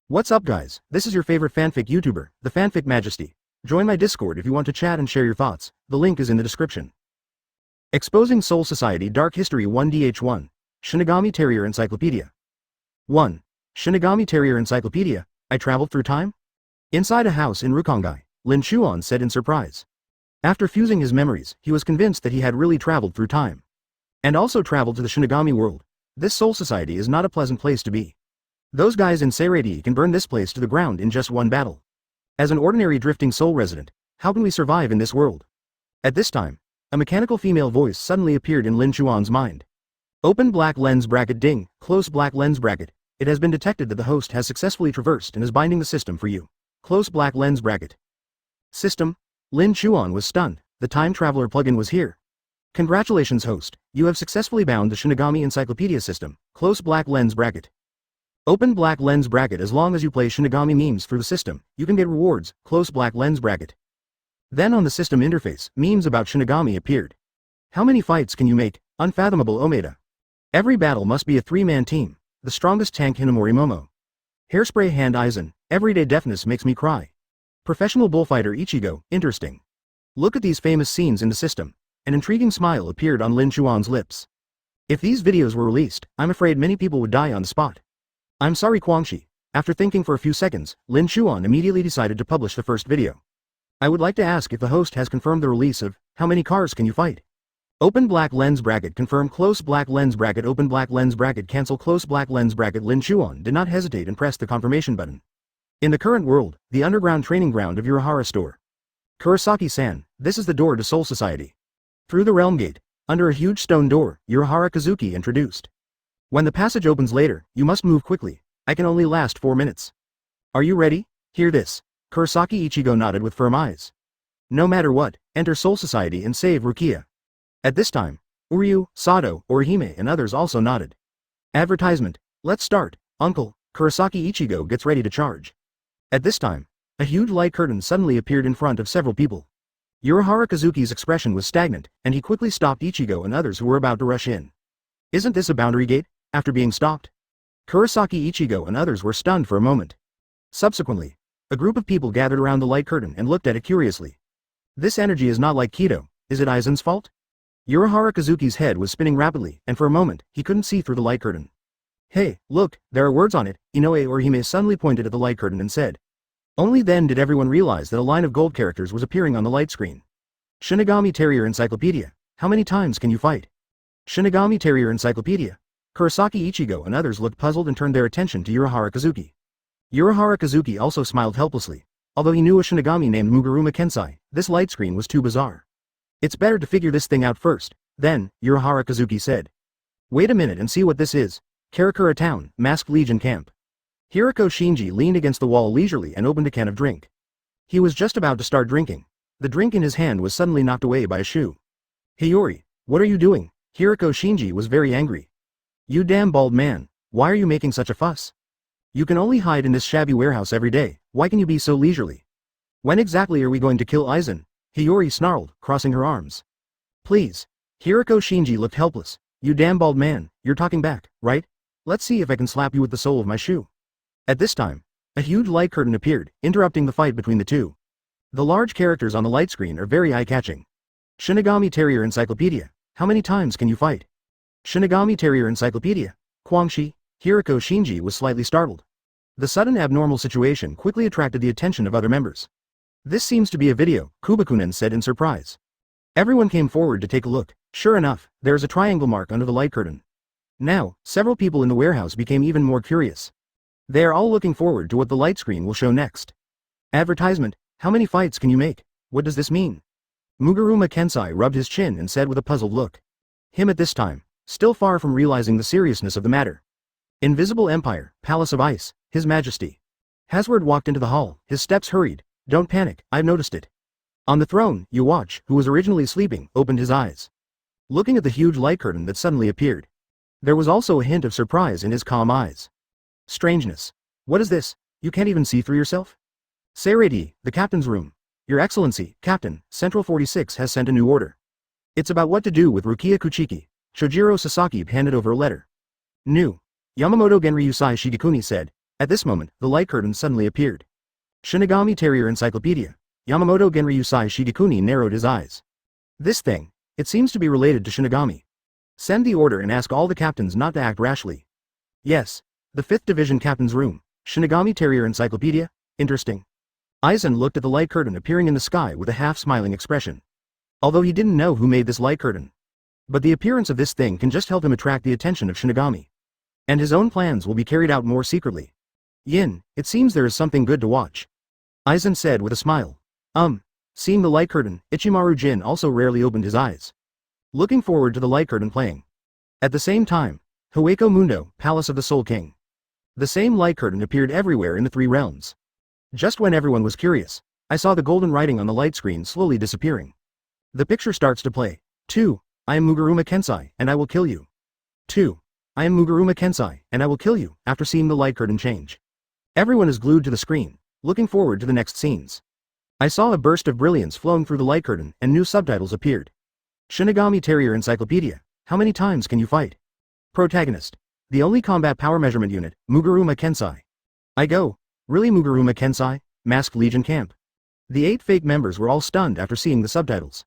What's up guys, this is your favorite fanfic YouTuber, the Fanfic Majesty. Join my Discord if you want to chat and share your thoughts, the link is in the description. Exposing Soul Society Dark History 1DH1, Shinigami Territory Encyclopedia. 1. Shinigami Territory Encyclopedia, I traveled through time? Inside a house in Rukongai, Lin Chuan said in surprise. After fusing his memories, he was convinced that he had really traveled through time. And also traveled to the Shinigami world. This Soul Society is not a pleasant place to be. Those guys in Seirei can burn this place to the ground in just one battle. As an ordinary drifting soul resident, how can we survive in this world? At this time, a mechanical female voice suddenly appeared in Lin Chuan's mind. Open black lens bracket ding, close black lens bracket. It has been detected that the host has successfully traversed and is binding the system for you. Close black lens bracket. System? Lin Chuan was stunned, the time traveler plugin was here. Congratulations host, you have successfully bound the Shinigami Encyclopedia system, close black lens bracket. Open black lens bracket. As long as you play Shinigami memes through the system, you can get rewards, close black lens bracket. Then on the system interface, memes about Shinigami appeared. How many fights can you make? Unfathomable Omaeda. Every battle must be a 3-man team, the strongest tank Hinamori Momo. Hairspray hand Aizen, everyday deafness makes me cry. Professional bullfighter Ichigo, interesting. Look at these famous scenes in the system. An intriguing smile appeared on Lin Chuan's lips. If these videos were released, I'm afraid many people would die on the spot. I'm sorry Guangxi. After thinking for a few seconds, Lin Chuan immediately decided to publish the first video. I would like to ask if the host has confirmed the release of, how many cars can you fight? Open black lens bracket confirm close black lens bracket open black lens bracket cancel close black lens bracket. Lin Chuan did not hesitate and pressed the confirmation button. In the current world, the underground training ground of Urahara store. Kurosaki-san, this is the door to Soul Society. Through the realm gate, under a huge stone door, Urahara Kazuki introduced. When the passage opens later, you must move quickly. I can only last 4 minutes. Are you ready? Hear this. Kurosaki Ichigo nodded with firm eyes. No matter what, enter Soul Society and save Rukia. At this time, Uryu, Sato, Orihime and others also nodded. Advertisement. Let's start, Uncle. Kurosaki Ichigo gets ready to charge. At this time, a huge light curtain suddenly appeared in front of several people. Urahara Kazuki's expression was stagnant, and he quickly stopped Ichigo and others who were about to rush in. Isn't this a boundary gate? After being stopped, Kurosaki Ichigo and others were stunned for a moment. Subsequently, a group of people gathered around the light curtain and looked at it curiously. This energy is not like Kido, is it Aizen's fault? Urahara Kazuki's head was spinning rapidly, and for a moment, he couldn't see through the light curtain. Hey, look, there are words on it, Inoue Orihime suddenly pointed at the light curtain and said. Only then did everyone realize that a line of gold characters was appearing on the light screen. Shinigami Territory Encyclopedia, how many times can you fight? Shinigami Territory Encyclopedia. Kurosaki Ichigo and others looked puzzled and turned their attention to Urahara Kazuki. Urahara Kazuki also smiled helplessly. Although he knew a Shinigami named Muguruma Kensai, this light screen was too bizarre. It's better to figure this thing out first. Then, Urahara Kazuki said. Wait a minute and see what this is. Karakura Town, Masked Legion Camp. Hirako Shinji leaned against the wall leisurely and opened a can of drink. He was just about to start drinking. The drink in his hand was suddenly knocked away by a shoe. Hiyori, what are you doing? Hirako Shinji was very angry. You damn bald man, why are you making such a fuss? You can only hide in this shabby warehouse every day, why can you be so leisurely? When exactly are we going to kill Aizen? Hiyori snarled, crossing her arms. Please. Hirako Shinji looked helpless. You damn bald man, you're talking back, right? Let's see if I can slap you with the sole of my shoe. At this time, a huge light curtain appeared, interrupting the fight between the two. The large characters on the light screen are very eye-catching. Shinigami Territory Encyclopedia, how many times can you fight? Shinigami Territory Encyclopedia. Guangxi, Hirako Shinji was slightly startled. The sudden abnormal situation quickly attracted the attention of other members. This seems to be a video, Kubakunen said in surprise. Everyone came forward to take a look. Sure enough, there is a triangle mark under the light curtain. Now, several people in the warehouse became even more curious. They are all looking forward to what the light screen will show next. Advertisement, how many fights can you make? What does this mean? Muguruma Kensai rubbed his chin and said with a puzzled look. Him at this time, still far from realizing the seriousness of the matter. Invisible Empire, Palace of Ice, His Majesty. Hasward walked into the hall, his steps hurried. Don't panic, I've noticed it. On the throne, Yuwatch, who was originally sleeping, opened his eyes. Looking at the huge light curtain that suddenly appeared. There was also a hint of surprise in his calm eyes. Strangeness. What is this? You can't even see through yourself? Seirei, the captain's room. Your Excellency, Captain, Central 46 has sent a new order. It's about what to do with Rukia Kuchiki. Shojiro Sasaki handed over a letter. New. Yamamoto Genryusai Shigekuni said, At this moment, the light curtain suddenly appeared. Shinigami Territory Encyclopedia. Yamamoto Genryusai Shigekuni narrowed his eyes. This thing, it seems to be related to Shinigami. Send the order and ask all the captains not to act rashly. Yes. The 5th Division Captain's Room. Shinigami Territory Encyclopedia. Interesting. Aizen looked at the light curtain appearing in the sky with a half-smiling expression. Although he didn't know who made this light curtain. But the appearance of this thing can just help him attract the attention of Shinigami. And his own plans will be carried out more secretly. Yin, it seems there is something good to watch. Aizen said with a smile. Seeing the light curtain, Ichimaru Jin also rarely opened his eyes. Looking forward to the light curtain playing. At the same time, Hueco Mundo, Palace of the Soul King. The same light curtain appeared everywhere in the 3 realms. Just when everyone was curious, I saw the golden writing on the light screen slowly disappearing. The picture starts to play. 2. I am Muguruma Kensai, and I will kill you. 2. I am Muguruma Kensai, and I will kill you, after seeing the light curtain change. Everyone is glued to the screen, looking forward to the next scenes. I saw a burst of brilliance flowing through the light curtain, and new subtitles appeared. Shinigami Territory Encyclopedia. How many times can you fight? Protagonist. The only combat power measurement unit, Muguruma Kensai. I go. Really Muguruma Kensai? Masked Legion Camp. The 8 fake members were all stunned after seeing the subtitles.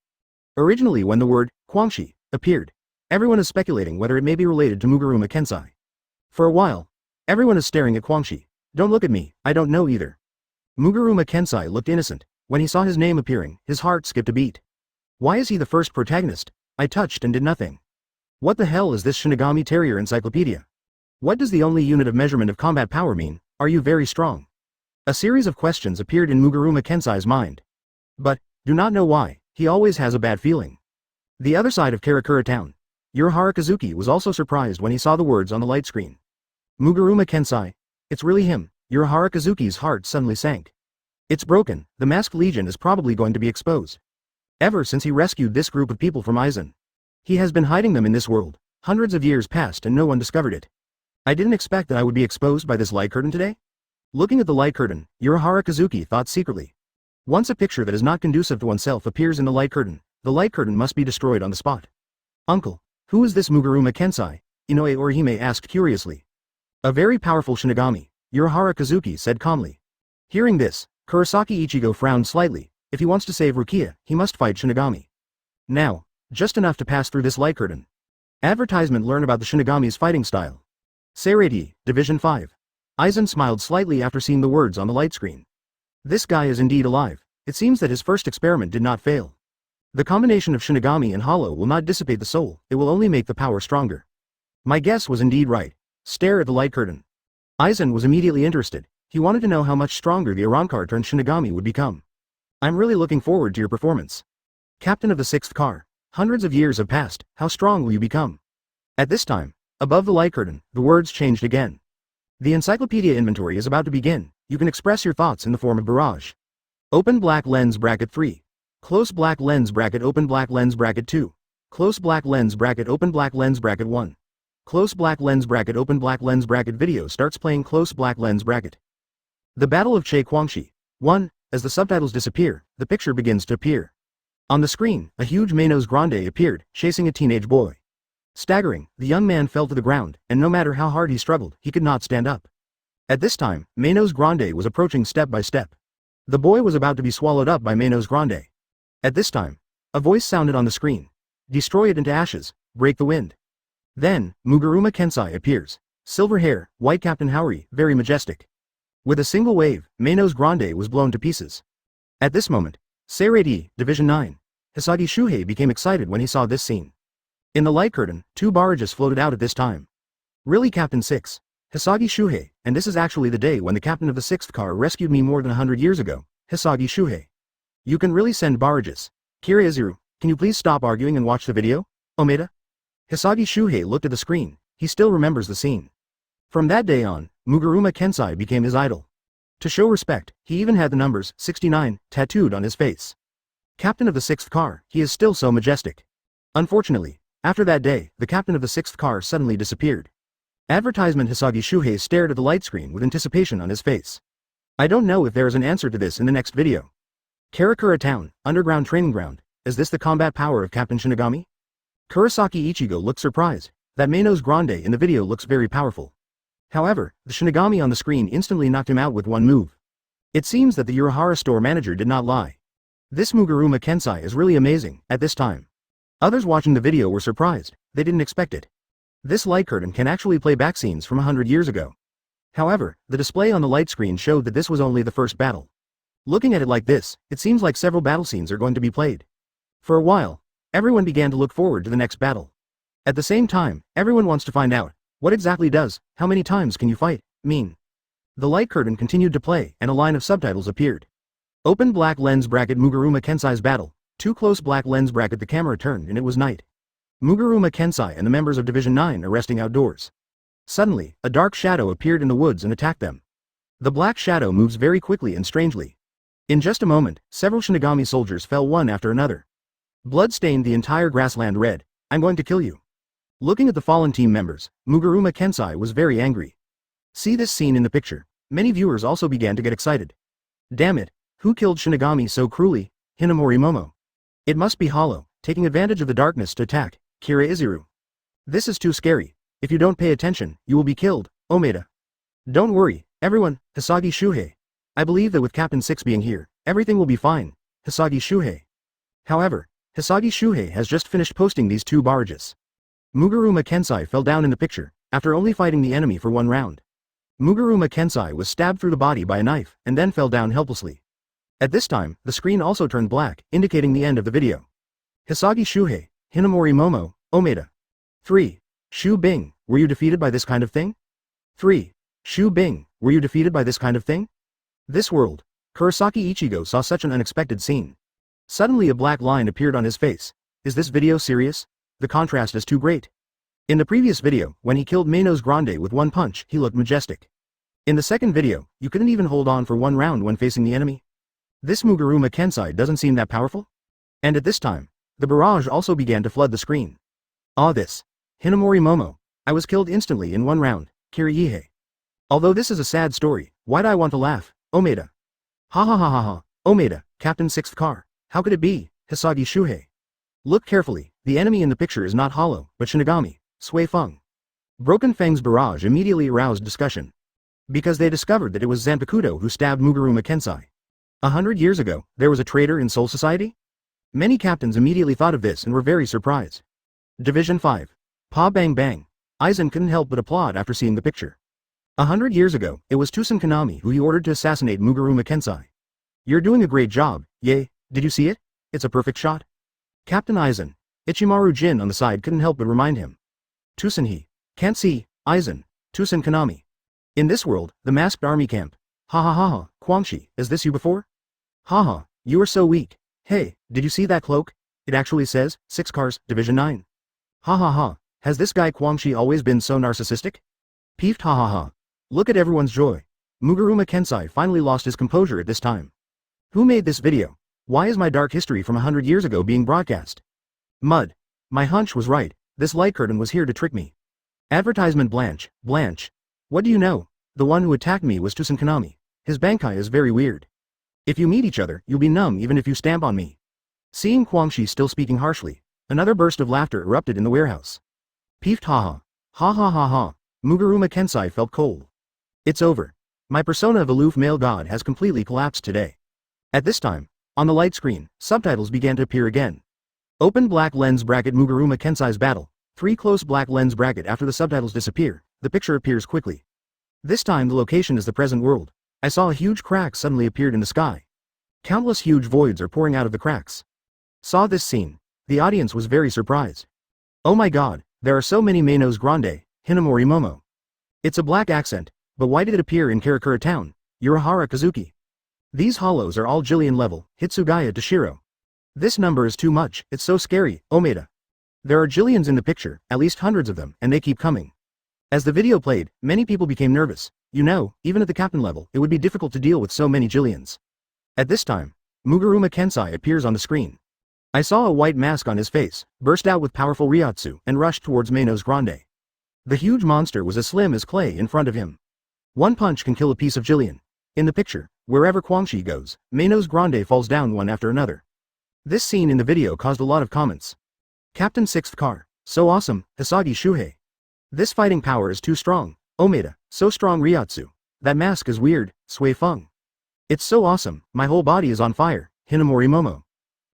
Originally when the word, Kwangshi, appeared, everyone is speculating whether it may be related to Muguruma Kensai. For a while, everyone is staring at Kwangshi. Don't look at me, I don't know either. Muguruma Kensai looked innocent. When he saw his name appearing, his heart skipped a beat. Why is he the first protagonist? I touched and did nothing. What the hell is this Shinigami Territory Encyclopedia? What does the only unit of measurement of combat power mean? Are you very strong? A series of questions appeared in Muguruma Kensai's mind. But, do not know why, he always has a bad feeling. The other side of Karakura Town. Urahara Kazuki was also surprised when he saw the words on the light screen. Muguruma Kensai. It's really him. Urahara Kazuki's heart suddenly sank. It's broken, the Masked Legion is probably going to be exposed. Ever since he rescued this group of people from Aizen. He has been hiding them in this world. Hundreds of years passed and no one discovered it. I didn't expect that I would be exposed by this light curtain today. Looking at the light curtain, Urahara Kazuki thought secretly. Once a picture that is not conducive to oneself appears in the light curtain must be destroyed on the spot. Uncle, who is this Muguruma Kensai? Inoue Orihime asked curiously. A very powerful Shinigami, Urahara Kazuki said calmly. Hearing this, Kurosaki Ichigo frowned slightly. If he wants to save Rukia, he must fight Shinigami. Now, just enough to pass through this light curtain. Advertisement: learn about the Shinigami's fighting style. Seirei, Division 5. Aizen smiled slightly after seeing the words on the light screen. This guy is indeed alive. It seems that his first experiment did not fail. The combination of Shinigami and Hollow will not dissipate the soul, it will only make the power stronger. My guess was indeed right. Stare at the light curtain. Aizen was immediately interested. He wanted to know how much stronger the Arrancar turned Shinigami would become. I'm really looking forward to your performance. Captain of the 6th car. Hundreds of years have passed, how strong will you become? At this time, above the light curtain, the words changed again. The encyclopedia inventory is about to begin. You can express your thoughts in the form of barrage. Open black lens bracket 3. Close black lens bracket open black lens bracket 2. Close black lens bracket open black lens bracket 1. Close black lens bracket open black lens bracket video starts playing close black lens bracket. The Battle of Che Kwangshi. 1. As the subtitles disappear, the picture begins to appear. On the screen, a huge Menos Grande appeared, chasing a teenage boy. Staggering, the young man fell to the ground, and no matter how hard he struggled, he could not stand up. At this time, Menos Grande was approaching step by step. The boy was about to be swallowed up by Menos Grande. At this time, a voice sounded on the screen. Destroy it into ashes, break the wind. Then, Muguruma Kensai appears. Silver hair, white Captain Haori, very majestic. With a single wave, Menos Grande was blown to pieces. At this moment, Seirei, Division 9. Hisagi Shuhei became excited when he saw this scene. In the light curtain, 2 barrages floated out at this time. Really Captain 6. Hisagi Shuhei, and this is actually the day when the captain of the 6th car rescued me more than 100 years ago, Hisagi Shuhei. You can really send barrages. Kiriazuru, can you please stop arguing and watch the video? Omeda? Hisagi Shuhei looked at the screen, he still remembers the scene. From that day on, Muguruma Kensai became his idol. To show respect, he even had the numbers 69 tattooed on his face. Captain of the 6th car, he is still so majestic. Unfortunately, after that day, the captain of the 6th car suddenly disappeared. Advertisement: Hisagi Shuhei stared at the light screen with anticipation on his face. I don't know if there is an answer to this in the next video. Karakura Town, underground training ground. Is this the combat power of Captain Shinigami? Kurosaki Ichigo looked surprised. That Menos Grande in the video looks very powerful. However, the Shinigami on the screen instantly knocked him out with one move. It seems that the Urahara store manager did not lie. This Muguruma Kensai is really amazing, at this time. Others watching the video were surprised, they didn't expect it. This light curtain can actually play back scenes from 100 years ago. However, the display on the light screen showed that this was only the first battle. Looking at it like this, it seems like several battle scenes are going to be played. For a while, everyone began to look forward to the next battle. At the same time, everyone wants to find out, what exactly does, how many times can you fight, mean? The light curtain continued to play, and a line of subtitles appeared. Open black lens bracket Muguruma Kensai's battle. Too close black lens bracket the camera turned and it was night. Muguruma Kensai and the members of Division 9 are resting outdoors. Suddenly, a dark shadow appeared in the woods and attacked them. The black shadow moves very quickly and strangely. In just a moment, several Shinigami soldiers fell one after another. Blood stained the entire grassland red. I'm going to kill you. Looking at the fallen team members, Muguruma Kensai was very angry. See this scene in the picture. Many viewers also began to get excited. Damn it, who killed Shinigami so cruelly? Hinamori Momo. It must be Hollow, taking advantage of the darkness to attack Kira Izuru. This is too scary. If you don't pay attention, you will be killed, Omeda. Don't worry, everyone, Hisagi Shuhei. I believe that with Captain 6 being here, everything will be fine, Hisagi Shuhei. However, Hisagi Shuhei has just finished posting these two barrages. Muguruma Kensai fell down in the picture, after only fighting the enemy for one round. Muguruma Kensai was stabbed through the body by a knife, and then fell down helplessly. At this time, the screen also turned black, indicating the end of the video. Hisagi Shuhei, Hinamori Momo, Omeda. 3. Shu Bing, were you defeated by this kind of thing? 3. Shu Bing, were you defeated by this kind of thing? This world. Kurosaki Ichigo saw such an unexpected scene. Suddenly a black line appeared on his face. Is this video serious? The contrast is too great. In the previous video, when he killed Menos Grande with one punch, he looked majestic. In the second video, you couldn't even hold on for one round when facing the enemy. This Muguruma Kensai doesn't seem that powerful? And at this time, the barrage also began to flood the screen. Ah, this. Hinamori Momo. I was killed instantly in one round, Kirihei. Although this is a sad story, why'd I want to laugh, Omeda? Ha ha ha ha ha, Omeda, Captain 6th car. How could it be, Hisagi Shuhei? Look carefully, the enemy in the picture is not Hollow, but Shinigami, Sui Feng. Broken Fang's barrage immediately aroused discussion. Because they discovered that it was Zanpakuto who stabbed Muguruma Kensai. 100 years ago, there was a traitor in Soul Society? Many captains immediately thought of this and were very surprised. Division 5. Pa Bang Bang. Aizen couldn't help but applaud after seeing the picture. 100 years ago, it was Tosen Konami who he ordered to assassinate Muguruma Kensai. You're doing a great job, yay, did you see it? It's a perfect shot. Captain Aizen. Ichimaru Jin on the side couldn't help but remind him. Tosen he. Can't see, Aizen. Tosen Konami. In this world, the masked army camp. Ha ha ha ha, Kwamshi, is this you before? Ha ha, you are so weak. Hey, did you see that cloak? It actually says, 6 cars, Division 9. Ha ha ha, has this guy Kwamshi always been so narcissistic? Peeved ha ha ha. Look at everyone's joy. Muguruma Kensai finally lost his composure at this time. Who made this video? Why is my dark history from 100 years ago being broadcast? Mud. My hunch was right, this light curtain was here to trick me. Advertisement Blanche. What do you know? The one who attacked me was Tosen Konami. His Bankai is very weird. If you meet each other, you'll be numb even if you stamp on me. Seeing Kwamshi still speaking harshly, another burst of laughter erupted in the warehouse. Peeved haha. Ha ha ha ha. Muguruma Kensai felt cold. It's over. My persona of aloof male god has completely collapsed today. At this time, on the light screen, subtitles began to appear again. Open black lens bracket Muguruma Kensai's battle. 3 close black lens bracket after the subtitles disappear, the picture appears quickly. This time the location is the present world. I saw a huge crack suddenly appeared in the sky. Countless huge voids are pouring out of the cracks. Saw this scene. The audience was very surprised. Oh my god, there are so many Menos Grande, Hinamori Momo. It's a black accent, but why did it appear in Karakura town, Urahara Kazuki? These hollows are all Jillian level, Hitsugaya to Shiro. This number is too much, it's so scary, Omeda. There are Jillians in the picture, at least hundreds of them, and they keep coming. As the video played, many people became nervous. You know, even at the captain level, it would be difficult to deal with so many Jillians. At this time, Muguruma Kensai appears on the screen. I saw a white mask on his face, burst out with powerful reiatsu, and rushed towards Menos Grande. The huge monster was as slim as clay in front of him. One punch can kill a piece of Jillian. In the picture, wherever Kwamshi goes, Menos Grande falls down one after another. This scene in the video caused a lot of comments. Captain 6th car. So awesome, Hisagi Shuhei. This fighting power is too strong, Omeda. So strong reiatsu. That mask is weird, Sui Feng. It's so awesome, my whole body is on fire, Hinamori Momo.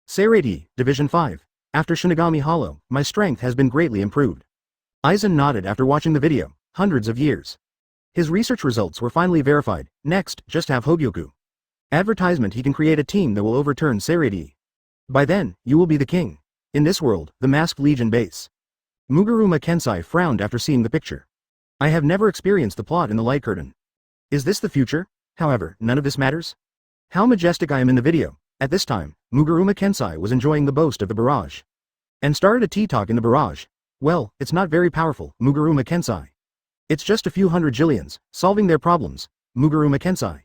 Seirei, Division 5. After Shinigami Hollow, my strength has been greatly improved. Aizen nodded after watching the video, hundreds of years. His research results were finally verified. Next, just have Hogyoku. Advertisement: he can create a team that will overturn Seirei. By then, you will be the king. In this world, the Masked Legion base. Muguruma Kensai frowned after seeing the picture. I have never experienced the plot in the light curtain. Is this the future? However, none of this matters. How majestic I am in the video. At this time, Muguruma Kensai was enjoying the boast of the barrage. And started a tea talk in the barrage. Well, it's not very powerful, Muguruma Kensai. It's just a few hundred jillions, solving their problems, Muguruma Kensai.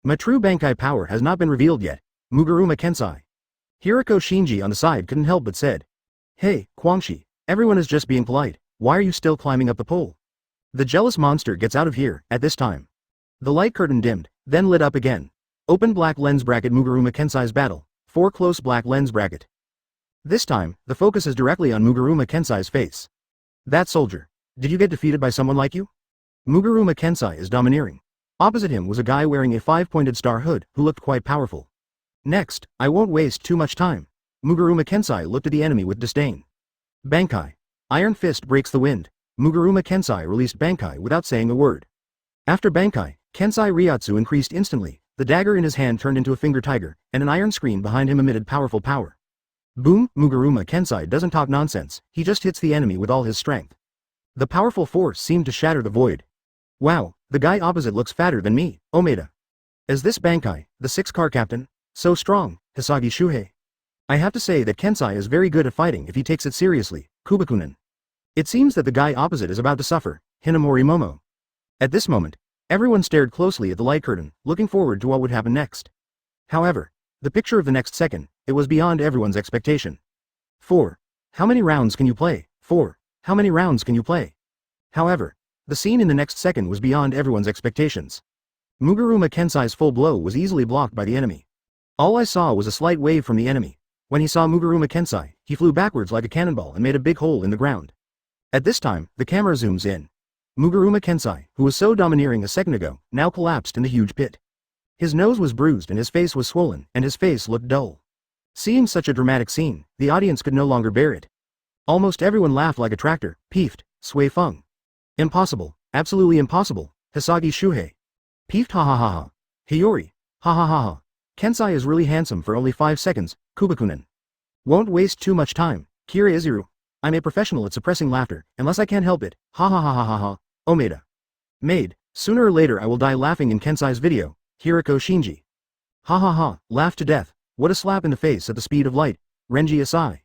My true Bankai power has not been revealed yet, Muguruma Kensai. Hirako Shinji on the side couldn't help but said. Hey, Kwangshi, everyone is just being polite, why are you still climbing up the pole? The jealous monster gets out of here, at this time. The light curtain dimmed, then lit up again. Open black lens bracket Muguruma Kensai's battle, 4 close black lens bracket. This time, the focus is directly on Muguruma Kensai's face. That soldier. Did you get defeated by someone like you? Muguruma Kensai is domineering. Opposite him was a guy wearing a 5-pointed star hood who looked quite powerful. Next, I won't waste too much time. Muguruma Kensai looked at the enemy with disdain. Bankai. Iron Fist breaks the wind. Muguruma Kensai released Bankai without saying a word. After Bankai, Kensai reiatsu increased instantly, the dagger in his hand turned into a finger tiger, and an iron screen behind him emitted powerful power. Boom, Muguruma Kensai doesn't talk nonsense, he just hits the enemy with all his strength. The powerful force seemed to shatter the void. Wow, the guy opposite looks fatter than me, Omeda. Is this Bankai, the 6-car captain? So strong, Hisagi Shuhei. I have to say that Kensai is very good at fighting if he takes it seriously, Kubakunin. It seems that the guy opposite is about to suffer, Hinamori Momo. At this moment, everyone stared closely at the light curtain, looking forward to what would happen next. However, the picture of the next second, it was beyond everyone's expectation. 4. How many rounds can you play? 4. How many rounds can you play? However, the scene in the next second was beyond everyone's expectations. Muguruma Kensai's full blow was easily blocked by the enemy. All I saw was a slight wave from the enemy. When he saw Muguruma Kensai, he flew backwards like a cannonball and made a big hole in the ground. At this time, the camera zooms in. Muguruma Kensai, who was so domineering a second ago, now collapsed in the huge pit. His nose was bruised and his face was swollen, and his face looked dull. Seeing such a dramatic scene, the audience could no longer bear it. Almost everyone laughed like a tractor, peeved, Sui Feng. Impossible, absolutely impossible, Hisagi Shuhei. Peeved ha ha ha ha. Hiyori, ha ha ha ha. Kensai is really handsome for only 5 seconds, Kubakunin. Won't waste too much time, Kira Izuru. I'm a professional at suppressing laughter, unless I can't help it, ha ha ha ha ha ha, Omeda. Maid, sooner or later I will die laughing in Kensai's video, Hirako Shinji. Ha ha ha, laugh to death, what a slap in the face at the speed of light, Renji Asai.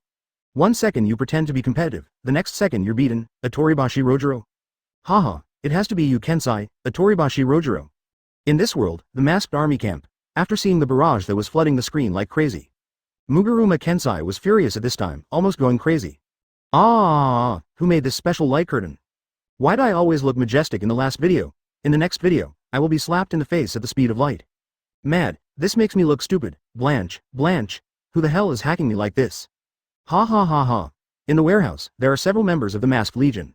1 second you pretend to be competitive, the next second you're beaten, Atoribashi Rojiro. Haha, it has to be you Kensai, Atoribashi Rojiro. In this world, the masked army camp, after seeing the barrage that was flooding the screen like crazy. Muguruma Kensai was furious at this time, almost going crazy. Who made this special light curtain? Why'd I always look majestic in the last video? In the next video, I will be slapped in the face at the speed of light. Mad, this makes me look stupid, Blanche, who the hell is hacking me like this? Ha ha ha ha. In the warehouse, there are several members of the Masked Legion.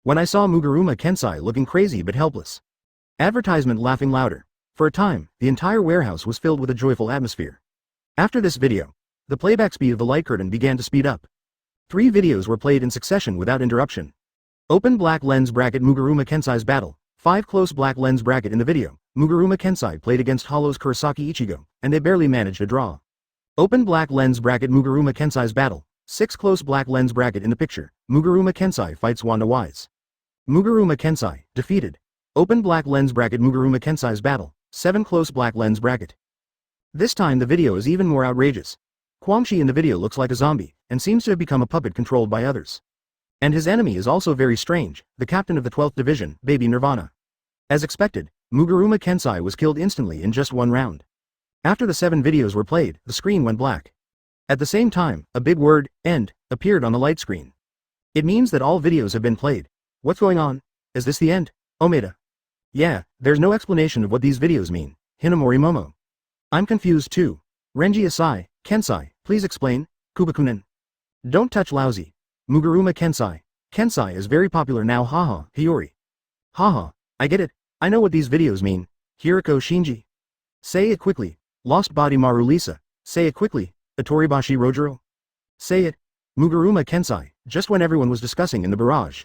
When I saw Muguruma Kensai looking crazy but helpless. Advertisement laughing louder. For a time, the entire warehouse was filled with a joyful atmosphere. After this video, the playback speed of the light curtain began to speed up. 3 videos were played in succession without interruption. Open black lens bracket Muguruma Kensai's battle, 5 close black lens bracket in the video. Muguruma Kensai played against Hollow's Kurosaki Ichigo, and they barely managed a draw. Open black lens bracket Muguruma Kensai's battle, 6 close black lens bracket in the picture. Muguruma Kensai fights Wanda Wise. Muguruma Kensai, defeated. Open black lens bracket Muguruma Kensai's battle, 7 close black lens bracket. This time the video is even more outrageous. Kwangshi in the video looks like a zombie, and seems to have become a puppet controlled by others. And his enemy is also very strange, the captain of the 12th Division, Baby Nirvana. As expected, Muguruma Kensai was killed instantly in just 1 round. After the 7 videos were played, the screen went black. At the same time, a big word, end, appeared on the light screen. It means that all videos have been played. What's going on? Is this the end, Omeda? Yeah, there's no explanation of what these videos mean, Hinamori Momo. I'm confused too. Renji Asai, Kensai, please explain, Kubakunin. Don't touch lousy. Muguruma Kensai. Kensai is very popular now haha, Hiyori. Haha, I get it. I know what these videos mean. Hiriko Shinji. Say it quickly. Lost Body Maru Lisa. Say it quickly. Itoribashi Rojiro. Say it. Muguruma Kensai, just when everyone was discussing in the barrage.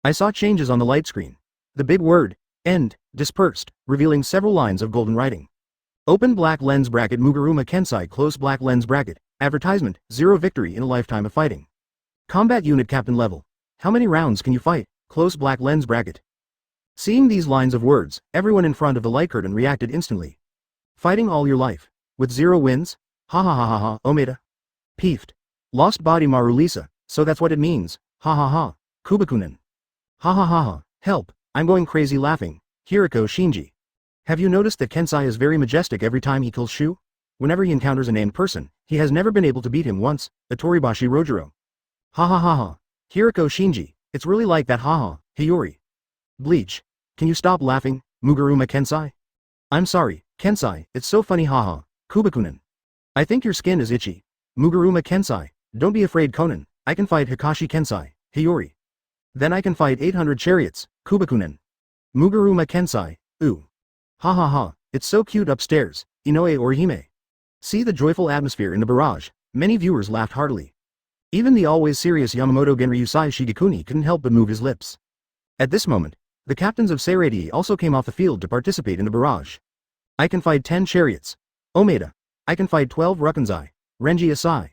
I saw changes on the light screen. The big word, end, dispersed, revealing several lines of golden writing. Open black lens bracket Muguruma Kensai close black lens bracket, advertisement, 0 victory in a lifetime of fighting. Combat unit captain level. How many rounds can you fight? Close black lens bracket. Seeing these lines of words, everyone in front of the light curtain reacted instantly. Fighting all your life. With 0 wins? Ha ha ha ha ha, Omeda. Peefed. Lost body Maru Lisa, so that's what it means, ha ha ha, Kubakunin. Ha ha ha ha, help, I'm going crazy laughing, Hiriko Shinji. Have you noticed that Kensai is very majestic every time he kills Shu? Whenever he encounters a named person, he has never been able to beat him once, Itoribashi Rojiro. Ha ha ha ha, Hiriko Shinji, it's really like that ha ha, Hiyori. Bleach. Can you stop laughing, Muguruma Kensai? I'm sorry, Kensai, it's so funny haha, Kubakunin. I think your skin is itchy. Muguruma Kensai, don't be afraid Konan, I can fight Hikashi Kensai, Hiyori. Then I can fight 800 chariots, Kubakunin. Muguruma Kensai, ooh. Ha ha ha, it's so cute upstairs, Inoue Orihime. See the joyful atmosphere in the barrage, many viewers laughed heartily. Even the always serious Yamamoto Genryusai Shigekuni couldn't help but move his lips. At this moment, the captains of Seirei also came off the field to participate in the barrage. I can fight 10 chariots. Omeda. I can fight 12 Rukunzai. Renji Asai.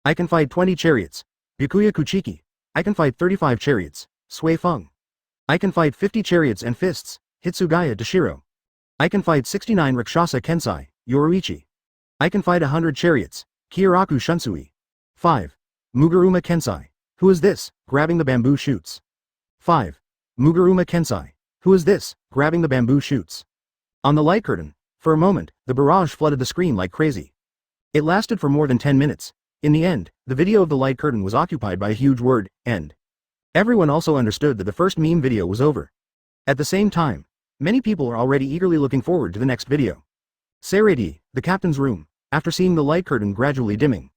I can fight 20 chariots. Byakuya Kuchiki. I can fight 35 chariots. Sui Feng. I can fight 50 chariots and fists. Hitsugaya Dashiro. I can fight 69 Rakshasa Kensai. Yoruichi. I can fight 100 chariots. Kyoraku Shunsui. 5. Muguruma Kensai. Who is this, grabbing the bamboo shoots? 5. Muguruma Kensai. Who is this, grabbing the bamboo shoots? On the light curtain, for a moment, the barrage flooded the screen like crazy. It lasted for more than 10 minutes. In the end, the video of the light curtain was occupied by a huge word, end. Everyone also understood that the first meme video was over. At the same time, many people are already eagerly looking forward to the next video. Seirei, the captain's room, after seeing the light curtain gradually dimming.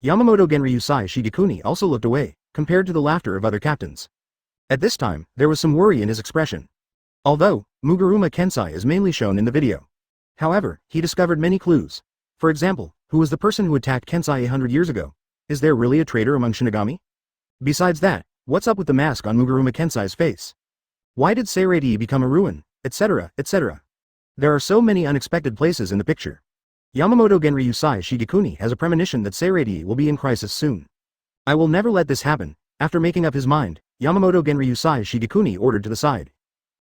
Yamamoto Genryusai Shigekuni also looked away, compared to the laughter of other captains. At this time, there was some worry in his expression. Although, Muguruma Kensai is mainly shown in the video. However, he discovered many clues. For example, who was the person who attacked Kensai 100 years ago? Is there really a traitor among Shinigami? Besides that, what's up with the mask on Muguruma Kensai's face? Why did Seirei become a ruin, etc., etc.? There are so many unexpected places in the picture. Yamamoto Genryusai Shigekuni has a premonition that Seirei will be in crisis soon. I will never let this happen. After making up his mind, Yamamoto Genryusai Shigekuni ordered to the side.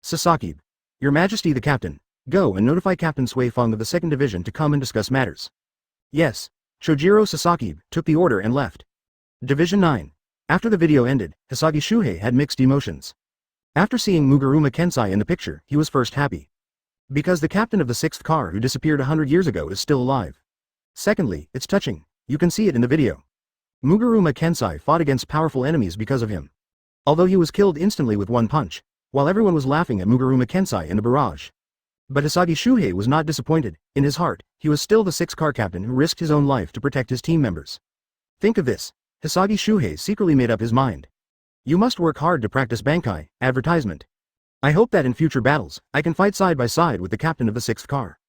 Sasaki. Your Majesty the Captain, go and notify Captain Sui Feng of the 2nd Division to come and discuss matters. Yes. Chojiro Sasaki took the order and left. Division 9. After the video ended, Hisagi Shuhei had mixed emotions. After seeing Muguruma Kensai in the picture, he was first happy. Because the captain of the 6th car who disappeared 100 years ago is still alive. Secondly, it's touching. You can see it in the video. Muguruma Kensai fought against powerful enemies because of him. Although he was killed instantly with one punch, while everyone was laughing at Muguruma Kensai in the barrage. But Hisagi Shuhei was not disappointed. In his heart, he was still the 6th car captain who risked his own life to protect his team members. Think of this. Hisagi Shuhei secretly made up his mind. You must work hard to practice Bankai, advertisement. I hope that in future battles, I can fight side by side with the captain of the 6th car.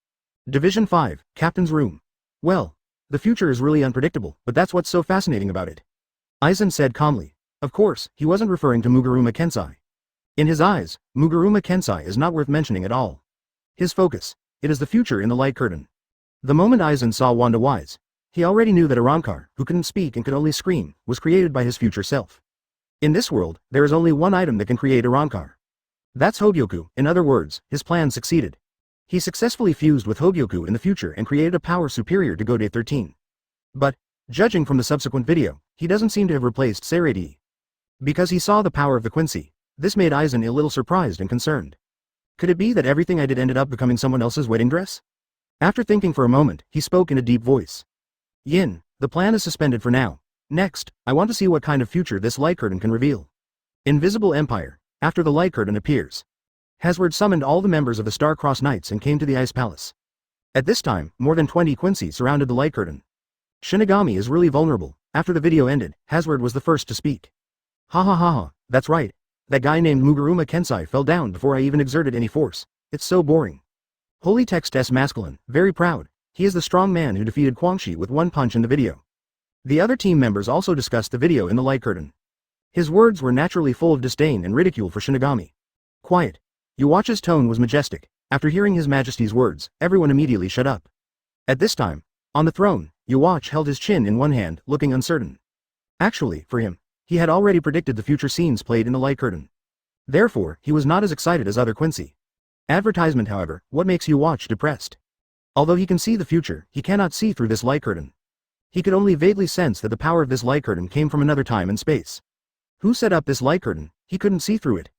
Division 5, Captain's Room. Well, the future is really unpredictable, but that's what's so fascinating about it. Aizen said calmly. Of course, he wasn't referring to Muguruma Kensai. In his eyes, Muguruma Kensai is not worth mentioning at all. His focus, it is the future in the light curtain. The moment Aizen saw Wanda Wise, he already knew that Arankar, who couldn't speak and could only scream, was created by his future self. In this world, there is only one item that can create Arankar. That's Hogyoku. In other words, his plan succeeded. He successfully fused with Hogyoku in the future and created a power superior to Gode 13. But, judging from the subsequent video, he doesn't seem to have replaced Seirei. Because he saw the power of the Quincy, this made Aizen a little surprised and concerned. Could it be that everything I did ended up becoming someone else's wedding dress? After thinking for a moment, he spoke in a deep voice. Yin, the plan is suspended for now. Next, I want to see what kind of future this light curtain can reveal. Invisible Empire. After the light curtain appears, Hazard summoned all the members of the Star-Crossed Knights and came to the Ice Palace. At this time, more than 20 Quincy surrounded the light curtain. Shinigami is really vulnerable. After the video ended, Hazard was the first to speak. Ha ha ha ha, that's right. That guy named Muguruma Kensai fell down before I even exerted any force. It's so boring. Holy text s masculine, very proud. He is the strong man who defeated Quangshi with one punch in the video. The other team members also discussed the video in the light curtain. His words were naturally full of disdain and ridicule for Shinigami. Quiet. Yuachi's tone was majestic. After hearing His Majesty's words, everyone immediately shut up. At this time, on the throne, Yuachi held his chin in one hand, looking uncertain. Actually, for him, he had already predicted the future scenes played in the light curtain. Therefore, he was not as excited as other Quincy. Advertisement, however, what makes Yuachi depressed? Although he can see the future, he cannot see through this light curtain. He could only vaguely sense that the power of this light curtain came from another time and space. Who set up this light curtain? He couldn't see through it.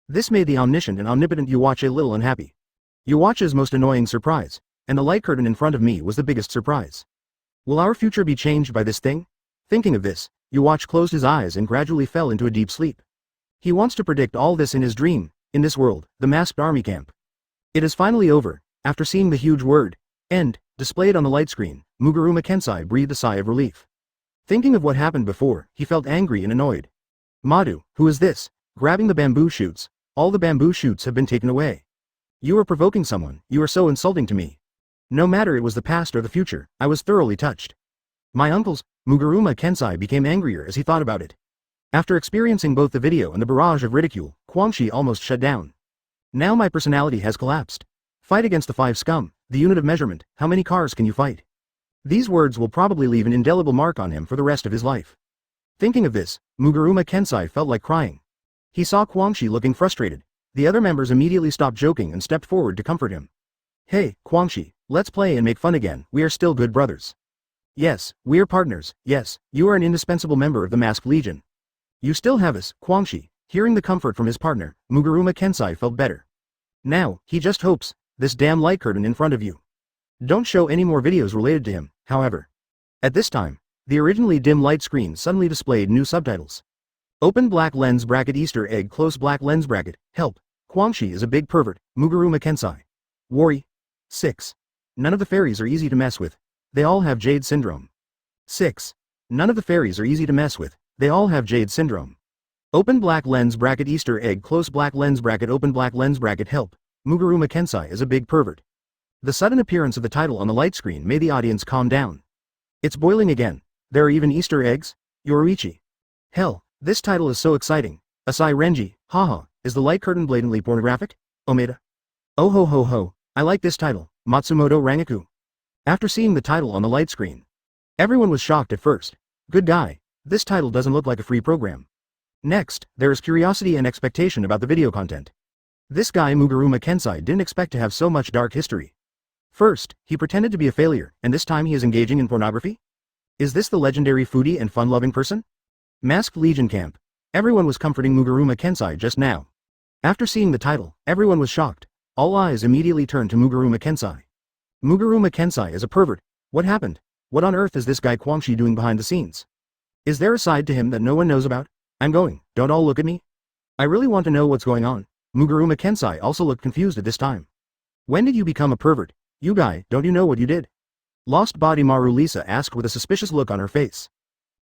This made the omniscient and omnipotent Yuachi a little unhappy. Yuachi's most annoying surprise, and the light curtain in front of me was the biggest surprise. Will our future be changed by this thing? Thinking of this, Yuachi closed his eyes and gradually fell into a deep sleep. He wants to predict all this in his dream, in this world, the masked army camp. It is finally over. After seeing the huge word, "End," displayed on the light screen, Muguruma Kensai breathed a sigh of relief. Thinking of what happened before, he felt angry and annoyed. Madu, who is this? Grabbing the bamboo shoots. All the bamboo shoots have been taken away. You are provoking someone, you are so insulting to me. No matter it was the past or the future, I was thoroughly touched. My uncle's, Muguruma Kensai became angrier as he thought about it. After experiencing both the video and the barrage of ridicule, Quangshi almost shut down. Now my personality has collapsed. Fight against the 5 scum, the unit of measurement, how many cars can you fight? These words will probably leave an indelible mark on him for the rest of his life. Thinking of this, Muguruma Kensai felt like crying. He saw Quangshi looking frustrated. The other members immediately stopped joking and stepped forward to comfort him. Hey, Quangshi, let's play and make fun again, we are still good brothers. Yes, we are partners, yes, you are an indispensable member of the Masked Legion. You still have us, Quangshi. Hearing the comfort from his partner, Muguruma Kensai felt better. Now, he just hopes, this damn light curtain in front of you. Don't show any more videos related to him, however. At this time, the originally dim light screen suddenly displayed new subtitles. Open black lens bracket Easter egg close black lens bracket, help, Quangshi is a big pervert, Muguruma Kensai. Worry. 6. None of the fairies are easy to mess with. They all have Jade Syndrome. 6. None of the fairies are easy to mess with. They all have Jade Syndrome. Open black lens bracket Easter egg close black lens bracket open black lens bracket help, Muguruma Kensai is a big pervert. The sudden appearance of the title on the light screen made the audience calm down. It's boiling again. There are even Easter eggs? Yoruichi. Hell, this title is so exciting. Asai Renji, haha, is the light curtain blatantly pornographic? Omeda. Oh ho ho ho, I like this title, Matsumoto Rangaku. After seeing the title on the light screen, everyone was shocked at first. Good guy, this title doesn't look like a free program. Next, there is curiosity and expectation about the video content. This guy Muguruma Kensai didn't expect to have so much dark history. First, he pretended to be a failure, and this time he is engaging in pornography? Is this the legendary foodie and fun-loving person? Masked Legion Camp. Everyone was comforting Muguruma Kensai just now. After seeing the title, everyone was shocked. All eyes immediately turned to Muguruma Kensai. Muguruma Kensai is a pervert. What happened? What on earth is this guy Quangshi doing behind the scenes? Is there a side to him that no one knows about? I'm going, don't all look at me. I really want to know what's going on. Muguruma Kensai also looked confused at this time. When did you become a pervert? You guy, don't you know what you did? Lost Body Maru Lisa asked with a suspicious look on her face.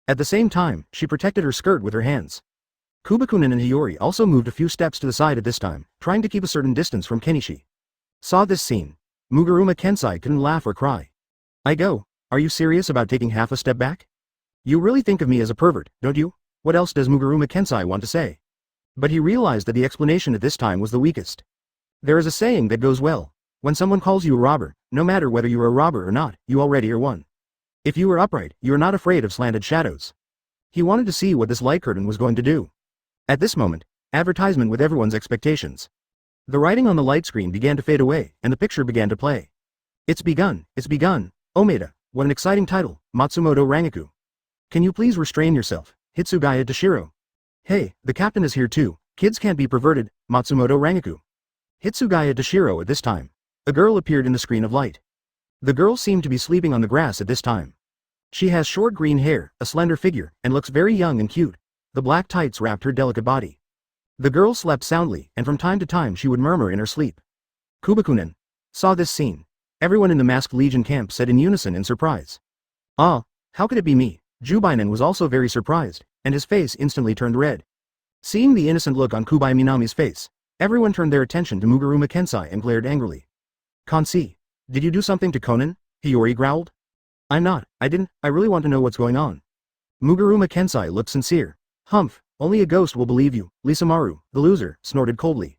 At the same time, she protected her skirt with her hands. Kubakunin and Hiyori also moved a few steps to the side at this time, trying to keep a certain distance from Kenichi. Saw this scene. Muguruma Kensai couldn't laugh or cry. I go, are you serious about taking half a step back? You really think of me as a pervert, don't you? What else does Muguruma Kensai want to say? But he realized that the explanation at this time was the weakest. There is a saying that goes well. When someone calls you a robber, no matter whether you are a robber or not, you already are one. If you are upright, you are not afraid of slanted shadows. He wanted to see what this light curtain was going to do. At this moment, advertisement with everyone's expectations. The writing on the light screen began to fade away, and the picture began to play. It's begun, Omeda, what an exciting title, Matsumoto Rangaku. Can you please restrain yourself, Hitsugaya Dashiro? Hey, the captain is here too, kids can't be perverted, Matsumoto Rangaku. Hitsugaya Dashiro at this time. A girl appeared in the screen of light. The girl seemed to be sleeping on the grass at this time. She has short green hair, a slender figure, and looks very young and cute. The black tights wrapped her delicate body. The girl slept soundly, and from time to time she would murmur in her sleep. Kubakunin saw this scene. Everyone in the Masked Legion camp said in unison in surprise. Ah, how could it be me? Jubainen was also very surprised, and his face instantly turned red. Seeing the innocent look on Kubai Minami's face, everyone turned their attention to Muguruma Kensai and glared angrily. Kensei, did you do something to Konan? Hiyori growled. I didn't, I really want to know what's going on. Muguruma Kensai looked sincere. Humph, only a ghost will believe you, Lisamaru, the loser, snorted coldly.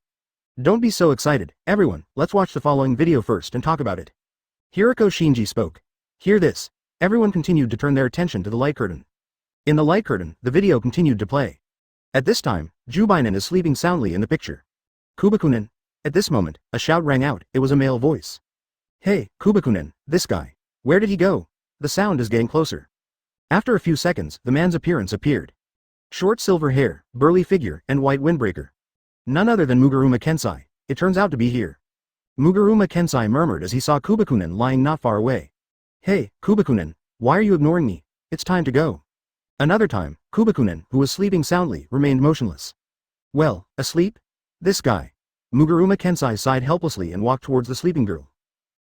Don't be so excited, everyone, let's watch the following video first and talk about it. Hirako Shinji spoke. Hear this. Everyone continued to turn their attention to the light curtain. In the light curtain, the video continued to play. At this time, Jubainen is sleeping soundly in the picture. Kubakunin. At this moment, a shout rang out, it was a male voice. Hey, Kubakunin, this guy. Where did he go? The sound is getting closer. After a few seconds, the man's appearance appeared. Short silver hair, burly figure, and white windbreaker. None other than Muguruma Kensai. It turns out to be here. Muguruma Kensai murmured as he saw Kubakunin lying not far away. Hey, Kubakunin, why are you ignoring me? It's time to go. Another time, Kubakunin, who was sleeping soundly, remained motionless. Well, asleep? This guy. Muguruma Kensai sighed helplessly and walked towards the sleeping girl.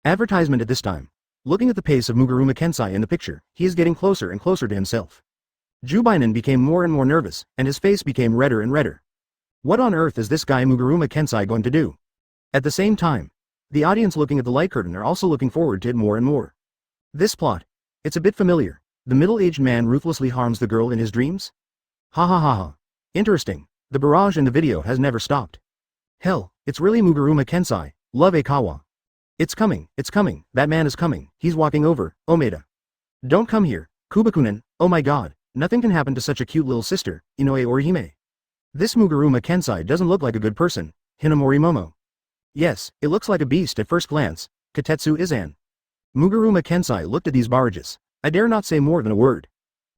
Advertisement at this time. Looking at the pace of Muguruma Kensai in the picture, he is getting closer and closer to himself. Jubainen became more and more nervous, and his face became redder and redder. What on earth is this guy Muguruma Kensai going to do? At the same time, the audience looking at the light curtain are also looking forward to it more and more. This plot. It's a bit familiar. The middle-aged man ruthlessly harms the girl in his dreams? Ha ha ha ha. Interesting. The barrage in the video has never stopped. Hell, it's really Muguruma Kensai, Love Akawa. It's coming, that man is coming, he's walking over, Omeda. Don't come here, Kubakunin, oh my god, nothing can happen to such a cute little sister, Inoue or Hime. This Muguruma Kensai doesn't look like a good person, Hinamori Momo. Yes, it looks like a beast at first glance, Katetsu Izan. Muguruma Kensai looked at these barrages. I dare not say more than a word.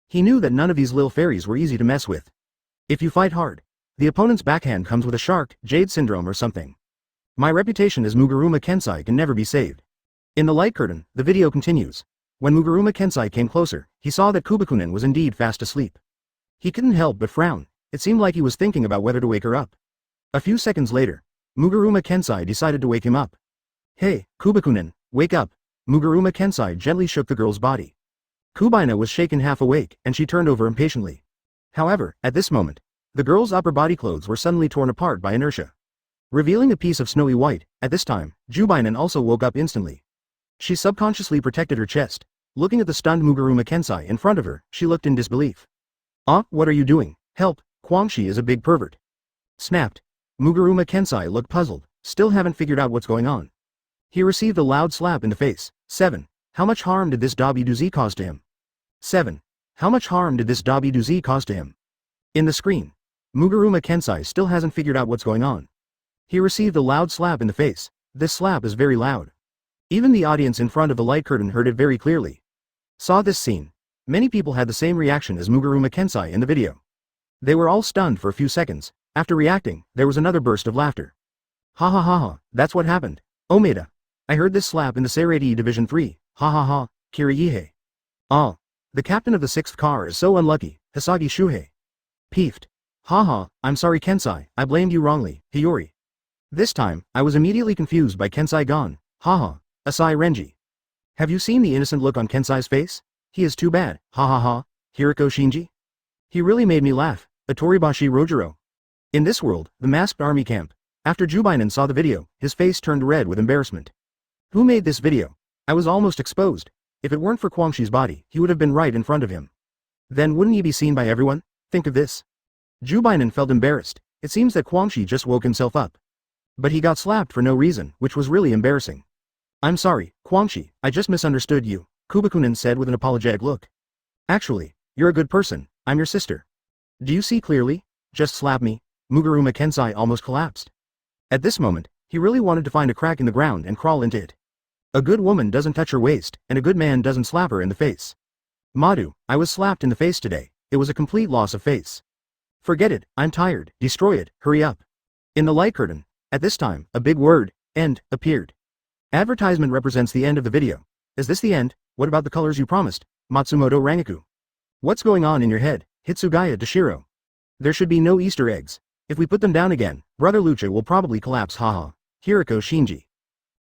He knew that none of these lil fairies were easy to mess with. If you fight hard, the opponent's backhand comes with a shark, jade syndrome or something. My reputation as Muguruma Kensai can never be saved. In the light curtain, the video continues. When Muguruma Kensai came closer, he saw that Kubakunin was indeed fast asleep. He couldn't help but frown. It seemed like he was thinking about whether to wake her up. A few seconds later, Muguruma Kensai decided to wake him up. Hey, Kubakunin, wake up. Muguruma Kensai gently shook the girl's body. Kubaina was shaken half awake, and she turned over impatiently. However, at this moment, the girl's upper body clothes were suddenly torn apart by inertia. Revealing a piece of snowy white, at this time, Jubainen also woke up instantly. She subconsciously protected her chest. Looking at the stunned Muguruma Kensai in front of her, she looked in disbelief. What are you doing? Help, Kwangshi is a big pervert. Snapped. Muguruma Kensai looked puzzled, still haven't figured out what's going on. He received a loud slap in the face. 7. How much harm did this Dabi-Duzi cause to him? 7. How much harm did this Dabi-Duzi cause to him? In the screen, Muguruma Kensai still hasn't figured out what's going on. He received a loud slap in the face. This slap is very loud. Even the audience in front of the light curtain heard it very clearly. Saw this scene. Many people had the same reaction as Muguruma Kensai in the video. They were all stunned for a few seconds. After reacting, there was another burst of laughter. Ha ha ha ha, that's what happened. Omeda. I heard this slap in the Seirei Division 3. Ha ha ha, Kirihei. The captain of the 6th car is so unlucky, Hisagi Shuhei. Peeved. Ha ha, I'm sorry Kensai, I blamed you wrongly, Hiyori. This time, I was immediately confused by Kensai-gon. Ha ha, Asai Renji. Have you seen the innocent look on Kensai's face? He is too bad, ha ha ha, Hirako Shinji. He really made me laugh, Atoribashi Rojiro. In this world, the masked army camp. After Jubainen saw the video, his face turned red with embarrassment. Who made this video? I was almost exposed. If it weren't for Kwangshi's body, he would have been right in front of him. Then wouldn't he be seen by everyone? Think of this. Jubainen felt embarrassed. It seems that Kwangshi just woke himself up. But he got slapped for no reason, which was really embarrassing. I'm sorry, Kwangshi, I just misunderstood you, Kubakunin said with an apologetic look. Actually, you're a good person, I'm your sister. Do you see clearly? Just slap me. Muguruma Kensai almost collapsed. At this moment, he really wanted to find a crack in the ground and crawl into it. A good woman doesn't touch her waist, and a good man doesn't slap her in the face. Madu, I was slapped in the face today. It was a complete loss of face. Forget it, I'm tired, destroy it, hurry up. In the light curtain, at this time, a big word, end, appeared. Advertisement represents the end of the video. Is this the end? What about the colors you promised? Matsumoto Rangaku. What's going on in your head, Hitsugaya Dashiro? There should be no Easter eggs. If we put them down again, Brother Lucha will probably collapse haha. Hirako Shinji.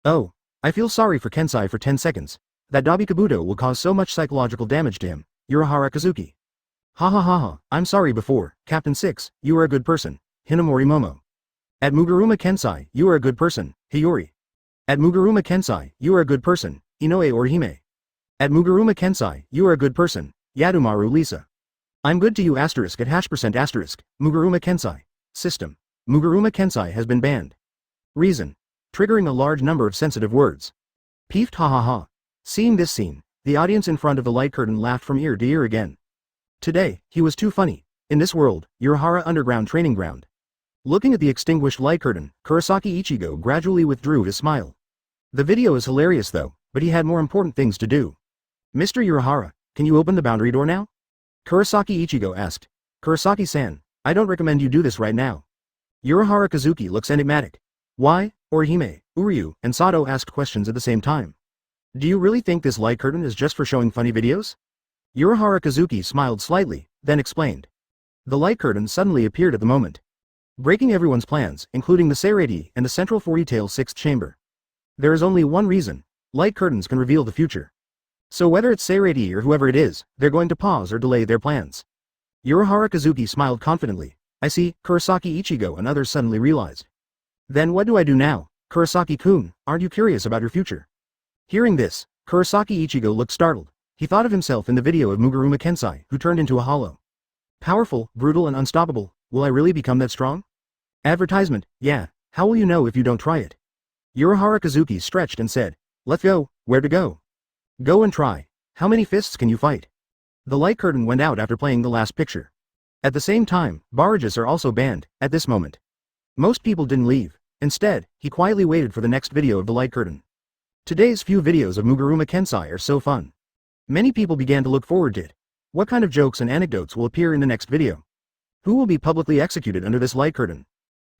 Oh, I feel sorry for Kensai for 10 seconds. That Dabi Kabuto will cause so much psychological damage to him. Urahara Kazuki. Ha ha ha ha, I'm sorry before, Captain 6, you are a good person, Hinamori Momo. At Muguruma Kensai, you are a good person, Hiyori. At Muguruma Kensai, you are a good person, Inoue or Hime. At Muguruma Kensai, you are a good person, Yadumaru Lisa. I'm good to you asterisk at #% asterisk, Muguruma Kensai. System. Muguruma Kensai has been banned. Reason. Triggering a large number of sensitive words. Peeved ha ha ha. Seeing this scene, the audience in front of the light curtain laughed from ear to ear again. Today, he was too funny. In this world, Urahara Underground Training Ground. Looking at the extinguished light curtain, Kurosaki Ichigo gradually withdrew his smile. The video is hilarious though, but he had more important things to do. Mr. Urahara, can you open the boundary door now? Kurosaki Ichigo asked. Kurosaki-san, I don't recommend you do this right now. Urahara Kazuki looks enigmatic. Why? Orihime, Uryu, and Sato asked questions at the same time. Do you really think this light curtain is just for showing funny videos? Urahara Kazuki smiled slightly, then explained. The light curtain suddenly appeared at the moment, breaking everyone's plans, including the Seirei and the central 40-tail 6th chamber. There is only one reason. Light curtains can reveal the future. So whether it's Seirei or whoever it is, they're going to pause or delay their plans. Urahara Kazuki smiled confidently. I see, Kurosaki Ichigo and others suddenly realized. Then what do I do now? Kurosaki-kun, aren't you curious about your future? Hearing this, Kurosaki Ichigo looked startled. He thought of himself in the video of Muguruma Kensai, who turned into a hollow. Powerful, brutal and unstoppable, will I really become that strong? Advertisement, yeah, how will you know if you don't try it? Urahara Kazuki stretched and said, let's go, where to go? Go and try. How many fists can you fight? The light curtain went out after playing the last picture. At the same time, barrages are also banned, at this moment. Most people didn't leave. Instead, he quietly waited for the next video of the light curtain. Today's few videos of Muguruma Kensai are so fun. Many people began to look forward to it. What kind of jokes and anecdotes will appear in the next video? Who will be publicly executed under this light curtain?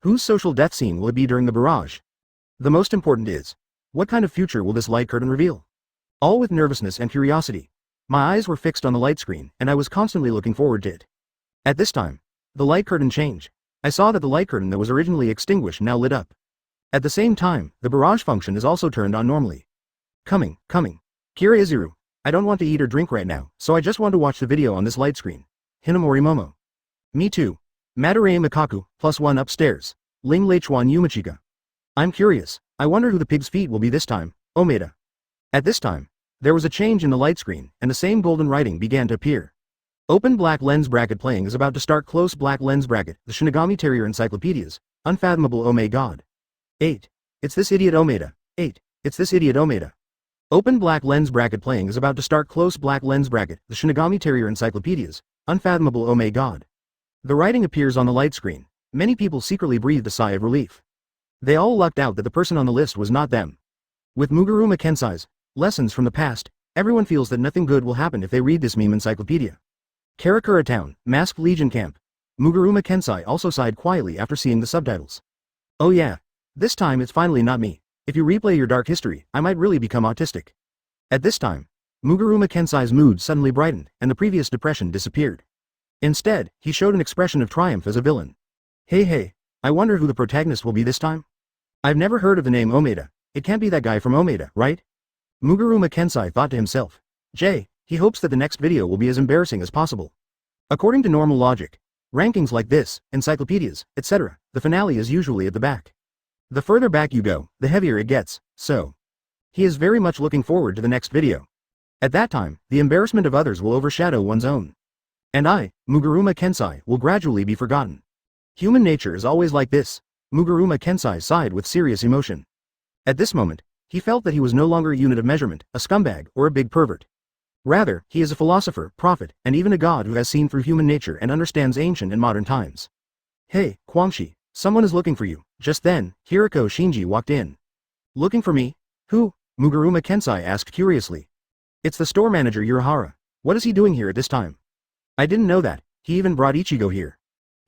Whose social death scene will it be during the barrage? The most important is, what kind of future will this light curtain reveal? All with nervousness and curiosity. My eyes were fixed on the light screen, and I was constantly looking forward to it. At this time, the light curtain changed. I saw that the light curtain that was originally extinguished now lit up. At the same time, the barrage function is also turned on normally. Coming. Kira Izuru. I don't want to eat or drink right now, so I just want to watch the video on this light screen. Hinamori Momo. Me too. Madarei Mikaku, +1 upstairs. Ling Leichuan Yumichika. I'm curious. I wonder who the pig's feet will be this time. Omeda. At this time, there was a change in the light screen, and the same golden writing began to appear. Open black lens bracket playing is about to start. Close black lens bracket, the Shinigami Territory Encyclopedias. Unfathomable Omaeda. 8. It's this idiot Omeda. 8. It's this idiot Omeda. Open black lens bracket playing is about to start. Close black lens bracket, the Shinigami Territory Encyclopedias. Unfathomable Omaeda. The writing appears on the light screen. Many people secretly breathed a sigh of relief. They all lucked out that the person on the list was not them. With Muguruma Kensai's lessons from the past, everyone feels that nothing good will happen if they read this meme encyclopedia. Karakura Town, Masked Legion Camp. Muguruma Kensai also sighed quietly after seeing the subtitles. Oh yeah. This time it's finally not me. If you replay your dark history, I might really become autistic. At this time, Muguruma Kensai's mood suddenly brightened, and the previous depression disappeared. Instead, he showed an expression of triumph as a villain. Hey, I wonder who the protagonist will be this time? I've never heard of the name Omeda. It can't be that guy from Omeda, right? Muguruma Kensai thought to himself. He hopes that the next video will be as embarrassing as possible. According to normal logic, rankings like this, encyclopedias, etc., the finale is usually at the back. The further back you go, the heavier it gets, so. He is very much looking forward to the next video. At that time, the embarrassment of others will overshadow one's own. And I, Muguruma Kensai, will gradually be forgotten. Human nature is always like this. Muguruma Kensai sighed with serious emotion. At this moment, he felt that he was no longer a unit of measurement, a scumbag, or a big pervert. Rather, he is a philosopher, prophet, and even a god who has seen through human nature and understands ancient and modern times. Hey, Kwangshi, someone is looking for you. Just then, Hirako Shinji walked in. Looking for me? Who? Muguruma Kensai asked curiously. It's the store manager Urahara. What is he doing here at this time? I didn't know that. He even brought Ichigo here.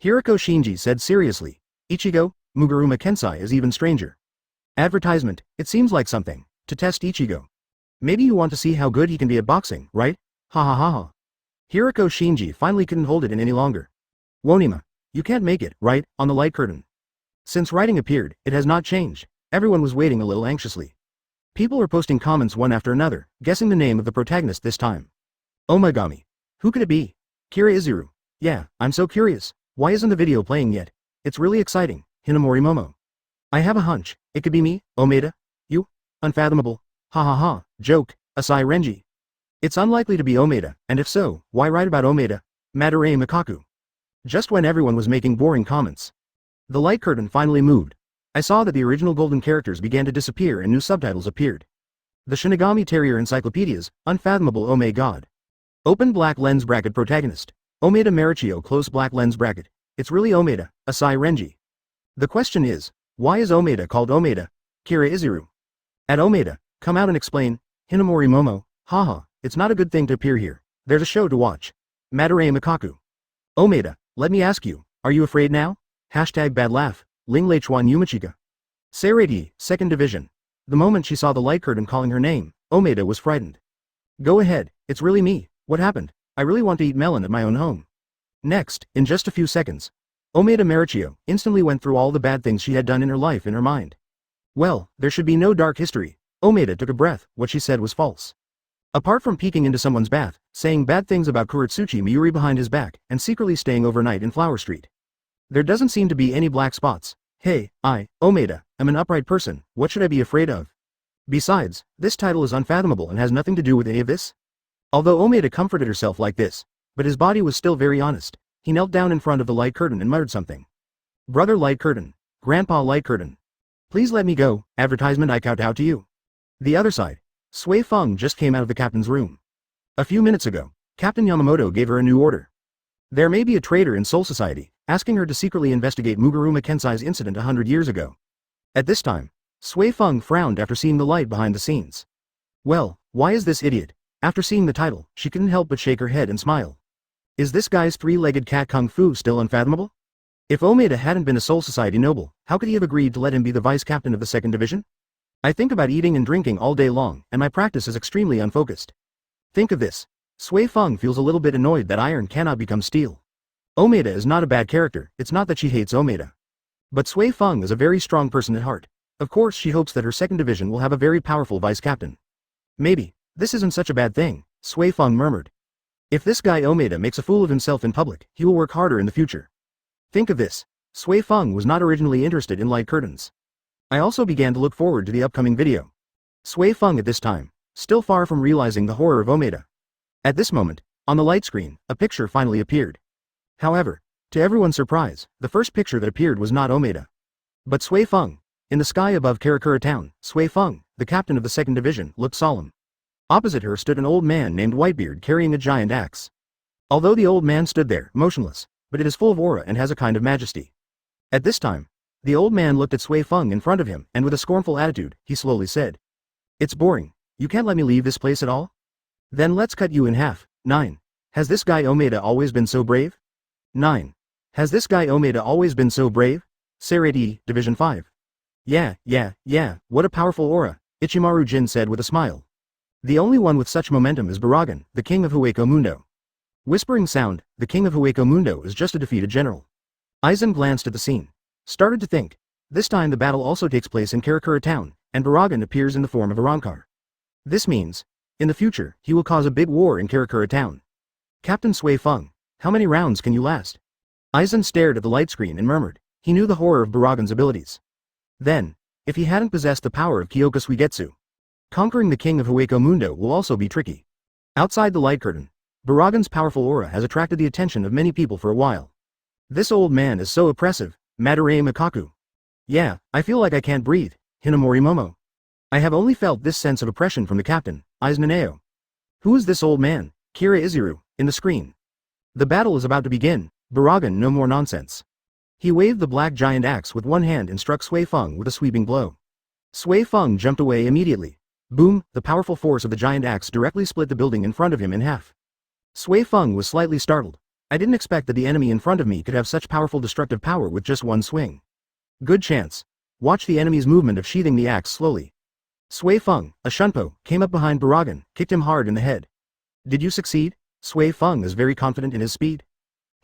Hirako Shinji said seriously. Ichigo? Muguruma Kensai is even stranger. Advertisement, it seems like something. To test Ichigo. Maybe you want to see how good he can be at boxing, right? Ha ha ha ha. Hirako Shinji finally couldn't hold it in any longer. Wonima, you can't make it, right, on the light curtain. Since writing appeared, it has not changed. Everyone was waiting a little anxiously. People were posting comments one after another, guessing the name of the protagonist this time. Omagami. Who could it be? Kira Izuru. Yeah, I'm so curious. Why isn't the video playing yet? It's really exciting. Hinamori Momo. I have a hunch. It could be me, Omeda. You? Unfathomable. Ha ha ha. Joke. Asai Renji. It's unlikely to be Omeda, and if so, why write about Omeda? Madare Makaku. Just when everyone was making boring comments. The light curtain finally moved. I saw that the original golden characters began to disappear and new subtitles appeared. The Shinigami Territory Encyclopedia's Unfathomable Omaeda. Open black lens bracket protagonist. Omeda Marichio close black lens bracket. It's really Omeda, Asai Renji. The question is, why is Omeda called Omeda? Kira Izuru. At Omeda, come out and explain. Hinamori Momo. Haha, it's not a good thing to appear here. There's a show to watch. Madare Makaku. Omeda, let me ask you, are you afraid now? Hashtag bad laugh. Ling Leichuan Yumichika. Sereti, 2nd Division. The moment she saw the light curtain calling her name, Omeda was frightened. Go ahead, it's really me. What happened? I really want to eat melon at my own home. Next, in just a few seconds, Omeda Marichio instantly went through all the bad things she had done in her life in her mind. Well, there should be no dark history. Omeda took a breath, what she said was false. Apart from peeking into someone's bath, saying bad things about Kurotsuchi Miuri behind his back, and secretly staying overnight in Flower Street. There doesn't seem to be any black spots. Hey, I, Omeda, am an upright person, what should I be afraid of? Besides, this title is unfathomable and has nothing to do with any of this. Although Omeda comforted herself like this, but his body was still very honest, he knelt down in front of the light curtain and muttered something. Brother light curtain. Grandpa light curtain. Please let me go, advertisement I kowtow to you. The other side. Sui Feng just came out of the captain's room. A few minutes ago, Captain Yamamoto gave her a new order. There may be a traitor in Soul Society, asking her to secretly investigate Muguruma Kensai's incident 100 years ago. At this time, Sui Feng frowned after seeing the light behind the scenes. Well, why is this idiot? After seeing the title, she couldn't help but shake her head and smile. Is this guy's three-legged cat kung fu still unfathomable? If Omeda hadn't been a Soul Society noble, how could he have agreed to let him be the vice-captain of the 2nd Division? I think about eating and drinking all day long, and my practice is extremely unfocused. Think of this. Sui Feng feels a little bit annoyed that iron cannot become steel. Omeda is not a bad character, it's not that she hates Omeda. But Sui Feng is a very strong person at heart. Of course she hopes that her 2nd Division will have a very powerful vice-captain. Maybe. This isn't such a bad thing, Sui Feng murmured. If this guy Omeda makes a fool of himself in public, he will work harder in the future. Think of this. Sui Feng was not originally interested in light curtains. I also began to look forward to the upcoming video. Sui Feng at this time, still far from realizing the horror of Omeda. At this moment, on the light screen, a picture finally appeared. However, to everyone's surprise, the first picture that appeared was not Omeda, but Sui Feng. In the sky above Karakura town, Sui Feng, the captain of the 2nd Division, looked solemn. Opposite her stood an old man named Whitebeard carrying a giant axe. Although the old man stood there, motionless, but it is full of aura and has a kind of majesty. At this time, the old man looked at Sui Feng in front of him, and with a scornful attitude, he slowly said. It's boring. You can't let me leave this place at all? Then let's cut you in half. 9. Has this guy Omeda always been so brave? 9. Has this guy Omeda always been so brave? Sereti, Division 5. Yeah, what a powerful aura, Ichimaru Jin said with a smile. The only one with such momentum is Barragan, the king of Hueco Mundo. Whispering sound, the king of Hueco Mundo is just a defeated general. Aizen glanced at the scene. Started to think. This time the battle also takes place in Karakura town, and Barragan appears in the form of a Rancor. This means, in the future, he will cause a big war in Karakura town. Captain Sui Feng, how many rounds can you last? Aizen stared at the light screen and murmured. He knew the horror of Barragan's abilities. Then, if he hadn't possessed the power of Kyoka Suigetsu, conquering the king of Hueco Mundo will also be tricky. Outside the light curtain, Barragan's powerful aura has attracted the attention of many people for a while. This old man is so oppressive, Madare Makaku. Yeah, I feel like I can't breathe, Hinamori Momo. I have only felt this sense of oppression from the captain, Aizen. Who is this old man, Kira Izuru, in the screen? The battle is about to begin, Barragan no more nonsense. He waved the black giant axe with one hand and struck Sui Feng with a sweeping blow. Sui Feng jumped away immediately. Boom, the powerful force of the giant axe directly split the building in front of him in half. Sui Feng was slightly startled. I didn't expect that the enemy in front of me could have such powerful destructive power with just one swing. Good chance. Watch the enemy's movement of sheathing the axe slowly. Sui Feng, a shunpo, came up behind Barragan, kicked him hard in the head. Did you succeed? Sui Feng is very confident in his speed.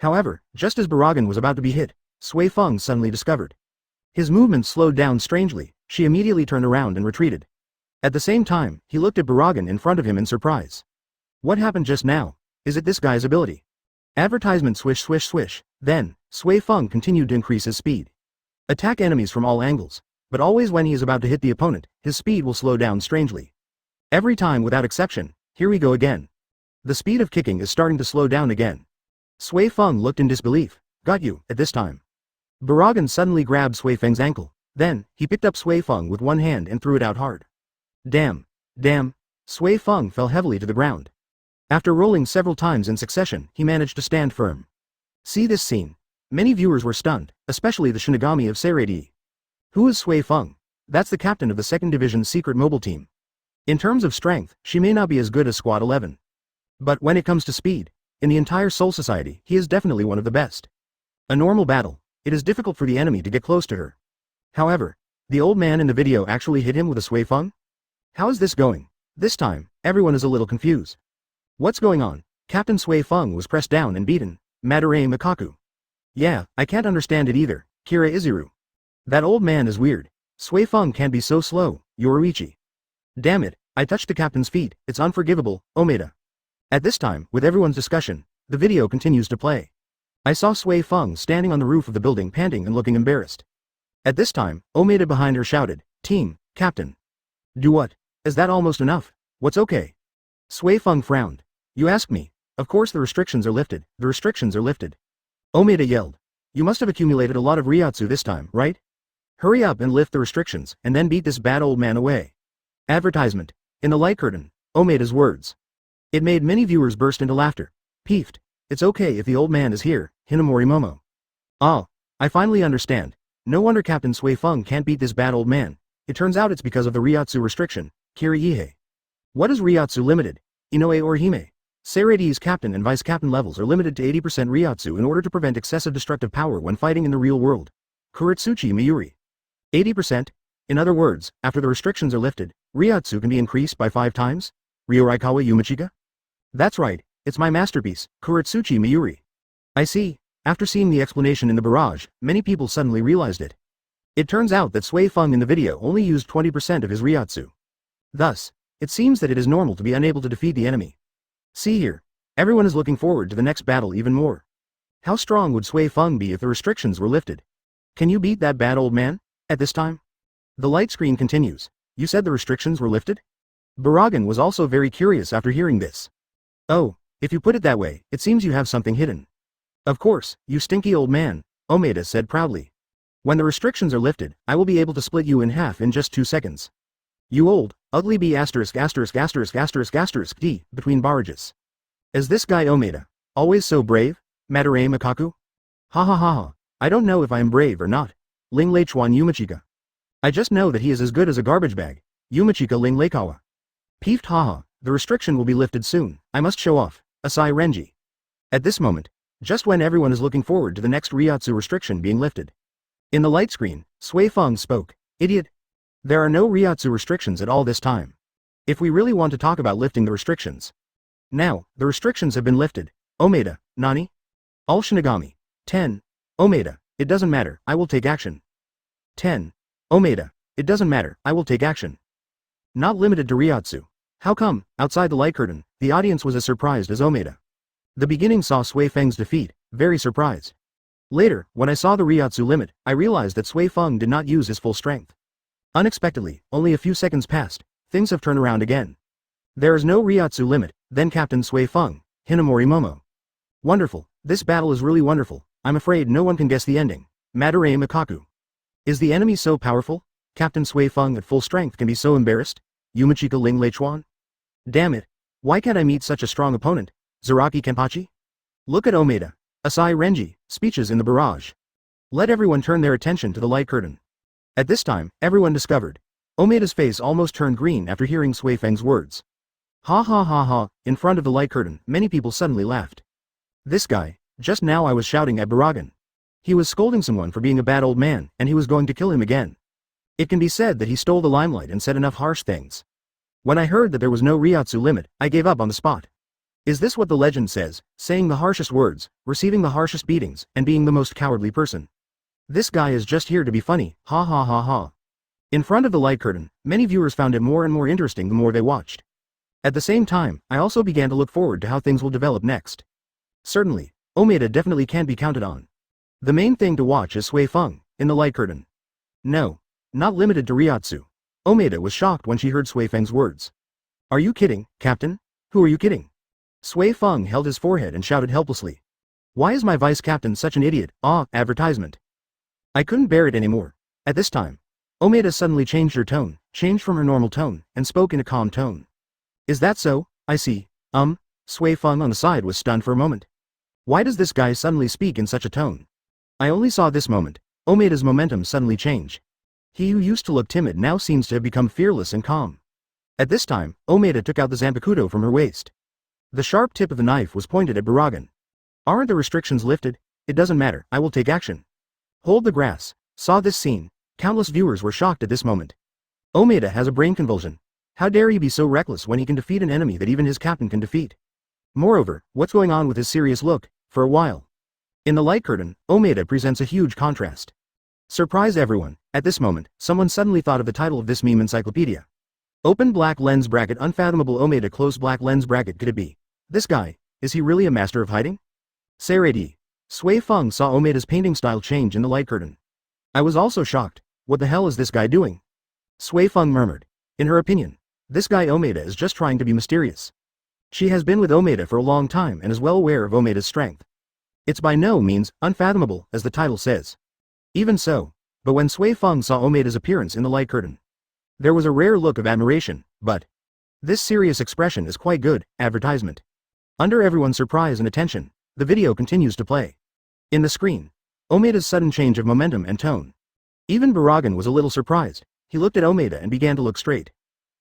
However, just as Barragan was about to be hit, Sui Feng suddenly discovered. His movement slowed down strangely. She immediately turned around and retreated. At the same time, he looked at Barragan in front of him in surprise. What happened just now? Is it this guy's ability? Advertisement swish swish swish. Then, Sui Feng continued to increase his speed. Attack enemies from all angles, but always when he is about to hit the opponent, his speed will slow down strangely. Every time without exception, here we go again. The speed of kicking is starting to slow down again. Sui Feng looked in disbelief. Got you, at this time. Barragan suddenly grabbed Sui Feng's ankle. Then, he picked up Sui Feng with one hand and threw it out hard. Damn. Damn. Sui Feng fell heavily to the ground. After rolling several times in succession, he managed to stand firm. See this scene. Many viewers were stunned, especially the Shinigami of Seirei. Who is Sui Feng? That's the captain of the 2nd Division's secret mobile team. In terms of strength, she may not be as good as Squad 11. But when it comes to speed, in the entire Soul Society, he is definitely one of the best. A normal battle, it is difficult for the enemy to get close to her. However, the old man in the video actually hit him with a Sui Feng? How is this going? This time, everyone is a little confused. What's going on? Captain Sui Feng was pressed down and beaten. Madarame Mikaku. Yeah, I can't understand it either. Kira Izuru. That old man is weird. Sui Feng can't be so slow. Yoruichi. Damn it, I touched the captain's feet. It's unforgivable. Omeda. At this time, with everyone's discussion, the video continues to play. I saw Sui Feng standing on the roof of the building panting and looking embarrassed. At this time, Omeda behind her shouted, "Team, Captain." Do what? Is that almost enough? What's okay? Sui Feng frowned. You ask me. Of course the restrictions are lifted. The restrictions are lifted. Omeda yelled. You must have accumulated a lot of reiatsu this time, right? Hurry up and lift the restrictions, and then beat this bad old man away. Advertisement. In the light curtain, Omeda's words. It made many viewers burst into laughter. Peeved. It's okay if the old man is here, Hinamori Momo. Ah, I finally understand. No wonder Captain Sui Feng can't beat this bad old man. It turns out it's because of the reiatsu restriction. Kiri. What is reiatsu limited? Inoue or Hime? Seirei's captain and vice captain levels are limited to 80% reiatsu in order to prevent excessive destructive power when fighting in the real world. Kuritsuchi Miyuri. 80%? In other words, after the restrictions are lifted, reiatsu can be increased by 5 times? Ryoraikawa Yumichika? That's right, it's my masterpiece, Kuritsuchi Miyuri. I see. After seeing the explanation in the barrage, many people suddenly realized it. It turns out that Sui Feng in the video only used 20% of his reiatsu. Thus, it seems that it is normal to be unable to defeat the enemy. See here. Everyone is looking forward to the next battle even more. How strong would Sui Feng be if the restrictions were lifted? Can you beat that bad old man? At this time? The light screen continues. You said the restrictions were lifted? Barragan was also very curious after hearing this. Oh, if you put it that way, it seems you have something hidden. Of course, you stinky old man, Omeda said proudly. When the restrictions are lifted, I will be able to split you in half in just 2 seconds. You old, ugly B*************** D, between barrages. Is this guy Omeda always so brave? Madarame Mikaku? Ha ha ha ha, I don't know if I am brave or not. Ling Leichuan Yumichika. I just know that he is as good as a garbage bag. Yumichika Ling Leikawa. Peeved haha, the restriction will be lifted soon, I must show off. Asai Renji. At this moment, just when everyone is looking forward to the next reiatsu restriction being lifted. In the light screen, Sui Feng spoke. Idiot. There are no reiatsu restrictions at all this time. If we really want to talk about lifting the restrictions. Now, the restrictions have been lifted. Omeda, Nani? All Shinigami. 10. Omeda, it doesn't matter, I will take action. 10. Omeda, it doesn't matter, I will take action. Not limited to reiatsu. How come, outside the light curtain, the audience was as surprised as Omeda? The beginning saw Sui Feng's defeat, very surprised. Later, when I saw the reiatsu limit, I realized that Sui Feng did not use his full strength. Unexpectedly, only a few seconds passed, things have turned around again. There is no reiatsu limit, then Captain Sui Feng, Hinamori Momo. Wonderful, this battle is really wonderful, I'm afraid no one can guess the ending. Madarame Mikaku. Is the enemy so powerful? Captain Sui Feng at full strength can be so embarrassed? Yumichika Ling Leichuan? Damn it, why can't I meet such a strong opponent? Zaraki Kenpachi? Look at Omeda. Asai Renji, speeches in the barrage. Let everyone turn their attention to the light curtain. At this time, everyone discovered. Omeda's face almost turned green after hearing Sui Feng's words. Ha ha ha ha, in front of the light curtain, many people suddenly laughed. This guy, just now I was shouting at Barragan. He was scolding someone for being a bad old man, and he was going to kill him again. It can be said that he stole the limelight and said enough harsh things. When I heard that there was no reiatsu limit, I gave up on the spot. Is this what the legend says, saying the harshest words, receiving the harshest beatings, and being the most cowardly person? This guy is just here to be funny, ha ha ha ha. In front of the light curtain, many viewers found it more and more interesting the more they watched. At the same time, I also began to look forward to how things will develop next. Certainly, Omeda definitely can't be counted on. The main thing to watch is Sui Feng, in the light curtain. No. Not limited to reiatsu. Omeda was shocked when she heard Sui Feng's words. Are you kidding, Captain? Who are you kidding? Sui Feng held his forehead and shouted helplessly. Why is my vice captain such an idiot? Advertisement. I couldn't bear it anymore. At this time, Omeda suddenly changed her tone, changed from her normal tone, and spoke in a calm tone. Is that so? I see. Sui Feng on the side was stunned for a moment. Why does this guy suddenly speak in such a tone? I only saw this moment. Omeda's momentum suddenly changed. He who used to look timid now seems to have become fearless and calm. At this time, Omeda took out the Zanpakuto from her waist. The sharp tip of the knife was pointed at Barragan. Aren't the restrictions lifted? It doesn't matter, I will take action. Hold the grass. Saw this scene. Countless viewers were shocked at this moment. Omeda has a brain convulsion. How dare he be so reckless when he can defeat an enemy that even his captain can defeat? Moreover, what's going on with his serious look, for a while? In the light curtain, Omeda presents a huge contrast. Surprise everyone, at this moment, someone suddenly thought of the title of this meme encyclopedia. Open black lens bracket Unfathomable Omaeda close black lens bracket. Could it be? This guy, is he really a master of hiding? Saradi. Sui Feng saw Omeda's painting style change in the light curtain. I was also shocked. What the hell is this guy doing? Sui Feng murmured. In her opinion, this guy Omeda is just trying to be mysterious. She has been with Omeda for a long time and is well aware of Omeda's strength. It's by no means unfathomable, as the title says. Even so, but when Sui Feng saw Omeda's appearance in the light curtain, there was a rare look of admiration, but this serious expression is quite good, advertisement. Under everyone's surprise and attention, the video continues to play. In the screen, Omeda's sudden change of momentum and tone. Even Barragan was a little surprised. He looked at Omeda and began to look straight.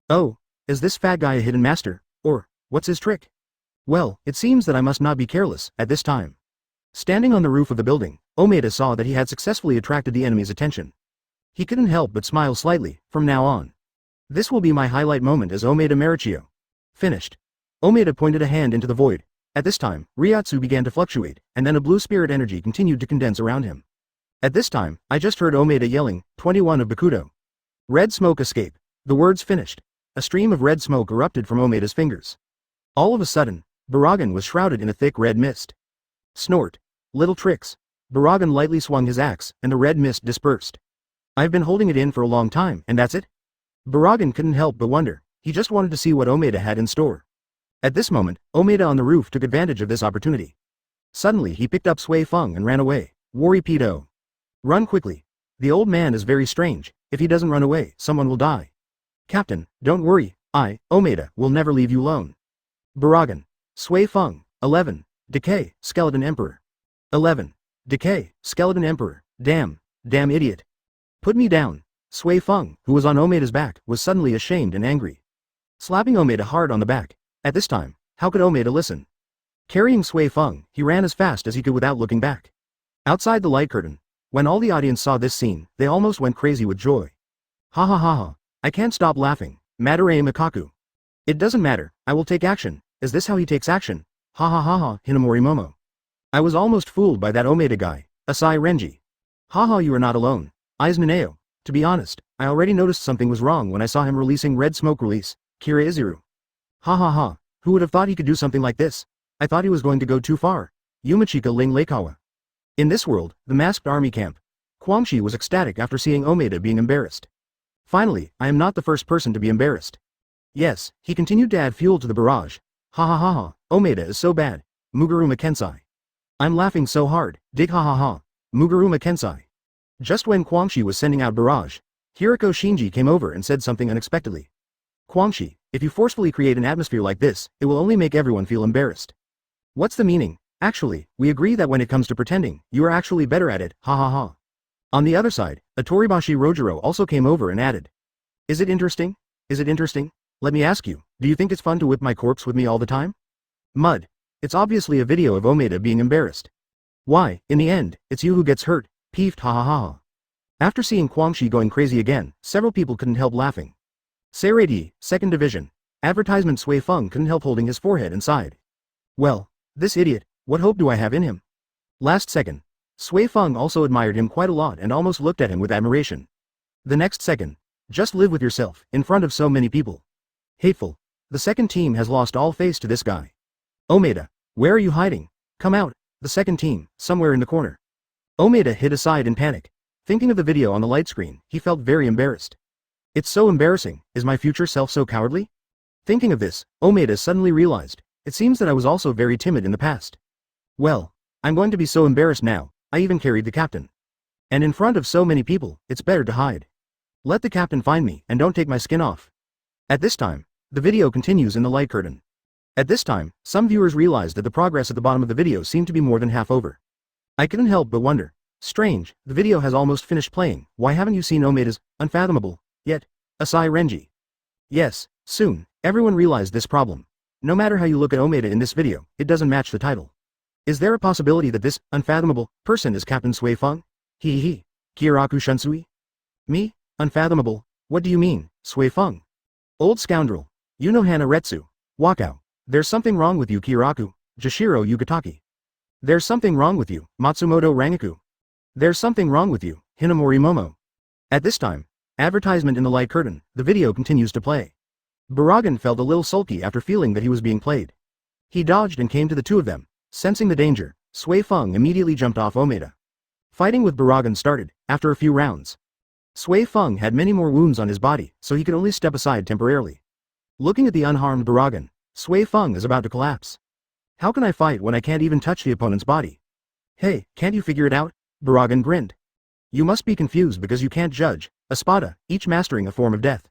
Oh, is this fat guy a hidden master, or what's his trick? Well, it seems that I must not be careless at this time. Standing on the roof of the building, Omeda saw that he had successfully attracted the enemy's attention. He couldn't help but smile slightly. From now on, this will be my highlight moment as Omeda Marichio. Finished. Omeda pointed a hand into the void. At this time, reiatsu began to fluctuate, and then a blue spirit energy continued to condense around him. At this time, I just heard Omeda yelling, 21 of Bakudo. Red smoke escape. The words finished. A stream of red smoke erupted from Omeda's fingers. All of a sudden, Barragan was shrouded in a thick red mist. Snort. Little tricks. Barragan lightly swung his axe, and the red mist dispersed. I've been holding it in for a long time, and that's it? Barragan couldn't help but wonder. He just wanted to see what Omeda had in store. At this moment, Omeda on the roof took advantage of this opportunity. Suddenly he picked up Sui Feng and ran away. Worry pedo. Run quickly. The old man is very strange. If he doesn't run away, someone will die. Captain, don't worry. I, Omeda, will never leave you alone. Barragan. Sui Feng. 11. Decay, Skeleton Emperor. 11. Decay, Skeleton Emperor. Damn idiot. Put me down. Sui Feng, who was on Omeda's back, was suddenly ashamed and angry. Slapping Omeda hard on the back. At this time, how could Omeda listen? Carrying Sui Feng, he ran as fast as he could without looking back. Outside the light curtain, when all the audience saw this scene, they almost went crazy with joy. Ha ha ha ha. I can't stop laughing. Madare Makaku. It doesn't matter, I will take action. Is this how he takes action? Ha ha ha ha, Hinamori Momo. I was almost fooled by that Omeda guy. Asai Renji. Ha ha, you are not alone. Aizen. To be honest, I already noticed something was wrong when I saw him releasing red smoke release. Kira Izuru. Ha ha ha. Who would have thought he could do something like this? I thought he was going to go too far. Yumachika Ling Leikawa. In this world, the masked army camp, Kwangshi was ecstatic after seeing Omeda being embarrassed. Finally, I am not the first person to be embarrassed. Yes, he continued to add fuel to the barrage. Ha ha ha ha, Omeda is so bad. Muguruma Kensai. I'm laughing so hard, dig ha ha ha. Muguruma Kensai. Just when Kwangshi was sending out barrage, Hiriko Shinji came over and said something unexpectedly. Kwangshi, if you forcefully create an atmosphere like this, it will only make everyone feel embarrassed. What's the meaning? Actually, we agree that when it comes to pretending, you are actually better at it, ha ha ha. On the other side, Atoribashi Rojiro also came over and added. Is it interesting? Is it interesting? Let me ask you, do you think it's fun to whip my corpse with me all the time? Mud. It's obviously a video of Omeda being embarrassed. Why, in the end, it's you who gets hurt, peeved ha ha ha. After seeing Kwangshi going crazy again, several people couldn't help laughing. Saradi, 2nd Division. Advertisement Sui Feng couldn't help holding his forehead and sighed. Well, this idiot, what hope do I have in him? Last second. Sui Feng also admired him quite a lot and almost looked at him with admiration. The next second. Just live with yourself, in front of so many people. Hateful. The second team has lost all face to this guy. Omeda, where are you hiding? Come out. the second team, somewhere in the corner. Omeda hid aside in panic. Thinking of the video on the light screen, he felt very embarrassed. It's so embarrassing, is my future self so cowardly? Thinking of this, Omeda suddenly realized, it seems that I was also very timid in the past. Well, I'm going to be so embarrassed now, I even carried the captain. And in front of so many people, it's better to hide. Let the captain find me and don't take my skin off. At this time, the video continues in the light curtain. At this time, some viewers realized that the progress at the bottom of the video seemed to be more than half over. I couldn't help but wonder. Strange, the video has almost finished playing, why haven't you seen Omeda's Unfathomable yet? Asai Renji. Yes, soon, everyone realized this problem. No matter how you look at Omeda in this video, it doesn't match the title. Is there a possibility that this unfathomable person is Captain Sui Feng? He. Kiraku Shunsui? Me? Unfathomable? What do you mean, Sui Feng? Old scoundrel. You know Hana Retsu. Wakao. There's something wrong with you, Kiraku. Jashiro Yugataki. There's something wrong with you, Matsumoto Rangaku. There's something wrong with you, Hinamori Momo. At this time, advertisement in the light curtain, the video continues to play. Barragan felt a little sulky after feeling that he was being played. He dodged and came to the two of them. Sensing the danger, Sui Feng immediately jumped off Omeda. Fighting with Barragan started, after a few rounds. Sui Feng had many more wounds on his body, so he could only step aside temporarily. Looking at the unharmed Barragan, Sui Feng is about to collapse. How can I fight when I can't even touch the opponent's body? Hey, can't you figure it out? Barragan grinned. You must be confused because you can't judge, Espada, each mastering a form of death.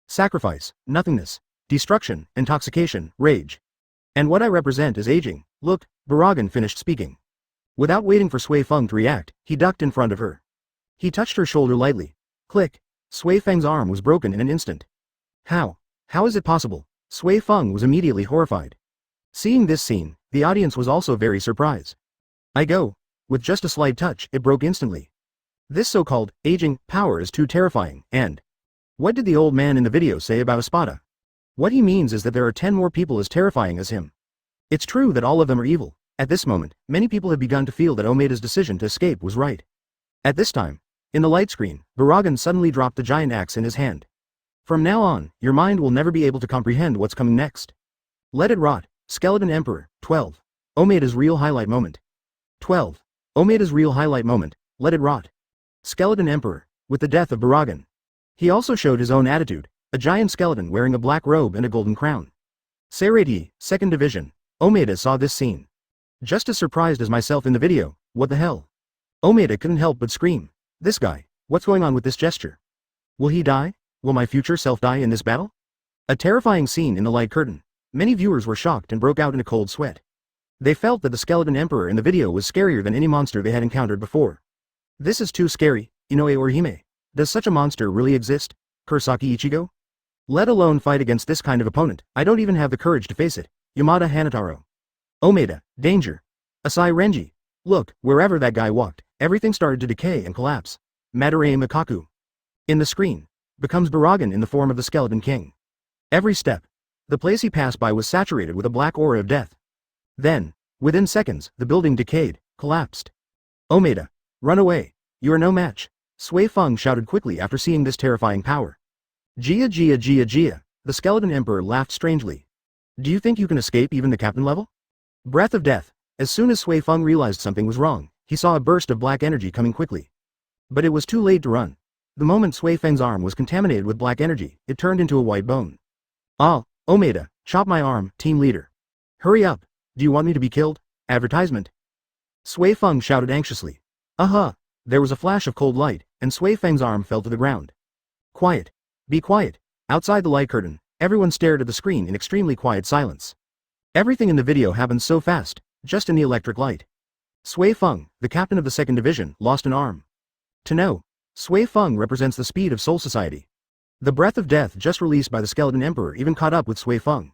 Sacrifice, nothingness, destruction, intoxication, rage. And what I represent is aging. Look, Barragan finished speaking. Without waiting for Sui Feng to react, he ducked in front of her. He touched her shoulder lightly. Click. Sui Feng's arm was broken in an instant. How? How is it possible? Sui Feng was immediately horrified. Seeing this scene, the audience was also very surprised. I go. With just a slight touch, it broke instantly. This so-called aging power is too terrifying, and what did the old man in the video say about Espada? What he means is that there are 10 more people as terrifying as him. It's true that all of them are evil. At this moment, many people have begun to feel that Omeda's decision to escape was right. At this time, in the light screen, Barragan suddenly dropped the giant axe in his hand. From now on, your mind will never be able to comprehend what's coming next. Let it rot. Skeleton Emperor, 12. Omeda's real highlight moment. 12. Omeda's real highlight moment, let it rot. Skeleton Emperor, with the death of Barragan. He also showed his own attitude, a giant skeleton wearing a black robe and a golden crown. Zaraki, 2nd Division. Omeda saw this scene. Just as surprised as myself in the video, what the hell? Omeda couldn't help but scream. This guy, what's going on with this gesture? Will he die? Will my future self die in this battle? A terrifying scene in the light curtain. Many viewers were shocked and broke out in a cold sweat. They felt that the skeleton emperor in the video was scarier than any monster they had encountered before. This is too scary, Inoue or Hime. Does such a monster really exist? Kurosaki Ichigo? Let alone fight against this kind of opponent, I don't even have the courage to face it. Yamada Hanataro. Omeda, danger. Asai Renji. Look, wherever that guy walked, everything started to decay and collapse. Madarei Mikaku. In the screen, becomes Barragan in the form of the Skeleton King. Every step, the place he passed by was saturated with a black aura of death. Then, within seconds, the building decayed, collapsed. Omeda, run away. You are no match. Sui Feng shouted quickly after seeing this terrifying power. Jia, the Skeleton Emperor laughed strangely. Do you think you can escape even the captain level? Breath of death. As soon as Sui Feng realized something was wrong, he saw a burst of black energy coming quickly. But it was too late to run. The moment Sui Feng's arm was contaminated with black energy, it turned into a white bone. Ah, Omeda, chop my arm, team leader. Hurry up. Do you want me to be killed? Advertisement. Sui Feng shouted anxiously. Aha! There was a flash of cold light, and Sui Feng's arm fell to the ground. Quiet. Be quiet. Outside the light curtain, everyone stared at the screen in extremely quiet silence. Everything in the video happened so fast, just in the electric light. Sui Feng, the captain of the 2nd Division, lost an arm. To know, Sui Feng represents the speed of Soul Society. The breath of death just released by the Skeleton Emperor even caught up with Sui Feng.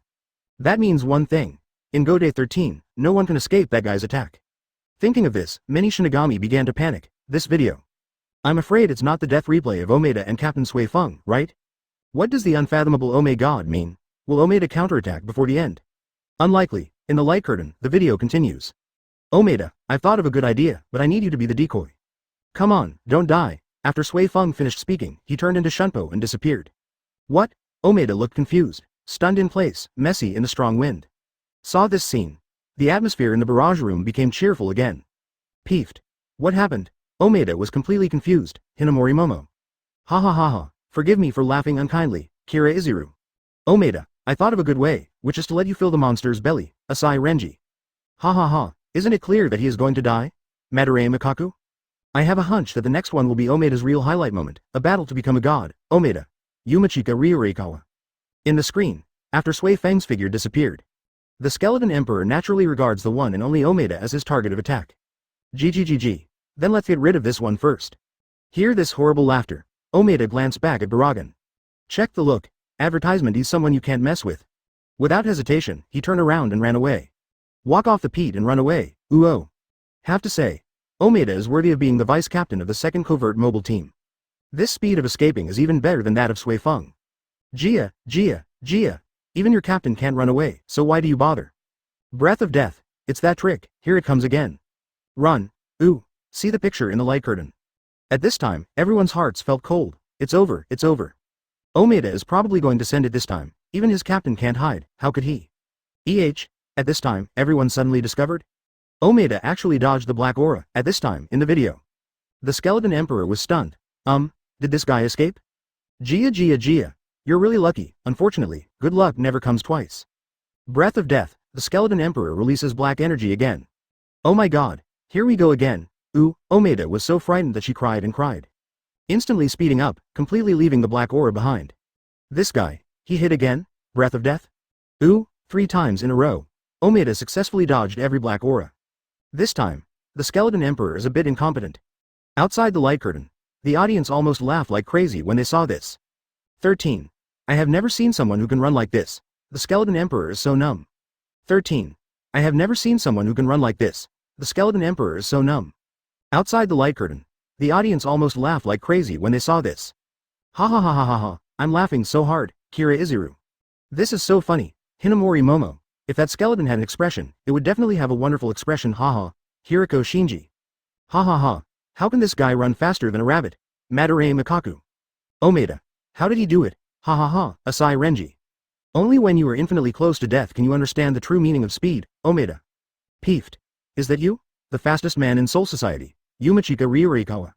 That means one thing. In Gode 13, no one can escape that guy's attack. Thinking of this, many Shinigami began to panic. This video. I'm afraid it's not the death replay of Omeda and Captain Sui Feng, right? What does the Unfathomable Omaeda mean? Will Omeda counterattack before the end? Unlikely. In the light curtain, the video continues. Omeda, I've thought of a good idea, but I need you to be the decoy. Come on, don't die. After Sui Feng finished speaking, he turned into Shunpo and disappeared. What? Omeda looked confused, stunned in place, messy in the strong wind. Saw this scene. The atmosphere in the barrage room became cheerful again. Peeved. What happened? Omeda was completely confused. Hinamori Momo. Ha ha ha ha. Forgive me for laughing unkindly, Kira Izuru. Omeda, I thought of a good way, which is to let you fill the monster's belly, Asai Renji. Ha ha ha. Isn't it clear that he is going to die? Madarei Mikaku? I have a hunch that the next one will be Omeda's real highlight moment, a battle to become a god, Omeda. Yumachika Ryurikawa. In the screen, after Sui Feng's figure disappeared, the Skeleton Emperor naturally regards the one and only Omeda as his target of attack. GGGG. Then let's get rid of this one first. Hear this horrible laughter. Omeda glanced back at Barragan. Check the look. Advertisement, he's someone you can't mess with. Without hesitation, he turned around and ran away. Walk off the peat and run away, ooh. Have to say, Omeda is worthy of being the vice-captain of the second covert mobile team. This speed of escaping is even better than that of Sui Feng. Jia, even your captain can't run away, so why do you bother? Breath of death, it's that trick, here it comes again. Run, ooh, see the picture in the light curtain. At this time, everyone's hearts felt cold. It's over. Omeda is probably going to send it this time, even his captain can't hide, how could he? At this time, everyone suddenly discovered? Omeda actually dodged the black aura, at this time, in the video. The Skeleton Emperor was stunned. Did this guy escape? Jia. You're really lucky, unfortunately, good luck never comes twice. Breath of death, the Skeleton Emperor releases black energy again. Oh my god, here we go again. Ooh, Omeda was so frightened that she cried and cried. Instantly speeding up, completely leaving the black aura behind. This guy, he hit again? Breath of death? Ooh, 3 times in a row. Omeda successfully dodged every black aura. This time, the Skeleton Emperor is a bit incompetent. Outside the light curtain, the audience almost laughed like crazy when they saw this. 13. I have never seen someone who can run like this. The Skeleton Emperor is so numb. 13. I have never seen someone who can run like this. The Skeleton Emperor is so numb. Outside the light curtain, the audience almost laughed like crazy when they saw this. Ha ha ha ha ha ha, I'm laughing so hard, Kira Izuru. This is so funny, Hinamori Momo. If that skeleton had an expression, it would definitely have a wonderful expression, haha. Hiriko Shinji. Ha ha ha, how can this guy run faster than a rabbit? Madarei Mikaku. Omeda. How did he do it? Ha ha ha, Asai Renji. Only when you are infinitely close to death can you understand the true meaning of speed, Omeda. Peeved. Is that you? The fastest man in Soul Society. Yumachika Ryurikawa.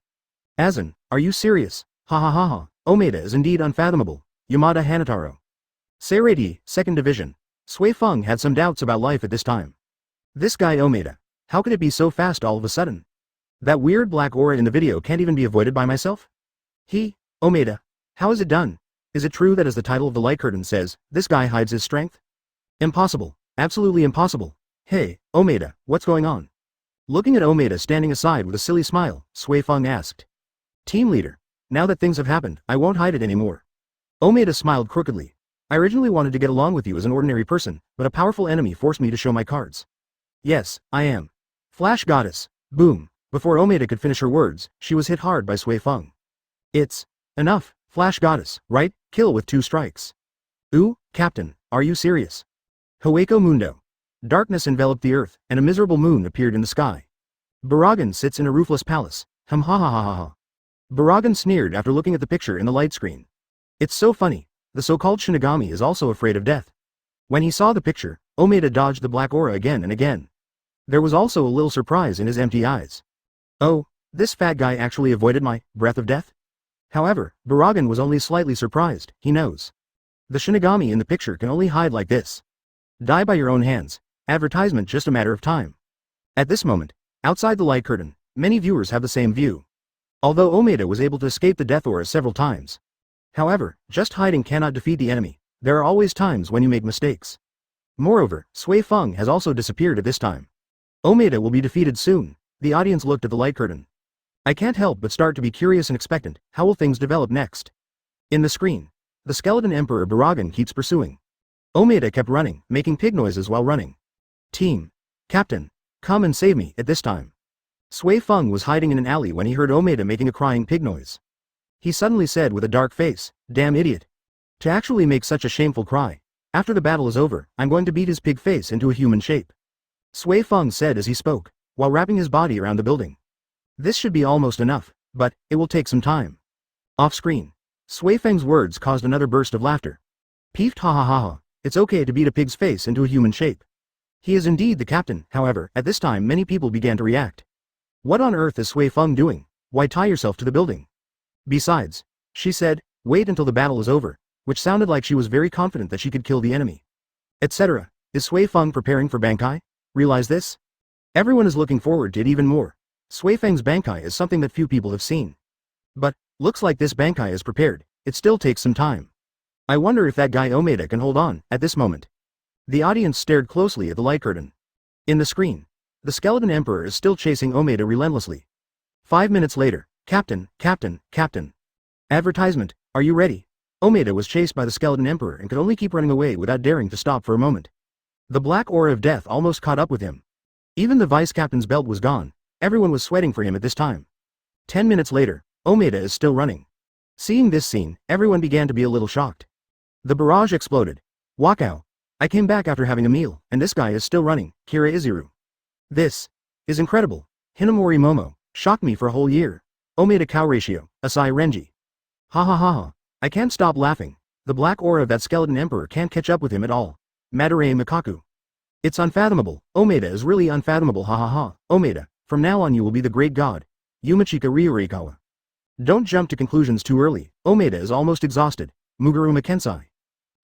Aizen, are you serious? Ha ha ha ha, Omeda is indeed unfathomable. Yamada Hanataro. Seirei, 2nd Division. Sui Feng had some doubts about life at this time. This guy Omeda. How could it be so fast all of a sudden? That weird black aura in the video can't even be avoided by myself? Omeda. How is it done? Is it true that as the title of the light curtain says, this guy hides his strength? Impossible. Absolutely impossible. Hey, Omeda, what's going on? Looking at Omeda standing aside with a silly smile, Sui Feng asked. Team leader. Now that things have happened, I won't hide it anymore. Omeda smiled crookedly. I originally wanted to get along with you as an ordinary person, but a powerful enemy forced me to show my cards. Yes, I am. Flash Goddess. Boom. Before Omeda could finish her words, she was hit hard by Sui Feng. It's enough, Flash Goddess, right? Kill with 2 strikes. Ooh, Captain, are you serious? Hueco Mundo. Darkness enveloped the earth, and a miserable moon appeared in the sky. Barragan sits in a roofless palace. Ha ha ha ha ha. Barragan sneered after looking at the picture in the light screen. It's so funny. The so-called Shinigami is also afraid of death. When he saw the picture, Omeda dodged the black aura again and again. There was also a little surprise in his empty eyes. Oh, this fat guy actually avoided my breath of death? However, Barragan was only slightly surprised, he knows. The Shinigami in the picture can only hide like this. Die by your own hands. Advertisement just a matter of time. At this moment, outside the light curtain, many viewers have the same view. Although Omeda was able to escape the death aura several times. However, just hiding cannot defeat the enemy. There are always times when you make mistakes. Moreover, Sui Feng has also disappeared at this time. Omeda will be defeated soon. The audience looked at the light curtain. I can't help but start to be curious and expectant. How will things develop next? In the screen, the Skeleton Emperor Barragan keeps pursuing. Omeda kept running, making pig noises while running. Team. Captain. Come and save me at this time. Sui Feng was hiding in an alley when he heard Omeda making a crying pig noise. He suddenly said with a dark face, damn idiot. To actually make such a shameful cry. After the battle is over, I'm going to beat his pig face into a human shape. Sui Feng said as he spoke, while wrapping his body around the building. This should be almost enough, but it will take some time. Off screen. Sui Feng's words caused another burst of laughter. Peeved ha ha ha ha, it's okay to beat a pig's face into a human shape. He is indeed the captain. However, at this time many people began to react. What on earth is Sui Feng doing? Why tie yourself to the building? Besides, she said, wait until the battle is over, which sounded like she was very confident that she could kill the enemy. Etc. Is Sui Feng preparing for Bankai? Realize this? Everyone is looking forward to it even more. Sui Feng's Bankai is something that few people have seen. But, looks like this Bankai is prepared. It still takes some time. I wonder if that guy Omeda can hold on, at this moment. The audience stared closely at the light curtain. In the screen, the skeleton emperor is still chasing Omeda relentlessly. 5 minutes later, Captain, Captain, Captain. Advertisement, are you ready? Omeda was chased by the skeleton emperor and could only keep running away without daring to stop for a moment. The black aura of death almost caught up with him. Even the vice captain's belt was gone. Everyone was sweating for him at this time. 10 minutes later, Omeda is still running. Seeing this scene, everyone began to be a little shocked. The barrage exploded. Wakao. I came back after having a meal, and this guy is still running, Kira Izuru. This is incredible. Hinamori Momo shocked me for a whole year. Omeda cow ratio, Asai Renji. Ha ha ha ha. I can't stop laughing. The black aura of that skeleton emperor can't catch up with him at all. Madarei Makaku. It's unfathomable. Omeda is really unfathomable. Ha ha ha. Omeda, from now on you will be the great god. Yumachika Ryurikawa. Don't jump to conclusions too early. Omeda is almost exhausted. Muguruma Kensai.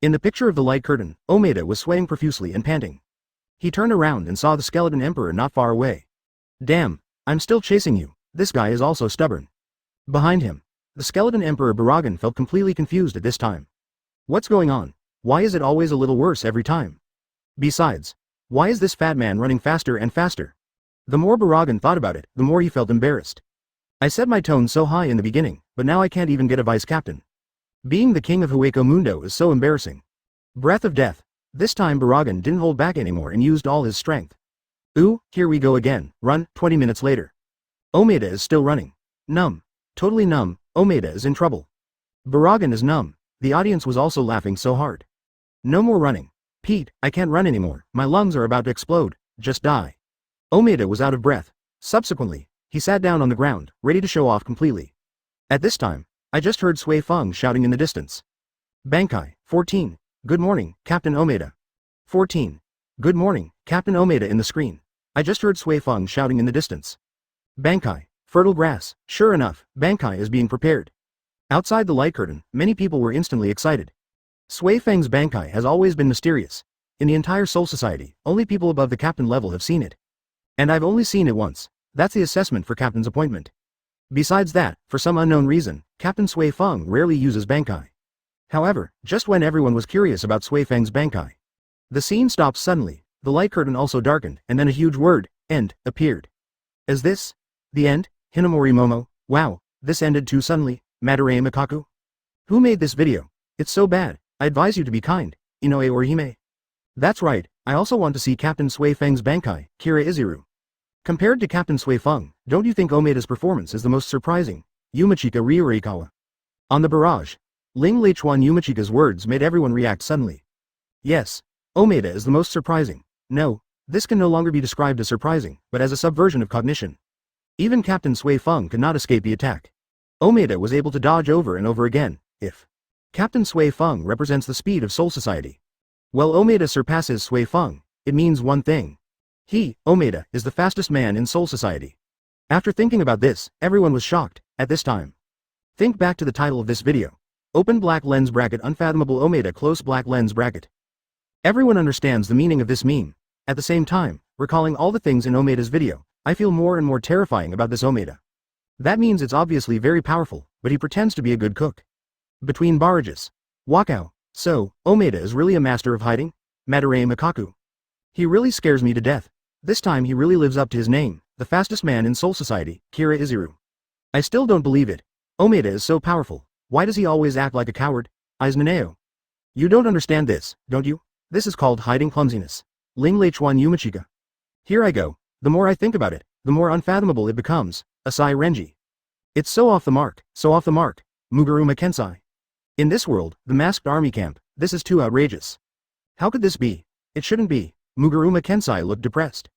In the picture of the light curtain, Omeda was sweating profusely and panting. He turned around and saw the skeleton emperor not far away. Damn, I'm still chasing you. This guy is also stubborn. Behind him, the skeleton emperor Barragan felt completely confused at this time. What's going on? Why is it always a little worse every time? Besides, why is this fat man running faster and faster? The more Barragan thought about it, the more he felt embarrassed. I set my tone so high in the beginning, but now I can't even get a vice captain. Being the king of Hueco Mundo is so embarrassing. Breath of death. This time Barragan didn't hold back anymore and used all his strength. Ooh, here we go again. Run. 20 minutes later. Omeda is still running. Numb. Totally numb. Omeda is in trouble. Barragan is numb. The audience was also laughing so hard. No more running. Pete, I can't run anymore. My lungs are about to explode. Just die. Omeda was out of breath. Subsequently, he sat down on the ground, ready to show off completely. At this time, I just heard Sui Feng shouting in the distance. Bankai, 14. Good morning, Captain Omeda. 14. Good morning, Captain Omeda in the screen. I just heard Sui Feng shouting in the distance. Bankai, fertile grass. Sure enough, Bankai is being prepared. Outside the light curtain, many people were instantly excited. Sui Feng's Bankai has always been mysterious. In the entire Soul Society, only people above the captain level have seen it. And I've only seen it once. That's the assessment for captain's appointment. Besides that, for some unknown reason, Captain Sui Feng rarely uses Bankai. However, just when everyone was curious about Sui Feng's Bankai, the scene stopped suddenly, the light curtain also darkened, and then a huge word, end, appeared. Is this the end? Hinamori Momo, wow, this ended too suddenly. Madarei Makaku? Who made this video? It's so bad. I advise you to be kind, Inoue or Hime. That's right, I also want to see Captain Sui Feng's Bankai, Kira Izuru. Compared to Captain Sui Feng, don't you think Omeda's performance is the most surprising? Yumachika Ryurikawa. On the barrage, Ling Leichuan Yumachika's words made everyone react suddenly. Yes, Omeda is the most surprising. No, this can no longer be described as surprising, but as a subversion of cognition. Even Captain Sui Feng could not escape the attack. Omeda was able to dodge over and over again. If Captain Sui Feng represents the speed of Soul Society, well, Omeda surpasses Sui Feng, it means one thing. He, Omeda, is the fastest man in Soul Society. After thinking about this, everyone was shocked, at this time. Think back to the title of this video. Open black lens bracket Unfathomable Omaeda close black lens bracket. Everyone understands the meaning of this meme. At the same time, recalling all the things in Omeda's video, I feel more and more terrifying about this Omeda. That means it's obviously very powerful, but he pretends to be a good cook. Between barrages. Wakao. So, Omeda is really a master of hiding? Madarei Makaku. He really scares me to death. This time he really lives up to his name, the fastest man in Soul Society, Kira Izuru. I still don't believe it. Omeda is so powerful. Why does he always act like a coward? Aizen. You don't understand this, don't you? This is called hiding clumsiness. Ling Leichuan Yumachika. Here I go. The more I think about it, the more unfathomable it becomes. Asai Renji. It's so off the mark, so off the mark. Muguruma Kensai. In this world, the masked army camp, this is too outrageous. How could this be? It shouldn't be. Muguruma Kensai looked depressed.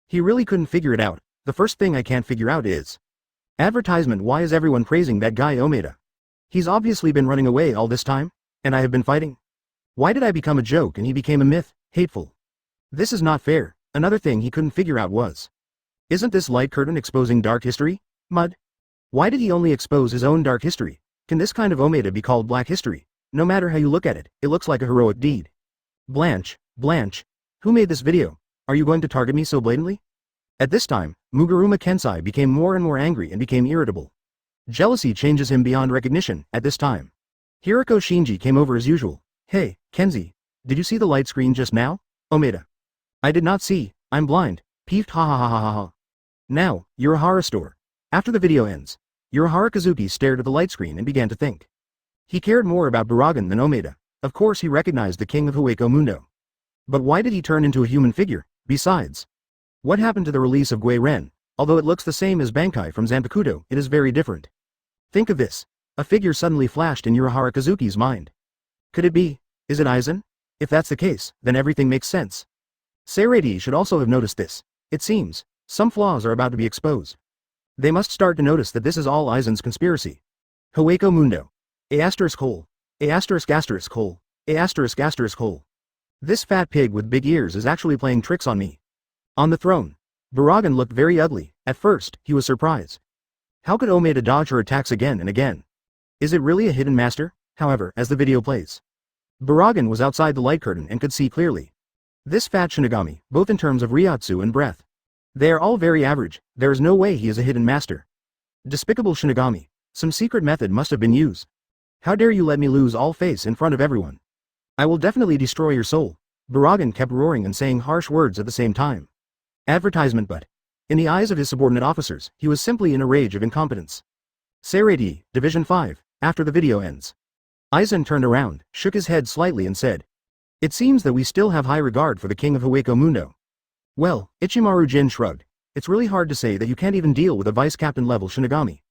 He really couldn't figure it out. The first thing I can't figure out is advertisement. Why is everyone praising that guy Omeda? He's obviously been running away all this time, and I have been fighting. Why did I become a joke and he became a myth? Hateful. This is not fair. Another thing he couldn't figure out was, isn't this light curtain exposing dark history? Mud? Why did he only expose his own dark history? Can this kind of Omeda be called black history? No matter how you look at it, it looks like a heroic deed. Blanche, who made this video? Are you going to target me so blatantly? At this time, Muguruma Kensai became more and more angry and became irritable. Jealousy changes him beyond recognition at this time. Hirako Shinji came over as usual. Hey, Kenzie, did you see the light screen just now? Omeda. I did not see, I'm blind. Peeved ha ha ha ha ha ha. Now, Urahara store. After the video ends, Urahara Kazuki stared at the light screen and began to think. He cared more about Barragan than Omeda. Of course he recognized the king of Hueco Mundo. But why did he turn into a human figure? Besides, what happened to the release of Gui Ren? Although it looks the same as Bankai from Zanpakuto, it is very different. Think of this. A figure suddenly flashed in Urahara Kazuki's mind. Could it be? Is it Aizen? If that's the case, then everything makes sense. Seirei should also have noticed this. It seems, some flaws are about to be exposed. They must start to notice that this is all Aizen's conspiracy. Hueco Mundo. A asterisk hole. A asterisk asterisk hole. A asterisk asterisk hole. This fat pig with big ears is actually playing tricks on me. On the throne, Barragan looked very ugly. At first, he was surprised. How could Omeda dodge her attacks again and again? Is it really a hidden master? However, as the video plays, Barragan was outside the light curtain and could see clearly. This fat Shinigami, both in terms of reiatsu and breath. They are all very average. There is no way he is a hidden master. Despicable Shinigami. Some secret method must have been used. How dare you let me lose all face in front of everyone? I will definitely destroy your soul. Barragan kept roaring and saying harsh words at the same time. Advertisement, but in the eyes of his subordinate officers, he was simply in a rage of incompetence. Seirei, Division 5, after the video ends. Aizen turned around, shook his head slightly and said, it seems that we still have high regard for the king of Hueco Mundo. Well, Ichimaru Jin shrugged. It's really hard to say that you can't even deal with a vice-captain level Shinigami.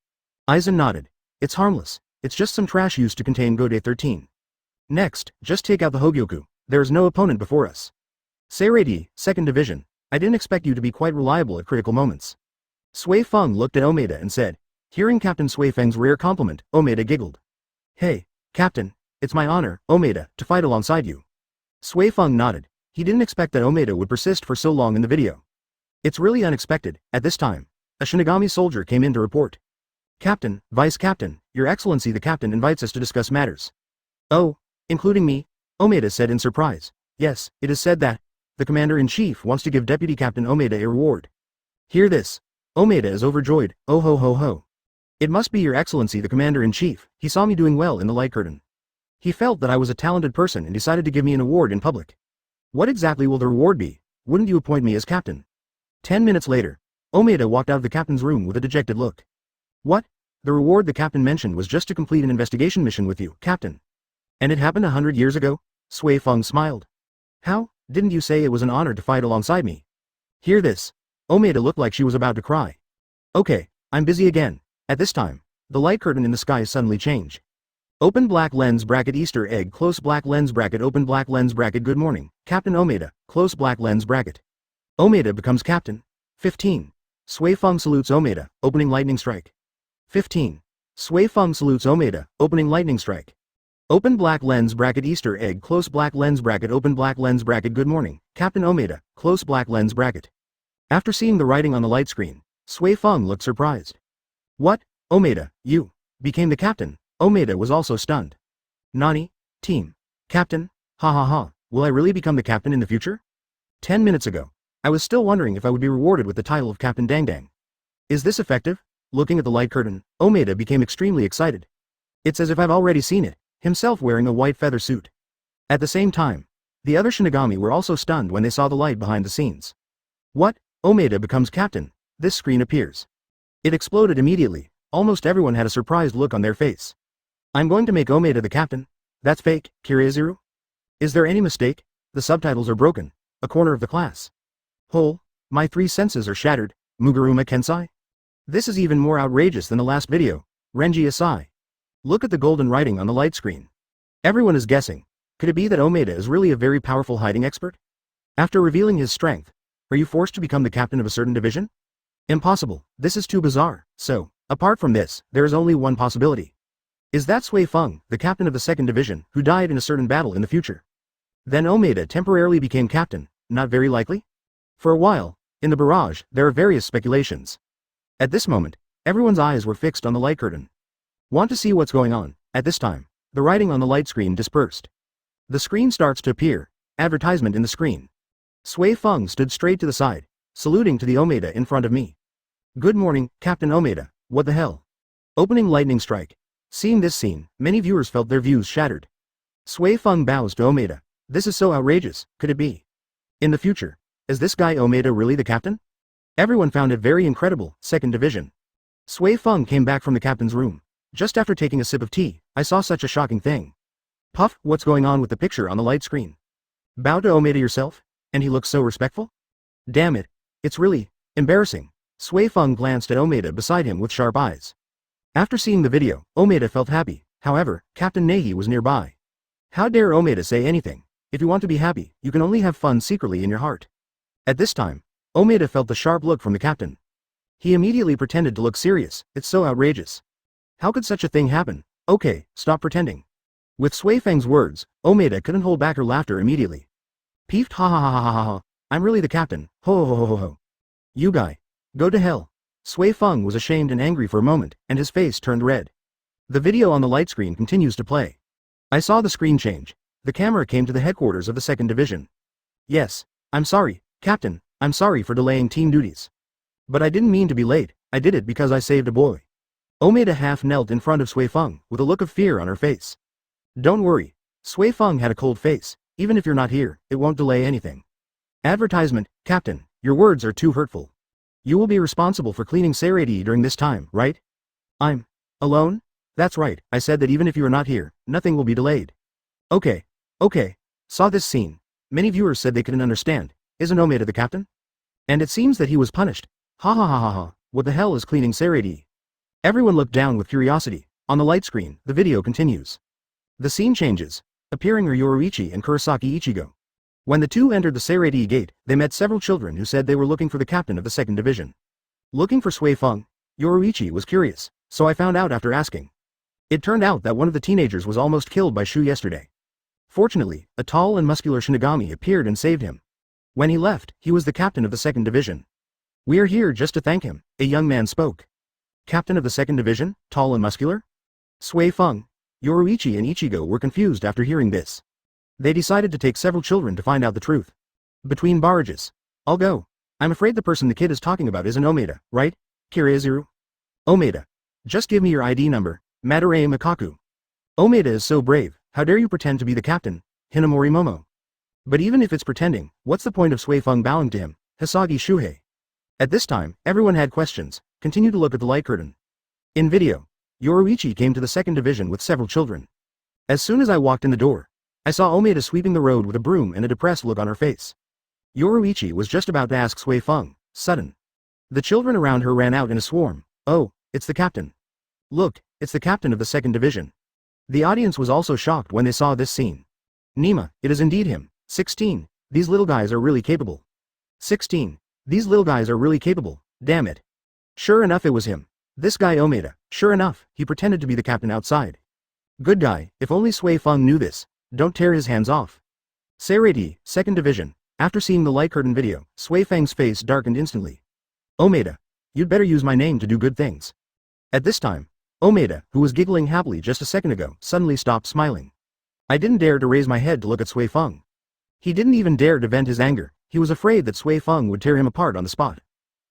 Aizen nodded. It's harmless. It's just some trash used to contain Gode 13. Next, just take out the Hogyoku. There is no opponent before us. Seirei, 2nd Division. I didn't expect you to be quite reliable at critical moments. Sui Feng looked at Omeda and said, hearing Captain Sui Feng's rare compliment, Omeda giggled. Hey, Captain, it's my honor, Omeda, to fight alongside you. Sui Feng nodded. He didn't expect that Omeda would persist for so long in the video. It's really unexpected. At this time, a Shinigami soldier came in to report. Captain, Vice Captain, Your Excellency the Captain invites us to discuss matters. Oh, including me? Omeda said in surprise. Yes, it is said that the Commander-in-Chief wants to give Deputy Captain Omeda a reward. Hear this. Omeda is overjoyed. Oh ho ho ho. It must be Your Excellency the Commander-in-Chief. He saw me doing well in the light curtain. He felt that I was a talented person and decided to give me an award in public. What exactly will the reward be? Wouldn't you appoint me as captain? 10 minutes later, Omeda walked out of the captain's room with a dejected look. What? The reward the captain mentioned was just to complete an investigation mission with you, Captain. And it happened 100 years ago? Sui Feng smiled. How? Didn't you say it was an honor to fight alongside me? Hear this. Omeda looked like she was about to cry. Okay, I'm busy again. At this time, the light curtain in the sky suddenly changed. Open black lens bracket Easter egg close black lens bracket open black lens bracket good morning, Captain Omeda, close black lens bracket. Omeda becomes captain. 15. Sui Feng salutes Omeda, opening lightning strike. 15. Sui Feng salutes Omeda, opening lightning strike. Open black lens bracket Easter egg close black lens bracket open black lens bracket good morning, Captain Omeda, close black lens bracket. After seeing the writing on the light screen, Sui Feng looked surprised. What? Omeda, you became the captain? Omeda was also stunned. Nani? Team. Captain? Ha ha ha, will I really become the captain in the future? 10 minutes ago, I was still wondering if I would be rewarded with the title of Captain Dang Dang. Is this effective? Looking at the light curtain, Omeda became extremely excited. It's as if I've already seen it, himself wearing a white feather suit. At the same time, the other Shinigami were also stunned when they saw the light behind the scenes. What? Omeda becomes captain. This screen appears. It exploded immediately. Almost everyone had a surprised look on their face. I'm going to make Omeda the captain. That's fake, Kireiziru? Is there any mistake? The subtitles are broken. A corner of the class. Whole. My 3 senses are shattered. Muguruma Kensai? This is even more outrageous than the last video. Renji Asai. Look at the golden writing on the light screen. Everyone is guessing. Could it be that Omeda is really a very powerful hiding expert? After revealing his strength, are you forced to become the captain of a certain division? Impossible. This is too bizarre. So, apart from this, there is only one possibility. Is that Sui Feng, the captain of the 2nd Division, who died in a certain battle in the future? Then Omeda temporarily became captain. not very likely? For a while, in the barrage, there are various speculations. At this moment, everyone's eyes were fixed on the light curtain. Want to see what's going on? At this time, the writing on the light screen dispersed. The screen starts to appear. Advertisement in the screen. Sui Feng stood straight to the side, saluting to the Omeda in front of me. Good morning, Captain Omeda. What the hell? Opening lightning strike. Seeing this scene, many viewers felt their views shattered. Sui Feng bows to Omeda. This is so outrageous, could it be? In the future, is this guy Omeda really the captain? Everyone found it very incredible. Second division. Sui Feng came back from the captain's room. Just after taking a sip of tea, I saw such a shocking thing. Puff, what's going on with the picture on the light screen? Bow to Omeda yourself? And he looks so respectful? Damn it. It's really embarrassing. Sui Feng glanced at Omeda beside him with sharp eyes. After seeing the video, Omeda felt happy. However, Captain Nehi was nearby. How dare Omeda say anything? If you want to be happy, you can only have fun secretly in your heart. At this time, Omeda felt the sharp look from the captain. He immediately pretended to look serious. It's so outrageous. How could such a thing happen? Okay, stop pretending. With Sui Feng's words, Omeda couldn't hold back her laughter immediately. Peeved, ha ha ha ha ha ha. I'm really the captain. Ho ho ho ho ho. You guy. Go to hell. Sui Feng was ashamed and angry for a moment, and his face turned red. The video on the light screen continues to play. I saw the screen change. The camera came to the headquarters of the 2nd Division. Yes. I'm sorry, Captain. I'm sorry for delaying team duties. But I didn't mean to be late. I did it because I saved a boy. Omeda half knelt in front of Sui Feng, with a look of fear on her face. Don't worry. Sui Feng had a cold face. Even if you're not here, it won't delay anything. Advertisement, Captain, your words are too hurtful. You will be responsible for cleaning Saradi during this time, right? I'm alone? That's right, I said that even if you are not here, nothing will be delayed. Okay. Saw this scene. Many viewers said they couldn't understand. Isn't Omeda the captain? And it seems that he was punished. Ha ha ha ha ha. What the hell is cleaning Saradi? Everyone looked down with curiosity. On the light screen, the video continues. The scene changes. Appearing are Yoruichi and Kurosaki Ichigo. When the two entered the Saradi gate, they met several children who said they were looking for the captain of the 2nd Division. Looking for Sui Feng, Yoruichi was curious, so I found out after asking. It turned out that one of the teenagers was almost killed by Shu yesterday. Fortunately, a tall and muscular Shinigami appeared and saved him. When he left, he was the captain of the 2nd Division. We are here just to thank him, a young man spoke. Captain of the 2nd Division, tall and muscular? Sui Feng, Yoruichi and Ichigo were confused after hearing this. They decided to take several children to find out the truth. Between barrages. I'll go. I'm afraid the person the kid is talking about isn't Omeda, right? Kiriazuru? Omeda. Just give me your ID number, Madarei Makaku. Omeda is so brave, how dare you pretend to be the captain, Hinamori Momo. But even if it's pretending, what's the point of Sui Feng bowing to him, Hisagi Shuhei? At this time, everyone had questions. Continue to look at the light curtain. In video, Yoruichi came to the 2nd Division with several children. As soon as I walked in the door, I saw Omeda sweeping the road with a broom and a depressed look on her face. Yoruichi was just about to ask Sui Feng, sudden. The children around her ran out in a swarm. Oh, it's the captain. Look, it's the captain of the 2nd Division. The audience was also shocked when they saw this scene. Nima, it is indeed him. 16. These little guys are really capable. 16. These little guys are really capable. Damn it. Sure enough it was him. This guy Omeda. Sure enough, he pretended to be the captain outside. Good guy, if only Sui Feng knew this. Don't tear his hands off. Saradi, 2nd Division. After seeing the light curtain video, Sui Feng's face darkened instantly. Omeda. You'd better use my name to do good things. At this time, Omeda, who was giggling happily just a second ago, suddenly stopped smiling. I didn't dare to raise my head to look at Sui Feng. He didn't even dare to vent his anger. He was afraid that Sui Feng would tear him apart on the spot.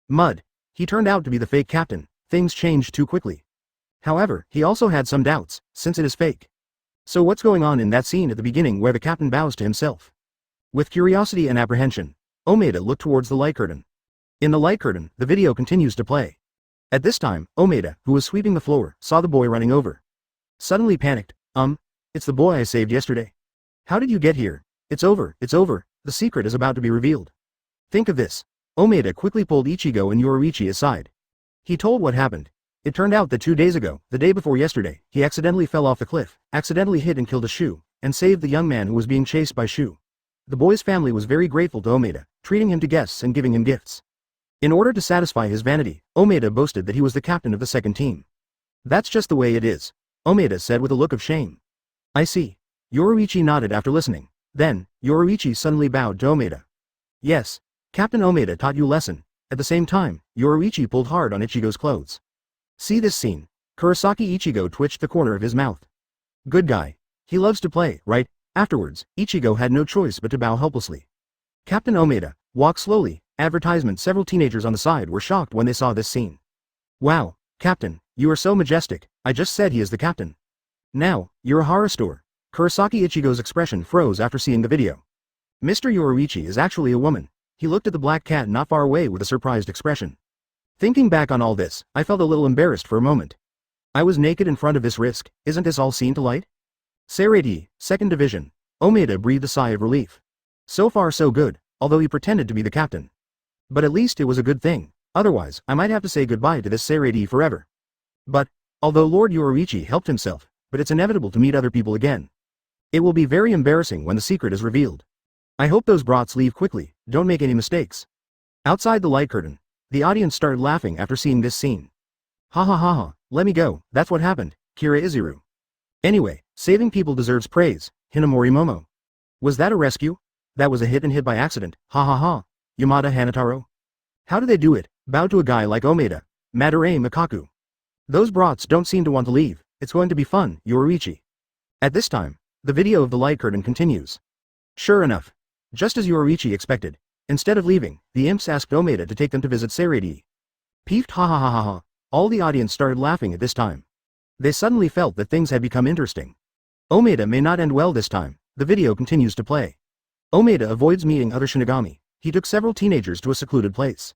Mud. He turned out to be the fake captain. Things changed too quickly. However, he also had some doubts, since it is fake. So what's going on in that scene at the beginning where the captain bows to himself? With curiosity and apprehension, Omeda looked towards the light curtain. In the light curtain, the video continues to play. At this time, Omeda, who was sweeping the floor, saw the boy running over. Suddenly panicked. It's the boy I saved yesterday. How did you get here? It's over, the secret is about to be revealed. Think of this. Omeda quickly pulled Ichigo and Yoruichi aside. He told what happened. It turned out that 2 days ago, the day before yesterday, he accidentally fell off the cliff, accidentally hit and killed a Shu, and saved the young man who was being chased by Shu. The boy's family was very grateful to Omeda, treating him to guests and giving him gifts. In order to satisfy his vanity, Omeda boasted that he was the captain of the 2nd team. That's just the way it is, Omeda said with a look of shame. I see. Yoruichi nodded after listening. Then, Yoruichi suddenly bowed to Omeda. Yes, Captain Omeda taught you a lesson. At the same time, Yoruichi pulled hard on Ichigo's clothes. See this scene. Kurosaki Ichigo twitched the corner of his mouth. Good guy. He loves to play, right? Afterwards, Ichigo had no choice but to bow helplessly. Captain Omeda, walk slowly. Advertisement. Several teenagers on the side were shocked when they saw this scene. Wow, Captain, you are so majestic. I just said he is the captain. Now, you're a horror store. Kurosaki Ichigo's expression froze after seeing the video. Mr. Yoruichi is actually a woman. He looked at the black cat not far away with a surprised expression. Thinking back on all this, I felt a little embarrassed for a moment. I was naked in front of this risk. Isn't this all seen to light? Seirei, 2nd Division. Omeda breathed a sigh of relief. So far so good, although he pretended to be the captain. But at least it was a good thing. Otherwise, I might have to say goodbye to this Seirei forever. But, although Lord Yoruichi helped himself, but it's inevitable to meet other people again. It will be very embarrassing when the secret is revealed. I hope those brats leave quickly, don't make any mistakes. Outside the light curtain, the audience started laughing after seeing this scene. Ha ha ha ha, let me go, that's what happened, Kira Izuru. Anyway, saving people deserves praise, Hinamori Momo. Was that a rescue? That was a hit and hit by accident, ha ha ha. Yamada Hanataro. How do they do it? Bow to a guy like Omeda. Madare Makaku. Those brats don't seem to want to leave. It's going to be fun, Yoruichi. At this time, the video of the light curtain continues. Sure enough. Just as Yoruichi expected, instead of leaving, the imps asked Omeda to take them to visit Seirei. Peeved ha ha ha ha ha. All the audience started laughing at this time. They suddenly felt that things had become interesting. Omeda may not end well this time. The video continues to play. Omeda avoids meeting other Shinigami. He took several teenagers to a secluded place.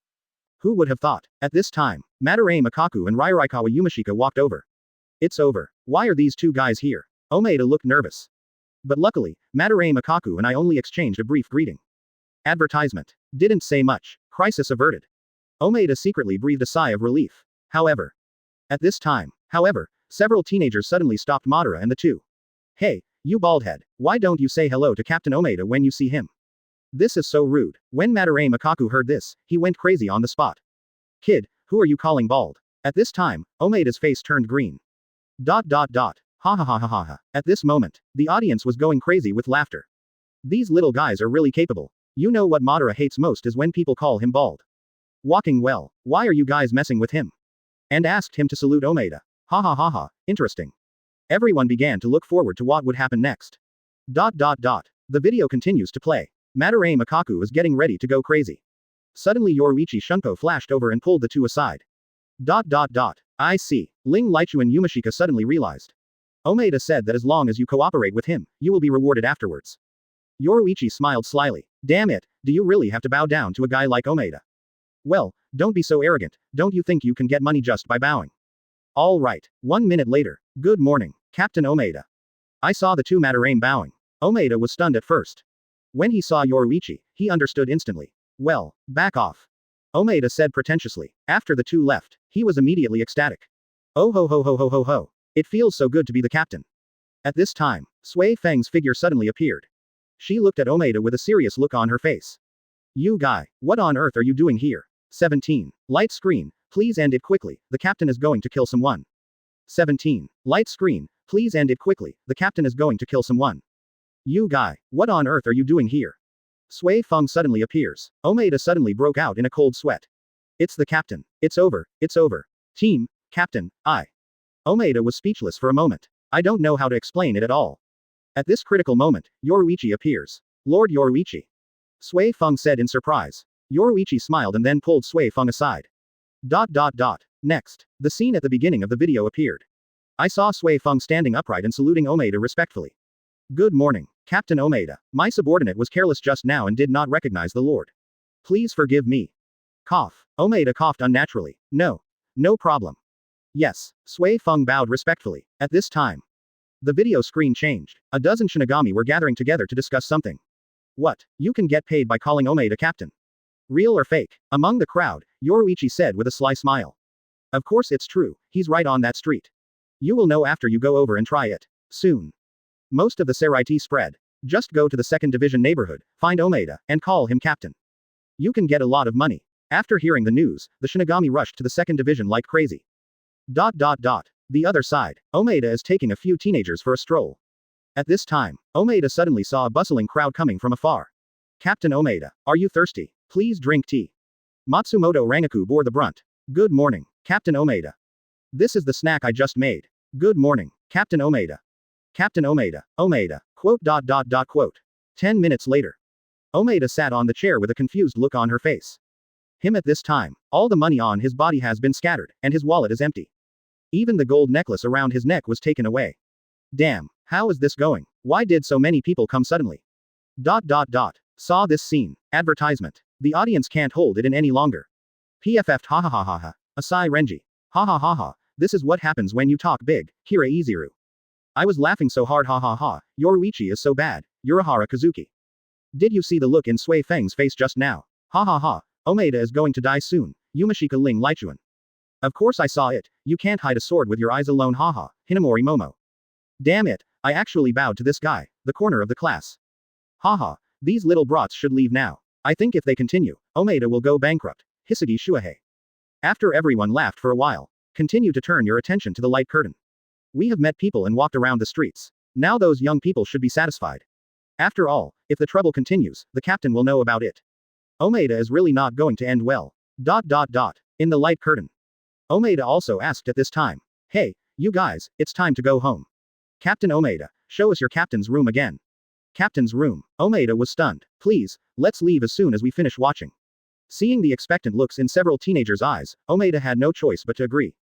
Who would have thought? At this time, Madare Makaku and Rairaikawa Yumashika walked over. It's over. Why are these two guys here? Omeda looked nervous. But luckily, Madare Makaku and I only exchanged a brief greeting. Advertisement. Didn't say much. Crisis averted. Omeda secretly breathed a sigh of relief. At this time, several teenagers suddenly stopped Madara and the two. Hey, you baldhead, why don't you say hello to Captain Omeda when you see him? This is so rude. When Madare Makaku heard this, he went crazy on the spot. Kid, who are you calling bald? At this time, Omeda's face turned green. Ha ha ha ha ha ha. At this moment, the audience was going crazy with laughter. These little guys are really capable. You know what Madara hates most is when people call him bald. Walking well, why are you guys messing with him? And asked him to salute Omeda. Ha ha ha ha, interesting. Everyone began to look forward to what would happen next. The video continues to play. Madare Makaku is getting ready to go crazy. Suddenly Yoruichi Shunko flashed over and pulled the two aside. I see. Ling Lichu and Yumashika suddenly realized. Omeda said that as long as you cooperate with him, you will be rewarded afterwards. Yoruichi smiled slyly. Damn it, do you really have to bow down to a guy like Omeda? Well, don't be so arrogant, don't you think you can get money just by bowing? Alright, 1 minute later. Good morning, Captain Omeda. I saw the two Madarame bowing. Omeda was stunned at first. When he saw Yoruichi, he understood instantly. Well, back off. Omeda said pretentiously. After the two left, he was immediately ecstatic. Oh ho ho ho ho ho ho. It feels so good to be the captain. At this time, Sui Feng's figure suddenly appeared. She looked at Omeda with a serious look on her face. You guy, what on earth are you doing here? 17. Light screen, please end it quickly, the captain is going to kill someone. 17. Light screen, please end it quickly, the captain is going to kill someone. You guy, what on earth are you doing here? Sui Feng suddenly appears. Omeda suddenly broke out in a cold sweat. It's the captain. It's over. Team, captain, Omeda was speechless for a moment. I don't know how to explain it at all. At this critical moment, Yoruichi appears. Lord Yoruichi. Sui Feng said in surprise. Yoruichi smiled and then pulled Sui Feng aside. Next, the scene at the beginning of the video appeared. I saw Sui Feng standing upright and saluting Omeda respectfully. Good morning, Captain Omeda. My subordinate was careless just now and did not recognize the Lord. Please forgive me. Cough. Omeda coughed unnaturally. No problem. Yes, Sui Feng bowed respectfully. At this time, the video screen changed. A dozen Shinigami were gathering together to discuss something. What? You can get paid by calling Omeda captain. Real or fake? Among the crowd, Yoruichi said with a sly smile. Of course it's true, he's right on that street. You will know after you go over and try it. Soon. Most of the Seirei spread. Just go to the 2nd Division neighborhood, find Omeda, and call him captain. You can get a lot of money. After hearing the news, the Shinigami rushed to the 2nd Division like crazy. The other side, Omeda is taking a few teenagers for a stroll. At this time, Omeda suddenly saw a bustling crowd coming from afar. Captain Omeda, are you thirsty? Please drink tea. Matsumoto Rangaku bore the brunt. Good morning, Captain Omeda. This is the snack I just made. Good morning, Captain Omeda. Captain Omeda, Omeda, quote. 10 minutes later. Omeda sat on the chair with a confused look on her face. Him at this time, all the money on his body has been scattered, and his wallet is empty. Even the gold necklace around his neck was taken away. Damn, how is this going? Why did so many people come suddenly? Saw this scene. Advertisement. The audience can't hold it in any longer. PFF'd ha ha ha ha ha. Asai Renji. Ha ha ha ha. This is what happens when you talk big, Kira Iziru. I was laughing so hard ha ha ha. Yoruichi is so bad. Urahara Kazuki. Did you see the look in Sui Feng's face just now? Ha ha ha. Omeda is going to die soon. Yumashika Ling Lichuan. Of course I saw it. You can't hide a sword with your eyes alone haha. Hinamori Momo. Damn it. I actually bowed to this guy, the corner of the class. Haha. These little brats should leave now. I think if they continue, Omeda will go bankrupt. Hitsugaya Shuhei. After everyone laughed for a while, continue to turn your attention to the light curtain. We have met people and walked around the streets. Now those young people should be satisfied. After all, if the trouble continues, the captain will know about it. Omeda is really not going to end well. In the light curtain. Omeda also asked at this time. Hey, you guys, it's time to go home. Captain Omeda, show us your captain's room again. Captain's room. Omeda was stunned. Please, let's leave as soon as we finish watching. Seeing the expectant looks in several teenagers' eyes, Omeda had no choice but to agree.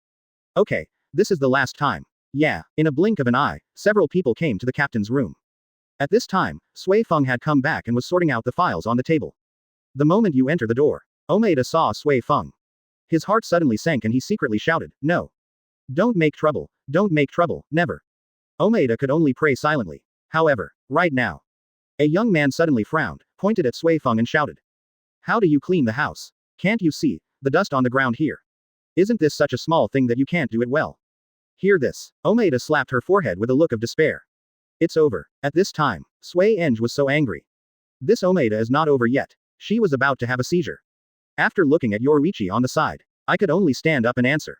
Okay, this is the last time. Yeah, in a blink of an eye, several people came to the captain's room. At this time, Sui Feng had come back and was sorting out the files on the table. The moment you enter the door, Omeda saw Sui Feng. His heart suddenly sank and he secretly shouted, no. Don't make trouble, never. Omeda could only pray silently. However, right now. A young man suddenly frowned, pointed at Sui Feng and shouted. How do you clean the house? Can't you see the dust on the ground here? Isn't this such a small thing that you can't do it well? Hear this. Omeda slapped her forehead with a look of despair. It's over. At this time, Sui Eng was so angry. This Omeda is not over yet. She was about to have a seizure. After looking at Yoruichi on the side, I could only stand up and answer.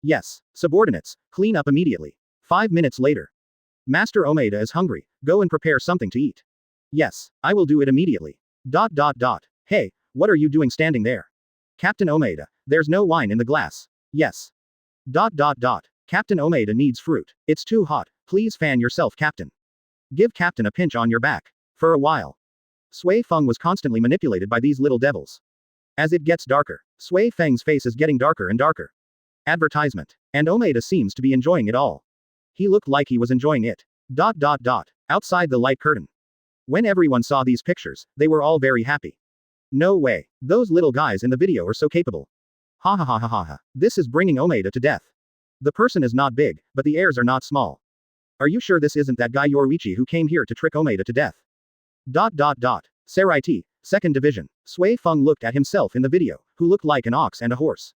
Yes, subordinates, clean up immediately. 5 minutes later. Master Omeda is hungry, go and prepare something to eat. Yes, I will do it immediately. Hey, what are you doing standing there? Captain Omeda, there's no wine in the glass. Yes. Captain Omeda needs fruit. It's too hot, please fan yourself Captain. Give Captain a pinch on your back. For a while. Sui Feng was constantly manipulated by these little devils. As it gets darker, Sui Feng's face is getting darker and darker. Advertisement. And Omeda seems to be enjoying it all. He looked like he was enjoying it. Outside the light curtain. When everyone saw these pictures, they were all very happy. No way. Those little guys in the video are so capable. Ha ha ha ha ha ha. This is bringing Omeda to death. The person is not big, but the airs are not small. Are you sure this isn't that guy Yoruichi who came here to trick Omeda to death? Saraiti, 2nd Division. Sui Feng looked at himself in the video, who looked like an ox and a horse.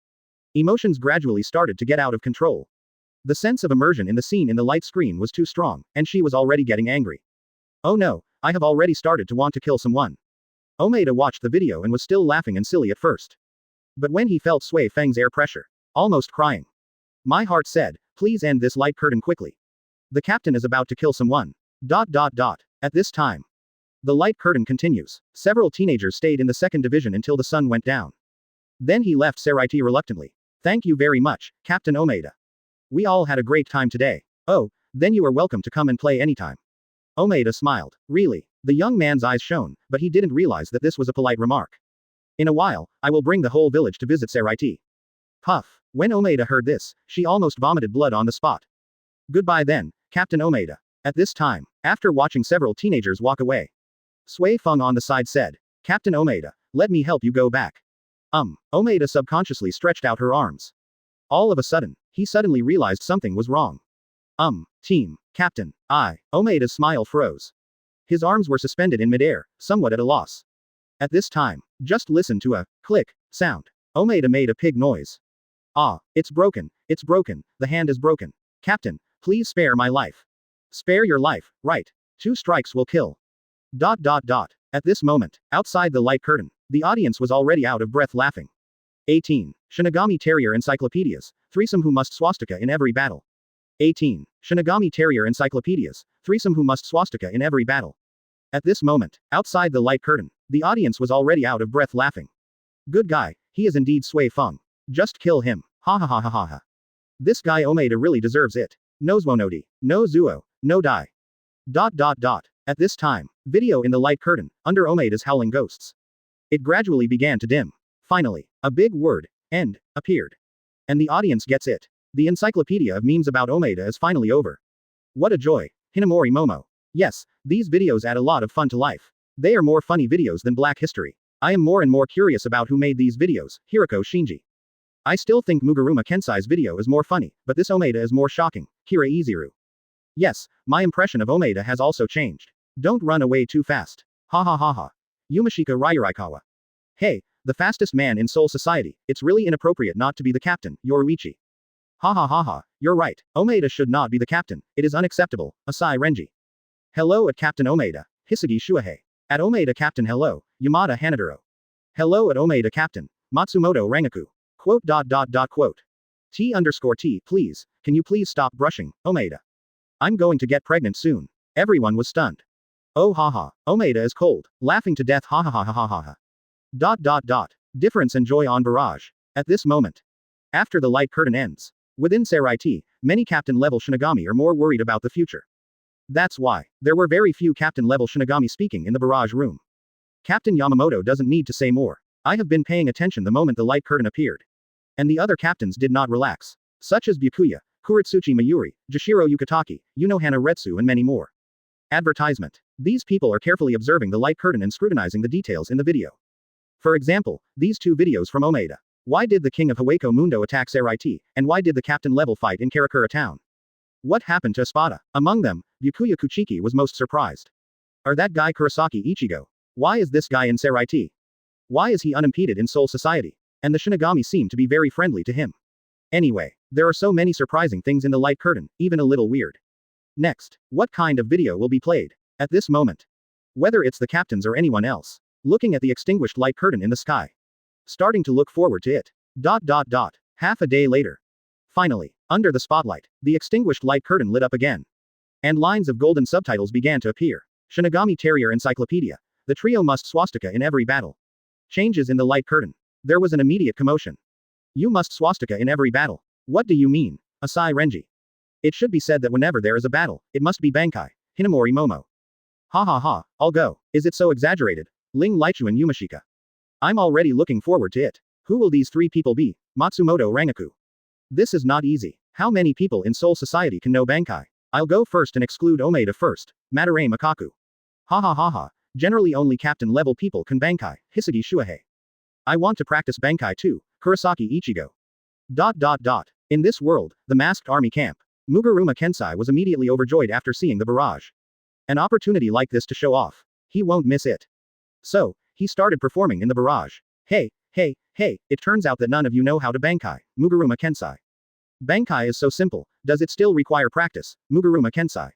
Emotions gradually started to get out of control. The sense of immersion in the scene in the light screen was too strong, and she was already getting angry. Oh no, I have already started to want to kill someone. Omeda watched the video and was still laughing and silly at first. But when he felt Sui Feng's air pressure, almost crying. My heart said, please end this light curtain quickly. The captain is about to kill someone. At this time. The light curtain continues. Several teenagers stayed in the 2nd Division until the sun went down. Then he left Saraiti reluctantly. Thank you very much, Captain Omeda. We all had a great time today. Oh, then you are welcome to come and play anytime. Omeda smiled. Really? The young man's eyes shone, but he didn't realize that this was a polite remark. In a while, I will bring the whole village to visit Saraiti. Puff. When Omeda heard this, she almost vomited blood on the spot. Goodbye then, Captain Omeda. At this time, after watching several teenagers walk away, Sui Feng on the side said, Captain Omeda, let me help you go back. Omeda subconsciously stretched out her arms. All of a sudden, he suddenly realized something was wrong. Team, Captain, Omeda's smile froze. His arms were suspended in midair, somewhat at a loss. At this time, just listen to a click sound. Omeda made a pig noise. It's broken, the hand is broken. Captain, please spare my life. Spare your life, right. 2 strikes will kill. At this moment, outside the light curtain, the audience was already out of breath laughing. 18. Shinigami Terrier Encyclopedias, threesome who must swastika in every battle. 18. Shinigami Terrier Encyclopedias, threesome who must swastika in every battle. At this moment, outside the light curtain, The audience was already out of breath laughing. Good guy, he is indeed Sui Feng. Just kill him. Ha ha ha ha ha ha. This guy Omeda really deserves it. No Zwonodi, no Zuo, no die. At this time, video in the light curtain, under Omeda's howling ghosts. It gradually began to dim. Finally, a big word, end, appeared. And the audience gets it. The encyclopedia of memes about Omeda is finally over. What a joy. Hinamori Momo. Yes, these videos add a lot of fun to life. They are more funny videos than Black History. I am more and more curious about who made these videos, Hiroko Shinji. I still think Muguruma Kensai's video is more funny, but this Omeda is more shocking, Kira Izuru. Yes, my impression of Omeda has also changed. Don't run away too fast. Ha ha ha ha. Yumashika Ryurikawa. Hey, the fastest man in Soul Society, it's really inappropriate not to be the captain, Yoruichi. Ha ha ha ha, you're right, Omeda should not be the captain, it is unacceptable, Asai Renji. Hello at Captain Omeda, Hitsugaya Shuhei. At Omeda Captain hello, Yamada Hanaduro. Hello at Omeda Captain, Matsumoto Rangaku. Quote. T_T please, can you please stop brushing, Omeda? I'm going to get pregnant soon. Everyone was stunned. Oh haha, Omeda is cold, laughing to death ha ha ha ha ha ha. Difference and joy on barrage. At this moment. After the light curtain ends. Within Seraiti, many captain-level Shinigami are more worried about the future. That's why, there were very few captain-level Shinigami speaking in the barrage room. Captain Yamamoto doesn't need to say more. I have been paying attention the moment the light curtain appeared. And the other captains did not relax. Such as Byakuya, Kuritsuchi Mayuri, Jashiro Yukitaki, Unohana Retsu and many more. Advertisement. These people are carefully observing the light curtain and scrutinizing the details in the video. For example, these two videos from Omeda. Why did the king of Hueco Mundo attack Seraiti, and why did the captain level fight in Karakura town? What happened to Espada? Among them, Byakuya Kuchiki was most surprised. Are that guy Kurosaki Ichigo? Why is this guy in Seraiti? Why is he unimpeded in Soul Society? And the Shinigami seem to be very friendly to him. Anyway, there are so many surprising things in the light curtain, even a little weird. Next, what kind of video will be played? At this moment. Whether it's the captains or anyone else. Looking at the extinguished light curtain in the sky. Starting to look forward to it. Half a day later. Finally, under the spotlight, the extinguished light curtain lit up again. And lines of golden subtitles began to appear. Shinigami Territory Encyclopedia. The trio must swastika in every battle. Changes in the light curtain. There was an immediate commotion. You must swastika in every battle. What do you mean? Asai Renji. It should be said that whenever there is a battle, it must be Bankai. Hinamori Momo. Ha ha ha, I'll go. Is it so exaggerated? Ling Lichu and Yumashika. I'm already looking forward to it. Who will these three people be? Matsumoto Rangaku. This is not easy. How many people in Soul Society can know Bankai? I'll go first and exclude Omeda first. Madarame Makaku. Ha ha ha ha. Generally only captain level people can Bankai. Hitsugaya Shuhei. I want to practice Bankai too. Kurosaki Ichigo. In this world, the masked army camp. Muguruma Kensai was immediately overjoyed after seeing the barrage. An opportunity like this to show off. He won't miss it. So, he started performing in the barrage. Hey, it turns out that none of you know how to Bankai, Muguruma Kensai. Bankai is so simple, does it still require practice, Muguruma Kensai?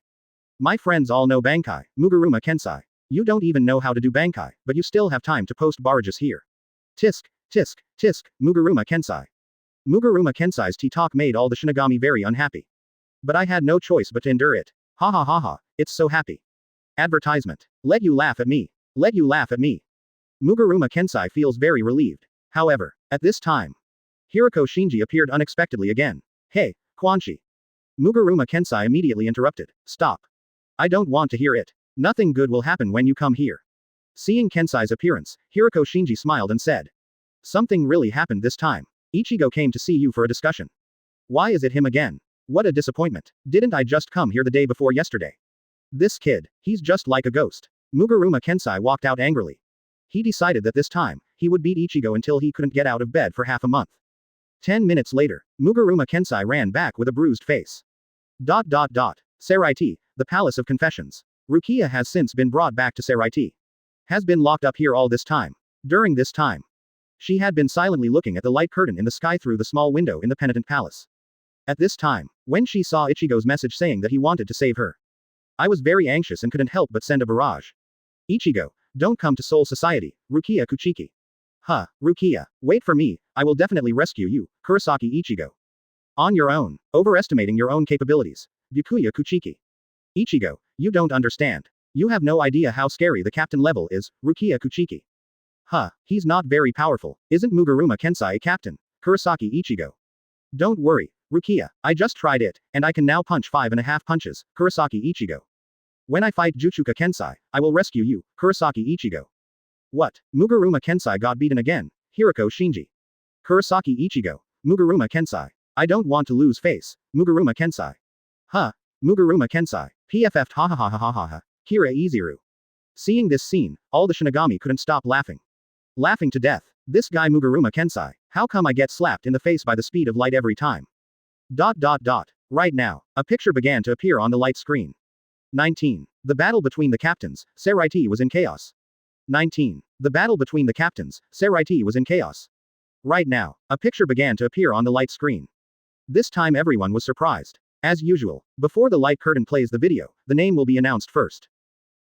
My friends all know Bankai, Muguruma Kensai. You don't even know how to do Bankai, but you still have time to post barrages here. Tisk, Muguruma Kensai. Muguruma Kensai's talk made all the Shinigami very unhappy. But I had no choice but to endure it. Ha ha ha ha, it's so happy. Advertisement. Let you laugh at me. Let you laugh at me. Muguruma Kensai feels very relieved. However, at this time, Hiroko Shinji appeared unexpectedly again. Hey, Quanshi. Muguruma Kensai immediately interrupted. Stop. I don't want to hear it. Nothing good will happen when you come here. Seeing Kensai's appearance, Hiroko Shinji smiled and said. Something really happened this time. Ichigo came to see you for a discussion. Why is it him again? What a disappointment. Didn't I just come here the day before yesterday? This kid, he's just like a ghost. Muguruma Kensai walked out angrily. He decided that this time, he would beat Ichigo until he couldn't get out of bed for half a month. 10 minutes later, Muguruma Kensai ran back with a bruised face. Seraiti, the Palace of Confessions. Rukia has since been brought back to Seraiti. Has been locked up here all this time. During this time, she had been silently looking at the light curtain in the sky through the small window in the Penitent Palace. At this time, when she saw Ichigo's message saying that he wanted to save her, I was very anxious and couldn't help but send a barrage. Ichigo, don't come to Soul Society, Rukia Kuchiki. Huh, Rukia, wait for me, I will definitely rescue you, Kurosaki Ichigo. On your own, overestimating your own capabilities, Byakuya Kuchiki. Ichigo, you don't understand. You have no idea how scary the captain level is, Rukia Kuchiki. Huh, he's not very powerful. Isn't Muguruma Kensai a captain? Kurosaki Ichigo. Don't worry, Rukia, I just tried it, and I can now punch 5.5 punches, Kurosaki Ichigo. When I fight Juchuka Kensai, I will rescue you, Kurosaki Ichigo. What? Muguruma Kensai got beaten again, Hirako Shinji. Kurosaki Ichigo, Muguruma Kensai. I don't want to lose face, Muguruma Kensai. Huh? Muguruma Kensai. PFF'd ha ha ha ha ha ha ha. Kira Izuru. Seeing this scene, all the Shinigami couldn't stop laughing. Laughing to death. This guy Muguruma Kensai, how come I get slapped in the face by the speed of light every time? ... Right now, a picture began to appear on the light screen. 19. The battle between the captains, Saraiti was in chaos. 19. The battle between the captains, Saraiti was in chaos. Right now, a picture began to appear on the light screen. This time everyone was surprised. As usual, before the light curtain plays the video, the name will be announced first.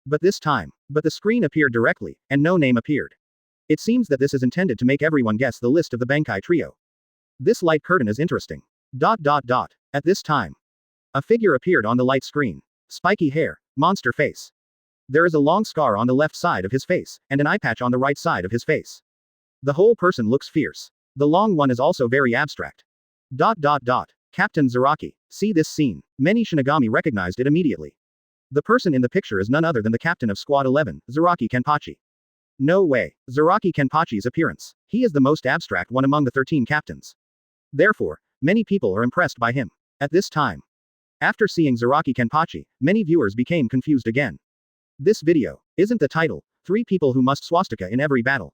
But this time, the screen appeared directly, and no name appeared. It seems that this is intended to make everyone guess the list of the Bankai trio. This light curtain is interesting. ... At this time, a figure appeared on the light screen. Spiky hair, monster face. There is a long scar on the left side of his face, and an eye patch on the right side of his face. The whole person looks fierce. The long one is also very abstract. ... Captain Zaraki. See this scene. Many Shinigami recognized it immediately. The person in the picture is none other than the captain of Squad 11, Zaraki Kenpachi. No way. Zaraki Kenpachi's appearance. He is the most abstract one among the 13 captains. Therefore, many people are impressed by him. At this time, after seeing Zaraki Kenpachi, many viewers became confused again. This video isn't the title, 3 people who must swastika in every battle.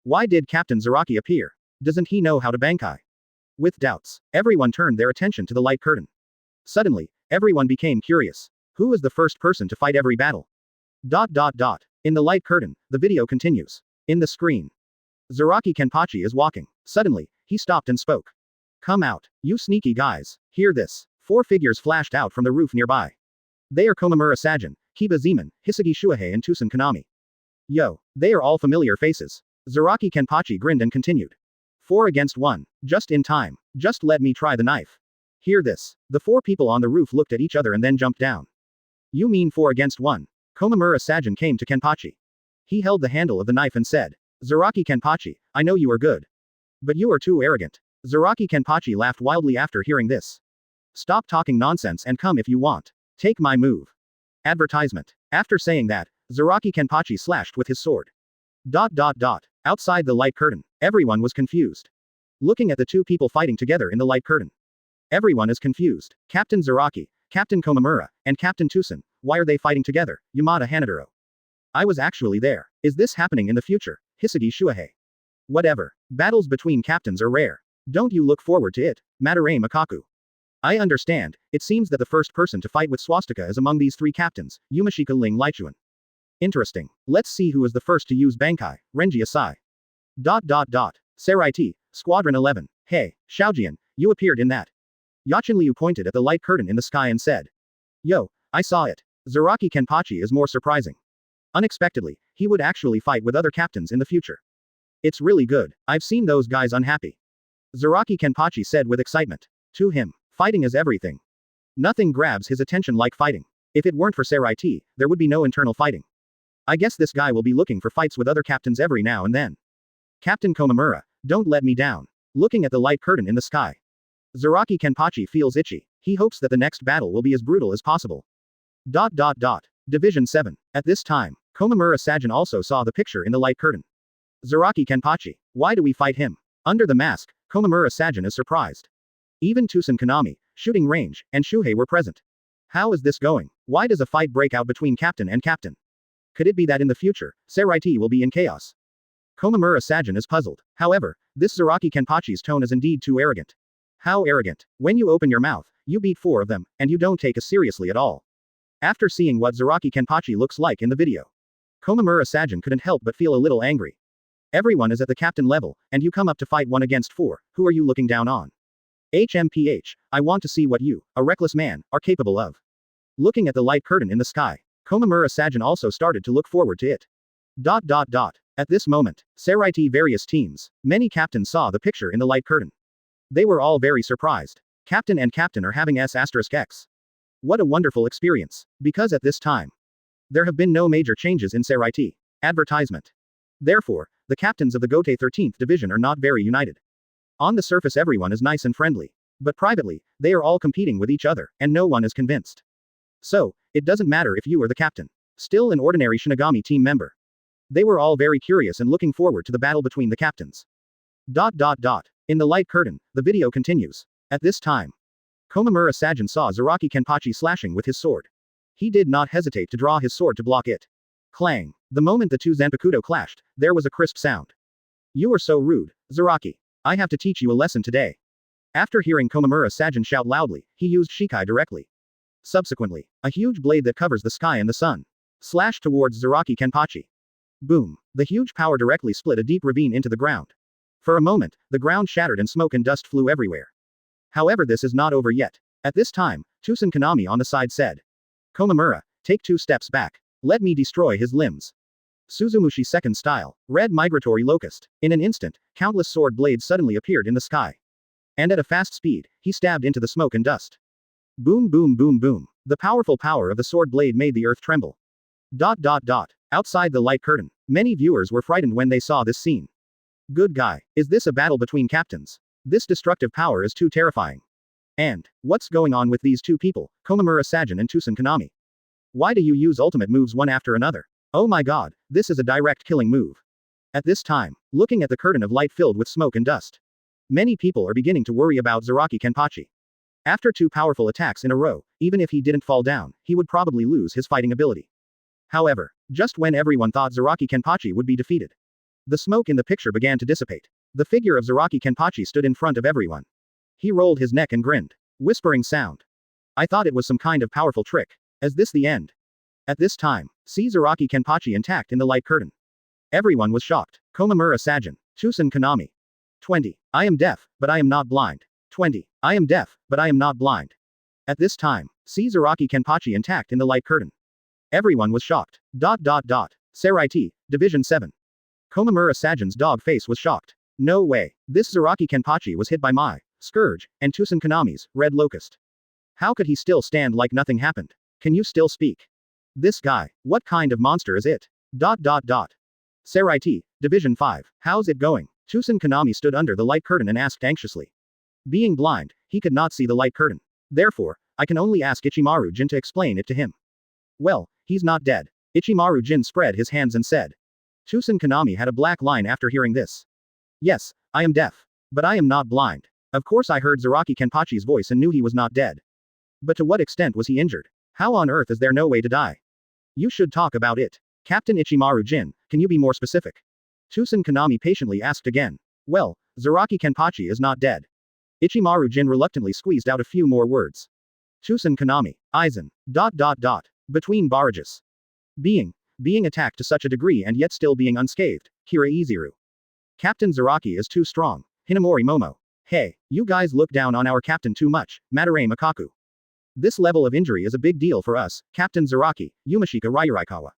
Why did Captain Zaraki appear? Doesn't he know how to Bankai? With doubts, everyone turned their attention to the light curtain. Suddenly, everyone became curious. Who is the first person to fight every battle? ... In the light curtain, the video continues. In the screen, Zaraki Kenpachi is walking. Suddenly, he stopped and spoke. Come out, you sneaky guys. Hear this. 4 figures flashed out from the roof nearby. They are Komamura Sajin, Kiba Zeman, Hisagi Shuhei and Tosen Konami. Yo, they are all familiar faces. Zaraki Kenpachi grinned and continued. 4 against 1. Just in time. Just let me try the knife. Hear this. The 4 people on the roof looked at each other and then jumped down. You mean 4 against 1? Komamura Sajin came to Kenpachi. He held the handle of the knife and said, Zaraki Kenpachi, I know you are good. But you are too arrogant. Zaraki Kenpachi laughed wildly after hearing this. Stop talking nonsense and come if you want. Take my move. Advertisement. After saying that, Zaraki Kenpachi slashed with his sword. ... Outside the light curtain, everyone was confused. Looking at the 2 people fighting together in the light curtain. Everyone is confused. Captain Zaraki, Captain Komamura, and Captain Tosen, why are they fighting together? Yamada Hanadoro. I was actually there. Is this happening in the future? Hisagi Shuhei. Whatever. Battles between captains are rare. Don't you look forward to it? Madarame Makaku. I understand, it seems that the first person to fight with swastika is among these 3 captains, Yumashika Ling Lichuan. Interesting. Let's see who is the first to use Bankai, Renji Asai. ... Saraiti, Squadron 11. Hey, Xiaojian, you appeared in that. Yachinliu pointed at the light curtain in the sky and said. Yo, I saw it. Zaraki Kenpachi is more surprising. Unexpectedly, he would actually fight with other captains in the future. It's really good. I've seen those guys unhappy. Zaraki Kenpachi said with excitement. To him, fighting is everything. Nothing grabs his attention like fighting. If it weren't for Saraiti, there would be no internal fighting. I guess this guy will be looking for fights with other captains every now and then. Captain Komamura, don't let me down. Looking at the light curtain in the sky. Zaraki Kenpachi feels itchy. He hopes that the next battle will be as brutal as possible. ... Division 7. At this time, Komamura Sajin also saw the picture in the light curtain. Zaraki Kenpachi. Why do we fight him? Under the mask, Komamura Sajin is surprised. Even Tosen Konami, Shooting Range, and Shuhei were present. How is this going? Why does a fight break out between captain and captain? Could it be that in the future, Saraiti will be in chaos? Komamura Sajin is puzzled. However, this Zaraki Kenpachi's tone is indeed too arrogant. How arrogant. When you open your mouth, you beat 4 of them, and you don't take us seriously at all. After seeing what Zaraki Kenpachi looks like in the video, Komamura Sajin couldn't help but feel a little angry. Everyone is at the captain level, and you come up to fight 1 against 4, who are you looking down on? HMPH, I want to see what you, a reckless man, are capable of. Looking at the light curtain in the sky, Komamura Sajin also started to look forward to it. ... At this moment, Saraiti various teams, many captains saw the picture in the light curtain. They were all very surprised. Captain and captain are having S**X. What a wonderful experience. Because at this time, There have been no major changes in Seraiti. Advertisement. Therefore, the captains of the Gote 13th Division are not very united. On the surface everyone is nice and friendly. But privately, they are all competing with each other, and no one is convinced. So, it doesn't matter if you are the captain. Still an ordinary Shinigami team member. They were all very curious and looking forward to the battle between the captains. In the light curtain, the video continues. At this time, Komamura Sajin saw Zaraki Kenpachi slashing with his sword. He did not hesitate to draw his sword to block it. Clang. The moment the two Zanpakuto clashed, there was a crisp sound. You are so rude, Zaraki. I have to teach you a lesson today. After hearing Komamura Sajin shout loudly, he used Shikai directly. Subsequently, a huge blade that covers the sky and the sun slashed towards Zaraki Kenpachi. Boom. The huge power directly split a deep ravine into the ground. For a moment, the ground shattered and smoke and dust flew everywhere. However, this is not over yet. At this time, Tosen Konami on the side said, Komamura, take 2 steps back. Let me destroy his limbs. Suzumushi second style, red migratory locust. In an instant, countless sword blades suddenly appeared in the sky. And at a fast speed, he stabbed into the smoke and dust. Boom boom boom boom. The powerful power of the sword blade made the earth tremble. Outside the light curtain, many viewers were frightened when they saw this scene. Good guy, is this a battle between captains? This destructive power is too terrifying. And, what's going on with these two people, Komamura Sajin and Tosen Konami? Why do you use ultimate moves one after another? Oh my god, this is a direct killing move. At this time, looking at the curtain of light filled with smoke and dust, many people are beginning to worry about Zaraki Kenpachi. After 2 powerful attacks in a row, even if he didn't fall down, he would probably lose his fighting ability. However, just when everyone thought Zaraki Kenpachi would be defeated, the smoke in the picture began to dissipate. The figure of Zaraki Kenpachi stood in front of everyone. He rolled his neck and grinned. Whispering sound. I thought it was some kind of powerful trick. Is this the end? At this time, see Zaraki Kenpachi intact in the light curtain. Everyone was shocked. Komamura Sajin. Tosen Konami. 20. I am deaf, but I am not blind. 20. I am deaf, but I am not blind. At this time, see Zaraki Kenpachi intact in the light curtain. Everyone was shocked. Seraiti, Division 7. Komamura Sajin's dog face was shocked. No way. This Zaraki Kenpachi was hit by my Scourge, and Tosen Konami's Red Locust. How could he still stand like nothing happened? Can you still speak? This guy, what kind of monster is it? Seraiti, Division 5. How's it going? Tosen Konami stood under the light curtain and asked anxiously. Being blind, he could not see the light curtain. Therefore, I can only ask Ichimaru Jin to explain it to him. Well, he's not dead. Ichimaru Jin spread his hands and said. Tosen Konami had a black line after hearing this. Yes, I am deaf. But I am not blind. Of course I heard Zaraki Kenpachi's voice and knew he was not dead. But to what extent was he injured? How on earth is there no way to die? You should talk about it. Captain Ichimaru Jin, can you be more specific? Tosen Konami patiently asked again. Well, Zaraki Kenpachi is not dead. Ichimaru Jin reluctantly squeezed out a few more words. Tosen Konami. Aizen. Between barrages. Being attacked to such a degree and yet still being unscathed. Kira Izuru. Captain Zaraki is too strong. Hinamori Momo. Hey, you guys look down on our captain too much, Madarame Makaku. This level of injury is a big deal for us, Captain Zaraki, Yumashika Ryurikawa.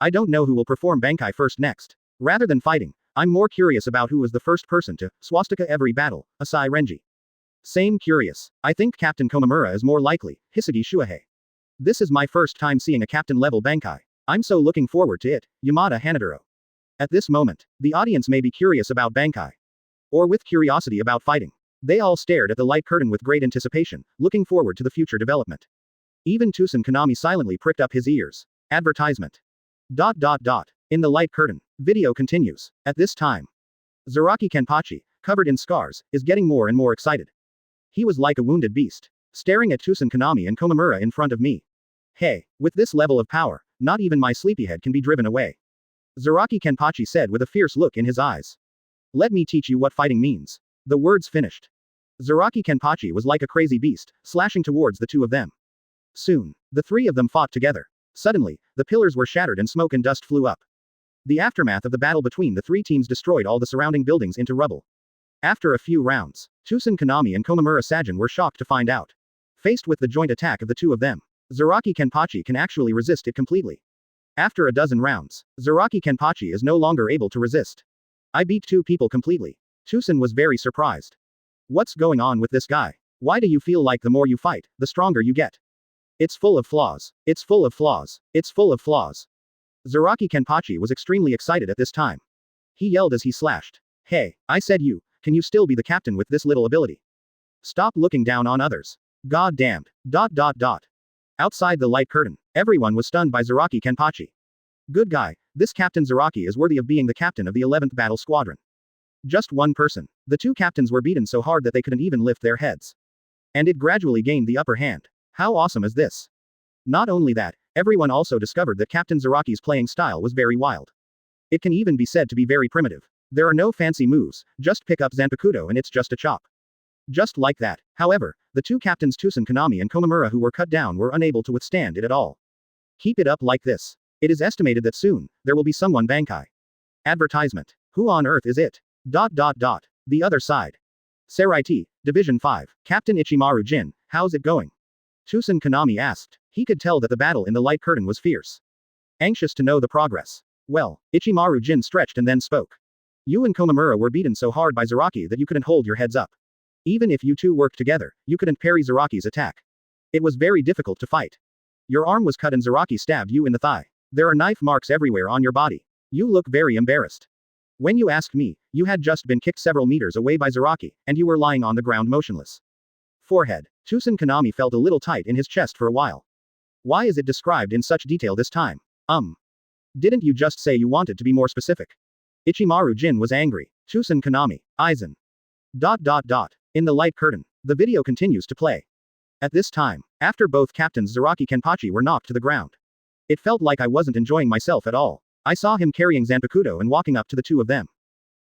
I don't know who will perform Bankai first next. Rather than fighting, I'm more curious about who was the first person to swastika every battle, Asai Renji. Same curious. I think Captain Komamura is more likely, Hisagi Shuahei. This is my first time seeing a captain-level Bankai. I'm so looking forward to it, Yamada Hanaduro. At this moment, the audience may be curious about Bankai. Or with curiosity about fighting. They all stared at the light curtain with great anticipation, looking forward to the future development. Even Tosen Konami silently pricked up his ears. Advertisement. In the light curtain. Video continues. At this time, Zaraki Kenpachi, covered in scars, is getting more and more excited. He was like a wounded beast, staring at Tosen Konami and Komamura in front of me. Hey, with this level of power, not even my sleepyhead can be driven away. Zaraki Kenpachi said with a fierce look in his eyes. Let me teach you what fighting means. The words finished. Zaraki Kenpachi was like a crazy beast, slashing towards the two of them. Soon, the three of them fought together. Suddenly, the pillars were shattered and smoke and dust flew up. The aftermath of the battle between the three teams destroyed all the surrounding buildings into rubble. After a few rounds, Tosen Konami and Komamura Sajin were shocked to find out. Faced with the joint attack of the two of them, Zaraki Kenpachi can actually resist it completely. After a dozen rounds, Zaraki Kenpachi is no longer able to resist. I beat 2 people completely. Tosen was very surprised. What's going on with this guy? Why do you feel like the more you fight, the stronger you get? It's full of flaws. It's full of flaws. It's full of flaws. Zaraki Kenpachi was extremely excited at this time. He yelled as he slashed. Hey, I said you, can you still be the captain with this little ability? Stop looking down on others. God damned. ... Outside the light curtain, everyone was stunned by Zaraki Kenpachi. Good guy, this Captain Zaraki is worthy of being the captain of the 11th Battle Squadron. Just one person. The two captains were beaten so hard that they couldn't even lift their heads. And it gradually gained the upper hand. How awesome is this? Not only that, everyone also discovered that Captain Zaraki's playing style was very wild. It can even be said to be very primitive. There are no fancy moves, just pick up Zanpakuto and it's just a chop. Just like that. However, the two captains Tosen Konami and Komamura who were cut down were unable to withstand it at all. Keep it up like this. It is estimated that soon, there will be someone Bankai. Advertisement. Who on earth is it? ... The other side. Seraiti, Division 5, Captain Ichimaru Jin, how's it going? Tosen Konami asked. He could tell that the battle in the light curtain was fierce. Anxious to know the progress. Well, Ichimaru Jin stretched and then spoke. You and Komamura were beaten so hard by Zaraki that you couldn't hold your heads up. Even if you two worked together, you couldn't parry Zaraki's attack. It was very difficult to fight. Your arm was cut and Zaraki stabbed you in the thigh. There are knife marks everywhere on your body. You look very embarrassed. When you asked me, you had just been kicked several meters away by Zaraki, and you were lying on the ground motionless. Forehead. Tosen Konami felt a little tight in his chest for a while. Why is it described in such detail this time? Didn't you just say you wanted to be more specific? Ichimaru Jin was angry. Tosen Konami. Aizen. ... In the light curtain, the video continues to play. At this time, after both captains Zaraki Kenpachi were knocked to the ground. It felt like I wasn't enjoying myself at all. I saw him carrying Zanpakuto and walking up to the two of them.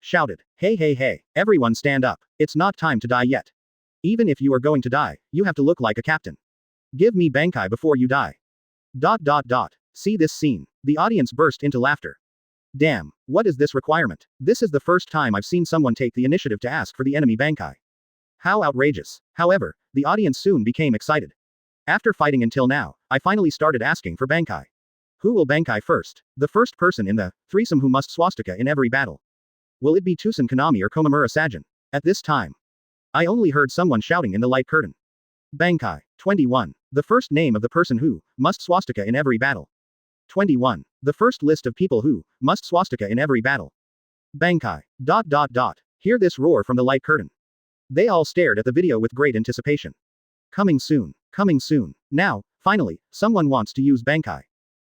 Shouted, hey, everyone stand up, it's not time to die yet. Even if you are going to die, you have to look like a captain. Give me Bankai before you die. ... See this scene. The audience burst into laughter. Damn, what is this requirement? This is the first time I've seen someone take the initiative to ask for the enemy Bankai. How outrageous. However, the audience soon became excited. After fighting until now, I finally started asking for Bankai. Who will Bankai first? The first person in the threesome who must swastika in every battle. Will it be Tosen Konami or Komamura Sajin? At this time, I only heard someone shouting in the light curtain. Bankai. 21. The first name of the person who must swastika in every battle. 21. The first list of people who must swastika in every battle. Bankai. ... Hear this roar from the light curtain. They all stared at the video with great anticipation. Coming soon. Coming soon. Now, finally, someone wants to use Bankai.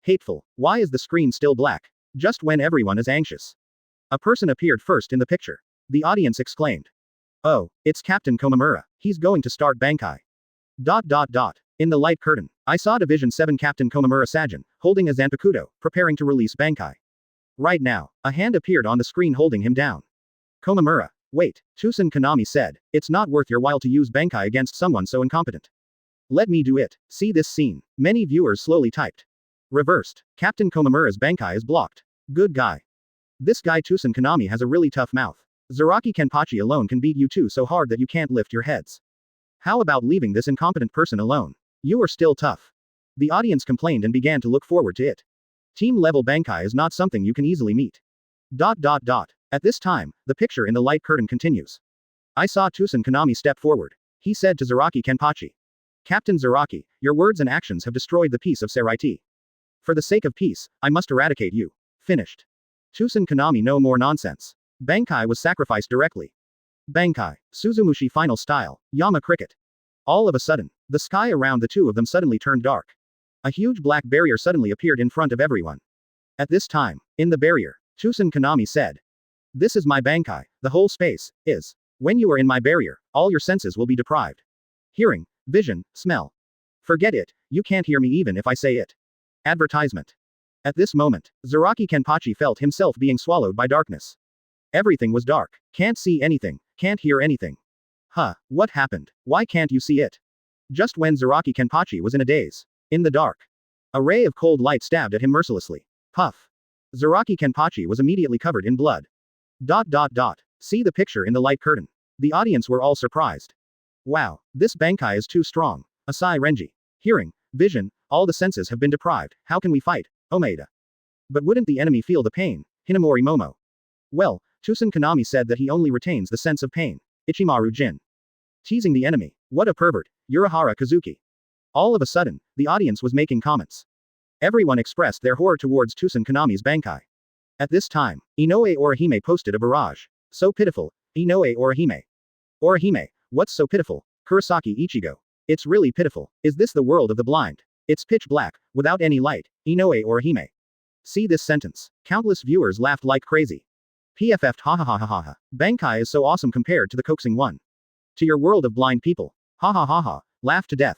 Hateful. Why is the screen still black? Just when everyone is anxious. A person appeared first in the picture. The audience exclaimed. Oh, it's Captain Komamura. He's going to start Bankai. ... In the light curtain, I saw Division 7 Captain Komamura Sajin, holding a Zanpakuto, preparing to release Bankai. Right now, a hand appeared on the screen holding him down. Komamura. Wait, Tosen Konami said, it's not worth your while to use Bankai against someone so incompetent. Let me do it. See this scene. Many viewers slowly typed. Reversed. Captain Komamura's Bankai is blocked. Good guy. This guy Tosen Konami has a really tough mouth. Zaraki Kenpachi alone can beat you two so hard that you can't lift your heads. How about leaving this incompetent person alone? You are still tough. The audience complained and began to look forward to it. Team level Bankai is not something you can easily meet. ... At this time, the picture in the light curtain continues. I saw Tosen Konami step forward. He said to Zaraki Kenpachi. Captain Zaraki, your words and actions have destroyed the peace of Seraiti. For the sake of peace, I must eradicate you. Finished. Tosen Konami no more nonsense. Bankai was sacrificed directly. Bankai. Suzumushi final style. Yama cricket. All of a sudden, the sky around the two of them suddenly turned dark. A huge black barrier suddenly appeared in front of everyone. At this time, in the barrier, Tosen Konami said. This is my Bankai, the whole space, is. When you are in my barrier, all your senses will be deprived. Hearing, vision, smell. Forget it, you can't hear me even if I say it. Advertisement. At this moment, Zaraki Kenpachi felt himself being swallowed by darkness. Everything was dark. Can't see anything, can't hear anything. What happened? Why can't you see it? Just when Zaraki Kenpachi was in a daze. In the dark. A ray of cold light stabbed at him mercilessly. Puff. Zaraki Kenpachi was immediately covered in blood. ... See the picture in the light curtain. The audience were all surprised. Wow, this Bankai is too strong. Asai Renji. Hearing, vision, all the senses have been deprived, how can we fight? Omeda. But wouldn't the enemy feel the pain? Hinamori Momo. Well, Tosen Konami said that he only retains the sense of pain. Ichimaru Jin. Teasing the enemy. What a pervert. Urahara Kazuki. All of a sudden, the audience was making comments. Everyone expressed their horror towards Tosen Konami's Bankai. At this time, Inoue Orihime posted a barrage. So pitiful, Inoue Orihime. Orihime, what's so pitiful? Kurosaki Ichigo. It's really pitiful. Is this the world of the blind? It's pitch black, without any light, Inoue Orihime. See this sentence. Countless viewers laughed like crazy. PFF'd ha ha ha ha ha ha. Bankai is so awesome compared to the coaxing one. To your world of blind people. Ha ha ha ha. Laugh to death.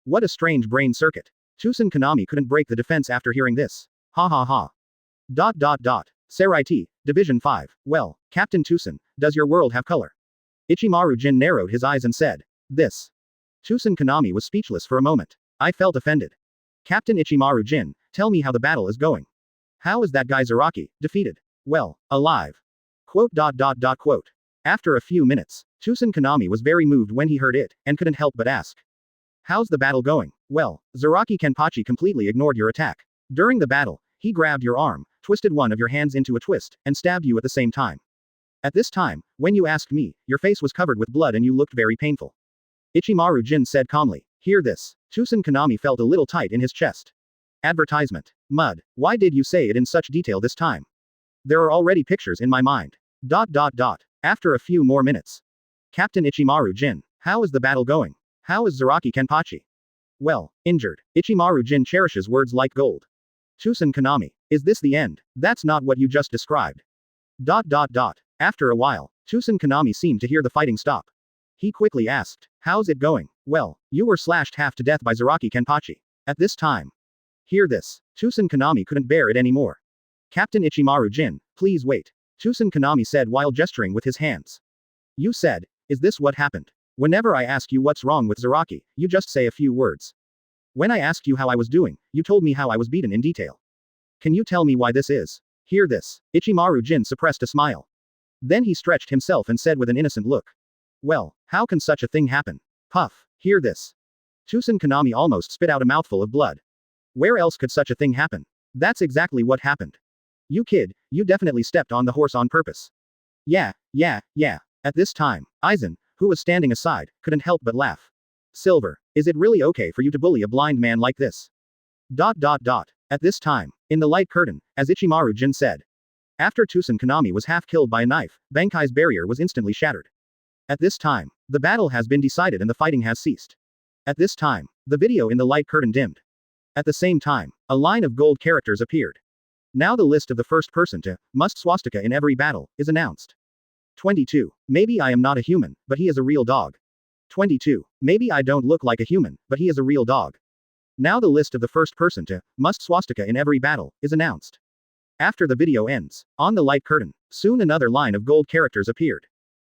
What a strange brain circuit. Tosen Konami couldn't break the defense after hearing this. Ha ha ha. Saraiti, Division 5. Well, Captain Tosen, does your world have color? Ichimaru Jin narrowed his eyes and said. This. Tosen Konami was speechless for a moment. I felt offended. Captain Ichimaru Jin, tell me how the battle is going. How is that guy Zaraki, defeated? Well, alive. Quote. After a few minutes, Tosen Konami was very moved when he heard it, and couldn't help but ask. How's the battle going? Well, Zaraki Kenpachi completely ignored your attack. During the battle, he grabbed your arm, twisted one of your hands into a twist, and stabbed you at the same time. At this time, when you asked me, your face was covered with blood and you looked very painful. Ichimaru Jin said calmly. Hear this. Tosen Konami felt a little tight in his chest. Advertisement. Mud. Why did you say it in such detail this time? There are already pictures in my mind. After a few more minutes. Captain Ichimaru Jin. How is the battle going? How is Zaraki Kenpachi? Well, injured. Ichimaru Jin cherishes words like gold. Tosen Konami. Is this the end? That's not what you just described. After a while, Tosen Konami seemed to hear the fighting stop. He quickly asked, how's it going? Well, you were slashed half to death by Zaraki Kenpachi. At this time. Hear this. Tosen Konami couldn't bear it anymore. Captain Ichimaru Jin, please wait. Tosen Konami said while gesturing with his hands. You said, is this what happened? Whenever I ask you what's wrong with Zaraki, you just say a few words. When I asked you how I was doing, you told me how I was beaten in detail. Can you tell me why this is? Hear this. Ichimaru Jin suppressed a smile. Then he stretched himself and said with an innocent look. Well, how can such a thing happen? Puff. Hear this. Tosen Konami almost spit out a mouthful of blood. Where else could such a thing happen? That's exactly what happened. You kid, you definitely stepped on the horse on purpose. Yeah. At this time, Aizen, who was standing aside, couldn't help but laugh. Silver, is it really okay for you to bully a blind man like this? At this time, in the light curtain, as Ichimaru Jin said. After Tosen Konami was half killed by a knife, Bankai's barrier was instantly shattered. At this time, the battle has been decided and the fighting has ceased. At this time, the video in the light curtain dimmed. At the same time, a line of gold characters appeared. Now the list of the first person to must swastika in every battle is announced. 22. Maybe I am not a human, but he is a real dog. 22. Maybe I don't look like a human, but he is a real dog. Now the list of the first person to must swastika in every battle is announced. After the video ends, on the light curtain, soon another line of gold characters appeared.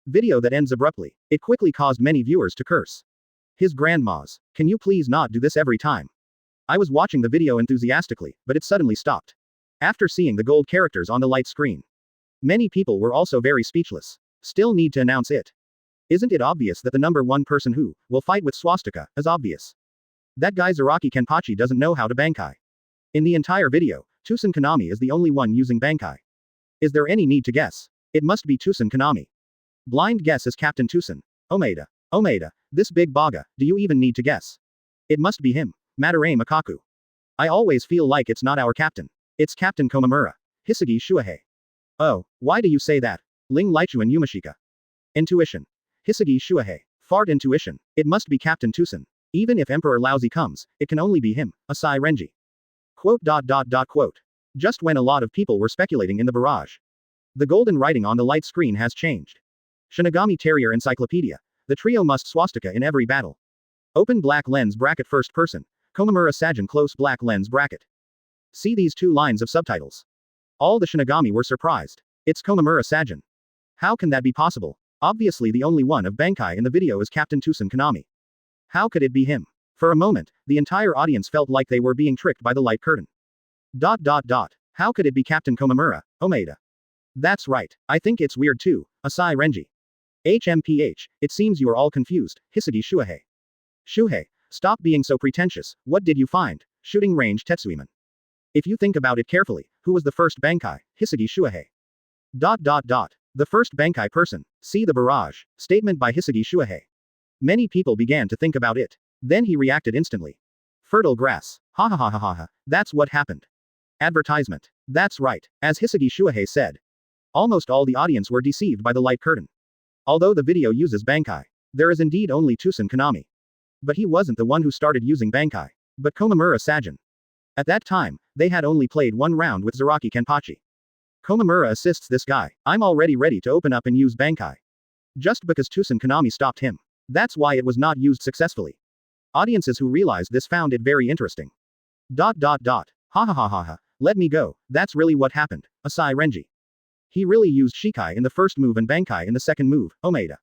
Video that ends abruptly. It quickly caused many viewers to curse. His grandmas. Can you please not do this every time? I was watching the video enthusiastically, but it suddenly stopped. After seeing the gold characters on the light screen. Many people were also very speechless. Still need to announce it. Isn't it obvious that the number one person who will fight with swastika is obvious? That guy Zaraki Kenpachi doesn't know how to Bankai. In the entire video, Tosen Konami is the only one using Bankai. Is there any need to guess? It must be Tosen Konami. Blind guess is Captain Tosen. Omeda, this big baga, do you even need to guess? It must be him. Madarame Makaku. I always feel like it's not our captain. It's Captain Komamura. Hitsugaya Shuhei. Oh, why do you say that? Ling Lichuan Yumashika. Intuition. Hitsugaya Shuhei. Fart intuition. It must be Captain Tosen. Even if Emperor Lousy comes, it can only be him, Asai Renji. Quote. Just when a lot of people were speculating in the barrage. The golden writing on the light screen has changed. Shinigami Territory Encyclopedia. The trio must swastika in every battle. Open black lens bracket first person. Komamura Sajin close black lens bracket. See these two lines of subtitles. All the Shinigami were surprised. It's Komamura Sajin. How can that be possible? Obviously the only one of Bankai in the video is Captain Tosen Konami. How could it be him? For a moment, the entire audience felt like they were being tricked by the light curtain. How could it be Captain Komamura, Omaeda? That's right, I think it's weird too, Asai Renji. HMPH, it seems you are all confused, Hitsugaya Shuhei. Shuhei, stop being so pretentious, what did you find? Shooting range Tetsuiman. If you think about it carefully, who was the first Bankai, Hitsugaya Shuhei? The first Bankai person, see the barrage, statement by Hitsugaya Shuhei. Many people began to think about it. Then he reacted instantly. Fertile grass. Ha ha ha ha ha ha. That's what happened. Advertisement. That's right. As Hisagi Shuhei said. Almost all the audience were deceived by the light curtain. Although the video uses Bankai, there is indeed only Tosen Konami. But he wasn't the one who started using Bankai, but Komamura Sajin. At that time, they had only played one round with Zaraki Kenpachi. Komamura assists this guy. I'm already ready to open up and use Bankai. Just because Tosen Konami stopped him. That's why it was not used successfully. Audiences who realized this found it very interesting. Ha ha ha ha ha. Let me go. That's really what happened. Asai Renji. He really used Shikai in the first move and Bankai in the second move, Omeda.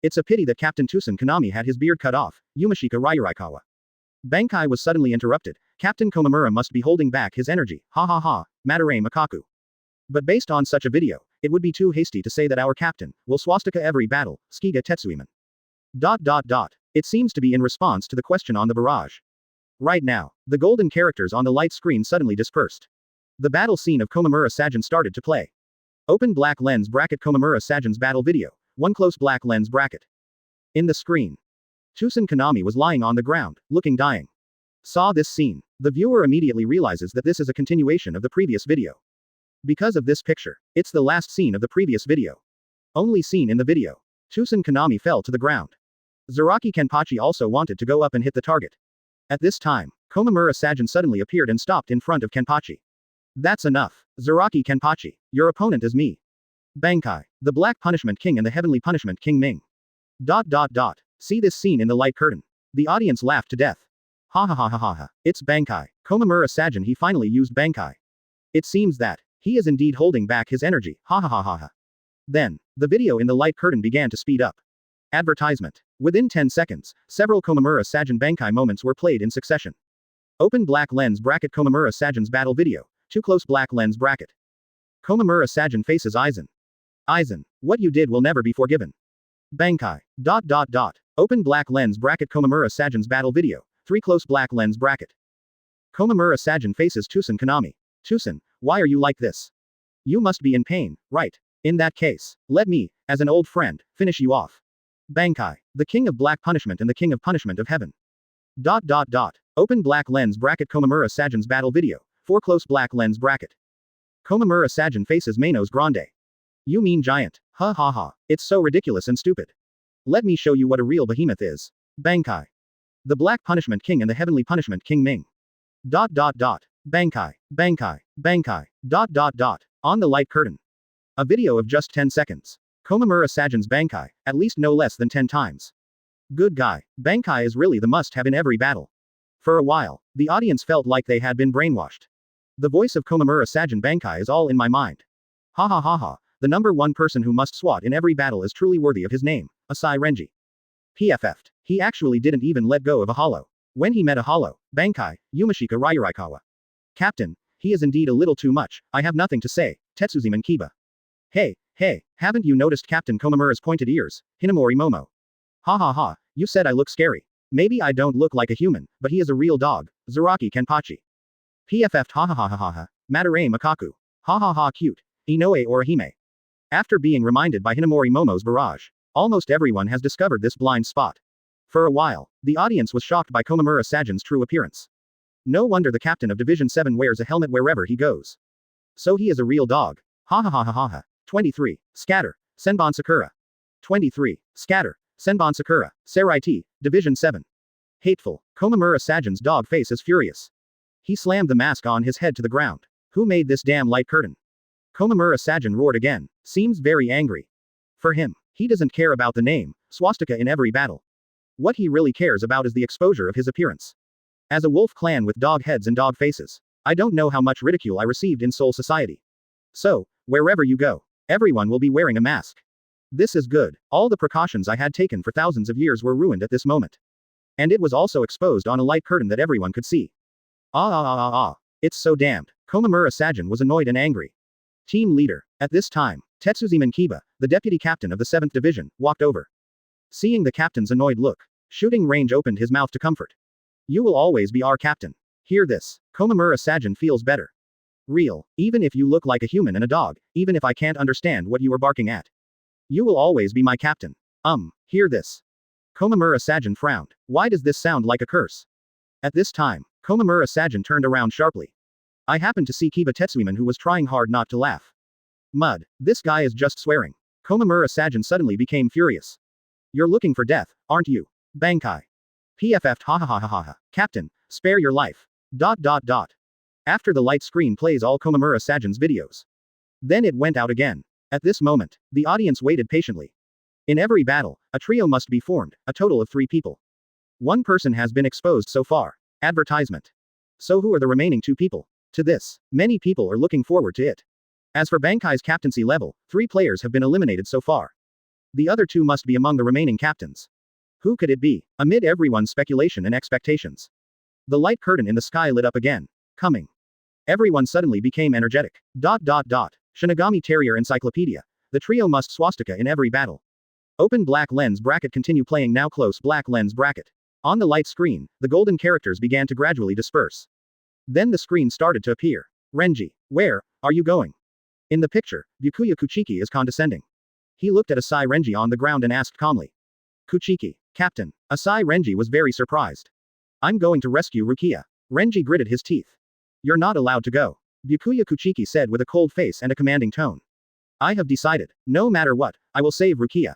It's a pity that Captain Tosen Konami had his beard cut off, Yumashika Ryurikawa. Bankai was suddenly interrupted. Captain Komamura must be holding back his energy, ha ha ha, Madarame Makaku. But based on such a video, it would be too hasty to say that our captain will swastika every battle, Skiga Tetsuiman. It seems to be in response to the question on the barrage. Right now, the golden characters on the light screen suddenly dispersed. The battle scene of Komamura Sajin started to play. Open black lens bracket Komamura Sajin's battle video, one close black lens bracket. In the screen, Tosen Konami was lying on the ground, looking dying. Saw this scene, the viewer immediately realizes that this is a continuation of the previous video. Because of this picture, it's the last scene of the previous video. Only scene in the video. Tosen Konami fell to the ground. Zaraki Kenpachi also wanted to go up and hit the target. At this time, Komamura Sajin suddenly appeared and stopped in front of Kenpachi. That's enough. Zaraki Kenpachi, your opponent is me. Bankai, the Black Punishment King and the Heavenly Punishment King Ming. See this scene in the light curtain. The audience laughed to death. Ha ha ha ha ha ha. It's Bankai. Komamura Sajin, he finally used Bankai. It seems that he is indeed holding back his energy. Ha ha ha ha ha. Then, the video in the light curtain began to speed up. Advertisement. Within 10 seconds, several Komamura Sajin Bankai moments were played in succession. Open black lens bracket Komamura Sajin's battle video. Too close black lens bracket. Komamura Sajin faces Aizen. Aizen, what you did will never be forgiven. Bankai. Open black lens bracket Komamura Sajin's battle video. 3 close black lens bracket. Komamura Sajin faces Tosen Konami. Tosen, why are you like this? You must be in pain, right? In that case, let me, as an old friend, finish you off. Bankai, the king of black punishment and the king of punishment of heaven. Open black lens bracket Komamura Sajin's battle video. 4 close black lens bracket. Komamura Sajin faces Menos Grande. You mean giant? Ha ha ha. It's so ridiculous and stupid. Let me show you what a real behemoth is. Bankai. The Black Punishment King and the Heavenly Punishment King Ming. Bankai. On the light curtain. A video of just 10 seconds. Komamura Sajin's Bankai, at least no less than 10 times. Good guy. Bankai is really the must-have in every battle. For a while, the audience felt like they had been brainwashed. The voice of Komamura Sajin Bankai is all in my mind. Ha ha ha ha. The number one person who must swat in every battle is truly worthy of his name, Asai Renji. PFF'd. He actually didn't even let go of a hollow. When he met a hollow, Bankai, Yumashika Ryurikawa. Captain, he is indeed a little too much, I have nothing to say, Tetsuziman Kiba. Hey, haven't you noticed Captain Komamura's pointed ears, Hinamori Momo? Ha ha ha, you said I look scary. Maybe I don't look like a human, but he is a real dog, Zaraki Kenpachi. PFF'd ha ha ha ha ha ha, Madarame Makaku. Ha ha ha cute, Inoue Orihime. After being reminded by Hinamori Momo's barrage, almost everyone has discovered this blind spot. For a while, the audience was shocked by Komamura Sajin's true appearance. No wonder the captain of Division 7 wears a helmet wherever he goes. So he is a real dog. Ha ha ha ha ha ha. 23. Scatter. Senbon Sakura. 23. Scatter. Senbon Sakura. Serai T. Division 7. Hateful. Komamura Sajin's dog face is furious. He slammed the mask on his head to the ground. Who made this damn light curtain? Komamura Sajin roared again. Seems very angry. For him, he doesn't care about the name, swastika in every battle. What he really cares about is the exposure of his appearance. As a wolf clan with dog heads and dog faces, I don't know how much ridicule I received in Soul Society. So, wherever you go, everyone will be wearing a mask. This is good. All the precautions I had taken for thousands of years were ruined at this moment. And it was also exposed on a light curtain that everyone could see. It's so damned. Komamura Sajin was annoyed and angry. Team leader. At this time, Tetsuziman Kiba, the deputy captain of the 7th Division, walked over. Seeing the captain's annoyed look, Shooting Range opened his mouth to comfort. You will always be our captain. Hear this. Komamura Sajin feels better. Real, even if you look like a human and a dog, even if I can't understand what you are barking at. You will always be my captain. Hear this. Komamura Sajin frowned. Why does this sound like a curse? At this time, Komamura Sajin turned around sharply. I happened to see Kiba Tetsuiman who was trying hard not to laugh. Mud. This guy is just swearing. Komamura Sajin suddenly became furious. You're looking for death, aren't you? Bankai. PFF'd ha ha ha ha ha ha. Captain, spare your life. ... After the light screen plays all Komamura Sajin's videos. Then it went out again. At this moment, the audience waited patiently. In every battle, a trio must be formed, a total of 3 people. One person has been exposed so far. Advertisement. So who are the remaining 2 people? To this, many people are looking forward to it. As for Bankai's captaincy level, 3 players have been eliminated so far. The other 2 must be among the remaining captains. Who could it be? Amid everyone's speculation and expectations, the light curtain in the sky lit up again. Coming. Everyone suddenly became energetic. ... Shinigami Territory Encyclopedia. The trio must swastika in every battle. Open black lens bracket continue playing now close black lens bracket. On the light screen, the golden characters began to gradually disperse. Then the screen started to appear. Renji, where are you going? In the picture, Byakuya Kuchiki is condescending. He looked at Asai Renji on the ground and asked calmly. Kuchiki, Captain. Asai Renji was very surprised. I'm going to rescue Rukia. Renji gritted his teeth. You're not allowed to go. Byakuya Kuchiki said with a cold face and a commanding tone. I have decided, no matter what, I will save Rukia.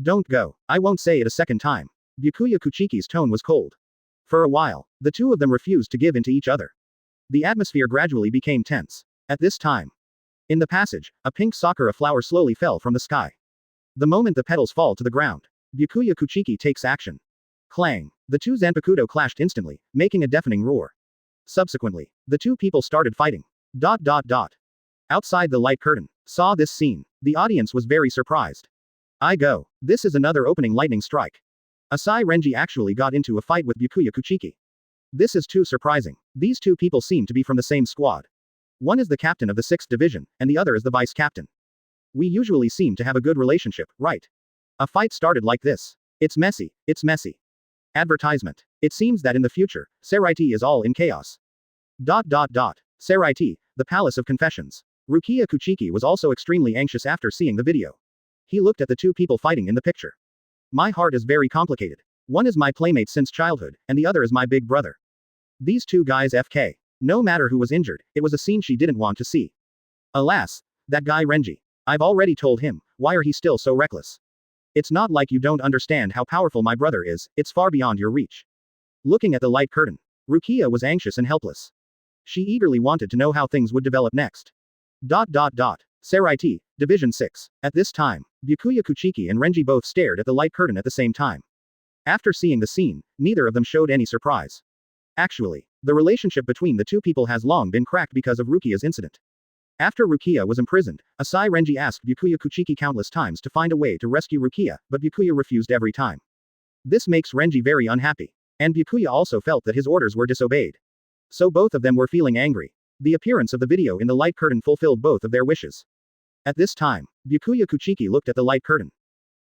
Don't go. I won't say it a second time. Byakuya Kuchiki's tone was cold. For a while, the 2 of them refused to give in to each other. The atmosphere gradually became tense. At this time, in the passage, a pink sakura flower slowly fell from the sky. The moment the petals fall to the ground, Byakuya Kuchiki takes action. Clang. The 2 Zanpakuto clashed instantly, making a deafening roar. Subsequently, the 2 people started fighting. ... Outside the light curtain, saw this scene, the audience was very surprised. I go. This is another opening lightning strike. Asai Renji actually got into a fight with Byakuya Kuchiki. This is too surprising. These 2 people seem to be from the same squad. One is the captain of the 6th division, and the other is the vice captain. We usually seem to have a good relationship, right? A fight started like this. It's messy, it's messy. Advertisement. It seems that in the future, Seraiti is all in chaos. ... Seraiti, the Palace of Confessions. Rukia Kuchiki was also extremely anxious after seeing the video. He looked at the 2 people fighting in the picture. My heart is very complicated. One is my playmate since childhood, and the other is my big brother. These 2 guys FK. No matter who was injured, it was a scene she didn't want to see. Alas, that guy Renji. I've already told him, why are he still so reckless? It's not like you don't understand how powerful my brother is, it's far beyond your reach. Looking at the light curtain, Rukia was anxious and helpless. She eagerly wanted to know how things would develop next. ... Seraiti, Division 6. At this time, Byakuya Kuchiki and Renji both stared at the light curtain at the same time. After seeing the scene, neither of them showed any surprise. Actually, the relationship between the 2 people has long been cracked because of Rukia's incident. After Rukia was imprisoned, Asai Renji asked Byakuya Kuchiki countless times to find a way to rescue Rukia, but Byakuya refused every time. This makes Renji very unhappy. And Byakuya also felt that his orders were disobeyed. So both of them were feeling angry. The appearance of the video in the light curtain fulfilled both of their wishes. At this time, Byakuya Kuchiki looked at the light curtain.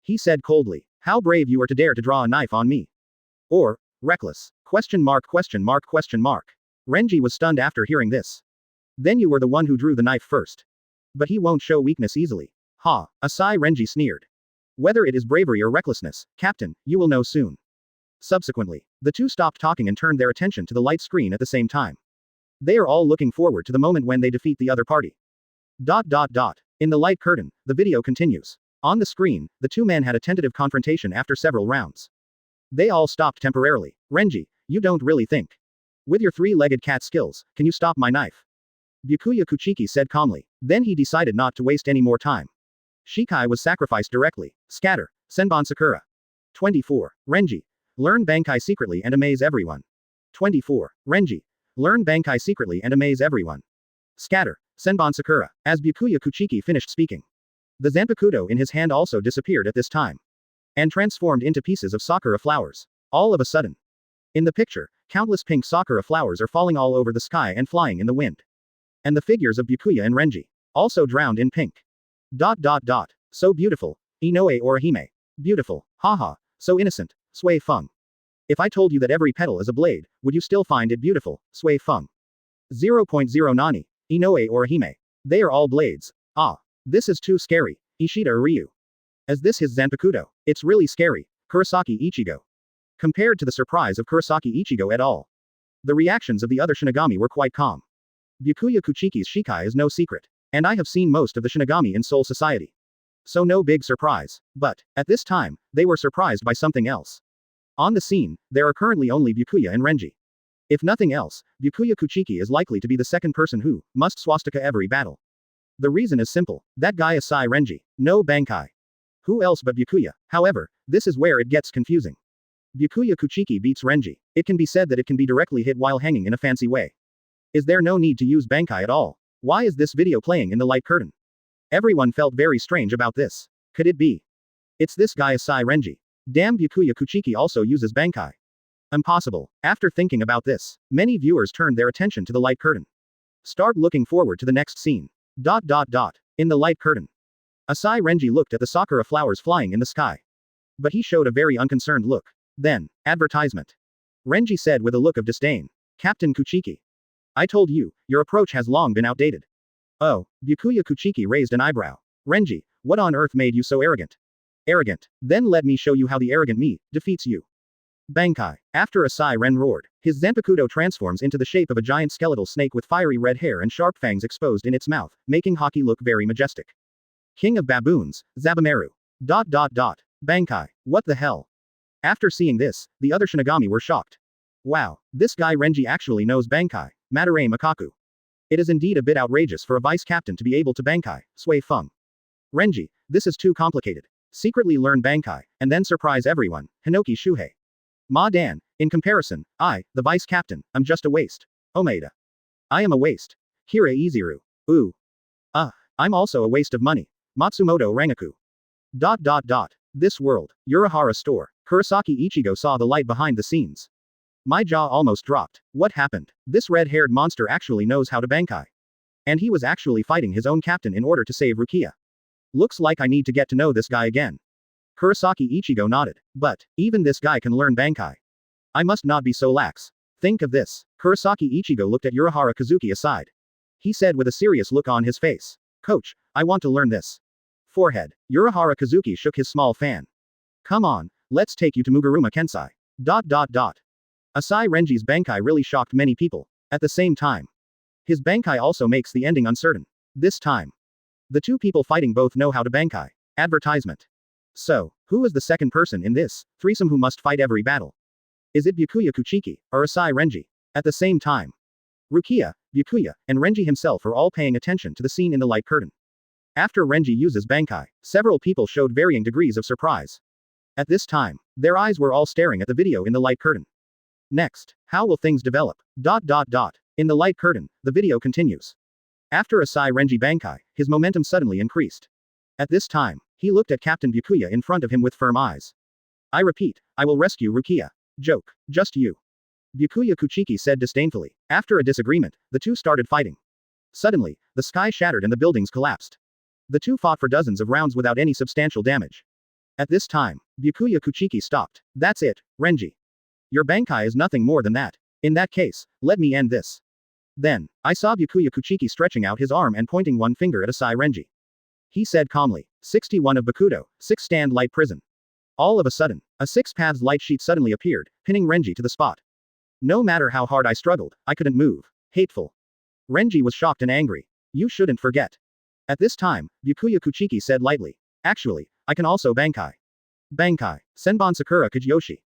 He said coldly, how brave you are to dare to draw a knife on me. Or, reckless. ? Renji was stunned after hearing this. Then you were the one who drew the knife first. But he won't show weakness easily. Ha, Asai Renji sneered. Whether it is bravery or recklessness, Captain, you will know soon. Subsequently, the 2 stopped talking and turned their attention to the light screen at the same time. They are all looking forward to the moment when they defeat the other party. ... In the light curtain, the video continues. On the screen, the 2 men had a tentative confrontation after several rounds. They all stopped temporarily. Renji, you don't really think. With your 3-legged cat skills, can you stop my knife? Byakuya Kuchiki said calmly. Then he decided not to waste any more time. Shikai was sacrificed directly. Scatter. Senbon Sakura. 24. Renji. Learn Bankai secretly and amaze everyone. 24. Renji. Learn Bankai secretly and amaze everyone. Scatter. Senbon Sakura. As Byakuya Kuchiki finished speaking, the Zanpakuto in his hand also disappeared at this time. And transformed into pieces of sakura flowers. All of a sudden. In the picture, countless pink sakura flowers are falling all over the sky and flying in the wind. And the figures of Byakuya and Renji. Also drowned in pink. ... So beautiful. Inoue Orihime. Beautiful. Haha. So innocent. Sui Feng. If I told you that every petal is a blade, would you still find it beautiful? Sui Feng. 0.0 Nani. Inoue Orihime. They are all blades. Ah. This is too scary. Ishida Ryu. As this his Zanpakuto. It's really scary. Kurosaki Ichigo. Compared to the surprise of Kurosaki Ichigo et al. The reactions of the other Shinigami were quite calm. Byakuya Kuchiki's Shikai is no secret. And I have seen most of the Shinigami in Soul Society. So no big surprise. But, at this time, they were surprised by something else. On the scene, there are currently only Byakuya and Renji. If nothing else, Byakuya Kuchiki is likely to be the second person who must swastika every battle. The reason is simple. That guy is Sai Renji. No Bankai. Who else but Byakuya? However, this is where it gets confusing. Byakuya Kuchiki beats Renji. It can be said that it can be directly hit while hanging in a fancy way. Is there no need to use Bankai at all? Why is this video playing in the light curtain? Everyone felt very strange about this. Could it be? It's this guy Sai Renji. Damn, Byakuya Kuchiki also uses Bankai. Impossible. After thinking about this, many viewers turned their attention to the light curtain. Start looking forward to the next scene. In the light curtain. Asai Renji looked at the sakura flowers flying in the sky. But he showed a very unconcerned look. Then, advertisement. Renji said with a look of disdain. Captain Kuchiki. I told you, your approach has long been outdated. Oh, Byakuya Kuchiki raised an eyebrow. Renji, what on earth made you so arrogant? Arrogant. Then let me show you how the arrogant me defeats you. Bankai. After Asai Ren roared, his Zanpakuto transforms into the shape of a giant skeletal snake with fiery red hair and sharp fangs exposed in its mouth, making Haki look very majestic. King of Baboons, Zabumaru. Bankai. What the hell? After seeing this, the other Shinigami were shocked. Wow, this guy Renji actually knows Bankai, Madarame Makaku. It is indeed a bit outrageous for a vice captain to be able to Bankai, Sui Feng. Renji, this is too complicated. Secretly learn Bankai, and then surprise everyone, Hinoki Shuhei. Ma Dan, in comparison, I, the vice captain, am just a waste. Omaeda. I am a waste. Hira Izuru. Ooh. I'm also a waste of money. Matsumoto Rangaku. This world, Urahara store. Kurosaki Ichigo saw the light behind the scenes. My jaw almost dropped. What happened? This red-haired monster actually knows how to Bankai. And he was actually fighting his own captain in order to save Rukia. Looks like I need to get to know this guy again. Kurosaki Ichigo nodded. But, even this guy can learn Bankai. I must not be so lax. Think of this. Kurosaki Ichigo looked at Urahara Kazuki aside. He said with a serious look on his face. Coach, I want to learn this. Forehead. Urahara Kazuki shook his small fan. Come on, let's take you to Muguruma Kensai. Asai Renji's Bankai really shocked many people. At the same time, his Bankai also makes the ending uncertain. This time, the two people fighting both know how to Bankai. Advertisement. So, who is the second person in this threesome who must fight every battle? Is it Byakuya Kuchiki, or Asai Renji? At the same time, Rukia, Byakuya, and Renji himself are all paying attention to the scene in the light curtain. After Renji uses Bankai, several people showed varying degrees of surprise. At this time, their eyes were all staring at the video in the light curtain. Next, how will things develop? In the light curtain, the video continues. After Asai Renji Bankai, his momentum suddenly increased. At this time, he looked at Captain Byakuya in front of him with firm eyes. I repeat, I will rescue Rukia. Joke. Just you. Byakuya Kuchiki said disdainfully. After a disagreement, the two started fighting. Suddenly, the sky shattered and the buildings collapsed. The two fought for dozens of rounds without any substantial damage. At this time, Byakuya Kuchiki stopped. That's it, Renji. Your Bankai is nothing more than that. In that case, let me end this. Then, I saw Byakuya Kuchiki stretching out his arm and pointing one finger at Asai Renji. He said calmly, 61 of Bakudo, 6 stand light prison. All of a sudden, a 6 paths light sheet suddenly appeared, pinning Renji to the spot. No matter how hard I struggled, I couldn't move. Hateful. Renji was shocked and angry. You shouldn't forget. At this time, Byakuya Kuchiki said lightly. Actually, I can also Bankai. Bankai. Senbon Sakura Kajiyoshi.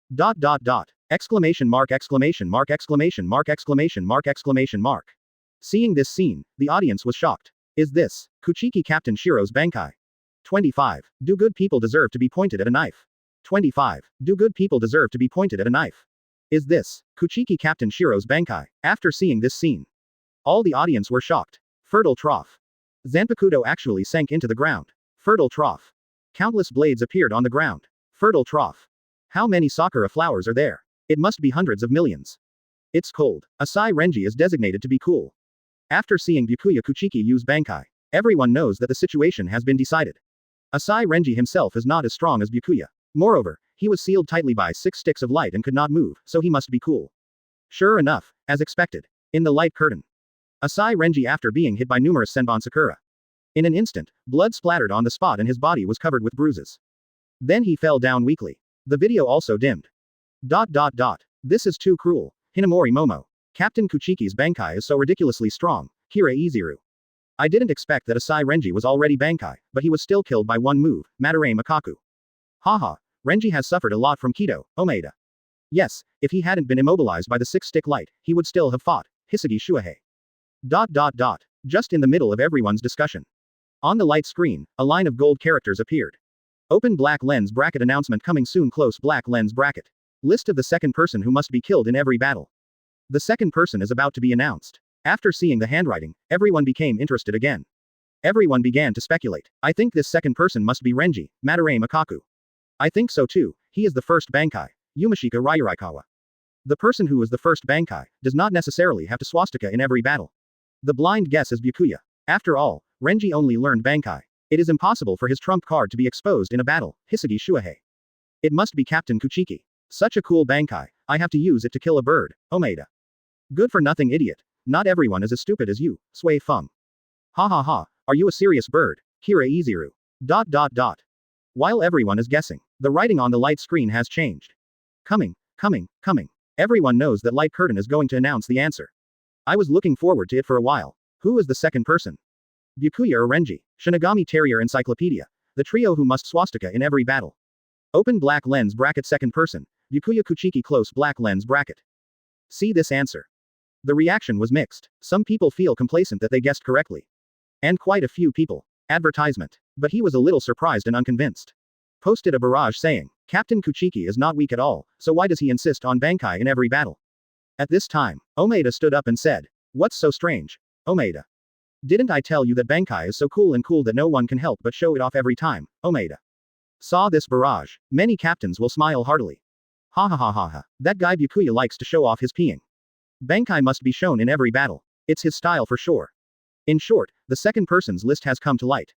Exclamation mark exclamation mark exclamation mark exclamation mark exclamation mark. Seeing this scene, the audience was shocked. Is this Kuchiki Captain Shiro's Bankai? 25. Do good people deserve to be pointed at a knife? 25. Do good people deserve to be pointed at a knife? Is this Kuchiki Captain Shiro's Bankai? After seeing this scene, all the audience were shocked. Fertile trough. Zanpakuto actually sank into the ground. Fertile trough. Countless blades appeared on the ground. Fertile trough. How many sakura flowers are there? It must be hundreds of millions. It's cold. Asai Renji is designated to be cool. After seeing Byakuya Kuchiki use Bankai, everyone knows that the situation has been decided. Asai Renji himself is not as strong as Byakuya. Moreover, he was sealed tightly by 6 sticks of light and could not move, so he must be cool. Sure enough, as expected. In the light curtain. Asai Renji after being hit by numerous Senbon Sakura. In an instant, blood splattered on the spot and his body was covered with bruises. Then he fell down weakly. The video also dimmed. This is too cruel. Hinamori Momo. Captain Kuchiki's Bankai is so ridiculously strong, reiatsu. I didn't expect that Asai Renji was already Bankai, but he was still killed by one move, Madarame Makaku. Haha, Renji has suffered a lot from Kido, Omeda. Yes, if he hadn't been immobilized by the six-stick light, he would still have fought, Hitsugaya Shuhei. Just in the middle of everyone's discussion. On the light screen, a line of gold characters appeared. Open black lens bracket announcement coming soon close black lens bracket. List of the second person who must be killed in every battle. The second person is about to be announced. After seeing the handwriting, everyone became interested again. Everyone began to speculate. I think this second person must be Renji, Madarame Makaku. I think so too, he is the first Bankai, Yumashika Ryurikawa. The person who is the first Bankai, does not necessarily have to swastika in every battle. The blind guess is Byakuya. After all, Renji only learned Bankai. It is impossible for his trump card to be exposed in a battle, Hitsugaya Shuhei. It must be Captain Kuchiki. Such a cool Bankai, I have to use it to kill a bird, Omeda. Good for nothing idiot. Not everyone is as stupid as you, Sui Feng. Ha ha ha, are you a serious bird? Reiatsu. While everyone is guessing, the writing on the light screen has changed. Coming. Everyone knows that light curtain is going to announce the answer. I was looking forward to it for a while. Who is the second person? Byakuya or Renji? Shinigami Territory Encyclopedia. The trio who must swastika in every battle. Open black lens bracket second person, Byakuya Kuchiki close black lens bracket. See this answer. The reaction was mixed. Some people feel complacent that they guessed correctly. And quite a few people. Advertisement. But he was a little surprised and unconvinced. Posted a barrage saying, Captain Kuchiki is not weak at all, so why does he insist on Bankai in every battle? At this time, Omeda stood up and said, what's so strange? Omeda. Didn't I tell you that Bankai is so cool that no one can help but show it off every time, Omeda? Saw this barrage. Many captains will smile heartily. Ha ha ha ha ha. That guy Byakuya likes to show off his peeing. Bankai must be shown in every battle. It's his style for sure. In short, the second person's list has come to light.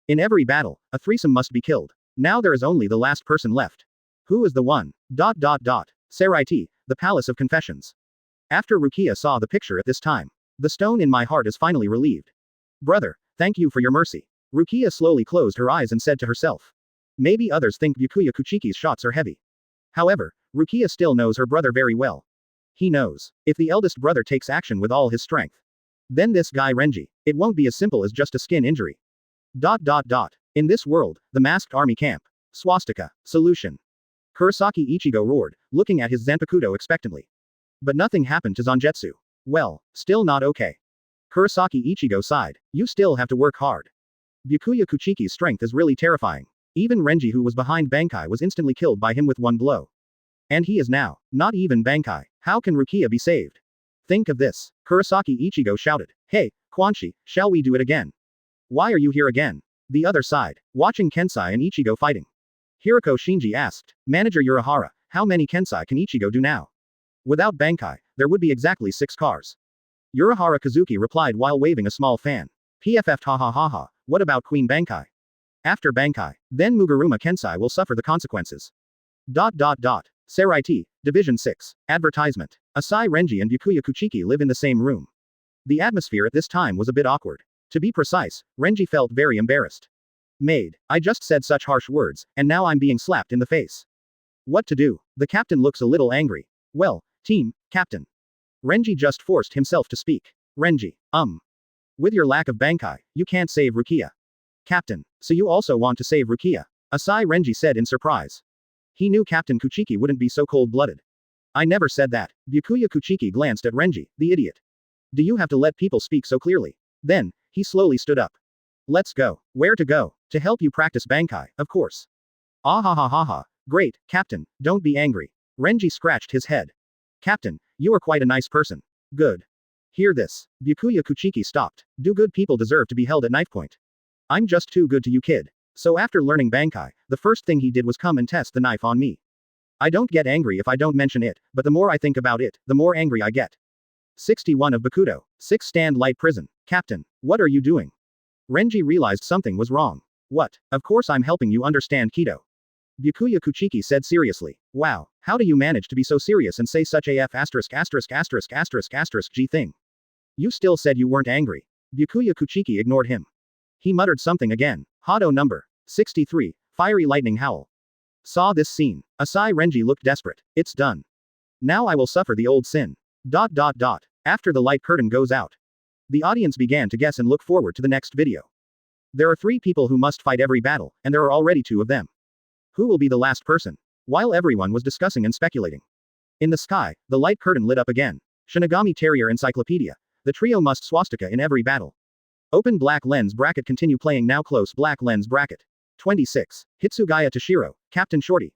In every battle, a threesome must be killed. Now there is only the last person left. Who is the one? Zaraki, the Palace of Confessions. After Rukia saw the picture at this time, the stone in my heart is finally relieved. Brother, thank you for your mercy. Rukia slowly closed her eyes and said to herself. Maybe others think Byakuya Kuchiki's shots are heavy. However, Rukia still knows her brother very well. He knows, if the eldest brother takes action with all his strength, then this guy Renji, it won't be as simple as just a skin injury. In this world, the masked army camp. Swastika. Solution. Kurosaki Ichigo roared, looking at his Zanpakuto expectantly. But nothing happened to Zangetsu. Well, still not okay. Kurosaki Ichigo sighed. You still have to work hard. Byakuya Kuchiki's strength is really terrifying. Even Renji who was behind Bankai was instantly killed by him with one blow. And he is now, not even Bankai. How can Rukia be saved? Think of this. Kurosaki Ichigo shouted. Hey, Quanshi, shall we do it again? Why are you here again? The other side, watching Kensai and Ichigo fighting. Hiroko Shinji asked, Manager Urahara, how many Kensai can Ichigo do now? Without Bankai, there would be exactly 6 cars. Urahara Kazuki replied while waving a small fan. PFF ha ha ha ha, what about Queen Bankai? After Bankai, then Muguruma Kensai will suffer the consequences. Saraiti, Division 6. Advertisement. Asai Renji and Byakuya Kuchiki live in the same room. The atmosphere at this time was a bit awkward. To be precise, Renji felt very embarrassed. Maid, I just said such harsh words, and now I'm being slapped in the face. What to do? The captain looks a little angry. Well, team, captain. Renji just forced himself to speak. Renji, with your lack of Bankai, you can't save Rukia. Captain, so you also want to save Rukia? Asai Renji said in surprise. He knew Captain Kuchiki wouldn't be so cold-blooded. I never said that. Byakuya Kuchiki glanced at Renji, the idiot. Do you have to let people speak so clearly? Then, he slowly stood up. Let's go. Where to go? To help you practice Bankai, of course. Ah ha ha ha ha. Great, Captain, don't be angry. Renji scratched his head. Captain, you are quite a nice person. Good. Hear this. Byakuya Kuchiki stopped. Do good people deserve to be held at knife point? I'm just too good to you, kid. So after learning Bankai, the first thing he did was come and test the knife on me. I don't get angry if I don't mention it, but the more I think about it, the more angry I get. 61 of Bakudo. 6 stand light prison. Captain, what are you doing? Renji realized something was wrong. What? Of course I'm helping you understand Kido. Byakuya Kuchiki said seriously. Wow, how do you manage to be so serious and say such a G thing? You still said you weren't angry. Byakuya Kuchiki ignored him. He muttered something again. Hado number 63, fiery lightning howl. Saw this scene. Asai Renji looked desperate. It's done. Now I will suffer the old sin. After the light curtain goes out, the audience began to guess and look forward to the next video. There are 3 people who must fight every battle, and there are already 2 of them. Who will be the last person? While everyone was discussing and speculating, in the sky, the light curtain lit up again. Shinigami Territory Encyclopedia. The trio must swastika in every battle. Open black lens bracket continue playing now close black lens bracket. 26. Hitsugaya Toshiro, Captain Shorty.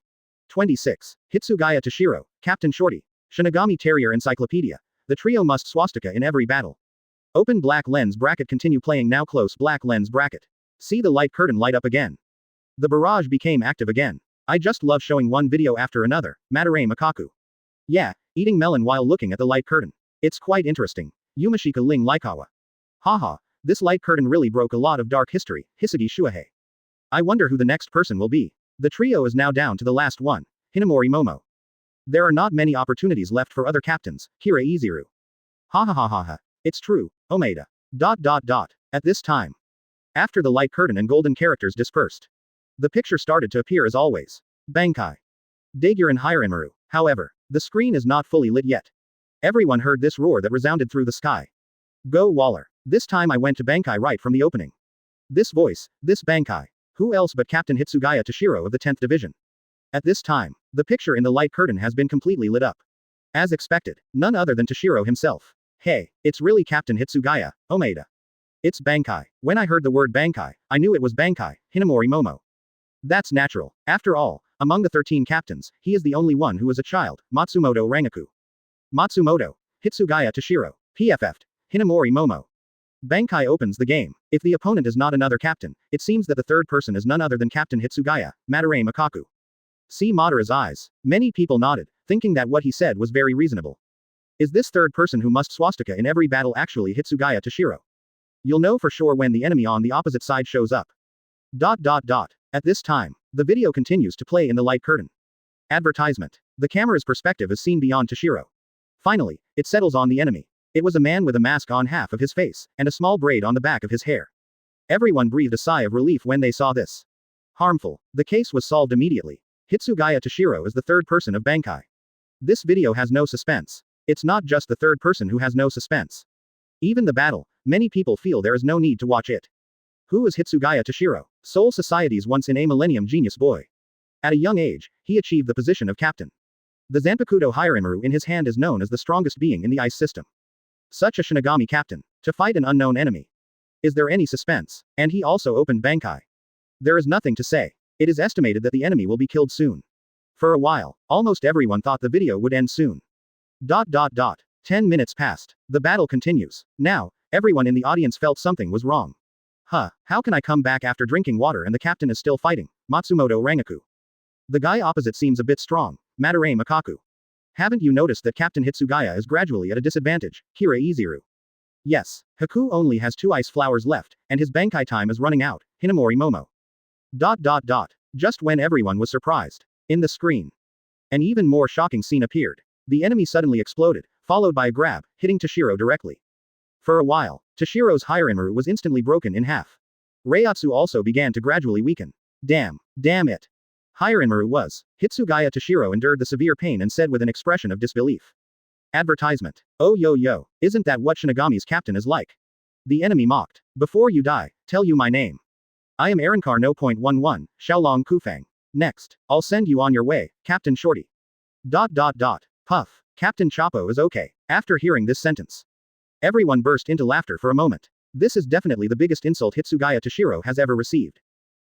26. Hitsugaya Toshiro, Captain Shorty. Shinigami Territory Encyclopedia. The trio must swastika in every battle. Open black lens bracket continue playing now close black lens bracket. See the light curtain light up again. The barrage became active again. I just love showing one video after another. Madarame Makaku. Yeah, eating melon while looking at the light curtain. It's quite interesting. Yumashika Ling Laikawa. Haha, this light curtain really broke a lot of dark history. Hisugi Shuahei. I wonder who the next person will be. The trio is now down to the last one. Hinamori Momo. There are not many opportunities left for other captains. Kira Iziru. Ha ha ha ha ha. It's true. Omeda. At this time, after the light curtain and golden characters dispersed, the picture started to appear as always. Bankai. Daiguren Hiranmaru. However, the screen is not fully lit yet. Everyone heard this roar that resounded through the sky. Go Waller. This time I went to Bankai right from the opening. This voice, this Bankai. Who else but Captain Hitsugaya Toshiro of the 10th Division? At this time, the picture in the light curtain has been completely lit up. As expected, none other than Toshiro himself. Hey, it's really Captain Hitsugaya, Omeda. It's Bankai. When I heard the word Bankai, I knew it was Bankai, Hinamori Momo. That's natural. After all, among the 13 captains, he is the only one who is a child, Matsumoto Rangaku. Matsumoto, Hitsugaya Toshiro, PFF'd, Hinamori Momo. Bankai opens the game. If the opponent is not another captain, it seems that the third person is none other than Captain Hitsugaya, Madarame Makaku. See Madara's eyes. Many people nodded, thinking that what he said was very reasonable. Is this third person who must swastika in every battle actually Hitsugaya Toshiro? You'll know for sure when the enemy on the opposite side shows up. At this time, the video continues to play in the light curtain. Advertisement. The camera's perspective is seen beyond Toshiro. Finally, it settles on the enemy. It was a man with a mask on half of his face, and a small braid on the back of his hair. Everyone breathed a sigh of relief when they saw this. Harmful. The case was solved immediately. Hitsugaya Toshiro is the third person of Bankai. This video has no suspense. It's not just the third person who has no suspense. Even the battle, many people feel there is no need to watch it. Who is Hitsugaya Toshiro? Soul Society's once in a millennium genius boy. At a young age, he achieved the position of captain. The Zanpakuto Hiranmaru in his hand is known as the strongest being in the ice system. Such a Shinigami captain, to fight an unknown enemy. Is there any suspense? And he also opened Bankai. There is nothing to say. It is estimated that the enemy will be killed soon. For a while, almost everyone thought the video would end soon. 10 minutes passed. The battle continues. Now, everyone in the audience felt something was wrong. How can I come back after drinking water and the captain is still fighting? Matsumoto Rangaku. The guy opposite seems a bit strong. Madarame Makaku. Haven't you noticed that Captain Hitsugaya is gradually at a disadvantage? Kira Iziru. Yes. Haku only has 2 ice flowers left, and his Bankai time is running out. Hinamori Momo. Just when everyone was surprised. In the screen. An even more shocking scene appeared. The enemy suddenly exploded, followed by a grab, hitting Toshiro directly. For a while, Toshiro's Hiranmaru was instantly broken in half. Reiatsu also began to gradually weaken. Damn it. Hiranmaru was. Hitsugaya Toshiro endured the severe pain and said with an expression of disbelief. Advertisement. Oh yo, isn't that what Shinigami's captain is like? The enemy mocked. Before you die, tell you my name. I am Arankar No.11, Xiaolong Kufang. Next, I'll send you on your way, Captain Shorty. Puff. Captain Chapo is okay. After hearing this sentence, everyone burst into laughter for a moment. This is definitely the biggest insult Hitsugaya Toshiro has ever received.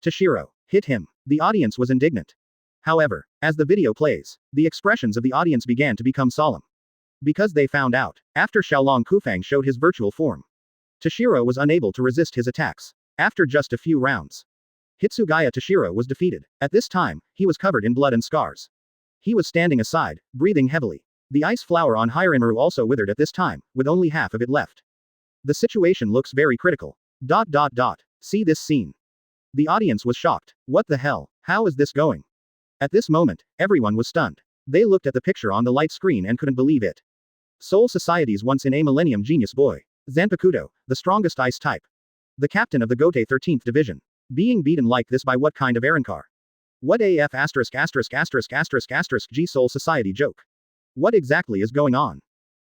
Toshiro, hit him. The audience was indignant. However, as the video plays, the expressions of the audience began to become solemn. Because they found out, after Xiaolong Kufang showed his virtual form, Toshiro was unable to resist his attacks. After just a few rounds, Hitsugaya Toshiro was defeated. At this time, he was covered in blood and scars. He was standing aside, breathing heavily. The ice flower on Hiranmaru also withered at this time, with only half of it left. The situation looks very critical. See this scene. The audience was shocked. What the hell? How is this going? At this moment, everyone was stunned. They looked at the picture on the light screen and couldn't believe it. Soul Society's once in a millennium genius boy. Zanpakuto, the strongest ice type. The captain of the Gote 13th Division. Being beaten like this by what kind of Arankar? What AF ******* G Soul Society joke? What exactly is going on?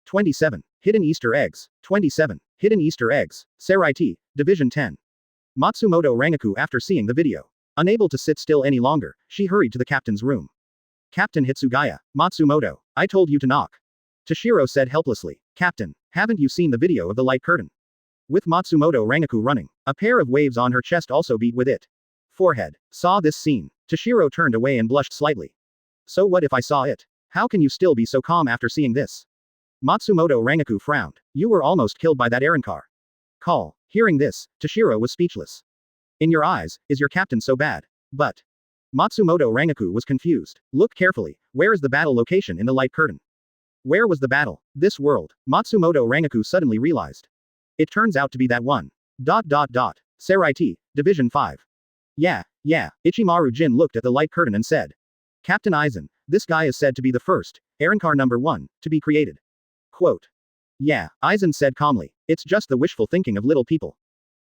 27. Hidden Easter eggs. 27. Hidden Easter eggs. Saraiti, Division 10. Matsumoto Rangaku after seeing the video. Unable to sit still any longer, she hurried to the captain's room. Captain Hitsugaya, Matsumoto, I told you to knock. Toshiro said helplessly. Captain, haven't you seen the video of the light curtain? With Matsumoto Rangaku running, a pair of waves on her chest also beat with it. Forehead. Saw this scene. Toshiro turned away and blushed slightly. So what if I saw it? How can you still be so calm after seeing this? Matsumoto Rangaku frowned. You were almost killed by that Aaronkar. Call. Hearing this, Toshiro was speechless. In your eyes, is your captain so bad? But. Matsumoto Rangaku was confused. Look carefully, where is the battle location in the light curtain? Where was the battle? This world. Matsumoto Rangaku suddenly realized. It turns out to be that one. Saraiti, Division 5. Yeah. Ichimaru Jin looked at the light curtain and said. Captain Aizen, this guy is said to be the first, Aaronkar number 1, to be created. Quote. Yeah, Aizen said calmly, it's just the wishful thinking of little people.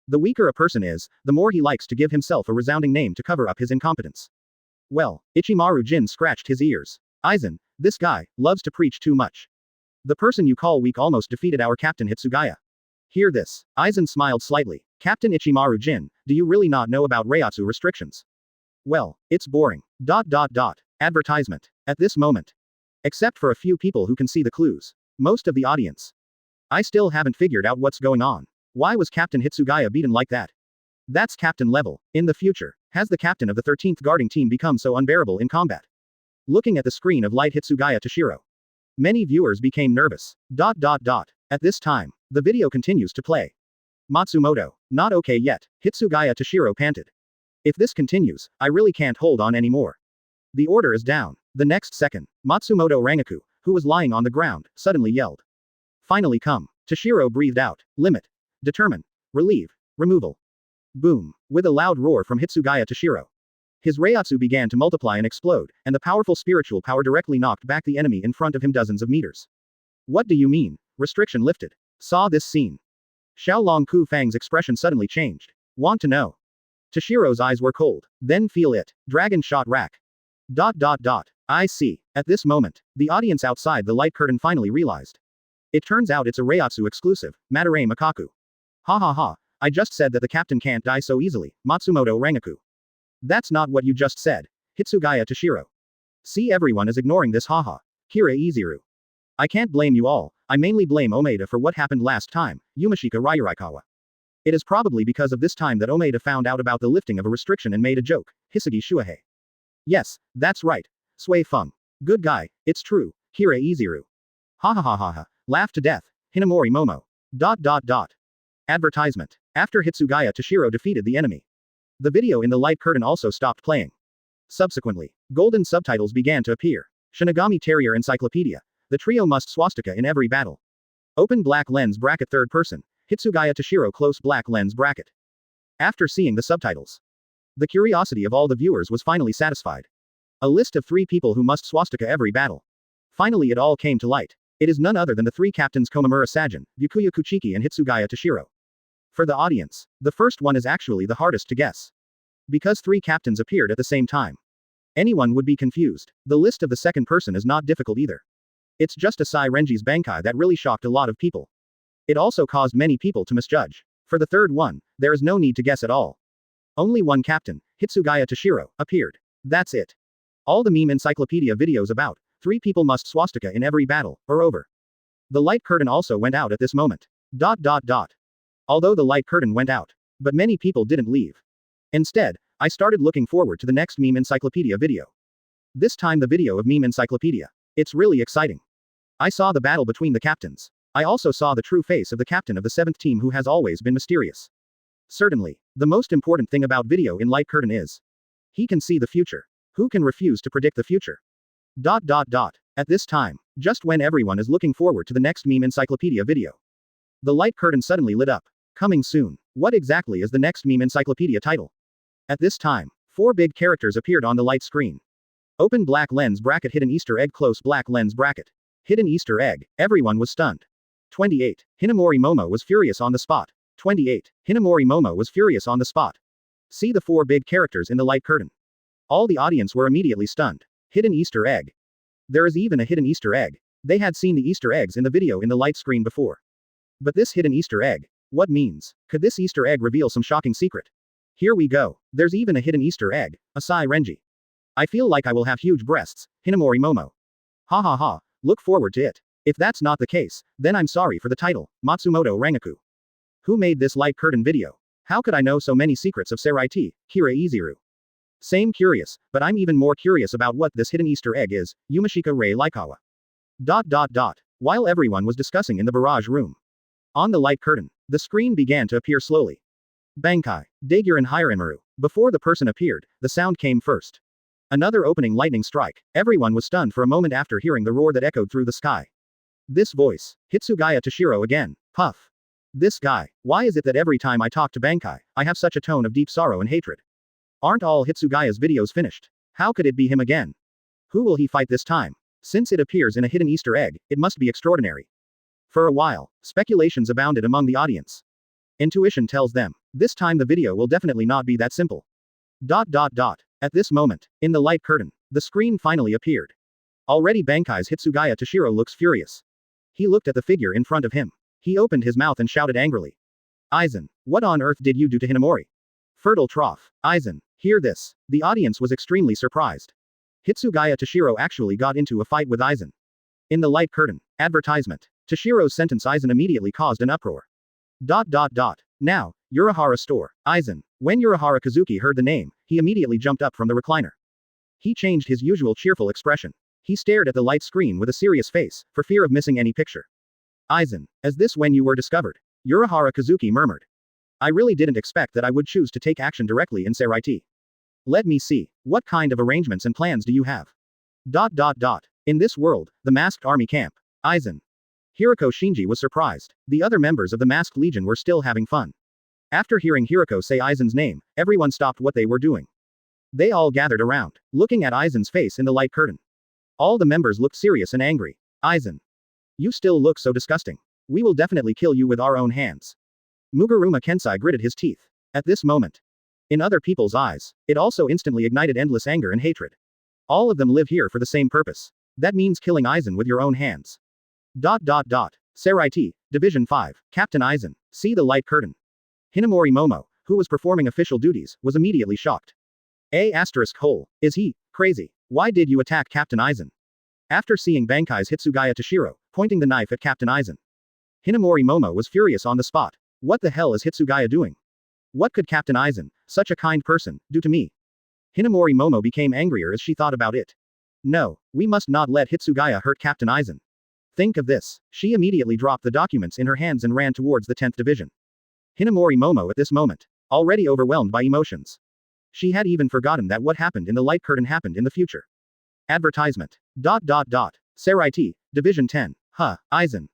The weaker a person is, the more he likes to give himself a resounding name to cover up his incompetence. Well, Ichimaru Jin scratched his ears. Aizen, this guy, loves to preach too much. The person you call weak almost defeated our captain Hitsugaya. Hear this. Aizen smiled slightly. Captain Ichimaru Jin, do you really not know about reiatsu restrictions? Well, it's boring. Advertisement. At this moment. Except for a few people who can see the clues. Most of the audience. I still haven't figured out what's going on. Why was Captain Hitsugaya beaten like that? That's captain level. In the future, has the captain of the 13th guarding team become so unbearable in combat? Looking at the screen of light Hitsugaya Toshiro. Many viewers became nervous. At this time, the video continues to play. Matsumoto, not okay yet, Hitsugaya Toshiro panted. If this continues, I really can't hold on anymore. The order is down. The next second, Matsumoto Rangaku, who was lying on the ground, suddenly yelled. Finally come. Toshiro breathed out. Limit. Determine. Relieve. Removal. Boom. With a loud roar from Hitsugaya Toshiro. His reiatsu began to multiply and explode, and the powerful spiritual power directly knocked back the enemy in front of him dozens of meters. What do you mean? Restriction lifted. Saw this scene. Xiaolong Ku Fang's expression suddenly changed. Want to know? Toshiro's eyes were cold. Then feel it. Dragon shot rack. I see. At this moment, the audience outside the light curtain finally realized. It turns out it's a reiatsu exclusive, Madarame Makaku. Ha. I just said that the captain can't die so easily, Matsumoto Rangaku. That's not what you just said. Hitsugaya Toshiro. See, everyone is ignoring this haha. Kira Iziru. I can't blame you all, I mainly blame Omeda for what happened last time, Yumashika Ryurikawa. It is probably because of this time that Omeda found out about the lifting of a restriction and made a joke, Hisagi Shuahei. Yes, that's right. Sui Feng. Good guy, it's true, Kira Iziru. Ha. Laugh to death, Hinamori Momo. Advertisement. After Hitsugaya Toshiro defeated the enemy. The video in the light curtain also stopped playing. Subsequently, golden subtitles began to appear. Shinigami Territory Encyclopedia. The trio must swastika in every battle. Open black lens bracket third person. Hitsugaya Toshiro close black lens bracket. After seeing the subtitles, the curiosity of all the viewers was finally satisfied. A list of 3 people who must swastika every battle. Finally it all came to light. It is none other than the 3 captains Komamura Sajin, Byakuya Kuchiki and Hitsugaya Toshiro. For the audience, the first one is actually the hardest to guess. Because 3 captains appeared at the same time. Anyone would be confused. The list of the second person is not difficult either. It's just a Sai Renji's Bankai that really shocked a lot of people. It also caused many people to misjudge. For the third one, there is no need to guess at all. Only one captain, Hitsugaya Toshiro, appeared. That's it. All the meme encyclopedia videos about 3 people must swastika in every battle are over. The light curtain also went out at this moment. Although the light curtain went out, but many people didn't leave. Instead, I started looking forward to the next meme encyclopedia video. This time the video of meme encyclopedia. It's really exciting. I saw the battle between the captains. I also saw the true face of the captain of the 7th team who has always been mysterious. Certainly, the most important thing about video in light curtain is he can see the future. Who can refuse to predict the future? At this time, just when everyone is looking forward to the next meme encyclopedia video, the light curtain suddenly lit up. Coming soon. What exactly is the next meme encyclopedia title? At this time, 4 big characters appeared on the light screen. Open black lens bracket hidden Easter egg close black lens bracket. Hidden Easter egg. Everyone was stunned. 28. Hinamori Momo was furious on the spot. 28. Hinamori Momo was furious on the spot. See the 4 big characters in the light curtain. All the audience were immediately stunned. Hidden Easter egg. There is even a hidden Easter egg. They had seen the Easter eggs in the video in the light screen before. But this hidden Easter egg, what means? Could this Easter egg reveal some shocking secret? Here we go. There's even a hidden Easter egg, a sigh Renji. I feel like I will have huge breasts, Hinamori Momo. Ha ha ha, look forward to it. If that's not the case, then I'm sorry for the title, Matsumoto Rangaku. Who made this light curtain video? How could I know so many secrets of Seraiti, Kira Izuru? Same curious, but I'm even more curious about what this hidden Easter egg is, Yumashika Rei Laikawa. While everyone was discussing in the barrage room. On the light curtain, the screen began to appear slowly. Bankai, Daiguren Hiramaru. Before the person appeared, the sound came first. Another opening lightning strike. Everyone was stunned for a moment after hearing the roar that echoed through the sky. This voice. Hitsugaya Toshiro again. Puff. This guy. Why is it that every time I talk to Bankai, I have such a tone of deep sorrow and hatred? Aren't all Hitsugaya's videos finished? How could it be him again? Who will he fight this time? Since it appears in a hidden Easter egg, it must be extraordinary. For a while, speculations abounded among the audience. Intuition tells them, this time the video will definitely not be that simple. At this moment, in the light curtain, the screen finally appeared. Already Bankai's Hitsugaya Toshiro looks furious. He looked at the figure in front of him. He opened his mouth and shouted angrily. Aizen, what on earth did you do to Hinamori? Fertile trough. Aizen, hear this. The audience was extremely surprised. Hitsugaya Toshiro actually got into a fight with Aizen. In the light curtain, advertisement. Toshiro's sentence Aizen immediately caused an uproar. Now, Urahara store. Aizen. When Urahara Kazuki heard the name, he immediately jumped up from the recliner. He changed his usual cheerful expression. He stared at the light screen with a serious face, for fear of missing any picture. Aizen, is this when you were discovered? Urahara Kazuki murmured. I really didn't expect that I would choose to take action directly in Seraiti. Let me see. What kind of arrangements and plans do you have? In this world, the masked army camp. Aizen. Hiroko Shinji was surprised. The other members of the Masked Legion were still having fun. After hearing Hiroko say Aizen's name, everyone stopped what they were doing. They all gathered around, looking at Aizen's face in the light curtain. All the members looked serious and angry. Aizen. You still look so disgusting. We will definitely kill you with our own hands. Muguruma Kensai gritted his teeth. At this moment. In other people's eyes, it also instantly ignited endless anger and hatred. All of them live here for the same purpose. That means killing Aizen with your own hands. Seraiti, Division 5, Captain Aizen, see the light curtain. Hinamori Momo, who was performing official duties, was immediately shocked. Is he crazy? Why did you attack Captain Aizen? After seeing Bankai's Hitsugaya Toshiro, pointing the knife at Captain Aizen. Hinamori Momo was furious on the spot. What the hell is Hitsugaya doing? What could Captain Aizen, such a kind person, do to me? Hinamori Momo became angrier as she thought about it. No, we must not let Hitsugaya hurt Captain Aizen. Think of this. She immediately dropped the documents in her hands and ran towards the 10th division. Hinamori Momo at this moment, already overwhelmed by emotions. She had even forgotten that what happened in the light curtain happened in the future. Advertisement. Seraiti, Division 10. Aizen.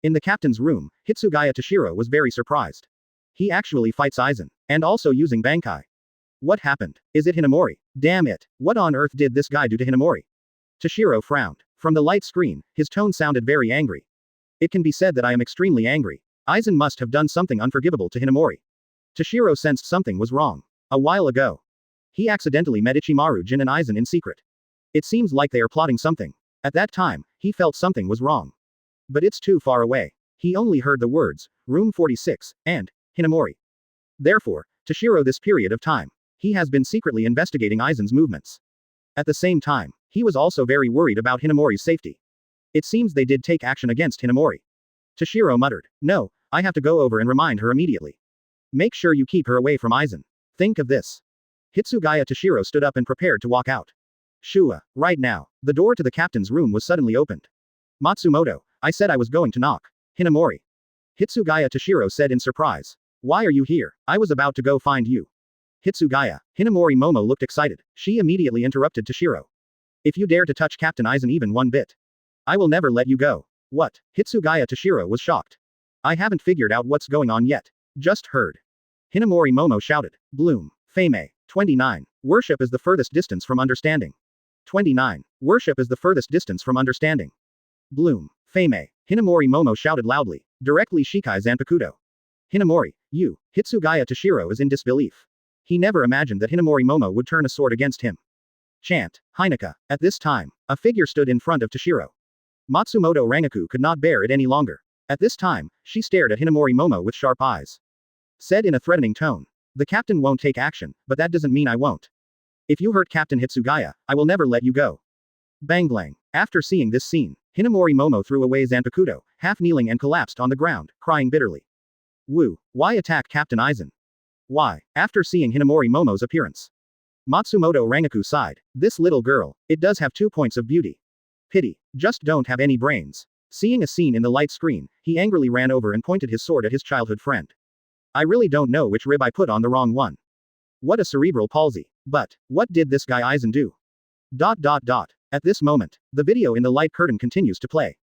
In the captain's room, Hitsugaya Toshiro was very surprised. He actually fights Aizen, and also using Bankai. What happened? Is it Hinamori? Damn it. What on earth did this guy do to Hinamori? Toshiro frowned. From the light screen, his tone sounded very angry. It can be said that I am extremely angry. Aizen must have done something unforgivable to Hinamori. Toshiro sensed something was wrong. A while ago. He accidentally met Ichimaru Jin and Aizen in secret. It seems like they are plotting something. At that time, he felt something was wrong. But it's too far away. He only heard the words, Room 46, and Hinamori. Therefore, Toshiro this period of time, he has been secretly investigating Aizen's movements. At the same time, he was also very worried about Hinamori's safety. It seems they did take action against Hinamori. Toshiro muttered, no, I have to go over and remind her immediately. Make sure you keep her away from Aizen. Think of this. Hitsugaya Toshiro stood up and prepared to walk out. Shua, right now. The door to the captain's room was suddenly opened. Matsumoto, I said I was going to knock. Hinamori. Hitsugaya Toshiro said in surprise. Why are you here? I was about to go find you. Hitsugaya. Hinamori Momo looked excited. She immediately interrupted Toshiro. If you dare to touch Captain Aizen even one bit, I will never let you go. What? Hitsugaya Toshiro was shocked. I haven't figured out what's going on yet. Just heard. Hinamori Momo shouted. Bloom. Fame. 29. Worship is the furthest distance from understanding. 29. Worship is the furthest distance from understanding. Bloom. Fame. Hinamori Momo shouted loudly. Directly Shikai Zanpakuto. Hinamori, you. Hitsugaya Toshiro is in disbelief. He never imagined that Hinamori Momo would turn a sword against him. Chant. Hinaka. At this time, a figure stood in front of Toshiro. Matsumoto Rangaku could not bear it any longer. At this time, she stared at Hinamori Momo with sharp eyes. Said in a threatening tone. The captain won't take action, but that doesn't mean I won't. If you hurt Captain Hitsugaya, I will never let you go. Banglang. After seeing this scene, Hinamori Momo threw away Zanpakuto, half kneeling and collapsed on the ground, crying bitterly. Woo. Why attack Captain Aizen? Why? After seeing Hinamori Momo's appearance. Matsumoto Rangaku sighed. This little girl, it does have 2 points of beauty. Pity. Just don't have any brains. Seeing a scene in the light screen, he angrily ran over and pointed his sword at his childhood friend. I really don't know which rib I put on the wrong one. What a cerebral palsy. But, what did this guy Aizen do? ... At this moment, the video in the light curtain continues to play.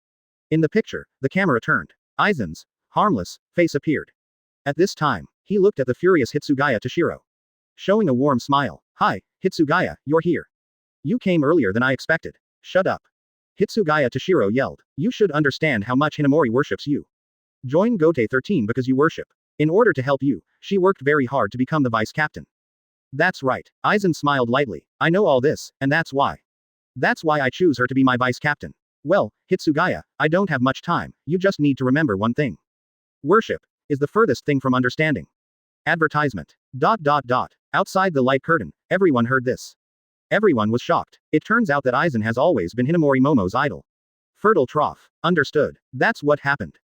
In the picture, the camera turned. Aizen's harmless face appeared. At this time, he looked at the furious Hitsugaya Toshiro. Showing a warm smile. Hi, Hitsugaya, you're here. You came earlier than I expected. Shut up. Hitsugaya Toshiro yelled. You should understand how much Hinamori worships you. Join Gote 13 because you worship. In order to help you, she worked very hard to become the vice captain. That's right. Aizen smiled lightly. I know all this, and that's why. That's why I choose her to be my vice captain. Well, Hitsugaya, I don't have much time, you just need to remember one thing. Worship is the furthest thing from understanding. Advertisement. ... Outside the light curtain, everyone heard this. Everyone was shocked. It turns out that Aizen has always been Hinamori Momo's idol. Fertile trough. Understood. That's what happened.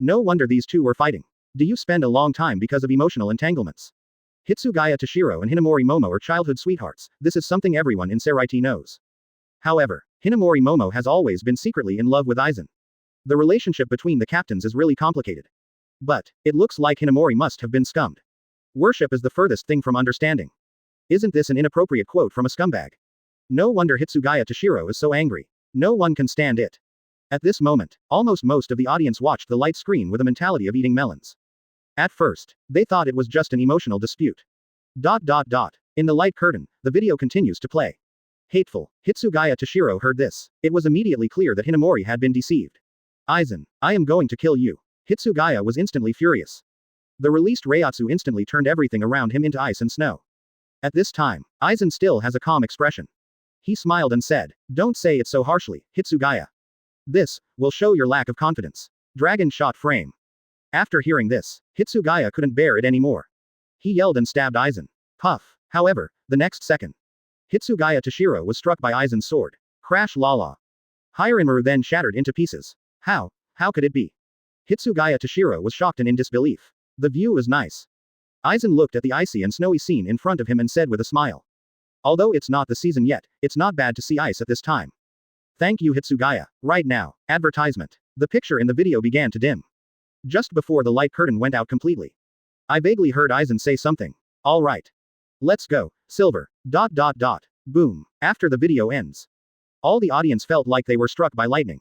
No wonder these two were fighting. Do you spend a long time because of emotional entanglements? Hitsugaya Toshiro and Hinamori Momo are childhood sweethearts, this is something everyone in Seraiti knows. However, Hinamori Momo has always been secretly in love with Aizen. The relationship between the captains is really complicated. But, it looks like Hinamori must have been scummed. Worship is the furthest thing from understanding. Isn't this an inappropriate quote from a scumbag? No wonder Hitsugaya Toshiro is so angry. No one can stand it. At this moment, almost most of the audience watched the light screen with a mentality of eating melons. At first, they thought it was just an emotional dispute. In the light curtain, the video continues to play. Hateful. Hitsugaya Toshiro heard this. It was immediately clear that Hinamori had been deceived. Aizen, I am going to kill you. Hitsugaya was instantly furious. The released reiatsu instantly turned everything around him into ice and snow. At this time, Aizen still has a calm expression. He smiled and said, don't say it so harshly, Hitsugaya. This will show your lack of confidence. Dragon shot frame. After hearing this, Hitsugaya couldn't bear it anymore. He yelled and stabbed Aizen. Puff. However, the next second, Hitsugaya Toshiro was struck by Aizen's sword. Crash la. Hirinmaru then shattered into pieces. How could it be? Hitsugaya Toshiro was shocked and in disbelief. The view was nice. Aizen looked at the icy and snowy scene in front of him and said with a smile. Although it's not the season yet, it's not bad to see ice at this time. Thank you Hitsugaya. Right now. Advertisement. The picture in the video began to dim. Just before the light curtain went out completely. I vaguely heard Aizen say something. Alright. Let's go. Silver. Boom. After the video ends. All the audience felt like they were struck by lightning.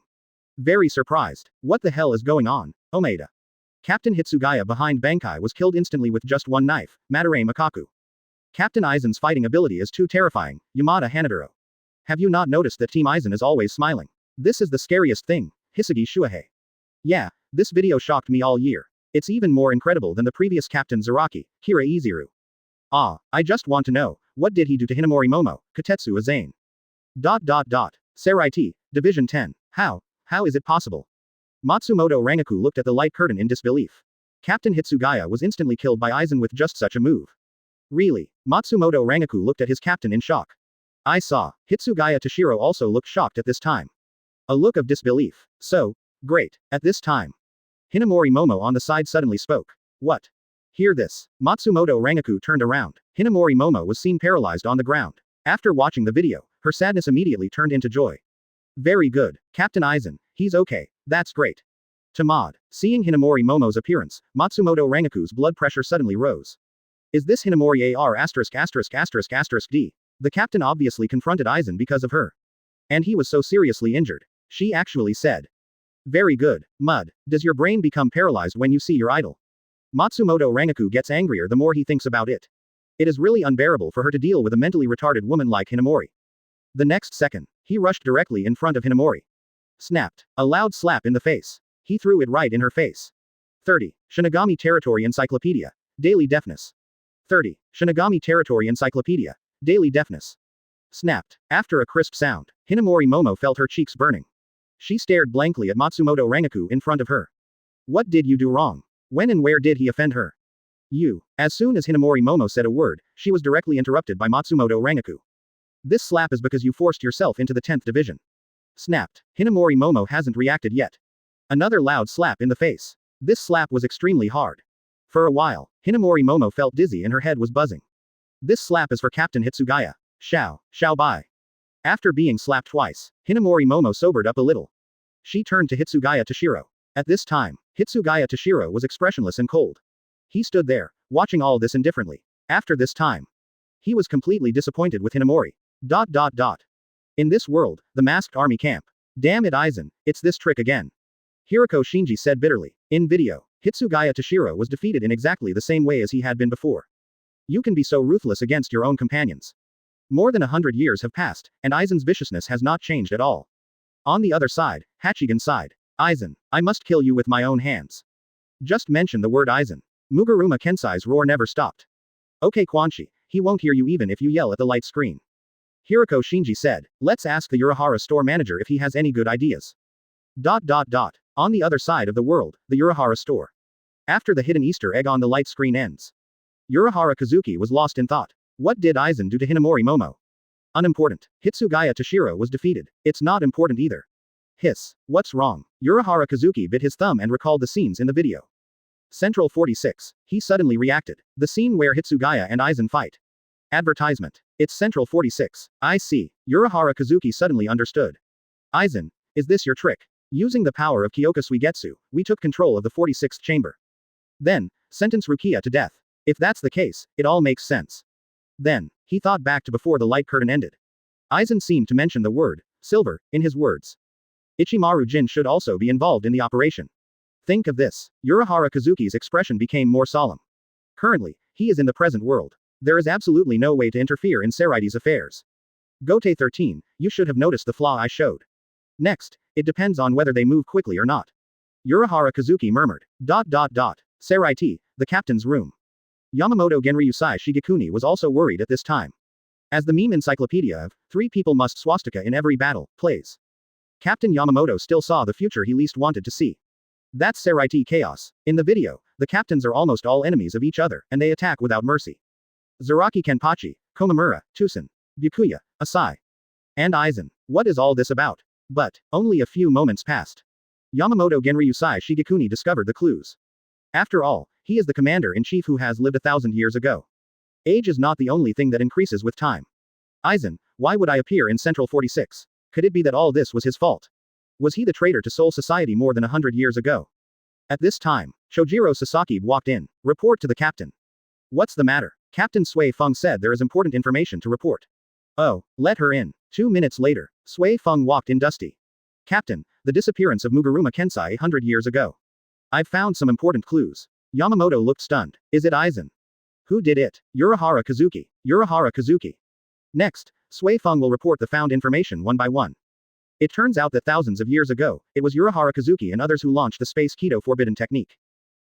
Very surprised. What the hell is going on? Omeda. Captain Hitsugaya behind Bankai was killed instantly with just one knife, Madarame Makaku. Captain Aizen's fighting ability is too terrifying, Yamada Hanadoro. Have you not noticed that Team Aizen is always smiling? This is the scariest thing, Hisagi Shuhei. Yeah, this video shocked me all year. It's even more incredible than the previous Captain Zaraki, Kira Izuru. I just want to know, what did he do to Hinamori Momo, Katetsu Azane? Seraiti, Division 10. How is it possible? Matsumoto Rangaku looked at the light curtain in disbelief. Captain Hitsugaya was instantly killed by Aizen with just such a move. Really? Matsumoto Rangaku looked at his captain in shock. I saw. Hitsugaya Toshiro also looked shocked at this time. A look of disbelief. So, great. At this time, Hinamori Momo on the side suddenly spoke. What? Hear this. Matsumoto Rangaku turned around. Hinamori Momo was seen paralyzed on the ground. After watching the video, her sadness immediately turned into joy. Very good, Captain Aizen, he's okay. That's great. To Mod. Seeing Hinamori Momo's appearance, Matsumoto Rangaku's blood pressure suddenly rose. Is this Hinamori AR ******D? The captain obviously confronted Aizen because of her. And he was so seriously injured. She actually said. Very good, Mud. Does your brain become paralyzed when you see your idol? Matsumoto Rangaku gets angrier the more he thinks about it. It is really unbearable for her to deal with a mentally retarded woman like Hinamori. The next second, he rushed directly in front of Hinamori. Snapped. A loud slap in the face. He threw it right in her face. 30. Shinigami Territory Encyclopedia. Daily deafness. 30. Shinigami Territory Encyclopedia. Daily deafness. Snapped. After a crisp sound, Hinamori Momo felt her cheeks burning. She stared blankly at Matsumoto Rangaku in front of her. What did you do wrong? When and where did he offend her? You. As soon as Hinamori Momo said a word, she was directly interrupted by Matsumoto Rangaku. This slap is because you forced yourself into the 10th division. Snapped. Hinamori Momo hasn't reacted yet. Another loud slap in the face. This slap was extremely hard. For a while, Hinamori Momo felt dizzy and her head was buzzing. This slap is for Captain Hitsugaya. Shao bai. After being slapped twice, Hinamori Momo sobered up a little. She turned to Hitsugaya Toshiro. At this time, Hitsugaya Toshiro was expressionless and cold. He stood there, watching all this indifferently. After this time, he was completely disappointed with Hinamori. In this world, the masked army camp. Damn it, Aizen, it's this trick again. Hiroko Shinji said bitterly. In video, Hitsugaya Toshiro was defeated in exactly the same way as he had been before. You can be so ruthless against your own companions. More than 100 years have passed, and Aizen's viciousness has not changed at all. On the other side, Hachigan sighed. Aizen, I must kill you with my own hands. Just mention the word Aizen. Muguruma Kensai's roar never stopped. Okay Quanshi, he won't hear you even if you yell at the light screen. Hiroko Shinji said, let's ask the Urahara store manager if he has any good ideas. On the other side of the world, the Urahara store. After the hidden Easter egg on the light screen ends, Urahara Kazuki was lost in thought. What did Aizen do to Hinamori Momo? Unimportant. Hitsugaya Toshiro was defeated. It's not important either. Hiss. What's wrong? Urahara Kazuki bit his thumb and recalled the scenes in the video. Central 46. He suddenly reacted. The scene where Hitsugaya and Aizen fight. Advertisement. It's Central 46. I see. Urahara Kazuki suddenly understood. Aizen, is this your trick? Using the power of Kyoka Suigetsu, we took control of the 46th chamber. Then, sentence Rukia to death. If that's the case, it all makes sense. Then, he thought back to before the light curtain ended. Aizen seemed to mention the word, silver, in his words. Ichimaru Jin should also be involved in the operation. Think of this. Urahara Kazuki's expression became more solemn. Currently, he is in the present world. There is absolutely no way to interfere in Seraide's affairs. Gote 13, you should have noticed the flaw I showed. Next, it depends on whether they move quickly or not. Urahara Kazuki murmured. Seraite, the captain's room. Yamamoto Genryusai Shigekuni was also worried at this time. As the meme encyclopedia of 3 people must swastika in every battle plays. Captain Yamamoto still saw the future he least wanted to see. That's Seraite chaos. In the video, the captains are almost all enemies of each other, and they attack without mercy. Zaraki Kenpachi, Komamura, Tosen, Byakuya, Asai, and Aizen. What is all this about? But, only a few moments passed. Yamamoto Genryusai Shigekuni discovered the clues. After all, he is the commander-in-chief who has lived 1,000 years ago. Age is not the only thing that increases with time. Aizen, why would I appear in Central 46? Could it be that all this was his fault? Was he the traitor to Soul Society more than 100 years ago? At this time, Shojiro Sasaki walked in. Report to the captain. What's the matter? Captain Sui Feng said there is important information to report. Oh, let her in. 2 minutes later, Sui Feng walked in dusty. Captain, the disappearance of Muguruma Kensai 100 years ago. I've found some important clues. Yamamoto looked stunned. Is it Aizen? Who did it? Urahara Kazuki. Urahara Kazuki. Next, Sui Feng will report the found information one by one. It turns out that thousands of years ago, it was Urahara Kazuki and others who launched the Space Keto Forbidden Technique.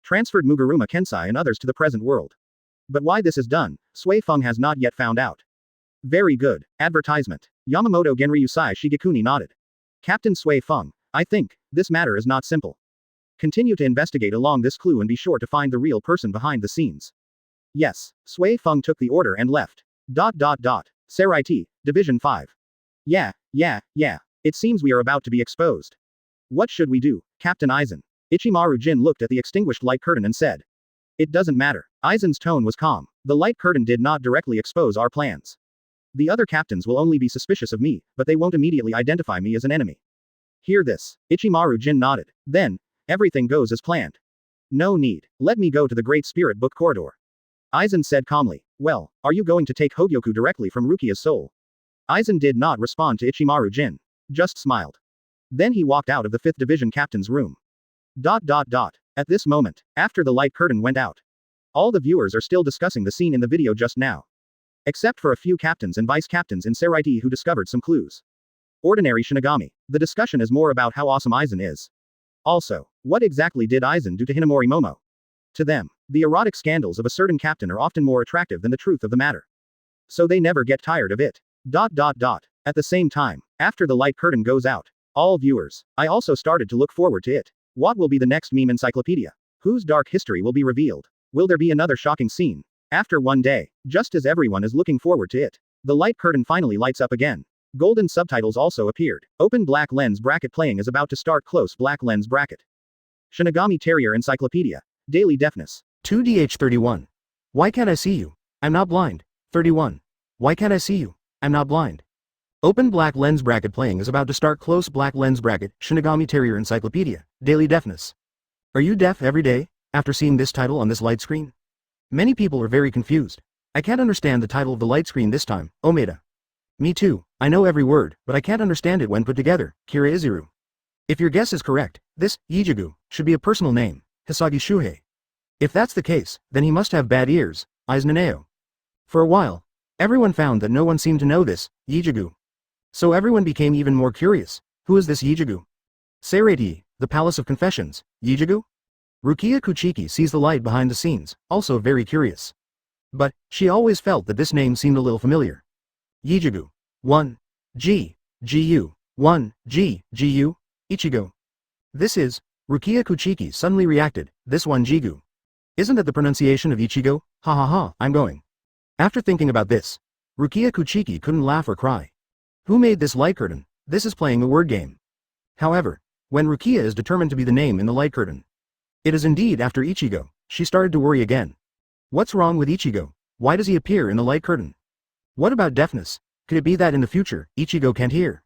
Transferred Muguruma Kensai and others to the present world. But why this is done, Sui Feng has not yet found out. Very good. Advertisement. Yamamoto Genryusai Shigekuni nodded. Captain Sui Feng, I think, this matter is not simple. Continue to investigate along this clue and be sure to find the real person behind the scenes. Yes. Sui Feng took the order and left. Seraite, Division 5. Yeah. It seems we are about to be exposed. What should we do, Captain Aizen? Ichimaru Jin looked at the extinguished light curtain and said. It doesn't matter. Aizen's tone was calm. The light curtain did not directly expose our plans. The other captains will only be suspicious of me, but they won't immediately identify me as an enemy. Hear this. Ichimaru Jin nodded. Then, everything goes as planned. No need. Let me go to the Great Spirit Book corridor. Aizen said calmly. Well, are you going to take Hogyoku directly from Rukia's soul? Aizen did not respond to Ichimaru Jin. Just smiled. Then he walked out of the 5th Division captain's room. At this moment, after the light curtain went out, all the viewers are still discussing the scene in the video just now. Except for a few captains and vice captains in Seraite who discovered some clues. Ordinary Shinigami. The discussion is more about how awesome Aizen is. Also, what exactly did Aizen do to Hinamori Momo? To them, the erotic scandals of a certain captain are often more attractive than the truth of the matter. So they never get tired of it. At the same time, after the light curtain goes out, All viewers, I also started to look forward to it. What will be the next meme encyclopedia? Whose dark history will be revealed? Will there be another shocking scene? After one day, just as everyone is looking forward to it, the light curtain finally lights up again. Golden subtitles also appeared. Open black lens bracket playing is about to start. Close black lens bracket. Shinigami Territory Encyclopedia. Daily deafness. 2DH31. Why can't I see you? I'm not blind. 31. Why can't I see you? I'm not blind. Open black lens bracket playing is about to start. Close black lens bracket. Shinigami Territory Encyclopedia. Daily deafness. Are you deaf every day, after seeing this title on this light screen? Many people are very confused. I can't understand the title of the light screen this time, Omeda. Me too, I know every word, but I can't understand it when put together, Kira Izuru. If your guess is correct, this, Ichigo, should be a personal name, Hisagi Shuhei. If that's the case, then he must have bad ears, Aizen Naneo. For a while, everyone found that no one seemed to know this, Ichigo. So everyone became even more curious. Who is this Ichigo? Seirei, the Palace of Confessions, Ichigo? Rukia Kuchiki sees the light behind the scenes, also very curious. But, she always felt that this name seemed a little familiar. Ichigo. 1. G. Gu. 1. G. Gu. Ichigo. This is, Rukia Kuchiki suddenly reacted, this one Jigu. Isn't that the pronunciation of Ichigo? Ha ha ha, I'm going. After thinking about this, Rukia Kuchiki couldn't laugh or cry. Who made this light curtain? This is playing a word game. However, when Rukia is determined to be the name in the light curtain, it is indeed after Ichigo, she started to worry again. What's wrong with Ichigo? Why does he appear in the light curtain? What about deafness? Could it be that in the future, Ichigo can't hear?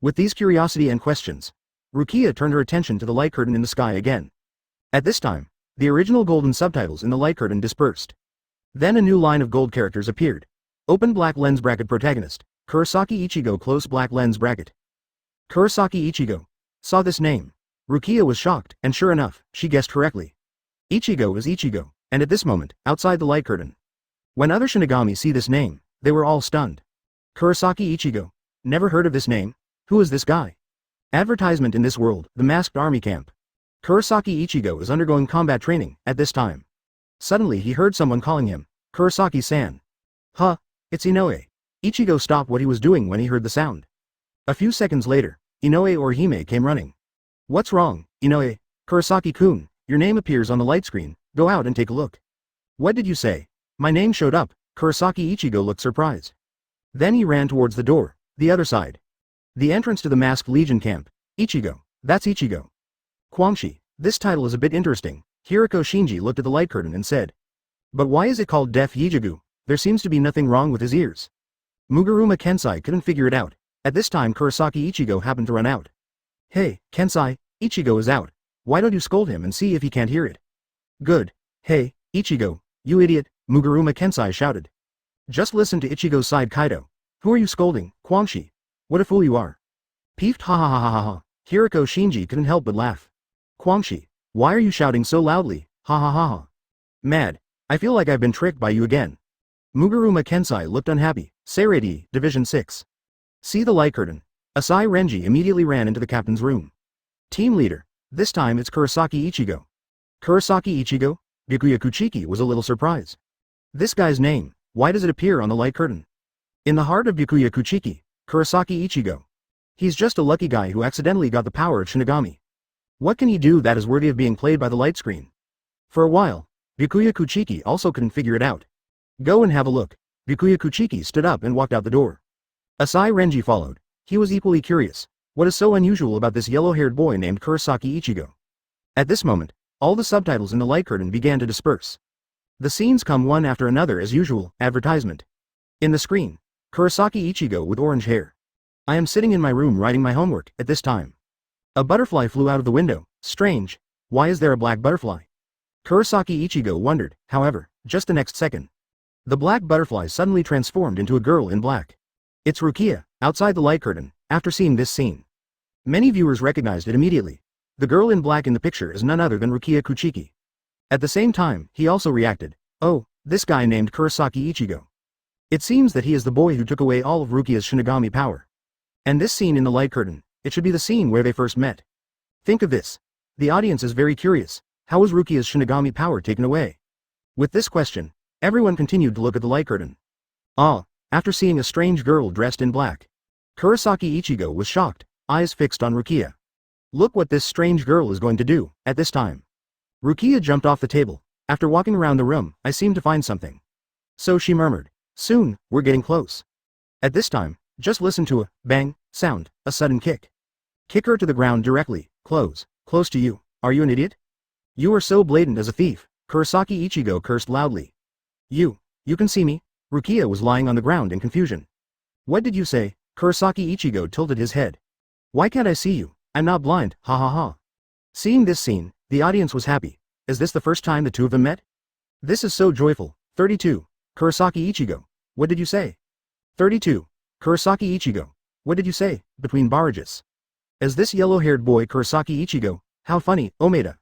With these curiosity and questions, Rukia turned her attention to the light curtain in the sky again. At this time, the original golden subtitles in the light curtain dispersed. Then a new line of gold characters appeared. Open black lens bracket protagonist, Kurosaki Ichigo close black lens bracket. Kurosaki Ichigo. Saw this name. Rukia was shocked, and sure enough, she guessed correctly. Ichigo is Ichigo, and at this moment, outside the light curtain. When other Shinigami see this name, they were all stunned. Kurosaki Ichigo. Never heard of this name? Who is this guy? Advertisement in this world, the masked army camp. Kurosaki Ichigo is undergoing combat training, at this time. Suddenly he heard someone calling him, Kurosaki-san. Huh, it's Inoue. Ichigo stopped what he was doing when he heard the sound. A few seconds later, Inoue or Hime came running. What's wrong, Inoue? Kurosaki-kun, your name appears on the light screen, go out and take a look. What did you say? My name showed up, Kurosaki Ichigo looked surprised. Then he ran towards the door, the other side. The entrance to the Masked Legion camp. Ichigo, that's Ichigo. Quamshi, this title is a bit interesting. Hirako Shinji looked at the light curtain and said. But why is it called Deaf Ichigo? There seems to be nothing wrong with his ears. Muguruma Kensai couldn't figure it out. At this time Kurosaki Ichigo happened to run out. Hey, Kensai, Ichigo is out. Why don't you scold him and see if he can't hear it? Good. Hey, Ichigo, you idiot, Muguruma Kensai shouted. Just listen to Ichigo's side Kaido. Who are you scolding, Quamshi? What a fool you are. Peeved ha ha ha ha ha ha. Hirako Shinji couldn't help but laugh. Quamshi, why are you shouting so loudly, ha ha ha ha. Mad, I feel like I've been tricked by you again. Muguruma Kensai looked unhappy. Seirei, Division 6. See the light curtain. Asai Renji immediately ran into the captain's room. Team leader, this time it's Kurosaki Ichigo. Kurosaki Ichigo? Byakuya Kuchiki was a little surprised. This guy's name, why does it appear on the light curtain? In the heart of Byakuya Kuchiki, Kurosaki Ichigo. He's just a lucky guy who accidentally got the power of Shinigami. What can he do that is worthy of being played by the light screen? For a while, Byakuya Kuchiki also couldn't figure it out. Go and have a look. Byakuya Kuchiki stood up and walked out the door. Asai Renji followed. He was equally curious. What is so unusual about this yellow-haired boy named Kurosaki Ichigo? At this moment, all the subtitles in the light curtain began to disperse. The scenes come one after another as usual, advertisement. In the screen, Kurosaki Ichigo with orange hair. I am sitting in my room writing my homework, at this time. A butterfly flew out of the window. Strange. Why is there a black butterfly? Kurosaki Ichigo wondered, however, just the next second. The black butterfly suddenly transformed into a girl in black. It's Rukia, outside the light curtain, after seeing this scene. Many viewers recognized it immediately. The girl in black in the picture is none other than Rukia Kuchiki. At the same time, he also reacted. Oh, this guy named Kurosaki Ichigo. It seems that he is the boy who took away all of Rukia's Shinigami power. And this scene in the light curtain, it should be the scene where they first met. Think of this. The audience is very curious. How was Rukia's Shinigami power taken away? With this question, everyone continued to look at the light curtain. After seeing a strange girl dressed in black. Kurosaki Ichigo was shocked. eyes fixed on Rukia. Look what this strange girl is going to do, at this time. Rukia jumped off the table. After walking around the room, I seemed to find something. So she murmured. Soon, we're getting close. At this time, just listen to a bang sound, a sudden kick. Kick her to the ground directly, close to you. Are you an idiot? You are so blatant as a thief, Kurosaki Ichigo cursed loudly. You can see me? Rukia was lying on the ground in confusion. What did you say? Kurosaki Ichigo tilted his head. Why can't I see you? I'm not blind, ha ha ha. Seeing this scene, the audience was happy. Is this the first time the two of them met? This is so joyful. 32. Kurosaki Ichigo. What did you say? 32. Kurosaki Ichigo. What did you say? Between barrages. Is this yellow-haired boy Kurosaki Ichigo? How funny, Omeda.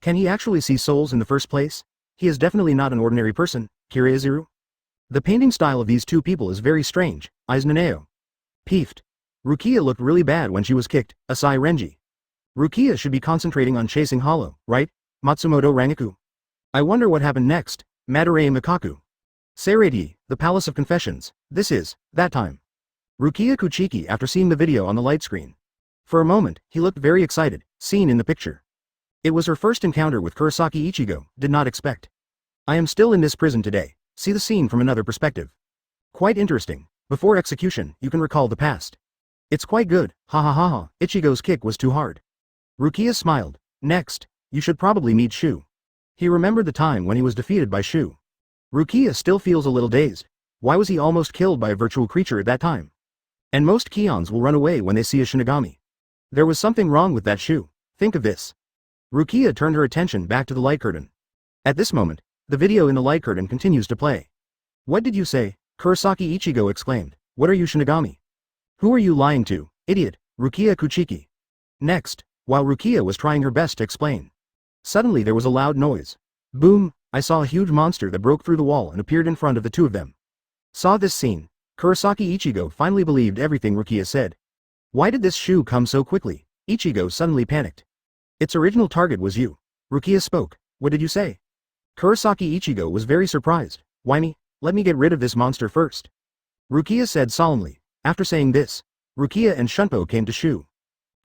Can he actually see souls in the first place? He is definitely not an ordinary person, Kiraiziru. The painting style of these two people is very strange, Aizen. Peeved. Rukia looked really bad when she was kicked, asai Renji. Rukia should be concentrating on chasing Hollow, right? Matsumoto Rangaku. I wonder what happened next, Madarei Mikaku. Seirei, the Palace of Confessions, this is, that time. Rukia Kuchiki after seeing the video on the light screen. For a moment, he looked very excited, seen in the picture. It was her first encounter with Kurosaki Ichigo, did not expect. I am still in this prison today, see the scene from another perspective. Quite interesting, before execution, you can recall the past. It's quite good, ha ha ha ha, Ichigo's kick was too hard. Rukia smiled. Next, you should probably meet Shu. He remembered the time when he was defeated by Shu. Rukia still feels a little dazed. Why was he almost killed by a virtual creature at that time? And most Keons will run away when they see a Shinigami. There was something wrong with that Shu. Think of this. Rukia turned her attention back to the light curtain. At this moment, the video in the light curtain continues to play. What did you say? Kurosaki Ichigo exclaimed. What are you Shinigami? Who are you lying to, idiot? Rukia Kuchiki. Next, while Rukia was trying her best to explain. Suddenly there was a loud noise. Boom, I saw a huge monster that broke through the wall and appeared in front of the two of them. Saw this scene. Kurosaki Ichigo finally believed everything Rukia said. Why did this Shu come so quickly? Ichigo suddenly panicked. Its original target was you. Rukia spoke. What did you say? Kurosaki Ichigo was very surprised. Why me? Let me get rid of this monster first. Rukia said solemnly. After saying this, Rukia and Shunpo came to Shu.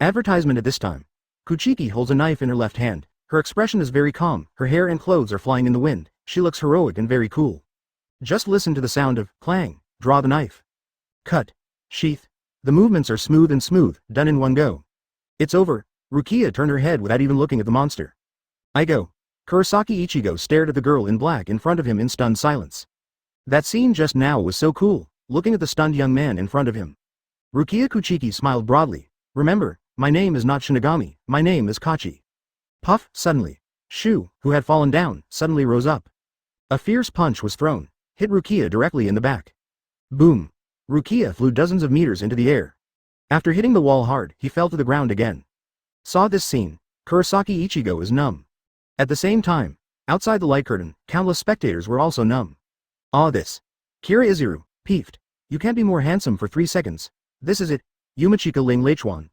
Advertisement at this time. Kuchiki holds a knife in her left hand. Her expression is very calm, her hair and clothes are flying in the wind, she looks heroic and very cool. Just listen to the sound of clang, draw the knife. Cut. Sheath. The movements are smooth, done in one go. It's over. Rukia turned her head without even looking at the monster. I go. Kurosaki Ichigo stared at the girl in black in front of him in stunned silence. That scene just now was so cool, looking at the stunned young man in front of him. Rukia Kuchiki smiled broadly. Remember, my name is not Shinigami, my name is Kachi. Puff, suddenly. Shu, who had fallen down, suddenly rose up. A fierce punch was thrown, hit Rukia directly in the back. Boom. Rukia flew dozens of meters into the air. After hitting the wall hard, he fell to the ground again. Saw this scene. Kurosaki Ichigo is numb. At the same time, outside the light curtain, countless spectators were also numb. Ah, this. Kiraiziru, peeved. You can't be more handsome for 3 seconds. This is it. Yumachika Ling Leichuan.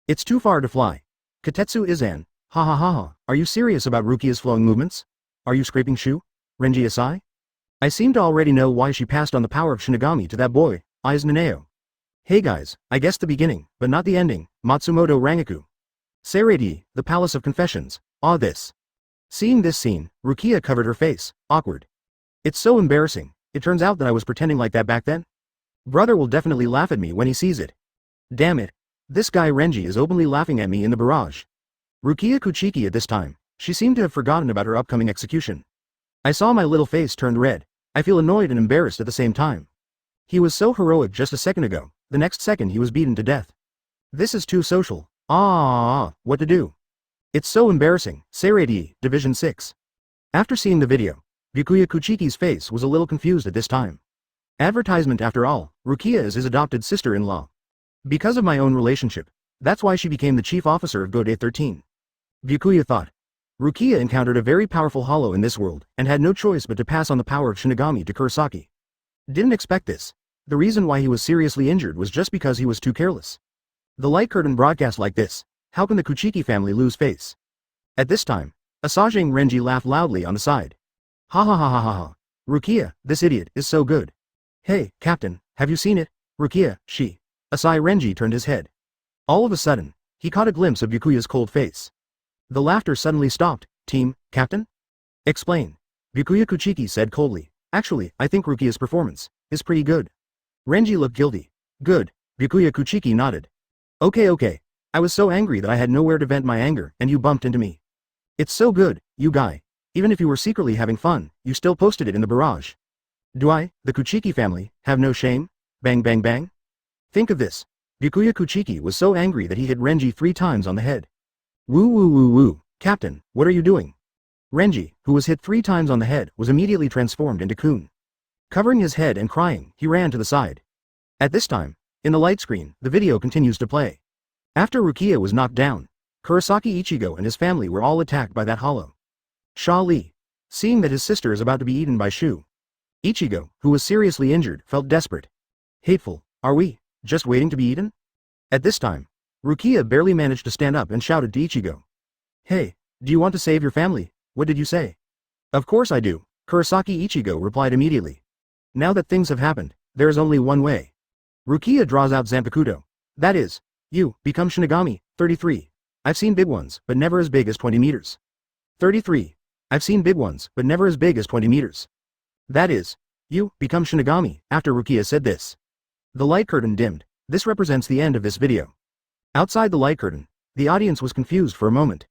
It's too far to fly. Katetsu Izan. Ha ha ha ha. Are you serious about Rukia's flowing movements? Are you scraping Shu? Renji Asai? I seem to already know why she passed on the power of Shinigami to that boy, Aizen. Hey guys, I guessed the beginning, but not the ending, Matsumoto Rangaku. Seirei, the Palace of Confessions. Ah, this. Seeing this scene, Rukia covered her face, awkward. It's so embarrassing. It turns out that I was pretending like that back then? Brother will definitely laugh at me when he sees it. Damn it. This guy Renji is openly laughing at me in the barrage. Rukia Kuchiki at this time, she seemed to have forgotten about her upcoming execution. I saw my little face turned red. I feel annoyed and embarrassed at the same time. He was so heroic just a second ago, the next second he was beaten to death. This is too social. What to do? It's so embarrassing. Seirei, Division 6. After seeing the video, Byakuya Kuchiki's face was a little confused at this time. Advertisement after all, Rukia is his adopted sister-in-law. Because of my own relationship, that's why she became the chief officer of Gode 13. Byakuya thought. Rukia encountered a very powerful hollow in this world, and had no choice but to pass on the power of Shinigami to Kurosaki. Didn't expect this. The reason why he was seriously injured was just because he was too careless. The light curtain broadcast like this, how can the Kuchiki family lose face? At this time, Asajang Renji laughed loudly on the side. Ha ha ha ha ha ha. Rukia, this idiot, is so good. Hey, Captain, have you seen it? Rukia, she. Asai Renji turned his head. All of a sudden, he caught a glimpse of Byakuya's cold face. The laughter suddenly stopped. Team, Captain? Explain. Byakuya Kuchiki said coldly. Actually, I think Rukia's performance is pretty good. Renji looked guilty. Good. Byakuya Kuchiki nodded. Okay. I was so angry that I had nowhere to vent my anger, and you bumped into me. It's so good, you guy. Even if you were secretly having fun, you still posted it in the barrage. Do I, the Kuchiki family, have no shame? Bang bang bang? Think of this. Byakuya Kuchiki was so angry that he hit Renji 3 times on the head. Woo. Captain, what are you doing? Renji, who was hit 3 times on the head, was immediately transformed into Kun. Covering his head and crying, he ran to the side. At this time, in the light screen, the video continues to play. After Rukia was knocked down, Kurosaki Ichigo and his family were all attacked by that hollow Sha Li. Seeing that his sister is about to be eaten by Shu, Ichigo, who was seriously injured, felt desperate. Hateful, are we just waiting to be eaten? At this time, Rukia barely managed to stand up and shouted to Ichigo. Hey, do you want to save your family? What did you say? Of course I do, Kurosaki Ichigo replied immediately. Now that things have happened, there is only one way. Rukia draws out Zanpakuto. That is, you become Shinigami. 33. I've seen big ones, but never as big as 20 meters. 33. I've seen big ones, but never as big as 20 meters. That is, you become Shinigami. After Rukia said this, the light curtain dimmed. This represents the end of this video. Outside the light curtain, the audience was confused for a moment.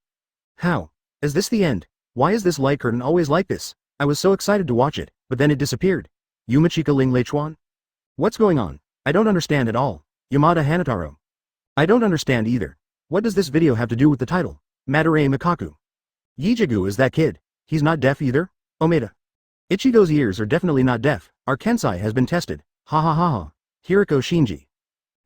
How? Is this the end? Why is this light curtain always like this? I was so excited to watch it, but then it disappeared. Yumachika Ling Leichuan? What's going on? I don't understand at all. Yamada Hanataro. I don't understand either. What does this video have to do with the title? Madarei Mikaku. Ichigo is that kid. He's not deaf either? Omeda. Ichigo's ears are definitely not deaf. Our Kensai has been tested. Ha ha ha ha. Hiriko Shinji.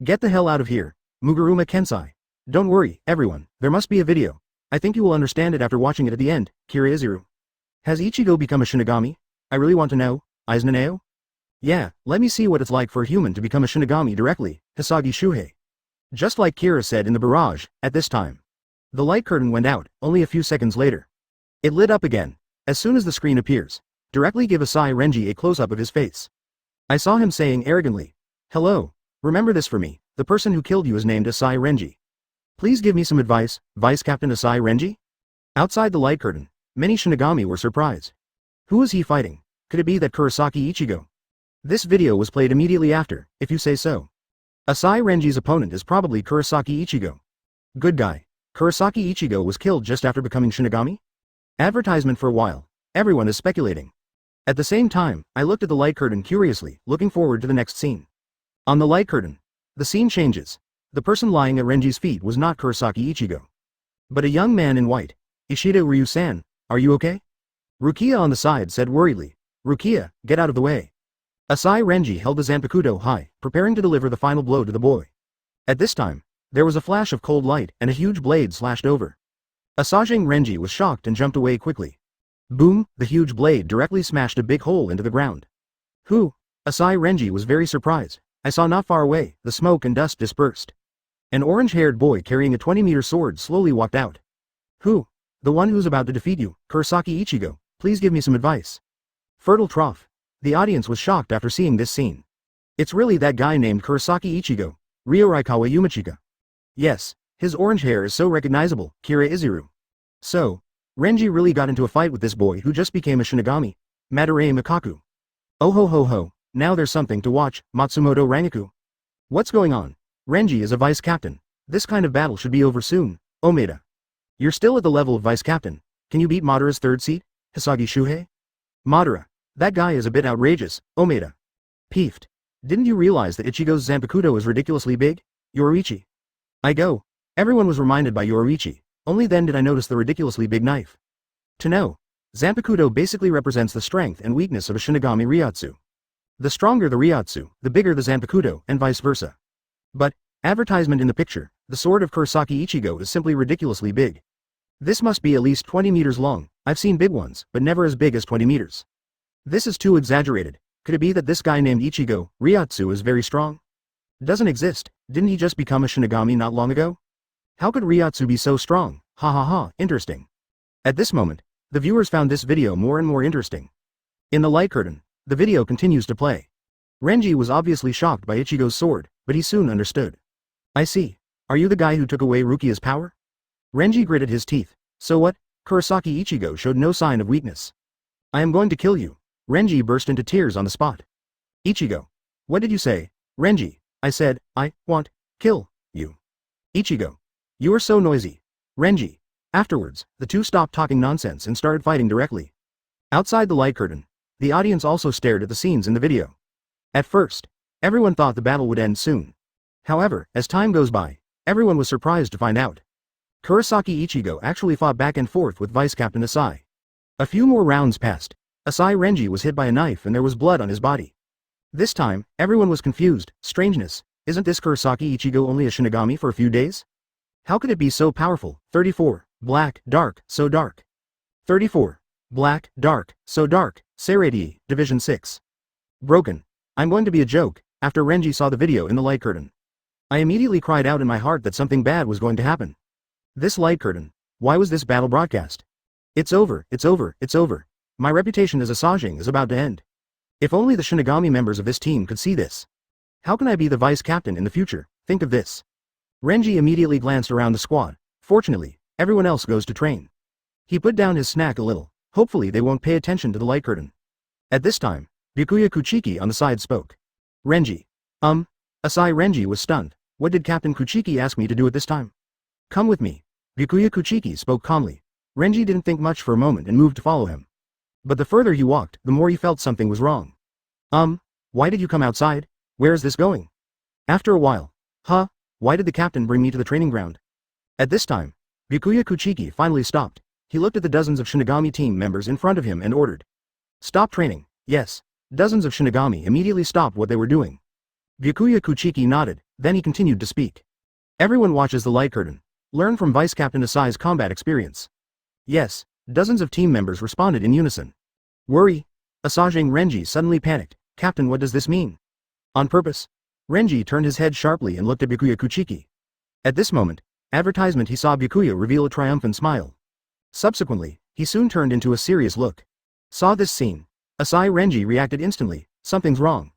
Get the hell out of here. Muguruma Kensai. Don't worry, everyone, there must be a video. I think you will understand it after watching it at the end. Kira Izuru. Has Ichigo become a Shinigami? I really want to know. Aizen? Yeah, let me see what it's like for a human to become a Shinigami directly. Hisagi Shuhei. Just like Kira said in the barrage, at this time, the light curtain went out, only a few seconds later. It lit up again. As soon as the screen appears, directly give Asai Renji a close-up of his face. I saw him saying arrogantly, hello, remember this for me, the person who killed you is named Asai Renji. Please give me some advice, Vice Captain Asai Renji? Outside the light curtain, many Shinigami were surprised. Who was he fighting? Could it be that Kurosaki Ichigo? This video was played immediately after, if you say so. Asai Renji's opponent is probably Kurosaki Ichigo. Good guy. Kurosaki Ichigo was killed just after becoming Shinigami? Advertisement for a while. Everyone is speculating. At the same time, I looked at the light curtain curiously, looking forward to the next scene. On the light curtain, the scene changes. The person lying at Renji's feet was not Kurosaki Ichigo, but a young man in white. Ishida Ryu-san, are you okay? Rukia on the side said worriedly. Rukia, get out of the way. Asai Renji held the Zanpakuto high, preparing to deliver the final blow to the boy. At this time, there was a flash of cold light and a huge blade slashed over. Asajang Renji was shocked and jumped away quickly. Boom, the huge blade directly smashed a big hole into the ground. Who? Asai Renji was very surprised. I saw not far away, the smoke and dust dispersed. An orange-haired boy carrying a 20-meter sword slowly walked out. Who? The one who's about to defeat you, Kurosaki Ichigo. Please give me some advice. Fertile trough. The audience was shocked after seeing this scene. It's really that guy named Kurosaki Ichigo, Ryoraikawa Yumachika. Yes, his orange hair is so recognizable, Kira Izuru. So, Renji really got into a fight with this boy who just became a Shinigami, Madarei Mikaku. Oh ho ho ho, now there's something to watch, Matsumoto Rangaku. What's going on? Renji is a vice captain. This kind of battle should be over soon, Omeda. You're still at the level of vice captain. Can you beat Madara's third seat, Hisagi Shuhei? Madara. That guy is a bit outrageous, Omeda. Peeved. Didn't you realize that Ichigo's Zanpakuto is ridiculously big? Yoruichi. I go. Everyone was reminded by Yoruichi. Only then did I notice the ridiculously big knife. To know, Zanpakuto basically represents the strength and weakness of a Shinigami reiatsu. The stronger the reiatsu, the bigger the Zanpakuto, and vice versa. But, advertisement in the picture, the sword of Kurosaki Ichigo is simply ridiculously big. This must be at least 20 meters long. I've seen big ones, but never as big as 20 meters. This is too exaggerated. Could it be that this guy named Ichigo, reiatsu, is very strong? Doesn't exist. Didn't he just become a Shinigami not long ago? How could reiatsu be so strong? Ha ha ha, interesting. At this moment, the viewers found this video more and more interesting. In the light curtain, the video continues to play. Renji was obviously shocked by Ichigo's sword, but he soon understood. I see. Are you the guy who took away Rukia's power? Renji gritted his teeth. So what? Kurosaki Ichigo showed no sign of weakness. I am going to kill you. Renji burst into tears on the spot. Ichigo. What did you say? Renji. I said, I want kill you. Ichigo. You are so noisy. Renji. Afterwards, the two stopped talking nonsense and started fighting directly. Outside the light curtain, the audience also stared at the scenes in the video. At first, everyone thought the battle would end soon. However, as time goes by, everyone was surprised to find out Kurosaki Ichigo actually fought back and forth with Vice Captain Asai. A few more rounds passed. Asai Renji was hit by a knife and there was blood on his body. This time, everyone was confused. Strangeness, isn't this Kurosaki Ichigo only a Shinigami for a few days? How could it be so powerful? 34. Black, dark, so dark. 34. Black, dark, so dark. Seirei, Division 6. Broken. I'm going to be a joke. After Renji saw the video in the light curtain, I immediately cried out in my heart that something bad was going to happen. This light curtain. Why was this battle broadcast? It's over, it's over, it's over. My reputation as a Sajing is about to end. If only the Shinigami members of this team could see this. How can I be the vice captain in the future? Think of this. Renji immediately glanced around the squad. Fortunately, everyone else goes to train. He put down his snack a little. Hopefully they won't pay attention to the light curtain. At this time, Byakuya Kuchiki on the side spoke. Renji. Asai Renji was stunned. What did Captain Kuchiki ask me to do at this time? Come with me. Byakuya Kuchiki spoke calmly. Renji didn't think much for a moment and moved to follow him. But the further he walked, the more he felt something was wrong. Why did you come outside? Where is this going? After a while. Why did the captain bring me to the training ground? At this time, Byakuya Kuchiki finally stopped. He looked at the dozens of Shinigami team members in front of him and ordered. Stop training. Yes. Dozens of Shinigami immediately stopped what they were doing. Byakuya Kuchiki nodded, then he continued to speak. Everyone watches the light curtain. Learn from Vice Captain Asai's combat experience. Yes. Dozens of team members responded in unison. Worry. Asajing Renji suddenly panicked. Captain, what does this mean? On purpose. Renji turned his head sharply and looked at Byakuya Kuchiki. At this moment, advertisement he saw Byakuya reveal a triumphant smile. Subsequently, he soon turned into a serious look. Saw this scene. Asai Renji reacted instantly. Something's wrong.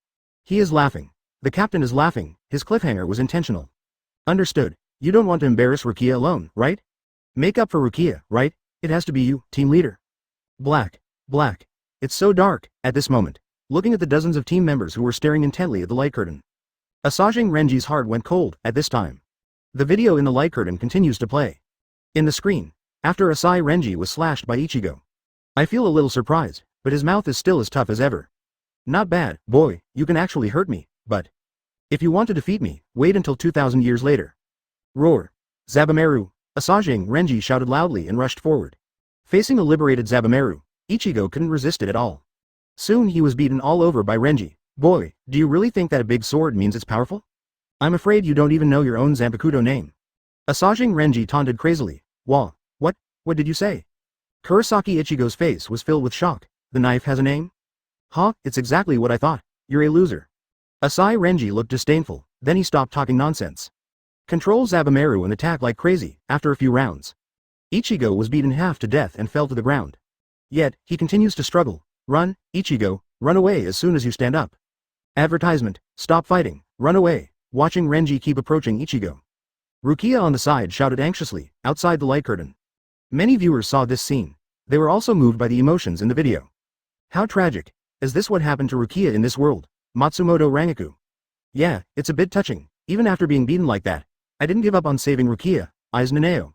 He is laughing. The captain is laughing. His cliffhanger was intentional. Understood. You don't want to embarrass Rukia alone, right? Make up for Rukia, right? It has to be you, team leader. Black. Black. It's so dark, at this moment. Looking at the dozens of team members who were staring intently at the light curtain. Asajing Renji's heart went cold, at this time. The video in the light curtain continues to play. In the screen, after Asai Renji was slashed by Ichigo. I feel a little surprised, but his mouth is still as tough as ever. Not bad, boy, you can actually hurt me, but if you want to defeat me, wait until 2,000 years later. Roar. Zabumaru. Asajing Renji shouted loudly and rushed forward. Facing a liberated Zabumaru, Ichigo couldn't resist it at all. Soon he was beaten all over by Renji. Boy, do you really think that a big sword means it's powerful? I'm afraid you don't even know your own Zanpakuto name. Asajing Renji taunted crazily. Wah. What did you say? Kurosaki Ichigo's face was filled with shock. The knife has a name? It's exactly what I thought. You're a loser. Asai Renji looked disdainful, then he stopped talking nonsense. Control Zabumaru and attack like crazy. After a few rounds, Ichigo was beaten half to death and fell to the ground. Yet, he continues to struggle. Run, Ichigo, run away as soon as you stand up. Advertisement, stop fighting, run away. Watching Renji keep approaching Ichigo. Rukia on the side shouted anxiously, outside the light curtain. Many viewers saw this scene. They were also moved by the emotions in the video. How tragic. Is this what happened to Rukia in this world? Matsumoto Rangaku. Yeah, it's a bit touching. Even after being beaten like that, I didn't give up on saving Rukia, Aizen Naneo.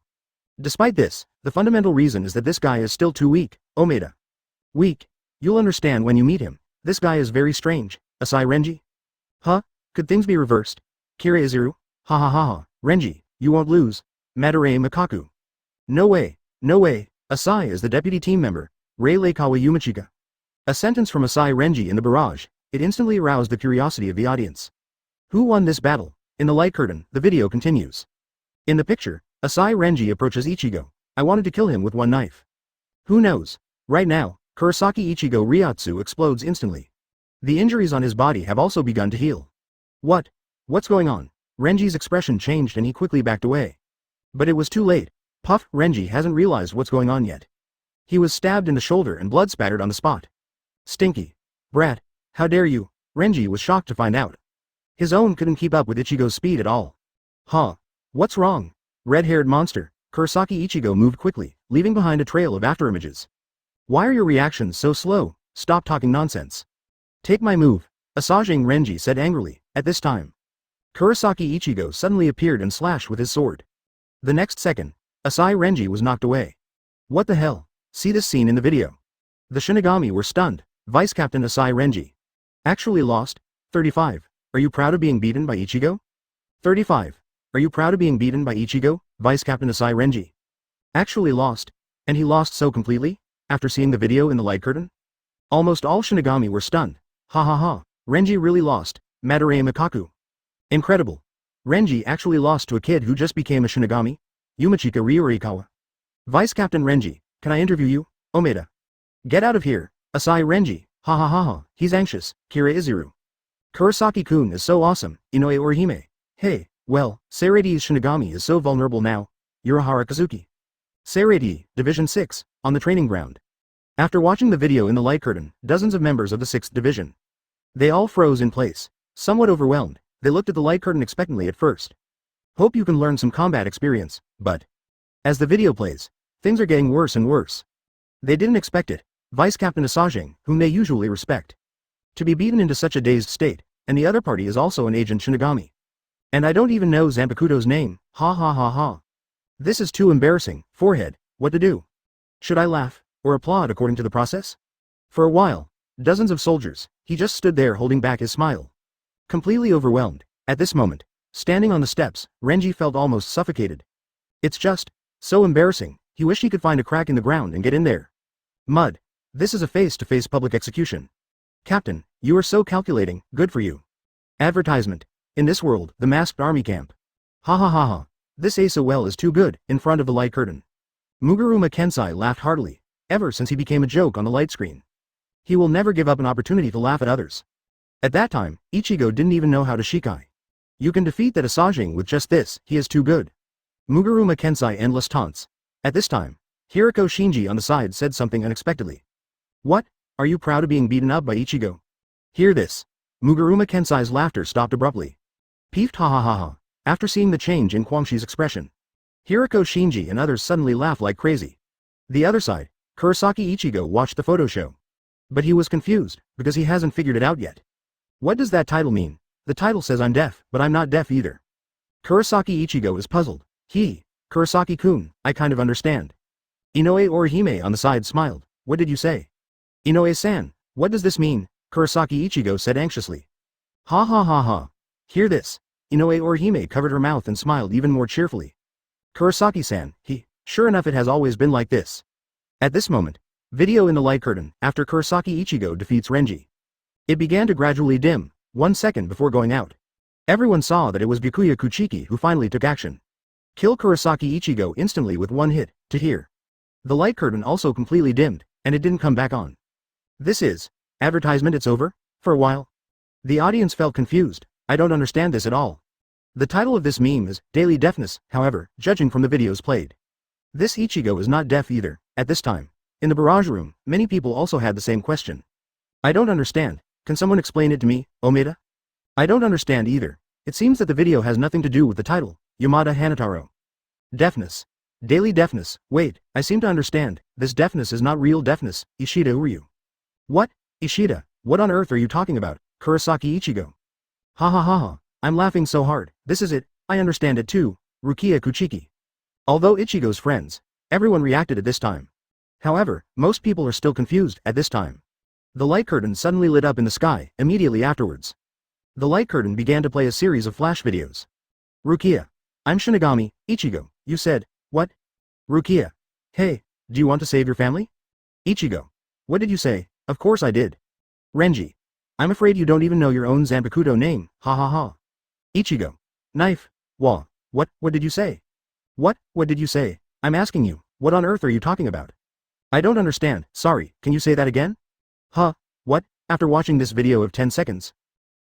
Despite this, the fundamental reason is that this guy is still too weak, Omeda. Weak? You'll understand when you meet him. This guy is very strange, Asai Renji. Could things be reversed? Kiraiziru? Ha ha ha ha, Renji, you won't lose. Madarei Makaku. No way, no way, Asai is the deputy team member, Rei Leikawa Yumichika. A sentence from Asai Renji in the barrage, it instantly aroused the curiosity of the audience. Who won this battle? In the light curtain, the video continues. In the picture, Asai Renji approaches Ichigo. I wanted to kill him with one knife. Who knows? Right now, Kurosaki Ichigo reiatsu explodes instantly. The injuries on his body have also begun to heal. What's going on? Renji's expression changed and he quickly backed away. But it was too late. Puff, Renji hasn't realized what's going on yet. He was stabbed in the shoulder and blood spattered on the spot. Stinky. Brat, how dare you? Renji was shocked to find out. His own couldn't keep up with Ichigo's speed at all. What's wrong? Red-haired monster. Kurosaki Ichigo moved quickly, leaving behind a trail of afterimages. Why are your reactions so slow? Stop talking nonsense. Take my move, Asajing Renji said angrily. At this time, Kurosaki Ichigo suddenly appeared and slashed with his sword. The next second, Asai Renji was knocked away. What the hell? See this scene in the video. The Shinigami were stunned. Vice Captain Asai Renji. Actually lost. 35. Are you proud of being beaten by Ichigo? 35. Are you proud of being beaten by Ichigo, Vice Captain Asai Renji? Actually lost. And he lost so completely? After seeing the video in the light curtain? Almost all Shinigami were stunned. Ha ha ha. Renji really lost. Madarei Mikaku. Incredible. Renji actually lost to a kid who just became a Shinigami? Yumachika Ryurikawa. Vice Captain Renji, can I interview you? Omeda. Get out of here. Asai Renji. Ha ha ha ha. He's anxious. Kira Izuru. Kurosaki-kun is so awesome. Inoue Orihime. Hey, well, Seireidi's Shinigami is so vulnerable now. Urahara Kazuki. Seirei, Division 6, on the training ground. After watching the video in the light curtain, dozens of members of the 6th Division. They all froze in place. Somewhat overwhelmed, they looked at the light curtain expectantly at first. Hope you can learn some combat experience, but as the video plays, things are getting worse and worse. They didn't expect it. Vice Captain Asajing, whom they usually respect, to be beaten into such a dazed state, and the other party is also an agent Shinigami. And I don't even know Zanpakuto's name. Ha ha ha ha. This is too embarrassing. Forehead. What to do? Should I laugh, or applaud according to the process? For a while, dozens of soldiers, he just stood there holding back his smile. Completely overwhelmed. At this moment, standing on the steps, Renji felt almost suffocated. It's just so embarrassing. He wished he could find a crack in the ground and get in there. Mud. This is a face-to-face public execution. Captain, you are so calculating. Good for you. Advertisement. In this world, the masked army camp. Ha ha ha ha. This Aso is too good, in front of the light curtain. Muguruma Kensai laughed heartily, ever since he became a joke on the light screen. He will never give up an opportunity to laugh at others. At that time, Ichigo didn't even know how to shikai. You can defeat that Asajing with just this, he is too good. Muguruma Kensai endless taunts. At this time, Hiriko Shinji on the side said something unexpectedly. What? Are you proud of being beaten up by Ichigo? Hear this. Muguruma Kensai's laughter stopped abruptly. Peeved ha ha ha ha. After seeing the change in Quamshi's expression, Hiriko Shinji and others suddenly laughed like crazy. The other side, Kurosaki Ichigo watched the photo show. But he was confused, because he hasn't figured it out yet. What does that title mean? The title says I'm deaf, but I'm not deaf either. Kurosaki Ichigo is puzzled. Kurosaki-kun, I kind of understand. Inoue Orihime on the side smiled. What did you say? Inoue-san, what does this mean? Kurosaki Ichigo said anxiously. Ha ha ha ha. Hear this. Inoue Orihime covered her mouth and smiled even more cheerfully. Kurosaki-san, sure enough it has always been like this. At this moment, video in the light curtain, after Kurosaki Ichigo defeats Renji. It began to gradually dim, 1 second before going out. Everyone saw that it was Byakuya Kuchiki who finally took action. Kill Kurosaki Ichigo instantly with one hit, to hear. The light curtain also completely dimmed, and it didn't come back on. This is advertisement, it's over? For a while? The audience felt confused. I don't understand this at all. The title of this meme is Daily Deafness, however, judging from the videos played. This Ichigo is not deaf either, at this time. In the barrage room, many people also had the same question. I don't understand. Can someone explain it to me, Omeda? I don't understand either. It seems that the video has nothing to do with the title, Yamada Hanataro. Deafness. Daily deafness. Wait, I seem to understand. This deafness is not real deafness, Ishida Uryu. What? Ishida, what on earth are you talking about? Kurosaki Ichigo. Ha ha ha ha. I'm laughing so hard. This is it. I understand it too. Rukia Kuchiki. Although Ichigo's friends, everyone reacted at this time. However, most people are still confused at this time. The light curtain suddenly lit up in the sky, immediately afterwards. The light curtain began to play a series of flash videos. Rukia. I'm Shinigami, Ichigo, you said, what? Rukia. Hey, do you want to save your family? Ichigo. What did you say? Of course I did. Renji. I'm afraid you don't even know your own Zanpakuto name, ha ha ha. Ichigo. Knife. What did you say? What did you say? I'm asking you, what on earth are you talking about? I don't understand, sorry, can you say that again? Huh, what? After watching this video of 10 seconds.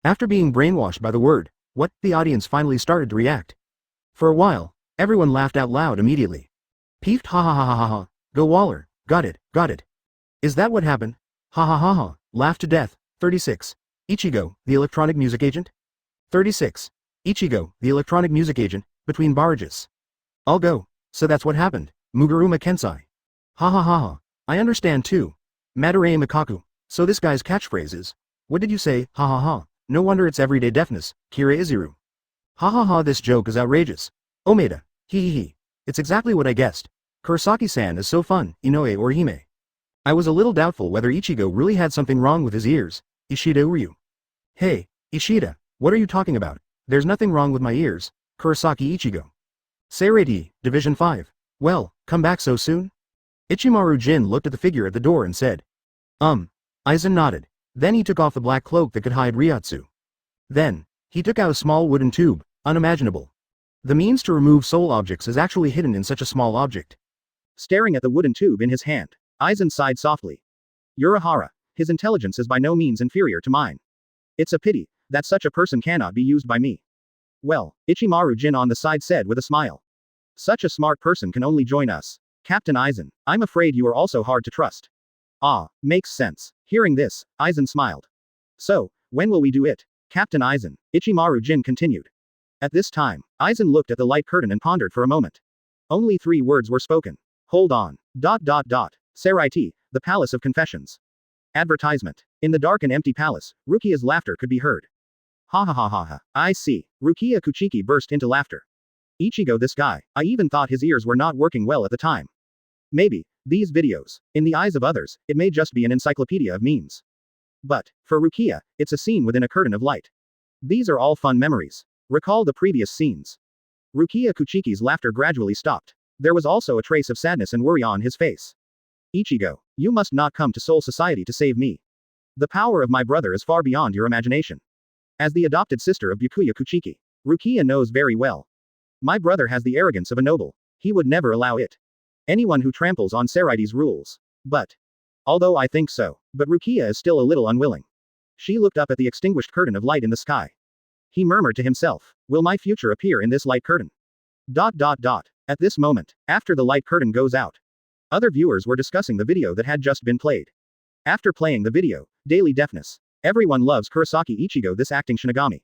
After being brainwashed by the word, what, the audience finally started to react. For a while, everyone laughed out loud immediately. Peeved ha ha ha ha ha ha, go Waller, got it. Is that what happened? Ha ha ha ha, laughed to death. 36. Ichigo, the electronic music agent? 36. Ichigo, the electronic music agent, Between barrages. I'll go. So that's what happened. Muguruma Kensai. Ha ha ha ha. I understand too. Madarei Makaku. So this guy's catchphrase is, what did you say, ha ha ha, no wonder it's everyday deafness, Kira Izuru. Ha ha ha, this joke is outrageous. Omeda. Hee hee hee. It's exactly what I guessed. Kurosaki-san is so fun, Inoue or Hime. I was a little doubtful whether Ichigo really had something wrong with his ears. Ishida Uryu. Hey, Ishida, what are you talking about? There's nothing wrong with my ears. Kurosaki Ichigo. Seirei, Division 5. Well, come back so soon? Ichimaru Jin looked at the figure at the door and said. Aizen nodded. Then he took off the black cloak that could hide reiatsu. Then, he took out a small wooden tube, unimaginable. The means to remove soul objects is actually hidden in such a small object. Staring at the wooden tube in his hand, Aizen sighed softly. Urahara, his intelligence is by no means inferior to mine. It's a pity that such a person cannot be used by me. Well, Ichimaru Jin on the side said with a smile. Such a smart person can only join us. Captain Aizen, I'm afraid you are also hard to trust. Ah, makes sense. Hearing this, Aizen smiled. So, when will we do it? Captain Aizen, Ichimaru Jin continued. At this time, Aizen looked at the light curtain and pondered for a moment. Only 3 words were spoken. Hold on. Seirei, the Palace of Confessions. Advertisement. In the dark and empty palace, Rukia's laughter could be heard. Ha ha ha ha ha. I see. Rukia Kuchiki burst into laughter. Ichigo, this guy, I even thought his ears were not working well at the time. Maybe, these videos, in the eyes of others, it may just be an encyclopedia of memes. But, for Rukia, it's a scene within a curtain of light. These are all fun memories. Recall the previous scenes. Rukia Kuchiki's laughter gradually stopped. There was also a trace of sadness and worry on his face. Ichigo, you must not come to Soul Society to save me. The power of my brother is far beyond your imagination. As the adopted sister of Byakuya Kuchiki, Rukia knows very well. My brother has the arrogance of a noble. He would never allow it. Anyone who tramples on Seirai's rules. But. Although I think so, but Rukia is still a little unwilling. She looked up at the extinguished curtain of light in the sky. He murmured to himself, will my future appear in this light curtain? At this moment, after the light curtain goes out, other viewers were discussing the video that had just been played. After playing the video, Daily Deafness. Everyone loves Kurosaki Ichigo, this acting Shinigami.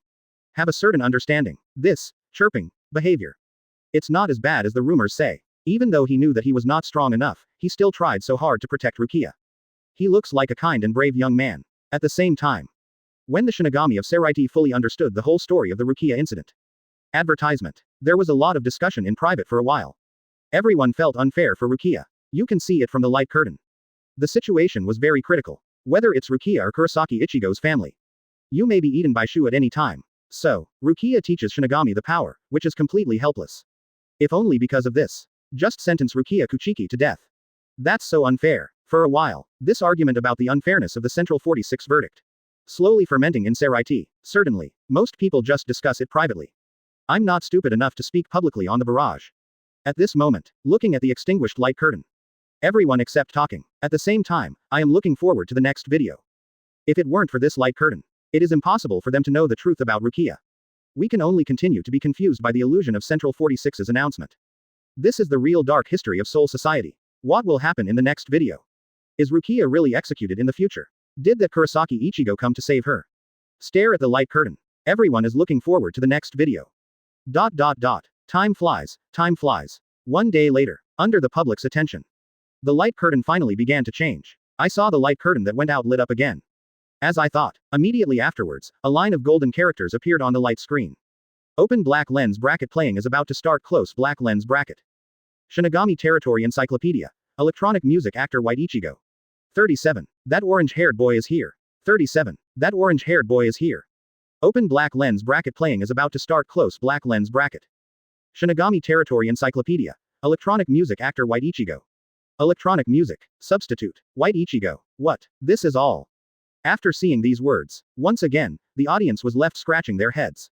Have a certain understanding. This, chirping, behavior. It's not as bad as the rumors say. Even though he knew that he was not strong enough, he still tried so hard to protect Rukia. He looks like a kind and brave young man. At the same time, when the Shinigami of Seirei fully understood the whole story of the Rukia incident. Advertisement. There was a lot of discussion in private for a while. Everyone felt unfair for Rukia. You can see it from the light curtain. The situation was very critical. Whether it's Rukia or Kurosaki Ichigo's family. You may be eaten by Shu at any time. So, Rukia teaches Shinigami the power, which is completely helpless. If only because of this. Just sentence Rukia Kuchiki to death. That's so unfair. For a while, this argument about the unfairness of the Central 46 verdict. Slowly fermenting in Seirei. Certainly, most people just discuss it privately. I'm not stupid enough to speak publicly on the barrage. At this moment, looking at the extinguished light curtain. Everyone except talking. At the same time, I am looking forward to the next video. If it weren't for this light curtain, it is impossible for them to know the truth about Rukia. We can only continue to be confused by the illusion of Central 46's announcement. This is the real dark history of Soul Society. What will happen in the next video? Is Rukia really executed in the future? Did that Kurosaki Ichigo come to save her? Stare at the light curtain. Everyone is looking forward to the next video. Time flies. One day later, under the public's attention. The light curtain finally began to change. I saw the light curtain that went out lit up again. As I thought, immediately afterwards, a line of golden characters appeared on the light screen. Open black lens bracket playing is about to start close black lens bracket. Shinigami Territory Encyclopedia. Electronic music actor White Ichigo. 37. That orange-haired boy is here. 37. That orange-haired boy is here. Open black lens bracket playing is about to start close black lens bracket. Shinigami Territory Encyclopedia. Electronic music actor White Ichigo. Electronic music. Substitute. White Ichigo. What? This is all. After seeing these words, once again, the audience was left scratching their heads.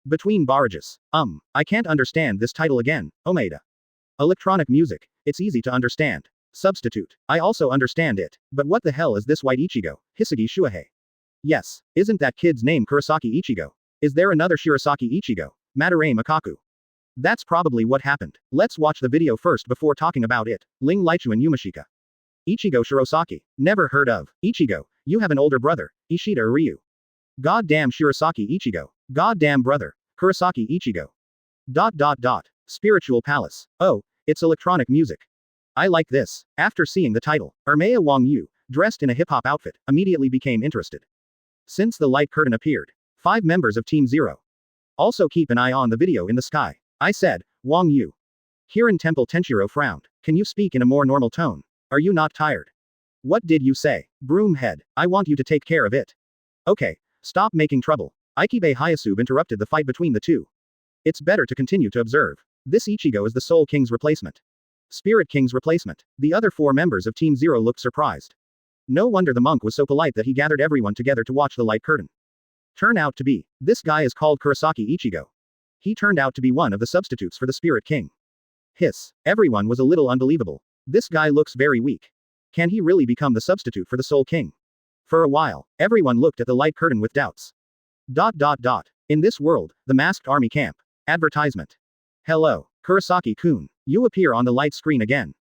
Between barrages. I can't understand this title again, Omaeda. Electronic music. It's easy to understand. Substitute. I also understand it. But what the hell is this White Ichigo, Hitsugaya Shuhei? Yes, isn't that kid's name Kurosaki Ichigo? Is there another Shirosaki Ichigo? Madarei Makaku. That's probably what happened. Let's watch the video first before talking about it. Ling Lichuan Yumashika. Ichigo Shirosaki. Never heard of. Ichigo, you have an older brother, Ishida Ryu. Goddamn Shirosaki Ichigo. Goddamn brother, Kurosaki Ichigo. Spiritual Palace. Oh, it's electronic music. I like this. After seeing the title, Ermea Wang Yu, dressed in a hip-hop outfit, immediately became interested. Since the light curtain appeared, 5 members of Team Zero. Also keep an eye on the video in the sky. I said, Wang Yu. Kirin Temple Tenshiro frowned. Can you speak in a more normal tone? Are you not tired? What did you say? Broomhead, I want you to take care of it. Okay, stop making trouble. Ikibe Hyasube interrupted the fight between the two. It's better to continue to observe. This Ichigo is the Soul King's replacement. Spirit King's replacement. The other 4 members of Team Zero looked surprised. No wonder the monk was so polite that he gathered everyone together to watch the light curtain. Turn out to be. This guy is called Kurosaki Ichigo. He turned out to be one of the substitutes for the Spirit King. Hiss. Everyone was a little unbelievable. This guy looks very weak. Can he really become the substitute for the Soul King? For a while, everyone looked at the light curtain with doubts. In this world, the masked army camp. Advertisement. Hello, Kurosaki-kun. You appear on the light screen again.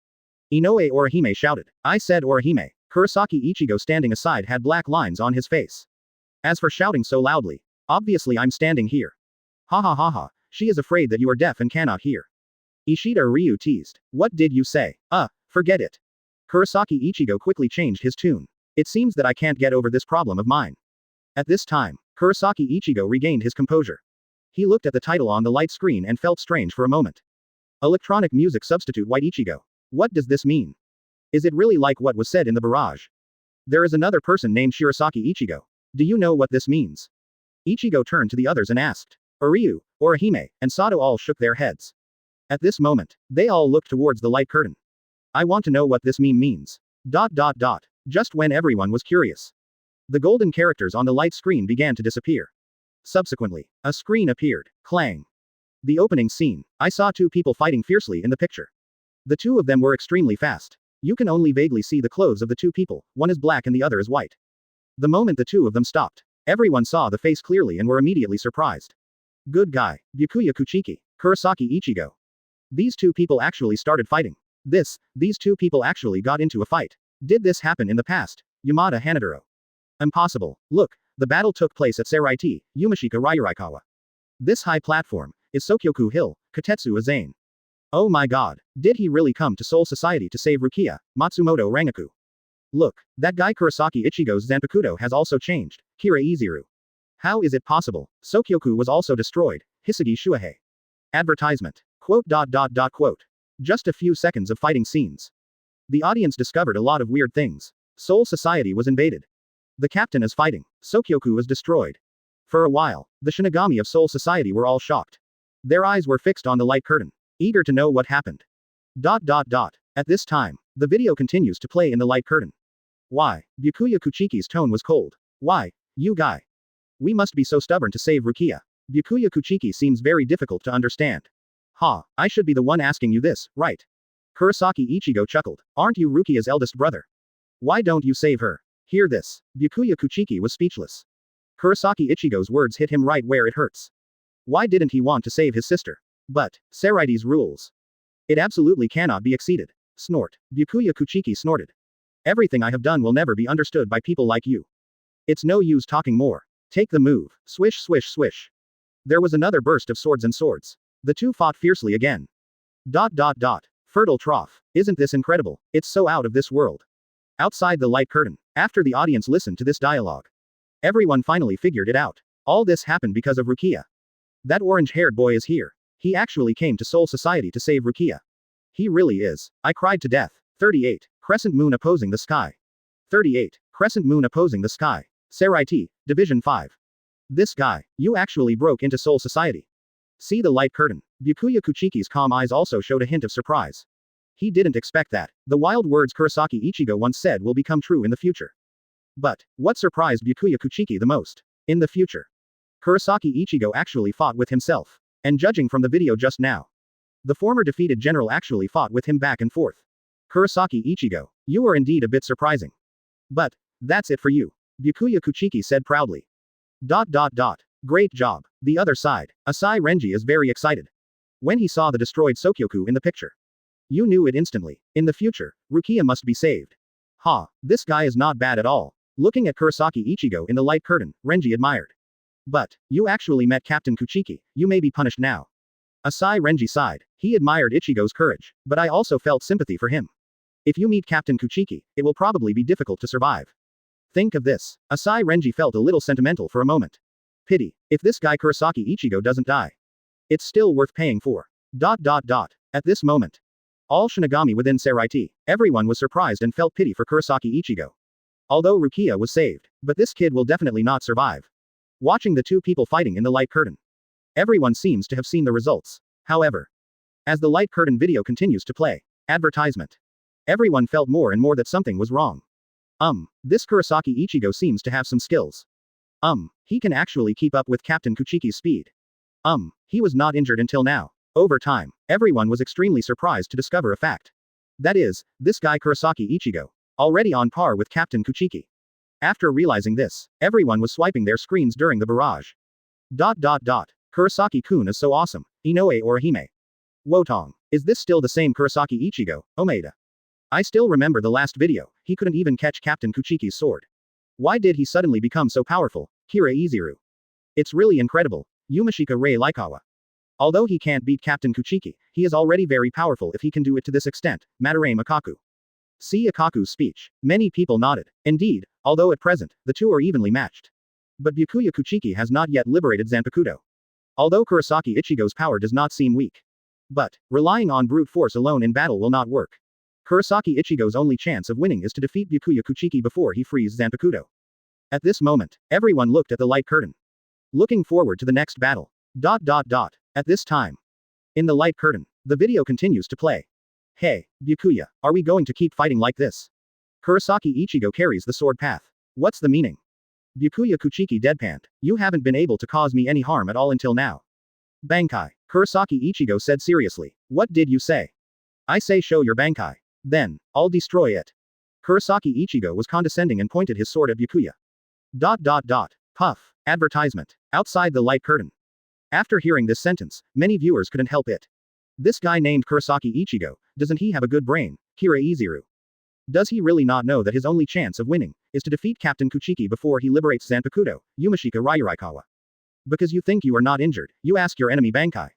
Inoue Orihime shouted. I said Orihime. Kurosaki Ichigo standing aside had black lines on his face. As for shouting so loudly, obviously I'm standing here. Ha ha ha ha, she is afraid that you are deaf and cannot hear. Ishida Ryu teased. What did you say? Forget it. Kurosaki Ichigo quickly changed his tune. It seems that I can't get over this problem of mine. At this time, Kurosaki Ichigo regained his composure. He looked at the title on the light screen and felt strange for a moment. Electronic music substitute White Ichigo. What does this mean? Is it really like what was said in the barrage? There is another person named Shirosaki Ichigo. Do you know what this means? Ichigo turned to the others and asked. Ryu, Orihime, and Sato all shook their heads. At this moment, they all looked towards the light curtain. I want to know what this meme means. Just when everyone was curious. The golden characters on the light screen began to disappear. Subsequently, a screen appeared. Clang. The opening scene. I saw 2 people fighting fiercely in the picture. The 2 of them were extremely fast. You can only vaguely see the clothes of the 2 people, one is black and the other is white. The moment the 2 of them stopped, everyone saw the face clearly and were immediately surprised. Good guy, Byakuya Kuchiki, Kurosaki Ichigo. These 2 people actually started fighting. These 2 people actually got into a fight. Did this happen in the past? Yamada Hanaduro. Impossible. Look, the battle took place at Seraiti, Yumashika Ryurikawa. This high platform is Sokyoku Hill, Katetsu Aizen. Oh my god, did he really come to Soul Society to save Rukia, Matsumoto Rangaku? Look, that guy Kurosaki Ichigo's Zanpakuto has also changed, Kira Izuru. How is it possible? Sokyoku was also destroyed, Hisagi Shuahei. Advertisement. Quote. Just a few seconds of fighting scenes. The audience discovered a lot of weird things. Soul Society was invaded. The captain is fighting. Sokyoku was destroyed. For a while, the Shinigami of Soul Society were all shocked. Their eyes were fixed on the light curtain, eager to know what happened. At this time, the video continues to play in the light curtain. Why? Byakuya Kuchiki's tone was cold. Why, you guy? We must be so stubborn to save Rukia. Byakuya Kuchiki seems very difficult to understand. I should be the one asking you this, right? Kurosaki Ichigo chuckled. Aren't you Rukia's eldest brother? Why don't you save her? Hear this. Byakuya Kuchiki was speechless. Kurosaki Ichigo's words hit him right where it hurts. Why didn't he want to save his sister? But, Seraiti's rules. It absolutely cannot be exceeded. Snort. Byakuya Kuchiki snorted. Everything I have done will never be understood by people like you. It's no use talking more. Take the move. Swish swish swish. There was another burst of swords and swords. The 2 fought fiercely again. Fertile trough. Isn't this incredible? It's so out of this world. Outside the light curtain, after the audience listened to this dialogue, everyone finally figured it out. All this happened because of Rukia. That orange-haired boy is here. He actually came to Soul Society to save Rukia. He really is. I cried to death. 38. Crescent moon opposing the sky. 38. Crescent moon opposing the sky. Seraiti, Division 5. This guy, you actually broke into Soul Society. See the light curtain. Byakuya Kuchiki's calm eyes also showed a hint of surprise. He didn't expect that. The wild words Kurosaki Ichigo once said will become true in the future. But, what surprised Byakuya Kuchiki the most? In the future, Kurosaki Ichigo actually fought with himself. And judging from the video just now, the former defeated general actually fought with him back and forth. Kurosaki Ichigo, you are indeed a bit surprising. But, that's it for you. Byakuya Kuchiki said proudly. Great job. The other side, Asai Renji is very excited. When he saw the destroyed Sokyoku in the picture, you knew it instantly. In the future, Rukia must be saved. This guy is not bad at all. Looking at Kurosaki Ichigo in the light curtain, Renji admired. But, you actually met Captain Kuchiki, you may be punished now. Asai Renji sighed. He admired Ichigo's courage, but I also felt sympathy for him. If you meet Captain Kuchiki, it will probably be difficult to survive. Think of this. Asai Renji felt a little sentimental for a moment. Pity. If this guy Kurosaki Ichigo doesn't die, it's still worth paying for. At this moment, all Shinigami within Saraiti, everyone was surprised and felt pity for Kurosaki Ichigo. Although Rukia was saved, but this kid will definitely not survive. Watching the two people fighting in the light curtain, everyone seems to have seen the results. However, as the light curtain video continues to play, advertisement, everyone felt more and more that something was wrong. This Kurosaki Ichigo seems to have some skills. He can actually keep up with Captain Kuchiki's speed. He was not injured until now. Over time, everyone was extremely surprised to discover a fact. That is, this guy Kurosaki Ichigo, already on par with Captain Kuchiki. After realizing this, everyone was swiping their screens during the barrage. Kurosaki-kun is so awesome. Inoue or Hime. Wotong. Is this still the same Kurosaki Ichigo, Omeda? I still remember the last video, he couldn't even catch Captain Kuchiki's sword. Why did he suddenly become so powerful? Kira Iziru. It's really incredible. Yumashika Rei Laikawa. Although he can't beat Captain Kuchiki, he is already very powerful if he can do it to this extent. Madarame Akaku. See Akaku's speech. Many people nodded. Indeed, although at present, the two are evenly matched. But Byakuya Kuchiki has not yet liberated Zanpakuto. Although Kurosaki Ichigo's power does not seem weak. But, relying on brute force alone in battle will not work. Kurosaki Ichigo's only chance of winning is to defeat Byakuya Kuchiki before he frees Zanpakuto. At this moment, everyone looked at the light curtain. Looking forward to the next battle. At this time, in the light curtain, the video continues to play. Hey, Byakuya, are we going to keep fighting like this? Kurosaki Ichigo carries the sword path. What's the meaning? Byakuya Kuchiki deadpanned. You haven't been able to cause me any harm at all until now. Bankai. Kurosaki Ichigo said seriously. What did you say? I say show your Bankai. Then, I'll destroy it. Kurosaki Ichigo was condescending and pointed his sword at Byakuya. Puff. Advertisement. Outside the light curtain. After hearing this sentence, many viewers couldn't help it. This guy named Kurosaki Ichigo, doesn't he have a good brain? Kira Iziru. Does he really not know that his only chance of winning is to defeat Captain Kuchiki before he liberates Zanpakuto, Yumashika Ryurikawa? Because you think you are not injured, you ask your enemy Bankai.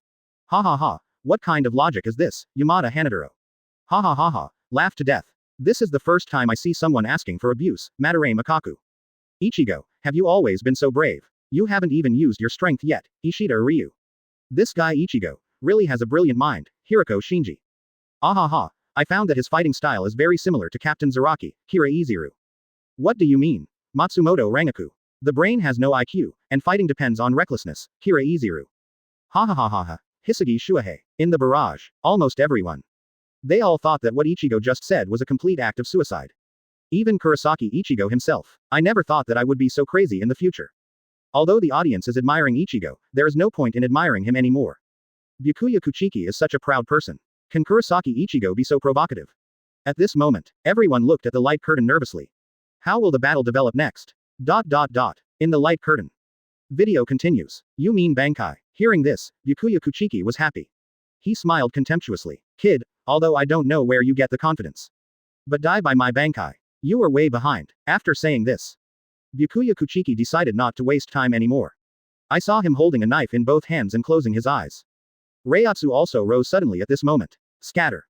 Ha, what kind of logic is this, Yamada Hanaduro? Ha, laugh to death. This is the first time I see someone asking for abuse, Madarame Makaku. Ichigo, have you always been so brave? You haven't even used your strength yet, Ishida Ryu. This guy Ichigo really has a brilliant mind, Hiroko Shinji. I found that his fighting style is very similar to Captain Zaraki, Kira Iziru. What do you mean? Matsumoto Rangaku. The brain has no IQ, and fighting depends on recklessness, Kira Iziru. Ha. Hisagi Shuahei. In the barrage, almost everyone. They all thought that what Ichigo just said was a complete act of suicide. Even Kurosaki Ichigo himself. I never thought that I would be so crazy in the future. Although the audience is admiring Ichigo, there is no point in admiring him anymore. Byakuya Kuchiki is such a proud person. Can Kurosaki Ichigo be so provocative? At this moment, everyone looked at the light curtain nervously. How will the battle develop next? In the light curtain. Video continues. You mean Bankai. Hearing this, Byakuya Kuchiki was happy. He smiled contemptuously. Kid, although I don't know where you get the confidence. But die by my Bankai. You are way behind. After saying this, Byakuya Kuchiki decided not to waste time anymore. I saw him holding a knife in both hands and closing his eyes. Reiatsu also rose suddenly at this moment. Scatter.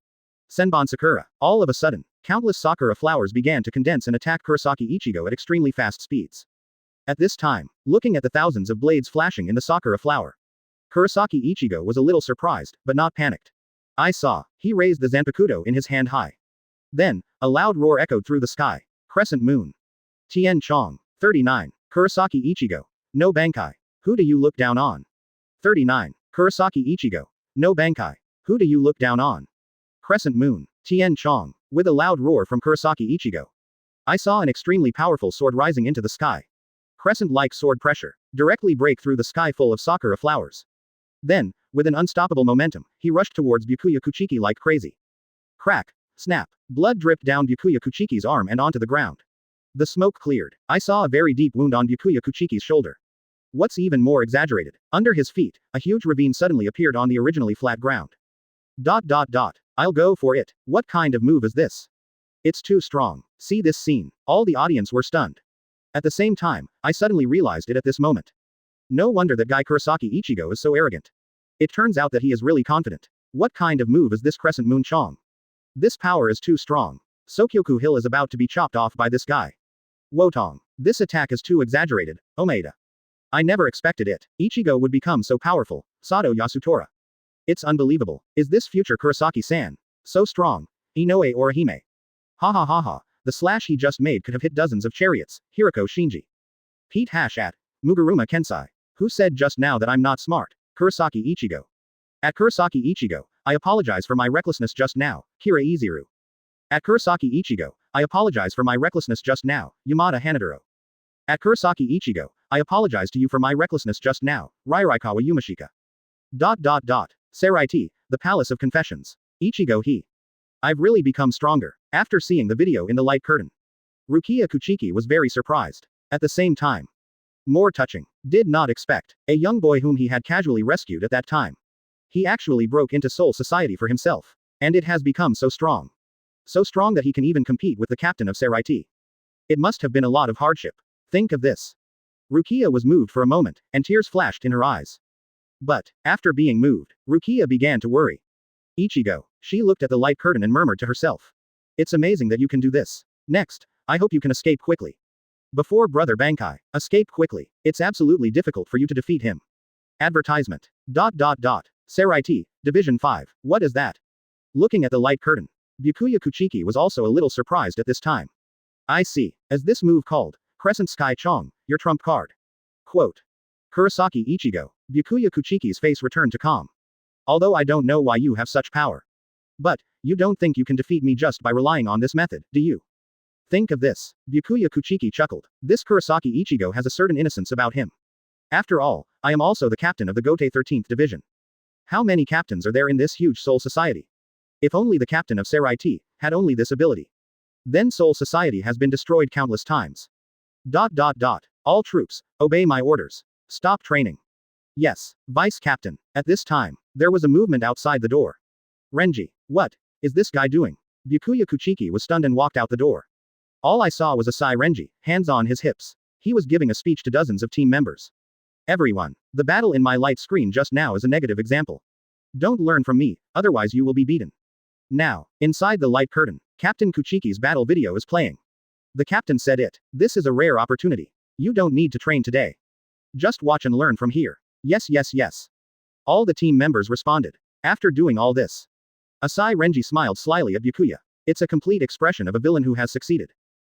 Senbon Sakura. All of a sudden, countless sakura flowers began to condense and attack Kurosaki Ichigo at extremely fast speeds. At this time, looking at the thousands of blades flashing in the sakura flower, Kurosaki Ichigo was a little surprised, but not panicked. I saw, he raised the Zanpakuto in his hand high. Then, a loud roar echoed through the sky. Crescent moon. Tien Chong. 39. Kurosaki Ichigo. No Bankai. Who do you look down on? 39. Kurosaki Ichigo. No Bankai. Who do you look down on? Crescent moon. Tien Chong. With a loud roar from Kurosaki Ichigo, I saw an extremely powerful sword rising into the sky. Crescent-like sword pressure. Directly break through the sky full of sakura flowers. Then, with an unstoppable momentum, he rushed towards Byakuya Kuchiki like crazy. Crack. Snap. Blood dripped down Byakuya Kuchiki's arm and onto the ground. The smoke cleared. I saw a very deep wound on Byakuya Kuchiki's shoulder. What's even more exaggerated, under his feet, a huge ravine suddenly appeared on the originally flat ground. I'll go for it. What kind of move is this? It's too strong. See this scene. All the audience were stunned. At the same time, I suddenly realized it at this moment. No wonder that guy Kurosaki Ichigo is so arrogant. It turns out that he is really confident. What kind of move is this Crescent Moon Chong? This power is too strong. Sokyoku Hill is about to be chopped off by this guy. Wotong. This attack is too exaggerated, Omeda. I never expected it. Ichigo would become so powerful. Sato Yasutora. It's unbelievable. Is this future Kurosaki-san? So strong. Inoue or Hime. Ha ha ha ha. The slash he just made could have hit dozens of chariots. Hiroko Shinji. Pete hash at Muguruma Kensai. Who said just now that I'm not smart? Kurosaki Ichigo. At Kurosaki Ichigo, I apologize for my recklessness just now. Kira Izuru. At Kurosaki Ichigo, I apologize for my recklessness just now. Yamada Hanaduro. At Kurosaki Ichigo, I apologize to you for my recklessness just now. Rairaikawa Yumashika. Saraiti, the Palace of Confessions. Ichigo he. I've really become stronger. After seeing the video in the light curtain, Rukia Kuchiki was very surprised. At the same time, more touching. Did not expect. A young boy whom he had casually rescued at that time. He actually broke into Soul Society for himself. And it has become so strong. So strong that he can even compete with the captain of Saraiti. It must have been a lot of hardship. Think of this. Rukia was moved for a moment, and tears flashed in her eyes. But, after being moved, Rukia began to worry. Ichigo. She looked at the light curtain and murmured to herself. It's amazing that you can do this. Next, I hope you can escape quickly. Before Brother Bankai, escape quickly. It's absolutely difficult for you to defeat him. Advertisement. Saraiti, Division 5. What is that? Looking at the light curtain. Byakuya Kuchiki was also a little surprised at this time. I see. As this move called, Crescent Sky Chong, your trump card. Quote. Kurosaki Ichigo. Byakuya Kuchiki's face returned to calm. Although I don't know why you have such power. But, you don't think you can defeat me just by relying on this method, do you? Think of this. Byakuya Kuchiki chuckled. This Kurosaki Ichigo has a certain innocence about him. After all, I am also the captain of the Gote 13th Division. How many captains are there in this huge Soul Society? If only the captain of Saraiti had only this ability. Then Soul Society has been destroyed countless times. All troops, obey my orders. Stop training. Yes, Vice Captain. At this time, there was a movement outside the door. Renji. What is this guy doing? Byakuya Kuchiki was stunned and walked out the door. All I saw was a Sai Renji, hands on his hips. He was giving a speech to dozens of team members. Everyone. The battle in my light screen just now is a negative example. Don't learn from me, otherwise you will be beaten. Now, inside the light curtain, Captain Kuchiki's battle video is playing. The captain said it. This is a rare opportunity. You don't need to train today. Just watch and learn from here. Yes, yes, yes. All the team members responded. After doing all this, Asai Renji smiled slyly at Byakuya. It's a complete expression of a villain who has succeeded.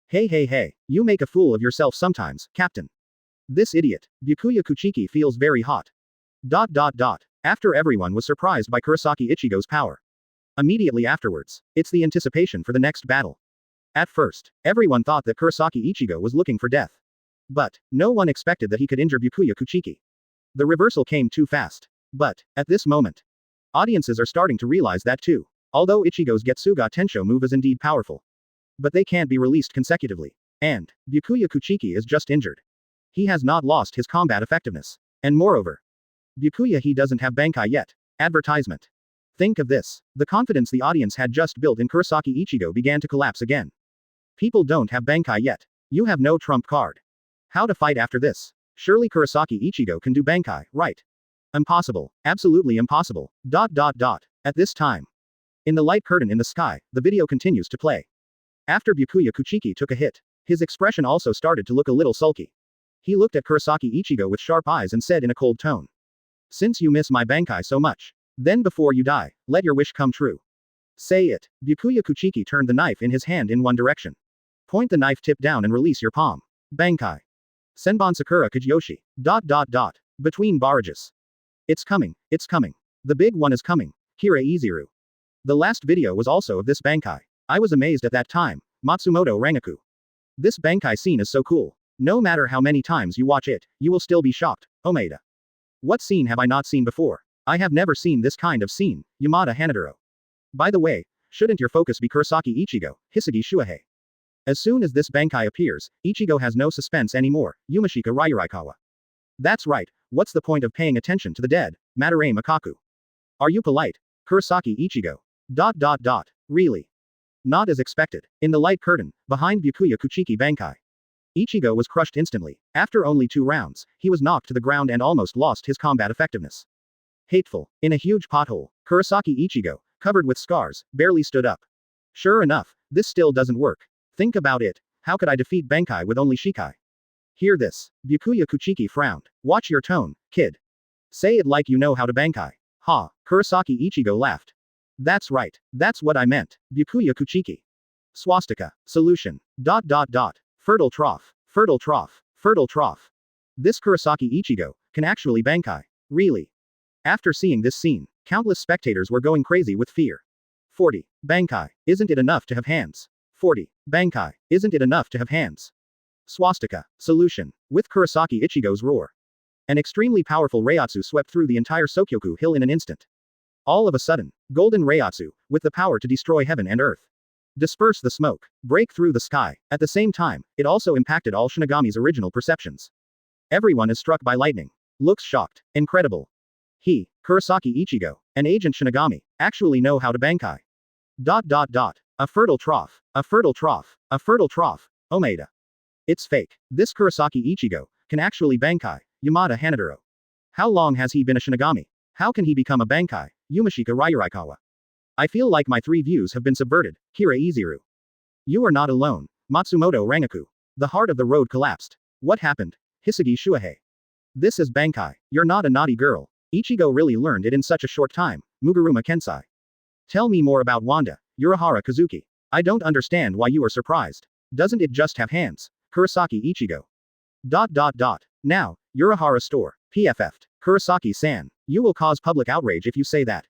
Hey, you make a fool of yourself sometimes, Captain. This idiot. Byakuya Kuchiki feels very hot. After everyone was surprised by Kurosaki Ichigo's power. Immediately afterwards, it's the anticipation for the next battle. At first, everyone thought that Kurosaki Ichigo was looking for death. But, no one expected that he could injure Byakuya Kuchiki. The reversal came too fast. But, at this moment, audiences are starting to realize that too. Although Ichigo's Getsuga Tensho move is indeed powerful. But they can't be released consecutively. And, Byakuya Kuchiki is just injured. He has not lost his combat effectiveness. And moreover, Byakuya he doesn't have Bankai yet. Advertisement. Think of this. The confidence the audience had just built in Kurosaki Ichigo began to collapse again. People don't have Bankai yet. You have no trump card. How to fight after this? Surely Kurosaki Ichigo can do Bankai, right? Impossible. Absolutely impossible. At this time. In the light curtain in the sky, the video continues to play. After Byakuya Kuchiki took a hit, his expression also started to look a little sulky. He looked at Kurosaki Ichigo with sharp eyes and said in a cold tone. Since you miss my Bankai so much, then before you die, let your wish come true. Say it. Byakuya Kuchiki turned the knife in his hand in one direction. Point the knife tip down and release your palm. Bankai. Senbon Sakura Kajiyoshi. Between barrages. It's coming. The big one is coming. Kira Izuru. The last video was also of this Bankai. I was amazed at that time. Matsumoto Rangaku. This Bankai scene is so cool. No matter how many times you watch it, you will still be shocked. Omeda. What scene have I not seen before? I have never seen this kind of scene. Yamada Hanaduro. By the way, shouldn't your focus be Kurosaki Ichigo, Hitsugaya Shuhei? As soon as this Bankai appears, Ichigo has no suspense anymore. Yumashika Rairaikawa. That's right. What's the point of paying attention to the dead? Madarame Makaku. Are you polite? Kurosaki Ichigo. Really? Not as expected. In the light curtain, behind Byakuya Kuchiki Bankai. Ichigo was crushed instantly. After only 2 rounds, he was knocked to the ground and almost lost his combat effectiveness. Hateful. In a huge pothole, Kurosaki Ichigo, covered with scars, barely stood up. Sure enough, this still doesn't work. Think about it. How could I defeat Bankai with only Shikai? Hear this. Byakuya Kuchiki frowned. Watch your tone, kid. Say it like you know how to Bankai. Ha, Kurosaki Ichigo laughed. That's right. That's what I meant. Byakuya Kuchiki. Swastika. Solution. ... Fertile trough. Fertile trough. Fertile trough. This Kurosaki Ichigo can actually Bankai. Really? After seeing this scene, countless spectators were going crazy with fear. 40. Bankai. Isn't it enough to have hands? 40. Bankai. Isn't it enough to have hands? Swastika. Solution. With Kurosaki Ichigo's roar. An extremely powerful reiatsu swept through the entire Sokyoku Hill in an instant. All of a sudden, golden reiatsu, with the power to destroy heaven and earth. Disperse the smoke. Break through the sky. At the same time, it also impacted all Shinigami's original perceptions. Everyone is struck by lightning. Looks shocked. Incredible. He, Kurosaki Ichigo, an agent Shinigami, actually know how to Bankai. ... A fertile trough. A fertile trough. A fertile trough. Omeda. It's fake. This Kurosaki Ichigo can actually Bankai. Yamada Hanaduro. How long has he been a Shinigami? How can he become a Bankai? Yumashika Ryurikawa. I feel like my 3 views have been subverted. Kira Izuru. You are not alone. Matsumoto Rangaku. The heart of the road collapsed. What happened? Hisugi Shuahei. This is Bankai. You're not a naughty girl. Ichigo really learned it in such a short time. Muguruma Kensai. Tell me more about Wanda, Urahara Kazuki. I don't understand why you are surprised. Doesn't it just have hands? Kurosaki Ichigo. ... Now, Urahara store. PFF'd. Kurosaki-san. You will cause public outrage if you say that.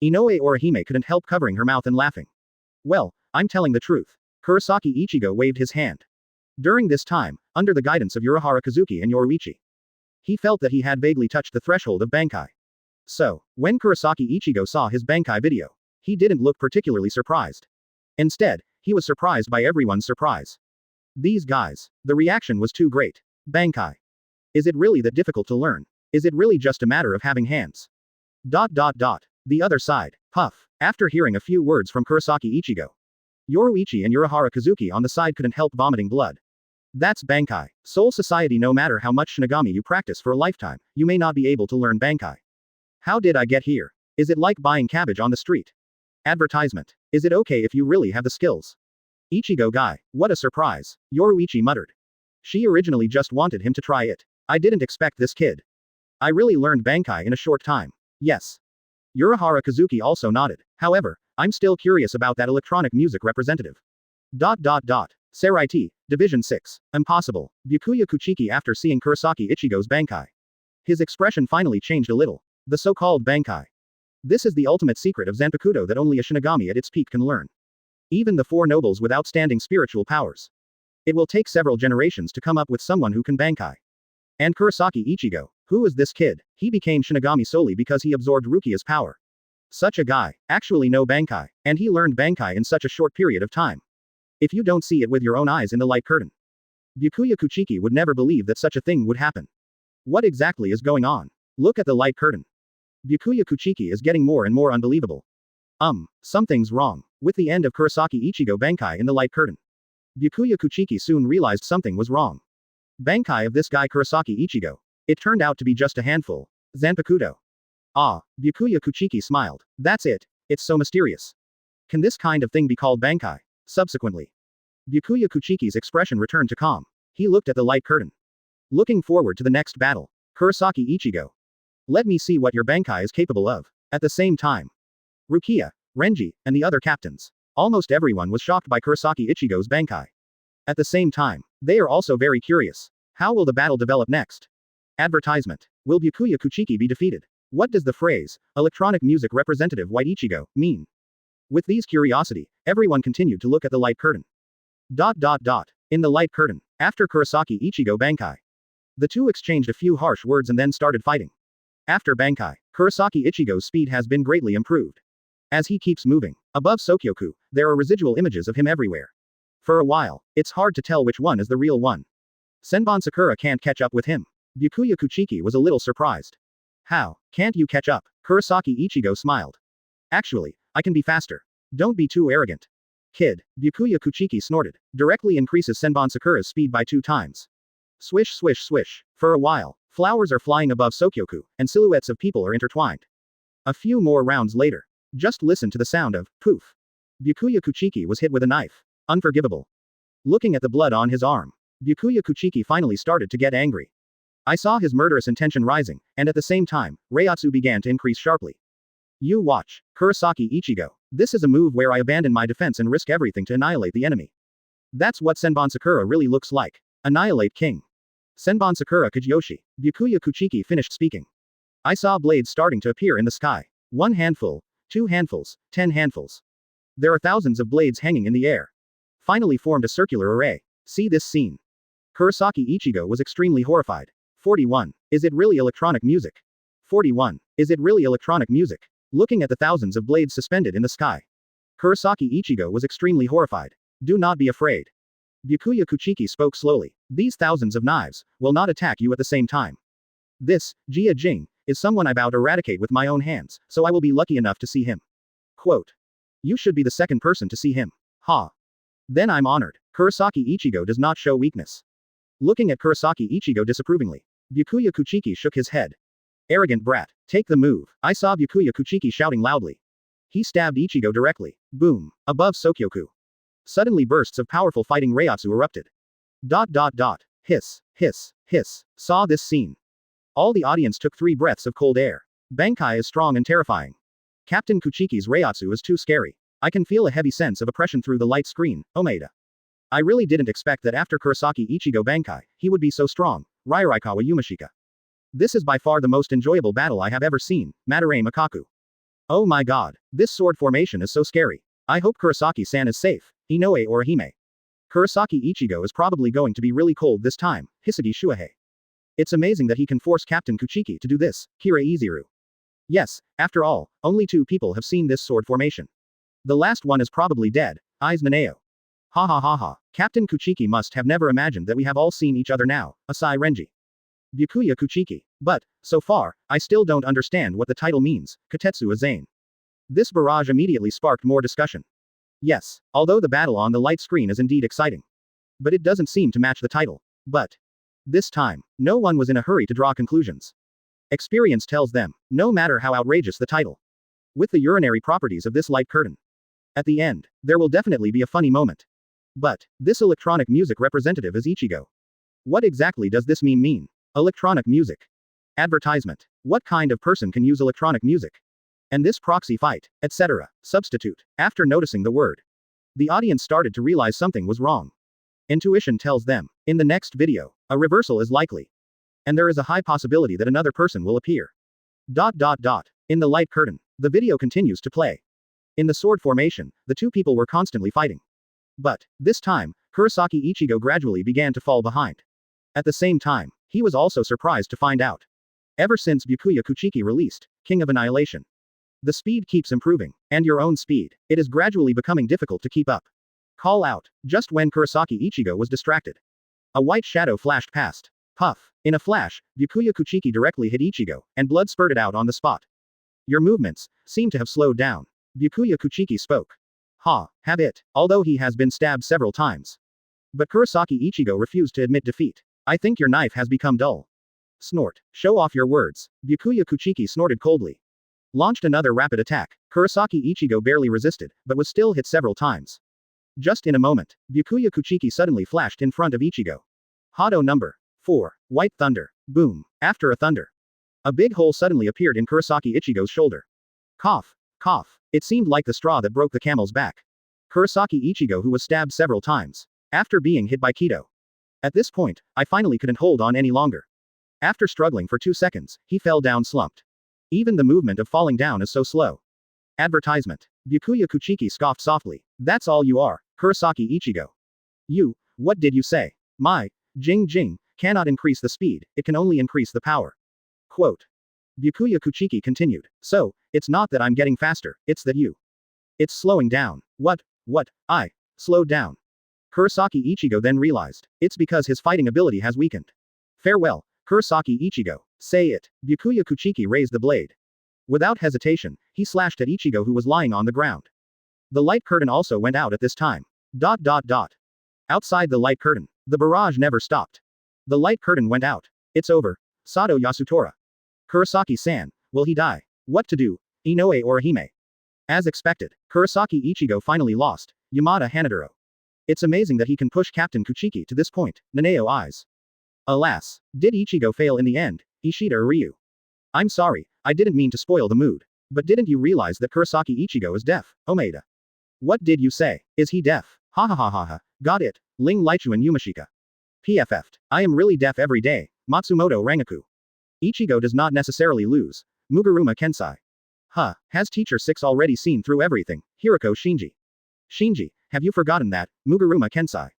Inoue Orihime couldn't help covering her mouth and laughing. Well, I'm telling the truth. Kurosaki Ichigo waved his hand. During this time, under the guidance of Urahara Kazuki and Yoruichi, he felt that he had vaguely touched the threshold of Bankai. So, when Kurosaki Ichigo saw his Bankai video, he didn't look particularly surprised. Instead, he was surprised by everyone's surprise. These guys. The reaction was too great. Bankai. Is it really that difficult to learn? Is it really just a matter of having hands? ... The other side. Puff. After hearing a few words from Kurosaki Ichigo, Yoruichi and Urahara Kazuki on the side couldn't help vomiting blood. That's Bankai. Soul Society. No matter how much Shinigami you practice for a lifetime, you may not be able to learn Bankai. How did I get here? Is it like buying cabbage on the street? Advertisement. Is it okay if you really have the skills? Ichigo guy. What a surprise. Yoruichi muttered. She originally just wanted him to try it. I didn't expect this kid. I really learned Bankai in a short time. Yes. Urahara Kazuki also nodded. However, I'm still curious about that electronic music representative. ... Serai T. Division 6. Impossible. Byakuya Kuchiki. After seeing Kurosaki Ichigo's Bankai, his expression finally changed a little. The so-called Bankai. This is the ultimate secret of Zanpakuto that only a Shinigami at its peak can learn. Even the 4 nobles with outstanding spiritual powers. It will take several generations to come up with someone who can Bankai. And Kurosaki Ichigo. Who is this kid? He became Shinigami solely because he absorbed Rukia's power. Such a guy. Actually no Bankai. And he learned Bankai in such a short period of time. If you don't see it with your own eyes in the light curtain, Byakuya Kuchiki would never believe that such a thing would happen. What exactly is going on? Look at the light curtain. Byakuya Kuchiki is getting more and more unbelievable. Something's wrong. With the end of Kurosaki Ichigo Bankai in the light curtain, Byakuya Kuchiki soon realized something was wrong. Bankai of this guy Kurosaki Ichigo. It turned out to be just a handful. Zanpakuto. Ah, Byakuya Kuchiki smiled. That's it. It's so mysterious. Can this kind of thing be called Bankai? Subsequently, Byakuya Kuchiki's expression returned to calm. He looked at the light curtain. Looking forward to the next battle. Kurosaki Ichigo. Let me see what your Bankai is capable of. At the same time, Rukia, Renji, and the other captains. Almost everyone was shocked by Kurosaki Ichigo's Bankai. At the same time, they are also very curious. How will the battle develop next? Advertisement. Will Byakuya Kuchiki be defeated? What does the phrase, electronic music representative White Ichigo, mean? With these curiosity, everyone continued to look at the light curtain. In the light curtain, after Kurosaki Ichigo Bankai, the two exchanged a few harsh words and then started fighting. After Bankai, Kurosaki Ichigo's speed has been greatly improved. As he keeps moving, above Sokyoku, there are residual images of him everywhere. For a while, it's hard to tell which one is the real one. Senbon Sakura can't catch up with him. Byakuya Kuchiki was a little surprised. How can't you catch up? Kurosaki Ichigo smiled. Actually, I can be faster. Don't be too arrogant. Kid, Byakuya Kuchiki snorted. Directly increases Senbon Sakura's speed by 2 times. Swish swish swish. For a while, flowers are flying above Sokyoku, and silhouettes of people are intertwined. A few more rounds later. Just listen to the sound of poof. Byakuya Kuchiki was hit with a knife. Unforgivable. Looking at the blood on his arm, Byakuya Kuchiki finally started to get angry. I saw his murderous intention rising, and at the same time, reiatsu began to increase sharply. You watch, Kurosaki Ichigo. This is a move where I abandon my defense and risk everything to annihilate the enemy. That's what Senbon Sakura really looks like. Annihilate King. Senbon Sakura Kajiyoshi. Byakuya Kuchiki finished speaking. I saw blades starting to appear in the sky. 1 handful, 2 handfuls, 10 handfuls. There are thousands of blades hanging in the air. Finally formed a circular array. See this scene. Kurosaki Ichigo was extremely horrified. 41. Is it really electronic music? 41. Is it really electronic music? Looking at the thousands of blades suspended in the sky. Kurosaki Ichigo was extremely horrified. Do not be afraid. Byakuya Kuchiki spoke slowly. These thousands of knives will not attack you at the same time. This, Jia Jing, is someone I vow to eradicate with my own hands, so I will be lucky enough to see him. Quote. You should be the second person to see him. Ha. Then I'm honored. Kurosaki Ichigo does not show weakness. Looking at Kurosaki Ichigo disapprovingly. Byakuya Kuchiki shook his head. Arrogant brat. Take the move. I saw Byakuya Kuchiki shouting loudly. He stabbed Ichigo directly. Boom. Above Sokyoku. Suddenly bursts of powerful fighting reiatsu erupted. ... Hiss, hiss, hiss. Saw this scene. All the audience took 3 breaths of cold air. Bankai is strong and terrifying. Captain Kuchiki's reiatsu is too scary. I can feel a heavy sense of oppression through the light screen, Omeda. I really didn't expect that after Kurosaki Ichigo Bankai, he would be so strong, Rairaikawa Yumashika. This is by far the most enjoyable battle I have ever seen, Madarame Makaku. Oh my god, this sword formation is so scary. I hope Kurosaki-san is safe, Inoue or Hime. Kurosaki Ichigo is probably going to be really cold this time, Hitsugaya Shuhei. It's amazing that he can force Captain Kuchiki to do this, Kira Izuru. Yes, after all, only 2 people have seen this sword formation. The last one is probably dead, Aizen Nanao. Ha ha ha ha, Captain Kuchiki must have never imagined that we have all seen each other now, Asai Renji. Byakuya Kuchiki. But, so far, I still don't understand what the title means, Katetsu Aizen. This barrage immediately sparked more discussion. Yes, although the battle on the light screen is indeed exciting. But it doesn't seem to match the title. But, this time, no one was in a hurry to draw conclusions. Experience tells them, no matter how outrageous the title. With the urinary properties of this light curtain. At the end, there will definitely be a funny moment. But, this electronic music representative is Ichigo. What exactly does this meme mean? Electronic music. Advertisement. What kind of person can use electronic music? And this proxy fight, etc. Substitute. After noticing the word, the audience started to realize something was wrong. Intuition tells them, in the next video, a reversal is likely. And there is a high possibility that another person will appear. In the light curtain, the video continues to play. In the sword formation, the 2 people were constantly fighting. But, this time, Kurosaki Ichigo gradually began to fall behind. At the same time, he was also surprised to find out. Ever since Byakuya Kuchiki released, King of Annihilation, the speed keeps improving, and your own speed, it is gradually becoming difficult to keep up. Call out, just when Kurosaki Ichigo was distracted. A white shadow flashed past. Puff. In a flash, Byakuya Kuchiki directly hit Ichigo, and blood spurted out on the spot. Your movements seem to have slowed down. Byakuya Kuchiki spoke. Ha, have it, although he has been stabbed several times. But Kurosaki Ichigo refused to admit defeat. I think your knife has become dull. Snort. Show off your words. Byakuya Kuchiki snorted coldly. Launched another rapid attack. Kurosaki Ichigo barely resisted, but was still hit several times. Just in a moment, Byakuya Kuchiki suddenly flashed in front of Ichigo. Hado number 4. White thunder. Boom. After a thunder. A big hole suddenly appeared in Kurosaki Ichigo's shoulder. Cough. Cough. It seemed like the straw that broke the camel's back. Kurosaki Ichigo, who was stabbed several times. After being hit by Kido. At this point, I finally couldn't hold on any longer. After struggling for 2 seconds, he fell down slumped. Even the movement of falling down is so slow. Advertisement. Byakuya Kuchiki scoffed softly. That's all you are, Kurosaki Ichigo. You, what did you say? My, Jing Jing, cannot increase the speed, it can only increase the power. Quote. Byakuya Kuchiki continued. So, it's not that I'm getting faster, it's that you. It's slowing down. What, I, slowed down. Kurosaki Ichigo then realized, it's because his fighting ability has weakened. Farewell, Kurosaki Ichigo. Say it. Byakuya Kuchiki raised the blade. Without hesitation, he slashed at Ichigo, who was lying on the ground. The light curtain also went out at this time. Outside the light curtain, the barrage never stopped. The light curtain went out. It's over. Sato Yasutora. Kurosaki-san, will he die? What to do? Inoue Orihime. As expected, Kurosaki Ichigo finally lost, Yamada Hanaduro. It's amazing that he can push Captain Kuchiki to this point, Naneo eyes. Alas, did Ichigo fail in the end, Ishida Ryu? I'm sorry, I didn't mean to spoil the mood. But didn't you realize that Kurosaki Ichigo is deaf, Omeda? What did you say? Is he deaf? Ha ha ha ha ha. Got it. Ling Lichu and Yumashika. PFF'd. I am really deaf every day, Matsumoto Rangaku. Ichigo does not necessarily lose. Muguruma Kensai. Huh, has Teacher 6 already seen through everything, Hiroko Shinji? Shinji, have you forgotten that, Muguruma Kensai?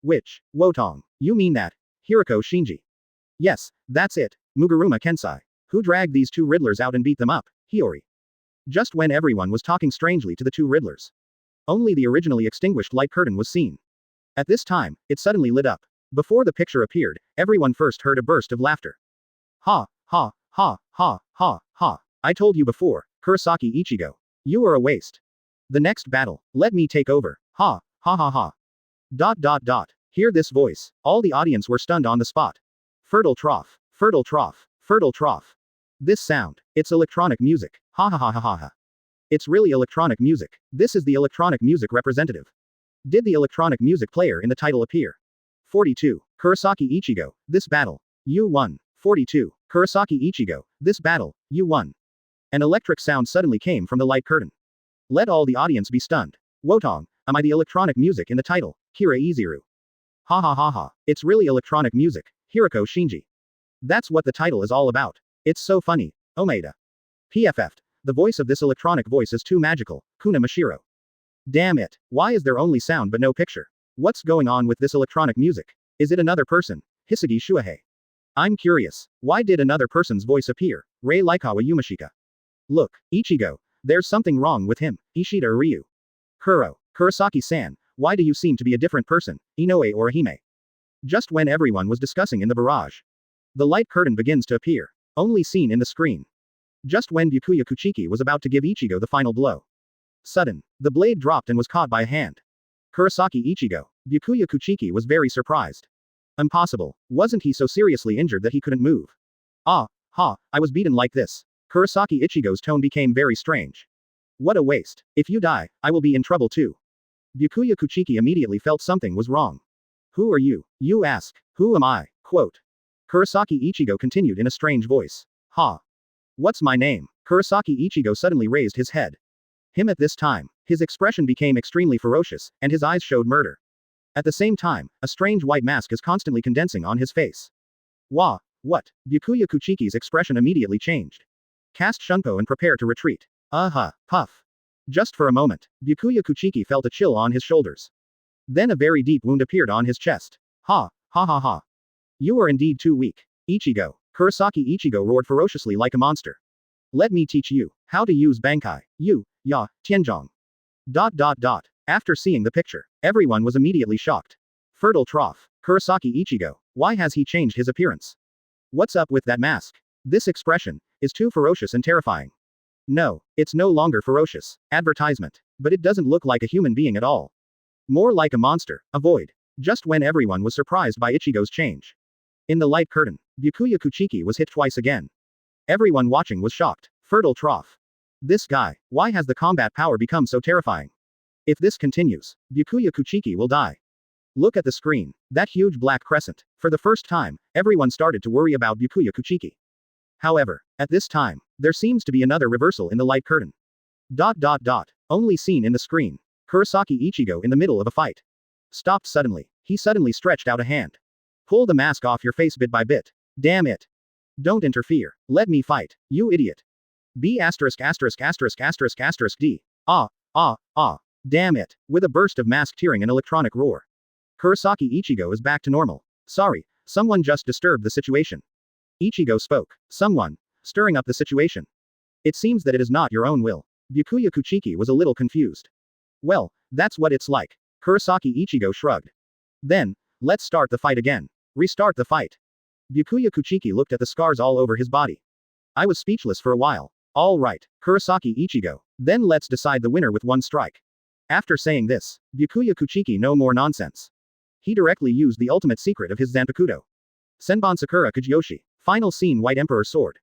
Which, Wotong, you mean that, Hiroko Shinji? Yes, that's it, Muguruma Kensai. Who dragged these two Riddlers out and beat them up, Hiyori? Just when everyone was talking strangely to the two Riddlers. Only the originally extinguished light curtain was seen. At this time, it suddenly lit up. Before the picture appeared, everyone first heard a burst of laughter. Ha, ha, ha, ha, ha, ha. I told you before, Kurosaki Ichigo. You are a waste. The next battle, let me take over. Ha, ha ha ha. Dot dot dot. Hear this voice. All the audience were stunned on the spot. Fertile trough, fertile trough, fertile trough. This sound, it's electronic music. Ha ha ha ha ha ha. It's really electronic music. This is the electronic music representative. Did the electronic music player in the title appear? 42. Kurosaki Ichigo, this battle. You won. 42. Kurosaki Ichigo, this battle. You won. An electric sound suddenly came from the light curtain. Let all the audience be stunned. Wotong, am I the electronic music in the title? Kira Iziru. Ha ha ha ha. It's really electronic music. Hiroko Shinji. That's what the title is all about. It's so funny. Omeda. PFF'd. The voice of this electronic voice is too magical. Kuna Mashiro. Damn it. Why is there only sound but no picture? What's going on with this electronic music? Is it another person? Hisugi Shuahei. I'm curious. Why did another person's voice appear? Rei Laikawa Yumashika. Look, Ichigo. There's something wrong with him. Ishida Ryu. Kurosaki-san, why do you seem to be a different person? Inoue Orihime. Just when everyone was discussing in the barrage. The light curtain begins to appear. Only seen in the screen. Just when Byakuya Kuchiki was about to give Ichigo the final blow. Sudden, the blade dropped and was caught by a hand. Kurosaki Ichigo. Byakuya Kuchiki was very surprised. Impossible. Wasn't he so seriously injured that he couldn't move? Ah, ha, I was beaten like this. Kurosaki Ichigo's tone became very strange. What a waste. If you die, I will be in trouble too. Byakuya Kuchiki immediately felt something was wrong. Who are you? You ask. Who am I? Quote. Kurosaki Ichigo continued in a strange voice. Ha. What's my name? Kurosaki Ichigo suddenly raised his head. Him at this time, his expression became extremely ferocious, and his eyes showed murder. At the same time, a strange white mask is constantly condensing on his face. Wah, what? Byakuya Kuchiki's expression immediately changed. Cast Shunpo and prepare to retreat. Puff. Just for a moment, Byakuya Kuchiki felt a chill on his shoulders. Then a very deep wound appeared on his chest. Ha, ha ha ha. You are indeed too weak. Ichigo. Kurosaki Ichigo roared ferociously like a monster. Let me teach you how to use Bankai. Tianzhong. After seeing the picture, everyone was immediately shocked. Fertile trough. Kurosaki Ichigo. Why has he changed his appearance? What's up with that mask? This expression is too ferocious and terrifying. No, it's no longer ferocious. Advertisement. But it doesn't look like a human being at all. More like a monster, a void. Just when everyone was surprised by Ichigo's change. In the light curtain, Byakuya Kuchiki was hit twice again. Everyone watching was shocked. Fertile trough. This guy, why has the combat power become so terrifying? If this continues, Byakuya Kuchiki will die. Look at the screen. That huge black crescent. For the first time, everyone started to worry about Byakuya Kuchiki. However, at this time, there seems to be another reversal in the light curtain. Only seen in the screen. Kurosaki Ichigo in the middle of a fight. Stopped suddenly. He suddenly stretched out a hand. Pull the mask off your face bit by bit. Damn it. Don't interfere. Let me fight. You idiot. B********************************************************************************************************************************************************************************************************************************************************************************************************************** mask tearing an electronic roar. Kurosaki Ichigo is back to normal. Sorry, someone just disturbed the situation. Ichigo spoke. Someone. Stirring up the situation. It seems that it is not your own will. Byakuya Kuchiki was a little confused. Well, that's what it's like. Kurosaki Ichigo shrugged. Then, let's start the fight again. Restart the fight. Byakuya Kuchiki looked at the scars all over his body. I was speechless for a while. All right, Kurosaki Ichigo. Then let's decide the winner with one strike. After saying this, Byakuya Kuchiki no more nonsense. He directly used the ultimate secret of his Zanpakuto. Senbon Sakura Kageyoshi. Final scene White Emperor Sword.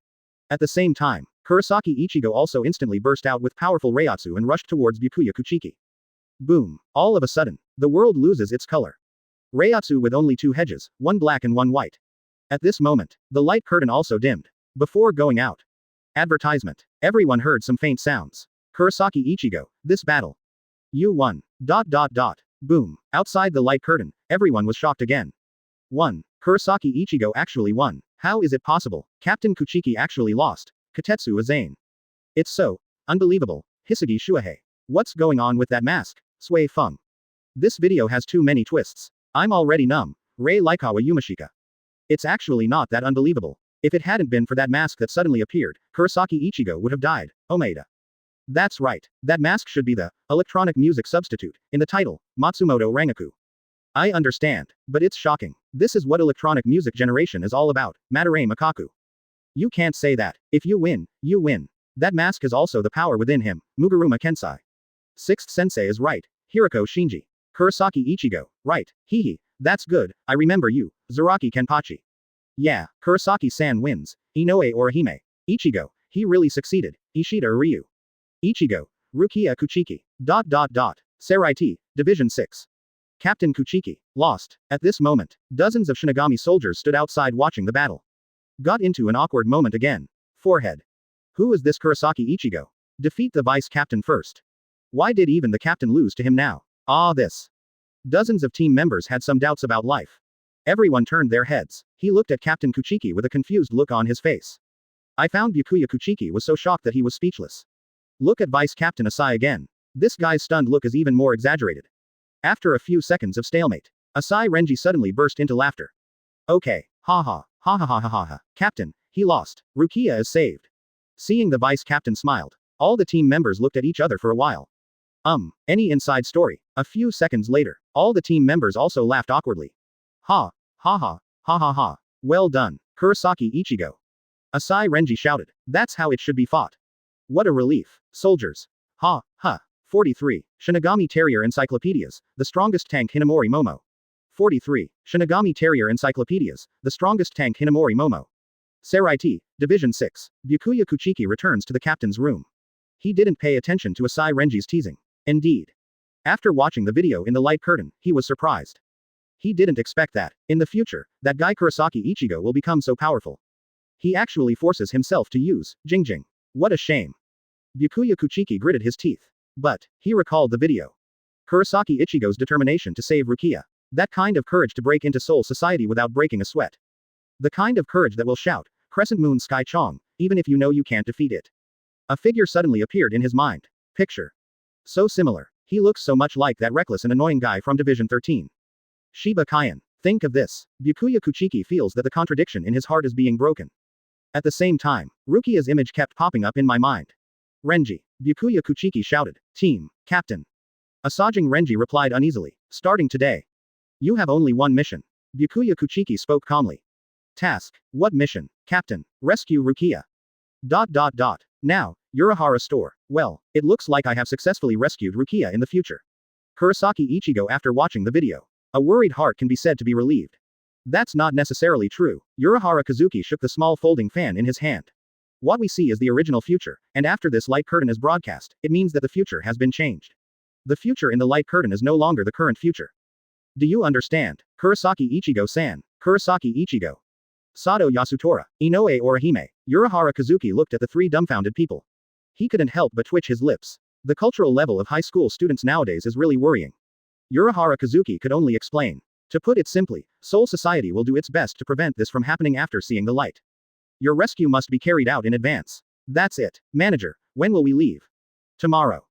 At the same time, Kurosaki Ichigo also instantly burst out with powerful reiatsu and rushed towards Byakuya Kuchiki. Boom. All of a sudden, the world loses its color. Reiatsu with only two hedges, one black and one white. At this moment, the light curtain also dimmed. Before going out. Advertisement. Everyone heard some faint sounds. Kurosaki Ichigo, this battle. You won. Boom. Outside the light curtain, everyone was shocked again. 1. Kurosaki Ichigo actually won. How is it possible? Captain Kuchiki actually lost. Katetsu Aizen. It's so unbelievable. Hitsugaya Shuahei. What's going on with that mask? Sui Feng. This video has too many twists. I'm already numb. Rei Laikawa Yumashika. It's actually not that unbelievable. If it hadn't been for that mask that suddenly appeared, Kurosaki Ichigo would have died. Omeda. That's right. That mask should be the electronic music substitute in the title, Matsumoto Rangaku. I understand, but it's shocking. This is what electronic music generation is all about, Madarame Makaku. You can't say that. If you win, you win. That mask is also the power within him, Muguruma Kensai. Sixth sensei is right, Hirako Shinji. Kurosaki Ichigo, right, hehe, that's good, I remember you, Zaraki Kenpachi. Yeah, Kurosaki-san wins, Inoue Orihime. Ichigo, he really succeeded, Ishida Ryu. Ichigo, Rukia Kuchiki. Serai Division 6. Captain Kuchiki, lost. At this moment, dozens of Shinigami soldiers stood outside watching the battle. Got into an awkward moment again. Forehead. Who is this Kurosaki Ichigo? Defeat the vice captain first. Why did even the captain lose to him now? This. Dozens of team members had some doubts about life. Everyone turned their heads. He looked at Captain Kuchiki with a confused look on his face. I found Byakuya Kuchiki was so shocked that he was speechless. Look at Vice Captain Asai again. This guy's stunned look is even more exaggerated. After a few seconds of stalemate, Asai Renji suddenly burst into laughter. Okay, ha ha ha. Captain, he lost. Rukia is saved. Seeing the vice captain smiled. All the team members looked at each other for a while. Any inside story? A few seconds later, all the team members also laughed awkwardly. Ha ha. Well done, Kurosaki Ichigo. Asai Renji shouted. That's how it should be fought. What a relief, soldiers. Ha. 43. Shinigami Terrier Encyclopedias, the strongest tank Hinamori Momo. 43. Shinigami Terrier Encyclopedias, the strongest tank Hinamori Momo. Serai Division 6. Byakuya Kuchiki returns to the captain's room. He didn't pay attention to Asai Renji's teasing. Indeed. After watching the video in the light curtain, he was surprised. He didn't expect that, in the future, that guy Kurosaki Ichigo will become so powerful. He actually forces himself to use Jingjing. What a shame. Byakuya Kuchiki gritted his teeth. But, he recalled the video. Kurosaki Ichigo's determination to save Rukia. That kind of courage to break into Soul Society without breaking a sweat. The kind of courage that will shout, Crescent Moon Sky Chong, even if you know you can't defeat it. A figure suddenly appeared in his mind. Picture. So similar. He looks so much like that reckless and annoying guy from Division 13. Shiba Kaien. Think of this. Byakuya Kuchiki feels that the contradiction in his heart is being broken. At the same time, Rukia's image kept popping up in my mind. Renji. Byakuya Kuchiki shouted. Team, Captain. Asajing Renji replied uneasily. Starting today. You have only one mission. Byakuya Kuchiki spoke calmly. Task. What mission? Captain. Rescue Rukia. Now, Urahara store. Well, it looks like I have successfully rescued Rukia in the future. Kurosaki Ichigo after watching the video. A worried heart can be said to be relieved. That's not necessarily true. Urahara Kazuki shook the small folding fan in his hand. What we see is the original future, and after this light curtain is broadcast, it means that the future has been changed. The future in the light curtain is no longer the current future. Do you understand? Kurosaki Ichigo-san. Kurosaki Ichigo. Sato Yasutora. Inoue Orihime. Urahara Kazuki looked at the three dumbfounded people. He couldn't help but twitch his lips. The cultural level of high school students nowadays is really worrying. Urahara Kazuki could only explain. To put it simply, Soul Society will do its best to prevent this from happening after seeing the light. Your rescue must be carried out in advance. That's it. Manager, when will we leave? Tomorrow.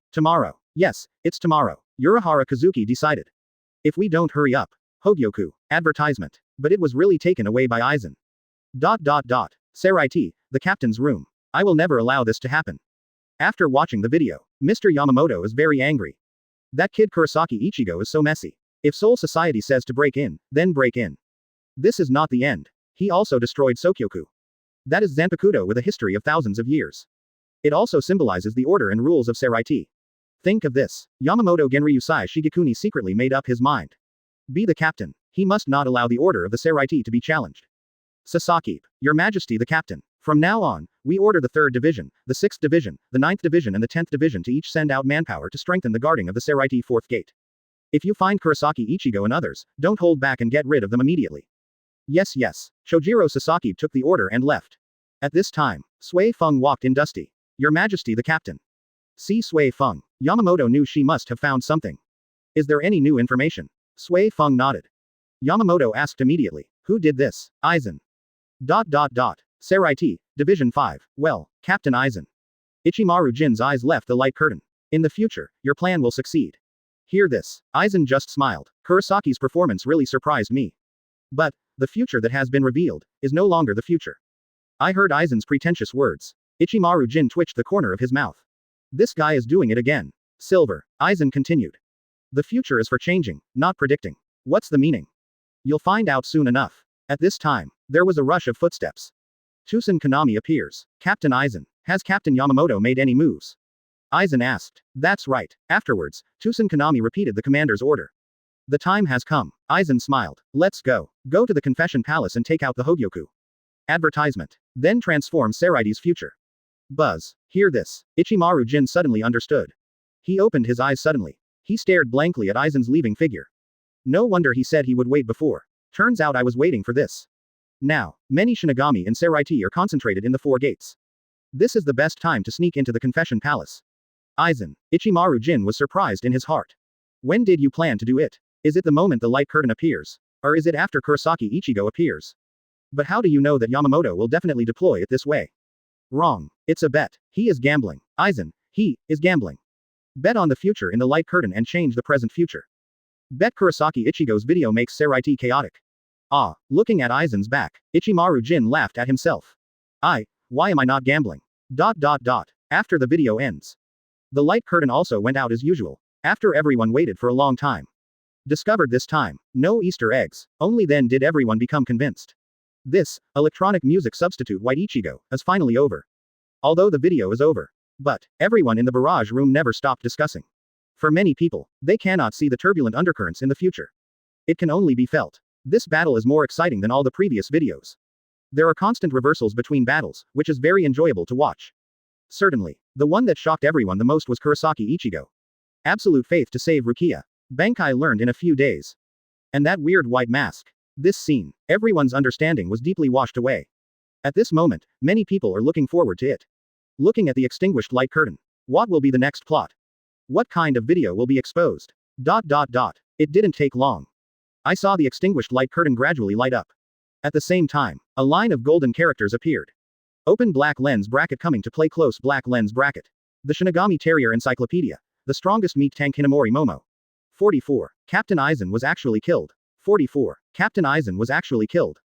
Yes, it's tomorrow. Urahara Kazuki decided. If we don't hurry up. Hogyoku. Advertisement. But it was really taken away by Aizen. Serai the captain's room. I will never allow this to happen. After watching the video, Mr. Yamamoto is very angry. That kid Kurosaki Ichigo is so messy. If Soul Society says to break in, then break in. This is not the end. He also destroyed Sokyoku. That is Zanpakuto with a history of thousands of years. It also symbolizes the order and rules of Serai. Think of this. Yamamoto Genryusai Shigekuni secretly made up his mind. Be the captain. He must not allow the order of the Serai to be challenged. Sasaki, Your Majesty the captain. From now on, We order the 3rd Division, the 6th Division, the 9th Division and the 10th Division to each send out manpower to strengthen the guarding of the Seraiti 4th Gate. If you find Kurosaki Ichigo and others, don't hold back and get rid of them immediately. Yes, yes. Shojiro Sasaki took the order and left. At this time, Sui Feng walked in dusty. Your Majesty the Captain. See Sui Feng. Yamamoto knew she must have found something. Is there any new information? Sui Feng nodded. Yamamoto asked immediately. Who did this? Aizen. Seraiti, Division 5. Well, Captain Aizen. Ichimaru Jin's eyes left the light curtain. In the future, your plan will succeed. Hear this. Aizen just smiled. Kurosaki's performance really surprised me. But, the future that has been revealed, is no longer the future. I heard Aizen's pretentious words. Ichimaru Jin twitched the corner of his mouth. This guy is doing it again. Silver. Aizen continued. The future is for changing, not predicting. What's the meaning? You'll find out soon enough. At this time, there was a rush of footsteps. Tosen Konami appears. Captain Aizen. Has Captain Yamamoto made any moves? Aizen asked. That's right. Afterwards, Tosen Konami repeated the commander's order. The time has come. Aizen smiled. Let's go. Go to the Confession Palace and take out the Hogyoku. Advertisement. Then transform Seraiti's future. Buzz. Hear this. Ichimaru Jin suddenly understood. He opened his eyes suddenly. He stared blankly at Aizen's leaving figure. No wonder he said he would wait before. Turns out I was waiting for this. Now, many Shinigami and Seraiti are concentrated in the 4 gates. This is the best time to sneak into the Confession Palace. Aizen. Ichimaru Jin was surprised in his heart. When did you plan to do it? Is it the moment the light curtain appears? Or is it after Kurosaki Ichigo appears? But how do you know that Yamamoto will definitely deploy it this way? Wrong. It's a bet. He is gambling. Aizen. He is gambling. Bet on the future in the light curtain and change the present future. Bet Kurosaki Ichigo's video makes Seraiti chaotic. Ah, looking at Aizen's back, Ichimaru Jin laughed at himself. Why am I not gambling? After the video ends. The light curtain also went out as usual, after everyone waited for a long time. Discovered this time, no Easter eggs, only then did everyone become convinced. This, electronic music substitute White Ichigo, is finally over. Although the video is over. But, everyone in the barrage room never stopped discussing. For many people, they cannot see the turbulent undercurrents in the future. It can only be felt. This battle is more exciting than all the previous videos. There are constant reversals between battles, which is very enjoyable to watch. Certainly, the one that shocked everyone the most was Kurosaki Ichigo. Absolute faith to save Rukia. Bankai learned in a few days. And that weird white mask. This scene, everyone's understanding was deeply washed away. At this moment, many people are looking forward to it. Looking at the extinguished light curtain. What will be the next plot? What kind of video will be exposed? It didn't take long. I saw the extinguished light curtain gradually light up. At the same time, a line of golden characters appeared. Open black lens bracket coming to play close black lens bracket. The Shinigami Territory Encyclopedia. The strongest meat tank Hinamori Momo. 44. Captain Aizen was actually killed. 44. Captain Aizen was actually killed.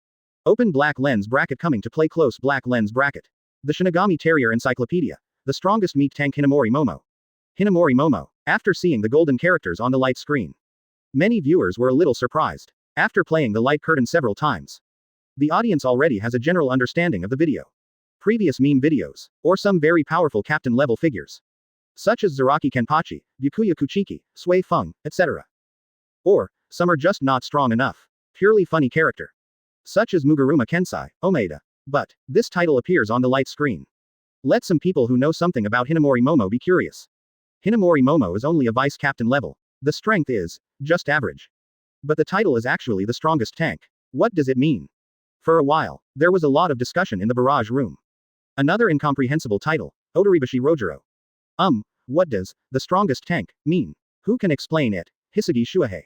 Open black lens bracket coming to play close black lens bracket. The Shinigami Territory Encyclopedia. The strongest meat tank Hinamori Momo. Hinamori Momo. After seeing the golden characters on the light screen. Many viewers were a little surprised. After playing the light curtain several times. The audience already has a general understanding of the video. Previous meme videos. Or some very powerful captain level figures. Such as Zaraki Kenpachi, Byakuya Kuchiki, Sui Feng, etc. Or, some are just not strong enough. Purely funny character. Such as Muguruma Kensai, Omeda. But, this title appears on the light screen. Let some people who know something about Hinamori Momo be curious. Hinamori Momo is only a vice captain level. The strength is, just average. But the title is actually the strongest tank. What does it mean? For a while, there was a lot of discussion in the barrage room. Another incomprehensible title, Odoribashi Rojiro. What does, the strongest tank, mean? Who can explain it? Hisugi Shuahei.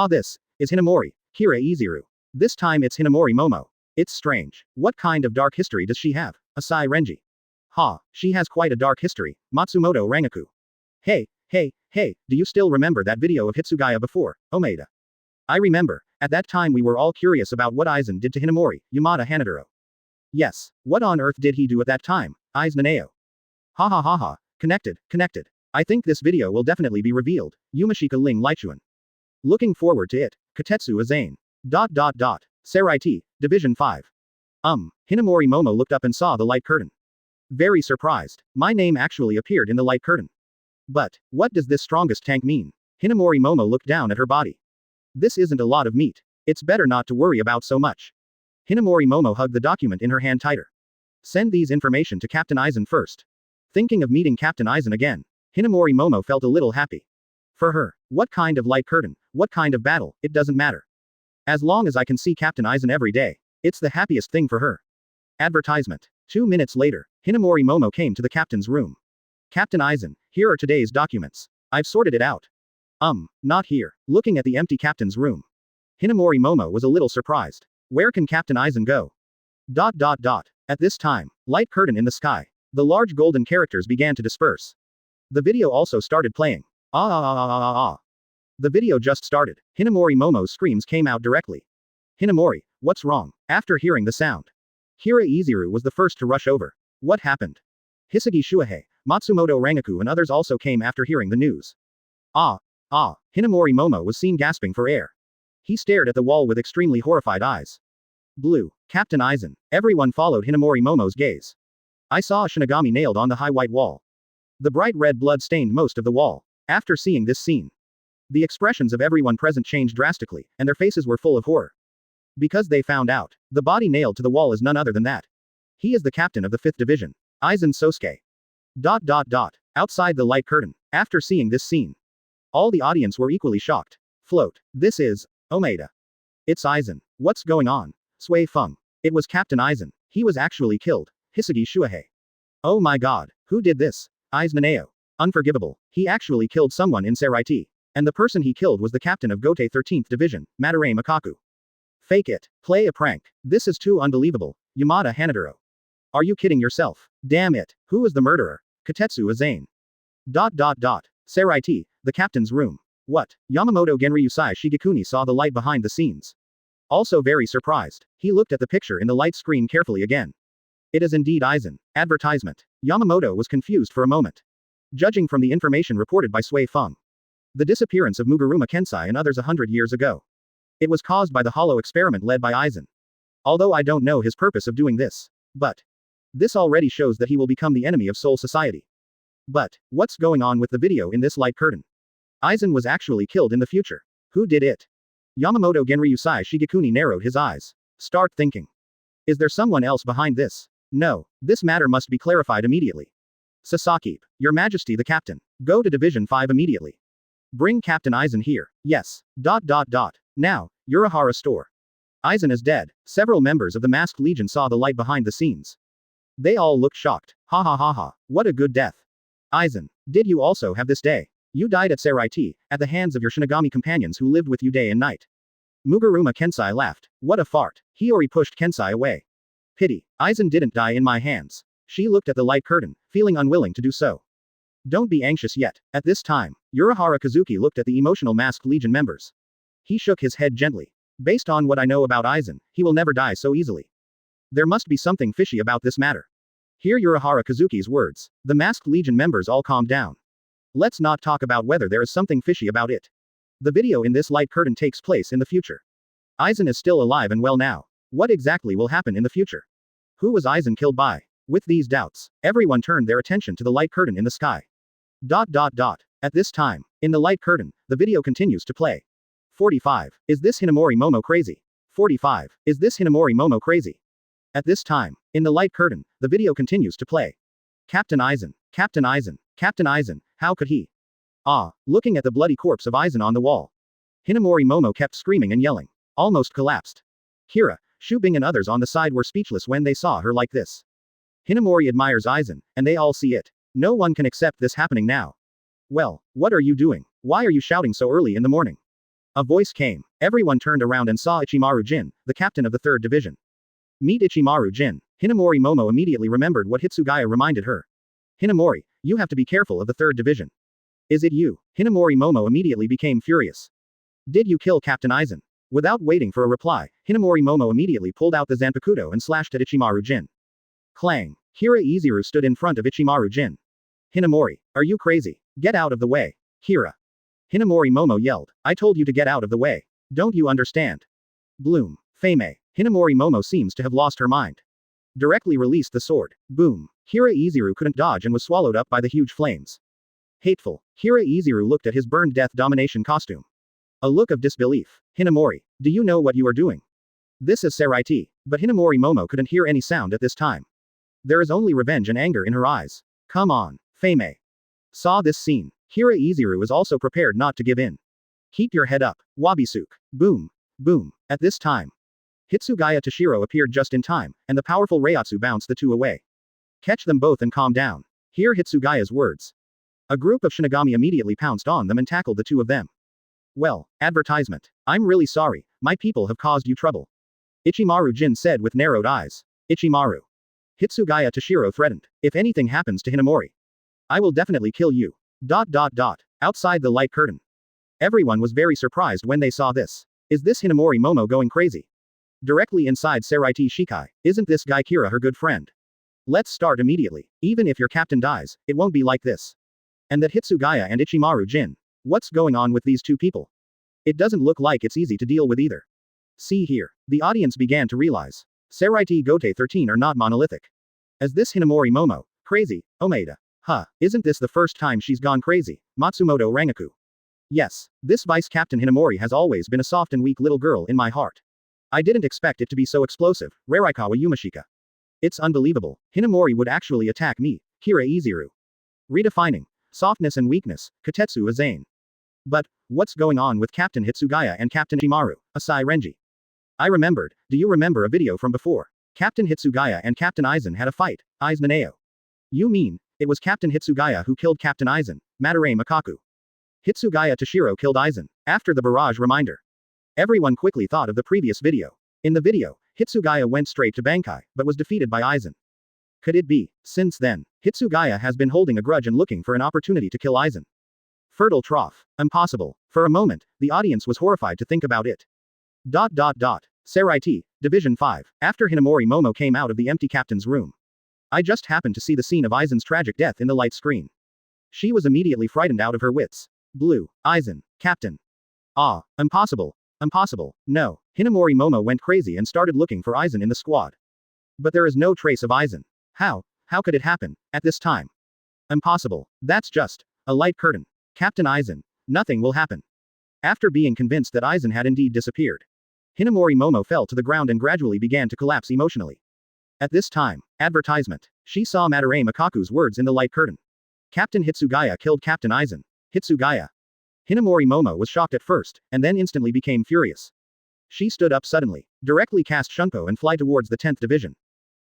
This is Hinamori, Kira Izuru. This time it's Hinamori Momo. It's strange. What kind of dark history does she have? Asai Renji. She has quite a dark history, Matsumoto Rangaku. Hey, do you still remember that video of Hitsugaya before, Omeda? I remember, at that time we were all curious about what Aizen did to Hinamori, Yamada Hanadoro. Yes, what on earth did he do at that time? Aizen Naneo. Connected. I think this video will definitely be revealed, Yumashika Ling Lichuan. Looking forward to it, Katetsu Azane. Seraiti, Division 5. Hinamori Momo looked up and saw the light curtain. Very surprised, my name actually appeared in the light curtain. But, what does this strongest tank mean? Hinamori Momo looked down at her body. This isn't a lot of meat. It's better not to worry about so much. Hinamori Momo hugged the document in her hand tighter. Send these information to Captain Aizen first. Thinking of meeting Captain Aizen again, Hinamori Momo felt a little happy. For her, what kind of light curtain, what kind of battle, it doesn't matter. As long as I can see Captain Aizen every day, it's the happiest thing for her. Advertisement. 2 minutes later, Hinamori Momo came to the captain's room. Captain Aizen, here are today's documents. I've sorted it out. Not here. Looking at the empty captain's room, Hinamori Momo was a little surprised. Where can Captain Aizen go? At this time, light curtain in the sky. The large golden characters began to disperse. The video also started playing. The video just started. Hinamori Momo's screams came out directly. Hinamori, what's wrong? After hearing the sound, Hira Izuru was the first to rush over. What happened? Hisugi Shuhei, Matsumoto Rangaku and others also came after hearing the news. Hinamori Momo was seen gasping for air. He stared at the wall with extremely horrified eyes. Blue, Captain Aizen. Everyone followed Hinamori Momo's gaze. I saw a Shinigami nailed on the high white wall. The bright red blood stained most of the wall. After seeing this scene, the expressions of everyone present changed drastically, and their faces were full of horror. Because they found out, the body nailed to the wall is none other than that. He is the captain of the 5th Division. Aizen Sosuke. Outside the light curtain, after seeing this scene, all the audience were equally shocked. Float. This is Omeda. It's Aizen. What's going on? Sui Feng. It was Captain Aizen. He was actually killed. Hisugi Shuhei. Oh my god. Who did this? Aizen. Unforgivable. He actually killed someone in Saraiti. And the person he killed was the captain of Gote 13th Division, Madarame Makaku. Fake it. Play a prank. This is too unbelievable. Yamada Hanaduro. Are you kidding yourself? Damn it. Who was the murderer? Katetsu Azane. Saraiti, the captain's room. What? Yamamoto Genryusai Shigekuni saw the light behind the scenes. Also very surprised, he looked at the picture in the light screen carefully again. It is indeed Aizen. Advertisement. Yamamoto was confused for a moment. Judging from the information reported by Sui Feng, the disappearance of Muguruma Kensai and others 100 years ago, it was caused by the hollow experiment led by Aizen. Although I don't know his purpose of doing this, but this already shows that he will become the enemy of Soul Society. But what's going on with the video in this light curtain? Aizen was actually killed in the future. Who did it? Yamamoto Genryusai Shigekuni narrowed his eyes. Start thinking. Is there someone else behind this? No, this matter must be clarified immediately. Sasaki, Your Majesty the Captain. Go to Division 5 immediately. Bring Captain Aizen here. Yes. Now, Urahara store. Aizen is dead. Several members of the Masked Legion saw the light behind the scenes. They all looked shocked. Ha. What a good death. Aizen, did you also have this day? You died at Saraiti, at the hands of your Shinigami companions who lived with you day and night. Muguruma Kensai laughed. What a fart. Hiyori pushed Kensai away. Pity. Aizen didn't die in my hands. She looked at the light curtain, feeling unwilling to do so. Don't be anxious yet. At this time, Urahara Kazuki looked at the emotional Masked Legion members. He shook his head gently. Based on what I know about Aizen, he will never die so easily. There must be something fishy about this matter. Hear Urahara Kazuki's words. The Masked Legion members all calmed down. Let's not talk about whether there is something fishy about it. The video in this light curtain takes place in the future. Aizen is still alive and well now. What exactly will happen in the future? Who was Aizen killed by? With these doubts, everyone turned their attention to the light curtain in the sky. At this time, in the light curtain, the video continues to play. 45. Is this Hinamori Momo crazy? 45. Is this Hinamori Momo crazy? At this time, in the light curtain, the video continues to play. Captain Aizen. Captain Aizen. Captain Aizen, how could he? Looking at the bloody corpse of Aizen on the wall. Hinamori Momo kept screaming and yelling. Almost collapsed. Kira, Shubing and others on the side were speechless when they saw her like this. Hinamori admires Aizen, and they all see it. No one can accept this happening now. Well, what are you doing? Why are you shouting so early in the morning? A voice came. Everyone turned around and saw Ichimaru Jin, the captain of the 3rd Division. Meet Ichimaru Jin. Hinamori Momo immediately remembered what Hitsugaya reminded her. Hinamori, you have to be careful of the 3rd Division. Is it you? Hinamori Momo immediately became furious. Did you kill Captain Aizen? Without waiting for a reply, Hinamori Momo immediately pulled out the Zanpakuto and slashed at Ichimaru Jin. Clang. Hira Izuru stood in front of Ichimaru Jin. Hinamori, are you crazy? Get out of the way. Hira. Hinamori Momo yelled. I told you to get out of the way. Don't you understand? Bloom. Fame. Hinamori Momo seems to have lost her mind. Directly released the sword. Boom. Hira Izuru couldn't dodge and was swallowed up by the huge flames. Hateful. Hira Izuru looked at his burned death domination costume. A look of disbelief. Hinamori, do you know what you are doing? This is Saraiti, but Hinamori Momo couldn't hear any sound at this time. There is only revenge and anger in her eyes. Come on, Fei-mei. Saw this scene. Hiraizuru is also prepared not to give in. Keep your head up, Wabisuk. Boom. Boom. At this time, Hitsugaya Toshiro appeared just in time, and the powerful reiatsu bounced the two away. Catch them both and calm down. Hear Hitsugaya's words. A group of Shinigami immediately pounced on them and tackled the two of them. Well, advertisement. I'm really sorry, my people have caused you trouble. Ichimaru Jin said with narrowed eyes. Ichimaru. Hitsugaya Toshiro threatened. If anything happens to Hinamori, I will definitely kill you. Outside the light curtain. Everyone was very surprised when they saw this. Is this Hinamori Momo going crazy? Directly inside Saraiti Shikai, isn't this guy Kira her good friend? Let's start immediately. Even if your captain dies, it won't be like this. And that Hitsugaya and Ichimaru Jin. What's going on with these two people? It doesn't look like it's easy to deal with either. See here. The audience began to realize. Saraiti Gote 13 are not monolithic. As this Hinamori Momo, crazy, Omaeda. Isn't this the first time she's gone crazy? Matsumoto Rangaku. Yes, this Vice Captain Hinamori has always been a soft and weak little girl in my heart. I didn't expect it to be so explosive, Raraikawa Yumashika. It's unbelievable, Hinamori would actually attack me, Hiraizuru. Redefining softness and weakness, Katetsu Aizen. But, what's going on with Captain Hitsugaya and Captain Ichimaru, Asai Renji? I remembered, do you remember a video from before? Captain Hitsugaya and Captain Aizen had a fight, Aizen Naneo. You mean, it was Captain Hitsugaya who killed Captain Aizen, Madarame Makaku. Hitsugaya Toshiro killed Aizen, after the barrage reminder. Everyone quickly thought of the previous video. In the video, Hitsugaya went straight to Bankai, but was defeated by Aizen. Could it be, since then, Hitsugaya has been holding a grudge and looking for an opportunity to kill Aizen? Fertile trough. Impossible. For a moment, the audience was horrified to think about it. Saraiti, Division 5, after Hinamori Momo came out of the empty captain's room. I just happened to see the scene of Aizen's tragic death in the light screen. She was immediately frightened out of her wits. Blue. Aizen. Captain. Impossible. Impossible. No. Hinamori Momo went crazy and started looking for Aizen in the squad. But there is no trace of Aizen. How could it happen, at this time? Impossible. That's just a light curtain. Captain Aizen. Nothing will happen. After being convinced that Aizen had indeed disappeared, Hinamori Momo fell to the ground and gradually began to collapse emotionally. At this time, advertisement. She saw Madarame Makaku's words in the light curtain. Captain Hitsugaya killed Captain Aizen. Hitsugaya. Hinamori Momo was shocked at first, and then instantly became furious. She stood up suddenly, directly cast Shunko and fly towards the 10th Division.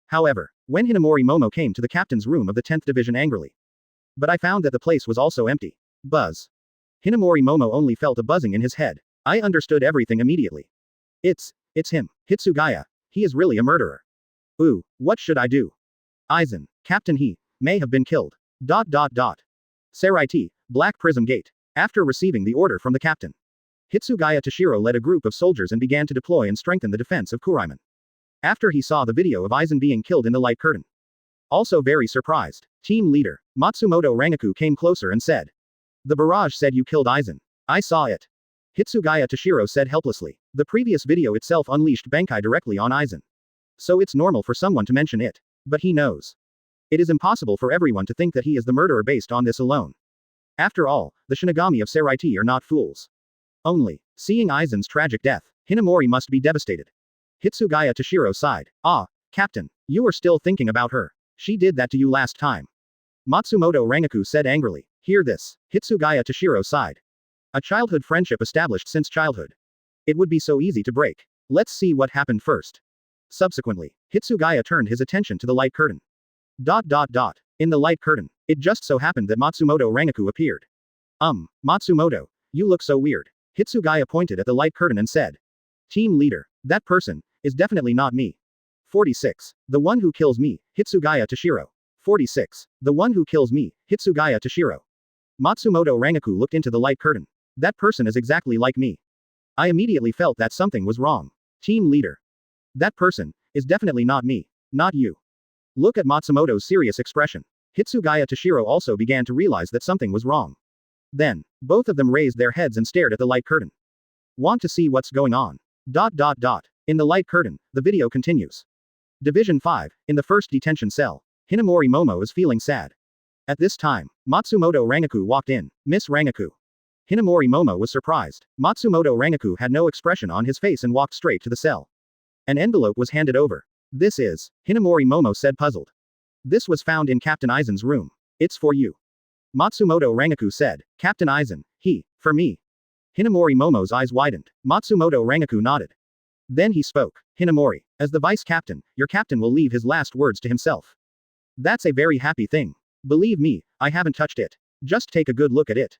However, when Hinamori Momo came to the captain's room of the 10th Division angrily. But I found that the place was also empty. Buzz. Hinamori Momo only felt a buzzing in his head. I understood everything immediately. It's him, Hitsugaya. He is really a murderer. Ooh, what should I do? Aizen, Captain he, may have been killed. Saraiti, Black Prism Gate. After receiving the order from the captain, Hitsugaya Toshiro led a group of soldiers and began to deploy and strengthen the defense of Kuraiman. After he saw the video of Aizen being killed in the light curtain. Also very surprised, team leader, Matsumoto Rangaku came closer and said. The barrage said you killed Aizen. I saw it. Hitsugaya Toshiro said helplessly. The previous video itself unleashed Bankai directly on Aizen. So it's normal for someone to mention it. But he knows. It is impossible for everyone to think that he is the murderer based on this alone. After all, the Shinigami of Saraiti are not fools. Only, seeing Aizen's tragic death, Hinamori must be devastated. Hitsugaya Toshiro sighed. Captain, you are still thinking about her. She did that to you last time. Matsumoto Rangaku said angrily. Hear this. Hitsugaya Toshiro sighed. A childhood friendship established since childhood. It would be so easy to break. Let's see what happened first. Subsequently, Hitsugaya turned his attention to the light curtain. In the light curtain, it just so happened that Matsumoto Rangaku appeared. Matsumoto, you look so weird. Hitsugaya pointed at the light curtain and said. Team leader, that person is definitely not me. 46. The one who kills me, Hitsugaya Toshiro. 46. The one who kills me, Hitsugaya Toshiro. Matsumoto Rangaku looked into the light curtain. That person is exactly like me. I immediately felt that something was wrong. Team leader. That person is definitely not me. Not you. Look at Matsumoto's serious expression. Hitsugaya Toshiro also began to realize that something was wrong. Then, both of them raised their heads and stared at the light curtain. Want to see what's going on? In the light curtain, the video continues. Division 5, in the first detention cell, Hinamori Momo is feeling sad. At this time, Matsumoto Rangaku walked in. Miss Rangaku. Hinamori Momo was surprised. Matsumoto Rangaku had no expression on his face and walked straight to the cell. An envelope was handed over. This is, Hinamori Momo said puzzled. This was found in Captain Aizen's room. It's for you. Matsumoto Rangaku said. Captain Aizen, for me. Hinamori Momo's eyes widened. Matsumoto Rangaku nodded. Then he spoke. Hinamori, as the vice captain, your captain will leave his last words to himself. That's a very happy thing. Believe me, I haven't touched it. Just take a good look at it.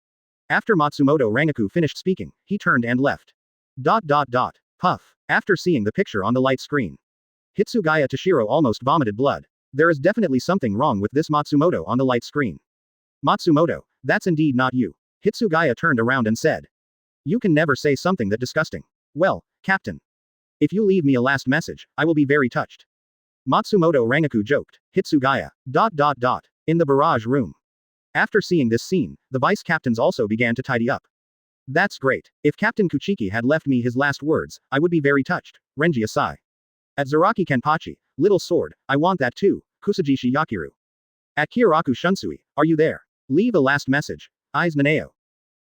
After Matsumoto Rangaku finished speaking, he turned and left. Puff. After seeing the picture on the light screen, Hitsugaya Toshiro almost vomited blood. There is definitely something wrong with this Matsumoto on the light screen. Matsumoto, that's indeed not you. Hitsugaya turned around and said. You can never say something that disgusting. Well, Captain. If you leave me a last message, I will be very touched. Matsumoto Rangaku joked. Hitsugaya. In the barrage room. After seeing this scene, the vice captains also began to tidy up. That's great. If Captain Kuchiki had left me his last words, I would be very touched. Renji Asai. At Zaraki Kenpachi, little sword, I want that too. Kusajishi Yakiru. At Kyoraku Shunsui, are you there? Leave a last message. Eyes Naneo.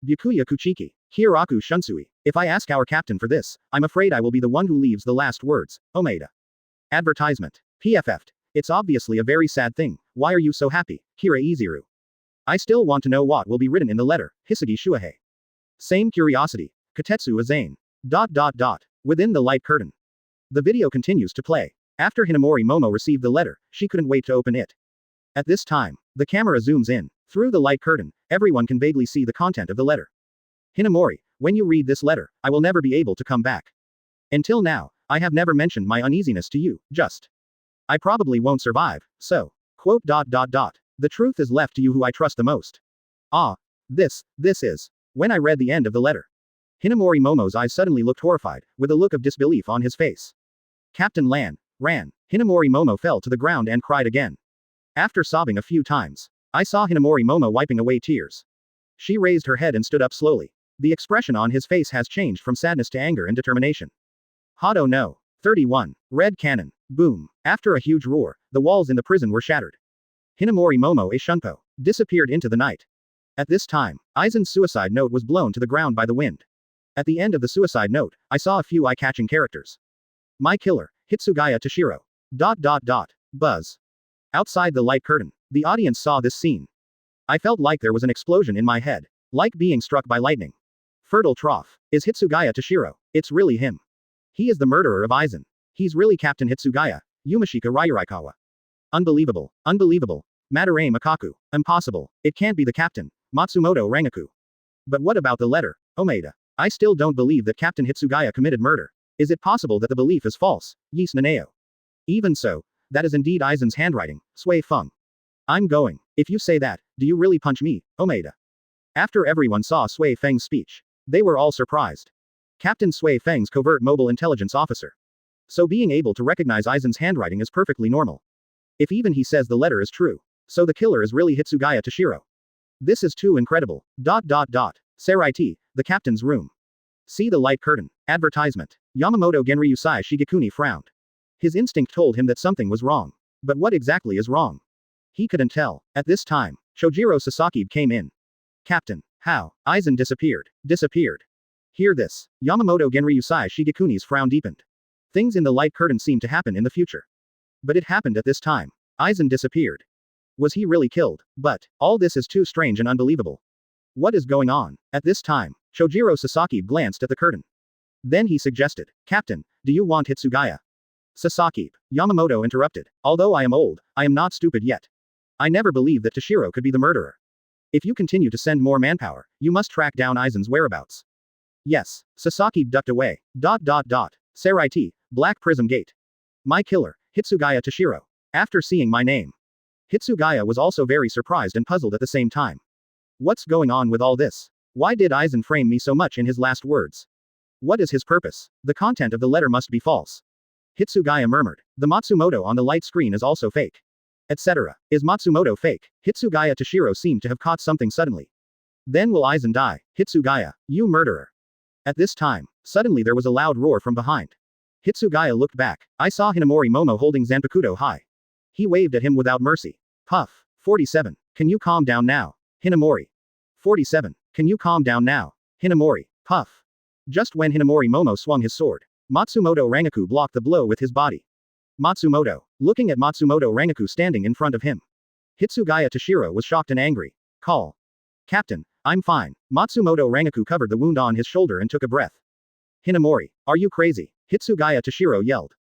Byakuya Kuchiki. Kyoraku Shunsui. If I ask our captain for this, I'm afraid I will be the one who leaves the last words. Omeda. Advertisement. PFF'd. It's obviously a very sad thing. Why are you so happy? Kira Iziru. I still want to know what will be written in the letter. Hisagi Shuahei. Same curiosity. Katetsu Azane. Within the light curtain. The video continues to play. After Hinamori Momo received the letter, she couldn't wait to open it. At this time, the camera zooms in. Through the light curtain, everyone can vaguely see the content of the letter. Hinamori, when you read this letter, I will never be able to come back. Until now, I have never mentioned my uneasiness to you, I probably won't survive, so. The truth is left to you who I trust the most. This is. When I read the end of the letter. Hinamori Momo's eyes suddenly looked horrified, with a look of disbelief on his face. Captain Lan ran. Hinamori Momo fell to the ground and cried again. After sobbing a few times, I saw Hinamori Momo wiping away tears. She raised her head and stood up slowly. The expression on his face has changed from sadness to anger and determination. Hado no. 31. Red cannon. Boom. After a huge roar, the walls in the prison were shattered. Hinamori Momo a Shunpo disappeared into the night. At this time, Aizen's suicide note was blown to the ground by the wind. At the end of the suicide note, I saw a few eye-catching characters. My killer, Hitsugaya Toshiro. Buzz. Outside the light curtain, the audience saw this scene. I felt like there was an explosion in my head. Like being struck by lightning. Fertile trough. Is Hitsugaya Toshiro. It's really him. He is the murderer of Aizen. He's really Captain Hitsugaya. Yumashika Ryurikawa. Unbelievable. Madarame Makaku. Impossible. It can't be the captain. Matsumoto Rangaku. But what about the letter? Omeda. I still don't believe that Captain Hitsugaya committed murder. Is it possible that the belief is false? Yis Naneo. Even so, that is indeed Aizen's handwriting. Sui Feng. I'm going. If you say that, do you really punch me, Omeda? After everyone saw Sui Feng's speech, they were all surprised. Captain Sui Feng's covert mobile intelligence officer. So being able to recognize Aizen's handwriting is perfectly normal. If even he says the letter is true. So the killer is really Hitsugaya Toshiro. This is too incredible. Saraiti, the captain's room. See the light curtain. Advertisement. Yamamoto Genryusai Shigekuni frowned. His instinct told him that something was wrong. But what exactly is wrong? He couldn't tell. At this time, Shojiro Sasaki came in. Captain, how? Aizen disappeared. Hear this. Yamamoto Genryusai Shigekuni's frown deepened. Things in the light curtain seemed to happen in the future. But it happened at this time. Aizen disappeared. Was he really killed? But, all this is too strange and unbelievable. What is going on? At this time, Shojiro Sasaki glanced at the curtain. Then he suggested, Captain, do you want Hitsugaya? Sasaki. Yamamoto interrupted. Although I am old, I am not stupid yet. I never believed that Toshiro could be the murderer. If you continue to send more manpower, you must track down Aizen's whereabouts. Yes. Sasaki ducked away. Saraiti, Black Prism Gate. My killer, Hitsugaya Toshiro. After seeing my name. Hitsugaya was also very surprised and puzzled at the same time. What's going on with all this? Why did Aizen frame me so much in his last words? What is his purpose? The content of the letter must be false. Hitsugaya murmured. The Matsumoto on the light screen is also fake. Etc. Is Matsumoto fake? Hitsugaya Toshiro seemed to have caught something suddenly. Then will Aizen die? Hitsugaya, you murderer. At this time, suddenly there was a loud roar from behind. Hitsugaya looked back. I saw Hinamori Momo holding Zanpakuto high. He waved at him without mercy. Puff. 47. Can you calm down now? Hinamori. 47. Can you calm down now? Hinamori. Puff. Just when Hinamori Momo swung his sword, Matsumoto Rangaku blocked the blow with his body. Matsumoto, looking at Matsumoto Rangaku standing in front of him. Hitsugaya Toshiro was shocked and angry. Call. Captain, I'm fine. Matsumoto Rangaku covered the wound on his shoulder and took a breath. Hinamori, are you crazy? Hitsugaya Toshiro yelled.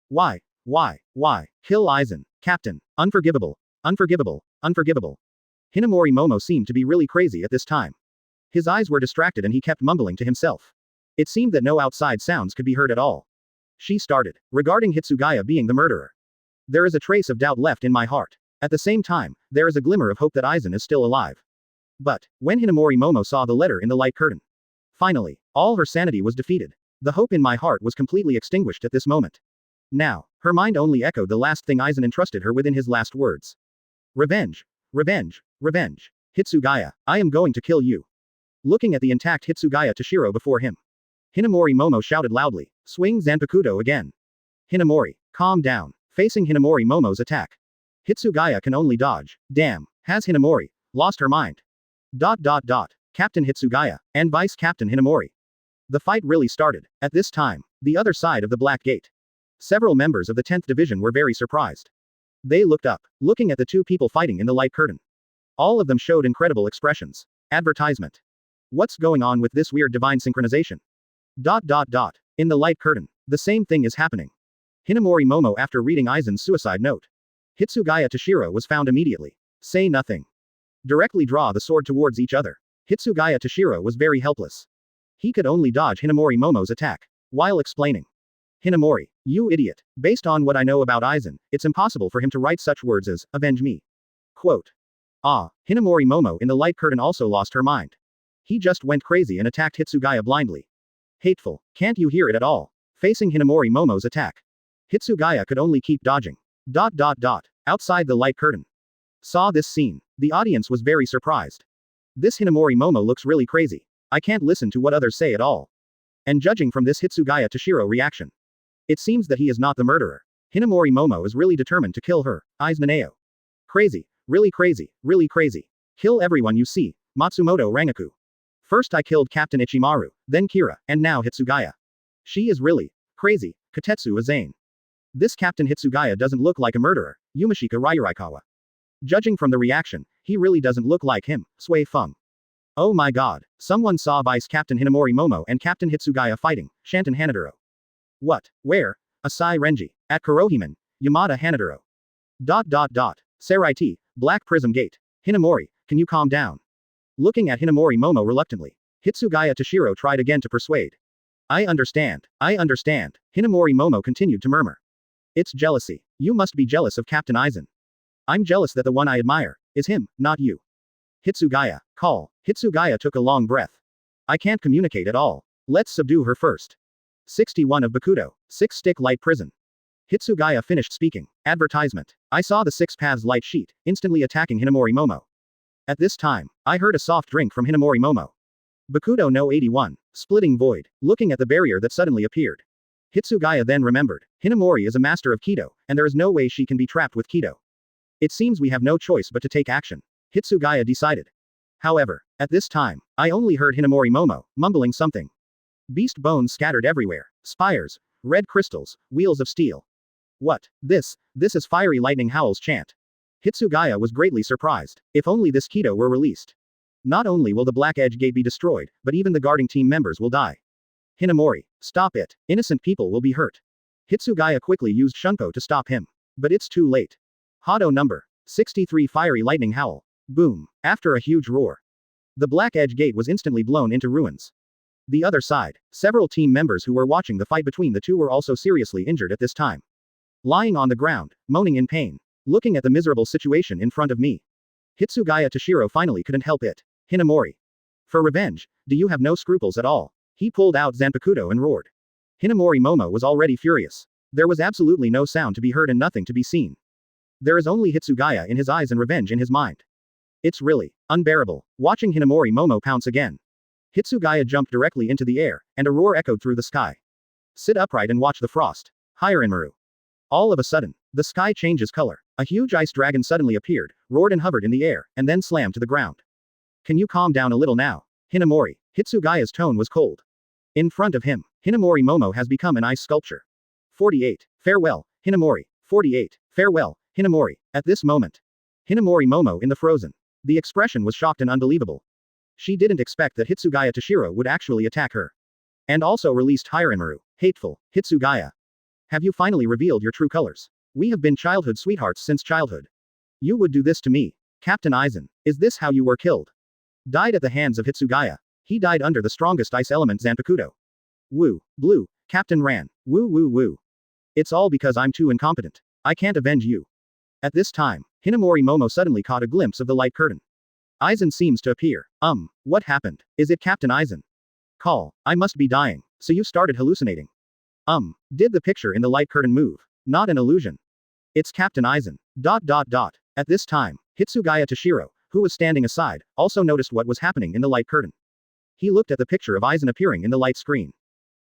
Why? Kill Aizen. Captain. Unforgivable. Unforgivable. Unforgivable. Hinamori Momo seemed to be really crazy at this time. His eyes were distracted and he kept mumbling to himself. It seemed that no outside sounds could be heard at all. She started. Regarding Hitsugaya being the murderer. There is a trace of doubt left in my heart. At the same time, there is a glimmer of hope that Aizen is still alive. But, when Hinamori Momo saw the letter in the light curtain. Finally, all her sanity was defeated. The hope in my heart was completely extinguished at this moment. Now, her mind only echoed the last thing Aizen entrusted her with in his last words. Revenge. Revenge. Revenge. Hitsugaya, I am going to kill you. Looking at the intact Hitsugaya Toshiro before him. Hinamori Momo shouted loudly, swing Zanpakuto again. Hinamori, calm down. Facing Hinamori Momo's attack. Hitsugaya can only dodge. Damn, has Hinamori lost her mind? Captain Hitsugaya, and Vice Captain Hinamori. The fight really started. At this time, the other side of the Black Gate. Several members of the 10th Division were very surprised. They looked up, looking at the two people fighting in the light curtain. All of them showed incredible expressions. Advertisement. What's going on with this weird divine synchronization? In the light curtain, the same thing is happening. Hinamori Momo after reading Aizen's suicide note. Hitsugaya Toshiro was found immediately. Say nothing. Directly draw the sword towards each other. Hitsugaya Toshiro was very helpless. He could only dodge Hinamori Momo's attack. While explaining. Hinamori, you idiot. Based on what I know about Aizen, it's impossible for him to write such words as, avenge me. Quote. Hinamori Momo in the light curtain also lost her mind. He just went crazy and attacked Hitsugaya blindly. Hateful, can't you hear it at all? Facing Hinamori Momo's attack. Hitsugaya could only keep dodging. Outside the light curtain. Saw this scene. The audience was very surprised. This Hinamori Momo looks really crazy. I can't listen to what others say at all. And judging from this Hitsugaya Toshiro reaction. It seems that he is not the murderer. Hinamori Momo is really determined to kill her, Aizen. Crazy. Really crazy. Really crazy. Kill everyone you see, Matsumoto Rangaku. First I killed Captain Ichimaru, then Kira, and now Hitsugaya. She is really crazy, Katetsu Aizen. This Captain Hitsugaya doesn't look like a murderer, Yumashika Ryurikawa. Judging from the reaction, he really doesn't look like him, Sui Feng. Oh my god, someone saw Vice Captain Hinamori Momo and Captain Hitsugaya fighting, Shanton Hanaduro. What? Where? Asai Renji. At Kurohiman, Yamada Hanaduro. Saraiti, Black Prism Gate. Hinamori, can you calm down? Looking at Hinamori Momo reluctantly. Hitsugaya Toshiro tried again to persuade. I understand. Hinamori Momo continued to murmur. It's jealousy. You must be jealous of Captain Aizen. I'm jealous that the one I admire is him, not you. Hitsugaya, call. Hitsugaya took a long breath. I can't communicate at all. Let's subdue her first. 61 of Bakudo, 6 stick light prison. Hitsugaya finished speaking. Advertisement. I saw the 6 paths light sheet, instantly attacking Hinamori Momo. At this time, I heard a soft drink from Hinamori Momo. Bakudo no 81, splitting void, looking at the barrier that suddenly appeared. Hitsugaya then remembered, Hinamori is a master of Kido, and there is no way she can be trapped with Kido. It seems we have no choice but to take action. Hitsugaya decided. However, at this time, I only heard Hinamori Momo, mumbling something. Beast bones scattered everywhere, spires, red crystals, wheels of steel. What? This is Fiery Lightning Howl's chant. Hitsugaya was greatly surprised. If only this Kido were released. Not only will the Black Edge Gate be destroyed, but even the guarding team members will die. Hinamori, stop it. Innocent people will be hurt. Hitsugaya quickly used Shunko to stop him. But it's too late. Hado number 63 Fiery Lightning Howl. Boom. After a huge roar. The Black Edge Gate was instantly blown into ruins. The other side, several team members who were watching the fight between the two were also seriously injured at this time. Lying on the ground, moaning in pain. Looking at the miserable situation in front of me. Hitsugaya Toshiro finally couldn't help it. Hinamori. For revenge, do you have no scruples at all? He pulled out Zanpakuto and roared. Hinamori Momo was already furious. There was absolutely no sound to be heard and nothing to be seen. There is only Hitsugaya in his eyes and revenge in his mind. It's really unbearable, watching Hinamori Momo pounce again. Hitsugaya jumped directly into the air, and a roar echoed through the sky. Sit upright and watch the frost. Hirenmaru. All of a sudden, the sky changes color. A huge ice dragon suddenly appeared, roared and hovered in the air, and then slammed to the ground. Can you calm down a little now? Hinamori. Hitsugaya's tone was cold. In front of him, Hinamori Momo has become an ice sculpture. 48. Farewell, Hinamori. 48. Farewell, Hinamori. At this moment, Hinamori Momo in the frozen. The expression was shocked and unbelievable. She didn't expect that Hitsugaya Toshiro would actually attack her. And also released Hiranmaru. Hateful, Hitsugaya. Have you finally revealed your true colors? We have been childhood sweethearts since childhood. You would do this to me. Captain Aizen, is this how you were killed? Died at the hands of Hitsugaya. He died under the strongest ice element Zanpakuto. Woo, blue, Captain ran. Woo woo woo. It's all because I'm too incompetent. I can't avenge you. At this time, Hinamori Momo suddenly caught a glimpse of the light curtain. Aizen seems to appear. What happened? Is it Captain Aizen? Call, I must be dying, so you started hallucinating. Did the picture in the light curtain move? Not an illusion. It's Captain Aizen. At this time, Hitsugaya Toshiro, who was standing aside, also noticed what was happening in the light curtain. He looked at the picture of Aizen appearing in the light screen.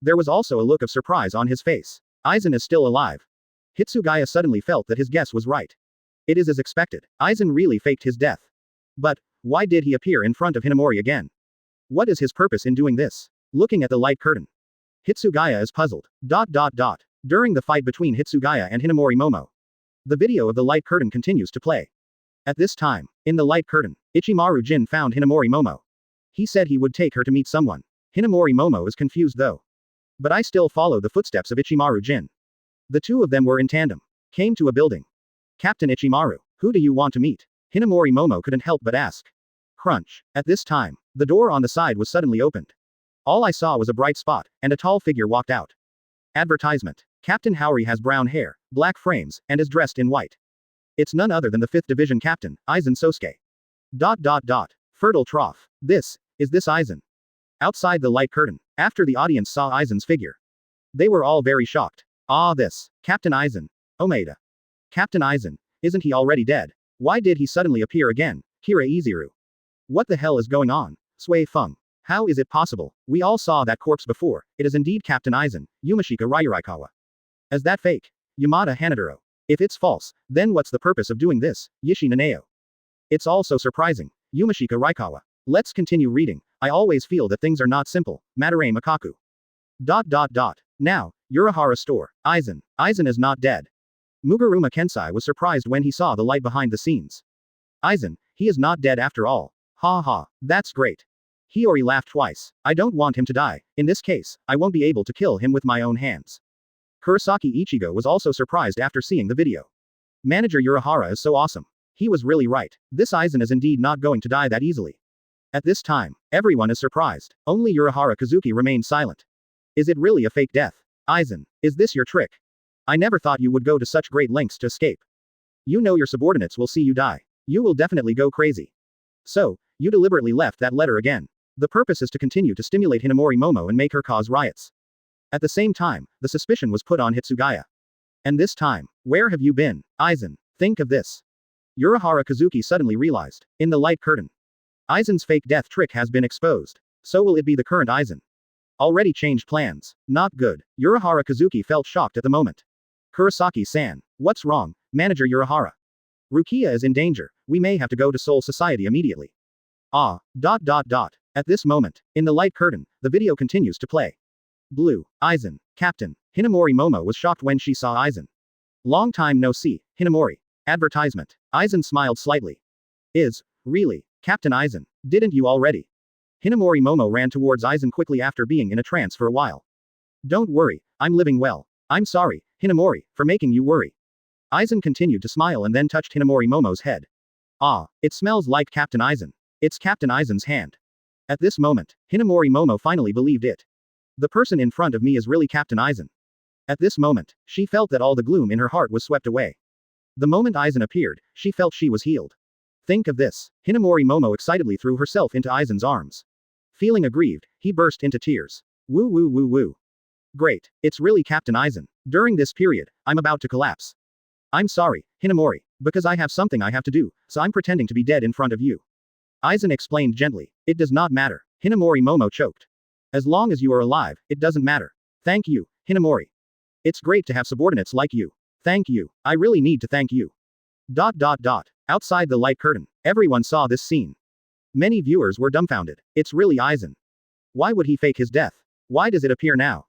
There was also a look of surprise on his face. Aizen is still alive. Hitsugaya suddenly felt that his guess was right. It is as expected. Aizen really faked his death. But, why did he appear in front of Hinamori again? What is his purpose in doing this? Looking at the light curtain. Hitsugaya is puzzled. During the fight between Hitsugaya and Hinamori Momo. The video of the light curtain continues to play. At this time, in the light curtain, Ichimaru Jin found Hinamori Momo. He said he would take her to meet someone. Hinamori Momo is confused though. But I still follow the footsteps of Ichimaru Jin. The two of them were in tandem. Came to a building. Captain Ichimaru, who do you want to meet? Hinamori Momo couldn't help but ask. Crunch. At this time, the door on the side was suddenly opened. All I saw was a bright spot, and a tall figure walked out. Advertisement. Captain Haori has brown hair, black frames, and is dressed in white. It's none other than the 5th Division Captain, Aizen Sosuke. Fertile trough. Is this Aizen? Outside the light curtain, after the audience saw Aizen's figure. They were all very shocked. Captain Aizen. Omeda. Captain Aizen, isn't he already dead? Why did he suddenly appear again? Kira Iziru. What the hell is going on? Sui Feng. How is it possible? We all saw that corpse before. It is indeed Captain Aizen, Yumashika Ryurikawa. Is that fake? Yamada Hanaduro. If it's false, then what's the purpose of doing this? Yishi Naneo. It's all so surprising. Yumashika Raikawa. Let's continue reading. I always feel that things are not simple. Madarame Makaku. Now, Urahara store. Aizen. Aizen is not dead. Muguruma Kensai was surprised when he saw the light behind the scenes. Aizen, he is not dead after all. Ha ha, that's great. Hiyori laughed twice. I don't want him to die. In this case, I won't be able to kill him with my own hands. Kurosaki Ichigo was also surprised after seeing the video. Manager Urahara is so awesome. He was really right. This Aizen is indeed not going to die that easily. At this time, everyone is surprised. Only Urahara Kazuki remained silent. Is it really a fake death? Aizen, is this your trick? I never thought you would go to such great lengths to escape. You know your subordinates will see you die. You will definitely go crazy. So, you deliberately left that letter again. The purpose is to continue to stimulate Hinamori Momo and make her cause riots. At the same time, the suspicion was put on Hitsugaya. And this time, where have you been, Aizen? Think of this. Urahara Kazuki suddenly realized. In the light curtain. Aizen's fake death trick has been exposed. So will it be the current Aizen? Already changed plans. Not good. Urahara Kazuki felt shocked at the moment. Kurosaki-san. What's wrong, Manager Urahara? Rukia is in danger. We may have to go to Soul Society immediately. At this moment, in the light curtain, the video continues to play. Blue. Aizen. Captain. Hinamori Momo was shocked when she saw Aizen. Long time no see, Hinamori. Advertisement. Aizen smiled slightly. Really, Captain Aizen, didn't you already? Hinamori Momo ran towards Aizen quickly after being in a trance for a while. Don't worry, I'm living well. I'm sorry, Hinamori, for making you worry. Aizen continued to smile and then touched Hinamori Momo's head. It smells like Captain Aizen. It's Captain Aizen's hand. At this moment, Hinamori Momo finally believed it. The person in front of me is really Captain Aizen. At this moment, she felt that all the gloom in her heart was swept away. The moment Aizen appeared, she felt she was healed. Think of this. Hinamori Momo excitedly threw herself into Aizen's arms. Feeling aggrieved, he burst into tears. Woo woo woo woo. Great, it's really Captain Aizen. During this period, I'm about to collapse. I'm sorry, Hinamori, because I have something I have to do, so I'm pretending to be dead in front of you. Aizen explained gently. It does not matter. Hinamori Momo choked. As long as you are alive, it doesn't matter. Thank you, Hinamori. It's great to have subordinates like you. Thank you. I really need to thank you. Outside the light curtain, everyone saw this scene. Many viewers were dumbfounded. It's really Aizen. Why would he fake his death? Why does it appear now?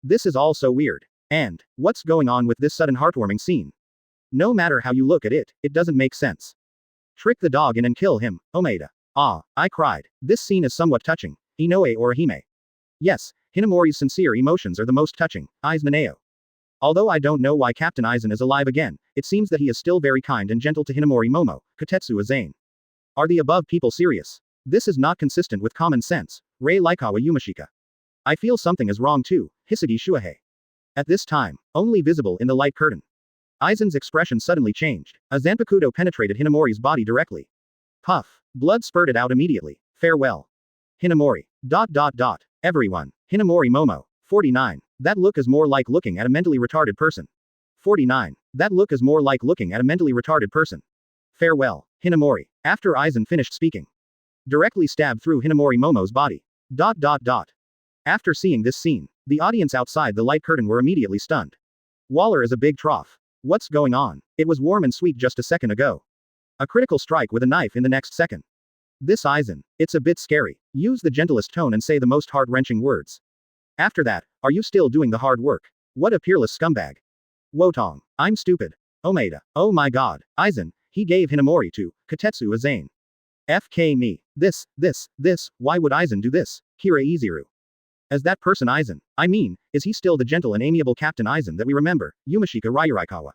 This is all so weird. And, what's going on with this sudden heartwarming scene? No matter how you look at it, it doesn't make sense. Trick the dog in and kill him, Omeda. Ah, I cried. This scene is somewhat touching. Inoue or Hime. Yes, Hinamori's sincere emotions are the most touching, eyes Naneo. Although I don't know why Captain Aizen is alive again, it seems that he is still very kind and gentle to Hinamori Momo, Katetsu Azane. Are the above people serious? This is not consistent with common sense. Rei Laikawa Yumashika. I feel something is wrong too, Hisagi Shuahei. At this time, only visible in the light curtain. Aizen's expression suddenly changed. A Zanpakuto penetrated Hinamori's body directly. Puff. Blood spurted out immediately. Farewell. Hinamori. Everyone. Hinamori Momo. 49. That look is more like looking at a mentally retarded person. 49. That look is more like looking at a mentally retarded person. Farewell. Hinamori. After Aizen finished speaking. Directly stabbed through Hinamori Momo's body. After seeing this scene, the audience outside the light curtain were immediately stunned. Waller is a big trough. What's going on? It was warm and sweet just a second ago. A critical strike with a knife in the next second. This Aizen, it's a bit scary. Use the gentlest tone and say the most heart-wrenching words. After that, are you still doing the hard work? What a peerless scumbag. Wotong. I'm stupid. Omeda. Oh my god. Aizen, he gave Hinamori to Katetsu Azane. FK me. This, why would Aizen do this? Kira Iziru. As that person Aizen, I mean, is he still the gentle and amiable Captain Aizen that we remember, Yumashika Ryurikawa?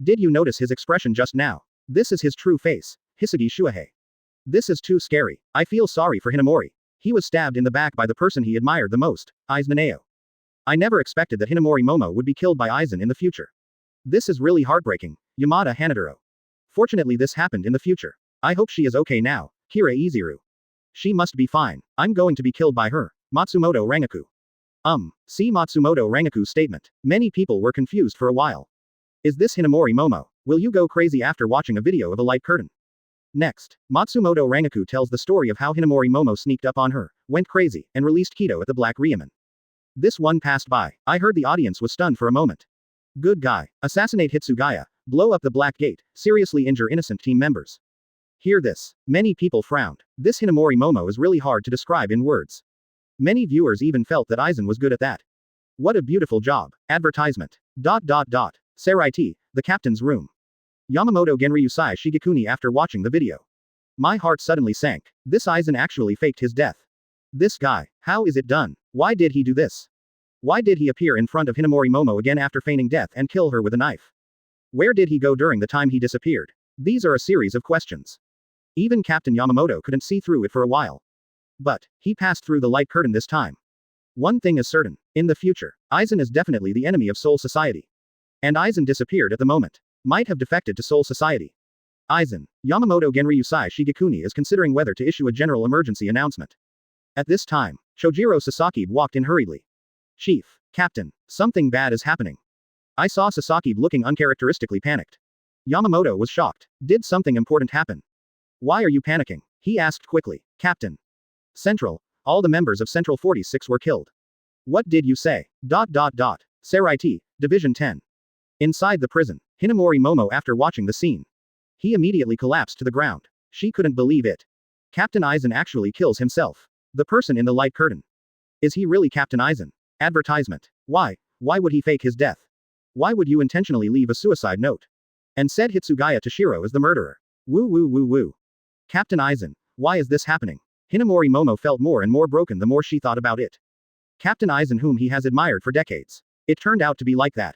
Did you notice his expression just now? This is his true face, Hisagi Shuahei. This is too scary. I feel sorry for Hinamori. He was stabbed in the back by the person he admired the most, Aizen Naneo. I never expected that Hinamori Momo would be killed by Aizen in the future. This is really heartbreaking, Yamada Hanaduro. Fortunately this happened in the future. I hope she is okay now, Kira Iziru. She must be fine. I'm going to be killed by her, Matsumoto Rangaku. See Matsumoto Rangaku's statement. Many people were confused for a while. Is this Hinamori Momo? Will you go crazy after watching a video of a light curtain? Next, Matsumoto Rangaku tells the story of how Hinamori Momo sneaked up on her, went crazy, and released Kido at the Black Riemann. This one passed by. I heard the audience was stunned for a moment. Good guy. Assassinate Hitsugaya, blow up the Black Gate, seriously injure innocent team members. Hear this. Many people frowned. This Hinamori Momo is really hard to describe in words. Many viewers even felt that Aizen was good at that. What a beautiful job. Advertisement. Saraiti, the captain's room. Yamamoto Genryusai Shigekuni after watching the video. My heart suddenly sank. This Aizen actually faked his death. This guy, how is it done? Why did he do this? Why did he appear in front of Hinamori Momo again after feigning death and kill her with a knife? Where did he go during the time he disappeared? These are a series of questions. Even Captain Yamamoto couldn't see through it for a while. But, he passed through the light curtain this time. One thing is certain. In the future, Aizen is definitely the enemy of Soul Society. And Aizen disappeared at the moment. Might have defected to Soul Society. Aizen, Yamamoto Genryusai Shigekuni is considering whether to issue a general emergency announcement. At this time, Shojiro Sasaki walked in hurriedly. Chief, Captain, something bad is happening. I saw Sasaki looking uncharacteristically panicked. Yamamoto was shocked. Did something important happen? Why are you panicking? He asked quickly. Captain. Central, all the members of Central 46 were killed. What did you say? Saraiti, Division 10. Inside the prison, Hinamori Momo after watching the scene. He immediately collapsed to the ground. She couldn't believe it. Captain Aizen actually kills himself. The person in the light curtain. Is he really Captain Aizen? Advertisement. Why would he fake his death? Why would you intentionally leave a suicide note? And said Hitsugaya Toshiro is the murderer. Woo. Captain Aizen, why is this happening? Hinamori Momo felt more and more broken the more she thought about it. Captain Aizen whom he has admired for decades. It turned out to be like that.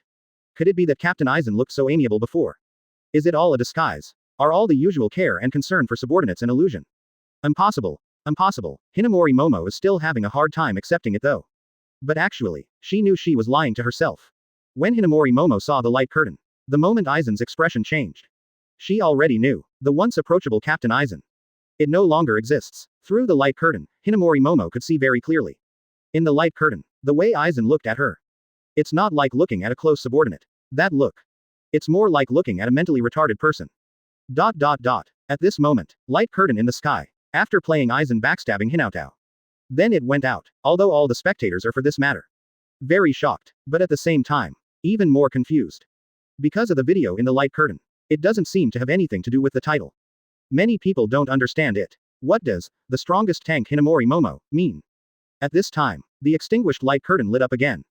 Could it be that Captain Aizen looked so amiable before? Is it all a disguise? Are all the usual care and concern for subordinates an illusion? Impossible. Hinamori Momo is still having a hard time accepting it though. But actually, she knew she was lying to herself. When Hinamori Momo saw the light curtain, the moment Aizen's expression changed. She already knew. The once approachable Captain Aizen. It no longer exists. Through the light curtain, Hinamori Momo could see very clearly. In the light curtain, the way Aizen looked at her. It's not like looking at a close subordinate. That look. It's more like looking at a mentally retarded person. At this moment, light curtain in the sky. After playing Aizen backstabbing Hinautao. Then it went out, although all the spectators are for this matter. Very shocked, but at the same time, even more confused. Because of the video in the light curtain. It doesn't seem to have anything to do with the title. Many people don't understand it. What does the strongest tank Hinamori Momo mean? At this time, the extinguished light curtain lit up again.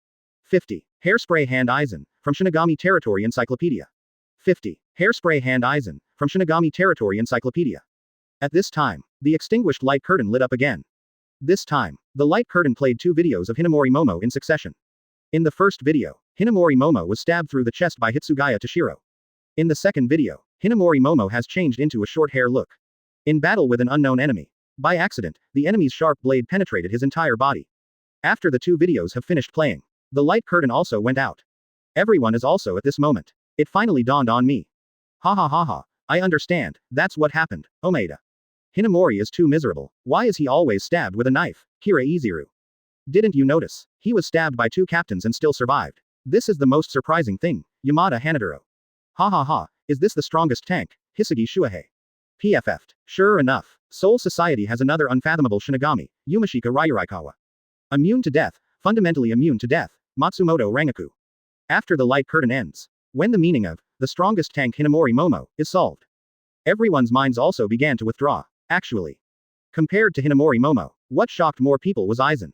50. Hairspray hand Aizen, from Shinigami Territory Encyclopedia. 50. Hairspray Hand Aizen, from Shinigami Territory Encyclopedia. At this time, the extinguished light curtain lit up again. This time, the light curtain played 2 videos of Hinamori Momo in succession. In the first video, Hinamori Momo was stabbed through the chest by Hitsugaya Toshiro. In the second video, Hinamori Momo has changed into a short hair look. In battle with an unknown enemy. By accident, the enemy's sharp blade penetrated his entire body. After the 2 videos have finished playing, the light curtain also went out. Everyone is also at this moment. It finally dawned on me. Ha ha ha ha, I understand, that's what happened, Omeda. Hinamori is too miserable. Why is he always stabbed with a knife? Kira Iziru. Didn't you notice? He was stabbed by 2 captains and still survived. This is the most surprising thing, Yamada Hanadoro. Ha ha ha, is this the strongest tank, Hisugi Shuahei? PFF'd. Sure enough, Soul Society has another unfathomable Shinigami, Yumashika Ryurikawa. Immune to death, fundamentally immune to death, Matsumoto Rangaku. After the light curtain ends, when the meaning of, the strongest tank Hinamori Momo, is solved. Everyone's minds also began to withdraw. Actually. Compared to Hinamori Momo, what shocked more people was Aizen.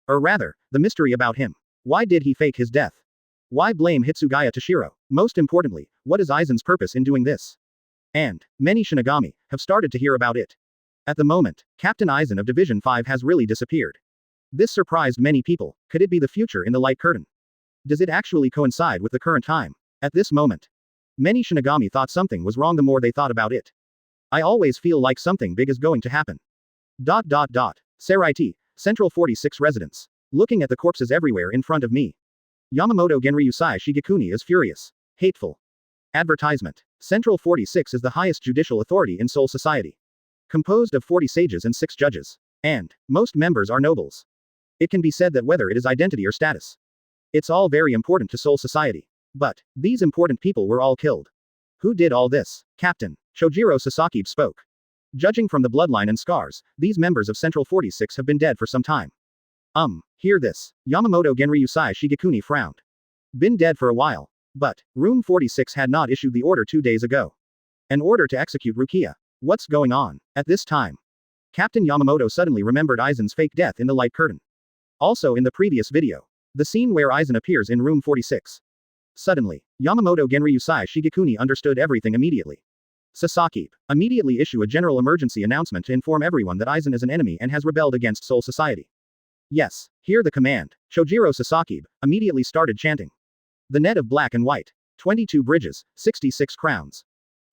Or rather, the mystery about him. Why did he fake his death? Why blame Hitsugaya Toshiro? Most importantly, what is Aizen's purpose in doing this? And, many Shinigami, have started to hear about it. At the moment, Captain Aizen of Division 5 has really disappeared. This surprised many people. Could it be the future in the light curtain? Does it actually coincide with the current time? At this moment, many Shinigami thought something was wrong the more they thought about it. I always feel like something big is going to happen. Saraiti, Central 46 residence. Looking at the corpses everywhere in front of me. Yamamoto Genryusai Shigekuni is furious. Hateful. Advertisement. Central 46 is the highest judicial authority in Soul Society. Composed of 40 sages and 6 judges. And, most members are nobles. It can be said that whether it is identity or status, it's all very important to Soul Society. But, these important people were all killed. Who did all this? Captain Shojiro Sasaki spoke. Judging from the bloodline and scars, these members of Central 46 have been dead for some time. Hear this. Yamamoto Genryusai Shigekuni frowned. Been dead for a while. But, Room 46 had not issued the order 2 days ago. An order to execute Rukia. What's going on? At this time, Captain Yamamoto suddenly remembered Aizen's fake death in the light curtain. Also in the previous video. The scene where Aizen appears in Room 46. Suddenly, Yamamoto Genryusai Shigekuni understood everything immediately. Sasaki, immediately issue a general emergency announcement to inform everyone that Aizen is an enemy and has rebelled against Soul Society. Yes, hear the command. Shojiro Sasaki immediately started chanting. The net of black and white. 22 bridges, 66 crowns.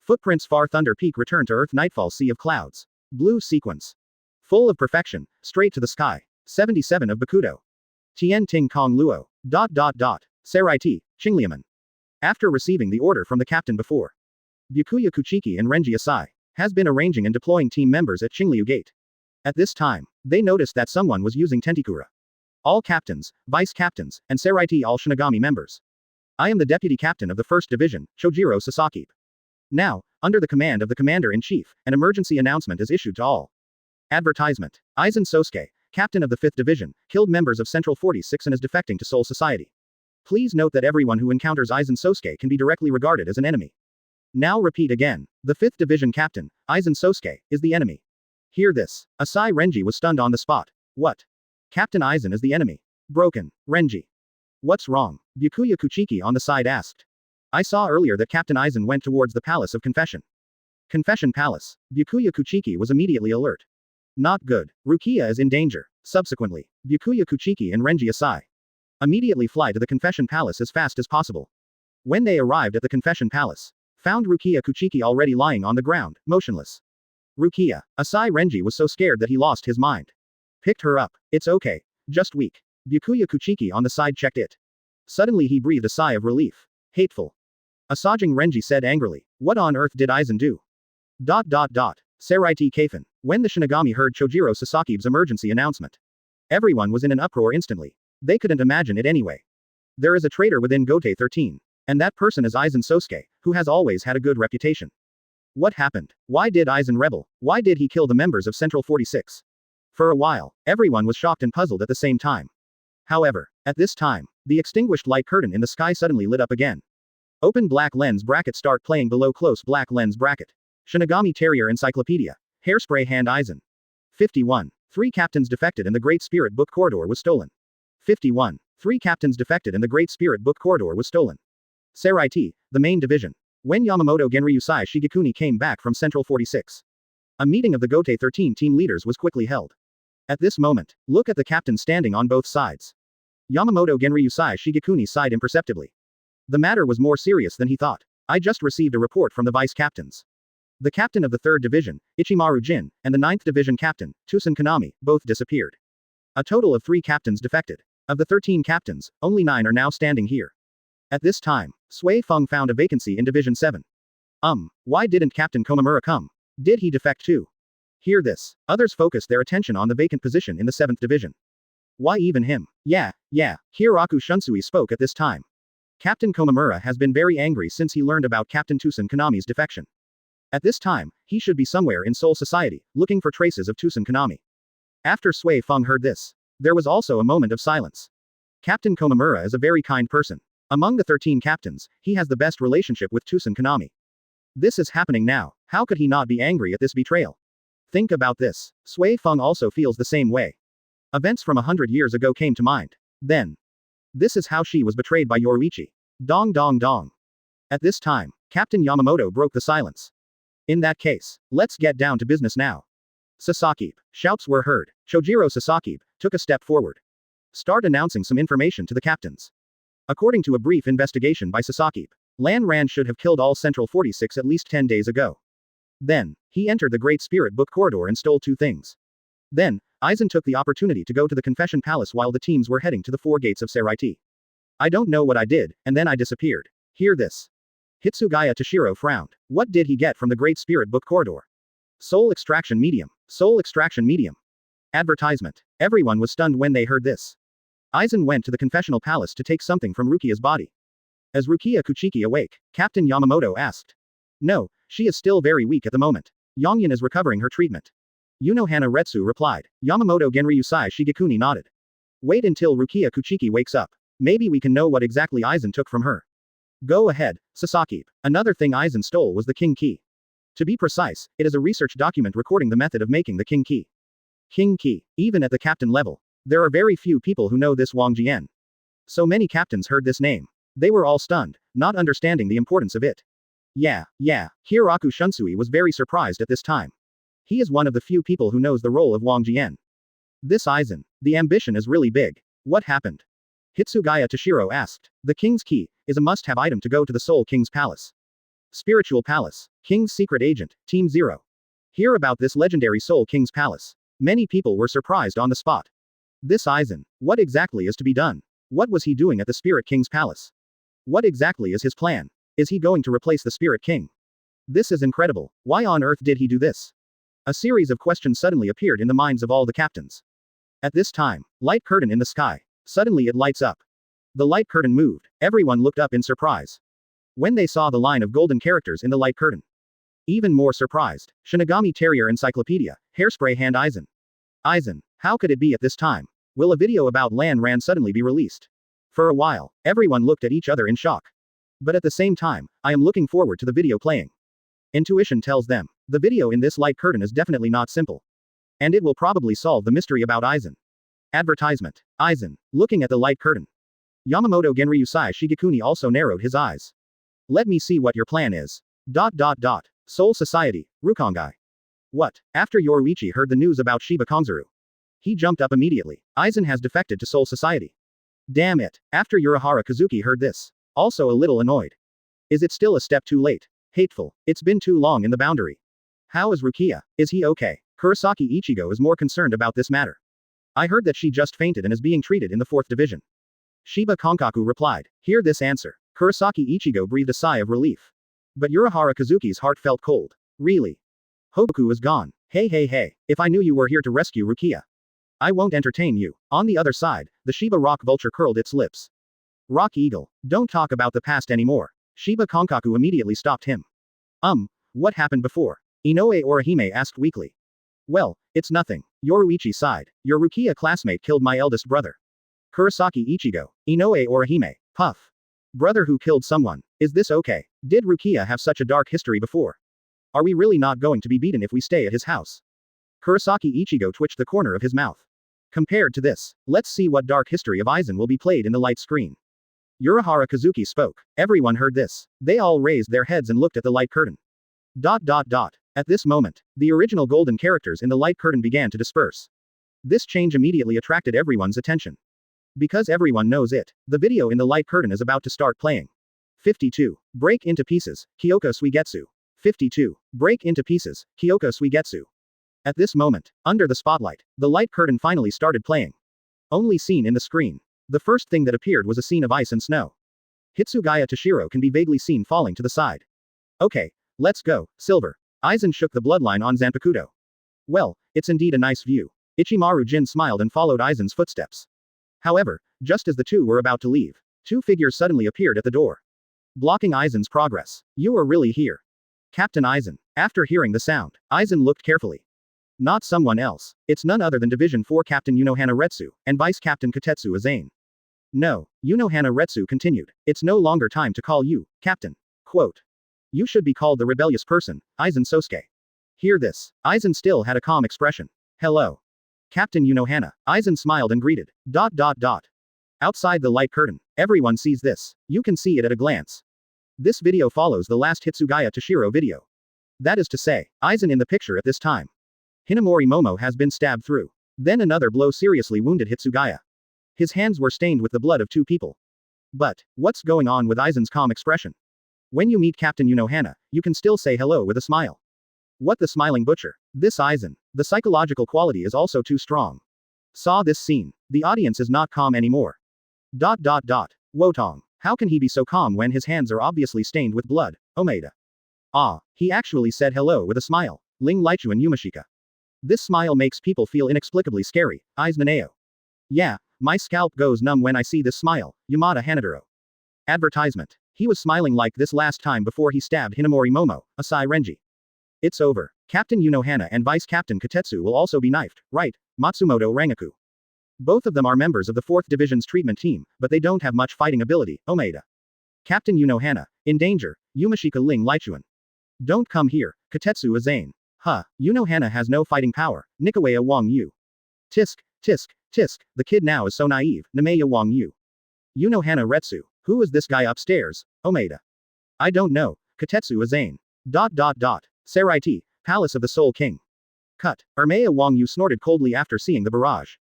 Footprints Far Thunder Peak return to Earth Nightfall Sea of Clouds. Blue sequence. Full of perfection, straight to the sky. 77 of Bakudo. Tien Ting Kong Luo. Saraiti, Qingliaman. After receiving the order from the captain before, Byakuya Kuchiki and Renji Asai has been arranging and deploying team members at Qingliu Gate. At this time, they noticed that someone was using Tentikura. All captains, vice captains, and Saraiti all Shinigami members. I am the deputy captain of the 1st Division, Shojiro Sasaki. Now, under the command of the Commander-in-Chief, an emergency announcement is issued to all. Advertisement. Aizen Sosuke, captain of the 5th Division, killed members of Central 46 and is defecting to Soul Society. Please note that everyone who encounters Aizen Sosuke can be directly regarded as an enemy. Now repeat again. The 5th Division captain, Aizen Sosuke, is the enemy. Hear this. Asai Renji was stunned on the spot. What? Captain Aizen is the enemy. Broken. Renji. What's wrong? Byakuya Kuchiki on the side asked. I saw earlier that Captain Aizen went towards the Palace of Confession. Confession Palace. Byakuya Kuchiki was immediately alert. Not good. Rukia is in danger. Subsequently, Byakuya Kuchiki and Renji Asai immediately fly to the Confession Palace as fast as possible. When they arrived at the Confession Palace, found Rukia Kuchiki already lying on the ground, motionless. Rukia. Asai Renji was so scared that he lost his mind. Picked her up. It's okay. Just weak. Byakuya Kuchiki on the side checked it. Suddenly he breathed a sigh of relief. Hateful. Asajing Renji said angrily. What on earth did Aizen do? Saraiti Kafin. When the Shinigami heard Chojiro Sasaki's emergency announcement, everyone was in an uproar instantly. They couldn't imagine it anyway. There is a traitor within Gote 13. And that person is Aizen Sosuke, who has always had a good reputation. What happened? Why did Aizen rebel? Why did he kill the members of Central 46? For a while, everyone was shocked and puzzled at the same time. However, at this time, the extinguished light curtain in the sky suddenly lit up again. Open black lens bracket start playing below close black lens bracket. Shinigami Territory Encyclopedia. Hairspray Hand Aizen. 51. 3 captains defected and the Great Spirit Book Corridor was stolen. 51. 3 captains defected and the Great Spirit Book Corridor was stolen. Saraiti, the main division. When Yamamoto Genryusai Shigekuni came back from Central 46. A meeting of the Gote 13 team leaders was quickly held. At this moment, look at the captain standing on both sides. Yamamoto Genryusai Shigekuni sighed imperceptibly. The matter was more serious than he thought. I just received a report from the vice captains. The captain of the 3rd Division, Ichimaru Jin, and the 9th Division captain, Tosen Konami, both disappeared. A total of 3 captains defected. Of the 13 captains, only 9 are now standing here. At this time, Sui Feng found a vacancy in Division 7. Why didn't Captain Komamura come? Did he defect too? Hear this. Others focused their attention on the vacant position in the 7th Division. Why even him? Yeah. Hiroku Shunsui spoke at this time. Captain Komamura has been very angry since he learned about Captain Tosen Konami's defection. At this time, he should be somewhere in Soul Society, looking for traces of Tosen Konami. After Sui Feng heard this, there was also a moment of silence. Captain Komamura is a very kind person. Among the 13 captains, he has the best relationship with Tosen Konami. This is happening now, how could he not be angry at this betrayal? Think about this. Sui Feng also feels the same way. Events from 100 years ago came to mind. Then. This is how she was betrayed by Yoruichi. Dong dong dong. At this time, Captain Yamamoto broke the silence. In that case, let's get down to business now. Sasaki. Shouts were heard. Chojiro Sasaki took a step forward. Start announcing some information to the captains. According to a brief investigation by Sasaki, Lan Ran should have killed all Central 46 at least 10 days ago. Then, he entered the Great Spirit Book corridor and stole 2 things. Then, Aizen took the opportunity to go to the Confession Palace while the teams were heading to the 4 gates of Seraiti. I don't know what I did, and then I disappeared. Hear this. Hitsugaya Toshiro frowned. What did he get from the Great Spirit Book corridor? Soul extraction medium. Soul extraction medium. Advertisement. Everyone was stunned when they heard this. Aizen went to the confessional palace to take something from Rukia's body. As Rukia Kuchiki awake, Captain Yamamoto asked. No, she is still very weak at the moment. Yongyan is recovering her treatment. Yunohana Retsu replied. Yamamoto Genryusai Shigekuni nodded. Wait until Rukia Kuchiki wakes up. Maybe we can know what exactly Aizen took from her. Go ahead, Sasaki. Another thing Aizen stole was the King Key. To be precise, it is a research document recording the method of making the King Key. King Key. Even at the captain level, there are very few people who know this Wang Jian. So many captains heard this name. They were all stunned, not understanding the importance of it. Yeah. Hiroku Shunsui was very surprised at this time. He is one of the few people who knows the role of Wang Jian. This Aizen. The ambition is really big. What happened? Hitsugaya Toshiro asked. The King's Key is a must-have item to go to the Soul King's Palace. Spiritual Palace. King's Secret Agent, Team 0. Hear about this legendary Soul King's Palace. Many people were surprised on the spot. This Aizen. What exactly is to be done? What was he doing at the Spirit King's Palace? What exactly is his plan? Is he going to replace the Spirit King? This is incredible. Why on earth did he do this? A series of questions suddenly appeared in the minds of all the captains. At this time, light curtain in the sky. Suddenly it lights up. The light curtain moved. Everyone looked up in surprise. When they saw the line of golden characters in the light curtain. Even more surprised, Shinigami Territory Encyclopedia, Hairspray hand Aizen. Aizen, how could it be at this time? Will a video about Lan Ran suddenly be released? For a while, everyone looked at each other in shock. But at the same time, I am looking forward to the video playing. Intuition tells them, the video in this light curtain is definitely not simple. And it will probably solve the mystery about Aizen. Advertisement. Aizen, looking at the light curtain. Yamamoto Genryusai Shigekuni also narrowed his eyes. Let me see what your plan is. Soul Society, Rukongai. What? After Yoruichi heard the news about Shiba Kongzuru. He jumped up immediately. Aizen has defected to Soul Society. Damn it. After Urahara Kazuki heard this. Also a little annoyed. Is it still a step too late? Hateful. It's been too long in the boundary. How is Rukia? Is he okay? Kurosaki Ichigo is more concerned about this matter. I heard that she just fainted and is being treated in the 4th division. Shiba Konkaku replied. Hear this answer. Kurosaki Ichigo breathed a sigh of relief. But Urahara Kazuki's heart felt cold. Really? Hoboku is gone. Hey. If I knew you were here to rescue Rukia, I won't entertain you. On the other side, the Shiba Rock Vulture curled its lips. Rock Eagle, don't talk about the past anymore. Shiba Konkaku immediately stopped him. What happened before? Inoue Orihime asked weakly. Well, it's nothing. Yoruichi sighed. Your Rukia classmate killed my eldest brother. Kurosaki Ichigo. Inoue Orihime. Puff. Brother who killed someone. Is this okay? Did Rukia have such a dark history before? Are we really not going to be beaten if we stay at his house? Kurosaki Ichigo twitched the corner of his mouth. Compared to this, let's see what dark history of Aizen will be played in the light screen. Urahara Kazuki spoke. Everyone heard this. They all raised their heads and looked at the light curtain. At this moment, the original golden characters in the light curtain began to disperse. This change immediately attracted everyone's attention. Because everyone knows it, the video in the light curtain is about to start playing. 52. Break into pieces, Kyoko Suigetsu. 52. Break into pieces, Kyoko Suigetsu. At this moment, under the spotlight, the light curtain finally started playing. Only seen in the screen. The first thing that appeared was a scene of ice and snow. Hitsugaya Toshiro can be vaguely seen falling to the side. Okay, let's go, Silver. Aizen shook the bloodline on Zanpakuto. Well, it's indeed a nice view. Ichimaru Jin smiled and followed Aizen's footsteps. However, just as the two were about to leave, two figures suddenly appeared at the door. Blocking Aizen's progress. You are really here. Captain Aizen. After hearing the sound, Aizen looked carefully. Not someone else. It's none other than Division 4 Captain Unohana Retsu, and Vice Captain Katetsu Aizen. No, Unohana Retsu continued. It's no longer time to call you, Captain. Quote. You should be called the rebellious person, Aizen Sosuke. Hear this. Aizen still had a calm expression. Hello. Captain Unohana. Aizen smiled and greeted. Outside the light curtain, everyone sees this. You can see it at a glance. This video follows the last Hitsugaya Toshiro video. That is to say, Aizen in the picture at this time. Hinamori Momo has been stabbed through. Then another blow seriously wounded Hitsugaya. His hands were stained with the blood of two people. But, what's going on with Aizen's calm expression? When you meet Captain Unohana, you can still say hello with a smile. What the smiling butcher? This Aizen. The psychological quality is also too strong. Saw this scene. The audience is not calm anymore. Wotong. How can he be so calm when his hands are obviously stained with blood? Omeda. Ah, he actually said hello with a smile. Ling Lichuan Yumashika. This smile makes people feel inexplicably scary. Eyes Naneo. Yeah, my scalp goes numb when I see this smile. Yamada Hanaduro. Advertisement. He was smiling like this last time before he stabbed Hinamori Momo, Asai Renji. It's over. Captain Unohana and Vice Captain Katetsu will also be knifed, right? Matsumoto Rangaku. Both of them are members of the 4th Division's treatment team, but they don't have much fighting ability, Omeda. Captain Unohana, in danger, Yumashika Ling Lichuan. Don't come here, Katetsu Aizen. Huh, Unohana has no fighting power, Nikawaya Wang Yu. Tisk, the kid now is so naive, Nameya Wang Yu. Unohana Retsu, who is this guy upstairs, Omeda? I don't know, Katetsu Aizen. Saraiti, Palace of the Soul King. Cut, Ermea Wang Yu snorted coldly after seeing the barrage.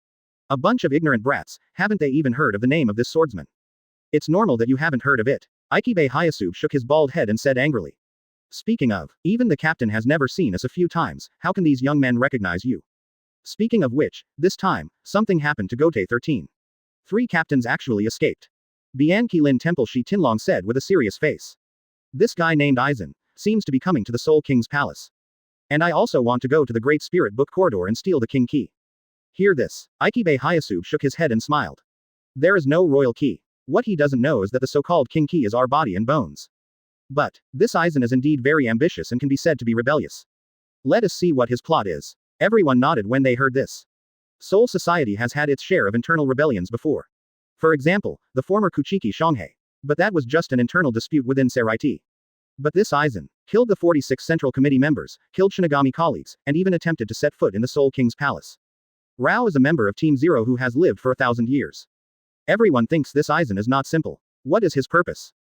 A bunch of ignorant brats, haven't they even heard of the name of this swordsman? It's normal that you haven't heard of it. Ichibe Hayasube shook his bald head and said angrily. Speaking of, even the captain has never seen us a few times, how can these young men recognize you? Speaking of which, this time, something happened to Gote 13. 3 captains actually escaped. Bianqilin Temple Shi Tinlong said with a serious face. This guy named Aizen seems to be coming to the Soul King's palace. And I also want to go to the Great Spirit Book corridor and steal the king key. Hear this. Ichibe Hayasube shook his head and smiled. There is no royal key. What he doesn't know is that the so-called king key is our body and bones. But, this Aizen is indeed very ambitious and can be said to be rebellious. Let us see what his plot is. Everyone nodded when they heard this. Soul Society has had its share of internal rebellions before. For example, the former Kuchiki Shanghai. But that was just an internal dispute within Saraiti. But this Aizen killed the 46 Central Committee members, killed Shinigami colleagues, and even attempted to set foot in the Soul King's palace. Rao is a member of Team Zero who has lived for 1,000 years. Everyone thinks this Aizen is not simple. What is his purpose?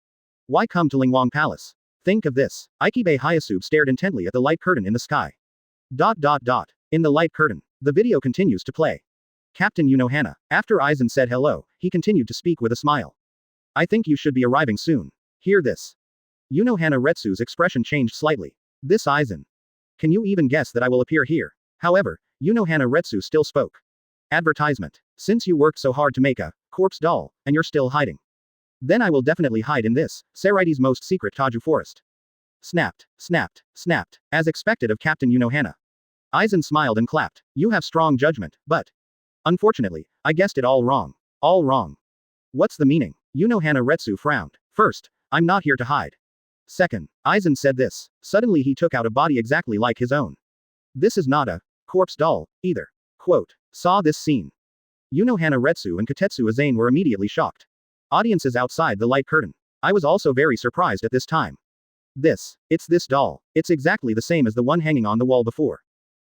Why come to Lingwang Palace? Think of this. Ichibe Hayasube stared intently at the light curtain in the sky. In the light curtain, the video continues to play. Captain Unohana. After Aizen said hello, he continued to speak with a smile. I think you should be arriving soon. Hear this. Unohana Retsu's expression changed slightly. This Aizen. Can you even guess that I will appear here? However, Unohana Retsu still spoke. Advertisement. Since you worked so hard to make a corpse doll, and you're still hiding. Then I will definitely hide in this, Saraiti's most secret Taju forest. Snapped. As expected of Captain Unohana. Aizen smiled and clapped. You have strong judgment, but. Unfortunately, I guessed it all wrong. All wrong. What's the meaning? Unohana Retsu frowned. First, I'm not here to hide. Second, Aizen said this. Suddenly he took out a body exactly like his own. This is not a corpse doll, either. Quote. Saw this scene. Unohana Retsu and Katetsu Aizen were immediately shocked. Audiences outside the light curtain. I was also very surprised at this time. It's this doll. It's exactly the same as the one hanging on the wall before.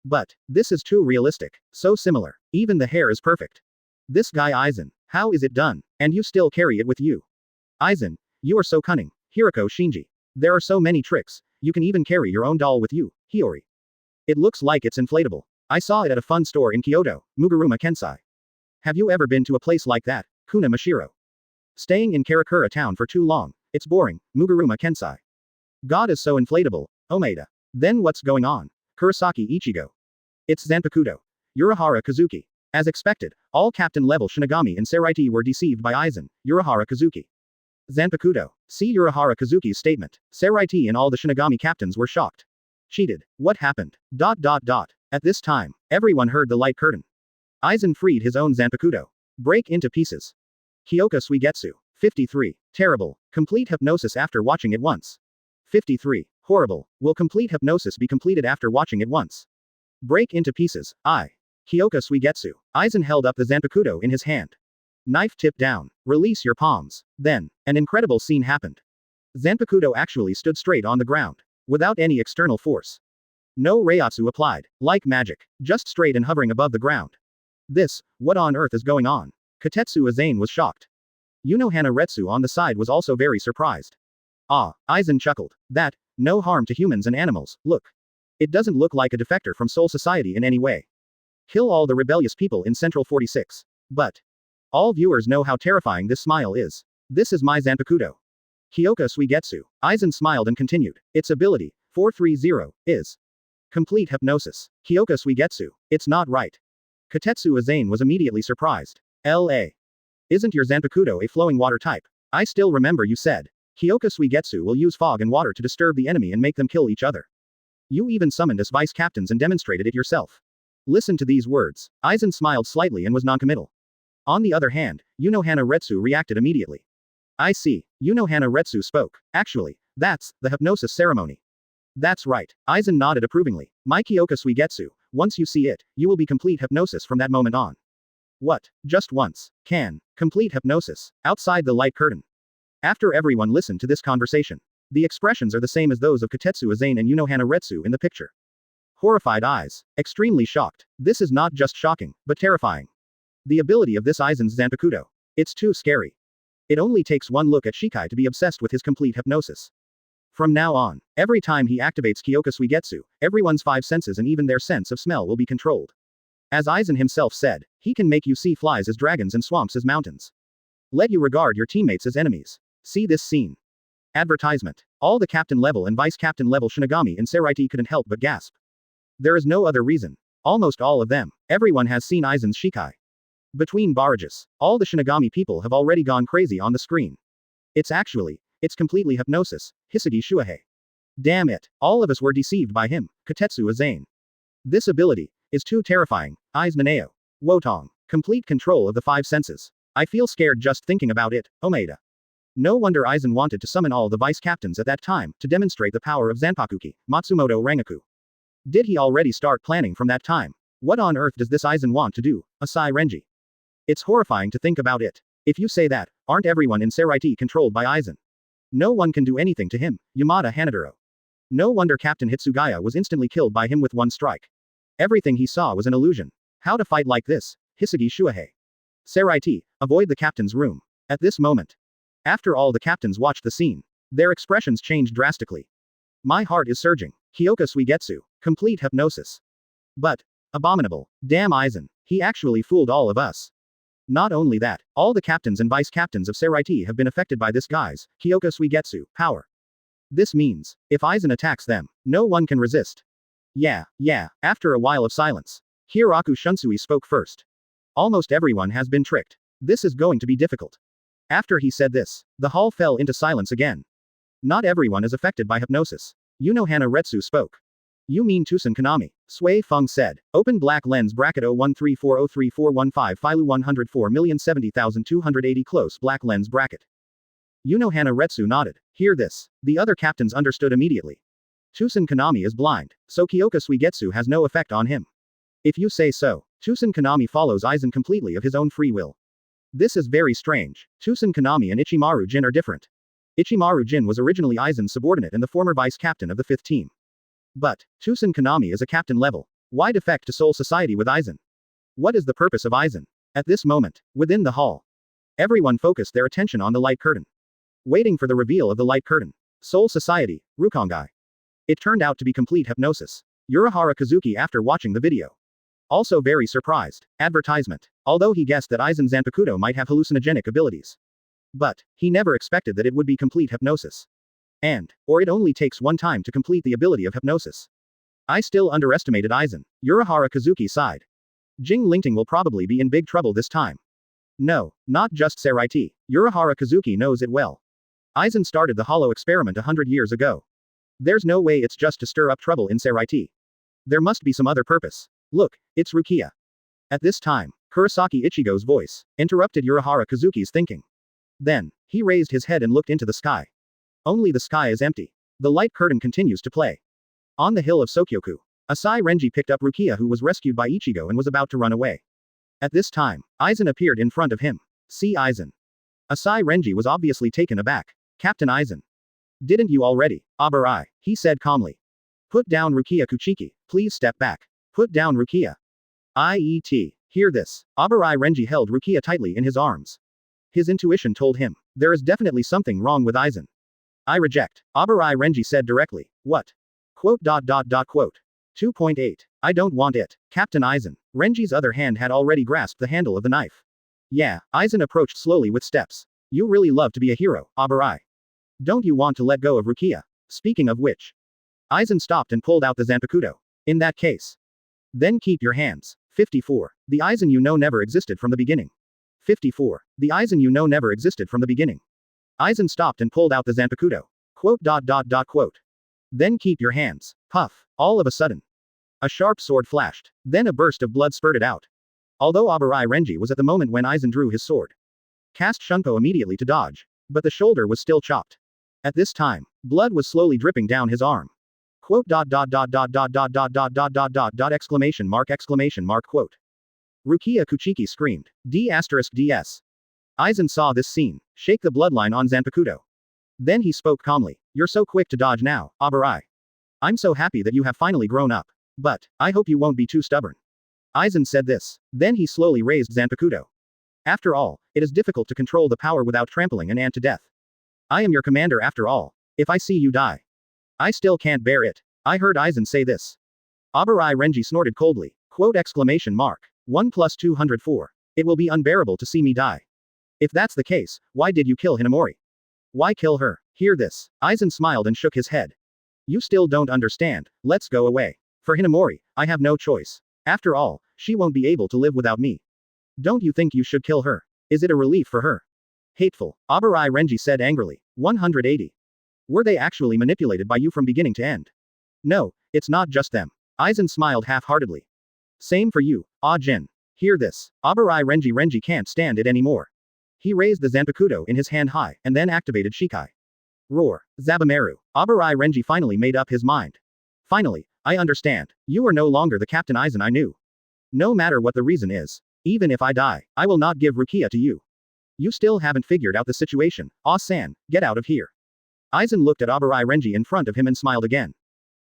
But, this is too realistic. So similar. Even the hair is perfect. This guy Aizen. How is it done? And you still carry it with you. Aizen, you are so cunning. Hiroko Shinji. There are so many tricks. You can even carry your own doll with you, Hiyori. It looks like it's inflatable. I saw it at a fun store in Kyoto, Muguruma Kensai. Have you ever been to a place like that, Kuna Mashiro? Staying in Karakura town for too long, it's boring, Muguruma Kensai. God is so inflatable, Omaeda. Then what's going on? Kurosaki Ichigo. It's Zanpakuto. Urahara Kazuki. As expected, all captain-level Shinigami and Seraiti were deceived by Aizen, Urahara Kazuki. Zanpakuto. See Urahara Kazuki's statement. Seraiti and all the Shinigami captains were shocked. Cheated. What happened? At this time, everyone heard the light curtain. Aizen freed his own Zanpakuto. Break into pieces. Kyoka Suigetsu. 53. Terrible. Complete hypnosis after watching it once. 53. Horrible. Will complete hypnosis be completed after watching it once? Break into pieces. Kyoka Suigetsu. Aizen held up the Zanpakuto in his hand. Knife tip down. Release your palms. Then, an incredible scene happened. Zanpakuto actually stood straight on the ground. Without any external force. No reiatsu applied. Like magic. Just straight and hovering above the ground. What on earth is going on? Katetsu Aizen was shocked. Unohana Retsu on the side was also very surprised. Aizen chuckled. No harm to humans and animals, look. It doesn't look like a defector from Soul Society in any way. Kill all the rebellious people in Central 46. But. All viewers know how terrifying this smile is. This is my Zanpakuto. Kyoka Suigetsu. Aizen smiled and continued. Its ability, 430, is. Complete hypnosis. Kyoka Suigetsu. It's not right. Katetsu Aizen was immediately surprised. L.A. Isn't your Zanpakuto a flowing water type? I still remember you said. Kyoka Suigetsu will use fog and water to disturb the enemy and make them kill each other. You even summoned us vice captains and demonstrated it yourself. Listen to these words. Aizen smiled slightly and was noncommittal. On the other hand, Unohana Retsu reacted immediately. I see. Unohana Retsu spoke. Actually, that's the hypnosis ceremony. That's right. Aizen nodded approvingly. My Kyoka Suigetsu, once you see it, you will be complete hypnosis from that moment on. What? Just once. Complete hypnosis. Outside the light curtain. After everyone listened to this conversation. The expressions are the same as those of Katetsu Aizen and Unohana Retsu in the picture. Horrified eyes. Extremely shocked. This is not just shocking, but terrifying. The ability of this Aizen's Zanpakuto. It's too scary. It only takes one look at Shikai to be obsessed with his complete hypnosis. From now on, every time he activates Kyoka Suigetsu, everyone's 5 senses and even their sense of smell will be controlled. As Aizen himself said, he can make you see flies as dragons and swamps as mountains. Let you regard your teammates as enemies. See this scene. Advertisement. All the captain level and vice captain level Shinigami and Seraiti couldn't help but gasp. There is no other reason. Almost all of them. Everyone has seen Aizen's Shikai. Between barrages, all the Shinigami people have already gone crazy on the screen. It's completely hypnosis, Hitsugaya Shuhei. Damn it, all of us were deceived by him, Katetsu Aizen. This ability is too terrifying, Aizen Naneo. Wotong. Complete control of the 5 senses. I feel scared just thinking about it, Omeda. No wonder Aizen wanted to summon all the vice captains at that time to demonstrate the power of Zanpakuki, Matsumoto Rangaku. Did he already start planning from that time? What on earth does this Aizen want to do, Asai Renji? It's horrifying to think about it. If you say that, aren't everyone in Seraiti controlled by Aizen? No one can do anything to him, Yamada Hanaduro. No wonder Captain Hitsugaya was instantly killed by him with one strike. Everything he saw was an illusion. How to fight like this, Hitsugaya Shuhei. Seraiti, avoid the captain's room. At this moment. After all the captains watched the scene. Their expressions changed drastically. My heart is surging. Kyoka Suigetsu. Complete hypnosis. But. Abominable. Damn Aizen. He actually fooled all of us. Not only that, all the captains and vice captains of Seraiti have been affected by this guy's, Kyoka Suigetsu, power. This means, if Aizen attacks them, no one can resist. Yeah. After a while of silence. Hiraku Shunsui spoke first. Almost everyone has been tricked. This is going to be difficult. After he said this, the hall fell into silence again. Not everyone is affected by hypnosis. Unohana Retsu spoke. You mean Tosen Konami? Sui Feng said. Open black lens bracket 013403415 Filu 104,070,280 close black lens bracket. Unohana Retsu nodded. Hear this. The other captains understood immediately. Tosen Konami is blind, so Kyoka Suigetsu has no effect on him. If you say so, Tosen Konami follows Aizen completely of his own free will. This is very strange. Tosen Konami and Ichimaru Jin are different. Ichimaru Jin was originally Aizen's subordinate and the former vice captain of the 5th team. But, Tosen Konami is a captain level. Why defect to Soul Society with Aizen? What is the purpose of Aizen? At this moment, within the hall, everyone focused their attention on the light curtain. waiting for the reveal of the light curtain. Soul Society, Rukongai. It turned out to be complete hypnosis. Urahara Kazuki after watching the video. Also very surprised. Advertisement. Although he guessed that Aizen Zanpakuto might have hallucinogenic abilities. But, he never expected that it would be complete hypnosis. Or it only takes one time to complete the ability of hypnosis. I still underestimated Aizen. Urahara Kazuki sighed. Jing Lingting will probably be in big trouble this time. No, not just Seraiti. Urahara Kazuki knows it well. Aizen started the hollow experiment 100 years ago. There's no way it's just to stir up trouble in Seraiti. There must be some other purpose. Look, it's Rukia. At this time, Kurosaki Ichigo's voice interrupted Urahara Kazuki's thinking. Then, he raised his head and looked into the sky. Only the sky is empty. The light curtain continues to play. On the hill of Sokyoku, Asai Renji picked up Rukia, who was rescued by Ichigo and was about to run away. At this time, Aizen appeared in front of him. See Aizen. Asai Renji was obviously taken aback. Captain Aizen. Didn't you already? Abarai, he said calmly. Put down Rukia Kuchiki, please step back. Put down Rukia. IET. Hear this. Abarai Renji held Rukia tightly in his arms. His intuition told him, there is definitely something wrong with Aizen. I reject. Abarai Renji said directly. What? Quote. 2.8. I don't want it. Captain Aizen. Renji's other hand had already grasped the handle of the knife. Yeah, Aizen approached slowly with steps. You really love to be a hero, Abarai. Don't you want to let go of Rukia? Speaking of which. Aizen stopped and pulled out the Zanpakuto. In that case. Then keep your hands. 54. The Aizen you know never existed from the beginning. 54. The Aizen you know never existed from the beginning. Aizen stopped and pulled out the Zanpakuto. Quote. Then keep your hands. Puff. All of a sudden. A sharp sword flashed. Then a burst of blood spurted out. Although Abarai Renji was at the moment when Aizen drew his sword. Cast Shunpo immediately to dodge. But the shoulder was still chopped. At this time, blood was slowly dripping down his arm. Quote. Exclamation mark quote. Rukia Kuchiki screamed. D*ds. Aizen saw this scene. Shake the bloodline on Zanpakuto. Then he spoke calmly. You're so quick to dodge now, Abarai. I'm so happy that you have finally grown up. But, I hope you won't be too stubborn. Aizen said this. Then he slowly raised Zanpakuto. After all, it is difficult to control the power without trampling an ant to death. I am your commander after all. If I see you die. I still can't bear it. I heard Aizen say this. Abarai Renji snorted coldly. Quote. 1 + 204. It will be unbearable to see me die. If that's the case, why did you kill Hinamori? Why kill her? Hear this. Aizen smiled and shook his head. You still don't understand. Let's go away. For Hinamori, I have no choice. After all, she won't be able to live without me. Don't you think you should kill her? Is it a relief for her? Hateful. Abarai Renji said angrily. 180. Were they actually manipulated by you from beginning to end? No, it's not just them. Aizen smiled half-heartedly. Same for you, Jin. Hear this. Abarai Renji can't stand it anymore. He raised the Zanpakuto in his hand high, and then activated Shikai. Roar. Zabumaru. Abarai Renji finally made up his mind. Finally, I understand. You are no longer the Captain Aizen I knew. No matter what the reason is. Even if I die, I will not give Rukia to you. You still haven't figured out the situation. San, get out of here. Aizen looked at Abarai Renji in front of him and smiled again.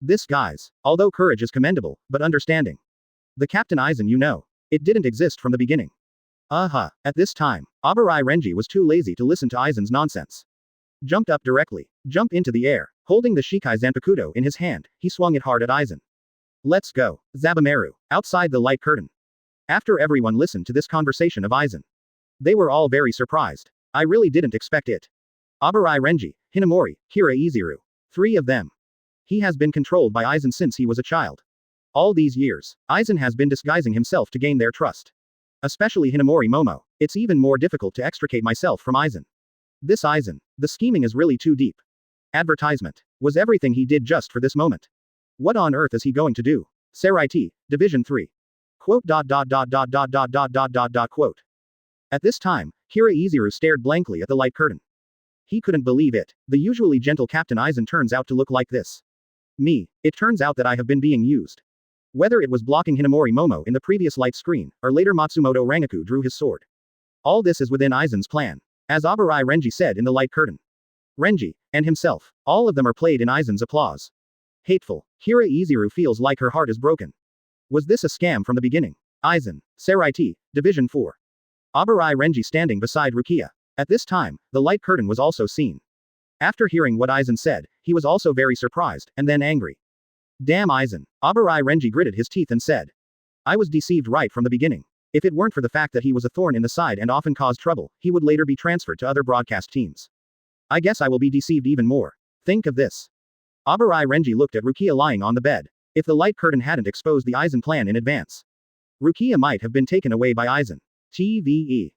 This guy's, although courage is commendable, but understanding. The Captain Aizen you know. It didn't exist from the beginning. At this time, Abarai Renji was too lazy to listen to Aizen's nonsense. Jumped up directly. Jump into the air. Holding the Shikai Zanpakuto in his hand, he swung it hard at Aizen. Let's go. Zabumaru. Outside the light curtain. After everyone listened to this conversation of Aizen. They were all very surprised. I really didn't expect it. Abarai Renji, Hinamori, Kira Izuru. 3 of them. He has been controlled by Aizen since he was a child. All these years, Aizen has been disguising himself to gain their trust. Especially Hinamori Momo. It's even more difficult to extricate myself from Aizen. This Aizen, the scheming is really too deep. Advertisement. Was everything he did just for this moment? What on earth is he going to do? Seraiti, Division 3. Quote. At this time, Kira Izuru stared blankly at the light curtain. He couldn't believe it. The usually gentle Captain Aizen turns out to look like this. It turns out that I have been being used. Whether it was blocking Hinamori Momo in the previous light screen, or later Matsumoto Rangaku drew his sword. All this is within Aizen's plan. As Abarai Renji said in the light curtain. Renji, and himself, all of them are played in Aizen's applause. Hateful. Kira Izuru feels like her heart is broken. Was this a scam from the beginning? Aizen, Seraiti, Division 4. Abarai Renji standing beside Rukia. At this time, the light curtain was also seen. After hearing what Aizen said, he was also very surprised, and then angry. Damn Aizen. Abarai Renji gritted his teeth and said. I was deceived right from the beginning. If it weren't for the fact that he was a thorn in the side and often caused trouble, he would later be transferred to other broadcast teams. I guess I will be deceived even more. Think of this. Abarai Renji looked at Rukia lying on the bed. If the light curtain hadn't exposed the Aizen plan in advance, Rukia might have been taken away by Aizen. TVE.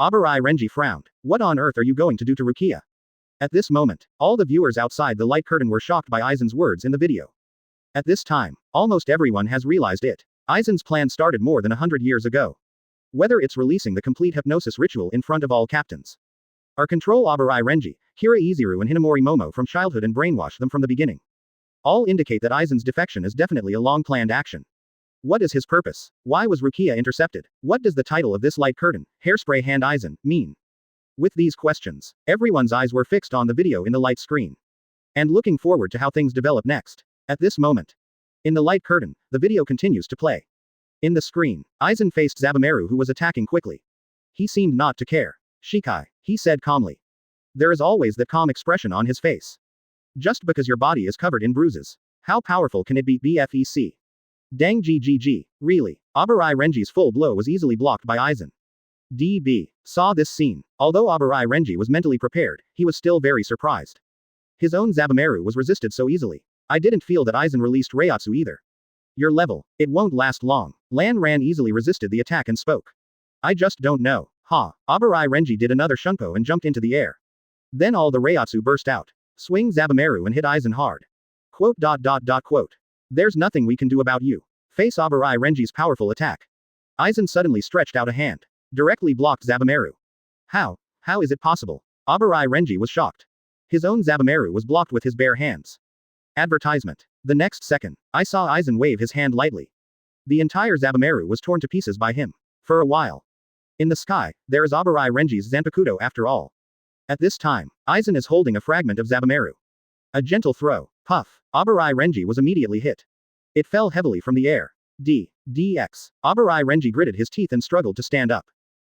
Abarai Renji frowned. What on earth are you going to do to Rukia? At this moment, all the viewers outside the light curtain were shocked by Aizen's words in the video. At this time, almost everyone has realized it. Aizen's plan started more than 100 years ago. Whether it's releasing the complete hypnosis ritual in front of all captains, or control Abarai Renji, Kira Izuru and Hinamori Momo from childhood and brainwash them from the beginning, all indicate that Aizen's defection is definitely a long-planned action. What is his purpose? Why was Rukia intercepted? What does the title of this light curtain, Hairspray Hand Aizen, mean? With these questions, everyone's eyes were fixed on the video in the light screen, and looking forward to how things develop next. At this moment, in the light curtain, the video continues to play. In the screen, Aizen faced Zabumaru, who was attacking quickly. He seemed not to care. Shikai, he said calmly. There is always that calm expression on his face. Just because your body is covered in bruises, how powerful can it be? BFEC. Dang GGG, really. Abarai Renji's full blow was easily blocked by Aizen. DB saw this scene. Although Abarai Renji was mentally prepared, he was still very surprised. His own Zabumaru was resisted so easily. I didn't feel that Aizen released reiatsu either. Your level, it won't last long. Lan Ran easily resisted the attack and spoke. I just don't know. Ha. Abarai Renji did another shunpo and jumped into the air. Then all the reiatsu burst out. Swing Zabumaru and hit Aizen hard. Quote. There's nothing we can do about you. Face Abarai Renji's powerful attack. Aizen suddenly stretched out a hand. Directly blocked Zabumaru. How is it possible? Abarai Renji was shocked. His own Zabumaru was blocked with his bare hands. Advertisement. The next second, I saw Aizen wave his hand lightly. The entire Zabumaru was torn to pieces by him. For a while. In the sky, there is Abarai Renji's Zanpakuto after all. At this time, Aizen is holding a fragment of Zabumaru. A gentle throw. Puff. Abarai Renji was immediately hit. It fell heavily from the air. DX. Abarai Renji gritted his teeth and struggled to stand up.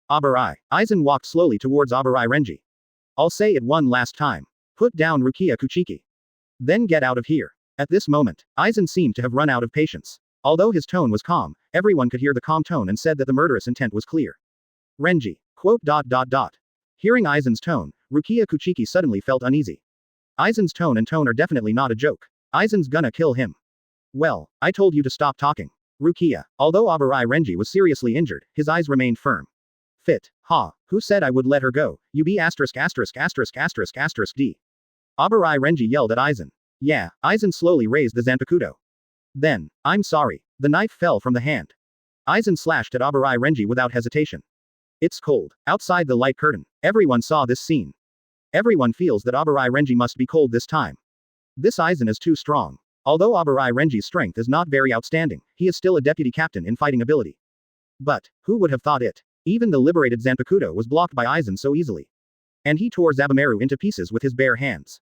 Abarai. Aizen walked slowly towards Abarai Renji. I'll say it one last time. Put down Rukia Kuchiki. Then get out of here. At this moment, Aizen seemed to have run out of patience. Although his tone was calm, everyone could hear the calm tone and said that the murderous intent was clear. Renji. Quote. Hearing Aizen's tone, Rukia Kuchiki suddenly felt uneasy. Aizen's tone are definitely not a joke. Aizen's gonna kill him. Well, I told you to stop talking. Rukia. Although Abarai Renji was seriously injured, his eyes remained firm. Fit. Ha. Who said I would let her go? You be asterisk. D. Abarai Renji yelled at Aizen. Yeah. Aizen slowly raised the Zanpakuto. Then, I'm sorry. The knife fell from the hand. Aizen slashed at Abarai Renji without hesitation. It's cold. Outside the light curtain, everyone saw this scene. Everyone feels that Abarai Renji must be cold this time. This Aizen is too strong. Although Abarai Renji's strength is not very outstanding, he is still a deputy captain in fighting ability. But, who would have thought it? Even the liberated Zanpakuto was blocked by Aizen so easily. And he tore Zabumaru into pieces with his bare hands.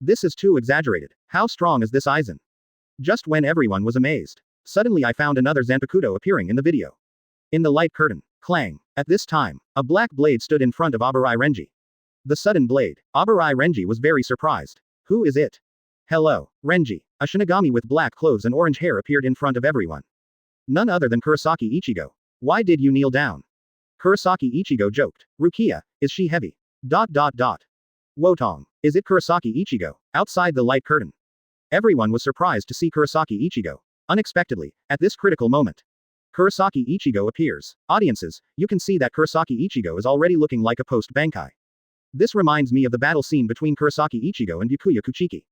This is too exaggerated. How strong is this Aizen? Just when everyone was amazed, suddenly I found another Zanpakuto appearing in the video. In the light curtain, clang. At this time, a black blade stood in front of Abarai Renji. The sudden blade. Abarai Renji was very surprised. Who is it? Hello, Renji. A Shinigami with black clothes and orange hair appeared in front of everyone. None other than Kurosaki Ichigo. Why did you kneel down? Kurosaki Ichigo joked. Rukia, is she heavy? Wotong. Is it Kurosaki Ichigo? Outside the light curtain. Everyone was surprised to see Kurosaki Ichigo. Unexpectedly, at this critical moment, Kurosaki Ichigo appears. Audiences, you can see that Kurosaki Ichigo is already looking like a post-Bankai. This reminds me of the battle scene between Kurosaki Ichigo and Byakuya Kuchiki.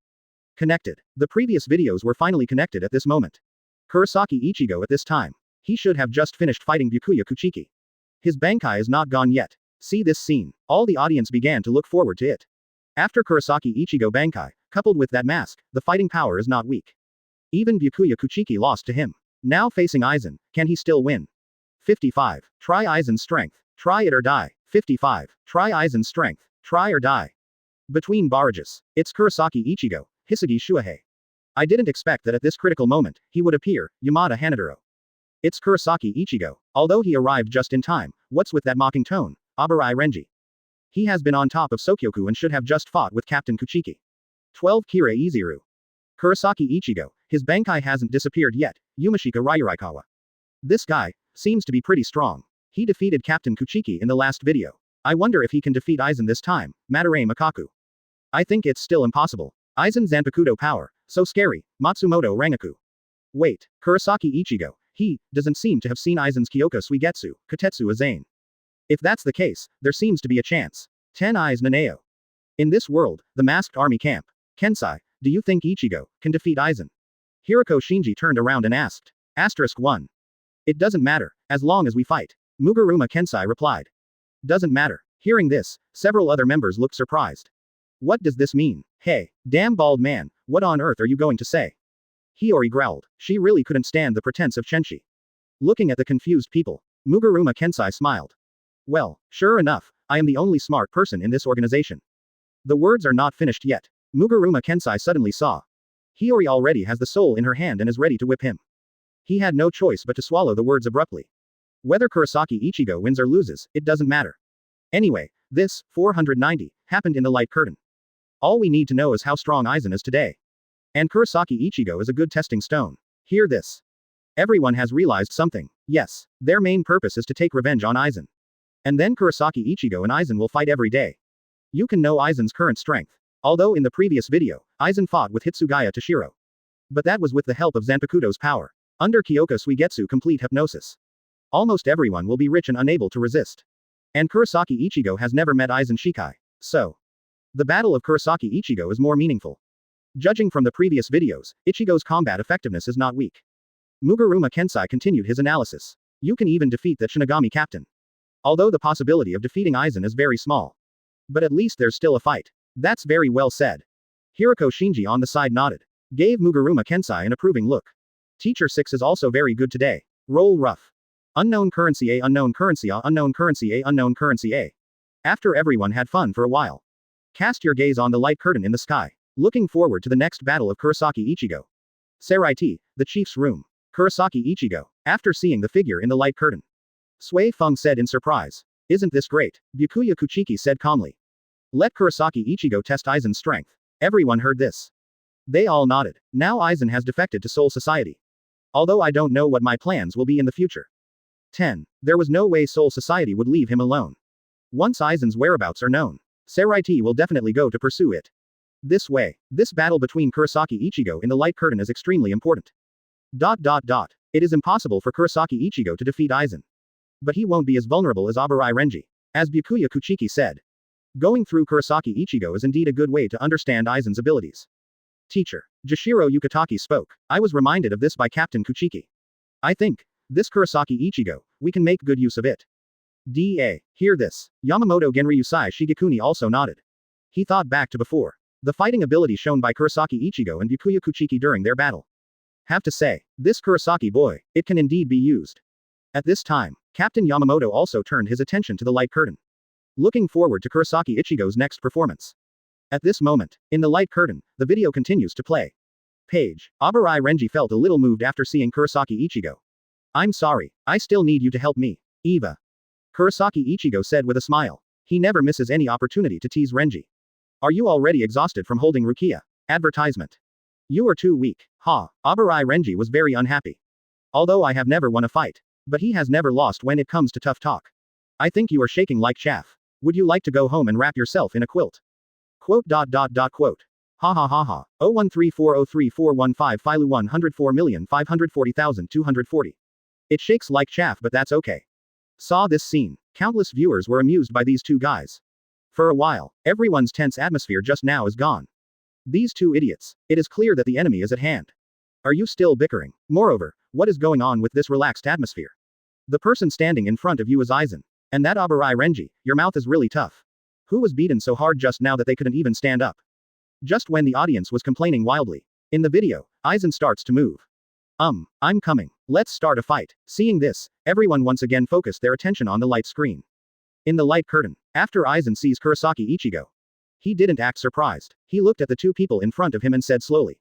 Connected. The previous videos were finally connected at this moment. Kurosaki Ichigo at this time. He should have just finished fighting Byakuya Kuchiki. His Bankai is not gone yet. See this scene. All the audience began to look forward to it. After Kurosaki Ichigo Bankai, coupled with that mask, the fighting power is not weak. Even Byakuya Kuchiki lost to him. Now facing Aizen, can he still win? 55. Try Aizen's strength. Try it or die. 55. Try Aizen's strength. Try or die. Between barrages. It's Kurosaki Ichigo, Hitsugaya Shuhei. I didn't expect that at this critical moment, he would appear, Yamada Hanaduro. It's Kurosaki Ichigo. Although he arrived just in time, what's with that mocking tone? Abarai Renji. He has been on top of Sokyoku and should have just fought with Captain Kuchiki. 12 Kira Iziru. Kurosaki Ichigo, his Bankai hasn't disappeared yet, Yumashika Ryurikawa. This guy seems to be pretty strong. He defeated Captain Kuchiki in the last video. I wonder if he can defeat Aizen this time, Madarame Makaku. I think it's still impossible. Aizen Zanpakudo power, so scary, Matsumoto Rangaku. Wait, Kurosaki Ichigo, he doesn't seem to have seen Aizen's Kyoka Suigetsu, Katetsu Azane. If that's the case, there seems to be a chance. 10 Eyes Naneo. In this world, the masked army camp. Kensai, do you think Ichigo can defeat Aizen? Hirako Shinji turned around and asked. *1. It doesn't matter, as long as we fight. Muguruma Kensai replied. Doesn't matter. Hearing this, several other members looked surprised. What does this mean? Hey, damn bald man, what on earth are you going to say? Hiyori growled. She really couldn't stand the pretense of Chenshi. Looking at the confused people, Muguruma Kensai smiled. Well, sure enough, I am the only smart person in this organization. The words are not finished yet. Muguruma Kensai suddenly saw. Hiyori already has the soul in her hand and is ready to whip him. He had no choice but to swallow the words abruptly. Whether Kurosaki Ichigo wins or loses, it doesn't matter. Anyway, this, 490, happened in the light curtain. All we need to know is how strong Aizen is today. And Kurosaki Ichigo is a good testing stone. Hear this. Everyone has realized something. Yes, their main purpose is to take revenge on Aizen. And then Kurosaki Ichigo and Aizen will fight every day. You can know Aizen's current strength. Although in the previous video, Aizen fought with Hitsugaya Toshiro. But that was with the help of Zanpakudo's power. Under Kyoka Suigetsu complete hypnosis. Almost everyone will be rich and unable to resist. And Kurosaki Ichigo has never met Aizen Shikai. So, the battle of Kurosaki Ichigo is more meaningful. Judging from the previous videos, Ichigo's combat effectiveness is not weak. Muguruma Kensai continued his analysis. You can even defeat the Shinigami captain. Although the possibility of defeating Aizen is very small. But at least there's still a fight. That's very well said. Hirako Shinji on the side nodded. Gave Muguruma Kensai an approving look. Teacher 6 is also very good today. Roll rough. Unknown currency A, unknown currency A, unknown currency A, unknown currency A. After everyone had fun for a while. Cast your gaze on the light curtain in the sky. Looking forward to the next battle of Kurosaki Ichigo. Seraiti, the chief's room. Kurosaki Ichigo. After seeing the figure in the light curtain. Sui Feng said in surprise. Isn't this great? Byakuya Kuchiki said calmly. Let Kurosaki Ichigo test Aizen's strength. Everyone heard this. They all nodded. Now Aizen has defected to Soul Society. Although I don't know what my plans will be in the future. 10. There was no way Soul Society would leave him alone. Once Aizen's whereabouts are known, Seraiti will definitely go to pursue it. This way, this battle between Kurosaki Ichigo in the light curtain is extremely important. It is impossible for Kurosaki Ichigo to defeat Aizen. But he won't be as vulnerable as Abarai Renji. As Byakuya Kuchiki said. Going through Kurosaki Ichigo is indeed a good way to understand Aizen's abilities. Teacher. Jashiro Yukitaki spoke. I was reminded of this by Captain Kuchiki. I think, this Kurosaki Ichigo, we can make good use of it. D.A. Hear this. Yamamoto Genryusai Shigekuni also nodded. He thought back to before. The fighting ability shown by Kurosaki Ichigo and Byakuya Kuchiki during their battle. Have to say, this Kurosaki boy, it can indeed be used. At this time, Captain Yamamoto also turned his attention to the light curtain. Looking forward to Kurosaki Ichigo's next performance. At this moment, in the light curtain, the video continues to play. Page. Abarai Renji felt a little moved after seeing Kurosaki Ichigo. I'm sorry, I still need you to help me, Eva. Kurosaki Ichigo said with a smile. He never misses any opportunity to tease Renji. Are you already exhausted from holding Rukia? Advertisement. You are too weak. Ha. Abarai Renji was very unhappy. Although I have never won a fight. But he has never lost when it comes to tough talk. I think you are shaking like chaff. Would you like to go home and wrap yourself in a quilt? Quote. Ha ha ha ha. 013403415 Filu 104,540,240. It shakes like chaff, but that's okay. Saw this scene. Countless viewers were amused by these two guys. For a while, everyone's tense atmosphere just now is gone. These two idiots. It is clear that the enemy is at hand. Are you still bickering? Moreover, what is going on with this relaxed atmosphere? The person standing in front of you is Aizen. And that Abarai Renji, your mouth is really tough. Who was beaten so hard just now that they couldn't even stand up? Just when the audience was complaining wildly. In the video, Aizen starts to move. I'm coming. Let's start a fight. Seeing this, everyone once again focused their attention on the light screen. In the light curtain, after Aizen sees Kurosaki Ichigo. He didn't act surprised. He looked at the two people in front of him and said slowly.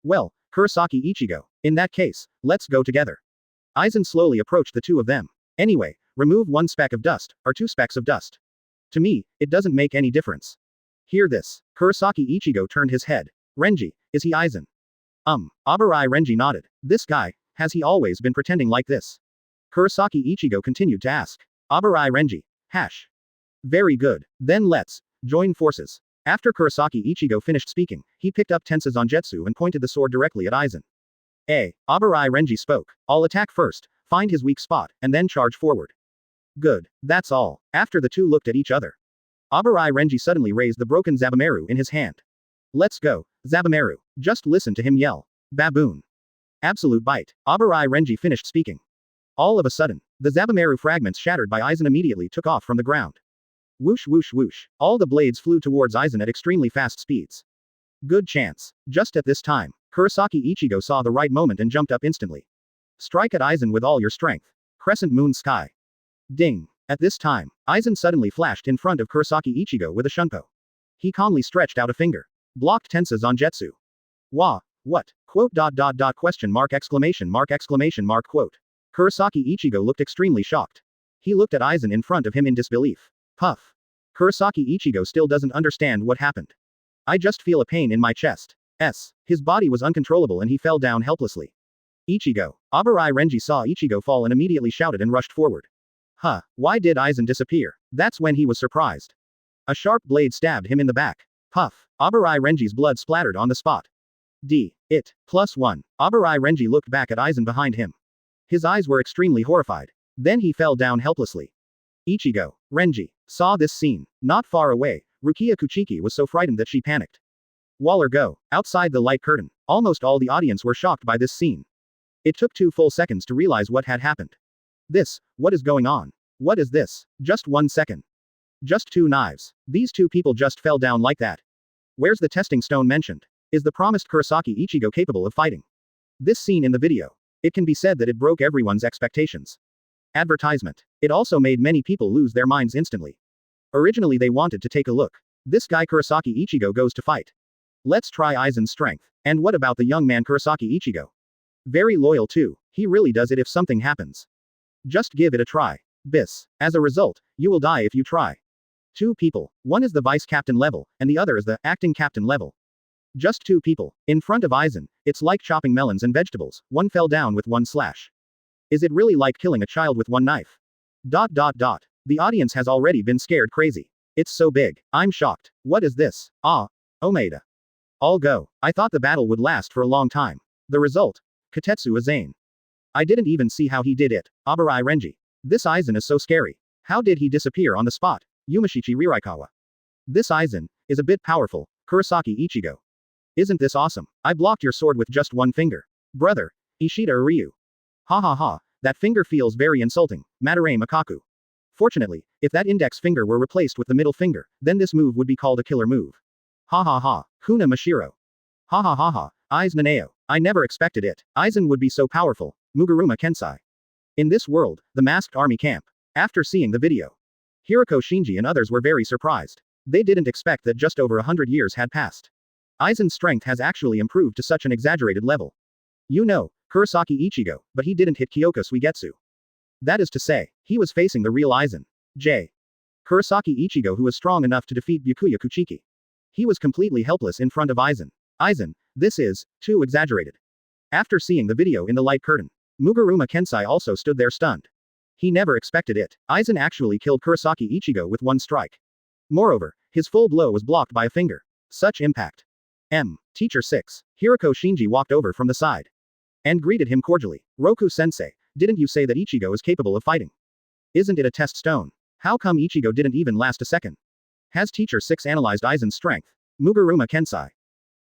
Well, Kurosaki Ichigo. In that case, let's go together. Aizen slowly approached the two of them. Anyway, remove one speck of dust, or two specks of dust. To me, it doesn't make any difference. Hear this. Kurosaki Ichigo turned his head. Renji, is he Aizen? Abarai Renji nodded. This guy, has he always been pretending like this? Kurosaki Ichigo continued to ask. Abarai Renji. Hash. Very good. Then let's join forces. After Kurosaki Ichigo finished speaking, he picked up Tensa Zangetsu and pointed the sword directly at Aizen. Abarai Renji spoke. I'll attack first, find his weak spot, and then charge forward. Good. That's all. After the two looked at each other, Abarai Renji suddenly raised the broken Zabumaru in his hand. Let's go, Zabumaru. Just listen to him yell. Baboon. Absolute bite. Abarai Renji finished speaking. All of a sudden, the Zabumaru fragments shattered by Aizen immediately took off from the ground. Whoosh whoosh whoosh. All the blades flew towards Aizen at extremely fast speeds. Good chance. Just at this time, Kurosaki Ichigo saw the right moment and jumped up instantly. Strike at Aizen with all your strength. Crescent moon sky. Ding. At this time, Aizen suddenly flashed in front of Kurosaki Ichigo with a shunpo. He calmly stretched out a finger. Blocked Tensa Zangetsu. Wah. What? Quote. Question mark exclamation mark quote. Kurosaki Ichigo looked extremely shocked. He looked at Aizen in front of him in disbelief. Puff. Kurosaki Ichigo still doesn't understand what happened. I just feel a pain in my chest. His body was uncontrollable and he fell down helplessly. Ichigo. Abarai Renji saw Ichigo fall and immediately shouted and rushed forward. Why did Aizen disappear? That's when he was surprised. A sharp blade stabbed him in the back. Puff. Abarai Renji's blood splattered on the spot. +1. Abarai Renji looked back at Aizen behind him. His eyes were extremely horrified. Then he fell down helplessly. Ichigo. Renji. Saw this scene. Not far away, Rukia Kuchiki was so frightened that she panicked. Waller go. Outside the light curtain, almost all the audience were shocked by this scene. It took 2 full seconds to realize what had happened. What is going on? What is this? Just 1 second. Just 2 knives. These 2 people just fell down like that. Where's the testing stone mentioned? Is the promised Kurosaki Ichigo capable of fighting? This scene in the video. It can be said that it broke everyone's expectations. Advertisement. It also made many people lose their minds instantly. Originally they wanted to take a look. This guy Kurosaki Ichigo goes to fight. Let's try Aizen's strength. And what about the young man Kurosaki Ichigo? Very loyal too. He really does it if something happens. Just give it a try. As a result, you will die if you try. 2 people. One is the vice captain level, and the other is the acting captain level. Just 2 people. In front of Aizen, it's like chopping melons and vegetables. One fell down with 1 slash. Is it really like killing a child with 1 knife? The audience has already been scared crazy. It's so big. I'm shocked. What is this? Omaeda. All go. I thought the battle would last for a long time. The result? Katetsu Aizen. I didn't even see how he did it. Abarai Renji. This Aizen is so scary. How did he disappear on the spot? Yumashichi Riraikawa. This Aizen is a bit powerful. Kurosaki Ichigo. Isn't this awesome? I blocked your sword with just 1 finger. Brother. Ishida Ryu. Ha. That finger feels very insulting. Madarame Makaku. Fortunately, if that index finger were replaced with the middle finger, then this move would be called a killer move. Ha. Kuna Mashiro. Ha. Aiz Naneo. I never expected it. Aizen would be so powerful. Muguruma Kensai. In this world, the masked army camp. After seeing the video, Hiroko Shinji and others were very surprised. They didn't expect that just over 100 years had passed. Aizen's strength has actually improved to such an exaggerated level. Kurosaki Ichigo, but he didn't hit Kyoko Suigetsu. That is to say, he was facing the real Aizen. Kurosaki Ichigo, who was strong enough to defeat Byakuya Kuchiki. He was completely helpless in front of Aizen. This is too exaggerated. After seeing the video in the light curtain, Muguruma Kensai also stood there stunned. He never expected it. Aizen actually killed Kurosaki Ichigo with 1 strike. Moreover, his full blow was blocked by a finger. Such impact. Teacher 6. Hiroko Shinji walked over from the side and greeted him cordially. Roku-sensei, didn't you say that Ichigo is capable of fighting? Isn't it a test stone? How come Ichigo didn't even last a second? Has Teacher 6 analyzed Aizen's strength? Muguruma Kensai.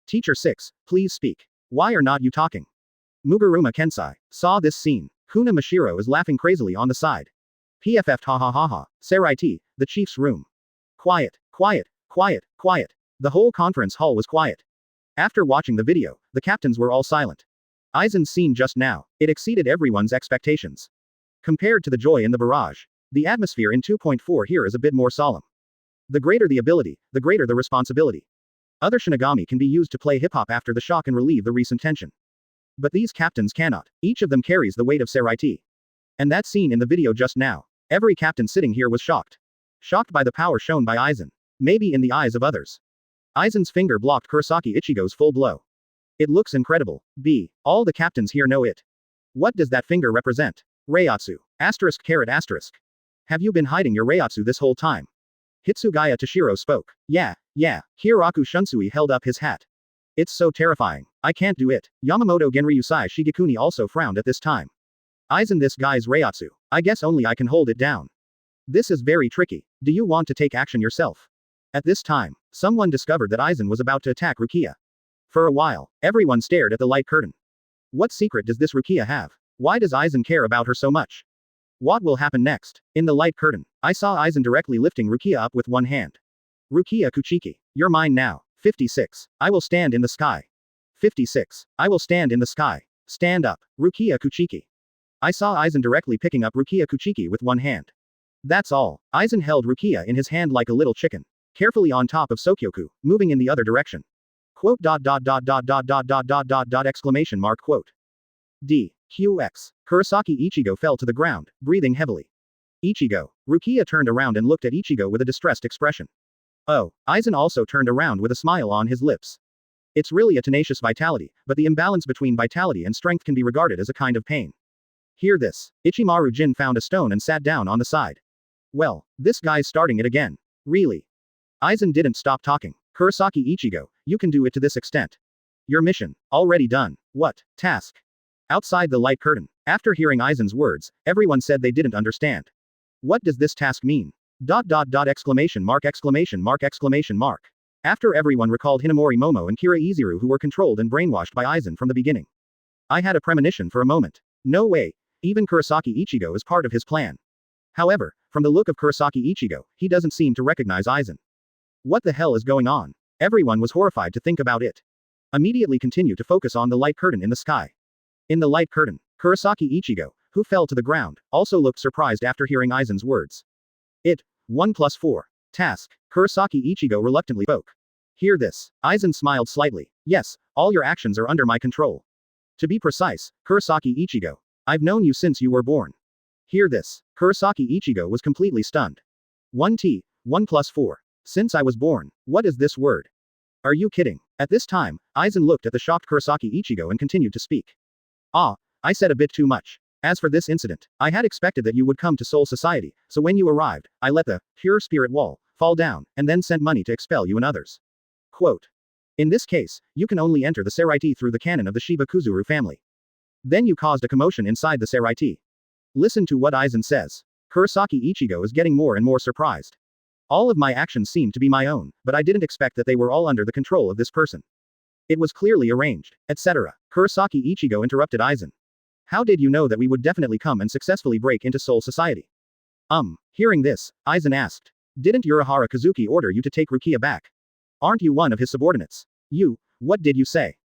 Teacher 6, please speak. Why are not you talking? Muguruma Kensai saw this scene. Kuna Mashiro is laughing crazily on the side. PFF ha. Saraiti, the chief's room. Quiet. The whole conference hall was quiet. After watching the video, the captains were all silent. Aizen's scene just now, it exceeded everyone's expectations. Compared to the joy in the barrage, the atmosphere in 2.4 here is a bit more solemn. The greater the ability, the greater the responsibility. Other Shinigami can be used to play hip-hop after the shock and relieve the recent tension. But these captains cannot. Each of them carries the weight of Saraiti. And that scene in the video just now, every captain sitting here was shocked. Shocked by the power shown by Aizen. Maybe in the eyes of others. Aizen's finger blocked Kurosaki Ichigo's full blow. It looks incredible. All the captains here know it. What does that finger represent? Reiatsu. Asterisk caret asterisk. Have you been hiding your reiatsu this whole time? Hitsugaya Toshiro spoke. Yeah. Hiroku Shunsui held up his hat. It's so terrifying. I can't do it. Yamamoto Genryusai Shigekuni also frowned at this time. Aizen, this guy's reiatsu. I guess only I can hold it down. This is very tricky. Do you want to take action yourself? At this time, someone discovered that Aizen was about to attack Rukia. For a while, everyone stared at the light curtain. What secret does this Rukia have? Why does Aizen care about her so much? What will happen next? In the light curtain, I saw Aizen directly lifting Rukia up with one hand. Rukia Kuchiki, you're mine now. 56. I will stand in the sky. 56. I will stand in the sky. Stand up, Rukia Kuchiki. I saw Aizen directly picking up Rukia Kuchiki with one hand. That's all. Aizen held Rukia in his hand like a little chicken. Carefully on top of Sokyoku, moving in the other direction. Quote. Exclamation mark quote. DQX. Kurosaki Ichigo fell to the ground, breathing heavily. Ichigo. Rukia turned around and looked at Ichigo with a distressed expression. Oh, Aizen also turned around with a smile on his lips. It's really a tenacious vitality, but the imbalance between vitality and strength can be regarded as a kind of pain. Hear this. Ichimaru Jin found a stone and sat down on the side. Well, this guy's starting it again. Really? Aizen didn't stop talking. Kurosaki Ichigo, you can do it to this extent. Your mission, already done. What task? Outside the light curtain, after hearing Aizen's words, everyone said they didn't understand. What does this task mean? Exclamation mark. After everyone recalled Hinamori Momo and Kira Izuru who were controlled and brainwashed by Aizen from the beginning. I had a premonition for a moment. No way. Even Kurosaki Ichigo is part of his plan. However, from the look of Kurosaki Ichigo, he doesn't seem to recognize Aizen. What the hell is going on? Everyone was horrified to think about it. Immediately continue to focus on the light curtain in the sky. In the light curtain, Kurosaki Ichigo, who fell to the ground, also looked surprised after hearing Aizen's words. 1+4. Task. Kurosaki Ichigo reluctantly spoke. Hear this. Aizen smiled slightly. Yes, all your actions are under my control. To be precise, Kurosaki Ichigo. I've known you since you were born. Hear this. Kurosaki Ichigo was completely stunned. 1+4. Since I was born. What is this word? Are you kidding? At this time, Aizen looked at the shocked Kurosaki Ichigo and continued to speak. I said a bit too much. As for this incident, I had expected that you would come to Soul Society, so when you arrived, I let the pure spirit wall fall down, and then sent money to expel you and others. Quote. In this case, you can only enter the Seraiti through the canon of the Shiba Kuzuru family. Then you caused a commotion inside the Seraiti. Listen to what Aizen says. Kurosaki Ichigo is getting more and more surprised. All of my actions seem to be my own, but I didn't expect that they were all under the control of this person. It was clearly arranged, etc. Kurosaki Ichigo interrupted Aizen. How did you know that we would definitely come and successfully break into Soul Society? Hearing this, Aizen asked. Didn't Urahara Kazuki order you to take Rukia back? Aren't you one of his subordinates? What did you say?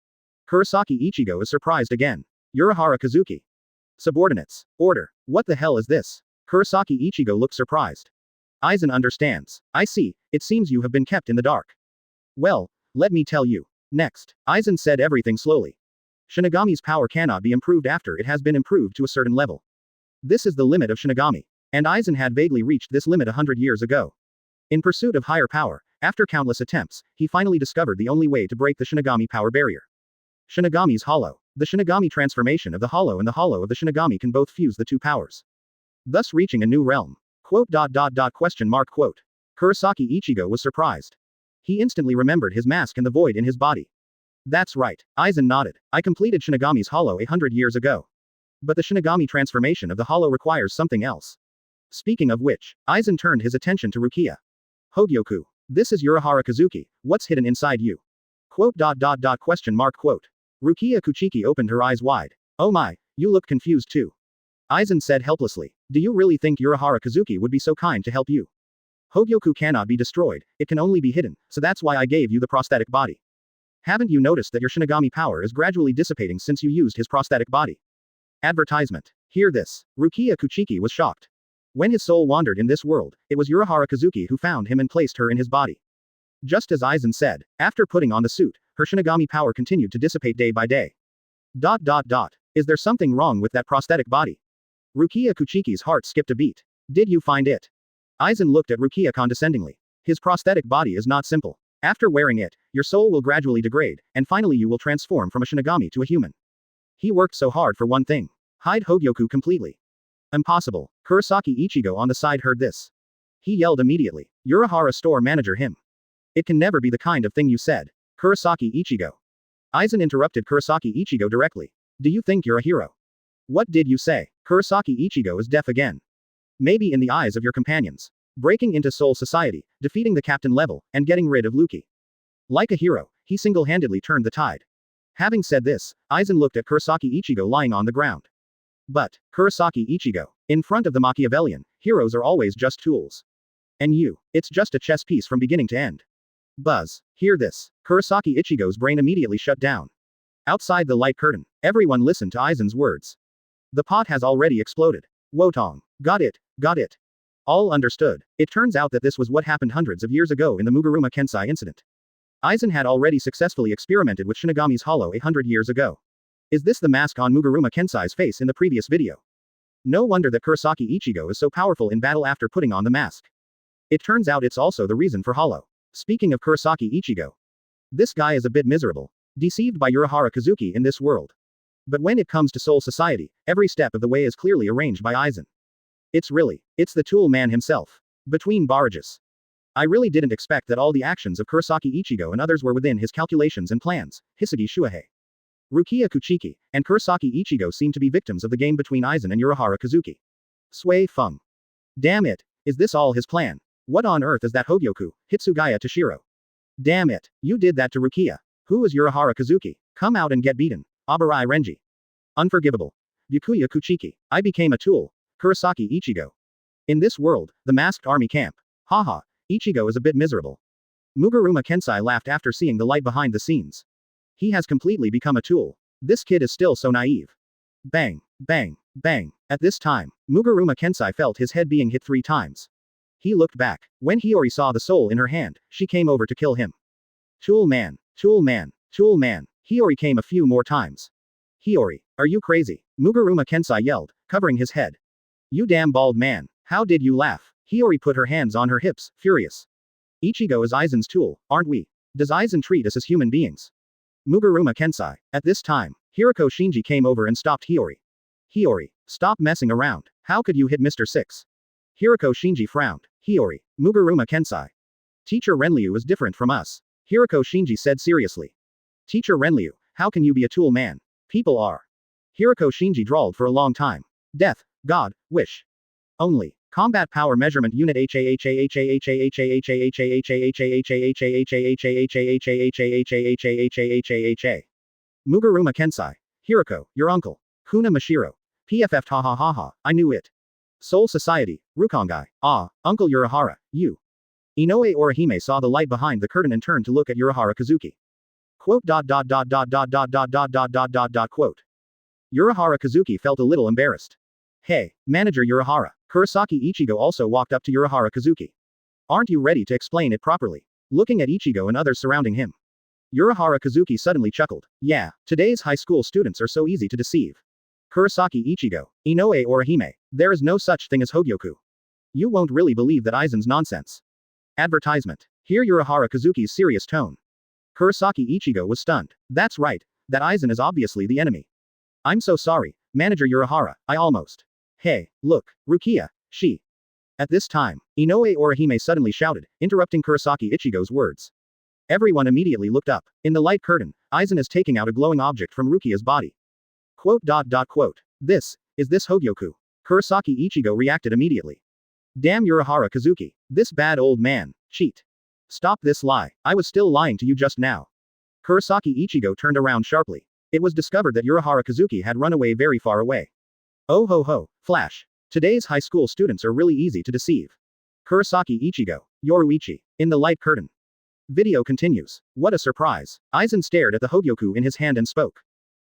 Kurosaki Ichigo is surprised again. Urahara Kazuki. Subordinates. Order. What the hell is this? Kurosaki Ichigo looked surprised. Aizen understands. I see, it seems you have been kept in the dark. Well, let me tell you. Next, Aizen said everything slowly. Shinigami's power cannot be improved after it has been improved to a certain level. This is the limit of Shinigami. And Aizen had vaguely reached this limit 100 years ago. In pursuit of higher power, after countless attempts, he finally discovered the only way to break the Shinigami power barrier. Shinigami's hollow. The Shinigami transformation of the hollow and the hollow of the Shinigami can both fuse the two powers. Thus reaching a new realm. Quote. Kurosaki Ichigo was surprised. He instantly remembered his mask and the void in his body. That's right. Aizen nodded. I completed Shinigami's hollow 100 years ago. But the Shinigami transformation of the hollow requires something else. Speaking of which, Aizen turned his attention to Rukia. Hogyoku. This is Urahara Kazuki, what's hidden inside you? Quote. Rukia Kuchiki opened her eyes wide. Oh my, you look confused too. Aizen said helplessly. Do you really think Urahara Kazuki would be so kind to help you? Hogyoku cannot be destroyed, it can only be hidden, so that's why I gave you the prosthetic body. Haven't you noticed that your Shinigami power is gradually dissipating since you used his prosthetic body? Advertisement. Hear this. Rukia Kuchiki was shocked. When his soul wandered in this world, it was Urahara Kazuki who found him and placed her in his body. Just as Aizen said, after putting on the suit, her Shinigami power continued to dissipate day by day. Is there something wrong with that prosthetic body? Rukia Kuchiki's heart skipped a beat. Did you find it? Aizen looked at Rukia condescendingly. His prosthetic body is not simple. After wearing it, your soul will gradually degrade, and finally you will transform from a Shinigami to a human. He worked so hard for one thing. Hide Hogyoku completely. Impossible. Kurosaki Ichigo on the side heard this. He yelled immediately. Urahara store manager him. It can never be the kind of thing you said. Kurosaki Ichigo. Aizen interrupted Kurosaki Ichigo directly. Do you think you're a hero? What did you say? Kurosaki Ichigo is deaf again. Maybe in the eyes of your companions. Breaking into Soul Society, defeating the captain level, and getting rid of Luki. Like a hero, he single-handedly turned the tide. Having said this, Aizen looked at Kurosaki Ichigo lying on the ground. But, Kurosaki Ichigo, in front of the Machiavellian, heroes are always just tools. And you, it's just a chess piece from beginning to end. Buzz, hear this. Kurosaki Ichigo's brain immediately shut down. Outside the light curtain, everyone listened to Aizen's words. The pot has already exploded. Wotong. Got it, got it. All understood. It turns out that this was what happened hundreds of years ago in the Muguruma Kensai incident. Aizen had already successfully experimented with Shinigami's hollow 800 years ago. Is this the mask on Muguruma Kensai's face in the previous video? No wonder that Kurosaki Ichigo is so powerful in battle after putting on the mask. It turns out it's also the reason for hollow. Speaking of Kurosaki Ichigo. This guy is a bit miserable. Deceived by Urahara Kazuki in this world. But when it comes to Soul Society, every step of the way is clearly arranged by Aizen. It's the tool man himself. Between barrages. I really didn't expect that all the actions of Kurosaki Ichigo and others were within his calculations and plans. Hisugi Shuhei. Rukia Kuchiki, and Kurosaki Ichigo seem to be victims of the game between Aizen and Urahara Kazuki. Sui Feng. Damn it, is this all his plan? What on earth is that Hogyoku, Hitsugaya Toshiro? Damn it, you did that to Rukia. Who is Urahara Kazuki? Come out and get beaten. Abarai Renji. Unforgivable. Byakuya Kuchiki. I became a tool. Kurosaki Ichigo. In this world, the masked army camp. Haha, Ichigo is a bit miserable. Muguruma Kensai laughed after seeing the light behind the scenes. He has completely become a tool. This kid is still so naive. Bang, bang, bang. At this time, Muguruma Kensai felt his head being hit 3 times. He looked back. When Hiyori saw the soul in her hand, she came over to kill him. Tool man, tool man, tool man. Hiyori came a few more times. Hiyori, are you crazy? Muguruma Kensai yelled, covering his head. You damn bald man, how did you laugh? Hiyori put her hands on her hips, furious. Ichigo is Aizen's tool, aren't we? Does Aizen treat us as human beings? Muguruma Kensai. At this time, Hiroko Shinji came over and stopped Hiyori. Hiyori, stop messing around. How could you hit Mr. 6? Hiroko Shinji frowned. Hiyori, Muguruma Kensai. Teacher Renliu is different from us. Hiroko Shinji said seriously. Teacher Renliu, how can you be a tool man? People are. Hiroko Shinji drawled for a long time. Death, God, wish. Only. Combat Power Measurement Unit Muguruma Kensai. Hiroko, your uncle. Kuna Mashiro. PFF ha ha ha ha, I knew it. Soul Society, Rukongai. Ah, Uncle Urahara, you. Inoue Orihime saw the light behind the curtain and turned to look at Urahara Kazuki. Quote. Urahara Kazuki felt a little embarrassed. Hey, Manager Urahara. Kurosaki Ichigo also walked up to Urahara Kazuki. Aren't you ready to explain it properly? Looking at Ichigo and others surrounding him. Urahara Kazuki suddenly chuckled. Yeah, today's high school students are so easy to deceive. Kurosaki Ichigo. Inoue Orihime. There is no such thing as Hogyoku. You won't really believe that Aizen's nonsense. Advertisement. Hear Urahara Kazuki's serious tone. Kurosaki Ichigo was stunned. That's right, that Aizen is obviously the enemy. I'm so sorry, Manager Urahara, I almost. Hey, look, Rukia, she. At this time, Inoue Orihime suddenly shouted, interrupting Kurosaki Ichigo's words. Everyone immediately looked up. In the light curtain, Aizen is taking out a glowing object from Rukia's body. Quote. This Hogyoku? Kurosaki Ichigo reacted immediately. Damn Urahara Kazuki. This bad old man. Cheat. Stop this lie. I was still lying to you just now. Kurosaki Ichigo turned around sharply. It was discovered that Urahara Kazuki had run away very far away. Oh ho ho, flash. Today's high school students are really easy to deceive. Kurosaki Ichigo. Yoruichi. In the light curtain. Video continues. What a surprise. Aizen stared at the Hogyoku in his hand and spoke.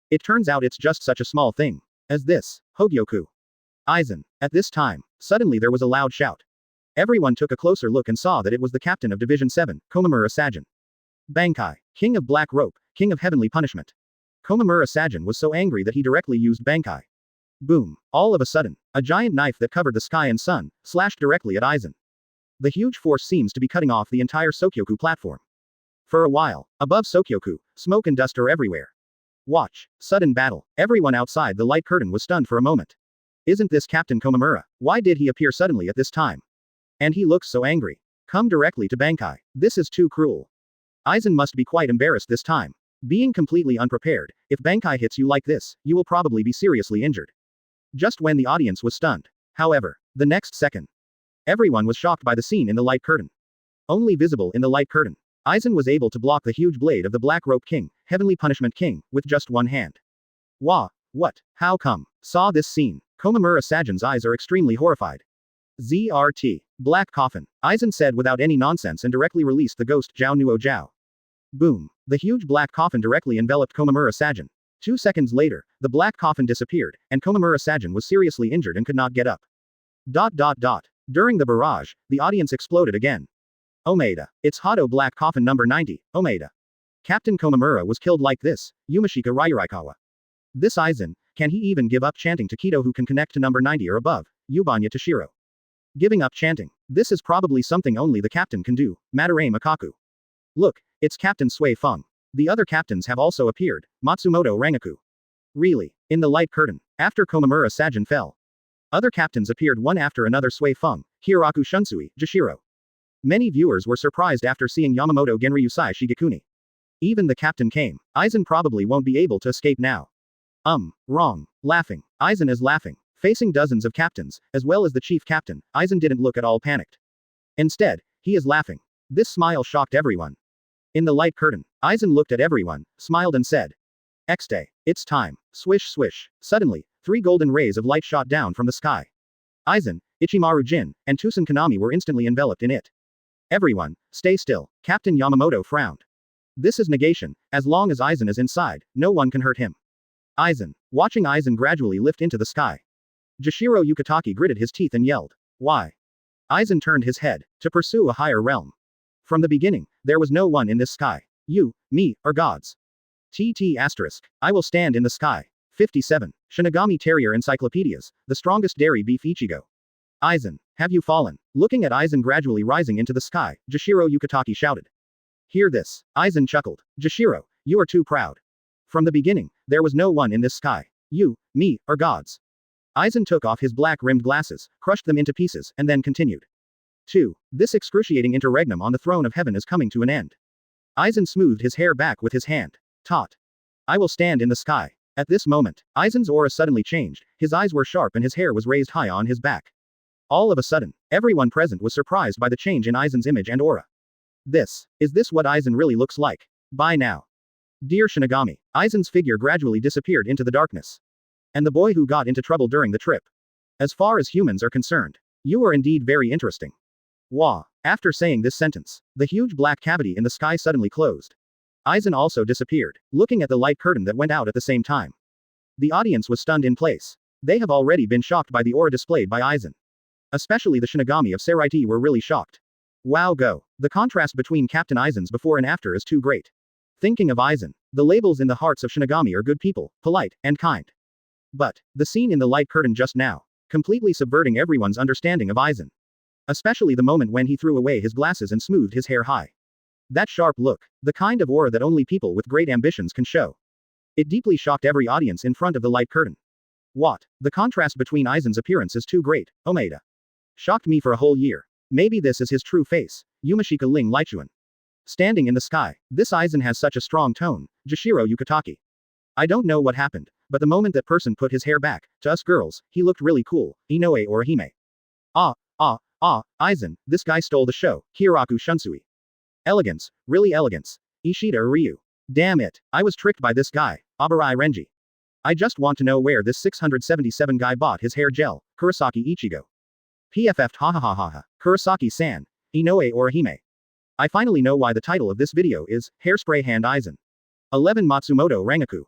It turns out it's just such a small thing. As this, Hogyoku. Aizen. At this time, suddenly there was a loud shout. Everyone took a closer look and saw that it was the captain of Division 7, Komamura Sajin. Bankai. King of Black Rope, King of Heavenly Punishment. Komamura Sajin was so angry that he directly used Bankai. Boom. All of a sudden, a giant knife that covered the sky and sun, slashed directly at Aizen. The huge force seems to be cutting off the entire Sokyoku platform. For a while, above Sokyoku, smoke and dust are everywhere. Watch. Sudden battle. Everyone outside the light curtain was stunned for a moment. Isn't this Captain Komamura? Why did he appear suddenly at this time? And he looks so angry. Come directly to Bankai. This is too cruel. Aizen must be quite embarrassed this time. Being completely unprepared, if Bankai hits you like this, you will probably be seriously injured. Just when the audience was stunned. However, the next second, everyone was shocked by the scene in the light curtain. Only visible in the light curtain, Aizen was able to block the huge blade of the Black Rope King, Heavenly Punishment King, with just one hand. Wah! What? How come? Saw this scene. Komamura Sagen's eyes are extremely horrified. ZRT. Black Coffin. Aizen said without any nonsense and directly released the ghost Jiao Nuo Jiao. Boom. The huge black coffin directly enveloped Komamura Sagen. 2 seconds later, the black coffin disappeared, and Komamura Sagen was seriously injured and could not get up. During the barrage, the audience exploded again. Omeda. It's Hado Black Coffin number 90, Omeda. Captain Komamura was killed like this, Yumashika Ryurikawa. This Aizen, can he even give up chanting to Kido who can connect to number 90 or above, Yubanya Toshiro? Giving up chanting. This is probably something only the captain can do, Madarame Makaku. Look, it's Captain Sui Feng. The other captains have also appeared, Matsumoto Rangaku. Really, in the light curtain, after Komamura Sagen fell. Other captains appeared one after another Sui Feng, Hiraku Shunsui, Jashiro. Many viewers were surprised after seeing Yamamoto Genryusai Shigekuni. Even the captain came. Aizen probably won't be able to escape now. Wrong. Laughing. Aizen is laughing. Facing dozens of captains, as well as the chief captain, Aizen didn't look at all panicked. Instead, he is laughing. This smile shocked everyone. In the light curtain, Aizen looked at everyone, smiled and said, "Xday, it's time." Swish swish. Suddenly, 3 golden rays of light shot down from the sky. Aizen, Ichimaru Jin, and Tosen Kanami were instantly enveloped in it. Everyone, stay still. Captain Yamamoto frowned. This is negation. As long as Aizen is inside, no one can hurt him. Aizen. Watching Aizen gradually lift into the sky. Jashiro Yukitaki gritted his teeth and yelled, "Why?" Aizen turned his head, to pursue a higher realm. From the beginning, there was no one in this sky. You, me, are gods. I will stand in the sky. 57. Shinigami Territory Encyclopedias, the strongest dairy beef Ichigo. Aizen, have you fallen? Looking at Aizen gradually rising into the sky, Jashiro Yukitaki shouted. Hear this. Aizen chuckled. Jashiro, you are too proud. From the beginning, there was no one in this sky. You, me, are gods. Aizen took off his black-rimmed glasses, crushed them into pieces, and then continued. 2. This excruciating interregnum on the throne of heaven is coming to an end. Aizen smoothed his hair back with his hand. Taut. I will stand in the sky. At this moment, Aizen's aura suddenly changed, his eyes were sharp and his hair was raised high on his back. All of a sudden, everyone present was surprised by the change in Aizen's image and aura. Is this what Aizen really looks like? Bye now. Dear Shinigami, Aizen's figure gradually disappeared into the darkness. And the boy who got into trouble during the trip. As far as humans are concerned, you are indeed very interesting. Wah. After saying this sentence, the huge black cavity in the sky suddenly closed. Aizen also disappeared, looking at the light curtain that went out at the same time. The audience was stunned in place. They have already been shocked by the aura displayed by Aizen. Especially the Shinigami of Seraiti were really shocked. Wow go. The contrast between Captain Aizen's before and after is too great. Thinking of Aizen, the labels in the hearts of Shinigami are good people, polite, and kind. But, the scene in the light curtain just now, completely subverting everyone's understanding of Aizen. Especially the moment when he threw away his glasses and smoothed his hair high. That sharp look, the kind of aura that only people with great ambitions can show. It deeply shocked every audience in front of the light curtain. What? The contrast between Aizen's appearance is too great, Omeda. Shocked me for a whole year. Maybe this is his true face, Yumashika Ling Lichuan. Standing in the sky, this Aizen has such a strong tone, Jashiro Yukitaki. I don't know what happened, but the moment that person put his hair back, to us girls, he looked really cool, Inoue or Hime. Aizen, this guy stole the show, Hiraku Shunsui. Elegance, really elegance. Ishida Ryu. Damn it, I was tricked by this guy, Abarai Renji. I just want to know where this 677 guy bought his hair gel, Kurosaki Ichigo. PFF'd hahaha, Kurosaki-san, Inoue or Hime. I finally know why the title of this video is, Hairspray Hand Aizen. 11 Matsumoto Rangaku.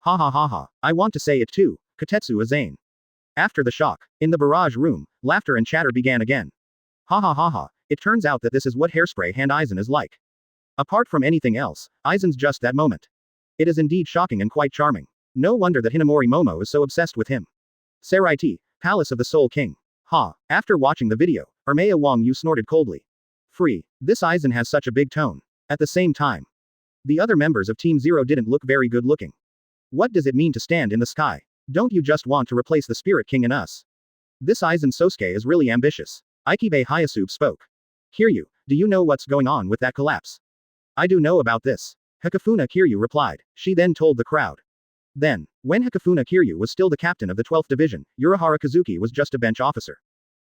Ha, I want to say it too, Katetsu Azane. After the shock, in the barrage room, laughter and chatter began again. Ha, it turns out that this is what Hairspray Hand Aizen is like. Apart from anything else, Aizen's just that moment. It is indeed shocking and quite charming. No wonder that Hinamori Momo is so obsessed with him. Seraiti, Palace of the Soul King. After watching the video, Ermea Wang Yu snorted coldly. Free. This Aizen has such a big tone. At the same time, the other members of Team Zero didn't look very good looking. What does it mean to stand in the sky? Don't you just want to replace the Spirit King and us? This Aizen Sosuke is really ambitious. Ichibe Hyasube spoke. Kiryu, do you know what's going on with that collapse? I do know about this. Hakafuna Kiryu replied. She then told the crowd. Then, when Hakafuna Kiryu was still the captain of the 12th Division, Urahara Kazuki was just a bench officer.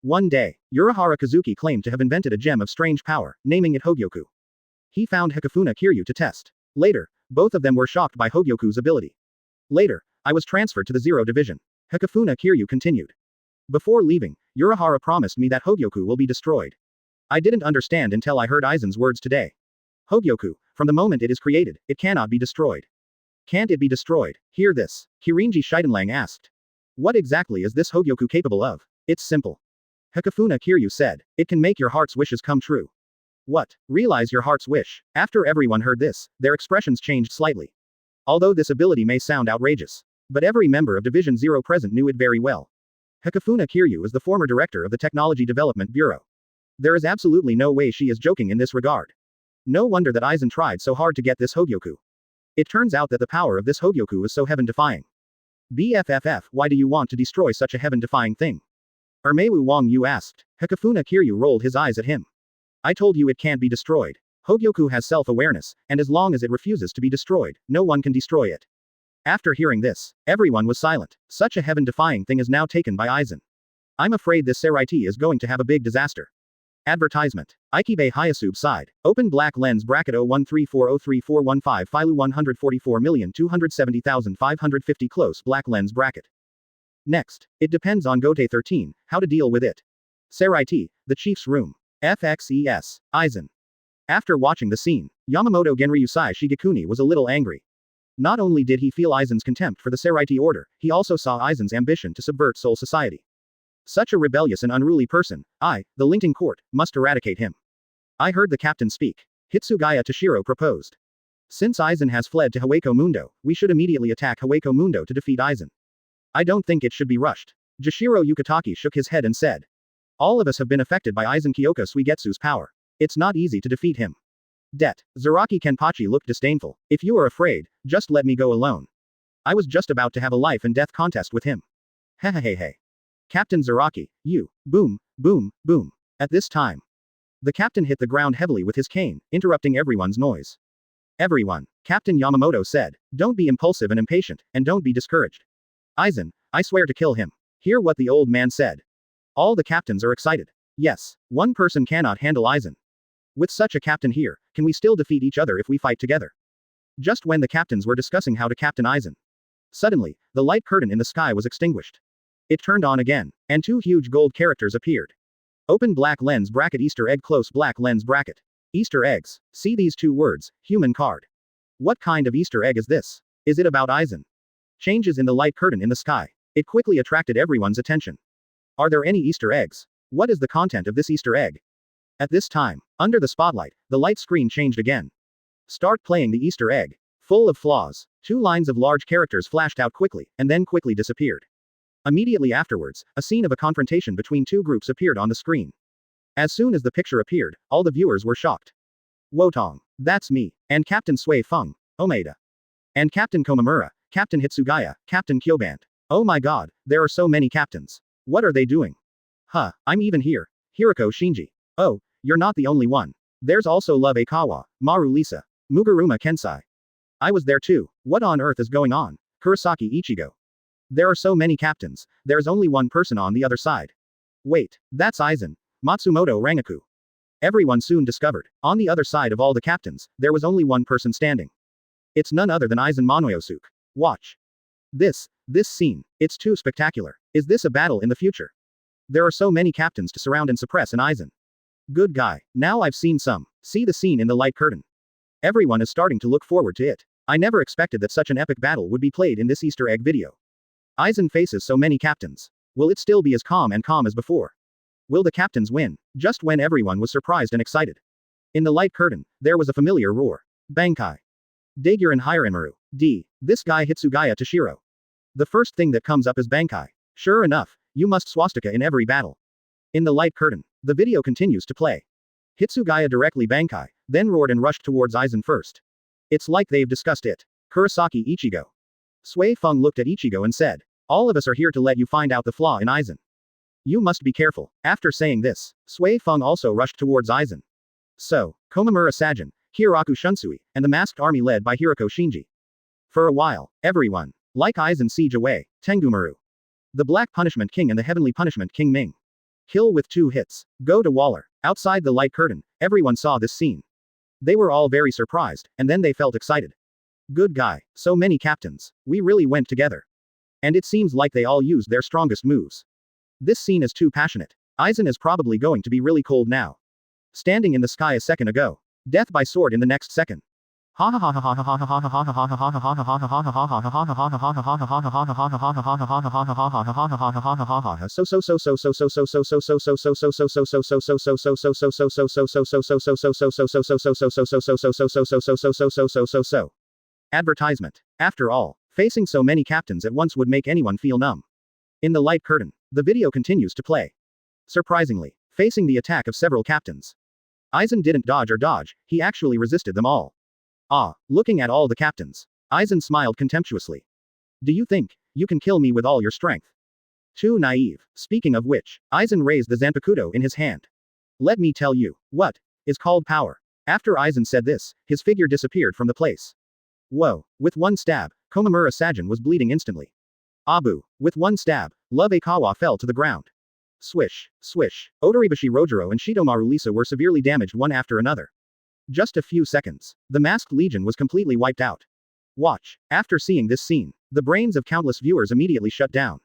One day, Urahara Kazuki claimed to have invented a gem of strange power, naming it Hogyoku. He found Hakafuna Kiryu to test. Later, both of them were shocked by Hogyoku's ability. Later, I was transferred to the 0 Division. Hakafuna Kiryu continued. Before leaving, Urahara promised me that Hogyoku will be destroyed. I didn't understand until I heard Aizen's words today. Hogyoku, from the moment it is created, it cannot be destroyed. Can't it be destroyed? Hear this. Kirinji Shidenlang asked. What exactly is this Hogyoku capable of? It's simple. Hakafuna Kiryu said. It can make your heart's wishes come true. What? Realize your heart's wish. After everyone heard this, their expressions changed slightly. Although this ability may sound outrageous. But every member of Division 0 present knew it very well. Hakafuna Kiryu is the former director of the Technology Development Bureau. There is absolutely no way she is joking in this regard. No wonder that Aizen tried so hard to get this Hogyoku. It turns out that the power of this Hogyoku is so heaven-defying. BFFF, why do you want to destroy such a heaven-defying thing? Ermewu Wang Yu asked. Hakafuna Kiryu rolled his eyes at him. I told you it can't be destroyed. Hogyoku has self-awareness, and as long as it refuses to be destroyed, no one can destroy it. After hearing this, everyone was silent. Such a heaven-defying thing is now taken by Aizen. I'm afraid this Seraiti is going to have a big disaster. Advertisement. Ichibe Hyasube sighed. Open black lens bracket 0134034415 Filu 144,270,550 close black lens bracket. Next. It depends on Gote 13, how to deal with it. Seraiti, the chief's room. FXES. Aizen. After watching the scene, Yamamoto Genryusai Shigekuni was a little angry. Not only did he feel Aizen's contempt for the Seraiti order, he also saw Aizen's ambition to subvert Soul Society. Such a rebellious and unruly person, the Lingting Court, must eradicate him. I heard the captain speak. Hitsugaya Toshiro proposed. Since Aizen has fled to Hueco Mundo, we should immediately attack Hueco Mundo to defeat Aizen. I don't think it should be rushed. Jashiro Yukitaki shook his head and said. All of us have been affected by Aizen Kyoka Suigetsu's power. It's not easy to defeat him. Zaraki Kenpachi looked disdainful. If you are afraid, just let me go alone. I was just about to have a life and death contest with him. Hehehehe. Captain Zaraki, you. Boom, boom, boom. At this time, the captain hit the ground heavily with his cane, interrupting everyone's noise. Everyone, Captain Yamamoto said, don't be impulsive and impatient, and don't be discouraged. Aizen, I swear to kill him. Hear what the old man said. All the captains are excited. Yes, one person cannot handle Aizen. With such a captain here, can we still defeat each other if we fight together? Just when the captains were discussing how to captain Aizen. Suddenly, the light curtain in the sky was extinguished. It turned on again, and two huge gold characters appeared. Open black lens bracket Easter egg close black lens bracket. Easter eggs. See these two words, human card. What kind of Easter egg is this? Is it about Aizen? Changes in the light curtain in the sky. It quickly attracted everyone's attention. Are there any Easter eggs? What is the content of this Easter egg? At this time, under the spotlight, the light screen changed again. Start playing the Easter egg. Full of flaws. Two lines of large characters flashed out quickly, and then quickly disappeared. Immediately afterwards, a scene of a confrontation between two groups appeared on the screen. As soon as the picture appeared, all the viewers were shocked. Wotong. That's me. And Captain Sui Feng. Omeda. And Captain Komamura, Captain Hitsugaya, Captain Kyobant. Oh my god, there are so many captains. What are they doing? I'm even here. Hiroko Shinji. Oh, you're not the only one. There's also Love Akawa, Maru Lisa, Muguruma Kensai. I was there too. What on earth is going on? Kurosaki Ichigo. There are so many captains, there's only one person on the other side. Wait, that's Aizen. Matsumoto Rangaku. Everyone soon discovered, on the other side of all the captains, there was only one person standing. It's none other than Aizen Monoyosuke. Watch. This scene, it's too spectacular. Is this a battle in the future? There are so many captains to surround and suppress an Aizen. Good guy. Now I've seen some. See the scene in the light curtain. Everyone is starting to look forward to it. I never expected that such an epic battle would be played in this Easter egg video. Aizen faces so many captains. Will it still be as calm as before? Will the captains win? Just when everyone was surprised and excited. In the light curtain, there was a familiar roar. Bankai. Daiguren Hirenmaru. This guy Hitsugaya Toshiro. The first thing that comes up is Bankai. Sure enough, you must swastika in every battle. In the light curtain, The video continues to play. Hitsugaya directly Bankai, then roared and rushed towards Aizen first. It's like they've discussed it. Kurosaki Ichigo. Sui Feng looked at Ichigo and said, all of us are here to let you find out the flaw in Aizen. You must be careful. After saying this, Sui Feng also rushed towards Aizen. So, Komamura Sajin, Hiroku Shunsui, and the masked army led by Hiroko Shinji. For a while, everyone, like Aizen siege away, Tengumaru. The Black Punishment King and the Heavenly Punishment King Ming. Kill with 2 hits. Go to Waller. Outside the light curtain, everyone saw this scene. They were all very surprised, and then they felt excited. Good guy, so many captains. We really went together. And it seems like they all used their strongest moves. This scene is too passionate. Aizen is probably going to be really cold now. Standing in the sky a second ago. Death by sword in the next second. Advertisement. After all, facing so many captains at once would make anyone feel numb. In the light curtain, the video continues to play. Surprisingly, facing the attack of several captains, Aizen didn't dodge or dodge, he actually resisted them all. Looking at all the captains, Aizen smiled contemptuously. Do you think you can kill me with all your strength? Too naive. Speaking of which, Aizen raised the Zanpakuto in his hand. Let me tell you, what is called power. After Aizen said this, his figure disappeared from the place. Whoa, with one stab, Komamura Sajin was bleeding instantly. Abu, with one stab, Love Akawa fell to the ground. Swish, swish, Odoribashi Rojiro and Shitomaru Lisa were severely damaged one after another. Just a few seconds, the masked legion was completely wiped out. Watch. After seeing this scene, the brains of countless viewers immediately shut down.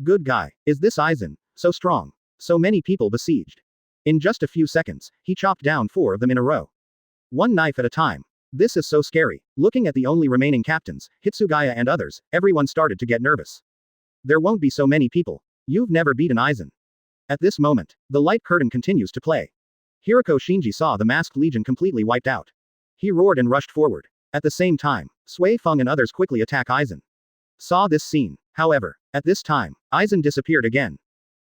Good guy, is this Aizen, so strong? So many people besieged. In just a few seconds, he chopped down 4 of them in a row. One knife at a time. This is so scary. Looking at the only remaining captains, Hitsugaya and others, everyone started to get nervous. There won't be so many people. You've never beaten Aizen. At this moment, the light curtain continues to play. Hiroko Shinji saw the masked legion completely wiped out. He roared and rushed forward. At the same time, Sui Feng and others quickly attack Aizen. Saw this scene. However, at this time, Aizen disappeared again.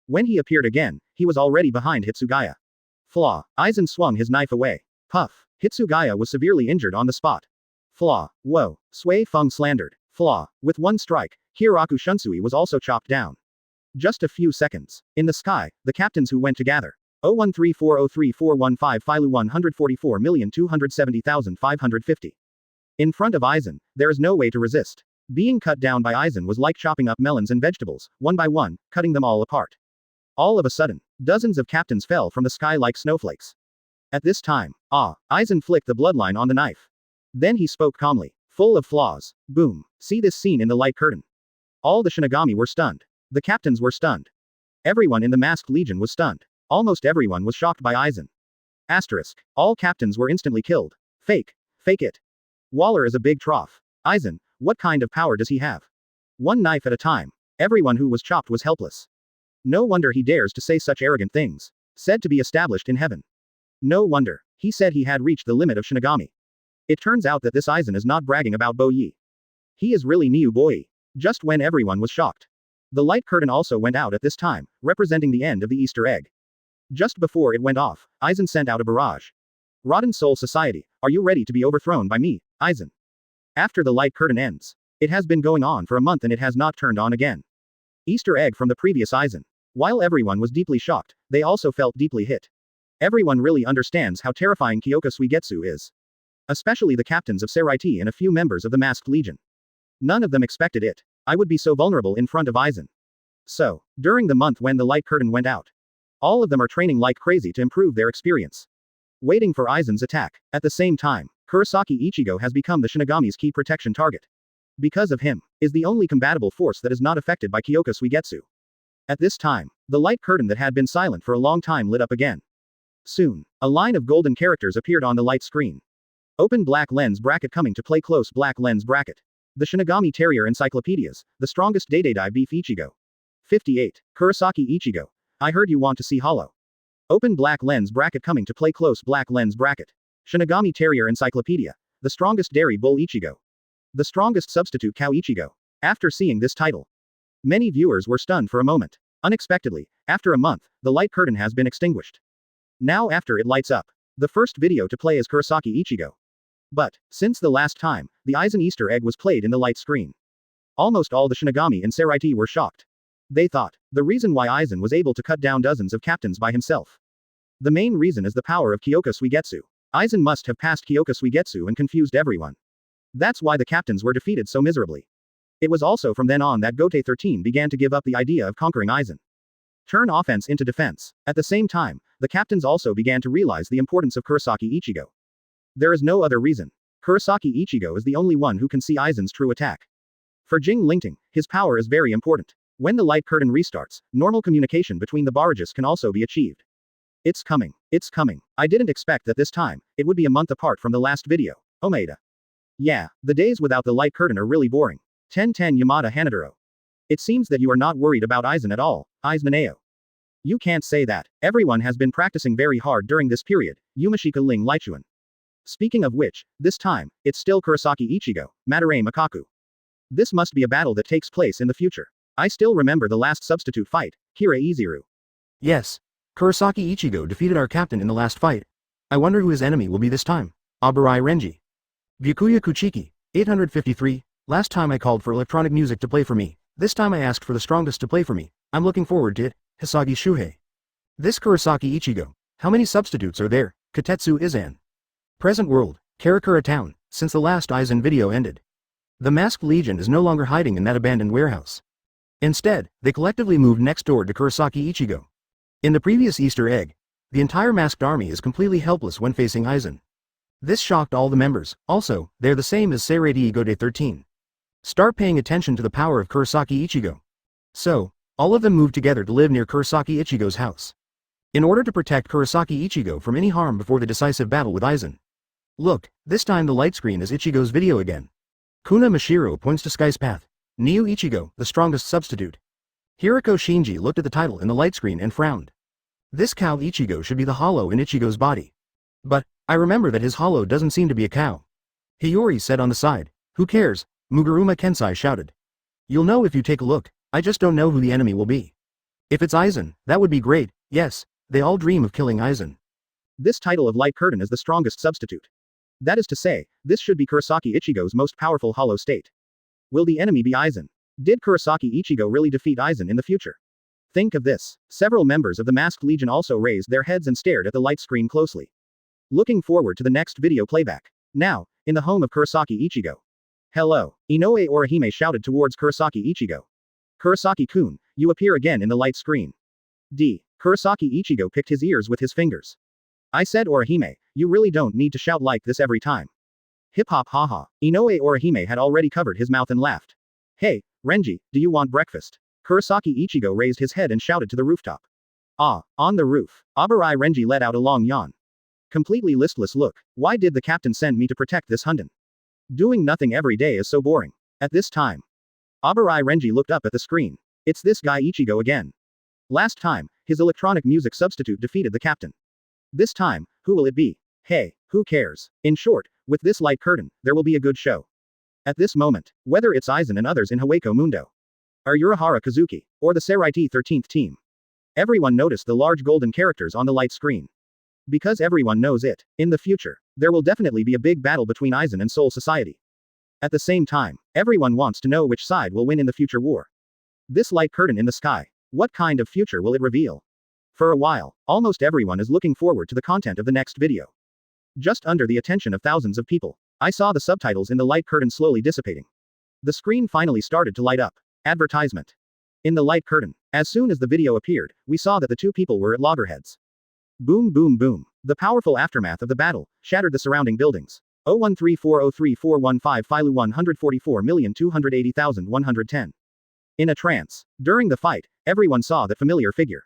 When he appeared again, he was already behind Hitsugaya. Flaw. Aizen swung his knife away. Puff. Hitsugaya was severely injured on the spot. Flaw. Whoa. Sui Feng slandered. Flaw. With one strike, Hiroku Shunsui was also chopped down. Just a few seconds. In the sky, the captains who went to gather. 0134034415 Filu 144,270,550. In front of Aizen, there is no way to resist. Being cut down by Aizen was like chopping up melons and vegetables, one by one, cutting them all apart. All of a sudden, dozens of captains fell from the sky like snowflakes. At this time, Aizen flicked the bloodline on the knife. Then he spoke calmly, full of flaws. Boom. See this scene in the light curtain. All the Shinigami were stunned. The captains were stunned. Everyone in the masked legion was stunned. Almost everyone was shocked by Aizen. Asterisk. All captains were instantly killed. Fake. Fake it. Waller is a big trough. Aizen, what kind of power does he have? One knife at a time. Everyone who was chopped was helpless. No wonder he dares to say such arrogant things. Said to be established in heaven. No wonder. He said he had reached the limit of Shinigami. It turns out that this Aizen is not bragging about Boyi. He is really Niu Boyi. Just when everyone was shocked. The light curtain also went out at this time, representing the end of the Easter egg. Just before it went off, Aizen sent out a barrage. Rotten Soul Society, are you ready to be overthrown by me, Aizen? After the light curtain ends. It has been going on for a month and it has not turned on again. Easter egg from the previous Aizen. While everyone was deeply shocked, they also felt deeply hit. Everyone really understands how terrifying Kyoka Suigetsu is. Especially the captains of Seraiti and a few members of the Masked Legion. None of them expected it. I would be so vulnerable in front of Aizen. So, during the month when the light curtain went out, all of them are training like crazy to improve their experience. Waiting for Aizen's attack. At the same time, Kurosaki Ichigo has become the Shinigami's key protection target. Because of him, is the only combatable force that is not affected by Kyoka Suigetsu. At this time, the light curtain that had been silent for a long time lit up again. Soon, a line of golden characters appeared on the light screen. Open black lens bracket coming to play close black lens bracket. The Shinigami Territory Encyclopedias, the strongest Daidai beef Ichigo. 58. Kurosaki Ichigo. I heard you want to see hollow. Open black lens bracket coming to play close black lens bracket. Shinigami Territory Encyclopedia. The strongest dairy bull Ichigo. The strongest substitute cow Ichigo. After seeing this title, many viewers were stunned for a moment. Unexpectedly, after a month, the light curtain has been extinguished. Now after it lights up. The first video to play is Kurosaki Ichigo. But, since the last time, the Aizen Easter egg was played in the light screen. Almost all the Shinigami in Seraiti were shocked. They thought, the reason why Aizen was able to cut down dozens of captains by himself. The main reason is the power of Kyoka Suigetsu. Aizen must have passed Kyoka Suigetsu and confused everyone. That's why the captains were defeated so miserably. It was also from then on that Gote 13 began to give up the idea of conquering Aizen. Turn offense into defense. At the same time, the captains also began to realize the importance of Kurosaki Ichigo. There is no other reason. Kurosaki Ichigo is the only one who can see Aizen's true attack. For Jing Lingting, his power is very important. When the light curtain restarts, normal communication between the barrages can also be achieved. It's coming. It's coming. I didn't expect that this time, it would be a month apart from the last video. Omeda. Yeah, the days without the light curtain are really boring. 1010 Yamada Hanaduro. It seems that you are not worried about Aizen at all, Aizen. You can't say that. Everyone has been practicing very hard during this period, Yumashika Ling Lichuan. Speaking of which, this time, it's still Kurosaki Ichigo, Madarame Makaku. This must be a battle that takes place in the future. I still remember the last substitute fight, Kira Iziru. Yes. Kurosaki Ichigo defeated our captain in the last fight. I wonder who his enemy will be this time. Abarai Renji. Byakuya Kuchiki, 853. Last time I called for electronic music to play for me. This time I asked for the strongest to play for me. I'm looking forward to it. Hisagi Shuhei. This Kurosaki Ichigo. How many substitutes are there? Katetsu Izan. Present world, Karakura town, since the last Aizen video ended. The masked legion is no longer hiding in that abandoned warehouse. Instead, they collectively moved next door to Kurosaki Ichigo. In the previous Easter egg, the entire masked army is completely helpless when facing Aizen. This shocked all the members. Also, they're the same as Seraiti Gode 13. Start paying attention to the power of Kurosaki Ichigo. So, all of them moved together to live near Kurosaki Ichigo's house. In order to protect Kurosaki Ichigo from any harm before the decisive battle with Aizen. Look, this time the light screen is Ichigo's video again. Kuna Mashiro points to Sky's path. Neo Ichigo, the strongest substitute. Hirako Shinji looked at the title in the light screen and frowned. This cow Ichigo should be the hollow in Ichigo's body. But, I remember that his hollow doesn't seem to be a cow. Hiyori said on the side. Who cares? Muguruma Kensai shouted. You'll know if you take a look, I just don't know who the enemy will be. If it's Aizen, that would be great. Yes, they all dream of killing Aizen. This title of light curtain is the strongest substitute. That is to say, this should be Kurosaki Ichigo's most powerful hollow state. Will the enemy be Aizen? Did Kurosaki Ichigo really defeat Aizen in the future? Think of this. Several members of the Masked Legion also raised their heads and stared at the light screen closely. Looking forward to the next video playback. Now, in the home of Kurosaki Ichigo. Hello. Inoue Orihime shouted towards Kurosaki Ichigo. Kurosaki-kun, you appear again in the light screen. Kurosaki Ichigo picked his ears with his fingers. I said Orihime, you really don't need to shout like this every time. Hip-hop haha. Inoue Orihime had already covered his mouth and laughed. Hey, Renji, do you want breakfast? Kurosaki Ichigo raised his head and shouted to the rooftop. On the roof. Abarai Renji let out a long yawn. Completely listless look. Why did the captain send me to protect this Hunden? Doing nothing every day is so boring. At this time. Abarai Renji looked up at the screen. It's this guy Ichigo again. Last time, his electronic music substitute defeated the captain. This time, who will it be? Hey, who cares? In short, with this light curtain, there will be a good show. At this moment, whether it's Aizen and others in Hawako Mundo, or Urahara Kazuki, or the Seraiti 13th team. Everyone noticed the large golden characters on the light screen. Because everyone knows it, in the future, there will definitely be a big battle between Aizen and Soul Society. At the same time, everyone wants to know which side will win in the future war. This light curtain in the sky, what kind of future will it reveal? For a while, almost everyone is looking forward to the content of the next video. Just under the attention of thousands of people, I saw the subtitles in the light curtain slowly dissipating. The screen finally started to light up. Advertisement. In the light curtain, as soon as the video appeared, we saw that the two people were at loggerheads. Boom boom boom. The powerful aftermath of the battle shattered the surrounding buildings. 013403415 Filu 144,280,110. In a trance. During the fight, everyone saw that familiar figure.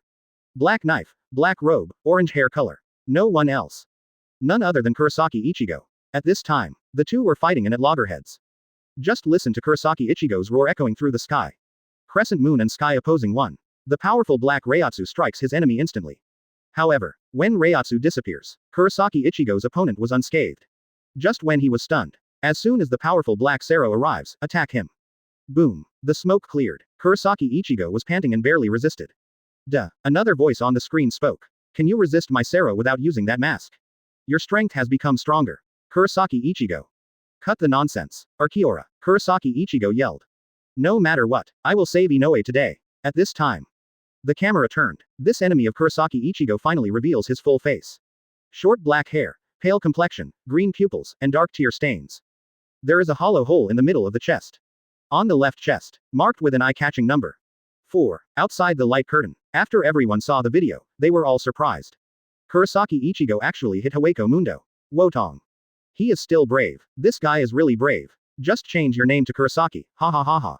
Black knife, black robe, orange hair color. No one else. None other than Kurosaki Ichigo. At this time, the two were fighting in at loggerheads. Just listen to Kurosaki Ichigo's roar echoing through the sky. Crescent moon and sky opposing one. The powerful black reiatsu strikes his enemy instantly. However, when reiatsu disappears, Kurosaki Ichigo's opponent was unscathed. Just when he was stunned. As soon as the powerful black Sero arrives, attack him. Boom. The smoke cleared. Kurosaki Ichigo was panting and barely resisted. Duh. Another voice on the screen spoke. Can you resist my Sero without using that mask? Your strength has become stronger. Kurosaki Ichigo. Cut the nonsense. Arkiora. Kurosaki Ichigo yelled. No matter what, I will save Inoue today. At this time, the camera turned. This enemy of Kurosaki Ichigo finally reveals his full face. Short black hair, pale complexion, green pupils, and dark tear stains. There is a hollow hole in the middle of the chest. On the left chest, marked with an eye-catching number. 4. Outside the light curtain. After everyone saw the video, they were all surprised. Kurosaki Ichigo actually hit Hawako Mundo. Wotong. He is still brave. This guy is really brave. Just change your name to Kurosaki, ha ha ha ha.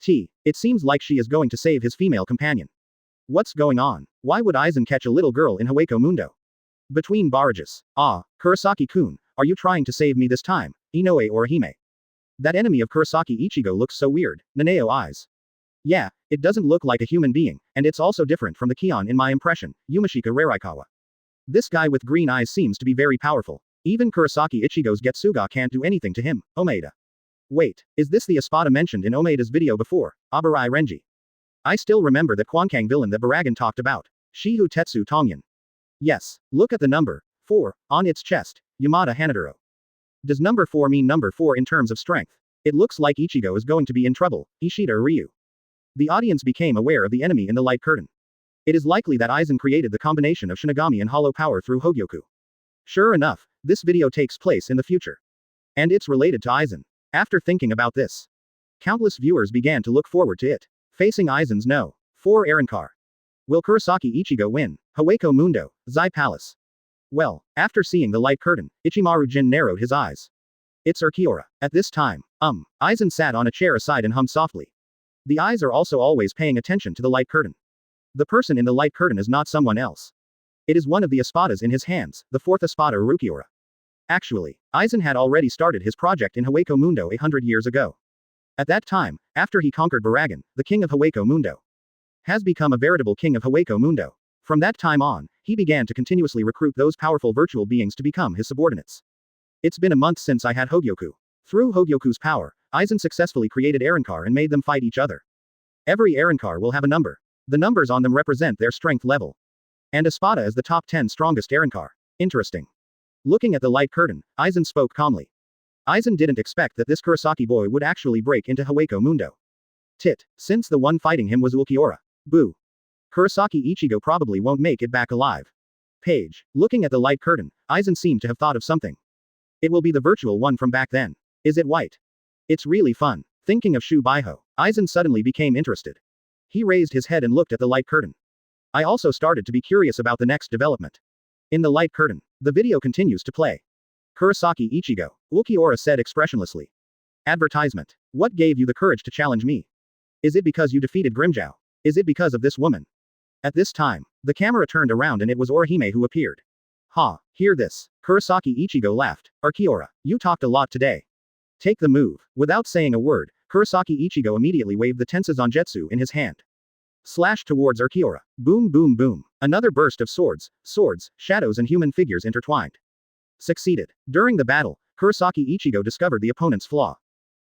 It seems like she is going to save his female companion. What's going on? Why would Aizen catch a little girl in Hawako Mundo? Between barrages. Ah, Kurosaki-kun, are you trying to save me this time, Inoue or Hime? That enemy of Kurosaki Ichigo looks so weird, Naneo eyes. Yeah, it doesn't look like a human being, and it's also different from the Kion in my impression, Yumashika Raraikawa. This guy with green eyes seems to be very powerful. Even Kurosaki Ichigo's Getsuga can't do anything to him, Omeda. Wait, is this the Espada mentioned in Omeda's video before, Abarai Renji? I still remember that Kwankang villain that Barragan talked about. Shihu Tetsu Tongyan. Yes, look at the number 4 on its chest, Yamada Hanaduro. Does number 4 mean number 4 in terms of strength? It looks like Ichigo is going to be in trouble, Ishida Ryu. The audience became aware of the enemy in the light curtain. It is likely that Aizen created the combination of Shinigami and hollow power through Hogyoku. Sure enough, this video takes place in the future. And it's related to Aizen. After thinking about this, countless viewers began to look forward to it. Facing Aizen's No. 4 Arrancar. Will Kurosaki Ichigo win? Hawako Mundo, Zai Palace. Well, after seeing the light curtain, Ichimaru Jin narrowed his eyes. It's Urkiora. At this time, Aizen sat on a chair aside and hummed softly. The eyes are also always paying attention to the light curtain. The person in the light curtain is not someone else. It is one of the espadas in his hands, the fourth espada Urukiora. Actually, Aizen had already started his project in Hawako Mundo 100 years ago. At that time, after he conquered Barragan, the king of Hawako Mundo has become a veritable king of Hawako Mundo. From that time on, he began to continuously recruit those powerful virtual beings to become his subordinates. It's been a month since I had Hogyoku. Through Hogyoku's power, Aizen successfully created Arrancar and made them fight each other. Every Arrancar will have a number. The numbers on them represent their strength level. And Espada is the top 10 strongest Arrancar. Interesting. Looking at the light curtain, Aizen spoke calmly. Aizen didn't expect that this Kurosaki boy would actually break into Hawako Mundo. Since the one fighting him was Ulquiorra. Boo. Kurosaki Ichigo probably won't make it back alive. Page. Looking at the light curtain, Aizen seemed to have thought of something. It will be the virtual one from back then. Is it white? It's really fun. Thinking of Shu Baiho, Aizen suddenly became interested. He raised his head and looked at the light curtain. I also started to be curious about the next development. In the light curtain, the video continues to play. Kurosaki Ichigo, Ulquiorra said expressionlessly. Advertisement. What gave you the courage to challenge me? Is it because you defeated Grimjow? Is it because of this woman? At this time, the camera turned around and it was Orihime who appeared. Ha, hear this. Kurosaki Ichigo laughed. Arkiora, you talked a lot today. Take the move. Without saying a word, Kurosaki Ichigo immediately waved the Tensei-Zanjetsu in his hand. Slashed towards Arkiora. Boom boom boom. Another burst of swords, shadows and human figures intertwined. Succeeded. During the battle, Kurosaki Ichigo discovered the opponent's flaw.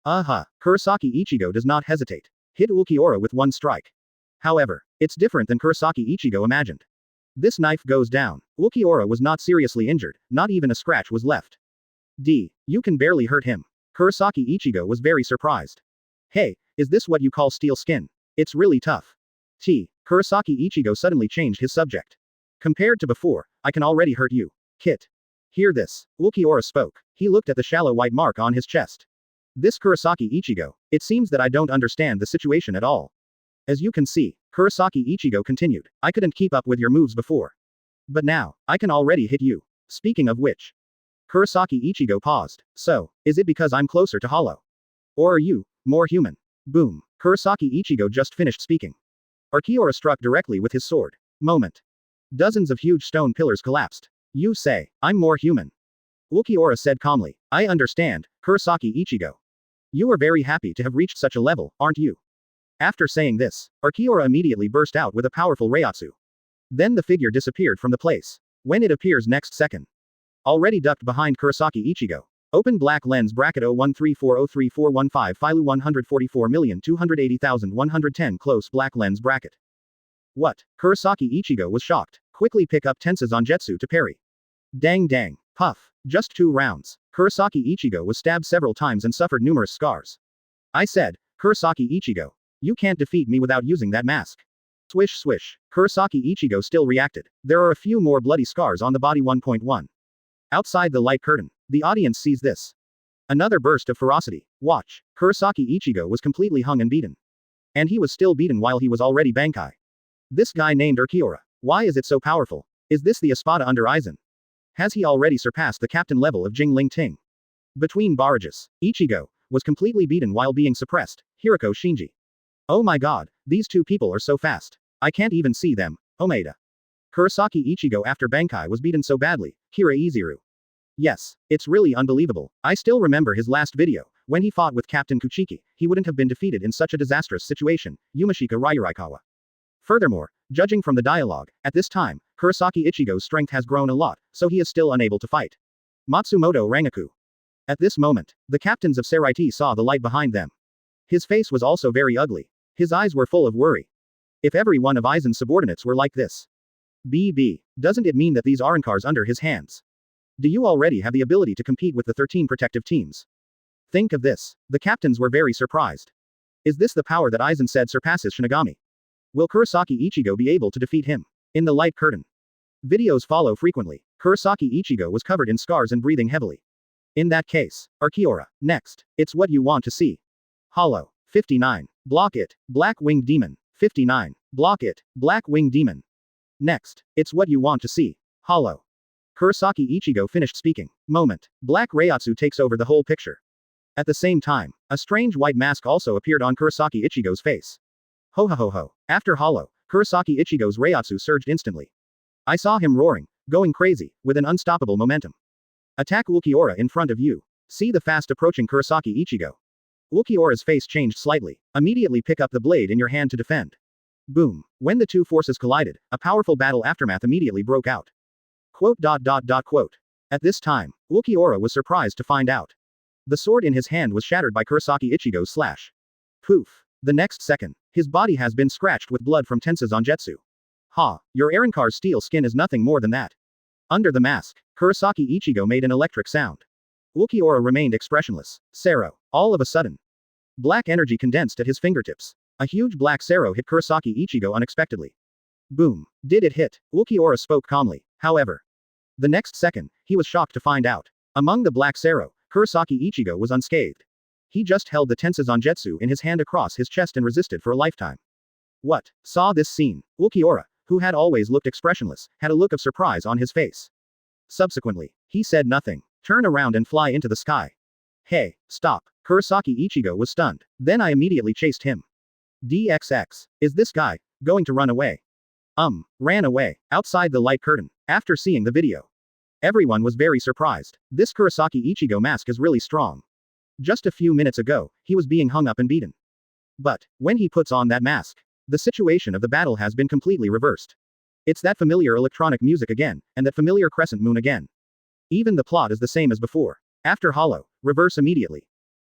Kurosaki Ichigo does not hesitate. Hit Ulquiorra with one strike. However, it's different than Kurosaki Ichigo imagined. This knife goes down. Ulquiorra was not seriously injured, not even a scratch was left. You can barely hurt him. Kurosaki Ichigo was very surprised. Hey, is this what you call steel skin? It's really tough. Kurosaki Ichigo suddenly changed his subject. Compared to before, I can already hurt you. Kit. Hear this. Ulquiorra spoke. He looked at the shallow white mark on his chest. This Kurosaki Ichigo, it seems that I don't understand the situation at all. As you can see, Kurosaki Ichigo continued, I couldn't keep up with your moves before. But now, I can already hit you. Speaking of which. Kurosaki Ichigo paused. So, is it because I'm closer to Hollow? Or are you more human? Boom. Kurosaki Ichigo just finished speaking. Arkiora struck directly with his sword. Moment. Dozens of huge stone pillars collapsed. You say, I'm more human. Ulquiorra said calmly. I understand, Kurosaki Ichigo. You are very happy to have reached such a level, aren't you? After saying this, Arkiora immediately burst out with a powerful reiatsu. Then the figure disappeared from the place. When it appears next second. Already ducked behind Kurosaki Ichigo. Open black lens bracket 0134034415 Filu 144,280,110 close black lens bracket. What? Kurosaki Ichigo was shocked. Quickly pick up Tensa Zangetsu to parry. Dang dang. Puff. Just 2 rounds. Kurosaki Ichigo was stabbed several times and suffered numerous scars. I said, Kurosaki Ichigo. You can't defeat me without using that mask. Swish swish. Kurosaki Ichigo still reacted. There are a few more bloody scars on the body. 1.1. Outside the light curtain, the audience sees this. Another burst of ferocity. Watch. Kurosaki Ichigo was completely hung and beaten. And he was still beaten while he was already Bankai. This guy named Urkiora. Why is it so powerful? Is this the Espada under Aizen? Has he already surpassed the captain level of Jingling Ting? Between barrages, Ichigo was completely beaten while being suppressed. Hirako Shinji. Oh my god, these two people are so fast. I can't even see them. Omeda. Kurosaki Ichigo after Bankai was beaten so badly. Kira Izuru. Yes, it's really unbelievable. I still remember his last video. When he fought with Captain Kuchiki, he wouldn't have been defeated in such a disastrous situation. Yumashika Ryurikawa. Furthermore, judging from the dialogue, at this time, Kurosaki Ichigo's strength has grown a lot, so he is still unable to fight. Matsumoto Rangaku. At this moment, the captains of Seraiti saw the light behind them. His face was also very ugly. His eyes were full of worry. If every one of Aizen's subordinates were like this. Doesn't it mean that these aren't cars under his hands? Do you already have the ability to compete with the 13 protective teams? Think of this. The captains were very surprised. Is this the power that Aizen said surpasses Shinigami? Will Kurosaki Ichigo be able to defeat him? In the light curtain. Videos follow frequently. Kurosaki Ichigo was covered in scars and breathing heavily. In that case, Urkiora. Next. It's what you want to see. Hollow. 59. Block it. Black-winged demon. 59. Block it. Black-winged demon. Next. It's what you want to see. Hollow. Kurosaki Ichigo finished speaking. Moment. Black reiatsu takes over the whole picture. At the same time, a strange white mask also appeared on Kurosaki Ichigo's face. Ho ho ho ho. After Hollow, Kurosaki Ichigo's reiatsu surged instantly. I saw him roaring, going crazy, with an unstoppable momentum. Attack Ulquiorra in front of you. See the fast approaching Kurosaki Ichigo. Ulquiorra's face changed slightly. Immediately pick up the blade in your hand to defend. Boom. When the two forces collided, a powerful battle aftermath immediately broke out. Quote. At this time, Ulquiorra was surprised to find out. The sword in his hand was shattered by Kurosaki Ichigo's slash. Poof. The next second, his body has been scratched with blood from Tensa Zangetsu. Ha, your Erinkar's steel skin is nothing more than that. Under the mask, Kurosaki Ichigo made an electric sound. Ulquiorra remained expressionless. Sero. All of a sudden. Black energy condensed at his fingertips. A huge black Sero hit Kurosaki Ichigo unexpectedly. Boom. Did it hit? Ulquiorra spoke calmly. However, the next second, he was shocked to find out. Among the black Sero, Kurosaki Ichigo was unscathed. He just held the Tensa Zangetsu in his hand across his chest and resisted for a lifetime. What? Saw this scene. Ulquiorra, who had always looked expressionless, had a look of surprise on his face. Subsequently, he said nothing. Turn around and fly into the sky. Hey, stop. Kurosaki Ichigo was stunned. Then I immediately chased him. DXX. Is this guy going to run away? Ran away. Outside the light curtain. After seeing the video. Everyone was very surprised. This Kurosaki Ichigo mask is really strong. Just a few minutes ago, he was being hung up and beaten. But, when he puts on that mask, the situation of the battle has been completely reversed. It's that familiar electronic music again, and that familiar crescent moon again. Even the plot is the same as before. After Hollow, reverse immediately.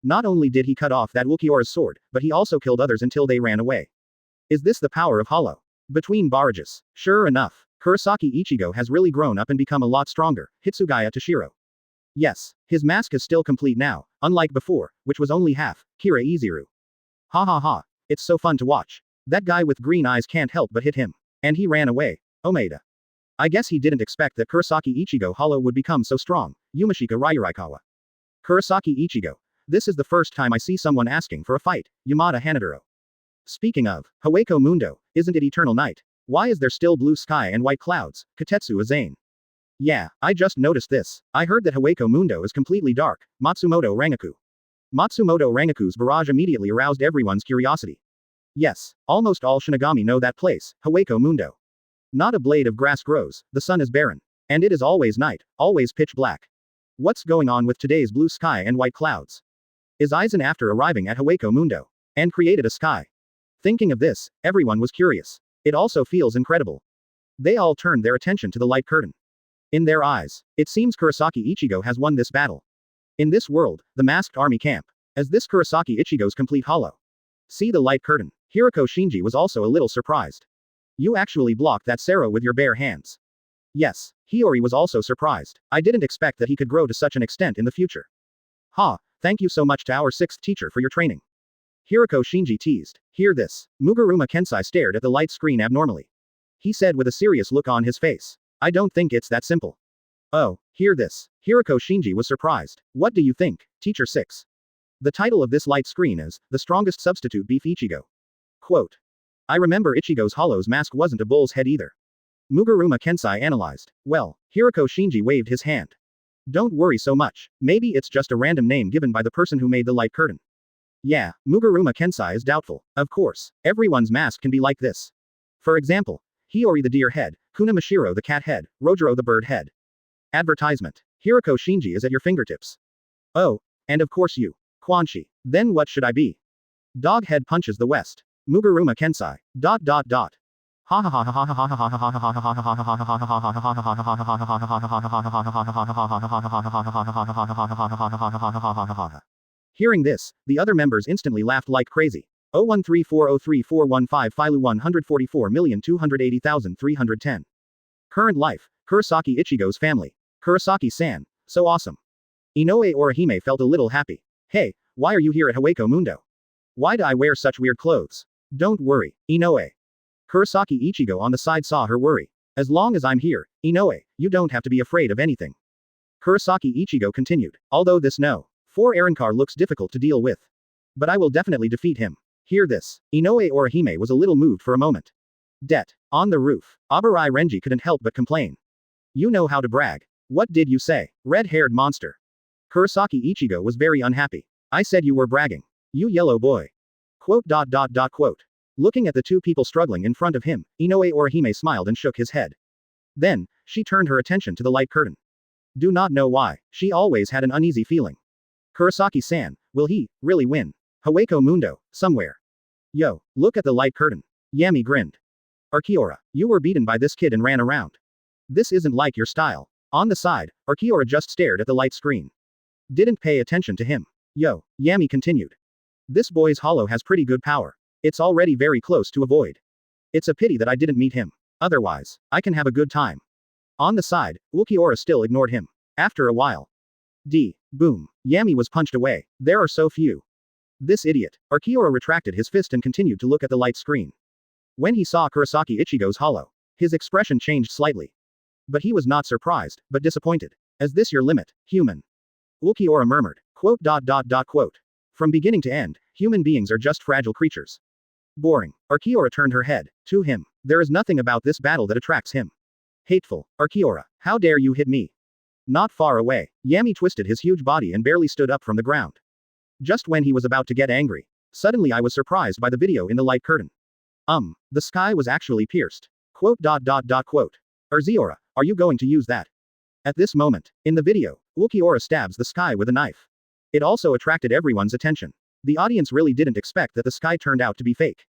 Not only did he cut off that Ulquiorra's sword, but he also killed others until they ran away. Is this the power of Hollow? Between barrages. Sure enough, Kurosaki Ichigo has really grown up and become a lot stronger. Hitsugaya Toshiro. Yes, his mask is still complete now, unlike before, which was only half. Kira Izuru. Ha ha ha. It's so fun to watch. That guy with green eyes can't help but hit him. And he ran away. Omeda. I guess he didn't expect that Kurosaki Ichigo Hollow would become so strong. Yumashika Ryurikawa. Kurosaki Ichigo. This is the first time I see someone asking for a fight. Yamada Hanaduro. Speaking of, Haweko Mundo, isn't it eternal night? Why is there still blue sky and white clouds? Katetsu Aizen. Yeah, I just noticed this. I heard that Haweko Mundo is completely dark. Matsumoto Rangaku. Matsumoto Rangaku's barrage immediately aroused everyone's curiosity. Yes, almost all Shinigami know that place, Haweko Mundo. Not a blade of grass grows, the sun is barren. And it is always night, always pitch black. What's going on with today's blue sky and white clouds? Is Aizen after arriving at Haweko Mundo? And created a sky? Thinking of this, everyone was curious. It also feels incredible. They all turned their attention to the light curtain. In their eyes, it seems Kurosaki Ichigo has won this battle. In this world, the masked army camp. As this Kurosaki Ichigo's complete Hollow. See the light curtain. Hirako Shinji was also a little surprised. You actually blocked that Sero with your bare hands. Yes. Hiyori was also surprised. I didn't expect that he could grow to such an extent in the future. Ha, thank you so much to our 6th teacher for your training. Hiroko Shinji teased. Hear this. Muguruma Kensai stared at the light screen abnormally. He said with a serious look on his face. I don't think it's that simple. Oh, hear this. Hiroko Shinji was surprised. What do you think, Teacher 6? The title of this light screen is, The Strongest Substitute Beef Ichigo. Quote. I remember Ichigo's hollow's mask wasn't a bull's head either. Muguruma Kensai analyzed. Well, Hiroko Shinji waved his hand. Don't worry so much, maybe it's just a random name given by the person who made the light curtain. Yeah, Muguruma Kensai is doubtful. Of course, everyone's mask can be like this. For example, Hiyori the deer head, Kuna Mashiro the cat head, Rojiro the bird head. Advertisement. Hiroko Shinji is at your fingertips. Oh, and of course you. Quanshi. Then what should I be? Dog head punches the west. Muguruma Kensai. ... Ha ha ha ha ha ha ha ha ha ha. Hearing this, the other members instantly laughed like crazy. 013403415 Filu 144,280,310. Current life, Kurosaki Ichigo's family. Kurosaki-san. So awesome. Inoue Orihime felt a little happy. Hey, why are you here at Hawako Mundo? Why do I wear such weird clothes? Don't worry, Inoue. Kurosaki Ichigo on the side saw her worry. As long as I'm here, Inoue, you don't have to be afraid of anything. Kurosaki Ichigo continued. Although this no. 4 Arankar looks difficult to deal with. But I will definitely defeat him. Hear this. Inoue Orihime was a little moved for a moment. On the roof. Abarai Renji couldn't help but complain. You know how to brag. What did you say? Red-haired monster. Kurosaki Ichigo was very unhappy. I said you were bragging. You yellow boy. Quote. Looking at the 2 people struggling in front of him, Inoue Orihime smiled and shook his head. Then, she turned her attention to the light curtain. Do not know why, she always had an uneasy feeling. Kurosaki-san, will he really win? Hawako Mundo, somewhere. Yo, look at the light curtain. Yami grinned. Arkiora, you were beaten by this kid and ran around. This isn't like your style. On the side, Arkiora just stared at the light screen. Didn't pay attention to him. Yo, Yami continued. This boy's hollow has pretty good power. It's already very close to a void. It's a pity that I didn't meet him. Otherwise, I can have a good time. On the side, Ulquiorra still ignored him. After a while. Boom. Yami was punched away. There are so few. This idiot. Arkiora retracted his fist and continued to look at the light screen. When he saw Kurosaki Ichigo's hollow, his expression changed slightly. But he was not surprised, but disappointed. Is this your limit, human? Ulquiorra murmured. Quote. From beginning to end, human beings are just fragile creatures. Boring. Arkiora turned her head. To him. There is nothing about this battle that attracts him. Hateful. Arkiora, how dare you hit me? Not far away. Yami twisted his huge body and barely stood up from the ground. Just when he was about to get angry. Suddenly I was surprised by the video in the light curtain. The sky was actually pierced. Quote. Urziora, are you going to use that? At this moment, in the video, Ulquiorra stabs the sky with a knife. It also attracted everyone's attention. The audience really didn't expect that the sky turned out to be fake.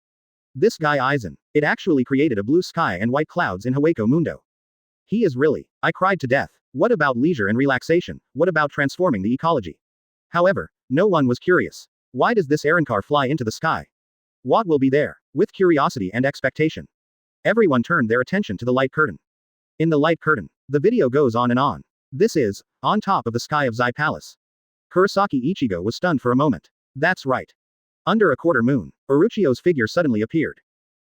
This guy Aizen, it actually created a blue sky and white clouds in Hawako Mundo. He is really, I cried to death. What about leisure and relaxation? What about transforming the ecology? However, no one was curious. Why does this Arankar fly into the sky? What will be there? With curiosity and expectation. Everyone turned their attention to the light curtain. In the light curtain, the video goes on and on. This is, on top of the sky of Zai Palace. Kurosaki Ichigo was stunned for a moment. That's right. Under a quarter moon, Uruchio's figure suddenly appeared.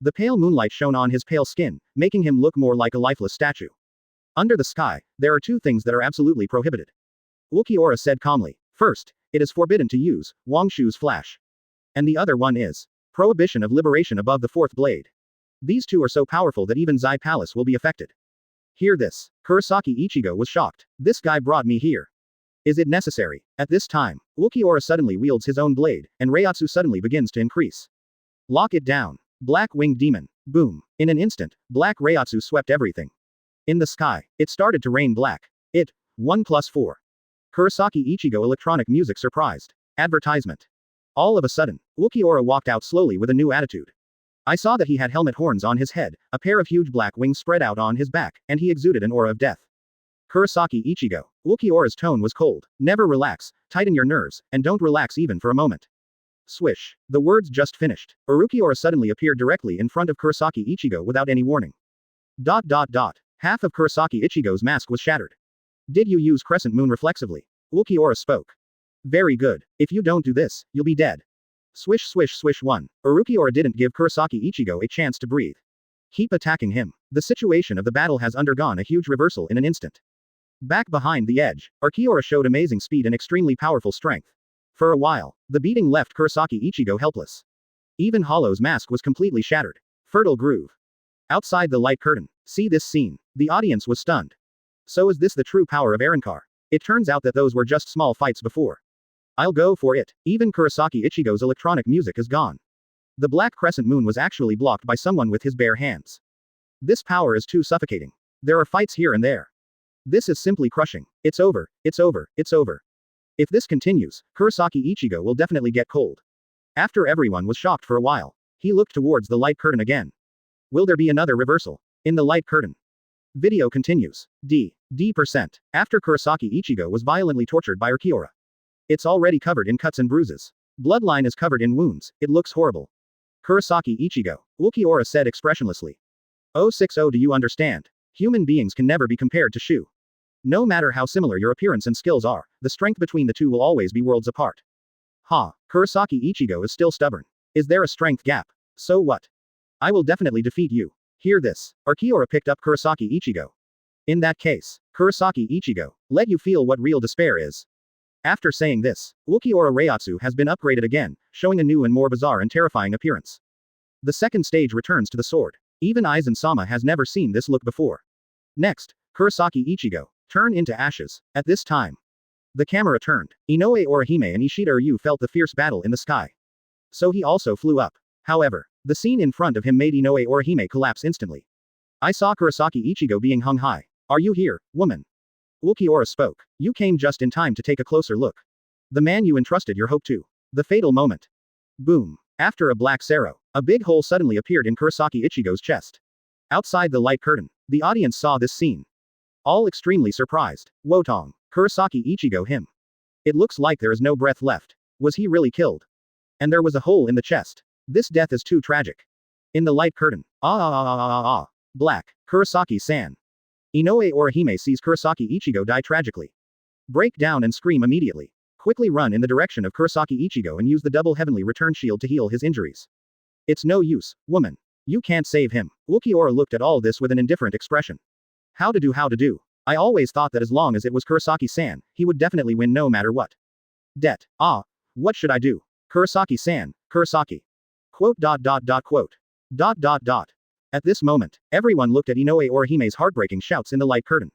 The pale moonlight shone on his pale skin, making him look more like a lifeless statue. Under the sky, there are 2 things that are absolutely prohibited. Ulquiorra said calmly. First, it is forbidden to use Wangshu's flash. And the other one is prohibition of liberation above the 4th blade. These 2 are so powerful that even Zai Palace will be affected. Hear this. Kurosaki Ichigo was shocked. This guy brought me here. Is it necessary? At this time, Ulquiorra suddenly wields his own blade, and reiatsu suddenly begins to increase. Lock it down. Black winged demon. Boom. In an instant, black reiatsu swept everything. In the sky, it started to rain black. 1+4. Kurosaki Ichigo electronic music surprised. Advertisement. All of a sudden, Ulquiorra walked out slowly with a new attitude. I saw that he had helmet horns on his head, a pair of huge black wings spread out on his back, and he exuded an aura of death. Kurosaki Ichigo. Ulquiorra's tone was cold. Never relax, tighten your nerves, and don't relax even for a moment. Swish. The words just finished. Urukiora suddenly appeared directly in front of Kurosaki Ichigo without any warning. Half of Kurosaki Ichigo's mask was shattered. Did you use Crescent Moon reflexively? Urukiora spoke. Very good. If you don't do this, you'll be dead. Swish swish swish 1. Urukiora didn't give Kurosaki Ichigo a chance to breathe. Keep attacking him. The situation of the battle has undergone a huge reversal in an instant. Back behind the edge, Urukiora showed amazing speed and extremely powerful strength. For a while, the beating left Kurosaki Ichigo helpless. Even Hollow's mask was completely shattered. Fertile groove. Outside the light curtain, see this scene. The audience was stunned. So is this the true power of Arrancar? It turns out that those were just small fights before. I'll go for it. Even Kurosaki Ichigo's electronic music is gone. The black crescent moon was actually blocked by someone with his bare hands. This power is too suffocating. There are fights here and there. This is simply crushing. It's over, it's over, it's over. If this continues, Kurosaki Ichigo will definitely get cold. After everyone was shocked for a while, he looked towards the light curtain again. Will there be another reversal? In the light curtain. Video continues. D%. After Kurosaki Ichigo was violently tortured by Urukiora. It's already covered in cuts and bruises. Bloodline is covered in wounds. It looks horrible. Kurosaki Ichigo. Urukiora said expressionlessly. 060 Do you understand? Human beings can never be compared to Shu. No matter how similar your appearance and skills are, the strength between the two will always be worlds apart. Kurosaki Ichigo is still stubborn. Is there a strength gap? So what? I will definitely defeat you. Hear this. Urukiora picked up Kurosaki Ichigo. In that case, Kurosaki Ichigo, let you feel what real despair is. After saying this, Urukiora reiatsu has been upgraded again, showing a new and more bizarre and terrifying appearance. The second stage returns to the sword. Even Aizen-sama has never seen this look before. Next, Kurosaki Ichigo, turn into ashes. At this time, the camera turned. Inoue Orihime and Ishida Ryu felt the fierce battle in the sky. So he also flew up. However, the scene in front of him made Inoue Orihime collapse instantly. I saw Kurosaki Ichigo being hung high. Are you here, woman? Urukiora spoke. You came just in time to take a closer look. The man you entrusted your hope to. The fatal moment. Boom. After a black arrow, a big hole suddenly appeared in Kurosaki Ichigo's chest. Outside the light curtain, the audience saw this scene. All extremely surprised. Wotong. Kurosaki Ichigo him. It looks like there is no breath left. Was he really killed? And there was a hole in the chest. This death is too tragic. In the light curtain. Black. Kurosaki-san. Inoue Orihime sees Kurosaki Ichigo die tragically. Break down and scream immediately. Quickly run in the direction of Kurosaki Ichigo and use the double heavenly return shield to heal his injuries. It's no use, woman. You can't save him. Urukiora looked at all this with an indifferent expression. How to do. I always thought that as long as it was Kurosaki-san, he would definitely win no matter what. What should I do? Kurosaki-san, Kurosaki. Quote. At this moment, everyone looked at Inoue Orihime's heartbreaking shouts in the light curtain.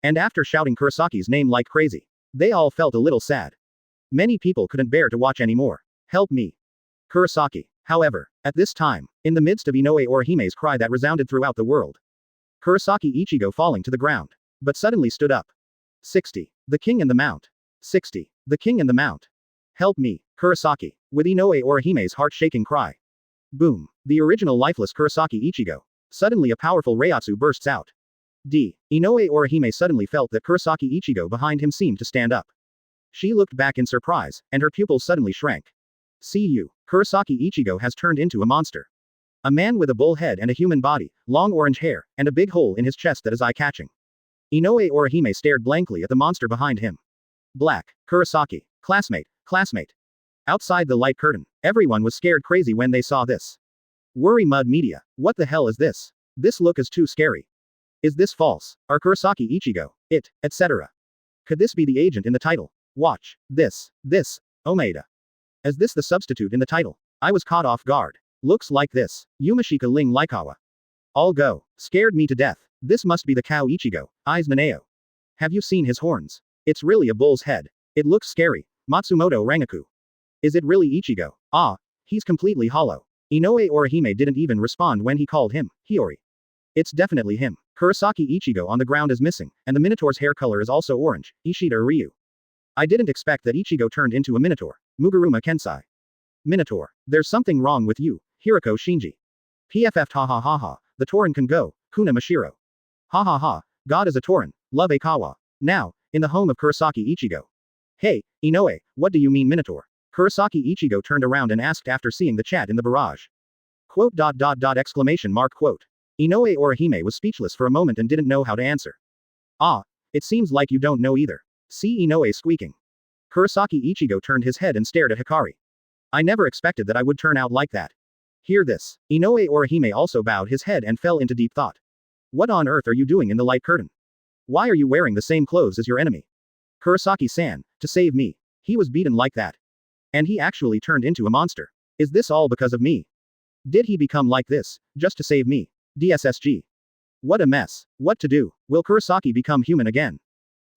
And after shouting Kurosaki's name like crazy, they all felt a little sad. Many people couldn't bear to watch anymore. Help me. Kurosaki. However, at this time, in the midst of Inoue Orihime's cry that resounded throughout the world, Kurosaki Ichigo falling to the ground, but suddenly stood up. 60. The King and the Mount. 60. The King and the Mount. Help me, Kurosaki. With Inoue Orihime's heart-shaking cry. Boom. The original lifeless Kurosaki Ichigo. Suddenly a powerful reiatsu bursts out. Inoue Orihime suddenly felt that Kurosaki Ichigo behind him seemed to stand up. She looked back in surprise, and her pupils suddenly shrank. See you. Kurosaki Ichigo has turned into a monster. A man with a bull head and a human body, long orange hair, and a big hole in his chest that is eye-catching. Inoue Orihime stared blankly at the monster behind him. Black. Kurosaki. Classmate. Outside the light curtain, everyone was scared crazy when they saw this. Worry Mud Media. What the hell is this? This look is too scary. Is this false? Are Kurosaki Ichigo, etc.? Could this be the agent in the title? Watch. This, Omeda. Is this the substitute in the title? I was caught off guard. Looks like this. Yumashika Ling Laikawa. All go. Scared me to death. This must be the cow Ichigo, eyes Naneo. Have you seen his horns? It's really a bull's head. It looks scary. Matsumoto Rangaku. Is it really Ichigo? He's completely hollow. Inoue Orihime didn't even respond when he called him, Hiyori. It's definitely him. Kurosaki Ichigo on the ground is missing, and the Minotaur's hair color is also orange, Ishida Ryu. I didn't expect that Ichigo turned into a Minotaur. Muguruma Kensai. Minotaur. There's something wrong with you, Hiroko Shinji. PFF ha ha ha ha, the Tauren can go, Kuna Mashiro. Ha ha ha, God is a Tauren, love Akawa. Now, in the home of Kurosaki Ichigo. Hey, Inoue, what do you mean Minotaur? Kurosaki Ichigo turned around and asked after seeing the chat in the barrage. Quote. Exclamation mark quote. Inoue Orihime was speechless for a moment and didn't know how to answer. Ah, it seems like you don't know either. See Inoue squeaking. Kurosaki Ichigo turned his head and stared at Hikari. I never expected that I would turn out like that. Hear this. Inoue Orihime also bowed his head and fell into deep thought. What on earth are you doing in the light curtain? Why are you wearing the same clothes as your enemy? Kurosaki-san, to save me. He was beaten like that. And he actually turned into a monster. Is this all because of me? Did he become like this, just to save me? DSSG. What a mess. What to do? Will Kurosaki become human again?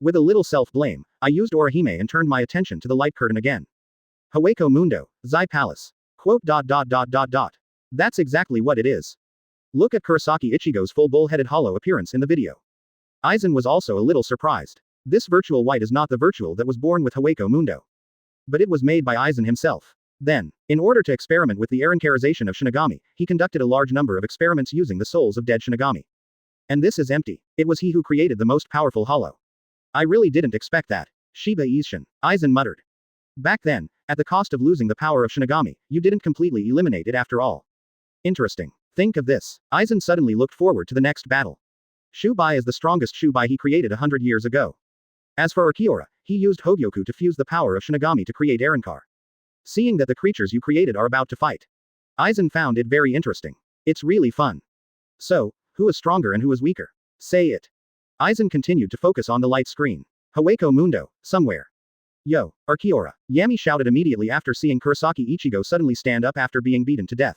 With a little self-blame, I used Orihime and turned my attention to the light curtain again. Haweko Mundo, Zai Palace. Quote. That's exactly what it is. Look at Kurosaki Ichigo's full bull-headed hollow appearance in the video. Aizen was also a little surprised. This virtual white is not the virtual that was born with Haweko Mundo. But it was made by Aizen himself. Then, in order to experiment with the Erinkarization of Shinigami, he conducted a large number of experiments using the souls of dead Shinigami. And this is empty. It was he who created the most powerful hollow. I really didn't expect that. Shiba Ishin. Aizen muttered. Back then, at the cost of losing the power of Shinigami, you didn't completely eliminate it after all. Interesting. Think of this. Aizen suddenly looked forward to the next battle. Shubai is the strongest Shubai he created 100 years ago. As for Urkiora, he used Hogyoku to fuse the power of Shinigami to create Erinkar. Seeing that the creatures you created are about to fight. Aizen found it very interesting. It's really fun. So, who is stronger and who is weaker? Say it. Aizen continued to focus on the light screen. Haweko Mundo, somewhere. Yo, Urkiora, Yami shouted immediately after seeing Kurosaki Ichigo suddenly stand up after being beaten to death.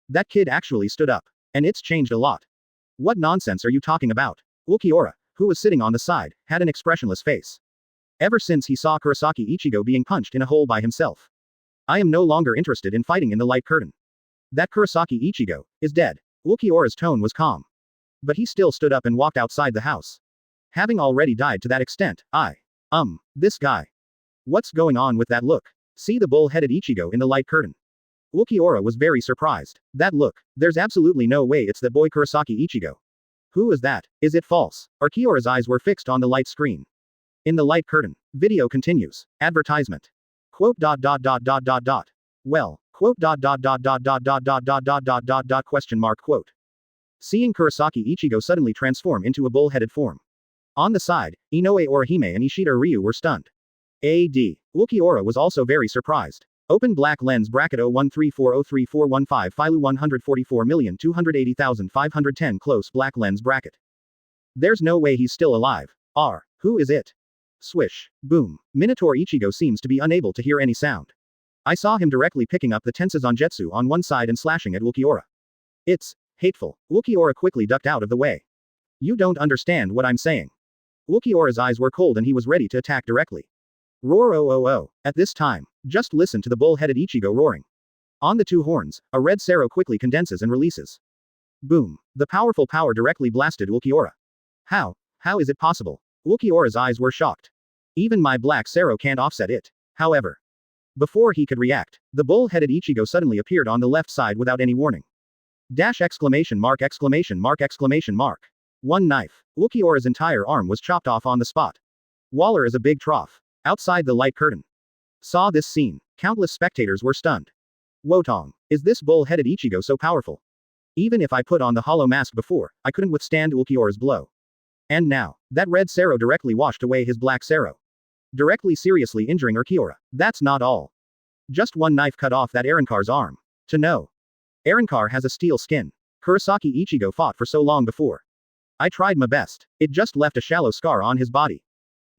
That kid actually stood up. And it's changed a lot. What nonsense are you talking about? Urkiora, who was sitting on the side, had an expressionless face. Ever since he saw Kurosaki Ichigo being punched in a hole by himself. I am no longer interested in fighting in the light curtain. That Kurosaki Ichigo is dead. Urkiora's tone was calm. But he still stood up and walked outside the house. Having already died to that extent, this guy. What's going on with that look? See the bull-headed Ichigo in the light curtain. Urkiora was very surprised. That look, there's absolutely no way it's that boy Kurosaki Ichigo. Who is that? Is it false? Urkiora's eyes were fixed on the light screen. In the light curtain. Video continues. Advertisement. Quote. Well, quote. Question mark quote. Seeing Kurosaki Ichigo suddenly transform into a bull-headed form. On the side, Inoue Orihime and Ishida Ryu were stunned. A.D. Urkiora was also very surprised. Open black lens bracket 013403415 Filu 144,280,510 close black lens bracket. There's no way he's still alive. Who is it? Swish. Boom. Minotaur Ichigo seems to be unable to hear any sound. I saw him directly picking up the Tensuzanjetsu on one side and slashing at Urkiora. It's hateful. Urkiora quickly ducked out of the way. You don't understand what I'm saying. Urkiora's eyes were cold and he was ready to attack directly. Roar oh. At this time, just listen to the bull-headed Ichigo roaring. On the two horns, a red Sero quickly condenses and releases. Boom. The powerful power directly blasted Urkiora. How is it possible? Urkiora's eyes were shocked. Even my black Sero can't offset it. However, before he could react, the bull-headed Ichigo suddenly appeared on the left side without any warning. Exclamation mark. One knife. Urkiora's entire arm was chopped off on the spot. Waller is a big trough. Outside the light curtain. Saw this scene. Countless spectators were stunned. Wotong. Is this bull-headed Ichigo so powerful? Even if I put on the hollow mask before, I couldn't withstand Urkiora's blow. And now, that red Sero directly washed away his black Sero. Directly seriously injuring Urkiora. That's not all. Just one knife cut off that Erinkar's arm. To know. Erinkar has a steel skin. Kurosaki Ichigo fought for so long before. I tried my best. It just left a shallow scar on his body.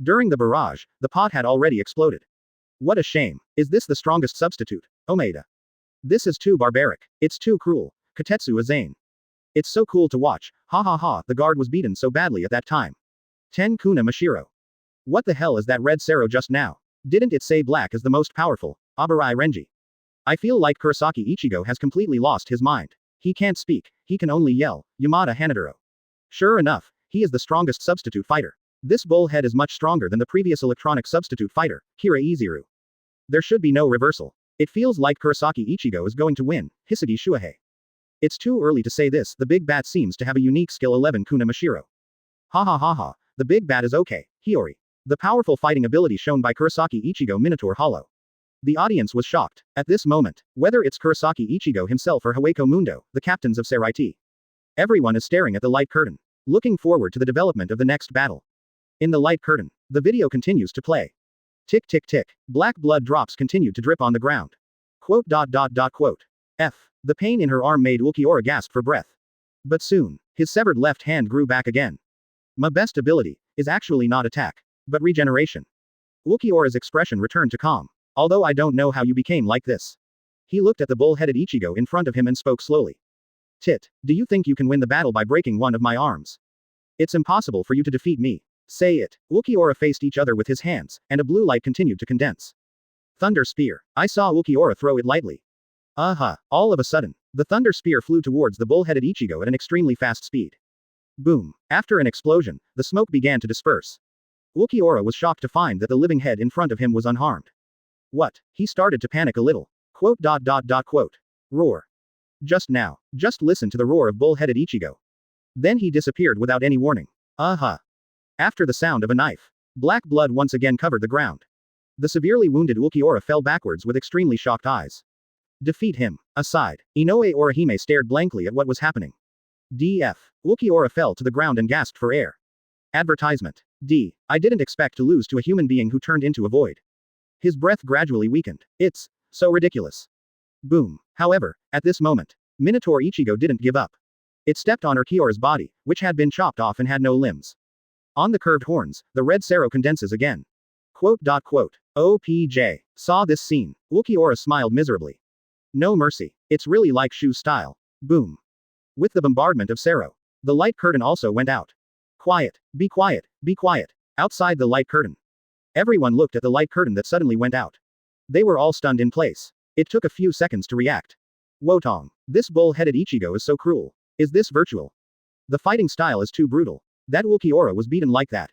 During the barrage, the pot had already exploded. What a shame. Is this the strongest substitute? Omeda. This is too barbaric. It's too cruel. Katetsu Aizen. It's so cool to watch. The guard was beaten so badly at that time. Ten Kuna Mashiro. What the hell is that red Sero just now? Didn't it say black is the most powerful? Abarai Renji. I feel like Kurosaki Ichigo has completely lost his mind. He can't speak, he can only yell, Yamada Hanaduro. Sure enough, he is the strongest substitute fighter. This bullhead is much stronger than the previous electronic substitute fighter, Kira Izuru. There should be no reversal. It feels like Kurosaki Ichigo is going to win, Hisagi Shuhei. It's too early to say this, the big bat seems to have a unique skill 11 Kuna Mashiro. The big bat is okay, Hiyori. The powerful fighting ability shown by Kurosaki Ichigo Minotaur Hollow. The audience was shocked. At this moment, whether it's Kurosaki Ichigo himself or Hawako Mundo, the captains of Zaraki. Everyone is staring at the light curtain, looking forward to the development of the next battle. In the light curtain, the video continues to play. Tick tick tick. Black blood drops continued to drip on the ground. Quote. F. The pain in her arm made Ulquiorra gasp for breath. But soon, his severed left hand grew back again. My best ability is actually not attack, but regeneration. Ulquiorra's expression returned to calm. Although I don't know how you became like this. He looked at the bull-headed Ichigo in front of him and spoke slowly. Tit, do you think you can win the battle by breaking one of my arms? It's impossible for you to defeat me. Say it. Ulquiorra faced each other with his hands, and a blue light continued to condense. Thunder Spear. I saw Ulquiorra throw it lightly. All of a sudden, the Thunder Spear flew towards the bull-headed Ichigo at an extremely fast speed. Boom. After an explosion, the smoke began to disperse. Ulquiorra was shocked to find that the living head in front of him was unharmed. What? He started to panic a little. Quote. Roar. Just now. Just listen to the roar of bull-headed Ichigo. Then he disappeared without any warning. After the sound of a knife, black blood once again covered the ground. The severely wounded Ulquiorra fell backwards with extremely shocked eyes. Defeat him. Aside, Inoue Orihime stared blankly at what was happening. DF. Ulquiorra fell to the ground and gasped for air. Advertisement. I didn't expect to lose to a human being who turned into a void. His breath gradually weakened. It's so ridiculous. Boom. However, at this moment, Minotaur Ichigo didn't give up. It stepped on Ulquiorra's body, which had been chopped off and had no limbs. On the curved horns, the red Sero condenses again. Quote. OPJ. Saw this scene. Ulquiorra smiled miserably. No mercy. It's really like Shu's style. Boom. With the bombardment of Sero, the light curtain also went out. Quiet. Be quiet. Be quiet. Outside the light curtain. Everyone looked at the light curtain that suddenly went out. They were all stunned in place. It took a few seconds to react. Wotong. This bull-headed Ichigo is so cruel. Is this virtual? The fighting style is too brutal. That Ulquiorra was beaten like that.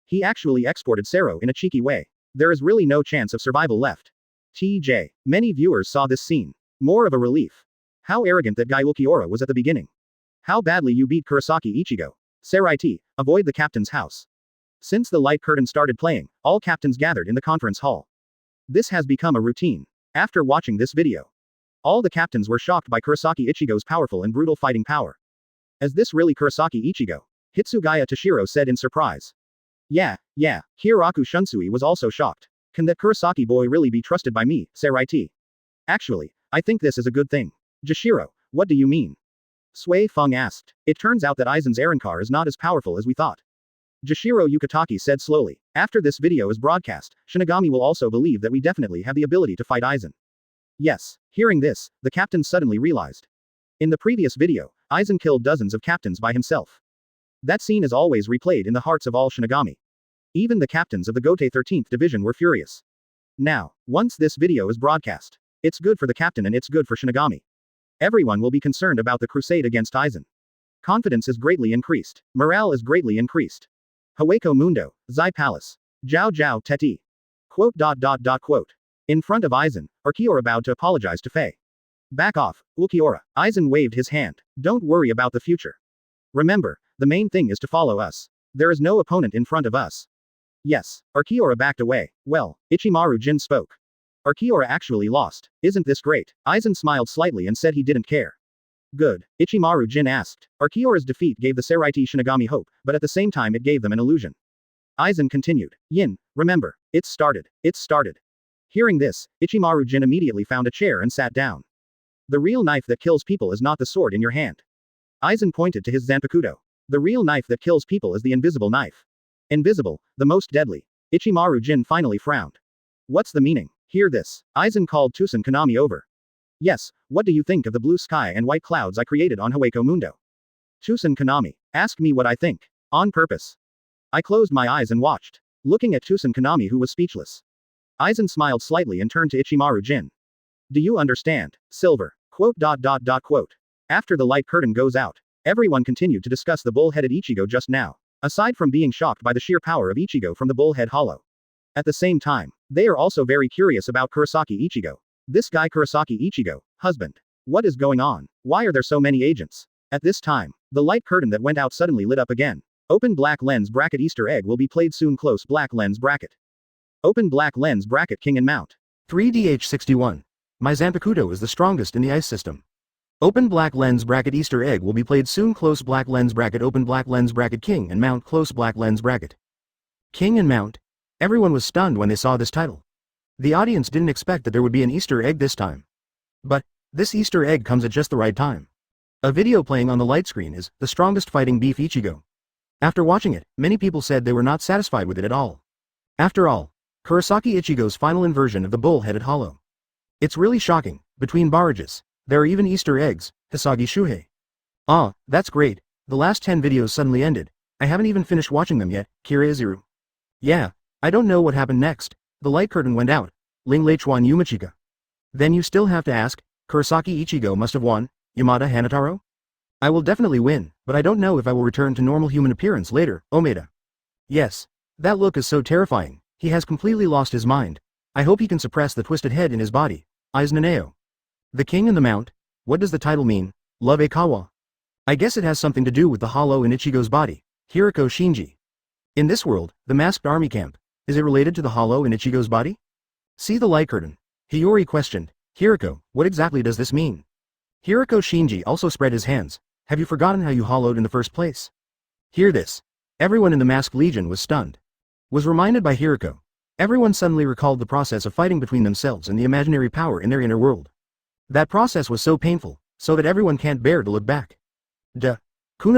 He actually exported Sero in a cheeky way. There is really no chance of survival left. TJ. Many viewers saw this scene. More of a relief. How arrogant that guy Ulquiorra was at the beginning. How badly you beat Kurosaki Ichigo. Seraiti, avoid the captain's house. Since the light curtain started playing, all captains gathered in the conference hall. This has become a routine. After watching this video, all the captains were shocked by Kurosaki Ichigo's powerful and brutal fighting power. Is this really Kurosaki Ichigo? Hitsugaya Toshiro said in surprise. Yeah, Hiroku Shunsui was also shocked. Can that Kurosaki boy really be trusted by me, Seraiti? Actually, I think this is a good thing. Jashiro, what do you mean? Sui Feng asked. It turns out that Aizen's Arankar is not as powerful as we thought. Jashiro Yukitaki said slowly. After this video is broadcast, Shinigami will also believe that we definitely have the ability to fight Aizen. Yes. Hearing this, the captain suddenly realized. In the previous video, Aizen killed dozens of captains by himself. That scene is always replayed in the hearts of all Shinigami. Even the captains of the Gote 13th Division were furious. Now, once this video is broadcast, it's good for the captain and it's good for Shinigami. Everyone will be concerned about the crusade against Aizen. Confidence is greatly increased. Morale is greatly increased. Hawako Mundo, Zai Palace. Jiao Jiao Teti. Quote. In front of Aizen, Ulquiorra bowed to apologize to Fei. Back off, Ulquiorra. Aizen waved his hand. Don't worry about the future. Remember, the main thing is to follow us. There is no opponent in front of us. Yes. Ulquiorra backed away. Well, Ichimaru Jin spoke. Ulquiorra actually lost. Isn't this great? Aizen smiled slightly and said he didn't care. Good. Ichimaru Jin asked. Ulquiorra's defeat gave the Seraiti Shinigami hope, but at the same time it gave them an illusion. Aizen continued. Yin, remember. It's started. Hearing this, Ichimaru Jin immediately found a chair and sat down. The real knife that kills people is not the sword in your hand. Aizen pointed to his Zanpakuto. The real knife that kills people is the invisible knife. Invisible, the most deadly. Ichimaru Jin finally frowned. What's the meaning? Hear this. Aizen called Tosen Konami over. Yes, what do you think of the blue sky and white clouds I created on Hawako Mundo? Tosen Konami. Ask me what I think. On purpose. I closed my eyes and watched. Looking at Tosen Konami who was speechless. Aizen smiled slightly and turned to Ichimaru Jin. Do you understand? Silver. Quote. After the light curtain goes out, everyone continued to discuss the bull-headed Ichigo just now. Aside from being shocked by the sheer power of Ichigo from the bullhead hollow. At the same time, they are also very curious about Kurosaki Ichigo. This guy Kurosaki Ichigo, husband. What is going on? Why are there so many agents? At this time, the light curtain that went out suddenly lit up again. Open black lens bracket Easter egg will be played soon. Close black lens bracket. Open black lens bracket king and mount. 3DH61. My Zanpakuto is the strongest in the ice system. Open black lens bracket Easter egg will be played soon. Close black lens bracket open black lens bracket king and mount close black lens bracket. King and mount. Everyone was stunned when they saw this title. The audience didn't expect that there would be an Easter egg this time. But this Easter egg comes at just the right time. A video playing on the light screen is The Strongest Fighting Beef Ichigo. After watching it, many people said they were not satisfied with it at all. After all, Kurosaki Ichigo's final inversion of the bull-headed hollow. It's really shocking. Between barrages, there are even Easter eggs, Hisagi Shuhei. Ah, that's great. The last 10 videos suddenly ended. I haven't even finished watching them yet, Kiraiziru. Yeah, I don't know what happened next. The light curtain went out. Ling Leichuan Yumachika. Then you still have to ask, Kurosaki Ichigo must have won, Yamada Hanataro? I will definitely win, but I don't know if I will return to normal human appearance later, Omeda. Yes. That look is so terrifying. He has completely lost his mind. I hope he can suppress the twisted head in his body. Aizen. The King and the Mount. What does the title mean? Love Ekawa. I guess it has something to do with the hollow in Ichigo's body. Hiriko Shinji. In this world, the masked army camp. Is it related to the hollow in Ichigo's body? See the light curtain. Hiyori questioned. Hiriko, what exactly does this mean? Hiriko Shinji also spread his hands. Have you forgotten how you hollowed in the first place? Hear this. Everyone in the masked legion was stunned. Was reminded by Hiriko. Everyone suddenly recalled the process of fighting between themselves and the imaginary power in their inner world. That process was so painful, so that everyone can't bear to look back. Kuna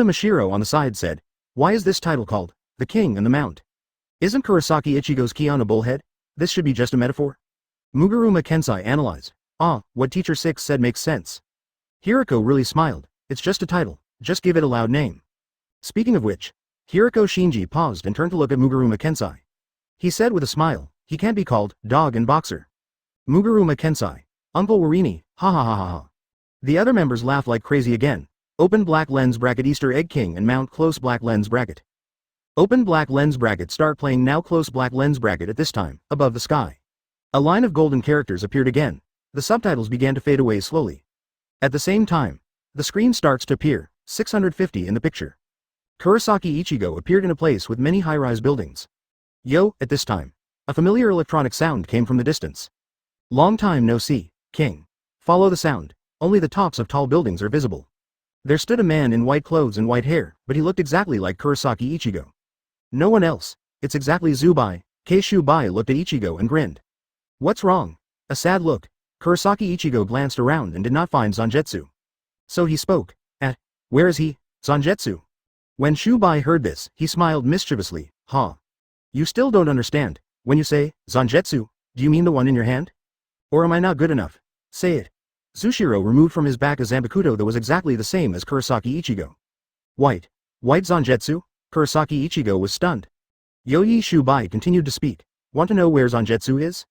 Mashiro on the side said, why is this title called, The King and the Mount? Isn't Kurosaki Ichigo's ki on a bullhead? This should be just a metaphor? Muguruma Kensai analyzed. Ah, what Teacher 6 said makes sense. Hiriko really smiled. It's just a title, just give it a loud name. Speaking of which, Hiriko Shinji paused and turned to look at Muguruma Kensai. He said with a smile, he can't be called dog and boxer. Muguruma Kensai. Uncle Warini, ha ha ha ha ha. The other members laughed like crazy again. Open black lens bracket Easter egg king and mount close black lens bracket. Open black lens bracket start playing now close black lens bracket at this time, above the sky. A line of golden characters appeared again. The subtitles began to fade away slowly. At the same time, the screen starts to appear, 650 in the picture. Kurosaki Ichigo appeared in a place with many high-rise buildings. Yo, at this time, a familiar electronic sound came from the distance. Long time no see, king. Follow the sound, only the tops of tall buildings are visible. There stood a man in white clothes and white hair, but he looked exactly like Kurosaki Ichigo. No one else, it's exactly Zubai. Keishubai looked at Ichigo and grinned. What's wrong? A sad look. Kurosaki Ichigo glanced around and did not find Zanjetsu. So he spoke. Where is he, Zanjetsu? When Shubai heard this, he smiled mischievously, ha. You still don't understand. When you say, Zanjetsu, do you mean the one in your hand? Or am I not good enough? Say it. Zushiro removed from his back a Zanpakuto that was exactly the same as Kurosaki Ichigo. White Zanjetsu? Kurosaki Ichigo was stunned. Yoyi Shubai continued to speak. Want to know where Zanjetsu is?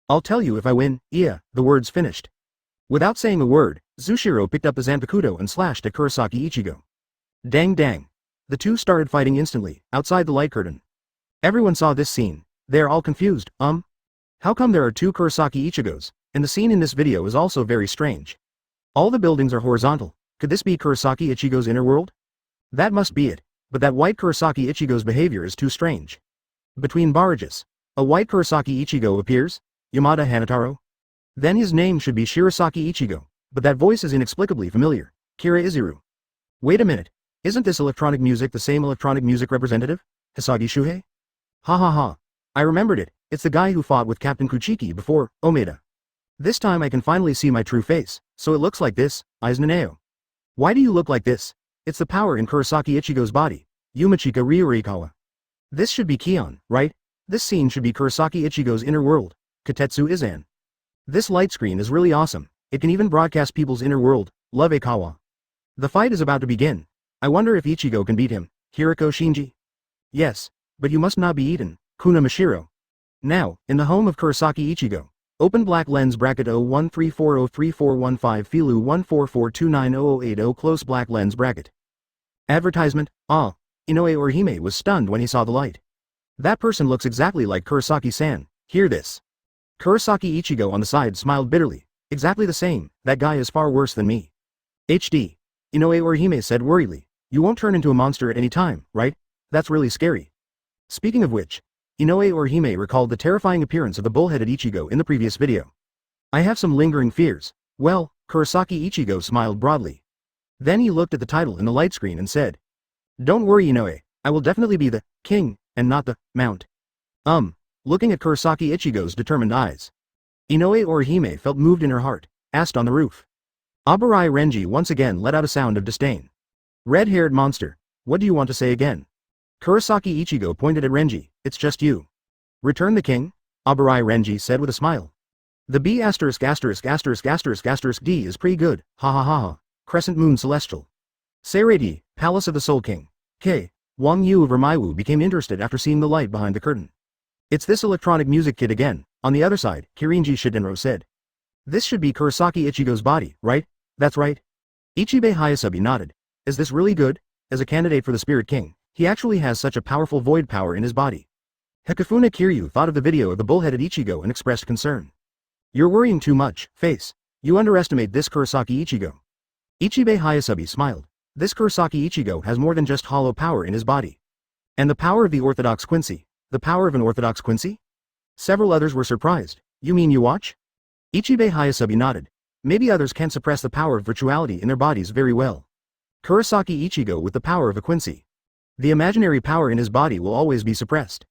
I'll tell you if I win, yeah, the words finished. Without saying a word, Zushiro picked up the Zanpakuto and slashed at Kurosaki Ichigo. Dang dang. The two started fighting instantly, outside the light curtain. Everyone saw this scene. They are all confused, How come there are two Kurosaki Ichigos, and the scene in this video is also very strange. All the buildings are horizontal. Could this be Kurosaki Ichigo's inner world? That must be it, but that white Kurosaki Ichigo's behavior is too strange. Between barrages, a white Kurosaki Ichigo appears, Yamada Hanataro. Then his name should be Shirosaki Ichigo, but that voice is inexplicably familiar, Kiraiziru. Wait a minute, isn't this electronic music the same electronic music representative, Hisagi Shuhei? Ha ha ha, I remembered it, it's the guy who fought with Captain Kuchiki before, Omeda. This time I can finally see my true face, so it looks like this, Aizen. Why do you look like this? It's the power in Kurosaki Ichigo's body, Yumachika Ryurikawa. This should be Kion, right? This scene should be Kurosaki Ichigo's inner world, Katetsu Izan. This light screen is really awesome, it can even broadcast people's inner world, Love Ekawa. The fight is about to begin. I wonder if Ichigo can beat him, Hiriko Shinji. Yes, but you must not be eaten, Kuna Mashiro. Now, in the home of Kurosaki Ichigo. Open black lens bracket 013403415 Filu 144290080 close black lens bracket. Advertisement, Inoue Orihime was stunned when he saw the light. That person looks exactly like Kurosaki-san, hear this. Kurosaki Ichigo on the side smiled bitterly, exactly the same, that guy is far worse than me. HD. Inoue Orihime said worriedly, you won't turn into a monster at any time, right? That's really scary. Speaking of which, Inoue or Hime recalled the terrifying appearance of the bull-headed Ichigo in the previous video. I have some lingering fears. Well, Kurosaki Ichigo smiled broadly. Then he looked at the title in the light screen and said, "Don't worry Inoue, I will definitely be the king, and not the mount." Looking at Kurosaki Ichigo's determined eyes. Inoue or Hime felt moved in her heart, asked on the roof. Abarai Renji once again let out a sound of disdain. Red-haired monster, what do you want to say again? Kurosaki Ichigo pointed at Renji, it's just you. Return the king? Abarai Renji said with a smile. The B**************** D is pretty good, ha ha ha ha. Crescent Moon Celestial. Seirei, Palace of the Soul King. K. Wang Yu of Ermaiwu became interested after seeing the light behind the curtain. It's this electronic music kid again, on the other side, Kirinji Shidenro said. This should be Kurosaki Ichigo's body, right? That's right. Ichibei Hayasabi nodded. Is this really good? As a candidate for the Spirit King, he actually has such a powerful void power in his body. Hikifuna Kiryu thought of the video of the bull-headed Ichigo and expressed concern. You're worrying too much, face. You underestimate this Kurosaki Ichigo. Ichibei Hayasabi smiled. This Kurosaki Ichigo has more than just hollow power in his body. And the power of the Orthodox Quincy. The power of an Orthodox Quincy? Several others were surprised. You mean you watch? Ichibei Hayasabi nodded. Maybe others can't suppress the power of virtuality in their bodies very well. Kurosaki Ichigo with the power of a Quincy. The imaginary power in his body will always be suppressed.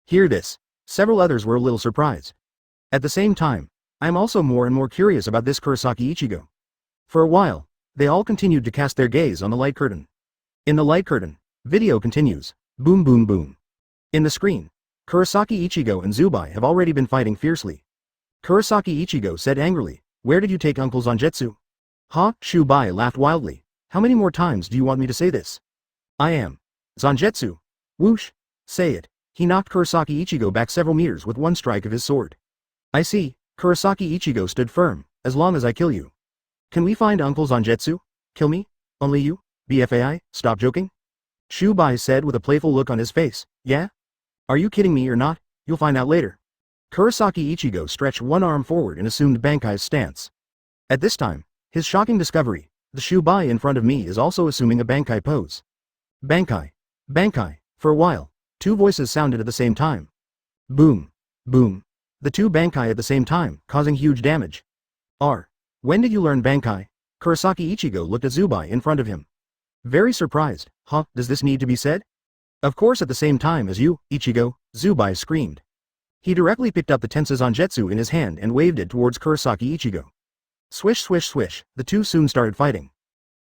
Hear this. Several others were a little surprised. At the same time, I am also more and more curious about this Kurosaki Ichigo. For a while, they all continued to cast their gaze on the light curtain. In the light curtain, video continues. Boom boom boom. In the screen, Kurosaki Ichigo and Zubai have already been fighting fiercely. Kurosaki Ichigo said angrily, "Where did you take Uncle Zangetsu?" "Huh?" Shubai laughed wildly. "How many more times do you want me to say this?" "I am Zangetsu." Whoosh. Say it. He knocked Kurosaki Ichigo back several meters with one strike of his sword. "I see." Kurosaki Ichigo stood firm. "As long as I kill you." "Can we find Uncle Zangetsu? Kill me? Only you? BFAI, stop joking?" Shubai said with a playful look on his face. "Yeah? Are you kidding me or not? You'll find out later." Kurosaki Ichigo stretched one arm forward and assumed Bankai's stance. At this time, his shocking discovery, the Shubai in front of me is also assuming a Bankai pose. Bankai. Bankai. For a while, two voices sounded at the same time. Boom. Boom. The two Bankai at the same time, causing huge damage. When did you learn Bankai? Kurosaki Ichigo looked at Zubai in front of him. Very surprised. Huh, does this need to be said? Of course at the same time as you, Ichigo, Zubai screamed. He directly picked up the Tensa Zangetsu in his hand and waved it towards Kurosaki Ichigo. Swish swish swish, the two soon started fighting.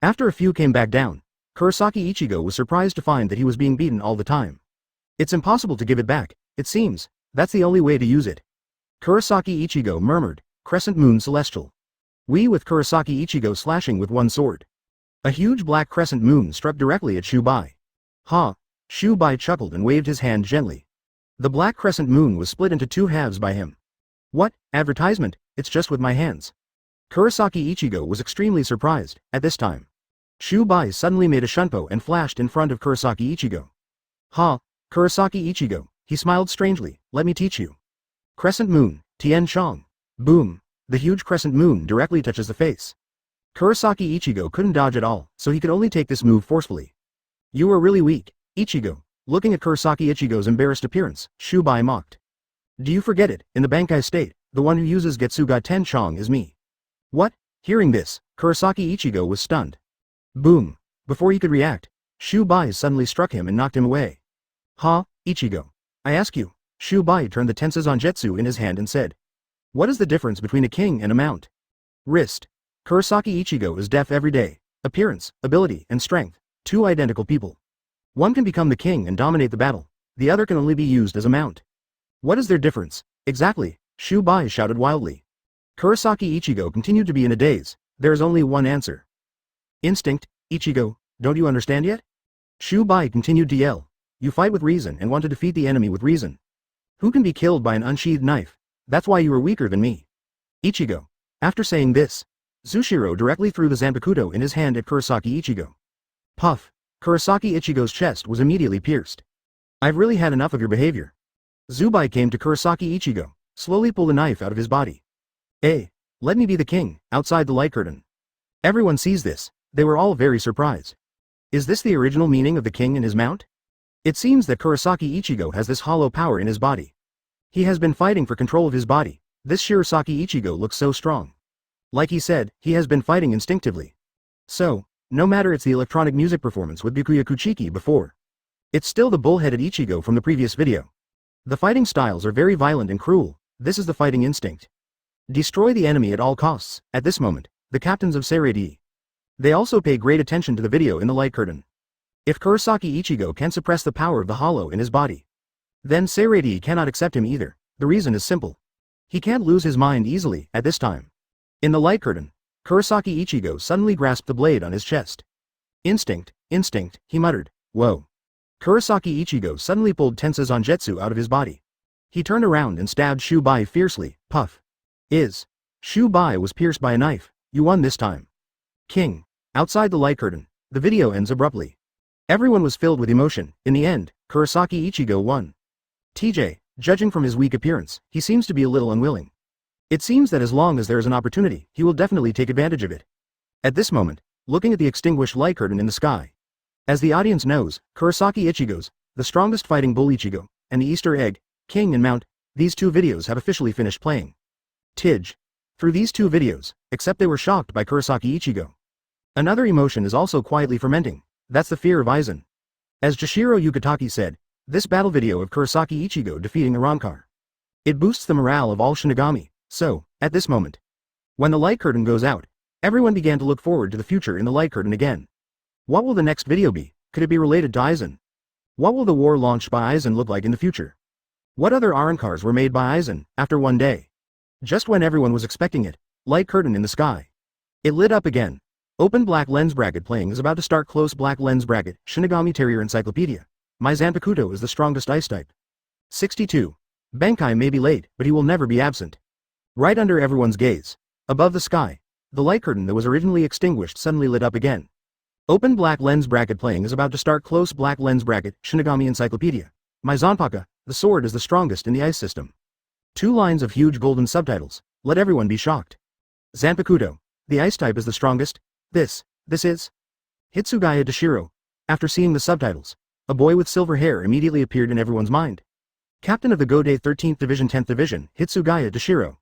After a few came back down, Kurosaki Ichigo was surprised to find that he was being beaten all the time. It's impossible to give it back, it seems, that's the only way to use it. Kurosaki Ichigo murmured, Crescent Moon Celestial. We with Kurosaki Ichigo slashing with one sword. A huge black crescent moon struck directly at Shubai. Ha! Shubai chuckled and waved his hand gently. The black crescent moon was split into two halves by him. What, advertisement, it's just with my hands. Kurosaki Ichigo was extremely surprised, at this time. Shubai suddenly made a shunpo and flashed in front of Kurosaki Ichigo. Ha! Kurosaki Ichigo, he smiled strangely, let me teach you. Crescent moon, Tien Shang. Boom. The huge crescent moon directly touches the face. Kurosaki Ichigo couldn't dodge at all, so he could only take this move forcefully. You are really weak, Ichigo. Looking at Kurosaki Ichigo's embarrassed appearance, Shubai mocked. Do you forget it, in the Bankai state, the one who uses Getsuga Tenshang is me. What? Hearing this, Kurosaki Ichigo was stunned. Boom. Before he could react, Shubai suddenly struck him and knocked him away. Ha, Ichigo. I ask you. Shubai turned the Tensa Zangetsu in his hand and said. What is the difference between a king and a mount? Wrist. Kurosaki Ichigo is deaf every day. Appearance, ability, and strength. Two identical people. One can become the king and dominate the battle. The other can only be used as a mount. What is their difference? Exactly, Shubai shouted wildly. Kurosaki Ichigo continued to be in a daze. There is only one answer. Instinct, Ichigo, don't you understand yet? Shubai continued to yell. You fight with reason and want to defeat the enemy with reason. Who can be killed by an unsheathed knife? That's why you are weaker than me. Ichigo. After saying this, Zushiro directly threw the Zanpakuto in his hand at Kurosaki Ichigo. Puff. Kurosaki Ichigo's chest was immediately pierced. I've really had enough of your behavior. Zubai came to Kurosaki Ichigo, slowly pulled a knife out of his body. Let me be the king, outside the light curtain. Everyone sees this, they were all very surprised. Is this the original meaning of the king and his mount? It seems that Kurosaki Ichigo has this hollow power in his body. He has been fighting for control of his body. This Shirosaki Ichigo looks so strong. Like he said, he has been fighting instinctively. So, no matter it's the electronic music performance with Byakuya Kuchiki before. It's still the bull-headed Ichigo from the previous video. The fighting styles are very violent and cruel. This is the fighting instinct. Destroy the enemy at all costs. At this moment, the captains of Saraidi. They also pay great attention to the video in the light curtain. If Kurosaki Ichigo can suppress the power of the hollow in his body, then Saraidi cannot accept him either. The reason is simple. He can't lose his mind easily at this time. In the light curtain, Kurosaki Ichigo suddenly grasped the blade on his chest. Instinct, instinct, he muttered. Whoa. Kurosaki Ichigo suddenly pulled Tensa Zangetsu out of his body. He turned around and stabbed Shubai fiercely. Puff. Shubai was pierced by a knife. You won this time. King. Outside the light curtain, the video ends abruptly. Everyone was filled with emotion. In the end, Kurosaki Ichigo won. TJ, judging from his weak appearance, he seems to be a little unwilling. It seems that as long as there is an opportunity, he will definitely take advantage of it. At this moment, looking at the extinguished light curtain in the sky. As the audience knows, Kurosaki Ichigo's, the strongest fighting bull Ichigo, and the Easter egg, King and Mount, these two videos have officially finished playing. Tij. Through these two videos, except they were shocked by Kurosaki Ichigo. Another emotion is also quietly fermenting. That's the fear of Aizen. As Jashiro Yukitaki said, this battle video of Kurosaki Ichigo defeating the Rancor. It boosts the morale of all Shinigami, so, at this moment. When the light curtain goes out, everyone began to look forward to the future in the light curtain again. What will the next video be? Could it be related to Aizen? What will the war launched by Aizen look like in the future? What other Arancars were made by Aizen, after one day? Just when everyone was expecting it, light curtain in the sky. It lit up again. Open black lens bracket playing is about to start. Close black lens bracket, Shinigami Territory Encyclopedia. My Zanpakuto is the strongest ice type. 62. Bankai may be late, but he will never be absent. Right under everyone's gaze. Above the sky. The light curtain that was originally extinguished suddenly lit up again. Open black lens bracket playing is about to start. Close black lens bracket, Shinigami Encyclopedia. My Zanpaka, the sword is the strongest in the ice system. 2 lines of huge golden subtitles. Let everyone be shocked. Zanpakuto. The ice type is the strongest. This is Hitsugaya Dashiro. After seeing the subtitles, a boy with silver hair immediately appeared in everyone's mind. Captain of the Godei 13th Division 10th Division, Hitsugaya Dashiro.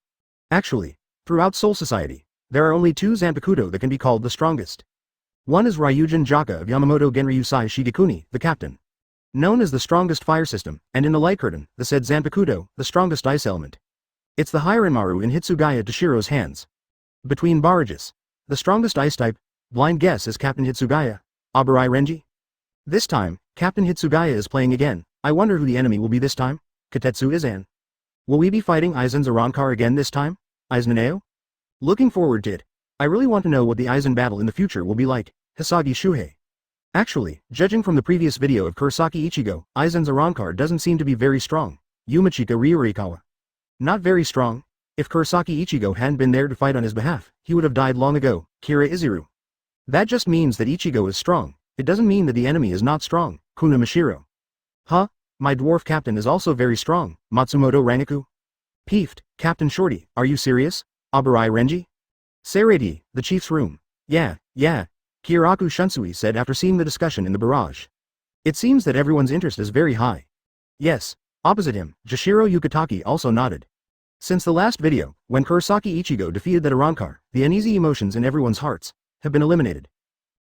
Actually, throughout Soul Society, there are only 2 Zanpakuto that can be called the strongest. One is Ryujin Jaka of Yamamoto Genryusai Shigekuni, the captain. Known as the strongest fire system, and in the light curtain, the said Zanpakuto, the strongest ice element. It's the Hiranmaru in Hitsugaya Dashiro's hands. Between barrages, the strongest ice type, blind guess is Captain Hitsugaya, Abarai Renji. This time, Captain Hitsugaya is playing again. I wonder who the enemy will be this time. Katetsu Izan. Will we be fighting Aizen's Arancor again this time? Aizeneo? Looking forward to it. I really want to know what the Aizen battle in the future will be like. Hisagi Shuhei. Actually, judging from the previous video of Kurosaki Ichigo, Aizen's Arancor doesn't seem to be very strong. Yumachika Ryurikawa. Not very strong. If Kurosaki Ichigo hadn't been there to fight on his behalf, he would have died long ago. Kira Izuru. That just means that Ichigo is strong. It doesn't mean that the enemy is not strong. Kuna Mashiro. Huh? My dwarf captain is also very strong. Matsumoto Rangaku. Peeved. Captain Shorty, are you serious? Abarai Renji? Saraidi, the chief's room. Yeah. Kiraku Shunsui said after seeing the discussion in the barrage. It seems that everyone's interest is very high. Yes. Opposite him, Jashiro Yukitaki also nodded. Since the last video, when Kurosaki Ichigo defeated that Arancor, the uneasy emotions in everyone's hearts have been eliminated.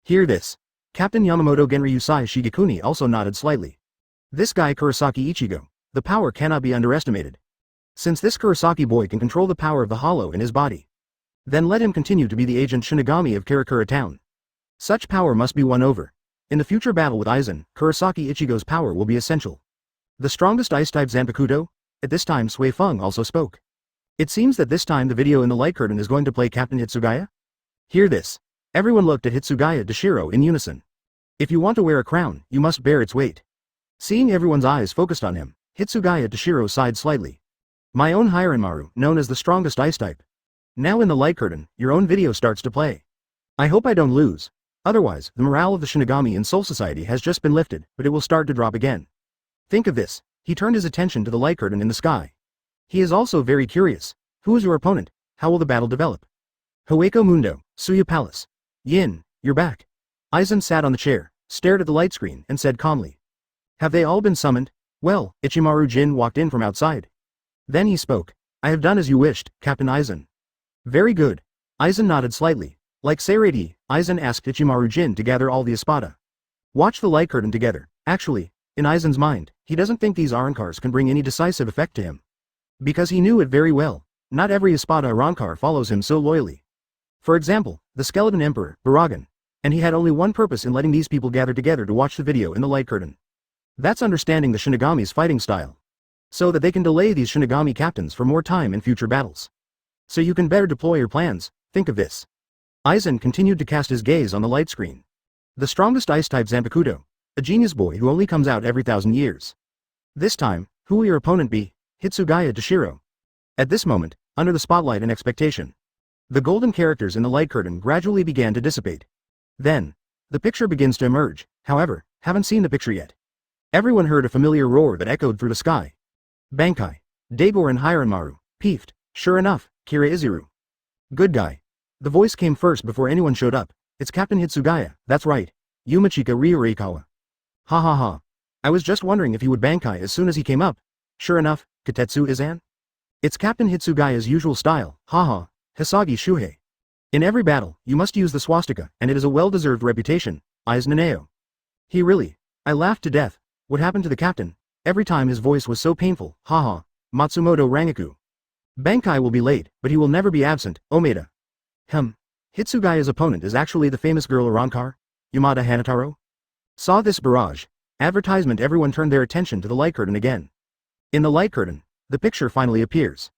Hear this. Captain Yamamoto Genryusai Shigekuni also nodded slightly. This guy Kurosaki Ichigo, the power cannot be underestimated. Since this Kurosaki boy can control the power of the hollow in his body, then let him continue to be the agent Shinigami of Karakura Town. Such power must be won over. In the future battle with Aizen, Kurosaki Ichigo's power will be essential. The strongest ice-type Zanpakuto? At this time Sui Feng also spoke. It seems that this time the video in the light curtain is going to play Captain Hitsugaya? Hear this. Everyone looked at Hitsugaya Dashiro in unison. If you want to wear a crown, you must bear its weight. Seeing everyone's eyes focused on him, Hitsugaya Dashiro sighed slightly. My own Hiranmaru, known as the strongest ice type. Now in the light curtain, your own video starts to play. I hope I don't lose. Otherwise, the morale of the Shinigami in Soul Society has just been lifted, but it will start to drop again. Think of this. He turned his attention to the light curtain in the sky. He is also very curious. Who is your opponent? How will the battle develop? Hoeko Mundo, Suya Palace. Yin, you're back. Aizen sat on the chair, stared at the light screen, and said calmly. Have they all been summoned? Well, Ichimaru Jin walked in from outside. Then he spoke. I have done as you wished, Captain Aizen. Very good. Aizen nodded slightly. Like Seirei, Aizen asked Ichimaru Jin to gather all the espada. Watch the light curtain together. Actually, in Aizen's mind, he doesn't think these Arankars can bring any decisive effect to him. Because he knew it very well, not every espada Arankar follows him so loyally. For example, the Skeleton Emperor, Barragan, and he had only one purpose in letting these people gather together to watch the video in the light curtain. That's understanding the Shinigami's fighting style. So that they can delay these Shinigami captains for more time in future battles. So you can better deploy your plans, think of this. Aizen continued to cast his gaze on the light screen. The strongest ice-type Zanpakuto, a genius boy who only comes out every 1,000 years. This time, who will your opponent be? Hitsugaya Dashiro. At this moment, under the spotlight and expectation, the golden characters in the light curtain gradually began to dissipate. Then, the picture begins to emerge. However, haven't seen the picture yet. Everyone heard a familiar roar that echoed through the sky. Bankai, Daigor and Hiranmaru, peefed. Sure enough, Kira Izuru. Good guy. The voice came first before anyone showed up. It's Captain Hitsugaya, that's right. Yumachika Ryurikawa. Ha ha ha. I was just wondering if he would Bankai as soon as he came up. Sure enough, Katetsu Izan? It's Captain Hitsugaya's usual style, haha, Hisagi Shuhei. In every battle, you must use the swastika, and it is a well-deserved reputation, Aiz Naneo. He really. I laughed to death. What happened to the captain? Every time his voice was so painful, haha, Matsumoto Rangaku. Bankai will be late, but he will never be absent, Omeda. Hitsugaya's opponent is actually the famous girl Arankar, Yamada Hanataro. Saw this barrage. Advertisement everyone turned their attention to the light curtain again. In the light curtain, the picture finally appears.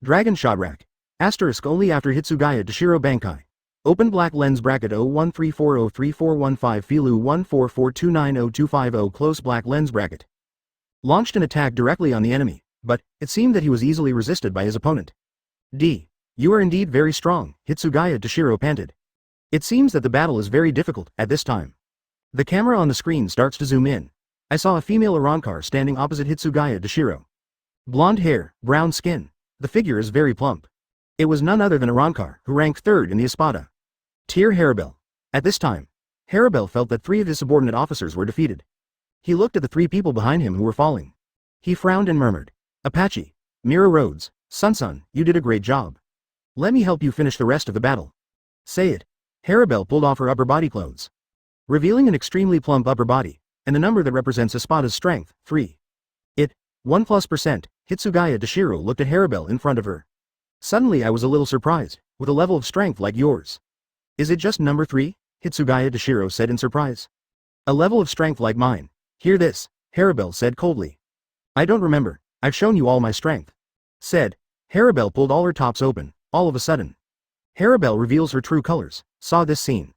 Dragon Shot Rack. Asterisk only after Hitsugaya Dashiro Bankai. Open black lens bracket 013403415 Filu 144290250 close black lens bracket. Launched an attack directly on the enemy, but it seemed that he was easily resisted by his opponent. You are indeed very strong, Hitsugaya Dashiro panted. It seems that the battle is very difficult at this time. The camera on the screen starts to zoom in. I saw a female Arankar standing opposite Hitsugaya Dashiro. Blonde hair, brown skin. The figure is very plump. It was none other than Arankar, who ranked third in the espada. Tier Haribel. At this time, Haribel felt that 3 of his subordinate officers were defeated. He looked at the 3 people behind him who were falling. He frowned and murmured, Apache, Mira Rhodes, Sun, you did a great job. Let me help you finish the rest of the battle. Say it. Haribel pulled off her upper body clothes, revealing an extremely plump upper body, and the number that represents Espada's strength, 3. 1+%, Hitsugaya Dashiro looked at Haribel in front of her. Suddenly I was a little surprised, with a level of strength like yours. Is it just number 3? Hitsugaya Dashiro said in surprise. A level of strength like mine. Hear this, Haribel said coldly. I don't remember, I've shown you all my strength. Said. Haribel pulled all her tops open, all of a sudden. Haribel reveals her true colors, saw this scene.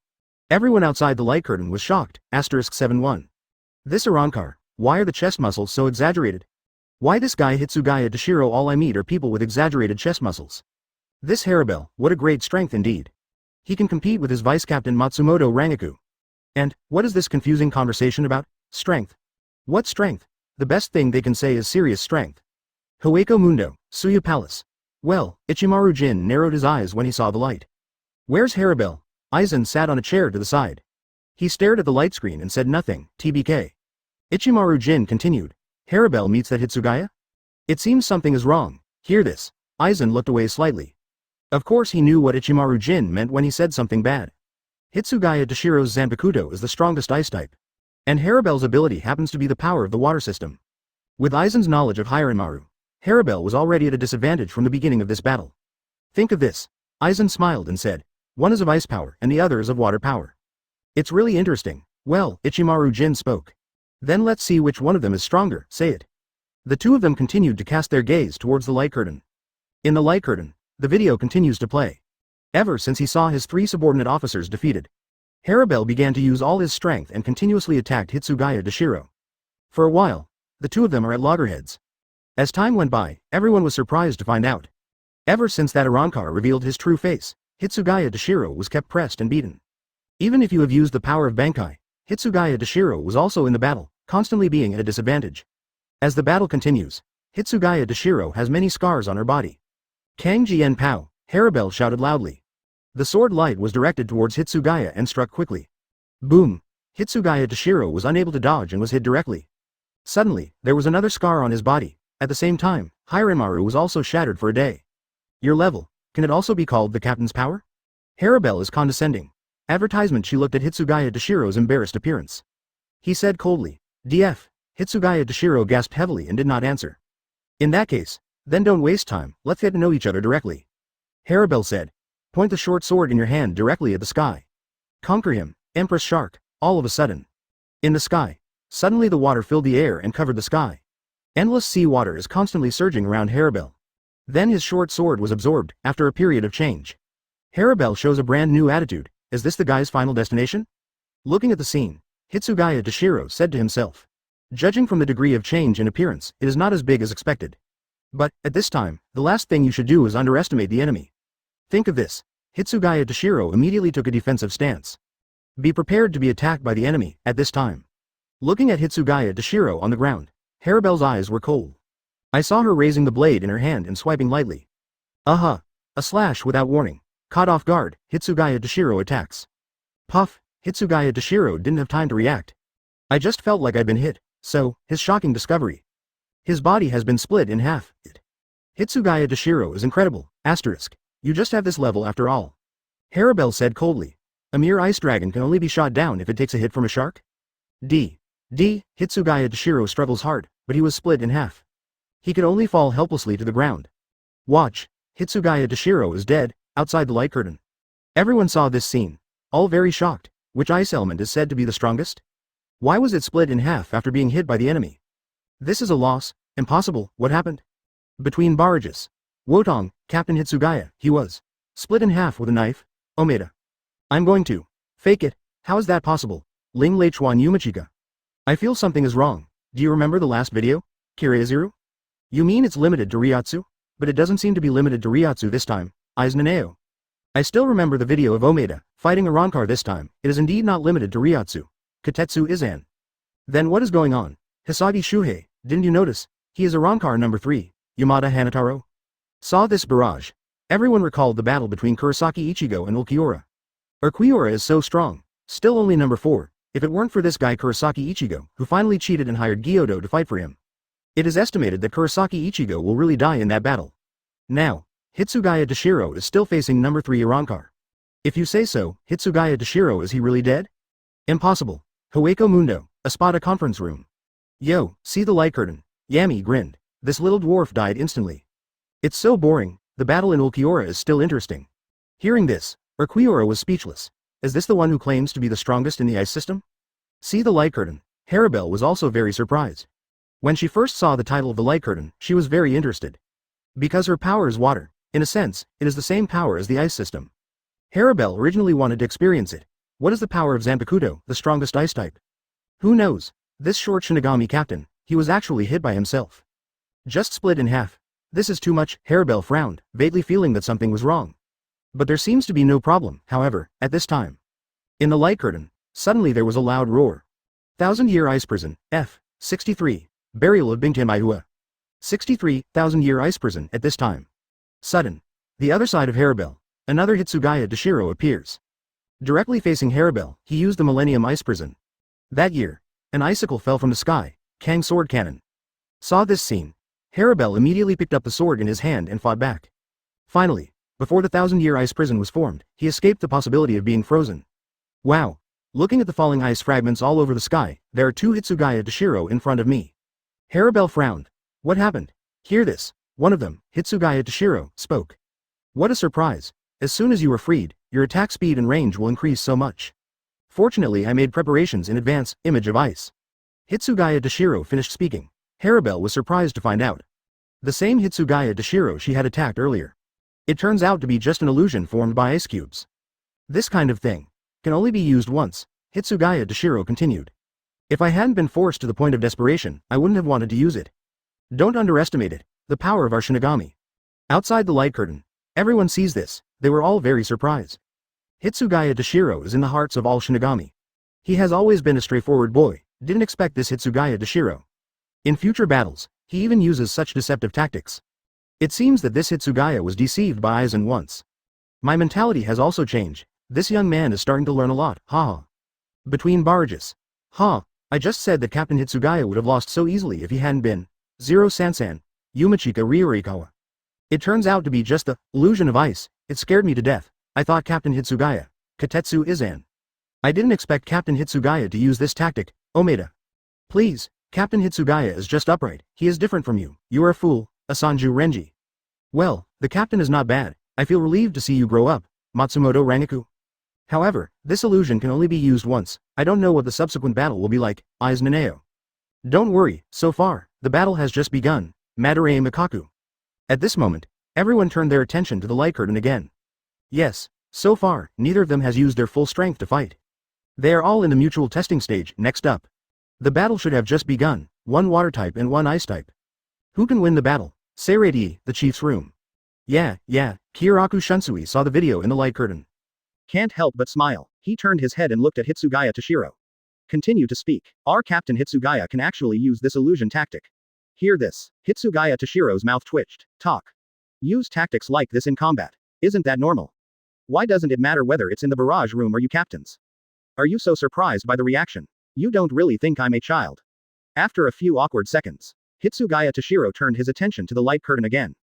Everyone outside the light curtain was shocked, *71. This Arankar, why are the chest muscles so exaggerated? Why this guy Hitsugaya Dashiro all I meet are people with exaggerated chest muscles. This Haribel, what a great strength indeed. He can compete with his vice-captain Matsumoto Rangaku. And, what is this confusing conversation about? Strength. What strength? The best thing they can say is serious strength. Hueco Mundo, Suya Palace. Well, Ichimaru Jin narrowed his eyes when he saw the light. Where's Haribel? Aizen sat on a chair to the side. He stared at the light screen and said nothing, TBK. Ichimaru Jin continued. Haribel meets that Hitsugaya? It seems something is wrong. Hear this. Aizen looked away slightly. Of course he knew what Ichimaru Jin meant when he said something bad. Hitsugaya Dashiro's Zanpakuto is the strongest ice type. And Haribel's ability happens to be the power of the water system. With Aizen's knowledge of Hiranmaru, Haribel was already at a disadvantage from the beginning of this battle. Think of this. Aizen smiled and said, one is of ice power and the other is of water power. It's really interesting. Well, Ichimaru Jin spoke. Then let's see which one of them is stronger, say it. The 2 of them continued to cast their gaze towards the light curtain. In the light curtain, the video continues to play. Ever since he saw his 3 subordinate officers defeated, Haribel began to use all his strength and continuously attacked Hitsugaya Dashiro. For a while, the 2 of them are at loggerheads. As time went by, everyone was surprised to find out. Ever since that Arankar revealed his true face, Hitsugaya Dashiro was kept pressed and beaten. Even if you have used the power of Bankai, Hitsugaya Dashiro was also in the battle, constantly being at a disadvantage. As the battle continues, Hitsugaya Dashiro has many scars on her body. Kangji en Pao, Haribel shouted loudly. The sword light was directed towards Hitsugaya and struck quickly. Boom! Hitsugaya Dashiro was unable to dodge and was hit directly. Suddenly, there was another scar on his body. At the same time, Hinamori was also shattered for a day. Your level. Can it also be called the captain's power? Harabel is condescending. Advertisement. She looked at Hitsugaya Dashiro's embarrassed appearance. He said coldly, DF. Hitsugaya Dashiro gasped heavily and did not answer. In that case, then don't waste time, let's get to know each other directly. Harabel said. Point the short sword in your hand directly at the sky. Conquer him, Empress Shark, all of a sudden. In the sky. Suddenly the water filled the air and covered the sky. Endless sea water is constantly surging around Harabel. Then his short sword was absorbed, after a period of change. Harabel shows a brand new attitude. Is this the guy's final destination? Looking at the scene, Hitsugaya Dashiro said to himself. Judging from the degree of change in appearance, it is not as big as expected. But, at this time, the last thing you should do is underestimate the enemy. Think of this. Hitsugaya Dashiro immediately took a defensive stance. Be prepared to be attacked by the enemy, at this time. Looking at Hitsugaya Dashiro on the ground, Harabel's eyes were cold. I saw her raising the blade in her hand and swiping lightly. A slash without warning. Caught off guard, Hitsugaya Dashiro attacks. Puff, Hitsugaya Dashiro didn't have time to react. I just felt like I'd been hit, so, his shocking discovery. His body has been split in half. Hitsugaya Dashiro is incredible, asterisk. You just have this level after all. Harabel said coldly. A mere ice dragon can only be shot down if it takes a hit from a shark? Hitsugaya Dashiro struggles hard, but he was split in half. He could only fall helplessly to the ground. Watch, Hitsugaya Dashiro is dead, outside the light curtain. Everyone saw this scene, all very shocked. Which ice element is said to be the strongest? Why was it split in half after being hit by the enemy? This is a loss, impossible, what happened? Between barrages. Wotong, Captain Hitsugaya, he was split in half with a knife. Omeda. I'm going to fake it. How is that possible? Ling Leichuan Yumachika. I feel something is wrong. Do you remember the last video? Kiraiziru? You mean it's limited to reiatsu? But it doesn't seem to be limited to reiatsu this time. Aizen. I still remember the video of Omeda fighting a Ronkar this time. It is indeed not limited to reiatsu. Katetsu Izan. Then what is going on? Hisagi Shuhei, didn't you notice? He is a Ronkar number 3. Yamada Hanataro. Saw this barrage. Everyone recalled the battle between Kurosaki Ichigo and Ulquiorra. Ulquiorra is so strong. Still only number 4. If it weren't for this guy Kurosaki Ichigo, who finally cheated and hired Gyuto to fight for him. It is estimated that Kurosaki Ichigo will really die in that battle. Now, Hitsugaya Dashiro is still facing number 3 Ronkar. If you say so, Hitsugaya Dashiro, is he really dead? Impossible. Hueco Mundo, Espada conference room. Yo, see the light curtain. Yami grinned. This little dwarf died instantly. It's so boring. The battle in Ulquiorra is still interesting. Hearing this, Ulquiorra was speechless. Is this the one who claims to be the strongest in the ice system? See the light curtain. Harabel was also very surprised. When she first saw the title of the light curtain, she was very interested. Because her power is water. In a sense, it is the same power as the ice system. Harabel originally wanted to experience it. What is the power of Zanpakuto, the strongest ice type? Who knows? This short Shinigami captain, he was actually hit by himself. Just split in half. This is too much. Harabel frowned, vaguely feeling that something was wrong. But there seems to be no problem, however, at this time. In the light curtain, suddenly there was a loud roar. 1,000-year ice prison, F. 63. Burial of Bingtian Maihua. 63, 1,000-year ice prison at this time. Sudden. The other side of Harabel, another Hitsugaya Dashiro appears. Directly facing Harabel, he used the Millennium Ice Prison. That year, an icicle fell from the sky, Kang sword cannon. Saw this scene. Harabel immediately picked up the sword in his hand and fought back. Finally, before the 1,000-year ice prison was formed, he escaped the possibility of being frozen. Wow. Looking at the falling ice fragments all over the sky, there are 2 Hitsugaya Dashiro in front of me. Harabel frowned. What happened? Hear this. One of them, Hitsugaya Dashiro, spoke. What a surprise. As soon as you are freed, your attack speed and range will increase so much. Fortunately I made preparations in advance. Image of ice. Hitsugaya Dashiro finished speaking. Harabel was surprised to find out. The same Hitsugaya Dashiro she had attacked earlier. It turns out to be just an illusion formed by ice cubes. This kind of thing can only be used once, Hitsugaya Dashiro continued. If I hadn't been forced to the point of desperation, I wouldn't have wanted to use it. Don't underestimate it, the power of our Shinigami. Outside the light curtain, everyone sees this. They were all very surprised. Hitsugaya Dashiro is in the hearts of all Shinigami. He has always been a straightforward boy, didn't expect this Hitsugaya Dashiro. In future battles, he even uses such deceptive tactics. It seems that this Hitsugaya was deceived by Aizen once. My mentality has also changed. This young man is starting to learn a lot, haha. Between barrages. Ha, I just said that Captain Hitsugaya would have lost so easily if he hadn't been. Zero Sansan. Yumachika Ryurikawa. It turns out to be just the illusion of ice. It scared me to death. I thought Captain Hitsugaya. Katetsu Izan. I didn't expect Captain Hitsugaya to use this tactic, Omeda. Please, Captain Hitsugaya is just upright. He is different from you. You are a fool, Asanju Renji. Well, the captain is not bad. I feel relieved to see you grow up, Matsumoto Rangaku. However, this illusion can only be used once. I don't know what the subsequent battle will be like, Aizen Naneo. Don't worry, so far, the battle has just begun, Madare Mikaku. At this moment, everyone turned their attention to the light curtain again. Yes, so far, neither of them has used their full strength to fight. They are all in the mutual testing stage. Next up. The battle should have just begun, one water type and one ice type. Who can win the battle? Seirei, the chief's room. Yeah, Kyoraku Shunsui saw the video in the light curtain. Can't help but smile. He turned his head and looked at Hitsugaya Toshiro. Continue to speak. Our captain Hitsugaya can actually use this illusion tactic. Hear this. Hitsugaya Toshiro's mouth twitched. Talk. Use tactics like this in combat. Isn't that normal? Why doesn't it matter whether it's in the barrage room or you captains? Are you so surprised by the reaction? You don't really think I'm a child? After a few awkward seconds, Hitsugaya Toshiro turned his attention to the light curtain again.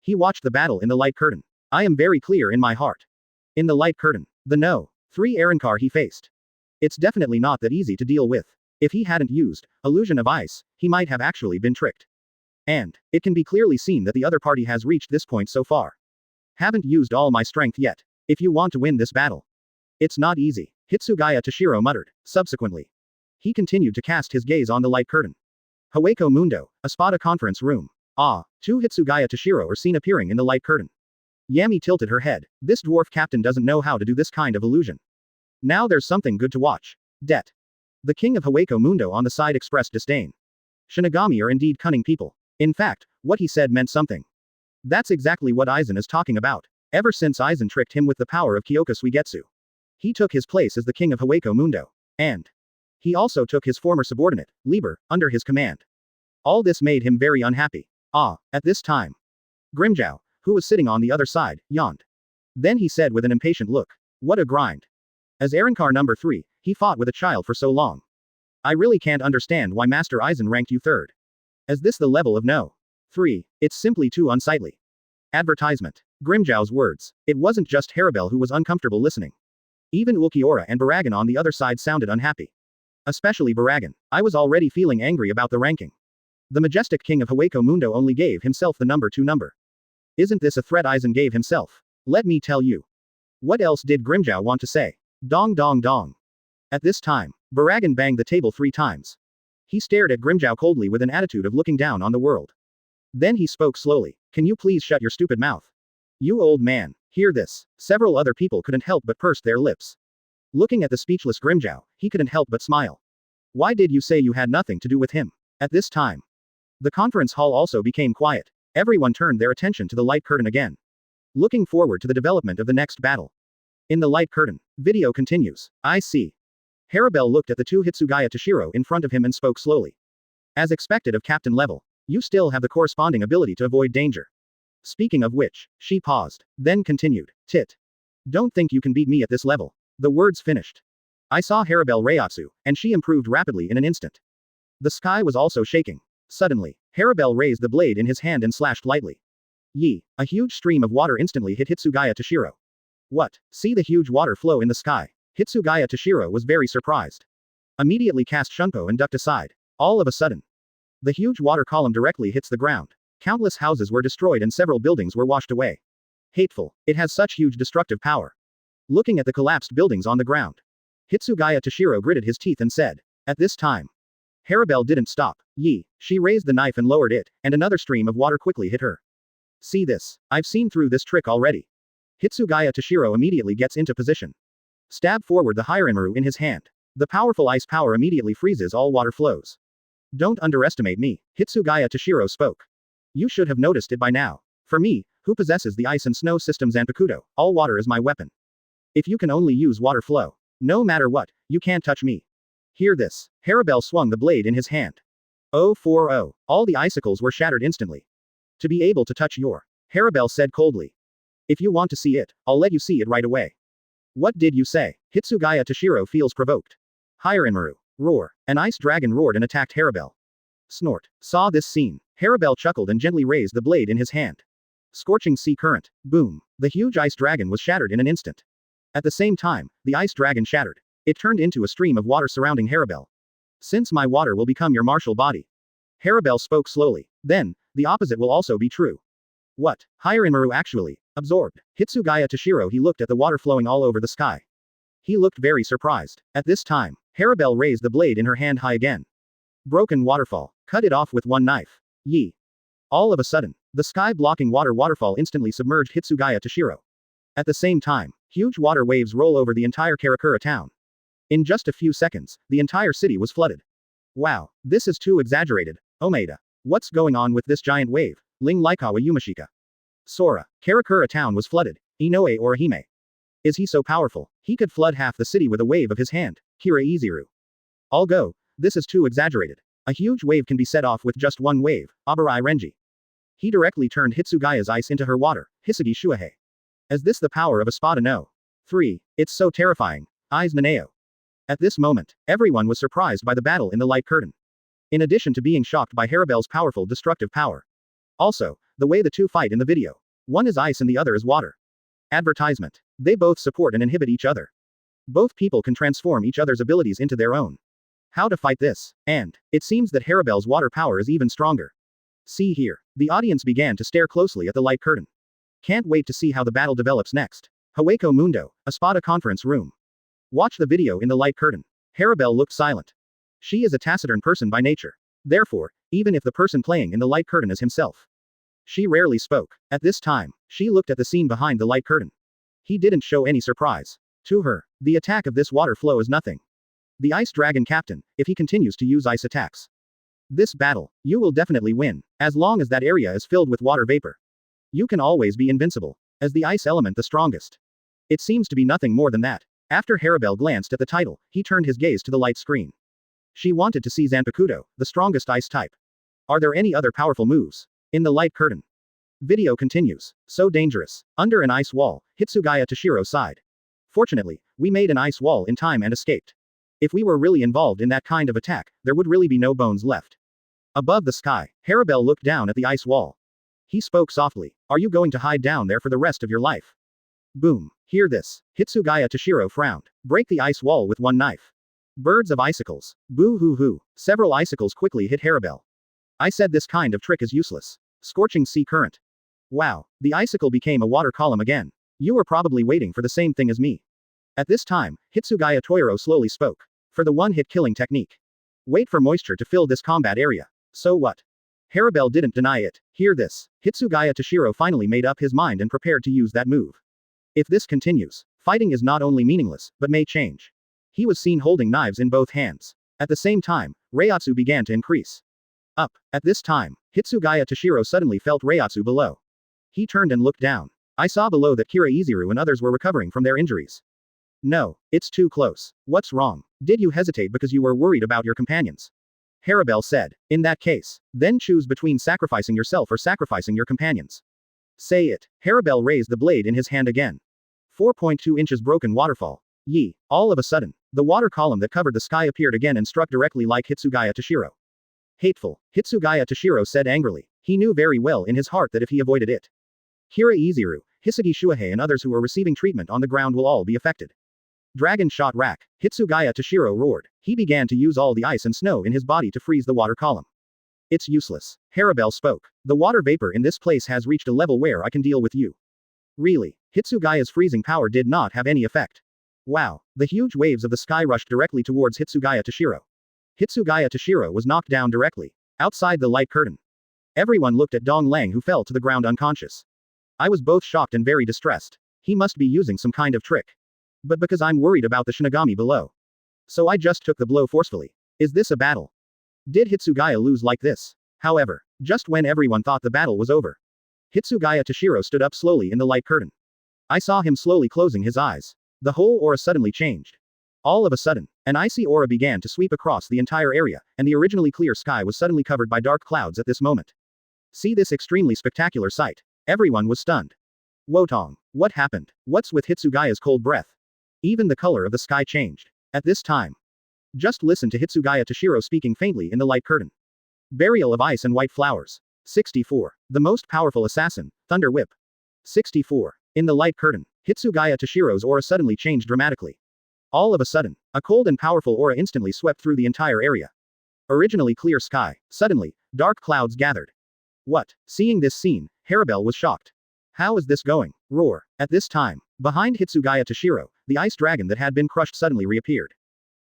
He watched the battle in the light curtain. I am very clear in my heart. In the light curtain, the No. 3 Arankar he faced. It's definitely not that easy to deal with. If he hadn't used illusion of ice, he might have actually been tricked. And it can be clearly seen that the other party has reached this point so far. Haven't used all my strength yet. If you want to win this battle, it's not easy, Hitsugaya Toshiro muttered. Subsequently, he continued to cast his gaze on the light curtain. Hawako Mundo, a Spada conference room. Two Hitsugaya Toshiro are seen appearing in the light curtain. Yami tilted her head. This dwarf captain doesn't know how to do this kind of illusion. Now there's something good to watch. Det. The king of Hawako Mundo on the side expressed disdain. Shinigami are indeed cunning people. In fact, what he said meant something. That's exactly what Aizen is talking about. Ever since Aizen tricked him with the power of Kyoka Suigetsu, he took his place as the king of Hawako Mundo. And he also took his former subordinate, Lieber, under his command. All this made him very unhappy. At this time, Grimjow, who was sitting on the other side, yawned. Then he said with an impatient look, what a grind. As Arankar number 3, he fought with a child for so long. I really can't understand why Master Aizen ranked you third. Is this the level of No. 3? It's simply too unsightly. Advertisement. Grimjow's words. It wasn't just Haribel who was uncomfortable listening. Even Ulquiorra and Barragan on the other side sounded unhappy. Especially Barragan. I was already feeling angry about the ranking. The majestic king of Hawako Mundo only gave himself the number 2 number. Isn't this a threat Aizen gave himself? Let me tell you. What else did Grimjow want to say? Dong dong dong. At this time, Barragan banged the table 3 times. He stared at Grimjow coldly with an attitude of looking down on the world. Then he spoke slowly. Can you please shut your stupid mouth? You old man. Hear this. Several other people couldn't help but purse their lips. Looking at the speechless Grimjow, he couldn't help but smile. Why did you say you had nothing to do with him? At this time, the conference hall also became quiet. Everyone turned their attention to the light curtain again. Looking forward to the development of the next battle. In the light curtain, video continues. I see. Haribel looked at the 2 Hitsugaya Toshiro in front of him and spoke slowly. As expected of captain level, you still have the corresponding ability to avoid danger. Speaking of which, she paused, then continued. Tit. Don't think you can beat me at this level. The words finished. I saw Haribel reiatsu, and she improved rapidly in an instant. The sky was also shaking. Suddenly, Haribel raised the blade in his hand and slashed lightly. Yi, a huge stream of water instantly hit Hitsugaya Toshiro. What? See the huge water flow in the sky. Hitsugaya Toshiro was very surprised. Immediately cast Shunpo and ducked aside. All of a sudden, the huge water column directly hits the ground. Countless houses were destroyed and several buildings were washed away. Hateful. It has such huge destructive power. Looking at the collapsed buildings on the ground, Hitsugaya Toshiro gritted his teeth and said. At this time, Haribel didn't stop. Yi, she raised the knife and lowered it, and another stream of water quickly hit her. See this. I've seen through this trick already. Hitsugaya Toshiro immediately gets into position. Stab forward the Hiranmaru in his hand. The powerful ice power immediately freezes all water flows. Don't underestimate me, Hitsugaya Toshiro spoke. You should have noticed it by now. For me, who possesses the ice and snow system Zanpakuto, all water is my weapon. If you can only use water flow, no matter what, you can't touch me. Hear this. Haribel swung the blade in his hand. 040. All the icicles were shattered instantly. To be able to touch your, Haribel said coldly. If you want to see it, I'll let you see it right away. What did you say? Hitsugaya Toshiro feels provoked. Hiranmaru. Roar. An ice dragon roared and attacked Harabel. Snort. Saw this scene. Harabel chuckled and gently raised the blade in his hand. Scorching sea current. Boom. The huge ice dragon was shattered in an instant. At the same time, the ice dragon shattered. It turned into a stream of water surrounding Harabel. Since my water will become your martial body. Harabel spoke slowly. Then, the opposite will also be true. What? Hiranmaru actually absorbed. Hitsugaya Toshiro. He looked at the water flowing all over the sky. He looked very surprised. At this time, Harabel raised the blade in her hand high again. Broken waterfall. Cut it off with one knife. Yi. All of a sudden, the sky-blocking waterfall instantly submerged Hitsugaya Toshiro. At the same time, huge water waves roll over the entire Karakura town. In just a few seconds, the entire city was flooded. Wow, this is too exaggerated. Omeda. What's going on with this giant wave? Ling Laikawa Yumashika. Sora. Karakura town was flooded. Inoue Orihime. Is he so powerful? He could flood half the city with a wave of his hand. Kira Iziru. I'll go. This is too exaggerated. A huge wave can be set off with just one wave. Abarai Renji. He directly turned Hitsugaya's ice into her water. Hisagi Shuahei. Is this the power of Espada no? 3. It's so terrifying. Eyes Naneo. At this moment, everyone was surprised by the battle in the light curtain. In addition to being shocked by Harabel's powerful destructive power. Also, the way the two fight in the video. One is ice and the other is water. Advertisement. They both support and inhibit each other. Both people can transform each other's abilities into their own. How to fight this? And, it seems that Harabel's water power is even stronger. See here. The audience began to stare closely at the light curtain. Can't wait to see how the battle develops next. Hueco Mundo, Espada conference room. Watch the video in the light curtain. Harabel looked silent. She is a taciturn person by nature. Therefore, even if the person playing in the light curtain is himself. She rarely spoke. At this time, she looked at the scene behind the light curtain. He didn't show any surprise. To her, the attack of this water flow is nothing. The ice dragon captain, if he continues to use ice attacks. This battle, you will definitely win, as long as that area is filled with water vapor. You can always be invincible, as the ice element the strongest. It seems to be nothing more than that. After Harabel glanced at the title, he turned his gaze to the light screen. She wanted to see Zanpakuto, the strongest ice type. Are there any other powerful moves? In the light curtain. Video continues. So dangerous. Under an ice wall, Hitsugaya Toshiro sighed. Fortunately, we made an ice wall in time and escaped. If we were really involved in that kind of attack, there would really be no bones left. Above the sky, Harabel looked down at the ice wall. He spoke softly. Are you going to hide down there for the rest of your life? Boom. Hear this. Hitsugaya Toshiro frowned. Break the ice wall with one knife. Birds of icicles. Boo hoo hoo. Several icicles quickly hit Harabel. I said this kind of trick is useless. Scorching sea current. Wow. The icicle became a water column again. You were probably waiting for the same thing as me. At this time, Hitsugaya Toiro slowly spoke. For the one-hit killing technique. Wait for moisture to fill this combat area. So what? Harabel didn't deny it. Hear this. Hitsugaya Toshiro finally made up his mind and prepared to use that move. If this continues, fighting is not only meaningless, but may change. He was seen holding knives in both hands. At the same time, reiatsu began to increase. Up. At this time, Hitsugaya Toshiro suddenly felt reiatsu below. He turned and looked down. I saw below that Kira Iziru and others were recovering from their injuries. No, it's too close. What's wrong? Did you hesitate because you were worried about your companions? Harabel said. In that case, then choose between sacrificing yourself or sacrificing your companions. Say it. Harabel raised the blade in his hand again. 4.2 inches broken waterfall. Yi. All of a sudden, the water column that covered the sky appeared again and struck directly like Hitsugaya Toshiro. Hateful. Hitsugaya Toshiro said angrily. He knew very well in his heart that if he avoided it, Kira Iziru, Hisagi Shuahei and others who were receiving treatment on the ground will all be affected. Dragon shot rack. Hitsugaya Toshiro roared. He began to use all the ice and snow in his body to freeze the water column. It's useless. Harabel spoke. The water vapor in this place has reached a level where I can deal with you. Really, Hitsugaya's freezing power did not have any effect. Wow, the huge waves of the sky rushed directly towards Hitsugaya Toshiro. Hitsugaya Toshiro was knocked down directly. Outside the light curtain. Everyone looked at Dong Lang who fell to the ground unconscious. I was both shocked and very distressed. He must be using some kind of trick. But because I'm worried about the Shinigami below. So I just took the blow forcefully. Is this a battle? Did Hitsugaya lose like this? However, just when everyone thought the battle was over. Hitsugaya Toshiro stood up slowly in the light curtain. I saw him slowly closing his eyes. The whole aura suddenly changed. All of a sudden, an icy aura began to sweep across the entire area, and the originally clear sky was suddenly covered by dark clouds at this moment. See this extremely spectacular sight. Everyone was stunned. Wotong. What happened? What's with Hitsugaya's cold breath? Even the color of the sky changed. At this time, Just listen to Hitsugaya Toshiro speaking faintly in the light curtain. Burial of ice and white flowers. 64. The most powerful assassin, Thunder Whip. 64. In the light curtain, Hitsugaya Toshiro's aura suddenly changed dramatically. All of a sudden, a cold and powerful aura instantly swept through the entire area. Originally clear sky, suddenly, dark clouds gathered. What? Seeing this scene, Harabel was shocked. How is this going? Roar. At this time, behind Hitsugaya Toshiro, the ice dragon that had been crushed suddenly reappeared.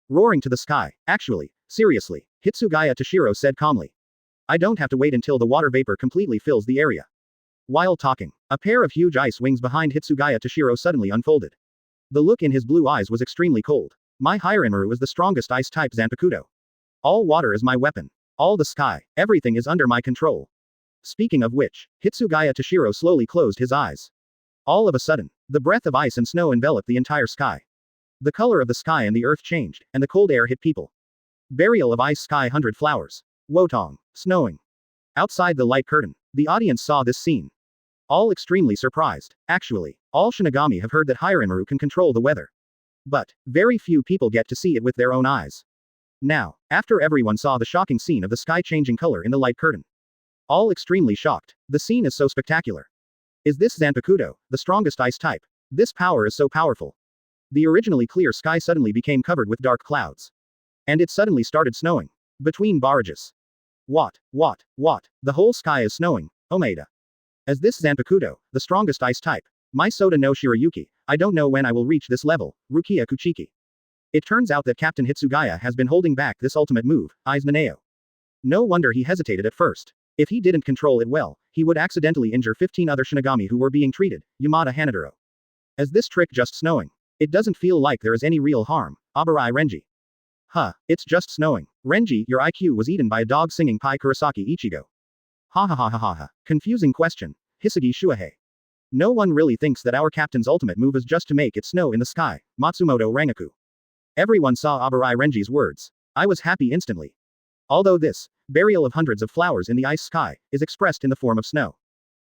Roaring to the sky, actually, seriously, Hitsugaya Toshiro said calmly. I don't have to wait until the water vapor completely fills the area. While talking, a pair of huge ice wings behind Hitsugaya Toshiro suddenly unfolded. The look in his blue eyes was extremely cold. My Hiranmaru is the strongest ice-type Zanpakuto. All water is my weapon. All the sky, everything is under my control. Speaking of which, Hitsugaya Toshiro slowly closed his eyes. All of a sudden, the breath of ice and snow enveloped the entire sky. The color of the sky and the earth changed, and the cold air hit people. Burial of ice sky 100 flowers. Wotong. Snowing. Outside the light curtain, the audience saw this scene. All extremely surprised. Actually, all Shinigami have heard that Hiranmaru can control the weather. But, very few people get to see it with their own eyes. Now, after everyone saw the shocking scene of the sky changing color in the light curtain. All extremely shocked. The scene is so spectacular. Is this Zanpakuto, the strongest ice type? This power is so powerful. The originally clear sky suddenly became covered with dark clouds. And it suddenly started snowing. Between barrages. What? The whole sky is snowing, Omeda. As this Zanpakuto, the strongest ice type. My Soda no Shirayuki, I don't know when I will reach this level, Rukia Kuchiki. It turns out that Captain Hitsugaya has been holding back this ultimate move, Aizen Naneo. No wonder he hesitated at first. If he didn't control it well, he would accidentally injure 15 other Shinigami who were being treated, Yamada Hanaduro. As this trick just snowing. It doesn't feel like there is any real harm, Abarai Renji. It's just snowing. Renji, your IQ was eaten by a dog singing Pai Kurosaki Ichigo. Ha ha ha ha ha ha. Confusing question. Hisagi Shuahei. No one really thinks that our captain's ultimate move is just to make it snow in the sky, Matsumoto Rangaku. Everyone saw Abarai Renji's words. I was happy instantly. Although this, burial of hundreds of flowers in the ice sky, is expressed in the form of snow.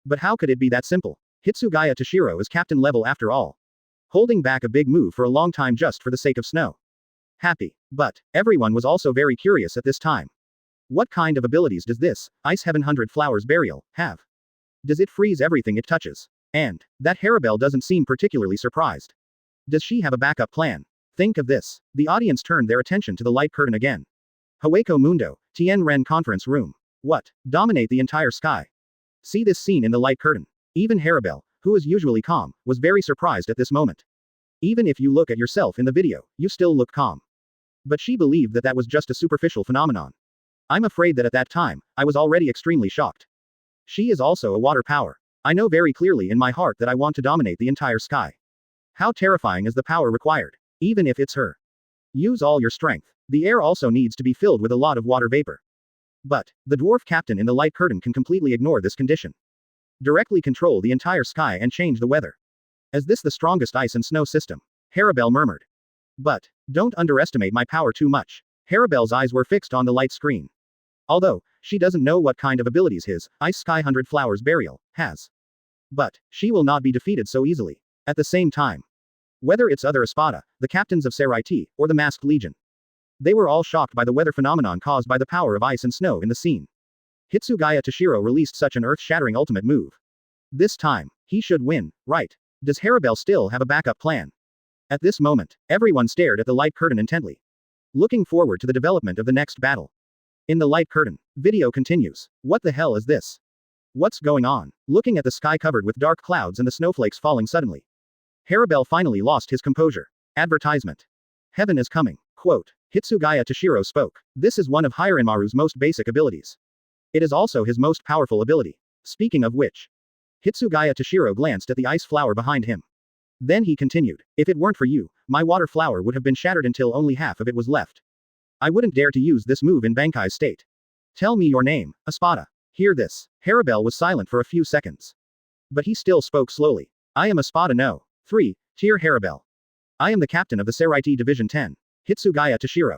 But how could it be that simple? Hitsugaya Toshiro is captain level after all. Holding back a big move for a long time just for the sake of snow. Happy. But, everyone was also very curious at this time. What kind of abilities does this, Ice Heaven 100 Flowers Burial, have? Does it freeze everything it touches? And, that Harabel doesn't seem particularly surprised. Does she have a backup plan? Think of this. The audience turned their attention to the light curtain again. Haweko Mundo, Tien Ren Conference Room. What? Dominate the entire sky. See this scene in the light curtain. Even Harabel, who is usually calm, was very surprised at this moment. Even if you look at yourself in the video, you still look calm. But she believed that that was just a superficial phenomenon. I'm afraid that at that time, I was already extremely shocked. She is also a water power. I know very clearly in my heart that I want to dominate the entire sky. How terrifying is the power required? Even if it's her. Use all your strength. The air also needs to be filled with a lot of water vapor. But, the dwarf captain in the light curtain can completely ignore this condition. Directly control the entire sky and change the weather. Is this the strongest ice and snow system? Harabel murmured. But, don't underestimate my power too much. Harabel's eyes were fixed on the light screen. Although, she doesn't know what kind of abilities his, Ice Sky 100 Flowers Burial, has. But, she will not be defeated so easily. At the same time. Whether it's other Espada, the captains of Seraiti, or the Masked Legion. They were all shocked by the weather phenomenon caused by the power of ice and snow in the scene. Hitsugaya Toshiro released such an earth-shattering ultimate move. This time, he should win, right? Does Harabel still have a backup plan? At this moment, everyone stared at the light curtain intently. Looking forward to the development of the next battle. In the light curtain, video continues. What the hell is this? What's going on? Looking at the sky covered with dark clouds and the snowflakes falling suddenly. Harabel finally lost his composure. Advertisement. Heaven is coming. Quote. Hitsugaya Toshiro spoke. This is one of Hiranmaru's most basic abilities. It is also his most powerful ability. Speaking of which. Hitsugaya Toshiro glanced at the ice flower behind him. Then he continued, if it weren't for you, my water flower would have been shattered until only half of it was left. I wouldn't dare to use this move in Bankai's state. Tell me your name, Espada. Hear this. Harabel was silent for a few seconds. But he still spoke slowly. I am Espada no. 3, Tier Harabel. I am the captain of the Seraiti Division 10. Hitsugaya Toshiro.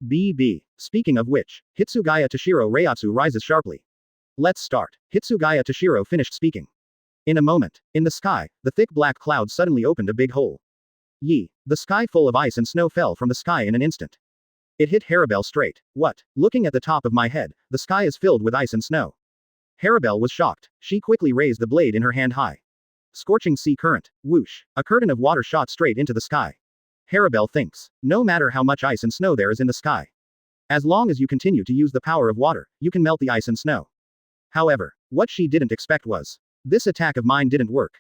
BB. Speaking of which, Hitsugaya Toshiro reiatsu rises sharply. Let's start. Hitsugaya Toshiro finished speaking. In a moment, in the sky, the thick black clouds suddenly opened a big hole. The sky full of ice and snow fell from the sky in an instant. It hit Haribel straight. What? Looking at the top of my head, the sky is filled with ice and snow. Haribel was shocked. She quickly raised the blade in her hand high. Scorching sea current. Whoosh. A curtain of water shot straight into the sky. Haribel thinks. No matter how much ice and snow there is in the sky. As long as you continue to use the power of water, you can melt the ice and snow. However, what she didn't expect was, this attack of mine didn't work.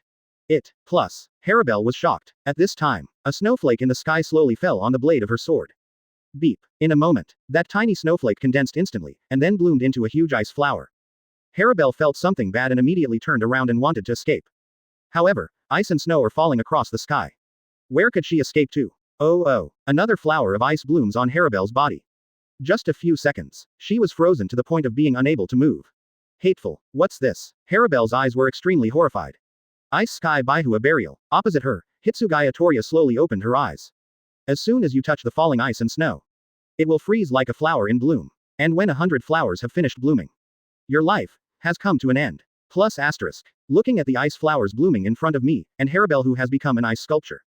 Plus, Haribel was shocked. At this time, a snowflake in the sky slowly fell on the blade of her sword. Beep. In a moment, that tiny snowflake condensed instantly, and then bloomed into a huge ice flower. Haribel felt something bad and immediately turned around and wanted to escape. However, ice and snow are falling across the sky. Where could she escape to? Oh, another flower of ice blooms on Haribel's body. Just a few seconds, she was frozen to the point of being unable to move. Hateful. What's this? Haribel's eyes were extremely horrified. Ice Sky Byakuya Burial. Opposite her, Hitsugaya Toria slowly opened her eyes. As soon as you touch the falling ice and snow, it will freeze like a flower in bloom. And when 100 flowers have finished blooming, your life has come to an end. Plus asterisk. Looking at the ice flowers blooming in front of me, and Haribel who has become an ice sculpture.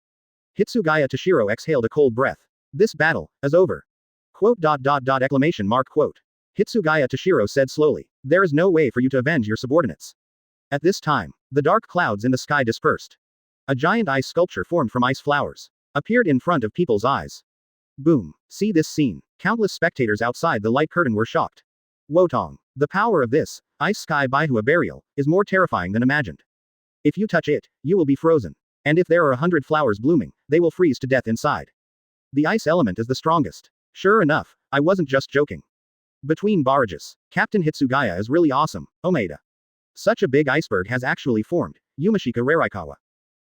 Hitsugaya Toshiro exhaled a cold breath. This battle is over. Exclamation mark quote. Hitsugaya Toshiro said slowly. There is no way for you to avenge your subordinates. At this time, the dark clouds in the sky dispersed. A giant ice sculpture formed from ice flowers appeared in front of people's eyes. Boom. See this scene. Countless spectators outside the light curtain were shocked. Wotong. The power of this, Ice Sky Byakuya Burial, is more terrifying than imagined. If you touch it, you will be frozen. And if there are 100 flowers blooming, they will freeze to death inside. The ice element is the strongest. Sure enough, I wasn't just joking. Between barrages, Captain Hitsugaya is really awesome, Omeda. Such a big iceberg has actually formed, Yumashika Raraikawa.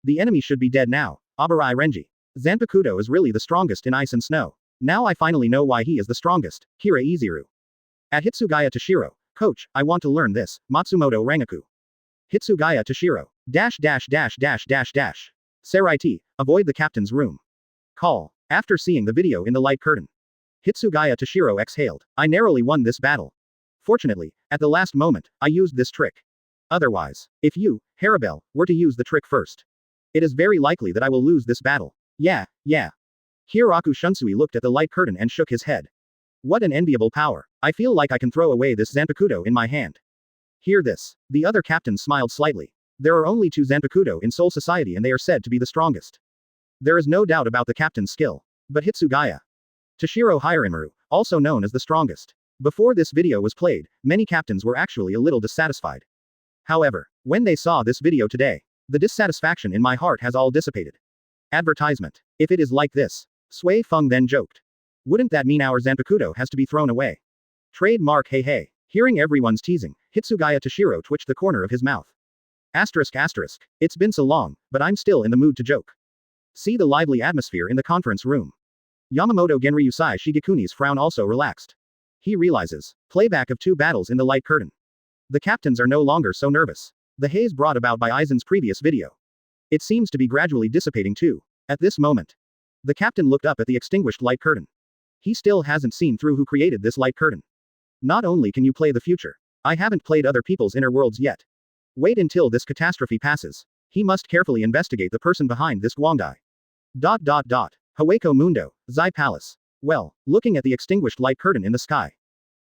The enemy should be dead now, Abarai Renji. Zanpakuto is really the strongest in ice and snow. Now I finally know why he is the strongest, Kira Izuru. At Hitsugaya Toshiro, coach, I want to learn this, Matsumoto Rangaku. Hitsugaya Toshiro. Serai avoid the captain's room. Call. After seeing the video in the light curtain, Hitsugaya Toshiro exhaled. I narrowly won this battle. Fortunately, at the last moment, I used this trick. Otherwise, if you, Haribel, were to use the trick first, it is very likely that I will lose this battle. Yeah. Hiroku Shunsui looked at the light curtain and shook his head. What an enviable power. I feel like I can throw away this Zanpakuto in my hand. Hear this. The other captain smiled slightly. There are only 2 Zanpakuto in Soul Society and they are said to be the strongest. There is no doubt about the captain's skill. But Hitsugaya Toshiro Hiramaru, also known as the strongest. Before this video was played, many captains were actually a little dissatisfied. However, when they saw this video today, the dissatisfaction in my heart has all dissipated. Advertisement. If it is like this, Sui Feng then joked. Wouldn't that mean our Zanpakuto has to be thrown away? Trademark hey. Hearing everyone's teasing, Hitsugaya Toshiro twitched the corner of his mouth. Asterisk. It's been so long, but I'm still in the mood to joke. See the lively atmosphere in the conference room. Yamamoto Genryusai Shigekuni's frown also relaxed. He realizes. Playback of 2 battles in the light curtain. The captains are no longer so nervous. The haze brought about by Aizen's previous video. It seems to be gradually dissipating too. At this moment, the captain looked up at the extinguished light curtain. He still hasn't seen through who created this light curtain. Not only can you play the future, I haven't played other people's inner worlds yet. Wait until this catastrophe passes. He must carefully investigate the person behind this Guangdai. Haweko Mundo, Zai Palace. Well, looking at the extinguished light curtain in the sky.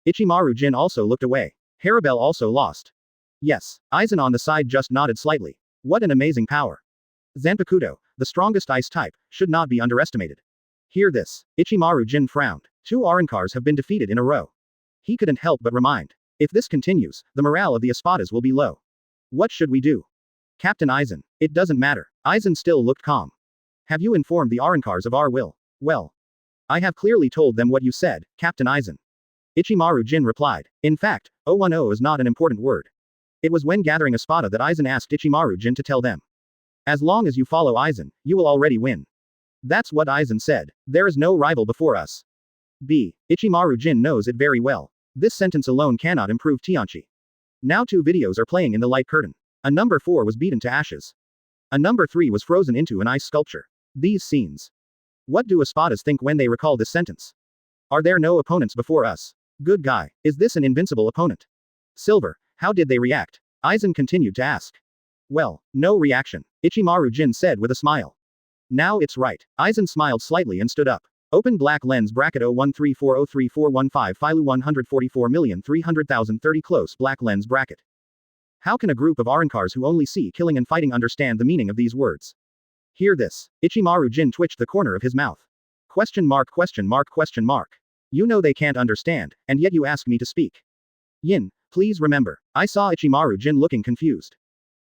Ichimaru Jin also looked away. Haribel also lost. Yes, Aizen on the side just nodded slightly. What an amazing power. Zanpakuto, the strongest ice type, should not be underestimated. Hear this. Ichimaru Jin frowned. 2 Arankars have been defeated in a row. He couldn't help but remind. If this continues, the morale of the Espadas will be low. What should we do? Captain Aizen. It doesn't matter. Aizen still looked calm. Have you informed the Arankars of our will? Well, I have clearly told them what you said, Captain Aizen. Ichimaru Jin replied. In fact, 010 is not an important word. It was when gathering Espada that Aizen asked Ichimaru Jin to tell them. As long as you follow Aizen, you will already win. That's what Aizen said. There is no rival before us. Ichimaru Jin knows it very well. This sentence alone cannot improve Tianchi. Now 2 videos are playing in the light curtain. A number 4 was beaten to ashes. A number 3 was frozen into an ice sculpture. These scenes. What do Espadas think when they recall this sentence? Are there no opponents before us? Good guy. Is this an invincible opponent? Silver. How did they react? Aizen continued to ask. Well, no reaction. Ichimaru Jin said with a smile. Now it's right. Aizen smiled slightly and stood up. Open black lens bracket 0134034415 Philu 144,300,030 close black lens bracket. How can a group of Arankars who only see killing and fighting understand the meaning of these words? Hear this. Ichimaru Jin twitched the corner of his mouth. Question mark question mark question mark. You know they can't understand, and yet you ask me to speak. Yin, please remember. I saw Ichimaru Jin looking confused.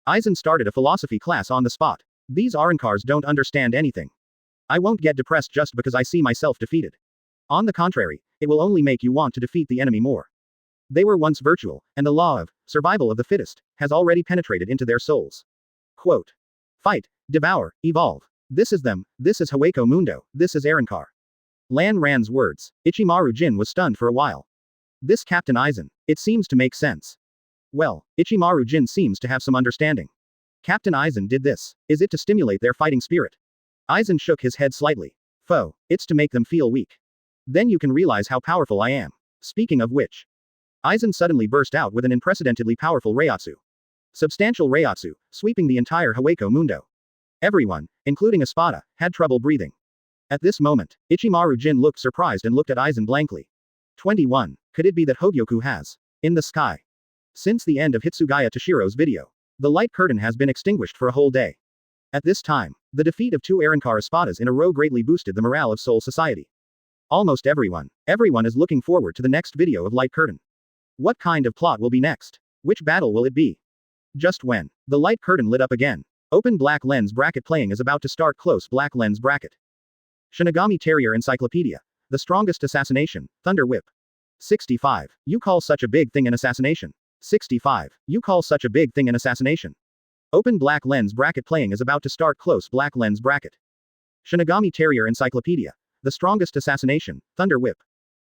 Aizen started a philosophy class on the spot. These Arankars don't understand anything. I won't get depressed just because I see myself defeated. On the contrary, it will only make you want to defeat the enemy more. They were once virtual, and the law of survival of the fittest has already penetrated into their souls. Quote. Fight, devour, evolve. This is them, this is Hueco Mundo, this is Arankar. Lan Ran's words. Ichimaru Jin was stunned for a while. This Captain Aizen, it seems to make sense. Well, Ichimaru Jin seems to have some understanding. Captain Aizen did this. Is it to stimulate their fighting spirit? Aizen shook his head slightly. Foe, it's to make them feel weak. Then you can realize how powerful I am. Speaking of which. Aizen suddenly burst out with an unprecedentedly powerful reiatsu. Substantial reiatsu, sweeping the entire Hueco Mundo. Everyone, including Espada, had trouble breathing. At this moment, Ichimaru Jin looked surprised and looked at Aizen blankly. 21. Could it be that Hogyoku has, in the sky? Since the end of Hitsugaya Toshiro's video, the light curtain has been extinguished for a whole day. At this time, the defeat of 2 Arankar Espadas in a row greatly boosted the morale of Soul Society. Almost everyone is looking forward to the next video of Light Curtain. What kind of plot will be next? Which battle will it be? Just when the light curtain lit up again. Open black lens bracket playing is about to start close black lens bracket. Shinigami Territory Encyclopedia. The strongest assassination, Thunder Whip. 65. You call such a big thing an assassination. 65. You call such a big thing an assassination. Open black lens bracket playing is about to start close black lens bracket. Shinigami Territory Encyclopedia. The strongest assassination, Thunder Whip.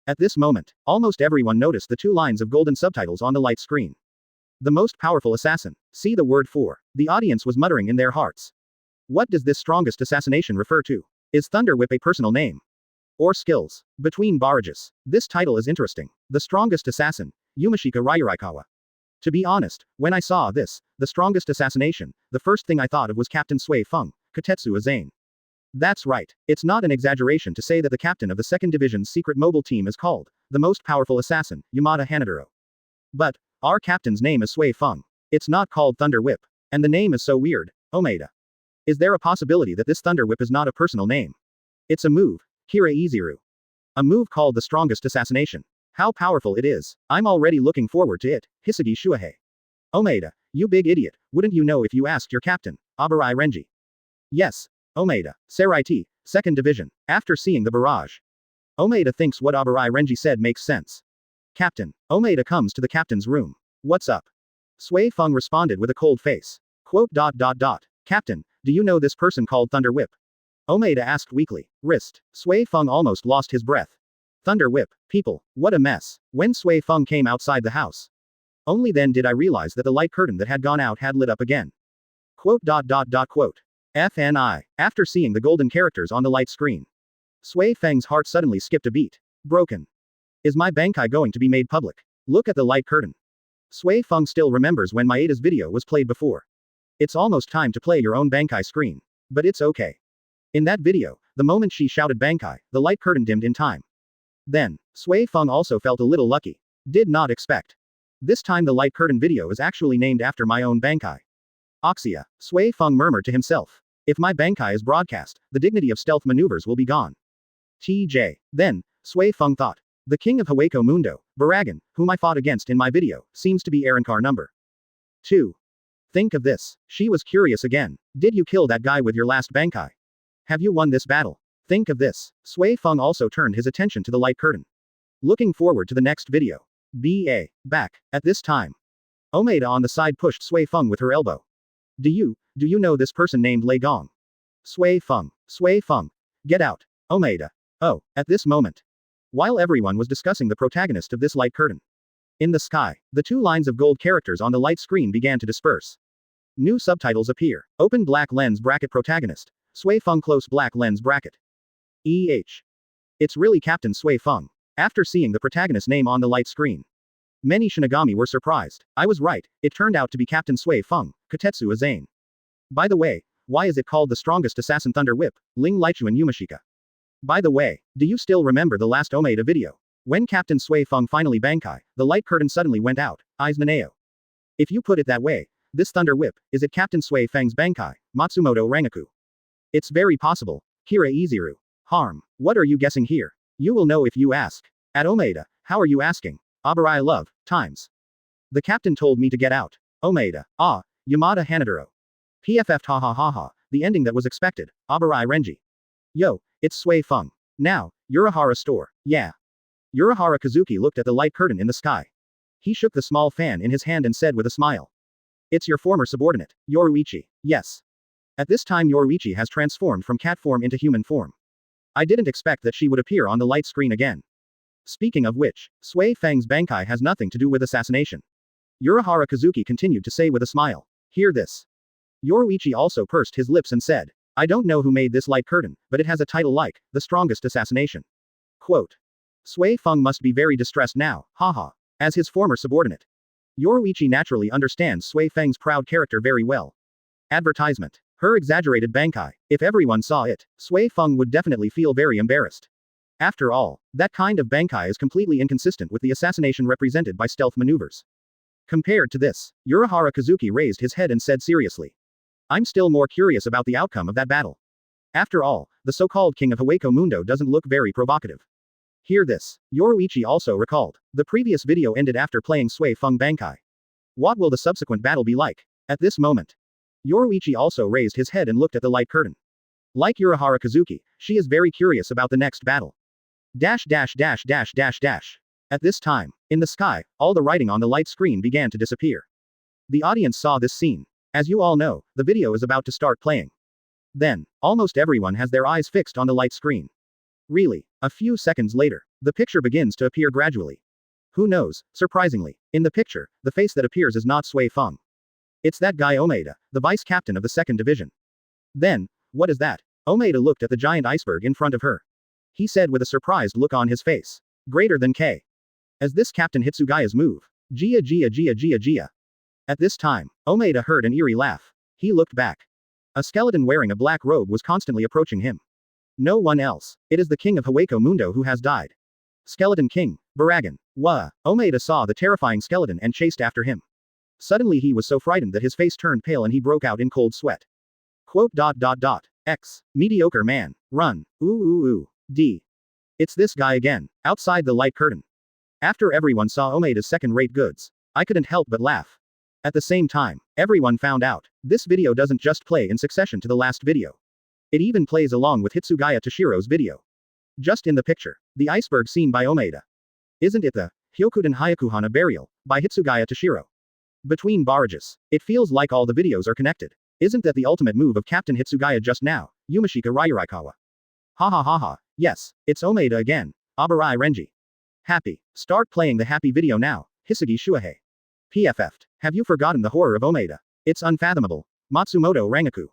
At this moment, almost everyone noticed the 2 lines of golden subtitles on the light screen. The most powerful assassin. See the word for. The audience was muttering in their hearts. What does this strongest assassination refer to? Is Thunder Whip a personal name? Or skills? Between barrages. This title is interesting. The strongest assassin, Yumashika Ryurikawa. To be honest, when I saw this, the strongest assassination, the first thing I thought of was Captain Sui Feng, Katetsu Azane. That's right. It's not an exaggeration to say that the captain of the 2nd Division's secret mobile team is called the most powerful assassin, Yamada Hanaduro. But our captain's name is Sui Feng. It's not called Thunder Whip. And the name is so weird, Omeda. Is there a possibility that this Thunder Whip is not a personal name? It's a move, Kira Iziru. A move called the strongest assassination. How powerful it is. I'm already looking forward to it, Hisagi Shuhei. Omeda, you big idiot, wouldn't you know if you asked your captain, Abarai Renji? Yes, Omeda, Seraiti, 2nd Division, after seeing the barrage. Omeda thinks what Abarai Renji said makes sense. Captain, Omeda comes to the captain's room. What's up? Sui Feng responded with a cold face. Quote. Captain, do you know this person called Thunder Whip? Omeda asked weakly. Wrist. Sui Feng almost lost his breath. Thunder Whip, people, what a mess. When Sui Feng came outside the house. Only then did I realize that the light curtain that had gone out had lit up again. Quote. FNI. After seeing the golden characters on the light screen. Sui Feng's heart suddenly skipped a beat. Broken. Is my Bankai going to be made public? Look at the light curtain. Sui Feng still remembers when Maeda's video was played before. It's almost time to play your own Bankai screen. But it's okay. In that video, the moment she shouted Bankai, the light curtain dimmed in time. Then, Sui Feng also felt a little lucky. Did not expect. This time the light curtain video is actually named after my own Bankai. Oxia, Sui Feng murmured to himself. If my Bankai is broadcast, the dignity of stealth maneuvers will be gone. TJ. Then, Sui Feng thought. The king of Hueco Mundo, Barragan, whom I fought against in my video, seems to be Arankar number 2. Think of this. She was curious again. Did you kill that guy with your last Bankai? Have you won this battle? Think of this. Sui Feng also turned his attention to the light curtain. Looking forward to the next video. BA. Back. At this time. Omeda on the side pushed Sui Feng with her elbow. Do you know this person named Lei Gong? Sui Feng. Get out. Omeda. Oh, at this moment. While everyone was discussing the protagonist of this light curtain. In the sky, the 2 lines of gold characters on the light screen began to disperse. New subtitles appear. Open black lens bracket protagonist. Sui Feng close black lens bracket. It's really Captain Sui Feng. After seeing the protagonist name on the light screen. Many Shinigami were surprised. I was right, it turned out to be Captain Sui Feng, Katetsu Azane. By the way, why is it called the strongest assassin Thunder Whip, Ling Lichuan Yumashika? By the way, do you still remember the last Omeda video? When Captain Sui Feng finally Bankai, the light curtain suddenly went out, eyes Naneo. If you put it that way, this thunder whip, is it Captain Sui Feng's Bankai, Matsumoto Rangaku? It's very possible, Kira Iziru. Harm, what are you guessing here? You will know if you ask. At Omeda, how are you asking? Abarai love, times. The captain told me to get out. Omeda, ah, Yamada Hanaduro. PFF ha ha ha ha, the ending that was expected, Abarai Renji. Yo, it's Sui Feng. Now, Urahara store, yeah. Urahara Kazuki looked at the light curtain in the sky. He shook the small fan in his hand and said with a smile. It's your former subordinate, Yoruichi, yes. At this time Yoruichi has transformed from cat form into human form. I didn't expect that she would appear on the light screen again. Speaking of which, Sui Feng's Bankai has nothing to do with assassination. Urahara Kazuki continued to say with a smile. Hear this. Yoruichi also pursed his lips and said, I don't know who made this light curtain, but it has a title like, the strongest assassination. Quote. Sui Feng must be very distressed now, haha. As his former subordinate. Yoruichi naturally understands Sui Feng's proud character very well. Advertisement. Her exaggerated Bankai. If everyone saw it, Sui Feng would definitely feel very embarrassed. After all, that kind of Bankai is completely inconsistent with the assassination represented by stealth maneuvers. Compared to this, Urahara Kazuki raised his head and said seriously. I'm still more curious about the outcome of that battle. After all, the so-called king of Hueco Mundo doesn't look very provocative. Hear this. Yoruichi also recalled. The previous video ended after playing Sui Feng Bankai. What will the subsequent battle be like? At this moment. Yoruichi also raised his head and looked at the light curtain. Like Urahara Kazuki, she is very curious about the next battle. Dash dash dash dash dash dash. At this time, in the sky, all the writing on the light screen began to disappear. The audience saw this scene. As you all know, the video is about to start playing. Then, almost everyone has their eyes fixed on the light screen. Really, a few seconds later, the picture begins to appear gradually. Who knows, surprisingly, in the picture, the face that appears is not Sui Feng. It's that guy Omeda, the vice captain of the 2nd Division. Then, what is that? Omeda looked at the giant iceberg in front of her. He said with a surprised look on his face. Greater than K. As this Captain Hitsugaya's move. Gia Gia Gia Gia Gia. At this time, Omeda heard an eerie laugh. He looked back. A skeleton wearing a black robe was constantly approaching him. No one else. It is the king of Hueco Mundo who has died. Skeleton King, Barragan. Wah. Omeda saw the terrifying skeleton and chased after him. Suddenly he was so frightened that his face turned pale and he broke out in cold sweat. Quote. X. Mediocre man. Run. Ooh. D. It's this guy again, outside the light curtain. After everyone saw Omeda's second-rate goods, I couldn't help but laugh. At the same time, everyone found out, this video doesn't just play in succession to the last video. It even plays along with Hitsugaya Toshiro's video. Just in the picture, the iceberg seen by Omeda. Isn't it the Hyokuden Hyakuhana burial by Hitsugaya Toshiro? Between barrages, it feels like all the videos are connected. Isn't that the ultimate move of Captain Hitsugaya just now, Yumashika Ryurikawa? Ha ha ha ha, yes, it's Omeda again, Abarai Renji. Happy, start playing the happy video now, Hisugi Shuahei. PFF'd, have you forgotten the horror of Omeda? It's unfathomable, Matsumoto Rangaku.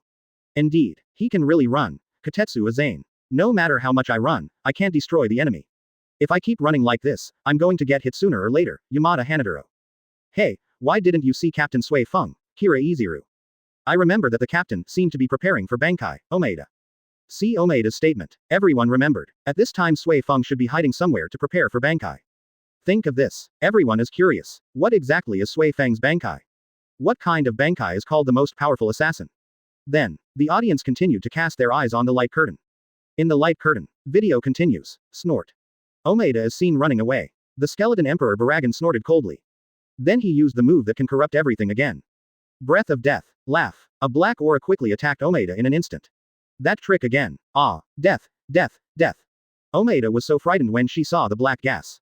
Indeed, he can really run, Katetsu Aizen. No matter how much I run, I can't destroy the enemy. If I keep running like this, I'm going to get hit sooner or later, Yamada Hanaduro. Hey, why didn't you see Captain Sui Feng, Kira Iziru? I remember that the captain seemed to be preparing for Bankai, Omeda. See Omeda's statement. Everyone remembered. At this time Sui Feng should be hiding somewhere to prepare for Bankai. Think of this. Everyone is curious. What exactly is Sui Feng's Bankai? What kind of Bankai is called the most powerful assassin? Then, the audience continued to cast their eyes on the light curtain. In the light curtain, video continues. Snort. Omeda is seen running away. The skeleton emperor Barragan snorted coldly. Then he used the move that can corrupt everything again. Breath of death. Laugh. A black aura quickly attacked Omeda in an instant. That trick again. Ah, death, death, death. Omeda was so frightened when she saw the black gas.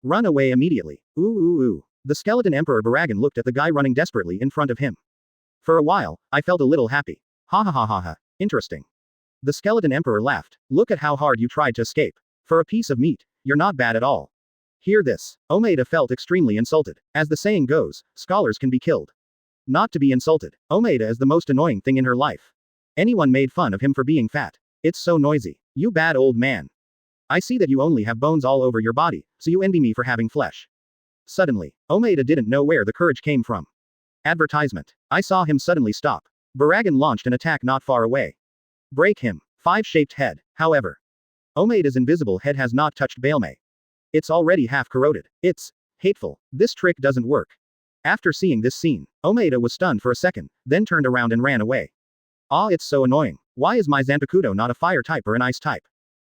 Run away immediately. Ooh. The skeleton emperor Barragan looked at the guy running desperately in front of him. For a while, I felt a little happy. Ha ha ha ha ha. Interesting. The skeleton emperor laughed. Look at how hard you tried to escape. For a piece of meat, you're not bad at all. Hear this. Omeda felt extremely insulted. As the saying goes, scholars can be killed. Not to be insulted. Omeda is the most annoying thing in her life. Anyone made fun of him for being fat. It's so noisy. You bad old man. I see that you only have bones all over your body, so you envy me for having flesh. Suddenly, Omeda didn't know where the courage came from. Advertisement. I saw him suddenly stop. Barragan launched an attack not far away. Break him. 5-shaped head, however. Omeda's invisible head has not touched Bailme. It's already half corroded. It's hateful. This trick doesn't work. After seeing this scene, Omeda was stunned for a second, then turned around and ran away. Ah, it's so annoying. Why is my Zanpakuto not a fire type or an ice type?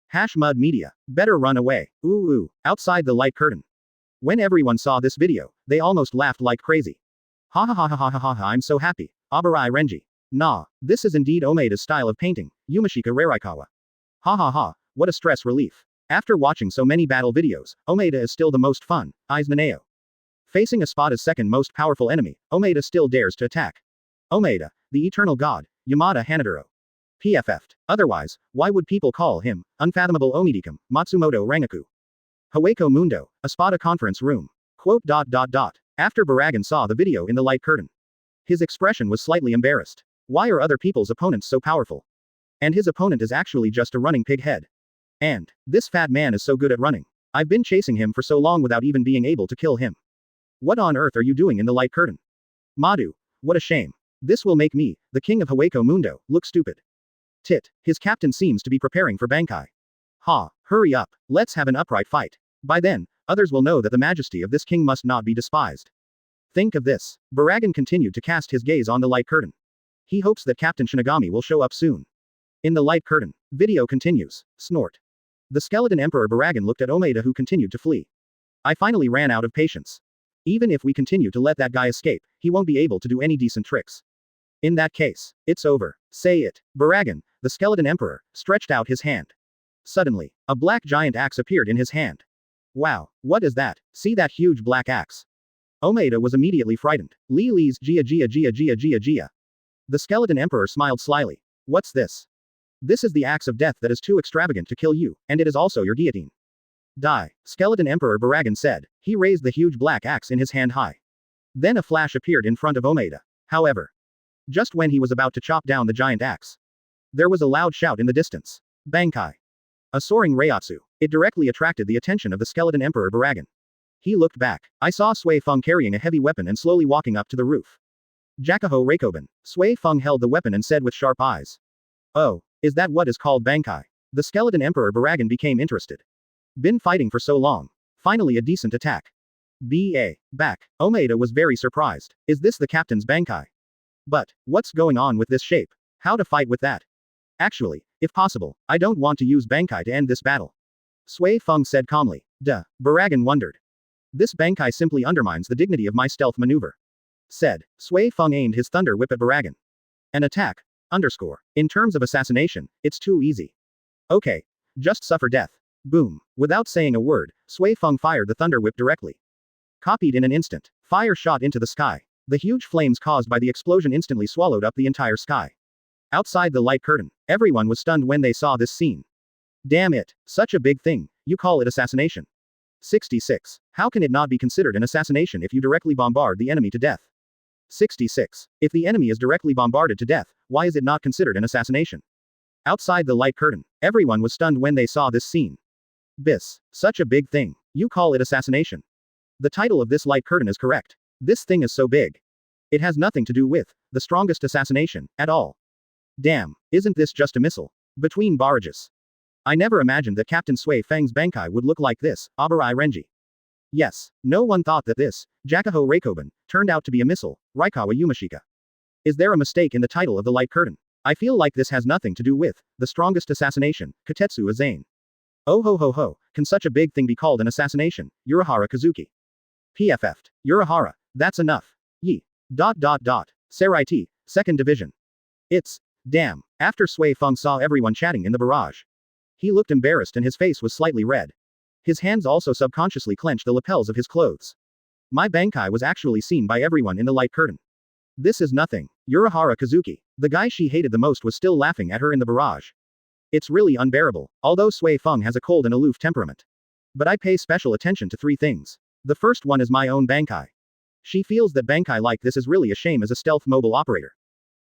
Hash mud media. Better run away. Ooh, outside the light curtain. When everyone saw this video, they almost laughed like crazy. Ha ha ha ha ha ha ha ha, I'm so happy. Abarai Renji. Nah, this is indeed Omeda's style of painting, Yumashika Raraikawa. Ha ha ha, what a stress relief. After watching so many battle videos, Omeda is still the most fun, Aizen Naneo. Facing a Espada's second most powerful enemy, Omeda still dares to attack. Omeda, the eternal god, Yamada Hanaduro. PFF'd. Otherwise, why would people call him, Unfathomable Omaeda, Matsumoto Rangaku? Haweko Mundo, Espada conference room. Quote. After Barragan saw the video in the light curtain, his expression was slightly embarrassed. Why are other people's opponents so powerful? And his opponent is actually just a running pig head. And this fat man is so good at running. I've been chasing him for so long without even being able to kill him. What on earth are you doing in the light curtain? Madu, what a shame. This will make me, the king of Haweko Mundo, look stupid. Tit, his captain seems to be preparing for Bankai. Ha, hurry up, let's have an upright fight. By then, others will know that the majesty of this king must not be despised. Think of this. Barragan continued to cast his gaze on the light curtain. He hopes that Captain Shinigami will show up soon. In the light curtain, video continues. Snort. The skeleton Emperor Barragan looked at Omeda, who continued to flee. I finally ran out of patience. Even if we continue to let that guy escape, he won't be able to do any decent tricks. In that case, it's over. Say it. Barragan, the skeleton emperor, stretched out his hand. Suddenly, a black giant axe appeared in his hand. Wow, what is that? See that huge black axe? Omeda was immediately frightened. Li's Gia. The skeleton emperor smiled slyly. What's this? This is the axe of death that is too extravagant to kill you, and it is also your guillotine. Die, skeleton emperor Barragan said. He raised the huge black axe in his hand high. Then a flash appeared in front of Omeda. However, just when he was about to chop down the giant axe, there was a loud shout in the distance. Bankai. A soaring reiatsu. It directly attracted the attention of the skeleton emperor Barragan. He looked back. I saw Sui Feng carrying a heavy weapon and slowly walking up to the roof. Jakaho Reikoben. Sui Feng held the weapon and said with sharp eyes. Oh, is that what is called Bankai? The skeleton emperor Barragan became interested. Been fighting for so long. Finally a decent attack. Back. Omeda was very surprised. Is this the captain's Bankai? But, what's going on with this shape? How to fight with that? Actually, if possible, I don't want to use Bankai to end this battle. Sui Feng said calmly. Duh. Barragan wondered. This Bankai simply undermines the dignity of my stealth maneuver. Said. Sui Feng aimed his thunder whip at Barragan. An attack. In terms of assassination, it's too easy. Okay. Just suffer death. Boom. Without saying a word, Sui Feng fired the thunder whip directly. Copied in an instant. Fire shot into the sky. The huge flames caused by the explosion instantly swallowed up the entire sky. Outside the light curtain, everyone was stunned when they saw this scene. Damn it. Such a big thing. You call it assassination. 66. How can it not be considered an assassination if you directly bombard the enemy to death? 66. If the enemy is directly bombarded to death, why is it not considered an assassination? Outside the light curtain, everyone was stunned when they saw this scene. Bis. Such a big thing. You call it assassination. The title of this light curtain is correct. This thing is so big. It has nothing to do with the strongest assassination at all. Damn, isn't this just a missile? Between barrages. I never imagined that Captain Sui Feng's Bankai would look like this, Abarai Renji. Yes, no one thought that this, Jakaho Reikoben, turned out to be a missile, Raikawa Yumashika. Is there a mistake in the title of the light curtain? I feel like this has nothing to do with the strongest assassination, Katetsu Aizen. Oh ho, can such a big thing be called an assassination, Urahara Kazuki? PFF'd. Urahara, that's enough. Yi. Seraiti, 2nd Division. It's, damn, after Sui Feng saw everyone chatting in the barrage. He looked embarrassed and his face was slightly red. His hands also subconsciously clenched the lapels of his clothes. My Bankai was actually seen by everyone in the light curtain. This is nothing. Urahara Kazuki, the guy she hated the most, was still laughing at her in the barrage. It's really unbearable, although Sui Feng has a cold and aloof temperament. But I pay special attention to 3 things. The first one is my own Bankai. She feels that Bankai like this is really a shame as a stealth mobile operator.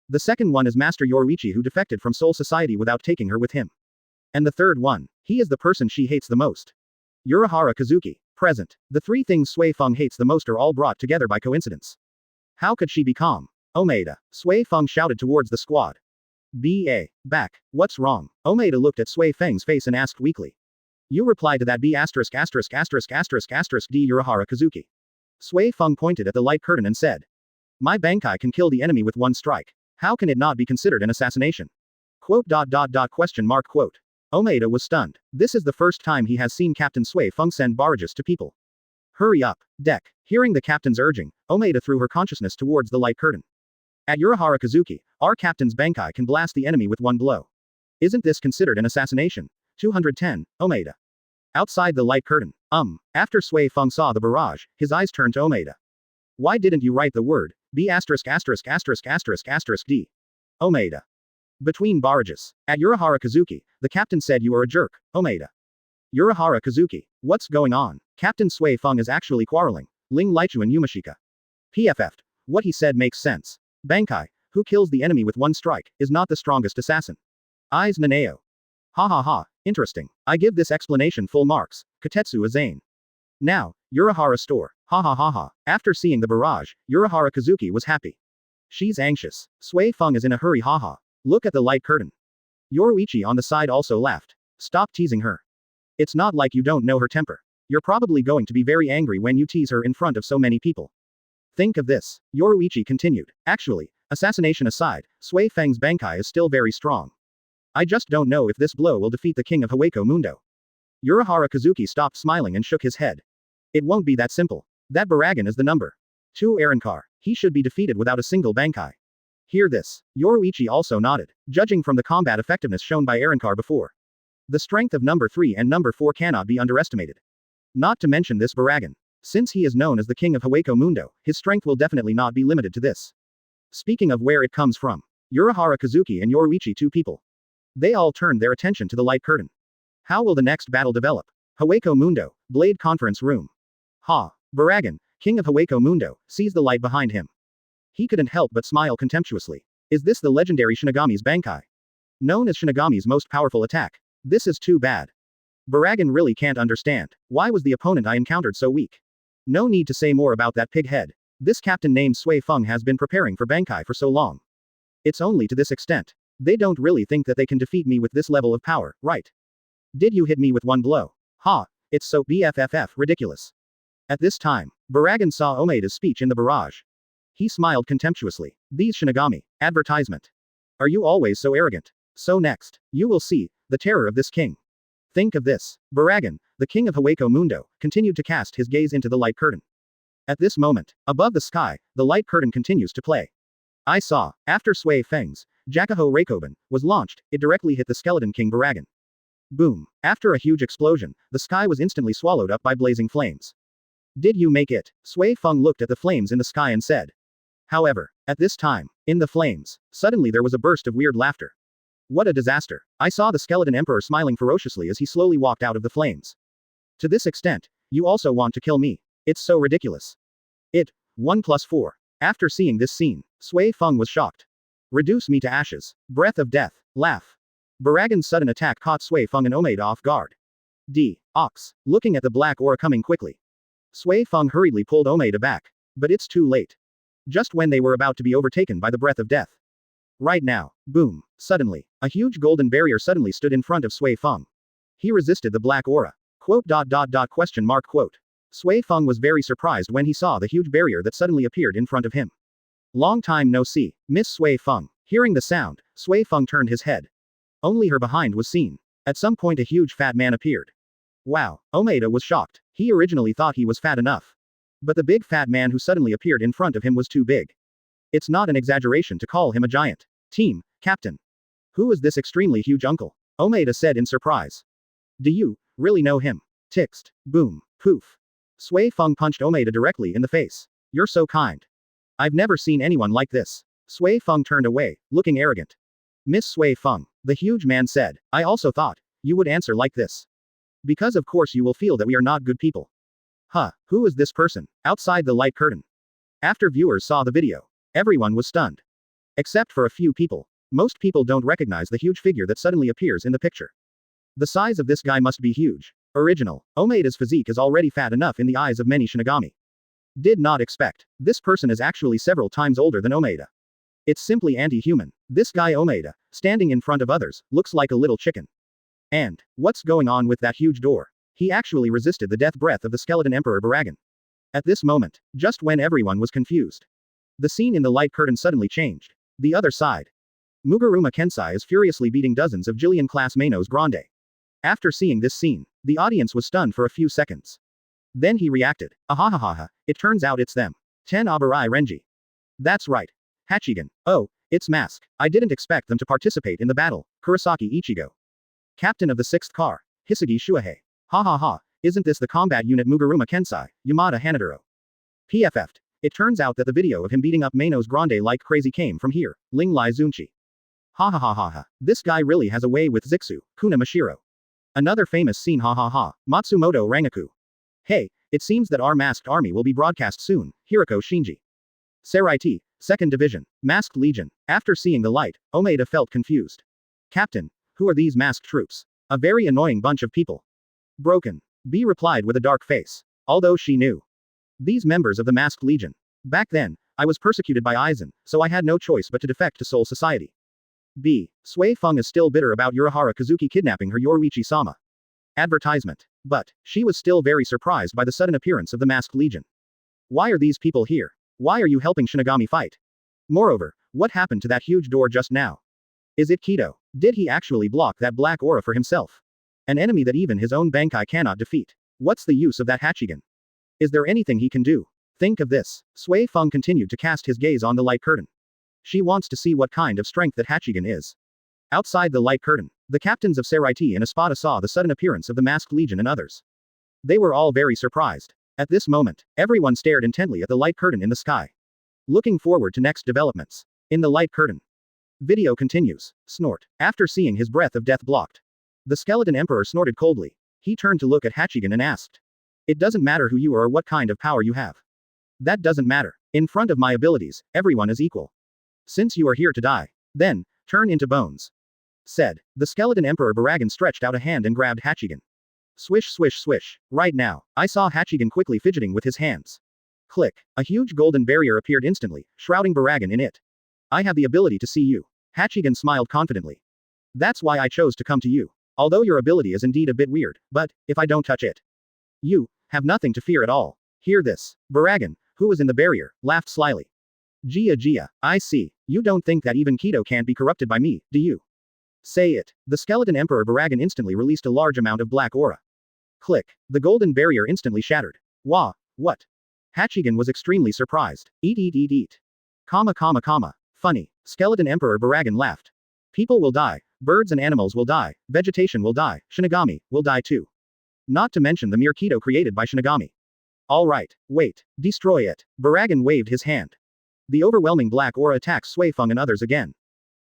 The second one is Master Yoruichi, who defected from Soul Society without taking her with him. And the third one, he is the person she hates the most. Urahara Kazuki. Present. The 3 things Sui Feng hates the most are all brought together by coincidence. How could she be calm? Omeda. Sui Feng shouted towards the squad. Back. What's wrong? Omeda looked at Sui Feng's face and asked weakly. You reply to that D************ D Urahara Kazuki. Sui Feng pointed at the light curtain and said. My Bankai can kill the enemy with one strike. How can it not be considered an assassination? Quote. Omeda was stunned. This is the first time he has seen Captain Sui Feng send barrages to people. Hurry up, deck. Hearing the captain's urging, Omeda threw her consciousness towards the light curtain. At Urahara Kazuki, our captain's Bankai can blast the enemy with one blow. Isn't this considered an assassination? 210, Omeda. Outside the light curtain. After Sui Feng saw the barrage, his eyes turned to Omeda. Why didn't you write the word B********************************************************************************************************************************************************************************************************************************************************************************************************************************************************************************At Urahara Kazuki, the captain said you are a jerk, Omeda. Urahara Kazuki. What's going on? Captain Sui Feng is actually quarreling. Ling Lichu and Yumashika. PFF'd. What he said makes sense. Bankai, who kills the enemy with one strike, is not the strongest assassin. Eyes Naneo. Ha ha ha, interesting. I give this explanation full marks. Katetsu Aizen. Now, Urahara store. Ha ha ha ha. After seeing the barrage, Urahara Kazuki was happy. She's anxious. Sui Feng is in a hurry haha. Look at the light curtain. Yoruichi on the side also laughed. Stop teasing her. It's not like you don't know her temper. You're probably going to be very angry when you tease her in front of so many people. Think of this. Yoruichi continued. Actually, assassination aside, Sui Feng's Bankai is still very strong. I just don't know if this blow will defeat the king of Hueco Mundo. Urahara Kazuki stopped smiling and shook his head. It won't be that simple. That Barragan is the number 2 Arankar. He should be defeated without a single Bankai. Hear this. Yoruichi also nodded, judging from the combat effectiveness shown by Arankar before. The strength of number 3 and number 4 cannot be underestimated. Not to mention this Barragan. Since he is known as the king of Hueco Mundo, his strength will definitely not be limited to this. Speaking of where it comes from, Urahara Kazuki and Yoruichi, two people. They all turned their attention to the light curtain. How will the next battle develop? Hueco Mundo, Blade Conference Room. Barragan, king of Hueco Mundo, sees the light behind him. He couldn't help but smile contemptuously. Is this the legendary Shinigami's Bankai? Known as Shinigami's most powerful attack. This is too bad. Barragan really can't understand. Why was the opponent I encountered so weak? No need to say more about that pig head. This captain named Sui Feng has been preparing for Bankai for so long. It's only to this extent. They don't really think that they can defeat me with this level of power, right? Did you hit me with one blow? It's so BFFF ridiculous. At this time, Barragan saw Omeda's speech in the barrage. He smiled contemptuously. These Shinigami. Advertisement. Are you always so arrogant? So next, you will see the terror of this king. Think of this. Barragan, the king of Hueco Mundo, continued to cast his gaze into the light curtain. At this moment, above the sky, the light curtain continues to play. I saw, after Sui Feng's Jakuho Reikoben was launched, it directly hit the skeleton king Barragan. Boom. After a huge explosion, the sky was instantly swallowed up by blazing flames. Did you make it? Sui Feng looked at the flames in the sky and said. However, at this time, in the flames, suddenly there was a burst of weird laughter. What a disaster. I saw the skeleton emperor smiling ferociously as he slowly walked out of the flames. To this extent, you also want to kill me. It's so ridiculous. 1+4. After seeing this scene, Sui Feng was shocked. Reduce me to ashes. Breath of death. Laugh. Barragan's sudden attack caught Sui Feng and Omeda off guard. Ox. Looking at the black aura coming quickly. Sui Feng hurriedly pulled Omeda back. But it's too late. Just when they were about to be overtaken by the breath of death. Right now. Boom. Suddenly, a huge golden barrier suddenly stood in front of Sui Feng. He resisted the black aura. Quote. Sui Feng was very surprised when he saw the huge barrier that suddenly appeared in front of him. Long time no see, Miss Sui Feng. Hearing the sound, Sui Feng turned his head. Only her behind was seen. At some point a huge fat man appeared. Wow, Omeda was shocked. He originally thought he was fat enough. But the big fat man who suddenly appeared in front of him was too big. It's not an exaggeration to call him a giant. Team, Captain. Who is this extremely huge uncle? Omeda said in surprise. Do you really know him? Tixt. Boom. Poof. Sui Feng punched Omeda directly in the face. You're so kind. I've never seen anyone like this. Sui Feng turned away, looking arrogant. Miss Sui Feng, the huge man said, I also thought you would answer like this. Because of course you will feel that we are not good people. Who is this person, outside the light curtain? After viewers saw the video, everyone was stunned. Except for a few people. Most people don't recognize the huge figure that suddenly appears in the picture. The size of this guy must be huge. Original. Omeda's physique is already fat enough in the eyes of many Shinigami. Did not expect. This person is actually several times older than Omeda. It's simply anti-human. This guy Omaeda, standing in front of others, looks like a little chicken. And, what's going on with that huge door? He actually resisted the death breath of the skeleton Emperor Barragan. At this moment, just when everyone was confused, the scene in the light curtain suddenly changed. The other side. Muguruma Kensai is furiously beating dozens of Jillian-class Menos Grande. After seeing this scene, the audience was stunned for a few seconds. Then he reacted. Ahahaha, it turns out it's them. 10 Abarai Renji. That's right. Hachigan. Oh, it's Mask. I didn't expect them to participate in the battle. Kurosaki Ichigo. Captain of the 6th car. Hitsugaya Shuhei. Ha ha ha, isn't this the combat unit Muguruma Kensai, Yamada Hanaduro? PFF'd. It turns out that the video of him beating up Menos Grande like crazy came from here, Ling Lai Zunchi. Ha ha ha ha ha, this guy really has a way with Zixu, Kuna Mashiro. Another famous scene ha ha ha, Matsumoto Rangaku. Hey, it seems that our masked army will be broadcast soon, Hirako Shinji. Seraiti, 2nd Division, Masked Legion. After seeing the light, Omeda felt confused. Captain, who are these masked troops? A very annoying bunch of people. Broken. B replied with a dark face. Although she knew. These members of the Masked Legion. Back then, I was persecuted by Aizen, so I had no choice but to defect to Soul Society. B. Sui Feng is still bitter about Urahara Kazuki kidnapping her Yoruichi-sama. Advertisement. But, she was still very surprised by the sudden appearance of the Masked Legion. Why are these people here? Why are you helping Shinigami fight? Moreover, what happened to that huge door just now? Is it Kido? Did he actually block that black aura for himself? An enemy that even his own Bankai cannot defeat. What's the use of that Hachigan? Is there anything he can do? Think of this. Sui Feng continued to cast his gaze on the light curtain. She wants to see what kind of strength that Hachigan is. Outside the light curtain, the captains of Seraiti and Espada saw the sudden appearance of the Masked Legion and others. They were all very surprised. At this moment, everyone stared intently at the light curtain in the sky. Looking forward to next developments. In the light curtain. Video continues. Snort. After seeing his breath of death blocked, the skeleton emperor snorted coldly. He turned to look at Hachigan and asked. It doesn't matter who you are or what kind of power you have. That doesn't matter. In front of my abilities, everyone is equal. Since you are here to die, then, turn into bones. Said. The skeleton emperor Barragan stretched out a hand and grabbed Hachigan. Swish swish swish. Right now, I saw Hachigan quickly fidgeting with his hands. Click. A huge golden barrier appeared instantly, shrouding Barragan in it. I have the ability to see you. Hachigan smiled confidently. That's why I chose to come to you. Although your ability is indeed a bit weird, but, if I don't touch it, you have nothing to fear at all. Hear this. Barragan, who was in the barrier, laughed slyly. Gia, I see. You don't think that even Kido can't be corrupted by me, do you? Say it. The skeleton emperor Barragan instantly released a large amount of black aura. Click. The golden barrier instantly shattered. Wah, what? Hachigan was extremely surprised. Eat. Comma. Funny. Skeleton emperor Barragan laughed. People will die. Birds and animals will die. Vegetation will die. Shinigami will die too. Not to mention the mere Kido created by Shinigami. Alright, wait. Destroy it. Barragan waved his hand. The overwhelming black aura attacks Sui Feng and others again.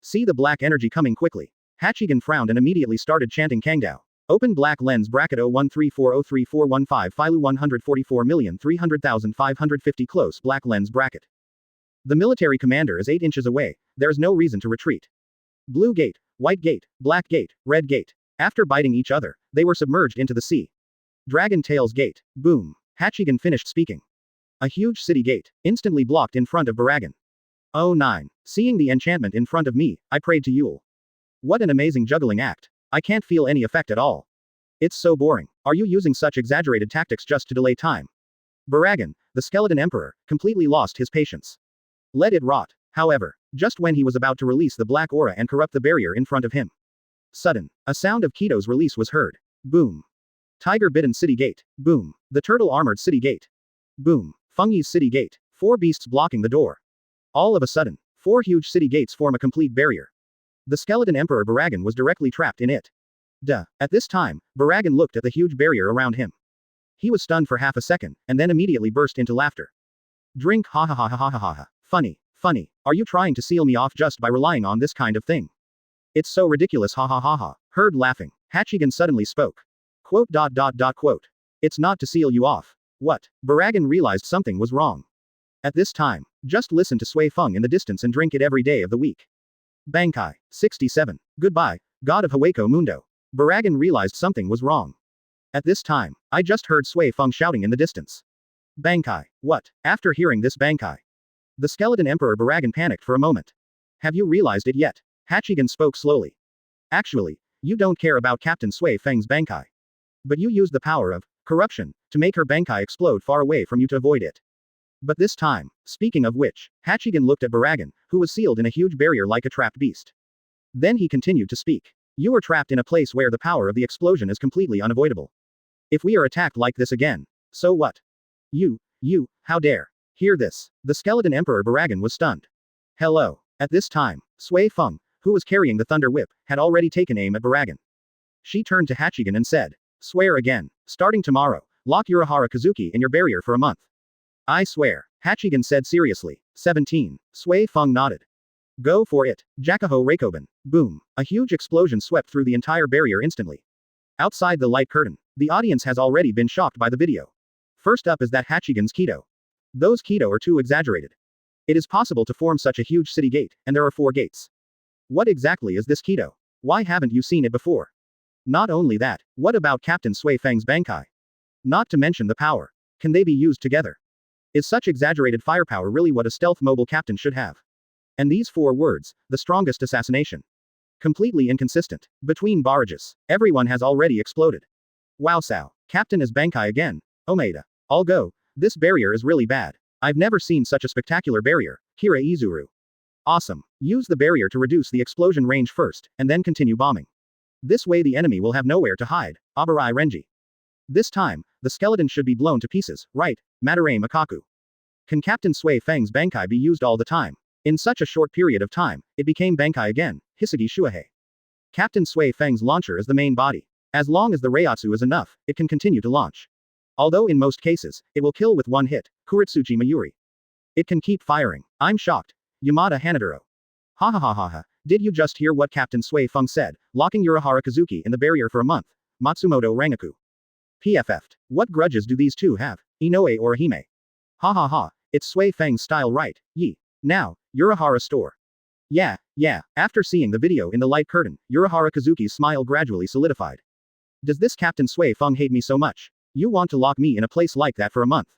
See the black energy coming quickly. Hachigan frowned and immediately started chanting Kangdao. Open black lens bracket 0134034415 Filu 144,300,550 close black lens bracket. The military commander is 8 inches away. There is no reason to retreat. Blue gate, white gate, black gate, red gate. After biting each other, they were submerged into the sea. Dragon Tails gate. Boom. Hachigan finished speaking. A huge city gate, instantly blocked in front of Barragan. Oh 9. Seeing the enchantment in front of me, I prayed to Yule. What an amazing juggling act. I can't feel any effect at all. It's so boring. Are you using such exaggerated tactics just to delay time? Barragan, the skeleton emperor, completely lost his patience. Let it rot. However, just when he was about to release the black aura and corrupt the barrier in front of him. Sudden, a sound of Kido's release was heard. Boom. Tiger-bitten city gate. Boom. The turtle-armored city gate. Boom. Fungi's city gate. 4 beasts blocking the door. All of a sudden, 4 huge city gates form a complete barrier. The skeleton emperor Barragan was directly trapped in it. At this time, Barragan looked at the huge barrier around him. He was stunned for half a second, and then immediately burst into laughter. Drink ha ha ha ha ha ha ha. Funny. Are you trying to seal me off just by relying on this kind of thing? It's so ridiculous ha ha ha ha. Heard laughing. Hachigan suddenly spoke. Quote. It's not to seal you off. What? Barragan realized something was wrong. At this time, just listen to Sui Feng in the distance and drink it every day of the week. Bankai. 67. Goodbye, God of Hawako Mundo. Barragan realized something was wrong. At this time, I just heard Sui Feng shouting in the distance. Bankai. What? After hearing this Bankai, the skeleton emperor Barragan panicked for a moment. Have you realized it yet? Hachigan spoke slowly. Actually, you don't care about Captain Sui Feng's Bankai. But you used the power of corruption to make her Bankai explode far away from you to avoid it. But this time, speaking of which, Hachigan looked at Barragan, who was sealed in a huge barrier like a trapped beast. Then he continued to speak. You are trapped in a place where the power of the explosion is completely unavoidable. If we are attacked like this again, so what? You, how dare. Hear this. The skeleton emperor Barragan was stunned. Hello. At this time, Sui Feng, who was carrying the thunder whip, had already taken aim at Barragan. She turned to Hachigan and said, swear again. Starting tomorrow, lock Urahara Kazuki in your barrier for a month. I swear, Hachigan said seriously. 17. Sui Feng nodded. Go for it. Jakuho Reikoben. Boom. A huge explosion swept through the entire barrier instantly. Outside the light curtain, the audience has already been shocked by the video. First up is that Hachigan's Kido. Those Kido are too exaggerated. It is possible to form such a huge city gate, and there are 4 gates. What exactly is this Kido? Why haven't you seen it before? Not only that, what about Captain Sui Feng's Bankai? Not to mention the power. Can they be used together? Is such exaggerated firepower really what a stealth mobile captain should have? And these 4 words, the strongest assassination. Completely inconsistent. Between barrages, everyone has already exploded. Wow Sao, Captain is Bankai again. Omeda. I'll go. This barrier is really bad. I've never seen such a spectacular barrier. Kira Izuru. Awesome. Use the barrier to reduce the explosion range first, and then continue bombing. This way the enemy will have nowhere to hide. Abarai Renji. This time, the skeleton should be blown to pieces, right? Madarame Makaku. Can Captain Sui Feng's Bankai be used all the time? In such a short period of time, it became Bankai again. Hisugi Shuahei. Captain Sui Feng's launcher is the main body. As long as the reiatsu is enough, it can continue to launch. Although in most cases, it will kill with one hit. Kuritsuchi Mayuri. It can keep firing. I'm shocked. Yamada Hanaduro. Ha ha ha ha ha. Did you just hear what Captain Sui Feng said, locking Urahara Kazuki in the barrier for a month? Matsumoto Rangaku. PFF'd. What grudges do these two have? Inoue or Hime? Ha ha ha. It's Sui Feng's style, right? Yi. Now, Urahara store. Yeah. After seeing the video in the light curtain, Urahara Kazuki's smile gradually solidified. Does this Captain Sui Feng hate me so much? You want to lock me in a place like that for a month?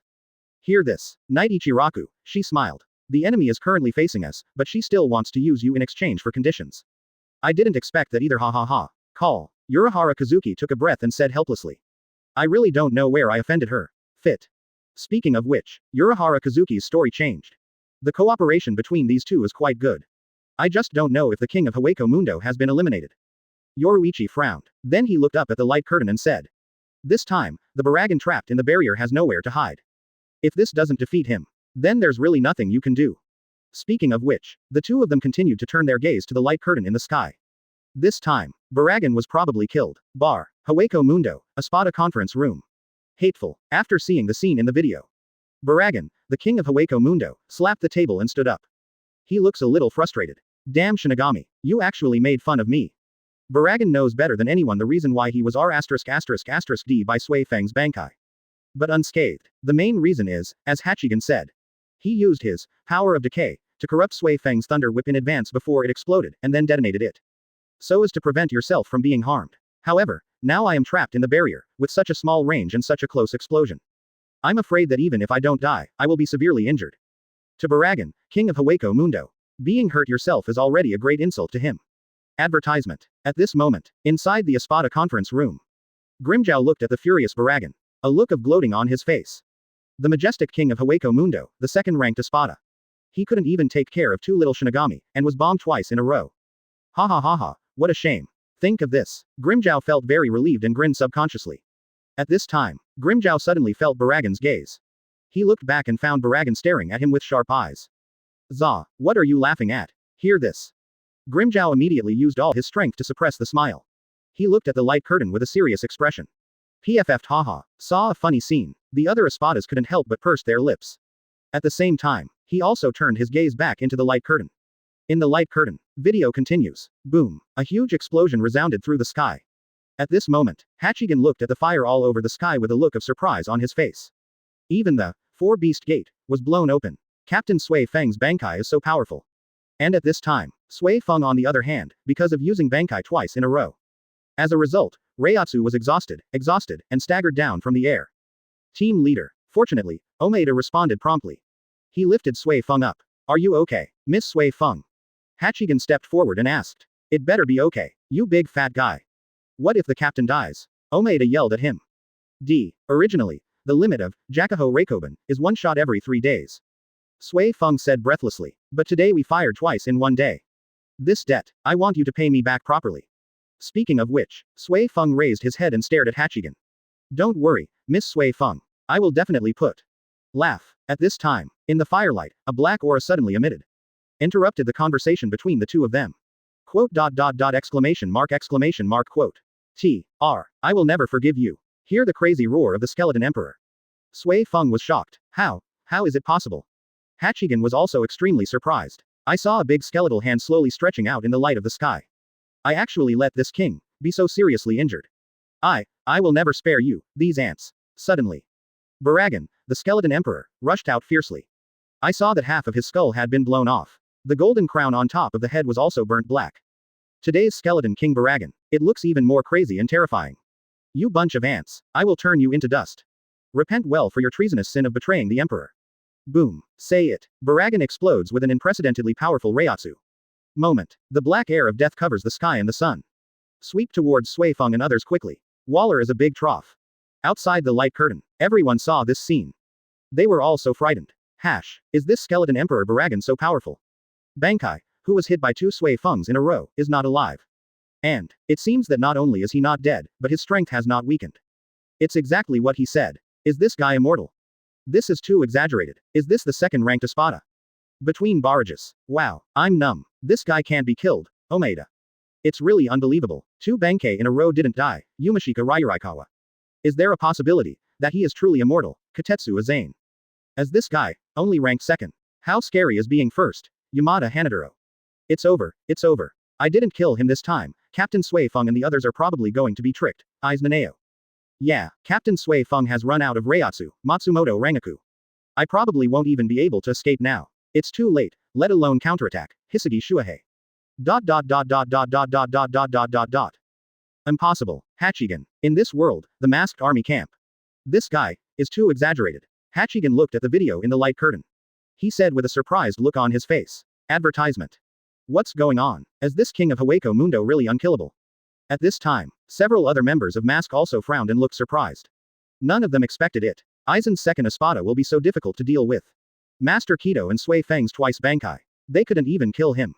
Hear this. Knight Ichiraku, she smiled. The enemy is currently facing us, but she still wants to use you in exchange for conditions. I didn't expect that either, ha ha ha. Call. Urahara Kazuki took a breath and said helplessly. I really don't know where I offended her. Fit. Speaking of which, Urahara Kazuki's story changed. The cooperation between these two is quite good. I just don't know if the king of Hueco Mundo has been eliminated. Yoruichi frowned. Then he looked up at the light curtain and said. This time, the Barragan trapped in the barrier has nowhere to hide. If this doesn't defeat him, then there's really nothing you can do. Speaking of which, the two of them continued to turn their gaze to the light curtain in the sky. This time, Barragan was probably killed. Hueco Mundo, a Espada conference room. Hateful. After seeing the scene in the video, Barragan, the king of Hueco Mundo, slapped the table and stood up. He looks a little frustrated. Damn Shinigami, you actually made fun of me. Barragan knows better than anyone the reason why he was R*****D by Sui Feng's Bankai. But unscathed. The main reason is, as Hachigan said. He used his power of decay to corrupt Sui Feng's thunder whip in advance before it exploded and then detonated it. So as to prevent yourself from being harmed. However, now I am trapped in the barrier, with such a small range and such a close explosion. I'm afraid that even if I don't die, I will be severely injured. To Barragan, king of Hueco Mundo, being hurt yourself is already a great insult to him. Advertisement. At this moment, inside the Espada conference room, Grimjow looked at the furious Barragan. A look of gloating on his face. The majestic king of Hueco Mundo, the second-ranked Espada. He couldn't even take care of 2 little Shinigami, and was bombed twice in a row. Ha ha ha ha, what a shame. Think of this. Grimjow felt very relieved and grinned subconsciously. At this time, Grimjow suddenly felt Barragan's gaze. He looked back and found Barragan staring at him with sharp eyes. Za, what are you laughing at? Hear this. Grimjow immediately used all his strength to suppress the smile. He looked at the light curtain with a serious expression. PFF'd haha. Saw a funny scene. The other Espadas couldn't help but purse their lips. At the same time, he also turned his gaze back into the light curtain. In the light curtain, video continues. Boom. A huge explosion resounded through the sky. At this moment, Hachigan looked at the fire all over the sky with a look of surprise on his face. Even the 4-beast gate was blown open. Captain Sui Feng's Bankai is so powerful. And at this time, Sui Feng on the other hand, because of using Bankai twice in a row. As a result, Reiatsu was exhausted, and staggered down from the air. Team leader. Fortunately, Omeda responded promptly. He lifted Sui Feng up. Are you okay, Miss Sui Feng? Hachigan stepped forward and asked. It better be okay, you big fat guy. What if the captain dies? Omaeda yelled at him. Originally, the limit of Jakuho Reikoben is one shot every 3 days. Sui Feng said breathlessly. But today we fired twice in 1 day. This debt, I want you to pay me back properly. Speaking of which, Sui Feng raised his head and stared at Hachigan. Don't worry, Miss Sui Feng. I will definitely put. Laugh. At this time, in the firelight, a black aura suddenly emitted. Interrupted the conversation between the two of them. Quote ... exclamation mark quote. I will never forgive you. Hear the crazy roar of the skeleton emperor. Sui Feng was shocked. How is it possible? Hachigan was also extremely surprised. I saw a big skeletal hand slowly stretching out in the light of the sky. I actually let this king be so seriously injured. I will never spare you, these ants. Suddenly, Barragan, the skeleton emperor, rushed out fiercely. I saw that half of his skull had been blown off. The golden crown on top of the head was also burnt black. Today's skeleton king Barragan. It looks even more crazy and terrifying. You bunch of ants, I will turn you into dust. Repent well for your treasonous sin of betraying the emperor. Boom. Say it. Barragan explodes with an unprecedentedly powerful reiatsu. Moment. The black air of death covers the sky and the sun. Sweep towards Sui Feng and others quickly. Waller is a big trough. Outside the light curtain, everyone saw this scene. They were all so frightened. Is this skeleton emperor Barragan so powerful? Bankai, who was hit by 2 Sui Fengs in a row, is not alive. And it seems that not only is he not dead, but his strength has not weakened. It's exactly what he said. Is this guy immortal? This is too exaggerated. Is this the second-ranked Espada? Between barrages. Wow, I'm numb. This guy can't be killed. Omeda. It's really unbelievable. 2 Bankai in a row didn't die. Yumashika Ryurikawa. Is there a possibility that he is truly immortal? Katetsu Aizen. As this guy, only ranked second. How scary is being first? Yamada Hanaduro. It's over. I didn't kill him this time. Captain Sui Feng and the others are probably going to be tricked. Eyes Naneo. Yeah, Captain Sui Feng has run out of reiatsu, Matsumoto Rangaku. I probably won't even be able to escape now. It's too late, let alone counterattack. Hisagi Shuahei. ... Impossible. Hachigan. In this world, the masked army camp. This guy is too exaggerated. Hachigan looked at the video in the light curtain. He said with a surprised look on his face. Advertisement. What's going on? Is this king of Hueco Mundo really unkillable? At this time, several other members of Mask also frowned and looked surprised. None of them expected it. Aizen's second Espada will be so difficult to deal with. Master Kido and Sui Feng's twice Bankai. They couldn't even kill him.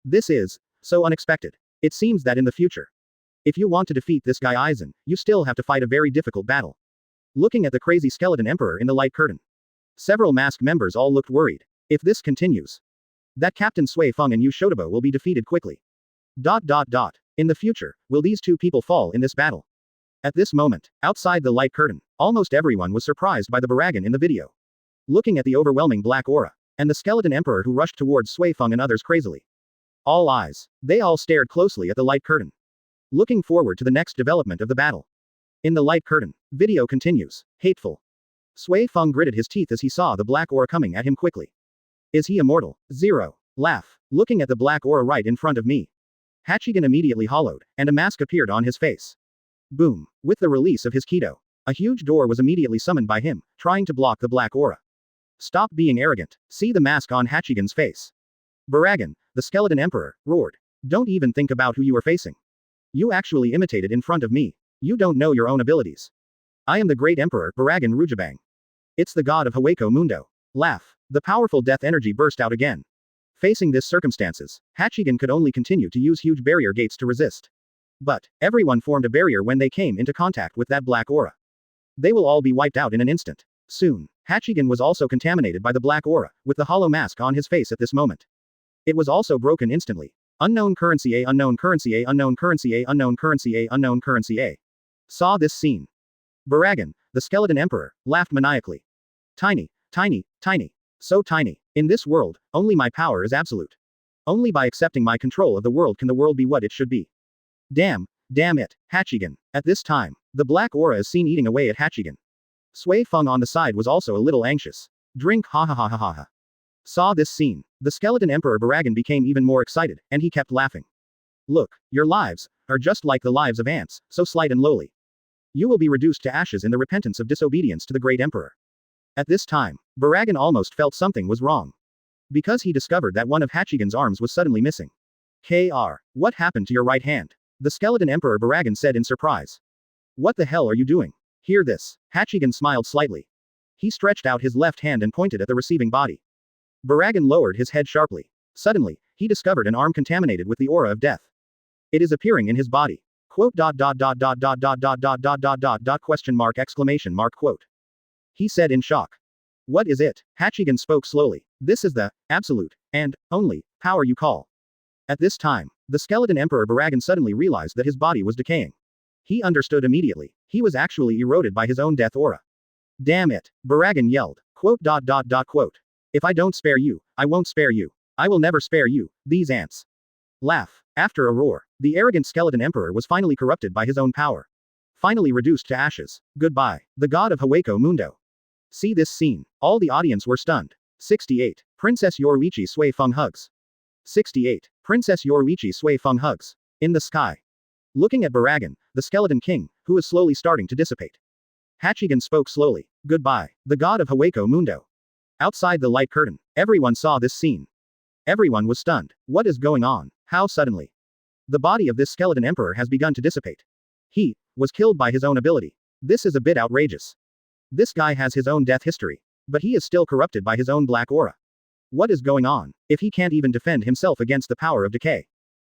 This is so unexpected. It seems that in the future, if you want to defeat this guy Aizen, you still have to fight a very difficult battle. Looking at the crazy skeleton emperor in the light curtain. Several Mask members all looked worried. If this continues, that Captain Sui Feng and Yu Shotobo will be defeated quickly. In the future, will these 2 people fall in this battle? At this moment, outside the light curtain, almost everyone was surprised by the Barragan in the video. Looking at the overwhelming black aura, and the skeleton emperor who rushed towards Sui Feng and others crazily. All eyes. They all stared closely at the light curtain. Looking forward to the next development of the battle. In the light curtain, video continues. Hateful. Sui Feng gritted his teeth as he saw the black aura coming at him quickly. Is he immortal? 0. Laugh. Looking at the black aura right in front of me. Hachigan immediately hollowed, and a mask appeared on his face. Boom. With the release of his Kido, a huge door was immediately summoned by him, trying to block the black aura. Stop being arrogant. See the mask on Hachigan's face. Barragan, the skeleton emperor, roared. Don't even think about who you are facing. You actually imitated in front of me. You don't know your own abilities. I am the great emperor, Barragan Rujabang. It's the god of Hueco Mundo. Laugh. The powerful death energy burst out again. Facing this circumstances, Hachigan could only continue to use huge barrier gates to resist. But everyone formed a barrier when they came into contact with that black aura. They will all be wiped out in an instant. Soon, Hachigan was also contaminated by the black aura, with the hollow mask on his face at this moment. It was also broken instantly. Unknown currency A, unknown currency A, unknown currency A, unknown currency A, unknown currency A. Saw this scene. Barragan, the skeleton emperor, laughed maniacally. Tiny. So tiny. In this world, only my power is absolute. Only by accepting my control of the world can the world be what it should be. Damn it, Hachigan. At this time, the black aura is seen eating away at Hachigan. Sui Feng on the side was also a little anxious. Drink ha ha ha ha ha ha. Saw this scene. The skeleton emperor Barragan became even more excited, and he kept laughing. Look, your lives are just like the lives of ants, so slight and lowly. You will be reduced to ashes in the repentance of disobedience to the great emperor. At this time, Barragan almost felt something was wrong. because he discovered that one of Hachigen's arms was suddenly missing. What happened to your right hand? The skeleton Emperor Barragan said in surprise. What the hell are you doing? Hear this. Hachigen smiled slightly. He stretched out his left hand and pointed at the receiving body. Barragan lowered his head sharply. Suddenly, he discovered an arm contaminated with the aura of death. It is appearing in his body. Quote question mark exclamation mark quote. He said in shock. What is it? Hachigen spoke slowly. This is the absolute and only power you call. At this time, the skeleton Emperor Barragan suddenly realized that his body was decaying. He understood immediately. He was actually eroded by his own death aura. Damn it! Barragan yelled. Quote. If I don't spare you, I won't spare you. I will never spare you, these ants. Laugh. After a roar, the arrogant skeleton emperor was finally corrupted by his own power. Finally reduced to ashes. Goodbye, the god of Hueco Mundo. See this scene. All the audience were stunned. 68. Princess Yoruichi Sui Feng hugs. 68. Princess Yoruichi Sui Feng hugs. In the sky. Looking at Barragan, the skeleton king, who is slowly starting to dissipate. Hachigen spoke slowly. Goodbye, the god of Hueco Mundo. Outside the light curtain, everyone saw this scene. Everyone was stunned. What is going on? How suddenly? The body of this skeleton emperor has begun to dissipate. He was killed by his own ability. This is a bit outrageous. This guy has his own death history, but he is still corrupted by his own black aura. What is going on, if he can't even defend himself against the power of decay?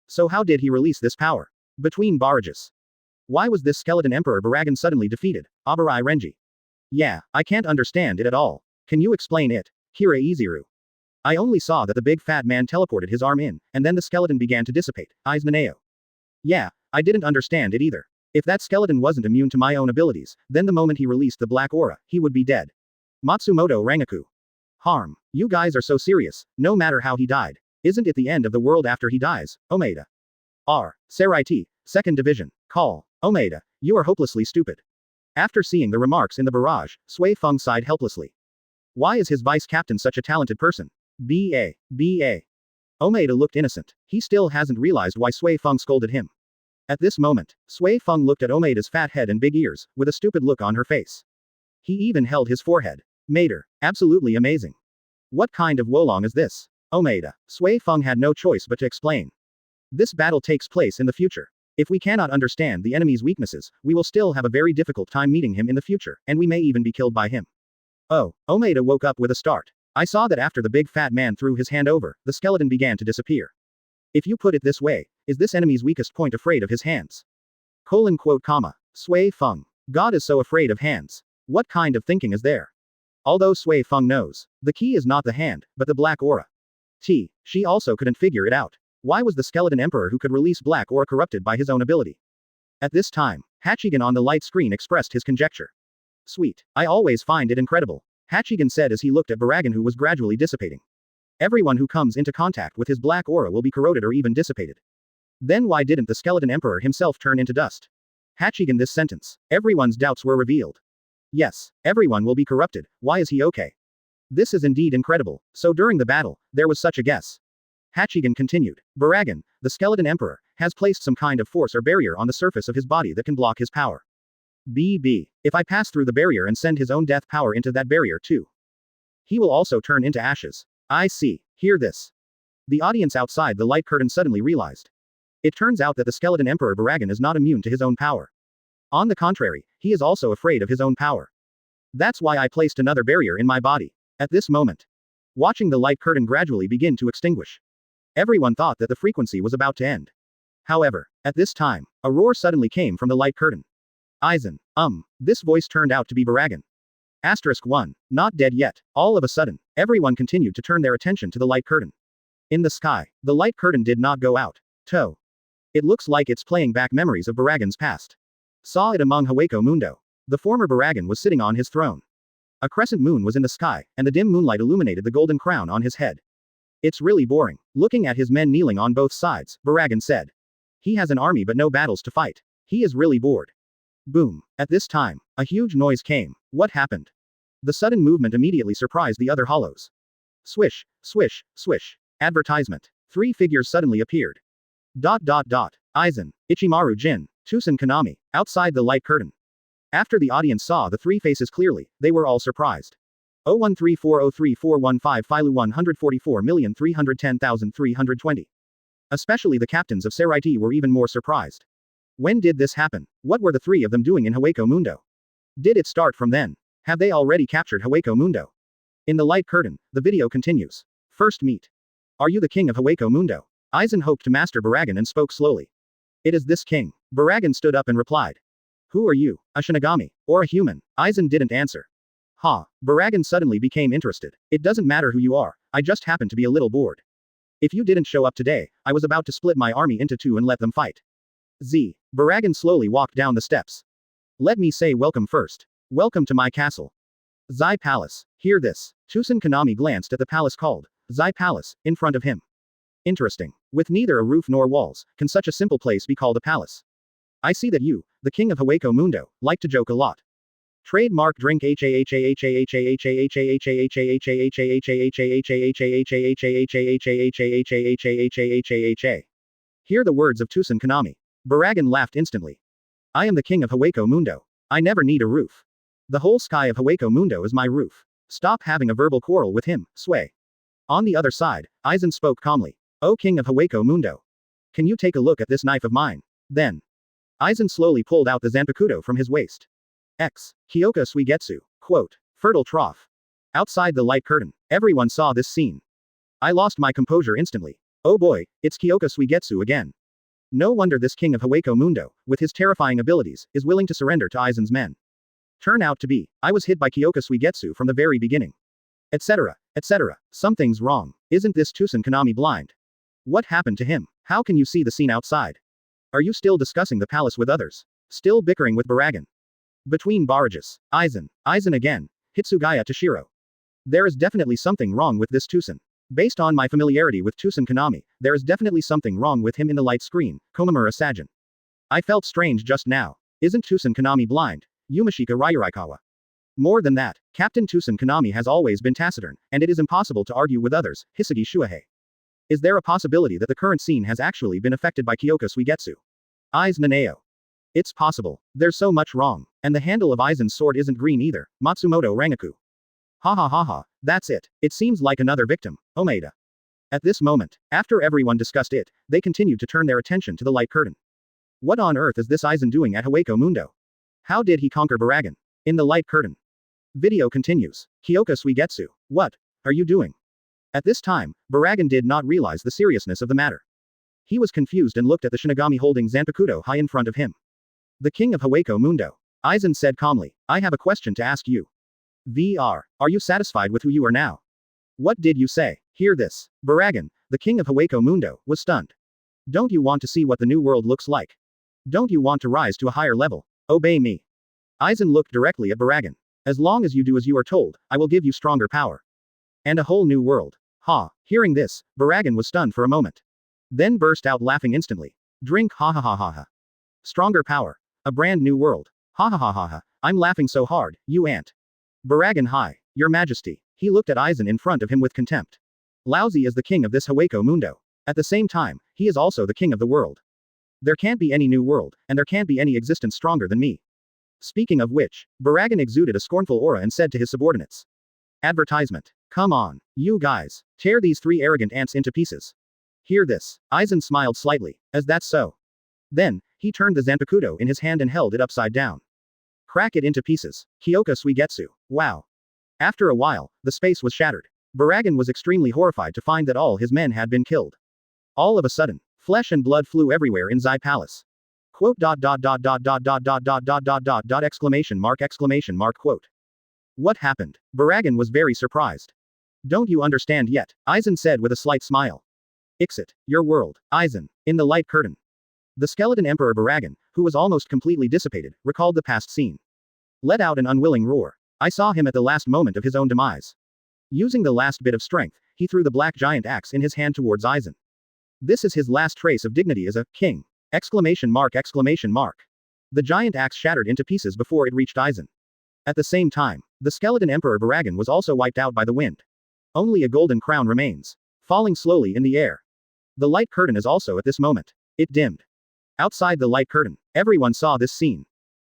So how did he release this power? Between barrages. Why was this skeleton emperor Barragan suddenly defeated? Abarai Renji. Yeah, I can't understand it at all. Can you explain it? Kira Iziru. I only saw that the big fat man teleported his arm in, and then the skeleton began to dissipate. Eyes Naneo. Yeah, I didn't understand it either. If that skeleton wasn't immune to my own abilities, then the moment he released the black aura, he would be dead. Matsumoto Rangaku. Harm. You guys are so serious, no matter how he died. Isn't it the end of the world after he dies, Omeda? Sarai T, 2nd Division. Call. Omeda, you are hopelessly stupid. After seeing the remarks in the barrage, Sui Feng sighed helplessly. Why is his vice captain such a talented person? B.A. Omeda looked innocent. He still hasn't realized why Sui Feng scolded him. At this moment, Sui Feng looked at Omeda's fat head and big ears, with a stupid look on her face. He even held his forehead. Mater. Absolutely amazing. What kind of Wolong is this? Omeda. Sui Feng had no choice but to explain. This battle takes place in the future. If we cannot understand the enemy's weaknesses, we will still have a very difficult time meeting him in the future, and we may even be killed by him. Oh, Omeda woke up with a start. I saw that after the big fat man threw his hand over, the skeleton began to disappear. If you put it this way, is this enemy's weakest point afraid of his hands? Sui Feng. God is so afraid of hands. What kind of thinking is there? Although Sui Feng knows, the key is not the hand, but the black aura. She also couldn't figure it out. Why was the skeleton emperor who could release black aura corrupted by his own ability? At this time, Hachigen on the light screen expressed his conjecture. Sweet. I always find it incredible. Hachigen said as he looked at Barragan who was gradually dissipating. Everyone who comes into contact with his black aura will be corroded or even dissipated. Then why didn't the skeleton emperor himself turn into dust? Hachigen this sentence. Everyone's doubts were revealed. Yes, everyone will be corrupted, why is he okay? This is indeed incredible, so during the battle, there was such a guess. Hachigen continued. Barragan, the skeleton emperor, has placed some kind of force or barrier on the surface of his body that can block his power. If I pass through the barrier and send his own death power into that barrier too, he will also turn into ashes. I see. Hear this. The audience outside the light curtain suddenly realized. It turns out that the skeleton emperor Barragan is not immune to his own power. On the contrary, he is also afraid of his own power. That's why I placed another barrier in my body. At this moment, watching the light curtain gradually begin to extinguish, everyone thought that the frequency was about to end. However, at this time, a roar suddenly came from the light curtain. Aizen. This voice turned out to be Barragan. *1. Not dead yet. All of a sudden, everyone continued to turn their attention to the light curtain. In the sky, the light curtain did not go out. It looks like it's playing back memories of Barragan's past. Saw it among Hueco Mundo. The former Barragan was sitting on his throne. A crescent moon was in the sky, and the dim moonlight illuminated the golden crown on his head. It's really boring. Looking at his men kneeling on both sides, Barragan said. He has an army but no battles to fight. He is really bored. Boom. At this time, a huge noise came. What happened? The sudden movement immediately surprised the other hollows. Swish, swish, swish. Advertisement. 3 figures suddenly appeared. Aizen, Ichimaru Jin, Tosen Konami, outside the light curtain. After the audience saw the 3 faces clearly, they were all surprised. 013403415 Philu 144,310,320. Especially the captains of Seraiti were even more surprised. When did this happen? What were the three of them doing in Hueco Mundo? Did it start from then? Have they already captured Hueco Mundo? In the light curtain, the video continues. First meet. Are you the king of Hueco Mundo? Aizen hoped to master Barragan and spoke slowly. It is this king. Barragan stood up and replied. Who are you, a Shinigami, or a human? Aizen didn't answer. Ha, Barragan suddenly became interested. It doesn't matter who you are, I just happen to be a little bored. If you didn't show up today, I was about to split my army into two and let them fight. Barragan slowly walked down the steps. Let me say welcome first. Welcome to my castle. Zai Palace. Hear this. Tosen Konami glanced at the palace called Zai Palace, in front of him. Interesting. With neither a roof nor walls, can such a simple place be called a palace? I see that you, the king of Hueco Mundo, like to joke a lot. Trademark drink Here the words of Tosen Konami. Barragan laughed instantly. I am the king of Hueco Mundo. I never need a roof. The whole sky of Hueco Mundo is my roof. Stop having a verbal quarrel with him, Sway. On the other side, Aizen spoke calmly. O king of Hueco Mundo. Can you take a look at this knife of mine? Then. Aizen slowly pulled out the Zanpakuto from his waist. Kyoka Suigetsu. Quote. Fertile trough. Outside the light curtain, everyone saw this scene. I lost my composure instantly. Oh boy, it's Kyoka Suigetsu again. No wonder this king of Hueco Mundo, with his terrifying abilities, is willing to surrender to Aizen's men. Turn out to be, I was hit by Kyoka Suigetsu from the very beginning. Etc. Etc. Something's wrong. Isn't this Tosen Konami blind? What happened to him? How can you see the scene outside? Are you still discussing the palace with others? Still bickering with Barragan? Between barrages. Aizen again. Hitsugaya Toshiro. There is definitely something wrong with this Tosen. Based on my familiarity with Tosen Konami, there is definitely something wrong with him in the light screen, Komamura Sajin. I felt strange just now. Isn't Tosen Konami blind? Yumashika Ryurikawa. More than that, Captain Tosen Konami has always been taciturn, and it is impossible to argue with others, Hisagi Shuhei. Is there a possibility that the current scene has actually been affected by Kyoka Suigetsu? Eyes Naneo. It's possible. There's so much wrong. And the handle of Aizen's sword isn't green either, Matsumoto Rangaku. Ha ha ha ha, that's it. It seems like another victim, Omeda. At this moment, after everyone discussed it, they continued to turn their attention to the light curtain. What on earth is this Aizen doing at Hueco Mundo? How did he conquer Barragan? In the light curtain. Video continues. Kyoka Suigetsu. What are you doing? At this time, Barragan did not realize the seriousness of the matter. He was confused and looked at the Shinigami holding Zanpakuto high in front of him. The king of Hueco Mundo. Aizen said calmly, I have a question to ask you. Are you satisfied with who you are now? What did you say? Hear this. Barragan, the king of Hueco Mundo, was stunned. Don't you want to see what the new world looks like? Don't you want to rise to a higher level? Obey me. Aizen looked directly at Barragan. As long as you do as you are told, I will give you stronger power. And a whole new world. Ha. Hearing this, Barragan was stunned for a moment. Then burst out laughing instantly. Drink ha ha ha ha ha. Stronger power. A brand new world. Ha ha ha ha ha. I'm laughing so hard, you ant. Barragan hi, your majesty. He looked at Aizen in front of him with contempt. Lousy is the king of this Hueco Mundo. At the same time, he is also the king of the world. There can't be any new world, and there can't be any existence stronger than me. Speaking of which, Barragan exuded a scornful aura and said to his subordinates. Advertisement. Come on, you guys. Tear these three arrogant ants into pieces. Hear this. Aizen smiled slightly. As that's so. Then, he turned the Zanpakuto in his hand and held it upside down. Crack it into pieces. Kyoka Suigetsu. Wow. After a while, the space was shattered. Barragan was extremely horrified to find that all his men had been killed. All of a sudden, flesh and blood flew everywhere in Zai Palace. Quote exclamation mark quote. What happened? Barragan was very surprised. Don't you understand yet? Aizen said with a slight smile. Ixit, your world, Aizen, in the light curtain. The skeleton Emperor Barragan, who was almost completely dissipated, recalled the past scene. Let out an unwilling roar. I saw him at the last moment of his own demise. Using the last bit of strength, he threw the black giant axe in his hand towards Aizen. This is his last trace of dignity as a king. Exclamation mark. The giant axe shattered into pieces before it reached Aizen. At the same time, the skeleton Emperor Barragan was also wiped out by the wind. Only a golden crown remains, falling slowly in the air. The light curtain is also at this moment. It dimmed. Outside the light curtain, everyone saw this scene.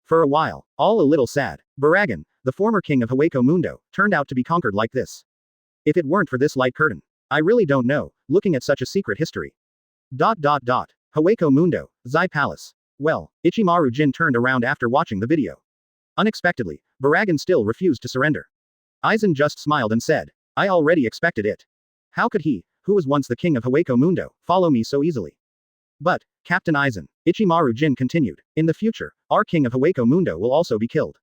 For a while, all a little sad. Barragan, the former king of Hueco Mundo, turned out to be conquered like this. If it weren't for this light curtain. I really don't know, looking at such a secret history. Hueco Mundo, Zai Palace. Well, Ichimaru Jin turned around after watching the video. Unexpectedly, Barragan still refused to surrender. Aizen just smiled and said, I already expected it. How could he, who was once the king of Hueco Mundo, follow me so easily? But, Captain Aizen, Ichimaru Jin continued, in the future, our king of Hueco Mundo will also be killed.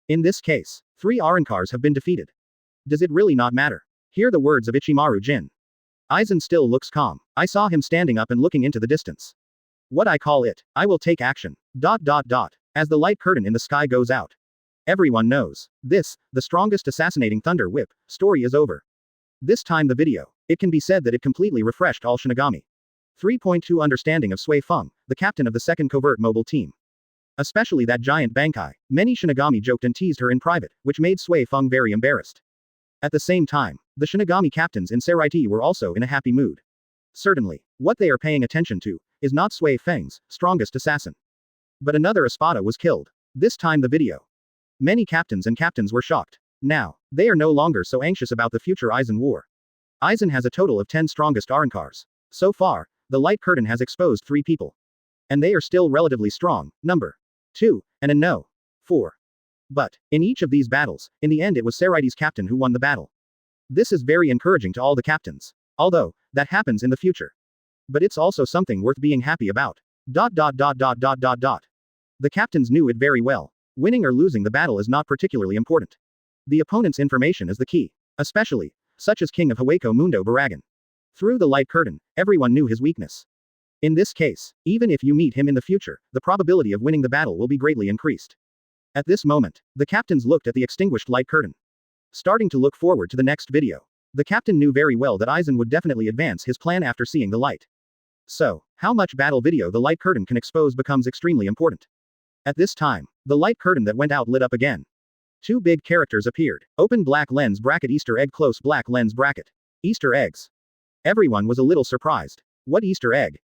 In this case, 3 Arankars have been defeated. Does it really not matter? Hear the words of Ichimaru Jin. Aizen still looks calm. I saw him standing up and looking into the distance. What I call it, I will take action. As the light curtain in the sky goes out. Everyone knows. This, the strongest assassinating thunder whip, story is over. This time the video, it can be said that it completely refreshed all Shinigami. 3.2 Understanding of Sui Feng, the captain of the second covert mobile team. Especially that giant Bankai, many Shinigami joked and teased her in private, which made Sui Feng very embarrassed. At the same time, the Shinigami captains in Seraiti were also in a happy mood. Certainly, what they are paying attention to, is not Sui Feng's strongest assassin. But another Espada was killed. This time the video. Many captains were shocked. Now, they are no longer so anxious about the future Aizen war. Aizen has a total of 10 strongest Arankars. So far, the light curtain has exposed 3 people. And they are still relatively strong, number 2, and a no. 4. But, in each of these battles, in the end it was Seraiti's captain who won the battle. This is very encouraging to all the captains. Although, that happens in the future. But it's also something worth being happy about. The captains knew it very well. Winning or losing the battle is not particularly important. The opponent's information is the key. Especially, such as King of Hueco Mundo Barragan. Through the light curtain, everyone knew his weakness. In this case, even if you meet him in the future, the probability of winning the battle will be greatly increased. At this moment, the captains looked at the extinguished light curtain. Starting to look forward to the next video. The captain knew very well that Aizen would definitely advance his plan after seeing the light. So, how much battle video the light curtain can expose becomes extremely important. At this time, the light curtain that went out lit up again. 2 big characters appeared. Open black lens bracket Easter egg close black lens bracket. Easter eggs. Everyone was a little surprised. What Easter egg?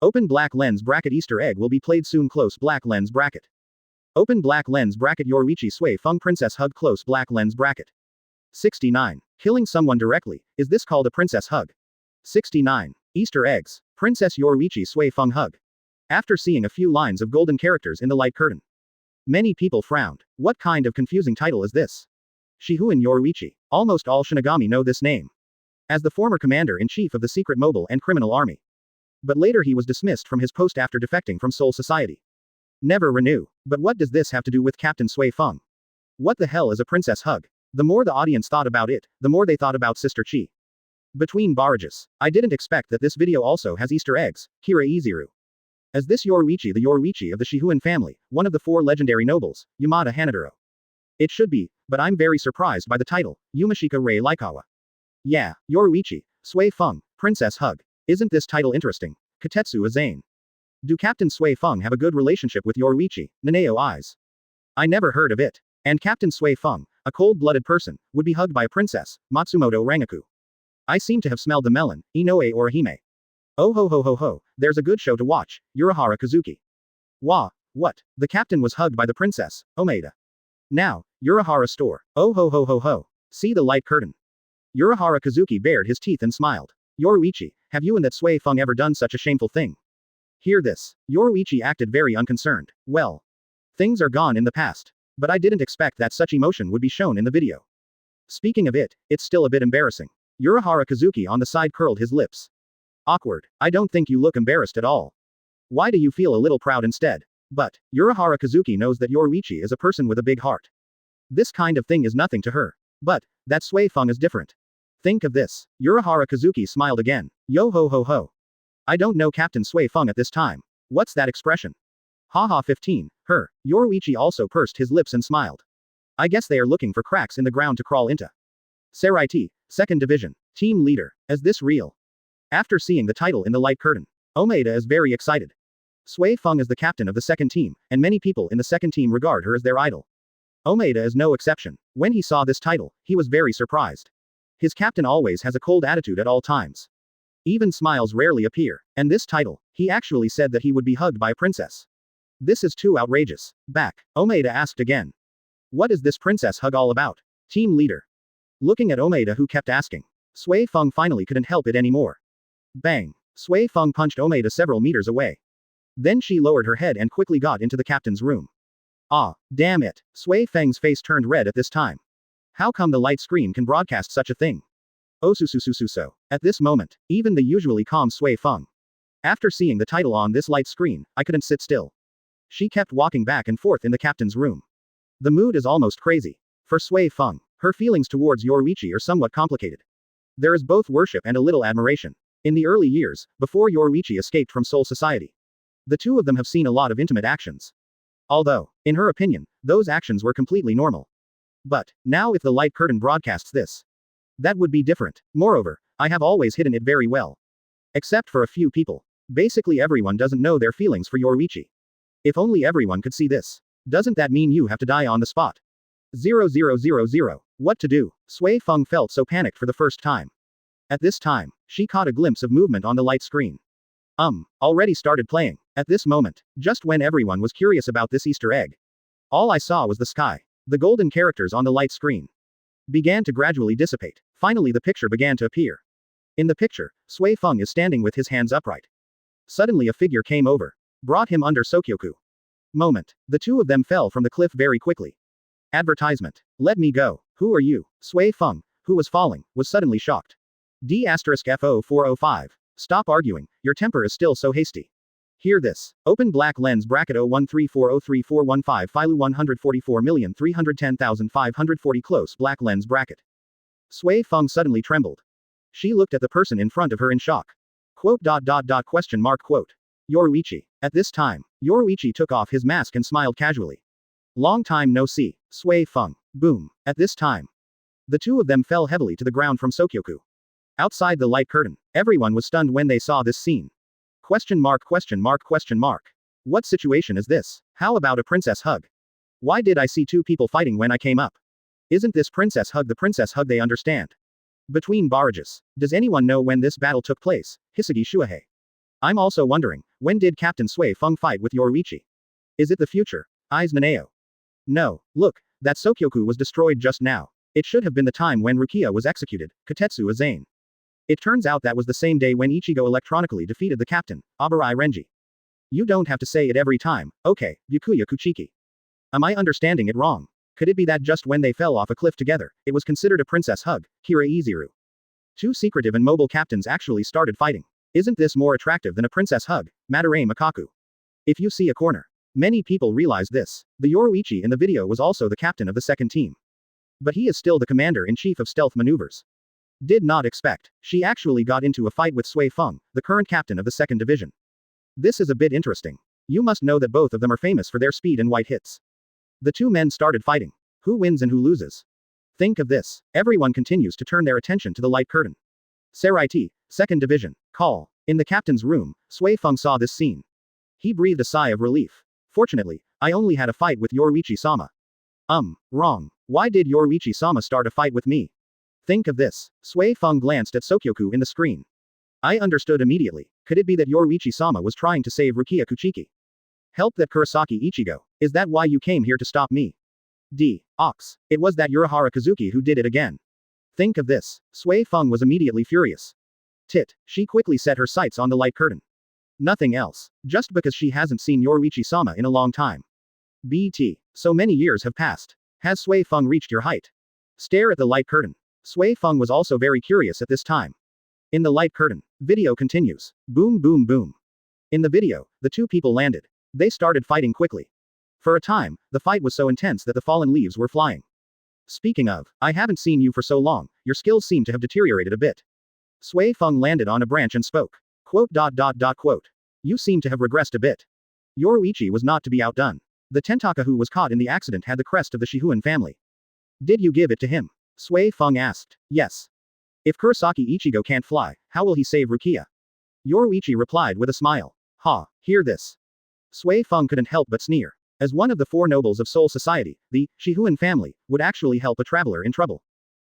Open black lens bracket Easter egg will be played soon close black lens bracket. Open black lens bracket Yoruichi Sui Feng princess hug close black lens bracket. 69. Killing someone directly, is this called a princess hug? 69. Easter eggs. Princess Yoruichi Sui Feng hug. After seeing a few lines of golden characters in the light curtain. Many people frowned. What kind of confusing title is this? Shihu and Yoruichi. Almost all Shinigami know this name. As the former commander-in-chief of the secret mobile and criminal army. But later he was dismissed from his post after defecting from Soul Society. Never renew. But what does this have to do with Captain Sui Feng? What the hell is a princess hug? The more the audience thought about it, the more they thought about Sister Chi. Between barrages. I didn't expect that this video also has Easter eggs, Kira Iziru. As this Yoruichi the Yoruichi of the Shihuan family, one of the 4 legendary nobles, Yamada Hanaduro. It should be, but I'm very surprised by the title, Yumashika Rei Laikawa. Yeah, Yoruichi, Sui Feng, Princess Hug. Isn't this title interesting? Katetsu Aizen. Do Captain Sui Feng have a good relationship with Yoruichi, Naneo eyes? I never heard of it. And Captain Sui Feng, a cold-blooded person, would be hugged by a princess, Matsumoto Rangaku. I seem to have smelled the melon, Inoue or Hime. Oh ho ho ho ho, there's a good show to watch, Urahara Kazuki. Wah, what? The captain was hugged by the princess, Omeda. Now, Urahara store. Oh ho ho ho ho. See the light curtain. Urahara Kazuki bared his teeth and smiled. Yoruichi, have you and that Sui Feng ever done such a shameful thing? Hear this. Yoruichi acted very unconcerned. Well, things are gone in the past. But I didn't expect that such emotion would be shown in the video. Speaking of it, it's still a bit embarrassing. Urahara Kazuki on the side curled his lips. Awkward. I don't think you look embarrassed at all. Why do you feel a little proud instead? But, Urahara Kazuki knows that Yoruichi is a person with a big heart. This kind of thing is nothing to her. But, that Sui Feng is different. Think of this. Urahara Kazuki smiled again. Yo ho ho ho. I don't know Captain Sui Feng at this time. What's that expression? Haha 15, her. Yoruichi also pursed his lips and smiled. I guess they are looking for cracks in the ground to crawl into. Seraiti, 2nd Division. Team leader. Is this real? After seeing the title in the light curtain, Omeda is very excited. Sui Feng is the captain of the 2nd team, and many people in the 2nd team regard her as their idol. Omeda is no exception. When he saw this title, he was very surprised. His captain always has a cold attitude at all times. Even smiles rarely appear, and this title, he actually said that he would be hugged by a princess. This is too outrageous. Back, Omeda asked again. What is this princess hug all about? Team leader. Looking at Omaeda who kept asking. Sui Feng finally couldn't help it anymore. Bang. Sui Feng punched Omaeda several meters away. Then she lowered her head and quickly got into the captain's room. Ah, damn it. Sui Feng's face turned red at this time. How come the light screen can broadcast such a thing? Osususususo. At this moment, even the usually calm Sui Feng. After seeing the title on this light screen, I couldn't sit still. She kept walking back and forth in the captain's room. The mood is almost crazy. For Sui Feng, her feelings towards Yoruichi are somewhat complicated. There is both worship and a little admiration. In the early years, before Yoruichi escaped from Soul Society, the two of them have seen a lot of intimate actions. Although, in her opinion, those actions were completely normal. But, now if the light curtain broadcasts this, that would be different. Moreover, I have always hidden it very well. Except for a few people. Basically everyone doesn't know their feelings for Yoruichi. If only everyone could see this. Doesn't that mean you have to die on the spot? 0000. What to do? Sui Feng felt so panicked for the first time. At this time, she caught a glimpse of movement on the light screen. Already started playing. At this moment, just when everyone was curious about this Easter egg. All I saw was the sky. The golden characters on the light screen began to gradually dissipate. Finally the picture began to appear. In the picture, Sui Feng is standing with his hands upright. Suddenly a figure came over. Brought him under Sokyoku. Moment. The two of them fell from the cliff very quickly. Advertisement. Let me go. Who are you? Sui Feng, who was falling, was suddenly shocked. D*F0405. Stop arguing, your temper is still so hasty. Hear this. Open black lens bracket 0134034415 Filu 144,310,540 close black lens bracket. Sui Feng suddenly trembled. She looked at the person in front of her in shock. Quote. Question mark quote. Yoruichi. At this time, Yoruichi took off his mask and smiled casually. Long time no see. Sui Feng. Boom. At this time, the two of them fell heavily to the ground from Sokyoku. Outside the light curtain, everyone was stunned when they saw this scene. Question mark. What situation is this? How about a princess hug? Why did I see two people fighting when I came up? Isn't this princess hug the princess hug they understand? Between barrages. Does anyone know when this battle took place? Hitsugaya Shuhei. I'm also wondering, when did Captain Sui Feng fight with Yoruichi? Is it the future? Eyes Naneo. No, look, that Sokyoku was destroyed just now. It should have been the time when Rukia was executed, Katetsu Aizen. It turns out that was the same day when Ichigo electronically defeated the captain, Abarai Renji. You don't have to say it every time, okay, Byakuya Kuchiki. Am I understanding it wrong? Could it be that just when they fell off a cliff together, it was considered a princess hug, Kira Izuru? Two secretive and mobile captains actually started fighting. Isn't this more attractive than a princess hug, Madarame Makaku? If you see a corner. Many people realize this. The Yoruichi in the video was also the captain of the second team. But he is still the commander-in-chief of stealth maneuvers. Did not expect. She actually got into a fight with Sui Feng, the current captain of the second division. This is a bit interesting. You must know that both of them are famous for their speed and white hits. The two men started fighting. Who wins and who loses? Think of this. Everyone continues to turn their attention to the light curtain. Saraiti, second division. Call. In the captain's room, Sui Feng saw this scene. He breathed a sigh of relief. Fortunately, I only had a fight with Yoruichi-sama. Wrong. Why did Yoruichi-sama start a fight with me? Think of this. Sui Feng glanced at Sokyoku in the screen. I understood immediately. Could it be that Yoruichi-sama was trying to save Rukia Kuchiki? Help that Kurosaki Ichigo. Is that why you came here to stop me? Ox. It was that Urahara Kazuki who did it again. Think of this. Sui Feng was immediately furious. She quickly set her sights on the light curtain. Nothing else. Just because she hasn't seen Yoruichi-sama in a long time. So many years have passed. Has Sui Feng reached your height? Stare at the light curtain. Sui Feng was also very curious at this time. In the light curtain, video continues. Boom boom boom. In the video, the two people landed. They started fighting quickly. For a time, the fight was so intense that the fallen leaves were flying. Speaking of, I haven't seen you for so long, your skills seem to have deteriorated a bit. Sui Feng landed on a branch and spoke. Quote. You seem to have regressed a bit. Yoruichi was not to be outdone. The Tentaka who was caught in the accident had the crest of the Shihuan family. Did you give it to him? Sui Feng asked. Yes. If Kurosaki Ichigo can't fly, how will he save Rukia? Yoruichi replied with a smile. Hear this. Sui Feng couldn't help but sneer. As one of the four nobles of Soul Society, the Shihuan family would actually help a traveler in trouble.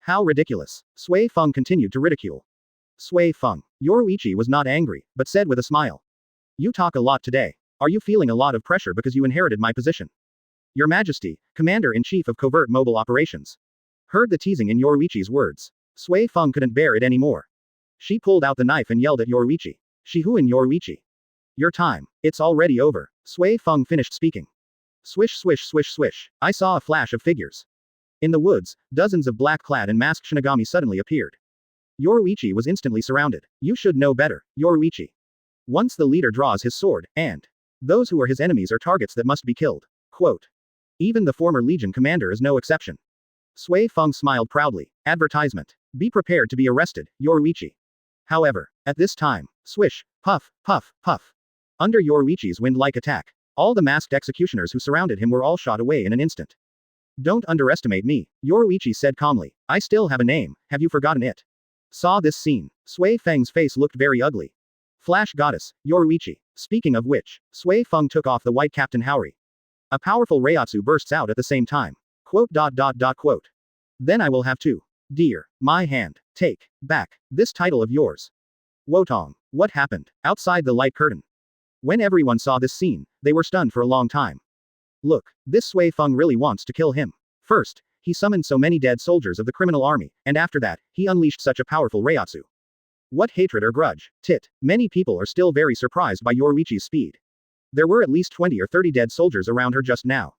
How ridiculous. Sui Feng continued to ridicule. Sui Feng. Yoruichi was not angry, but said with a smile. You talk a lot today. Are you feeling a lot of pressure because you inherited my position? Your Majesty, Commander-in-Chief of Covert Mobile Operations. Heard the teasing in Yoruichi's words. Sui Feng couldn't bear it anymore. She pulled out the knife and yelled at Yoruichi. Shihuin Yoruichi. Your time. It's already over. Sui Feng finished speaking. Swish swish swish swish. I saw a flash of figures. In the woods, dozens of black-clad and masked Shinigami suddenly appeared. Yoruichi was instantly surrounded. You should know better, Yoruichi. Once the leader draws his sword, and those who are his enemies are targets that must be killed. Quote. Even the former Legion commander is no exception. Sui Feng smiled proudly. Advertisement. Be prepared to be arrested, Yoruichi. However, at this time, swish, puff, puff, puff. Under Yoruichi's wind-like attack, all the masked executioners who surrounded him were all shot away in an instant. Don't underestimate me, Yoruichi said calmly. I still have a name, have you forgotten it? Saw this scene. Sui Feng's face looked very ugly. Flash goddess, Yoruichi. Speaking of which, Sui Feng took off the white Captain Haori. A powerful reiatsu bursts out at the same time. Quote. Then I will have to. Dear, my hand, take back this title of yours. Wotong, what happened? Outside the light curtain. When everyone saw this scene, they were stunned for a long time. Look, this Sui Feng really wants to kill him. First, he summoned so many dead soldiers of the criminal army, and after that, he unleashed such a powerful reiatsu. What hatred or grudge? Tit. Many people are still very surprised by Yoruichi's speed. There were at least 20 or 30 dead soldiers around her just now.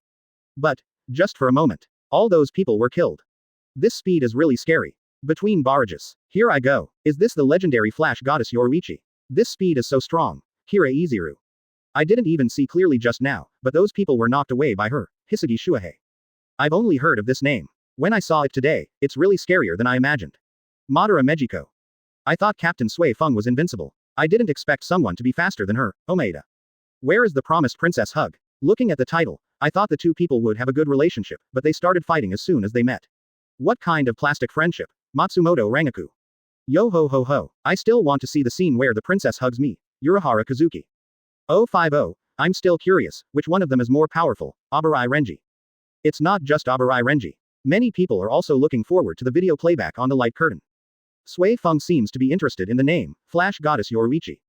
But, just for a moment, all those people were killed. This speed is really scary. Between barrages. Here I go. Is this the legendary flash goddess Yoruichi? This speed is so strong. Kira Iziru. I didn't even see clearly just now, but those people were knocked away by her, Hitsugaya Shuhei. I've only heard of this name. When I saw it today, it's really scarier than I imagined. Madara Mejiko. I thought Captain Sui Feng was invincible. I didn't expect someone to be faster than her, Omeda. Where is the promised princess hug? Looking at the title, I thought the two people would have a good relationship, but they started fighting as soon as they met. What kind of plastic friendship? Matsumoto Rangaku. Yo ho ho ho. I still want to see the scene where the princess hugs me, Urahara Kazuki. 050, I'm still curious, which one of them is more powerful, Abarai Renji? It's not just Abarai Renji. Many people are also looking forward to the video playback on the light curtain. Sui Feng seems to be interested in the name, Flash Goddess Yoruichi.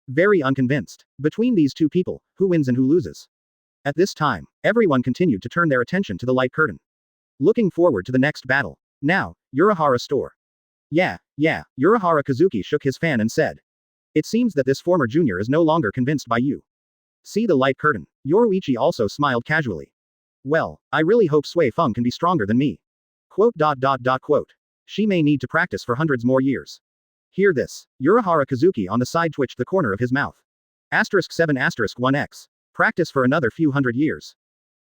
Very unconvinced. Between these two people, who wins and who loses? At this time, everyone continued to turn their attention to the light curtain. Looking forward to the next battle. Now, Urahara store. Yeah, Urahara Kazuki shook his fan and said. It seems that this former junior is no longer convinced by you. See the light curtain. Yoruichi also smiled casually. Well, I really hope Sui Feng can be stronger than me. Quote. She may need to practice for hundreds more years. Hear this. Urahara Kazuki on the side twitched the corner of his mouth. *7*1x. Practice for another few hundred years.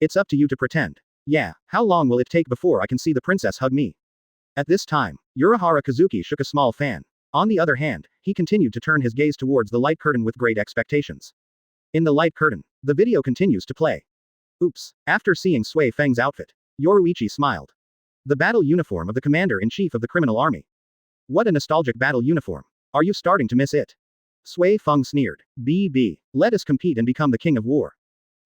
It's up to you to pretend. Yeah, how long will it take before I can see the princess hug me? At this time, Urahara Kazuki shook a small fan. On the other hand, he continued to turn his gaze towards the light curtain with great expectations. In the light curtain, the video continues to play. Oops. After seeing Sui Feng's outfit, Yoruichi smiled. The battle uniform of the commander-in-chief of the criminal army. What a nostalgic battle uniform. Are you starting to miss it? Sui Feng sneered. BB. Let us compete and become the king of war.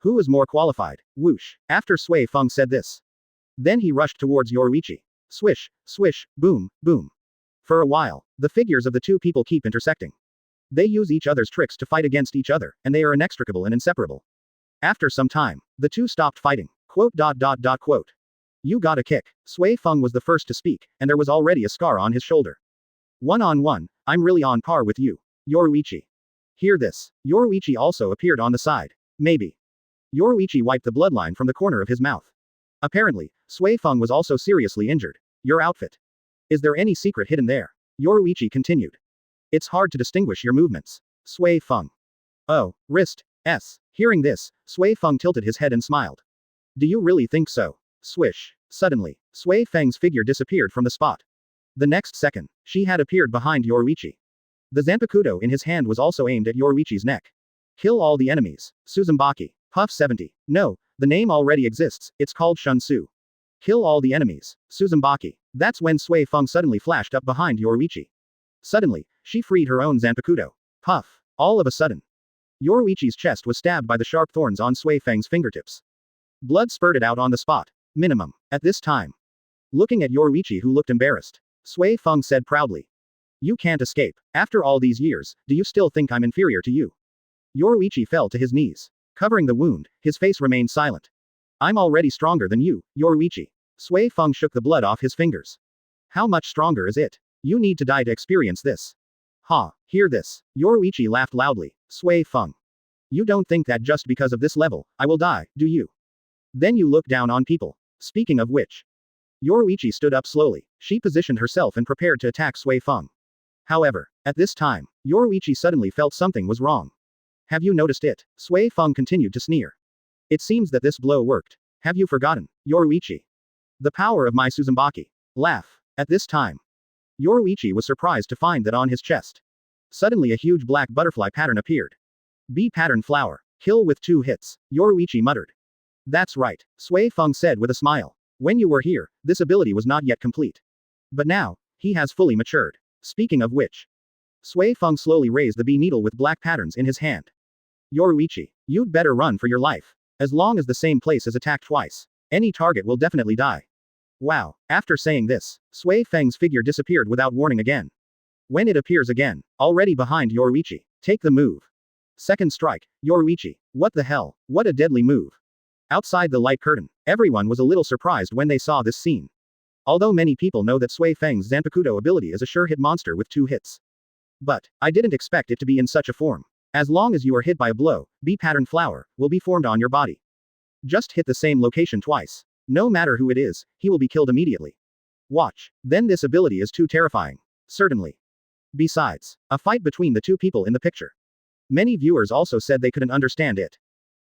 Who is more qualified? Whoosh. After Sui Feng said this. Then he rushed towards Yoruichi. Swish, swish, boom, boom. For a while, the figures of the two people keep intersecting. They use each other's tricks to fight against each other, and they are inextricable and inseparable. After some time, the two stopped fighting. Quote. You got a kick. Sui Feng was the first to speak, and there was already a scar on his shoulder. One-on-one, I'm really on par with you, Yoruichi. Hear this. Yoruichi also appeared on the side. Maybe. Yoruichi wiped the bloodline from the corner of his mouth. Apparently, Sui Feng was also seriously injured. Your outfit. Is there any secret hidden there? Yoruichi continued. It's hard to distinguish your movements. Sui Feng. Oh, wrist. S. Hearing this, Sui Feng tilted his head and smiled. Do you really think so? Swish. Suddenly, Sui Feng's figure disappeared from the spot. The next second, she had appeared behind Yoruichi. The Zanpakuto in his hand was also aimed at Yoruichi's neck. Kill all the enemies. Suzumaki. Puff 70. No, the name already exists, it's called Shunsu. Kill all the enemies. Suzumaki. That's when Sui Feng suddenly flashed up behind Yoruichi. Suddenly, she freed her own Zanpakuto. Puff. All of a sudden. Yoruichi's chest was stabbed by the sharp thorns on Sui Feng's fingertips. Blood spurted out on the spot. Minimum. At this time. Looking at Yoruichi, who looked embarrassed, Sui Feng said proudly. You can't escape. After all these years, do you still think I'm inferior to you? Yoruichi fell to his knees. Covering the wound, his face remained silent. I'm already stronger than you, Yoruichi. Sui Feng shook the blood off his fingers. How much stronger is it? You need to die to experience this. Ha, hear this. Yoruichi laughed loudly. Sui Feng. You don't think that just because of this level, I will die, do you? Then you look down on people. Speaking of which. Yoruichi stood up slowly. She positioned herself and prepared to attack Sui Feng. However, at this time, Yoruichi suddenly felt something was wrong. Have you noticed it? Sui Feng continued to sneer. It seems that this blow worked. Have you forgotten, Yoruichi? The power of my Suzumaki. Laugh. At this time, Yoruichi was surprised to find that on his chest. Suddenly a huge black butterfly pattern appeared. B pattern flower. Kill with 2 hits, Yoruichi muttered. That's right, Sui Feng said with a smile. When you were here, this ability was not yet complete. But now, he has fully matured. Speaking of which. Sui Feng slowly raised the B needle with black patterns in his hand. Yoruichi, you'd better run for your life. As long as the same place is attacked twice, any target will definitely die. Wow, after saying this, Sui Feng's figure disappeared without warning again. When it appears again, already behind Yoruichi, take the move. Second strike, Yoruichi, what the hell, what a deadly move. Outside the light curtain, everyone was a little surprised when they saw this scene. Although many people know that Sui Feng's Zanpakuto ability is a sure hit monster with 2 hits. But, I didn't expect it to be in such a form. As long as you are hit by a blow, B-pattern flower will be formed on your body. Just hit the same location twice. No matter who it is, he will be killed immediately. Watch. Then this ability is too terrifying. Certainly. Besides, a fight between the 2 people in the picture. Many viewers also said they couldn't understand it.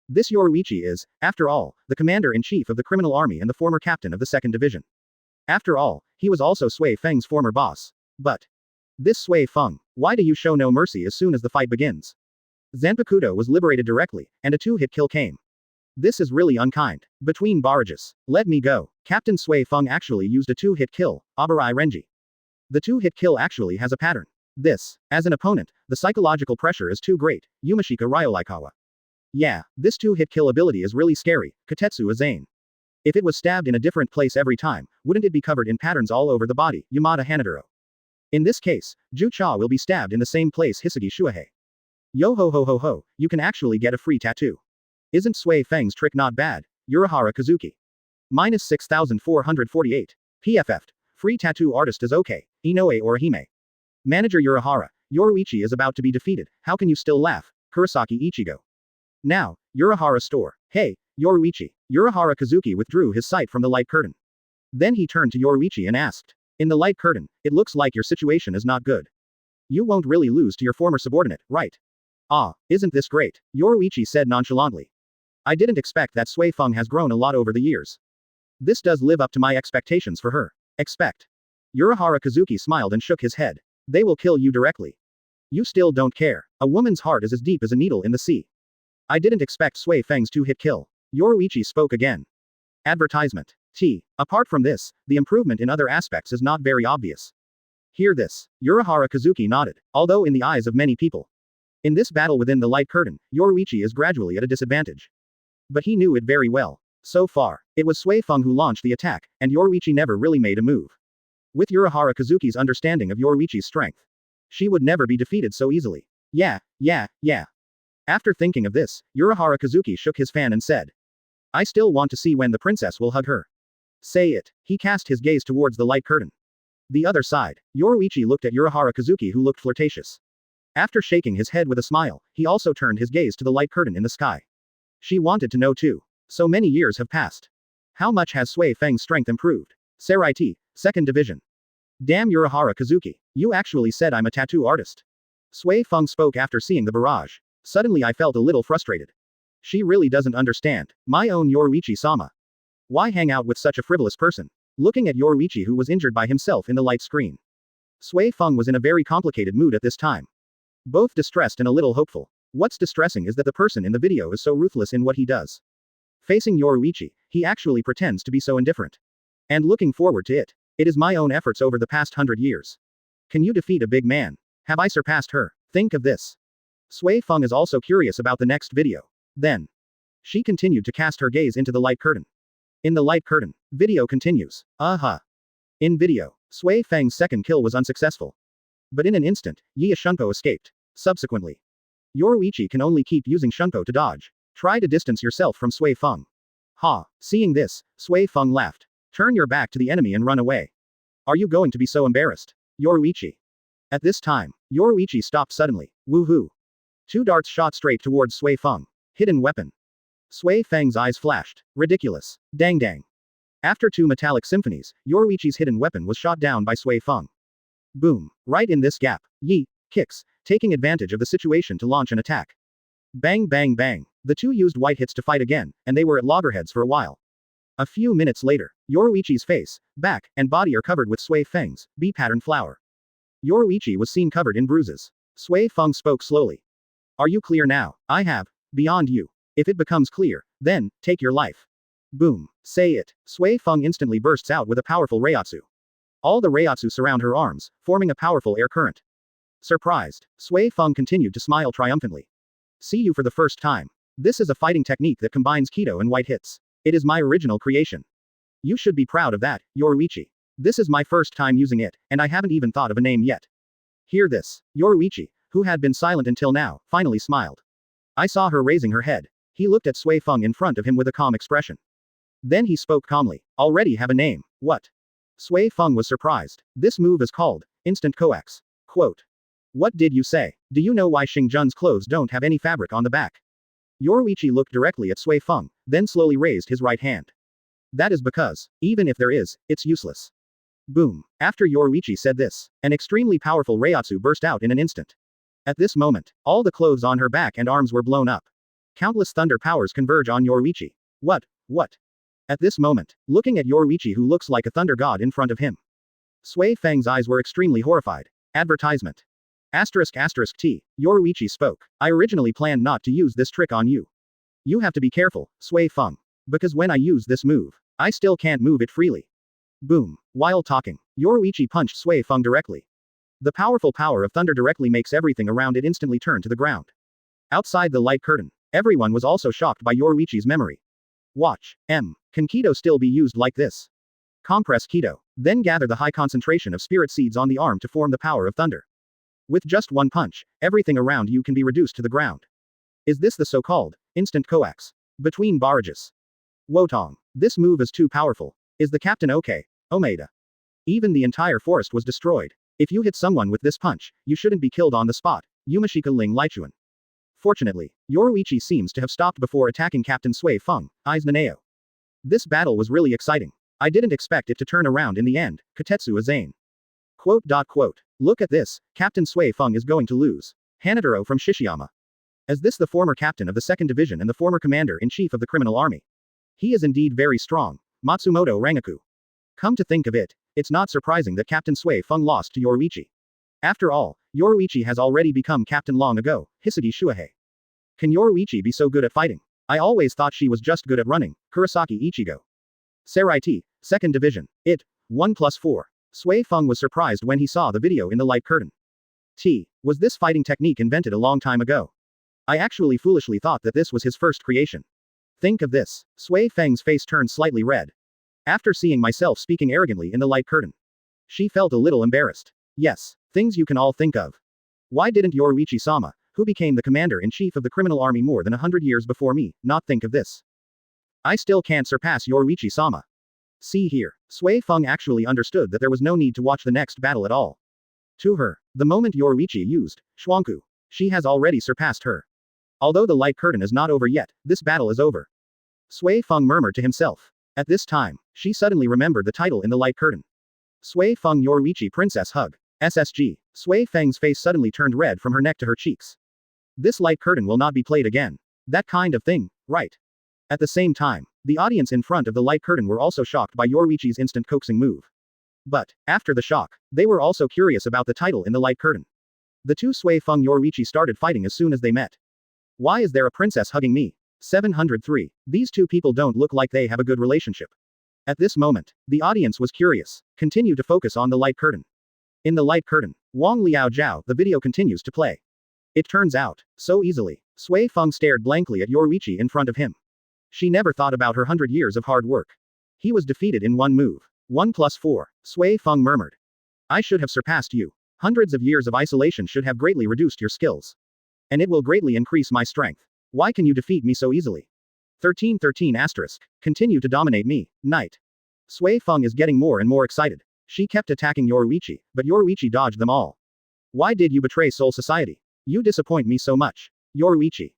This Yoruichi is, after all, the commander-in-chief of the criminal army and the former captain of the 2nd Division. After all, he was also Sui Feng's former boss. But. This Sui Feng, why do you show no mercy as soon as the fight begins? Zanpakuto was liberated directly, and a 2-hit kill came. This is really unkind. Between barrages. Let me go. Captain Sui Feng actually used a 2-hit kill, Abarai Renji. The 2-hit kill actually has a pattern. This, as an opponent, the psychological pressure is too great, Yumashika Ryolaikawa. Yeah, this 2-hit kill ability is really scary, Katetsu Aizen. If it was stabbed in a different place every time, wouldn't it be covered in patterns all over the body, Yamada Hanaduro? In this case, Ju-cha will be stabbed in the same place Hisugi Shuhei. Yo ho ho ho ho, you can actually get a free tattoo. Isn't Sui Feng's trick not bad, Urahara Kazuki? Minus 6448. PFF. Free tattoo artist is okay, Inoue or Hime. Manager Urahara, Yoruichi is about to be defeated, how can you still laugh, Kurosaki Ichigo? Now, Urahara store. Hey, Yoruichi. Urahara Kazuki withdrew his sight from the light curtain. Then he turned to Yoruichi and asked. In the light curtain, it looks like your situation is not good. You won't really lose to your former subordinate, right? Ah, isn't this great? Yoruichi said nonchalantly. I didn't expect that Sui Feng has grown a lot over the years. This does live up to my expectations for her. Expect. Urahara Kazuki smiled and shook his head. They will kill you directly. You still don't care. A woman's heart is as deep as a needle in the sea. I didn't expect Sui Feng's 2-hit kill. Yoruichi spoke again. Advertisement. Apart from this, the improvement in other aspects is not very obvious. Hear this. Urahara Kazuki nodded, although in the eyes of many people. In this battle within the light curtain, Yoruichi is gradually at a disadvantage. But he knew it very well. So far, it was Sui Feng who launched the attack, and Yoruichi never really made a move. With Urahara Kazuki's understanding of Yoruichi's strength, she would never be defeated so easily. Yeah. After thinking of this, Urahara Kazuki shook his fan and said. I still want to see when the princess will hug her. Say it. He cast his gaze towards the light curtain. The other side, Yoruichi looked at Urahara Kazuki who looked flirtatious. After shaking his head with a smile, he also turned his gaze to the light curtain in the sky. She wanted to know too. So many years have passed. How much has Sui Feng's strength improved? Sarai T, 2nd Division. Damn Urahara Kazuki, you actually said I'm a tattoo artist. Sui Feng spoke after seeing the barrage. Suddenly I felt a little frustrated. She really doesn't understand. My own Yoruichi-sama. Why hang out with such a frivolous person? Looking at Yoruichi who was injured by himself in the light screen. Sui Feng was in a very complicated mood at this time. Both distressed and a little hopeful. What's distressing is that the person in the video is so ruthless in what he does. Facing Yoruichi, he actually pretends to be so indifferent. And looking forward to it. It is my own efforts over the past 100 years. Can you defeat a big man? Have I surpassed her? Think of this. Sui Feng is also curious about the next video. Then. She continued to cast her gaze into the light curtain. In the light curtain, video continues. In video, Sui Feng's second kill was unsuccessful. But in an instant, Yi Shunpo escaped. Subsequently, Yoruichi can only keep using Shunpo to dodge. Try to distance yourself from Sui Feng. Ha! Seeing this, Sui Feng laughed. Turn your back to the enemy and run away. Are you going to be so embarrassed? Yoruichi. At this time, Yoruichi stopped suddenly. Woohoo! Two darts shot straight towards Sui Feng. Hidden weapon. Sui Feng's eyes flashed. Ridiculous. Dang dang. After two metallic symphonies, Yoruichi's hidden weapon was shot down by Sui Feng. Boom. Right in this gap. Yi. Kicks, taking advantage of the situation to launch an attack. Bang bang bang. The two used white hits to fight again, and they were at loggerheads for a while. A few minutes later, Yoruichi's face, back, and body are covered with Sui Feng's B-pattern flower. Yoruichi was seen covered in bruises. Sui Feng spoke slowly. Are you clear now? I have, beyond you. If it becomes clear, then, take your life. Boom. Say it. Sui Feng instantly bursts out with a powerful reiatsu. All the reiatsu surround her arms, forming a powerful air current. Surprised, Sui Feng continued to smile triumphantly. See you for the first time. This is a fighting technique that combines Keto and white hits. It is my original creation. You should be proud of that, Yoruichi. This is my first time using it, and I haven't even thought of a name yet. Hear this. Yoruichi, who had been silent until now, finally smiled. I saw her raising her head. He looked at Sui Feng in front of him with a calm expression. Then he spoke calmly. Already have a name. What? Sui Feng was surprised. This move is called instant coax. Quote. What did you say? Do you know why Xingjun's clothes don't have any fabric on the back? Yoruichi looked directly at Sui Feng, then slowly raised his right hand. That is because, even if there is, it's useless. Boom. After Yoruichi said this, an extremely powerful reiatsu burst out in an instant. At this moment, all the clothes on her back and arms were blown up. Countless thunder powers converge on Yoruichi. What? At this moment, looking at Yoruichi who looks like a thunder god in front of him. Sui Feng's eyes were extremely horrified. Advertisement. T. Yoruichi spoke. I originally planned not to use this trick on you. You have to be careful, Sui Feng. Because when I use this move, I still can't move it freely. Boom. While talking, Yoruichi punched Sui Feng directly. The powerful power of thunder directly makes everything around it instantly turn to the ground. Outside the light curtain, everyone was also shocked by Yoruichi's memory. Watch. Can Keto still be used like this? Compress Keto. Then gather the high concentration of spirit seeds on the arm to form the power of thunder. With just one punch, everything around you can be reduced to the ground. Is this the so-called instant coax? Between barrages. Wotong. This move is too powerful. Is the captain okay? Omeda. Even the entire forest was destroyed. If you hit someone with this punch, you shouldn't be killed on the spot. Yumashika Ling Lichuan. Fortunately, Yoruichi seems to have stopped before attacking Captain Sui Feng, Aizen Naneo. This battle was really exciting. I didn't expect it to turn around in the end, Katetsu Aizen. Quote. Look at this, Captain Sui Feng is going to lose. Hanataro from Shishiyama. As this the former captain of the 2nd Division and the former commander-in-chief of the criminal army. He is indeed very strong. Matsumoto Rangaku. Come to think of it, it's not surprising that Captain Sui Feng lost to Yoruichi. After all, Yoruichi has already become captain long ago, Hisugi Shuhei. Can Yoruichi be so good at fighting? I always thought she was just good at running, Kurosaki Ichigo. Serai T, 2nd Division. 1+4. Sui Feng was surprised when he saw the video in the light curtain. Was this fighting technique invented a long time ago? I actually foolishly thought that this was his first creation. Think of this. Sui Feng's face turned slightly red. After seeing myself speaking arrogantly in the light curtain. She felt a little embarrassed. Yes, things you can all think of. Why didn't Yoruichi-sama, who became the commander-in-chief of the criminal army more than 100 years before me, not think of this? I still can't surpass Yoruichi-sama. See here, Sui Feng actually understood that there was no need to watch the next battle at all. To her, the moment Yoruichi used Schwanku, she has already surpassed her. Although the light curtain is not over yet, this battle is over. Sui Feng murmured to himself. At this time, she suddenly remembered the title in the light curtain. Sui Feng Yoruichi Princess Hug. SSG. Sui Feng's face suddenly turned red from her neck to her cheeks. This light curtain will not be played again. That kind of thing, right? At the same time, the audience in front of the light curtain were also shocked by Yoruichi's instant coaxing move. But, after the shock, they were also curious about the title in the light curtain. The two Sui Feng Yoruichi started fighting as soon as they met. Why is there a princess hugging me? 703. These two people don't look like they have a good relationship. At this moment, the audience was curious. Continue to focus on the light curtain. In the light curtain, Wang Liao Zhao, the video continues to play. It turns out, so easily, Sui Feng stared blankly at Yoruichi in front of him. She never thought about her 100 years of hard work. He was defeated in one move. 1+4. Sui Feng murmured. I should have surpassed you. Hundreds of years of isolation should have greatly reduced your skills. And it will greatly increase my strength. Why can you defeat me so easily? 1313 asterisk. Continue to dominate me, knight. Sui Feng is getting more and more excited. She kept attacking Yoruichi, but Yoruichi dodged them all. Why did you betray Soul Society? You disappoint me so much. Yoruichi.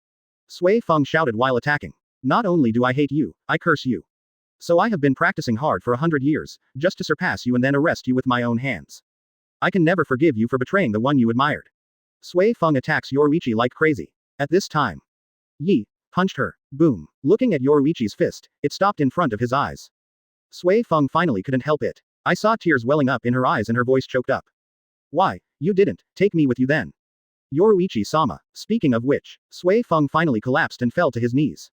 Sui Feng shouted while attacking. Not only do I hate you, I curse you. So I have been practicing hard for 100 years, just to surpass you and then arrest you with my own hands. I can never forgive you for betraying the one you admired. Sui Feng attacks Yoruichi like crazy. At this time, Yi punched her. Boom. Looking at Yoruichi's fist, it stopped in front of his eyes. Sui Feng finally couldn't help it. I saw tears welling up in her eyes and her voice choked up. Why, you didn't take me with you then? Yoruichi-sama. Speaking of which, Sui Feng finally collapsed and fell to his knees.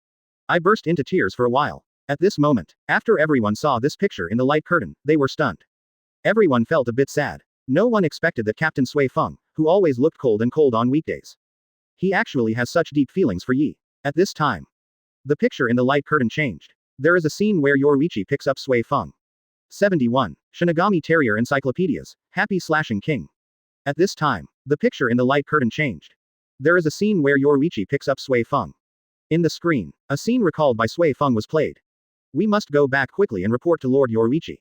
I burst into tears for a while. At this moment, after everyone saw this picture in the light curtain, they were stunned. Everyone felt a bit sad. No one expected that Captain Sui Feng, who always looked cold on weekdays. He actually has such deep feelings for Yi. At this time, the picture in the light curtain changed. There is a scene where Yoruichi picks up Sui Feng. 71. Shinigami Territory Encyclopedias, Happy Slashing King. At this time, the picture in the light curtain changed. There is a scene where Yoruichi picks up Sui Feng. In the screen, a scene recalled by Sui Feng was played. We must go back quickly and report to Lord Yoruichi.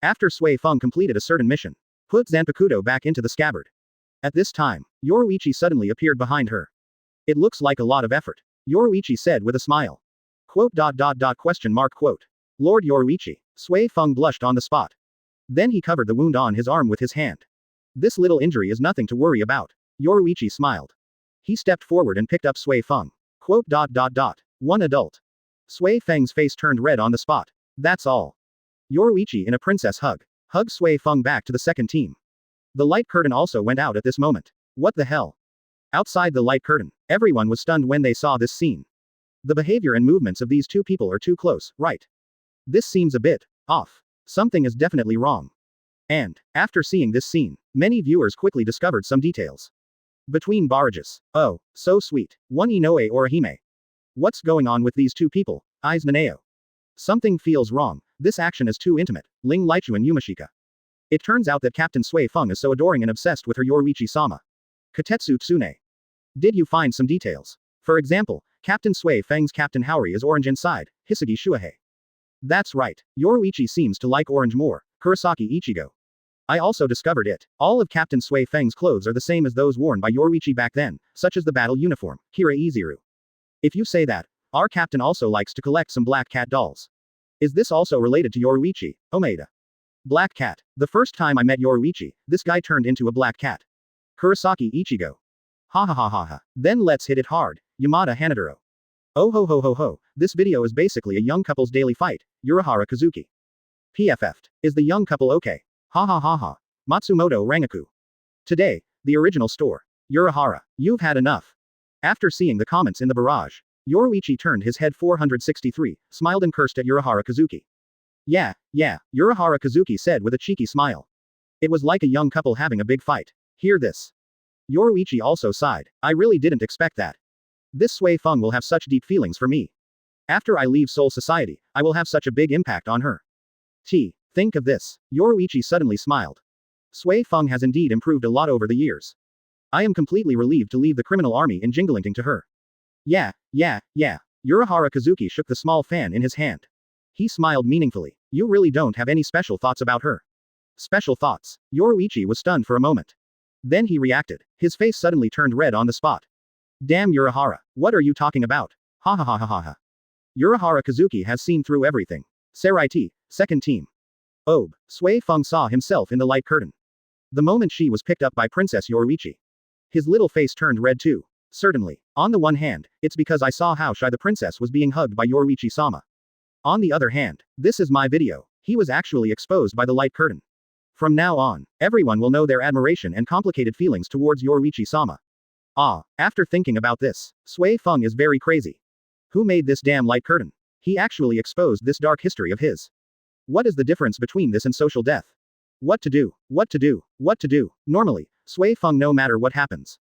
After Sui Feng completed a certain mission, put Zanpakuto back into the scabbard. At this time, Yoruichi suddenly appeared behind her. It looks like a lot of effort. Yoruichi said with a smile. Quote. Lord Yoruichi. Sui Feng blushed on the spot. Then he covered the wound on his arm with his hand. This little injury is nothing to worry about. Yoruichi smiled. He stepped forward and picked up Sui Feng. Quote. One adult. Sui Feng's face turned red on the spot. That's all. Yoruichi in a princess hug. Hug Sui Feng back to the second team. The light curtain also went out at this moment. What the hell? Outside the light curtain, everyone was stunned when they saw this scene. The behavior and movements of these two people are too close, right? This seems a bit off. Something is definitely wrong. And, after seeing this scene, many viewers quickly discovered some details. Between barrages. Oh, so sweet. One Inoue or Ahime. What's going on with these two people? Eyes Naneo. Something feels wrong. This action is too intimate. Ling Lichu and Yumashika. It turns out that Captain Sui Feng is so adoring and obsessed with her Yoruichi-sama. Katetsu Tsune. Did you find some details? For example, Captain Sui Feng's Captain Haori is orange inside, Hitsugaya Shuhei. That's right. Yoruichi seems to like orange more, Kurosaki Ichigo. I also discovered it. All of Captain Sui Feng's clothes are the same as those worn by Yoruichi back then, such as the battle uniform, Kira Iziru. If you say that, our captain also likes to collect some black cat dolls. Is this also related to Yoruichi, Omeda? Black cat. The first time I met Yoruichi, this guy turned into a black cat. Kurosaki Ichigo. Ha ha ha ha ha. Then let's hit it hard, Yamada Hanaduro. Oh ho ho ho ho, this video is basically a young couple's daily fight, Urahara Kazuki. PFF'd. Is the young couple okay? Ha ha ha ha. Matsumoto Rangaku. Today, the original store. Urahara, you've had enough. After seeing the comments in the barrage, Yoruichi turned his head 463, smiled and cursed at Urahara Kazuki. Yeah, Urahara Kazuki said with a cheeky smile. It was like a young couple having a big fight. Hear this. Yoruichi also sighed. I really didn't expect that. This Sui Feng will have such deep feelings for me. After I leave Soul Society, I will have such a big impact on her. Think of this. Yoruichi suddenly smiled. Sui Feng has indeed improved a lot over the years. I am completely relieved to leave the criminal army in Jingling to her. Yeah. Urahara Kazuki shook the small fan in his hand. He smiled meaningfully. You really don't have any special thoughts about her. Special thoughts. Yoruichi was stunned for a moment. Then he reacted. His face suddenly turned red on the spot. Damn Urahara, what are you talking about? Ha ha ha ha ha ha. Urahara Kazuki has seen through everything. Seraiti, second team. Sui Feng saw himself in the light curtain. The moment she was picked up by Princess Yoruichi. His little face turned red too. Certainly. On the one hand, it's because I saw how shy the princess was being hugged by Yoruichi-sama. On the other hand, this is my video. He was actually exposed by the light curtain. From now on, everyone will know their admiration and complicated feelings towards Yoruichi-sama. After thinking about this, Sui Feng is very crazy. Who made this damn light curtain? He actually exposed this dark history of his. What is the difference between this and social death? What to do? Normally, Sui Feng no matter what happens.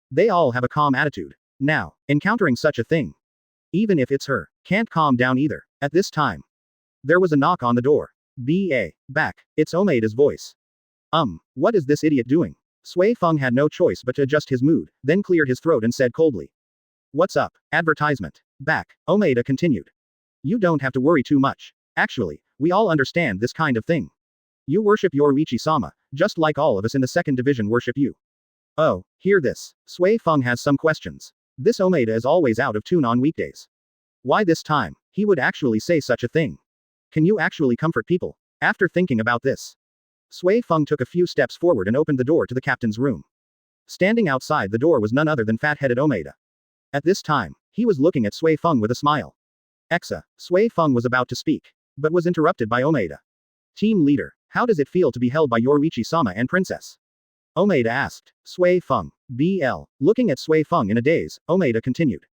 They all have a calm attitude. Now, encountering such a thing. Even if it's her, can't calm down either. At this time, there was a knock on the door. Back. It's Omeda's voice. What is this idiot doing? Sui Feng had no choice but to adjust his mood, then cleared his throat and said coldly. What's up? Advertisement. Back. Omeda continued. You don't have to worry too much. Actually, we all understand this kind of thing. You worship Yoruichi-sama, just like all of us in the second division worship you. Oh, hear this. Sui Feng has some questions. This Omeda is always out of tune on weekdays. Why this time? He would actually say such a thing. Can you actually comfort people? After thinking about this, Sui Feng took a few steps forward and opened the door to the captain's room. Standing outside the door was none other than fat-headed Omeda. At this time, he was looking at Sui Feng with a smile. Exa, Sui Feng was about to speak, but was interrupted by Omeda. Team leader, how does it feel to be held by Yoruichi-sama and princess? Omeda asked. Sui Feng. BL. Looking at Sui Feng in a daze, Omeda continued.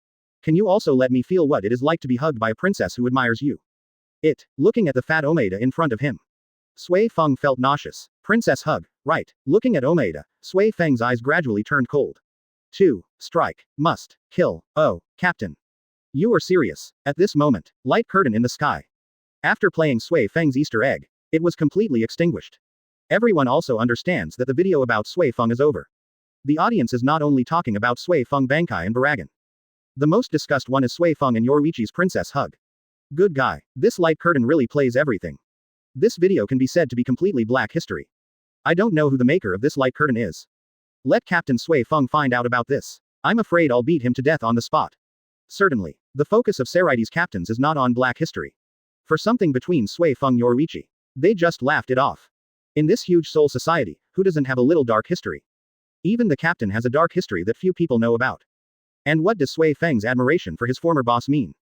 Can you also let me feel what it is like to be hugged by a princess who admires you? Looking at the fat Omeda in front of him. Sui Feng felt nauseous. Princess hug, right. Looking at Omeda, Sui Feng's eyes gradually turned cold. 2. Strike. Must. Kill. Oh, Captain. You are serious. At this moment, light curtain in the sky. After playing Sui Feng's Easter egg, it was completely extinguished. Everyone also understands that the video about Sui Feng is over. The audience is not only talking about Sui Feng, Bankai and Barragan. The most discussed one is Sui Feng and Yoruichi's princess hug. Good guy. This light curtain really plays everything. This video can be said to be completely black history. I don't know who the maker of this light curtain is. Let Captain Sui Feng find out about this. I'm afraid I'll beat him to death on the spot. Certainly, the focus of Saraites captains is not on black history. For something between Sui Feng and Yoruichi. They just laughed it off. In this huge soul society, who doesn't have a little dark history? Even the captain has a dark history that few people know about. And what does Sui Feng's admiration for his former boss mean?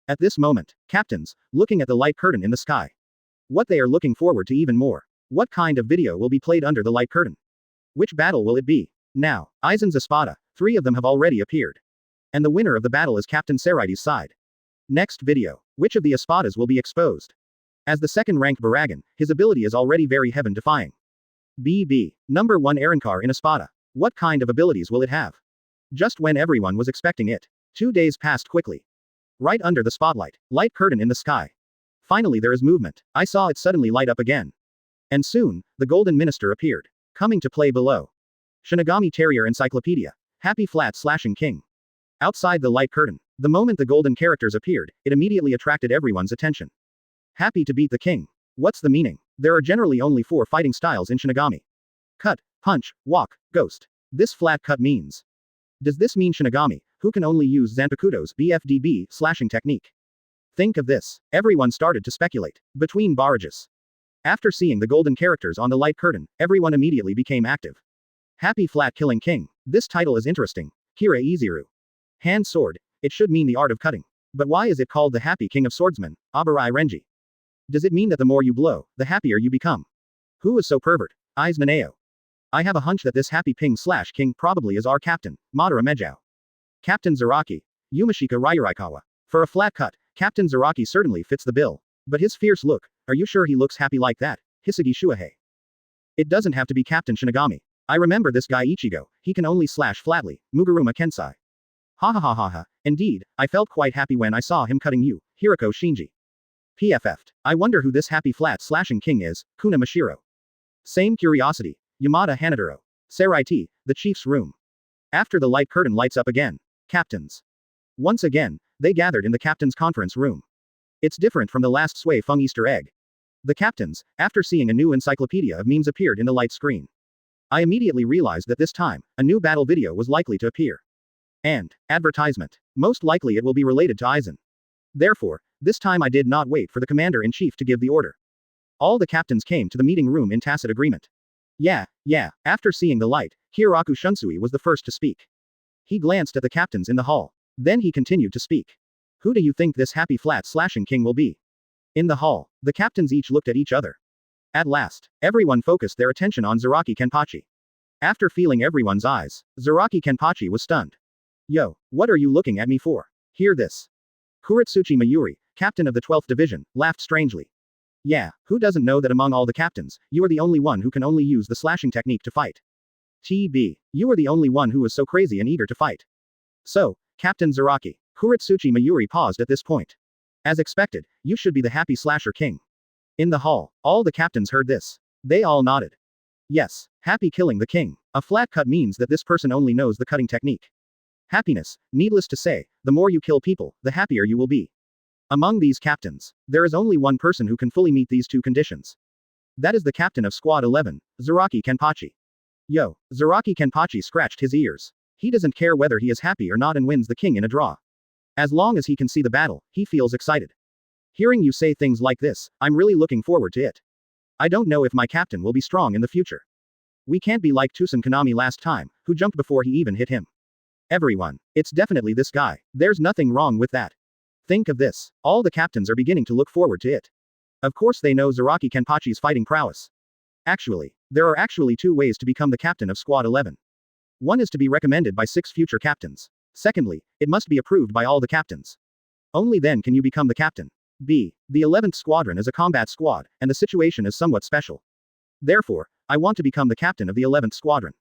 At this moment, captains, looking at the light curtain in the sky. What they are looking forward to even more. What kind of video will be played under the light curtain? Which battle will it be? Now, Aizen's Espada, 3 of them have already appeared. And the winner of the battle is Captain Saraites' side. Next video. Which of the Espadas will be exposed? As the second-ranked Barragan, his ability is already very heaven-defying. BB. Number 1 Arankar in Espada. What kind of abilities will it have? Just when everyone was expecting it. 2 days passed quickly. Right under the spotlight, light curtain in the sky. Finally there is movement. I saw it suddenly light up again. And soon, the Golden Minister appeared. Coming to play below. Shinigami Territory Encyclopedia. Happy Flat Slashing King. Outside the light curtain, the moment the golden characters appeared, it immediately attracted everyone's attention. Happy to beat the king. What's the meaning? There are generally only 4 fighting styles in Shinigami. Cut, punch, walk, ghost. This flat cut means. Does this mean Shinigami, who can only use Zanpakuto's BFDB slashing technique? Think of this. Everyone started to speculate. Between barrages. After seeing the golden characters on the light curtain, everyone immediately became active. Happy Flat Killing King. This title is interesting. Kira Iziru. Hand sword. It should mean the art of cutting. But why is it called the Happy King of Swordsmen, Abarai Renji? Does it mean that the more you blow, the happier you become? Who is so pervert? Eyes Naneo. I have a hunch that this Happy King probably is our captain, Madara Mejao. Captain Zaraki. Yumashika Ryurikawa. For a flat cut, Captain Zaraki certainly fits the bill. But his fierce look, are you sure he looks happy like that? Hisagi Shuahei. It doesn't have to be Captain Shinigami. I remember this guy Ichigo, he can only slash flatly, Muguruma Kensai. Ha ha ha ha ha, indeed, I felt quite happy when I saw him cutting you, Hirako Shinji. PFF'd. I wonder who this happy flat slashing king is, Kuna Mashiro. Same curiosity, Yamada Hanaduro. Saraiti, the chief's room. After the light curtain lights up again. Captains. Once again, they gathered in the captain's conference room. It's different from the last Sui Feng Easter egg. The captains, after seeing a new encyclopedia of memes appeared in the light screen. I immediately realized that this time, a new battle video was likely to appear. And, advertisement. Most likely it will be related to Aizen. Therefore, this time I did not wait for the commander-in-chief to give the order. All the captains came to the meeting room in tacit agreement. Yeah, after seeing the light, Kyoraku Shunsui was the first to speak. He glanced at the captains in the hall. Then he continued to speak. Who do you think this happy flat slashing king will be? In the hall, the captains each looked at each other. At last, everyone focused their attention on Zaraki Kenpachi. After feeling everyone's eyes, Zaraki Kenpachi was stunned. Yo, what are you looking at me for? Hear this. Kuritsuchi Mayuri, captain of the 12th division, laughed strangely. Yeah, who doesn't know that among all the captains, you are the only one who can only use the slashing technique to fight? TB, you are the only one who is so crazy and eager to fight. So, Captain Zaraki, Kuritsuchi Mayuri paused at this point. As expected, you should be the happy slasher king. In the hall, all the captains heard this. They all nodded. Yes, happy killing the king. A flat cut means that this person only knows the cutting technique. Happiness, needless to say, the more you kill people, the happier you will be. Among these captains, there is only one person who can fully meet these two conditions. That is the captain of Squad 11, Zaraki Kenpachi. Yo, Zaraki Kenpachi scratched his ears. He doesn't care whether he is happy or not and wins the king in a draw. As long as he can see the battle, he feels excited. Hearing you say things like this, I'm really looking forward to it. I don't know if my captain will be strong in the future. We can't be like Tosen Konami last time, who jumped before he even hit him. Everyone, it's definitely this guy. There's nothing wrong with that. Think of this. All the captains are beginning to look forward to it. Of course they know Zaraki Kenpachi's fighting prowess. Actually, there are actually two ways to become the captain of Squad 11. One is to be recommended by 6 future captains. Secondly, it must be approved by all the captains. Only then can you become the captain. B. The 11th Squadron is a combat squad, and the situation is somewhat special. Therefore, I want to become the captain of the 11th Squadron.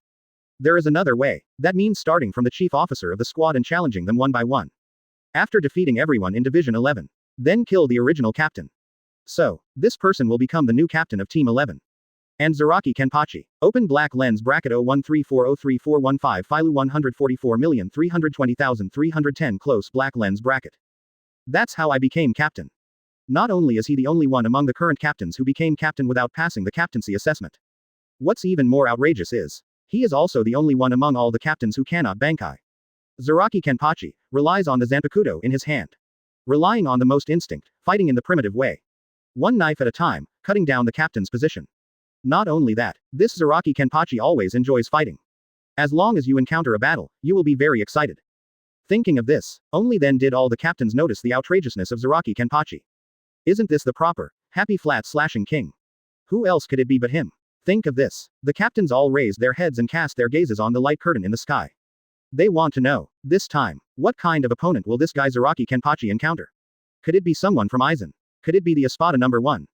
There is another way. That means starting from the chief officer of the squad and challenging them one by one. After defeating everyone in Division 11. Then kill the original captain. So, this person will become the new captain of Team 11. And Zaraki Kenpachi. Open black lens bracket 0134034415 Filu 144,320,310 close black lens bracket. That's how I became captain. Not only is he the only one among the current captains who became captain without passing the captaincy assessment. What's even more outrageous is, he is also the only one among all the captains who cannot Bankai. Zaraki Kenpachi relies on the Zanpakuto in his hand. Relying on the most instinct, fighting in the primitive way. One knife at a time, cutting down the captain's position. Not only that, this Zaraki Kenpachi always enjoys fighting. As long as you encounter a battle, you will be very excited. Thinking of this, only then did all the captains notice the outrageousness of Zaraki Kenpachi. Isn't this the proper, happy flat slashing king? Who else could it be but him? Think of this. The captains all raised their heads and cast their gazes on the light curtain in the sky. They want to know, this time, what kind of opponent will this guy Zaraki Kenpachi encounter? Could it be someone from Aizen? Could it be the Espada number 1?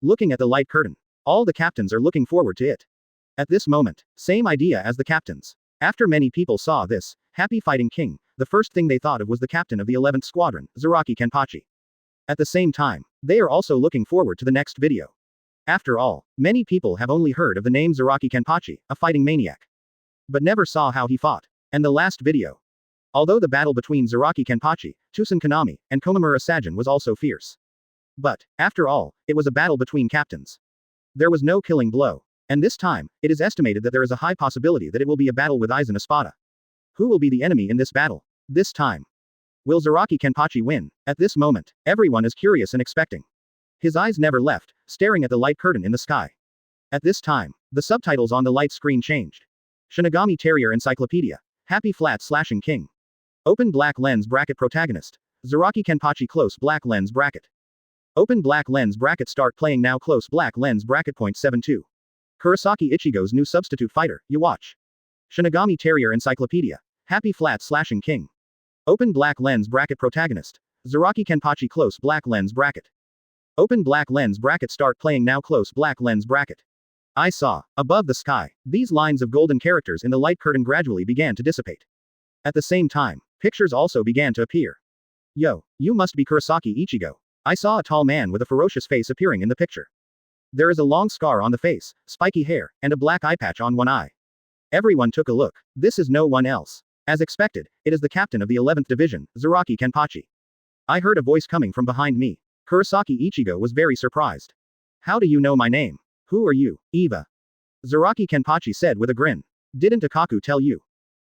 Looking at the light curtain, all the captains are looking forward to it. At this moment, same idea as the captains. After many people saw this, happy fighting king, the first thing they thought of was the captain of the 11th Squadron, Zaraki Kenpachi. At the same time, they are also looking forward to the next video. After all, many people have only heard of the name Zaraki Kenpachi, a fighting maniac. But never saw how he fought. And the last video. Although the battle between Zaraki Kenpachi, Tosen Konami, and Komamura Sajin was also fierce. But, after all, it was a battle between captains. There was no killing blow. And this time, it is estimated that there is a high possibility that it will be a battle with Aizen Espada. Who will be the enemy in this battle? This time. Will Zaraki Kenpachi win? At this moment, everyone is curious and expecting. His eyes never left, staring at the light curtain in the sky. At this time, the subtitles on the light screen changed. Shinigami Territory Encyclopedia. Happy flat slashing king. Open black lens bracket protagonist. Zaraki Kenpachi close black lens bracket. Open black lens bracket start playing now close black lens bracket .72. Kurosaki Ichigo's new substitute fighter, you watch. Shinigami Territory Encyclopedia. Happy flat slashing king. Open black lens bracket protagonist. Zaraki Kenpachi close black lens bracket. Open black lens bracket start playing now close black lens bracket. I saw, above the sky, these lines of golden characters in the light curtain gradually began to dissipate. At the same time, pictures also began to appear. Yo, you must be Kurosaki Ichigo. I saw a tall man with a ferocious face appearing in the picture. There is a long scar on the face, spiky hair, and a black eye patch on one eye. Everyone took a look. This is no one else. As expected, it is the captain of the 11th Division, Zaraki Kenpachi. I heard a voice coming from behind me. Kurosaki Ichigo was very surprised. How do you know my name? Who are you, Eva? Zaraki Kenpachi said with a grin. Didn't Akaku tell you?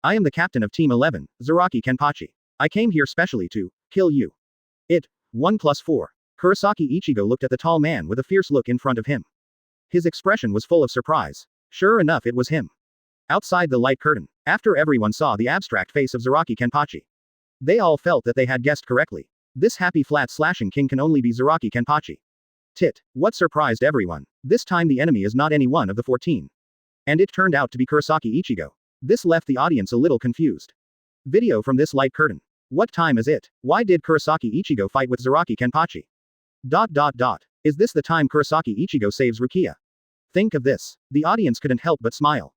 I am the captain of Team 11, Zaraki Kenpachi. I came here specially to kill you. 1+4. Kurosaki Ichigo looked at the tall man with a fierce look in front of him. His expression was full of surprise. Sure enough, it was him. Outside the light curtain, after everyone saw the abstract face of Zaraki Kenpachi, they all felt that they had guessed correctly. This happy flat slashing king can only be Zaraki Kenpachi. What surprised everyone? This time the enemy is not any one of the 14. And it turned out to be Kurosaki Ichigo. This left the audience a little confused. Video from this light curtain. What time is it? Why did Kurosaki Ichigo fight with Zaraki Kenpachi? Is this the time Kurosaki Ichigo saves Rukia? Think of this. The audience couldn't help but smile.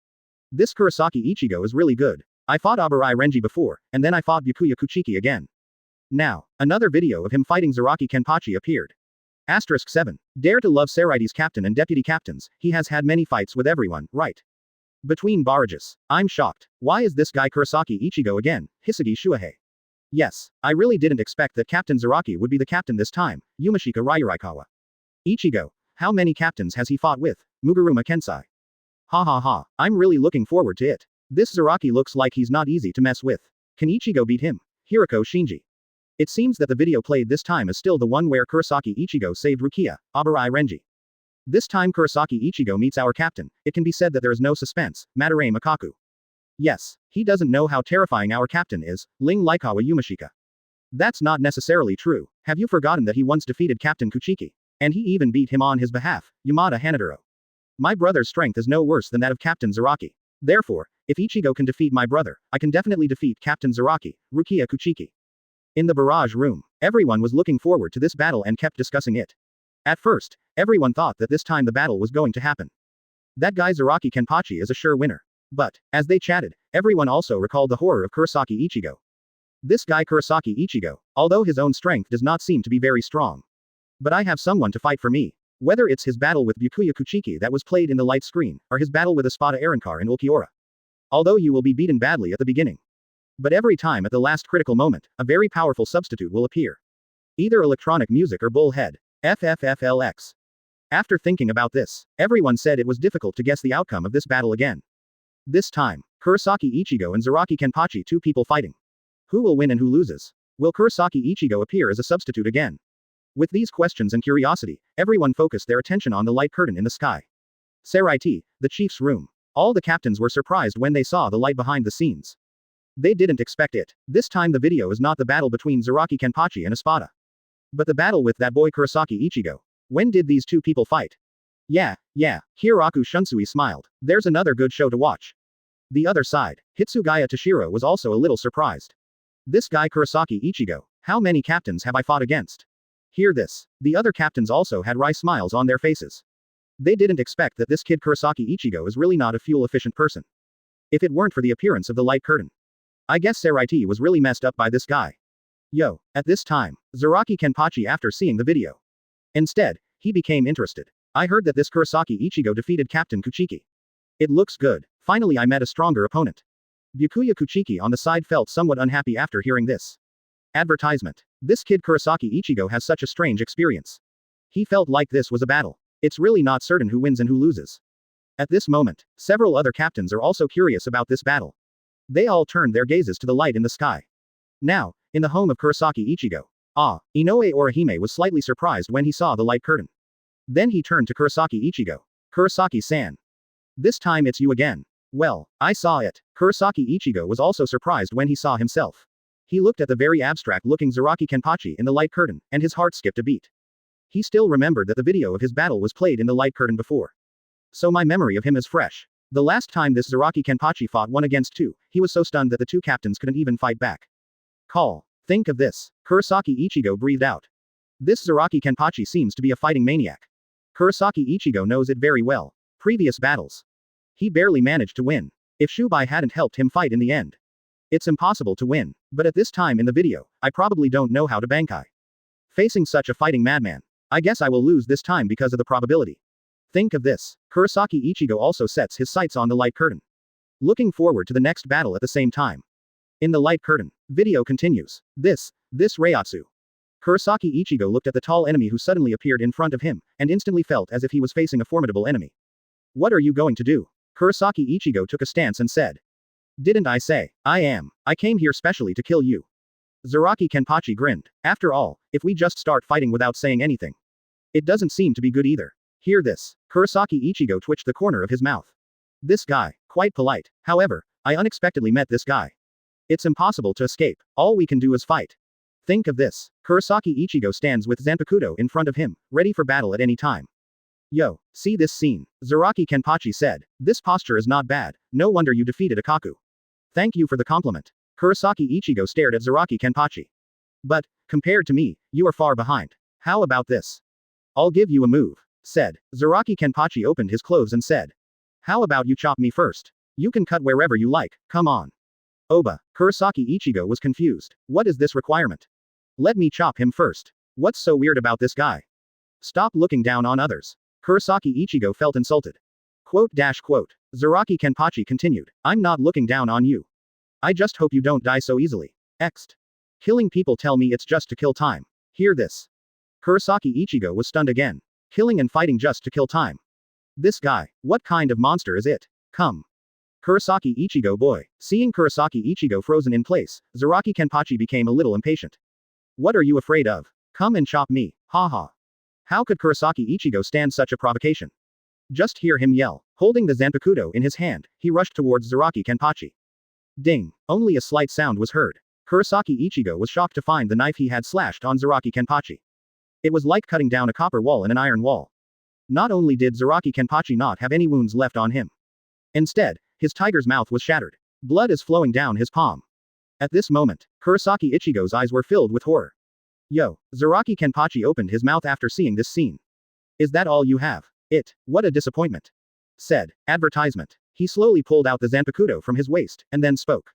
This Kurosaki Ichigo is really good. I fought Abarai Renji before, and then I fought Byakuya Kuchiki again. Now, another video of him fighting Zaraki Kenpachi appeared. *7. Dare to love Saraites captain and deputy captains, he has had many fights with everyone, right? Between barrages. I'm shocked. Why is this guy Kurosaki Ichigo again, Hitsugaya Shuhei? Yes, I really didn't expect that Captain Zaraki would be the captain this time, Yumashika Ryurikawa. Ichigo. How many captains has he fought with? Muguruma Kensai. Ha ha ha, I'm really looking forward to it. This Zaraki looks like he's not easy to mess with. Can Ichigo beat him? Hiroko Shinji. It seems that the video played this time is still the one where Kurosaki Ichigo saved Rukia, Abarai Renji. This time Kurosaki Ichigo meets our captain, it can be said that there is no suspense, Madarame Makaku. Yes, he doesn't know how terrifying our captain is, Ling Laikawa Yumashika. That's not necessarily true. Have you forgotten that he once defeated Captain Kuchiki? And he even beat him on his behalf, Yamada Hanaduro. My brother's strength is no worse than that of Captain Zaraki. Therefore, if Ichigo can defeat my brother, I can definitely defeat Captain Zaraki, Rukia Kuchiki. In the barrage room, everyone was looking forward to this battle and kept discussing it. At first, everyone thought that this time the battle was going to happen. That guy Zaraki Kenpachi is a sure winner. But, as they chatted, everyone also recalled the horror of Kurosaki Ichigo. This guy Kurosaki Ichigo, although his own strength does not seem to be very strong. But I have someone to fight for me. Whether it's his battle with Byakuya Kuchiki that was played in the light screen, or his battle with Espada Arankar in Ulquiorra. Although you will be beaten badly at the beginning. But every time at the last critical moment, a very powerful substitute will appear. Either electronic music or bullhead. FFFLX. After thinking about this, everyone said it was difficult to guess the outcome of this battle again. This time, Kurosaki Ichigo and Zaraki Kenpachi, two people fighting. Who will win and who loses? Will Kurosaki Ichigo appear as a substitute again? With these questions and curiosity, everyone focused their attention on the light curtain in the sky. Seraiti, the chief's room. All the captains were surprised when they saw the light behind the scenes. They didn't expect it. This time the video is not the battle between Zaraki Kenpachi and Espada. But the battle with that boy Kurosaki Ichigo. When did these two people fight? Yeah. Hiraku Shunsui smiled. There's another good show to watch. The other side, Hitsugaya Toshiro was also a little surprised. This guy Kurosaki Ichigo, how many captains have I fought against? Hear this. The other captains also had wry smiles on their faces. They didn't expect that this kid Kurosaki Ichigo is really not a fuel-efficient person. If it weren't for the appearance of the light curtain. I guess Seraiti was really messed up by this guy. Yo, at this time, Zaraki Kenpachi after seeing the video. Instead, he became interested. I heard that this Kurosaki Ichigo defeated Captain Kuchiki. It looks good. Finally I met a stronger opponent. Byakuya Kuchiki on the side felt somewhat unhappy after hearing this. Advertisement. This kid Kurosaki Ichigo has such a strange experience. He felt like this was a battle. It's really not certain who wins and who loses. At this moment, several other captains are also curious about this battle. They all turned their gazes to the light in the sky. Now, in the home of Kurosaki Ichigo. Inoue Orihime was slightly surprised when he saw the light curtain. Then he turned to Kurosaki Ichigo. Kurosaki-san. This time it's you again. Well, I saw it. Kurosaki Ichigo was also surprised when he saw himself. He looked at the very abstract-looking Zaraki Kenpachi in the light curtain, and his heart skipped a beat. He still remembered that the video of his battle was played in the light curtain before. So my memory of him is fresh. The last time this Zaraki Kenpachi fought 1 against 2, he was so stunned that the two captains couldn't even fight back. Call. Think of this. Kurosaki Ichigo breathed out. This Zaraki Kenpachi seems to be a fighting maniac. Kurosaki Ichigo knows it very well. Previous battles. He barely managed to win. If Shubai hadn't helped him fight in the end. It's impossible to win. But at this time in the video, I probably don't know how to Bankai. Facing such a fighting madman. I guess I will lose this time because of the probability. Think of this. Kurosaki Ichigo also sets his sights on the light curtain. Looking forward to the next battle at the same time. In the light curtain, video continues. This reiatsu. Kurosaki Ichigo looked at the tall enemy who suddenly appeared in front of him, and instantly felt as if he was facing a formidable enemy. What are you going to do? Kurosaki Ichigo took a stance and said. Didn't I say, I am. I came here specially to kill you. Zaraki Kenpachi grinned. After all, if we just start fighting without saying anything. It doesn't seem to be good either. Hear this. Kurosaki Ichigo twitched the corner of his mouth. This guy, quite polite. However, I unexpectedly met this guy. It's impossible to escape. All we can do is fight. Think of this. Kurosaki Ichigo stands with Zanpakuto in front of him, ready for battle at any time. Yo, see this scene. Zaraki Kenpachi said. This posture is not bad. No wonder you defeated Akaku. Thank you for the compliment. Kurosaki Ichigo stared at Zaraki Kenpachi. But, compared to me, you are far behind. How about this? I'll give you a move, said. Zaraki Kenpachi opened his clothes and said. How about you chop me first? You can cut wherever you like, come on. Oba, Kurosaki Ichigo was confused. What is this requirement? Let me chop him first. What's so weird about this guy? Stop looking down on others. Kurosaki Ichigo felt insulted. Quote. Zaraki Kenpachi continued. I'm not looking down on you. I just hope you don't die so easily. Ext. Killing people tell me it's just to kill time. Hear this. Kurosaki Ichigo was stunned again. Killing and fighting just to kill time. This guy, what kind of monster is it? Come. Kurosaki Ichigo boy. Seeing Kurosaki Ichigo frozen in place, Zaraki Kenpachi became a little impatient. What are you afraid of? Come and chop me, haha. How could Kurosaki Ichigo stand such a provocation? Just hear him yell. Holding the Zanpakuto in his hand, he rushed towards Zaraki Kenpachi. Ding. Only a slight sound was heard. Kurosaki Ichigo was shocked to find the knife he had slashed on Zaraki Kenpachi. It was like cutting down a copper wall in an iron wall. Not only did Zaraki Kenpachi not have any wounds left on him. Instead, his tiger's mouth was shattered. Blood is flowing down his palm. At this moment, Kurosaki Ichigo's eyes were filled with horror. Yo, Zaraki Kenpachi opened his mouth after seeing this scene. Is that all you have? What a disappointment. Said, advertisement. He slowly pulled out the Zanpakuto from his waist, and then spoke.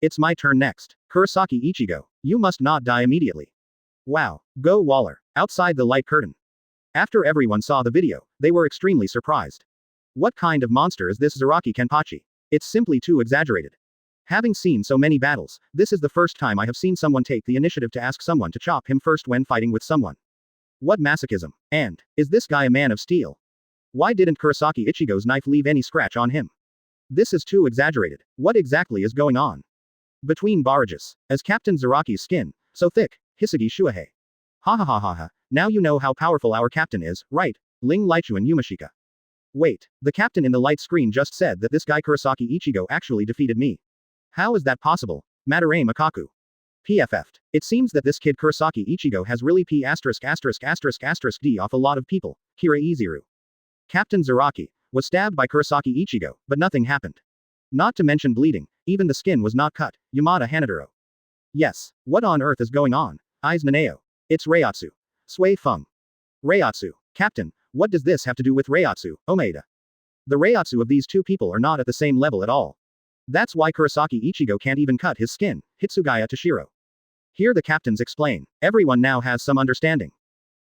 It's my turn next. Kurosaki Ichigo, you must not die immediately. Wow, go Waller. Outside the light curtain. After everyone saw the video, they were extremely surprised. What kind of monster is this Zaraki Kenpachi? It's simply too exaggerated. Having seen so many battles, this is the first time I have seen someone take the initiative to ask someone to chop him first when fighting with someone. What masochism. And, is this guy a man of steel? Why didn't Kurosaki Ichigo's knife leave any scratch on him? This is too exaggerated. What exactly is going on? Between barrages, as Captain Zaraki's skin, so thick, Hitsugaya Shuhei. Ha ha ha ha ha, now you know how powerful our captain is, right? Ling Lichuan Yumashika. Wait, the captain in the light screen just said that this guy Kurosaki Ichigo actually defeated me. How is that possible? Madarame Makaku. PFF'd. It seems that this kid Kurosaki Ichigo has really D off a lot of people. Kira Izuru. Captain Zaraki was stabbed by Kurosaki Ichigo, but nothing happened. Not to mention bleeding, even the skin was not cut. Yamada Hanaduro. Yes, what on earth is going on? Eyes Naneo. It's reiatsu. Sui Feng. Reiatsu. Captain, what does this have to do with reiatsu, Omeda? The reiatsu of these two people are not at the same level at all. That's why Kurosaki Ichigo can't even cut his skin, Hitsugaya Toshiro. Hear the captains explain. Everyone now has some understanding.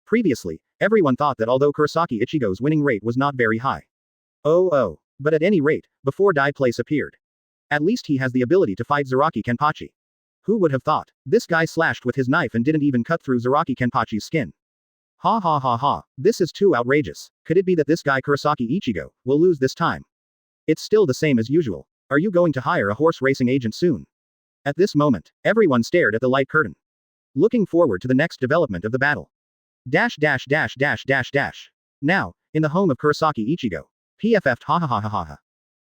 Previously, everyone thought that although Kurosaki Ichigo's winning rate was not very high. But at any rate, before Die Place appeared. At least he has the ability to fight Zaraki Kenpachi. Who would have thought? This guy slashed with his knife and didn't even cut through Zaraki Kenpachi's skin. Ha ha ha ha, this is too outrageous. Could it be that this guy Kurosaki Ichigo will lose this time? It's still the same as usual. Are you going to hire a horse racing agent soon? At this moment, everyone stared at the light curtain. Looking forward to the next development of the battle. Now, in the home of Kurosaki Ichigo. PFF'd ha ha ha ha ha ha.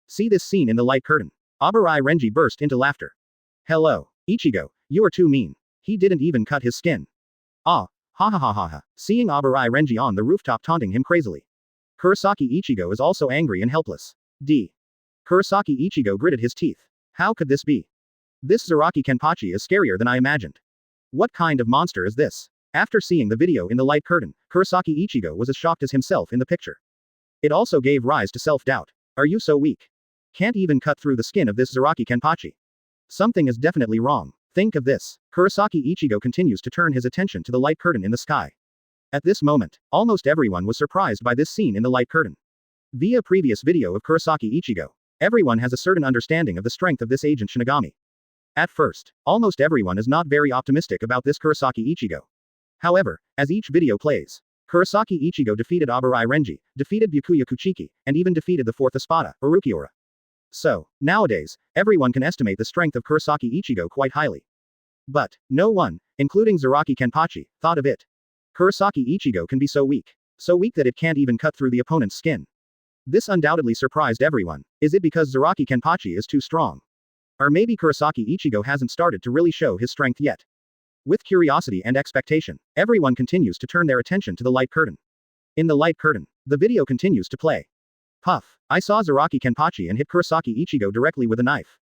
See this scene in the light curtain. Abarai Renji burst into laughter. Hello, Ichigo, you are too mean. He didn't even cut his skin. Ah, ha ha ha ha ha. Seeing Abarai Renji on the rooftop taunting him crazily. Kurosaki Ichigo is also angry and helpless. Kurosaki Ichigo gritted his teeth. How could this be? This Zaraki Kenpachi is scarier than I imagined. What kind of monster is this? After seeing the video in the light curtain, Kurosaki Ichigo was as shocked as himself in the picture. It also gave rise to self-doubt. Are you so weak? Can't even cut through the skin of this Zaraki Kenpachi. Something is definitely wrong. Think of this. Kurosaki Ichigo continues to turn his attention to the light curtain in the sky. At this moment, almost everyone was surprised by this scene in the light curtain. Via previous video of Kurosaki Ichigo, everyone has a certain understanding of the strength of this agent Shinigami. At first, almost everyone is not very optimistic about this Kurosaki Ichigo. However, as each video plays, Kurosaki Ichigo defeated Abarai Renji, defeated Byakuya Kuchiki, and even defeated the fourth Espada, Urukiora. So, nowadays, everyone can estimate the strength of Kurosaki Ichigo quite highly. But, no one, including Zaraki Kenpachi, thought of it. Kurosaki Ichigo can be so weak. So weak that it can't even cut through the opponent's skin. This undoubtedly surprised everyone. Is it because Zaraki Kenpachi is too strong? Or maybe Kurosaki Ichigo hasn't started to really show his strength yet? With curiosity and expectation, everyone continues to turn their attention to the light curtain. In the light curtain, the video continues to play. Puff, I saw Zaraki Kenpachi and hit Kurosaki Ichigo directly with a knife.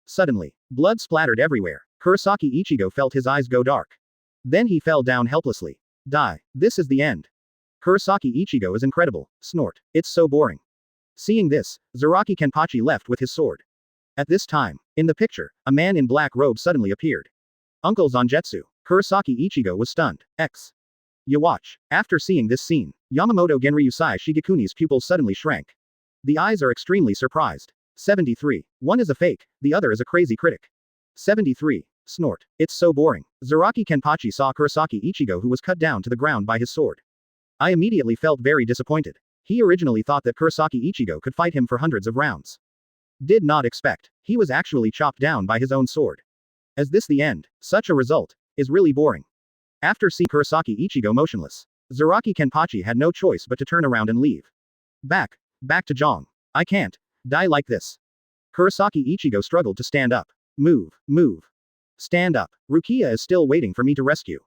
Suddenly, blood splattered everywhere. Kurosaki Ichigo felt his eyes go dark. Then he fell down helplessly. Die. This is the end. Kurosaki Ichigo is incredible. Snort. It's so boring. Seeing this, Zaraki Kenpachi left with his sword. At this time, in the picture, a man in black robe suddenly appeared. Uncle Zangetsu. Kurosaki Ichigo was stunned. You watch. After seeing this scene, Yamamoto Genryusai Shigekuni's pupils suddenly shrank. The eyes are extremely surprised. 73. One is a fake, the other is a crazy critic. 73. Snort. It's so boring. Zaraki Kenpachi saw Kurosaki Ichigo who was cut down to the ground by his sword. I immediately felt very disappointed. He originally thought that Kurosaki Ichigo could fight him for hundreds of rounds. Did not expect. He was actually chopped down by his own sword. Is this the end? Such a result is really boring. After seeing Kurosaki Ichigo motionless, Zaraki Kenpachi had no choice but to turn around and leave. Back to Zhang. I can't die like this. Kurosaki Ichigo struggled to stand up. Move. Stand up. Rukia is still waiting for me to rescue.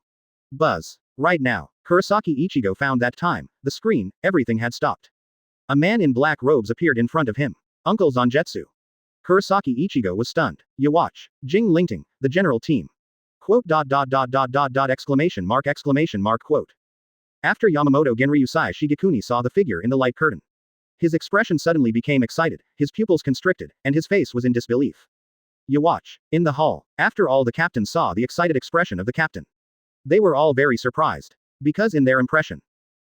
Buzz. Right now. Kurosaki Ichigo found that time, the screen, everything had stopped. A man in black robes appeared in front of him. Uncle Zangetsu. Kurosaki Ichigo was stunned. You watch. Jing Lingting, the general team. Quote. Exclamation mark quote. After Yamamoto Genryu Sai Shigekuni saw the figure in the light curtain. His expression suddenly became excited, his pupils constricted, and his face was in disbelief. You watch. In the hall, after all the captains saw the excited expression of the captain. They were all very surprised. Because in their impression,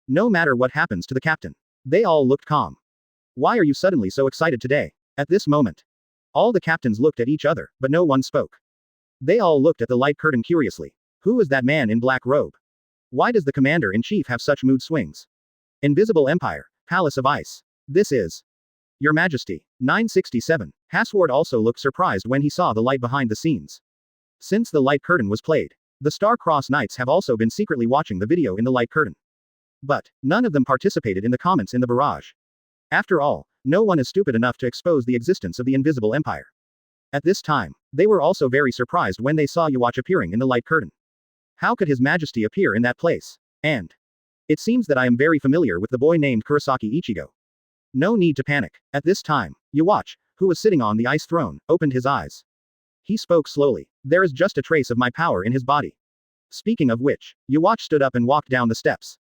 no matter what happens to the captain, they all looked calm. Why are you suddenly so excited today? At this moment, all the captains looked at each other, but no one spoke. They all looked at the light curtain curiously. Who is that man in black robe? Why does the commander-in-chief have such mood swings? Invisible Empire, Palace of Ice. This is Your Majesty. 967. Hasward also looked surprised when he saw the light behind the scenes. Since the light curtain was played, the Star-Crossed Knights have also been secretly watching the video in the light curtain. But none of them participated in the comments in the barrage. After all, no one is stupid enough to expose the existence of the Invisible Empire. At this time, they were also very surprised when they saw Yuwatch appearing in the light curtain. How could His Majesty appear in that place? And it seems that I am very familiar with the boy named Kurosaki Ichigo. No need to panic. At this time, Yuwatch, who was sitting on the ice throne, opened his eyes. He spoke slowly. There is just a trace of my power in his body. Speaking of which, Yuwatch stood up and walked down the steps.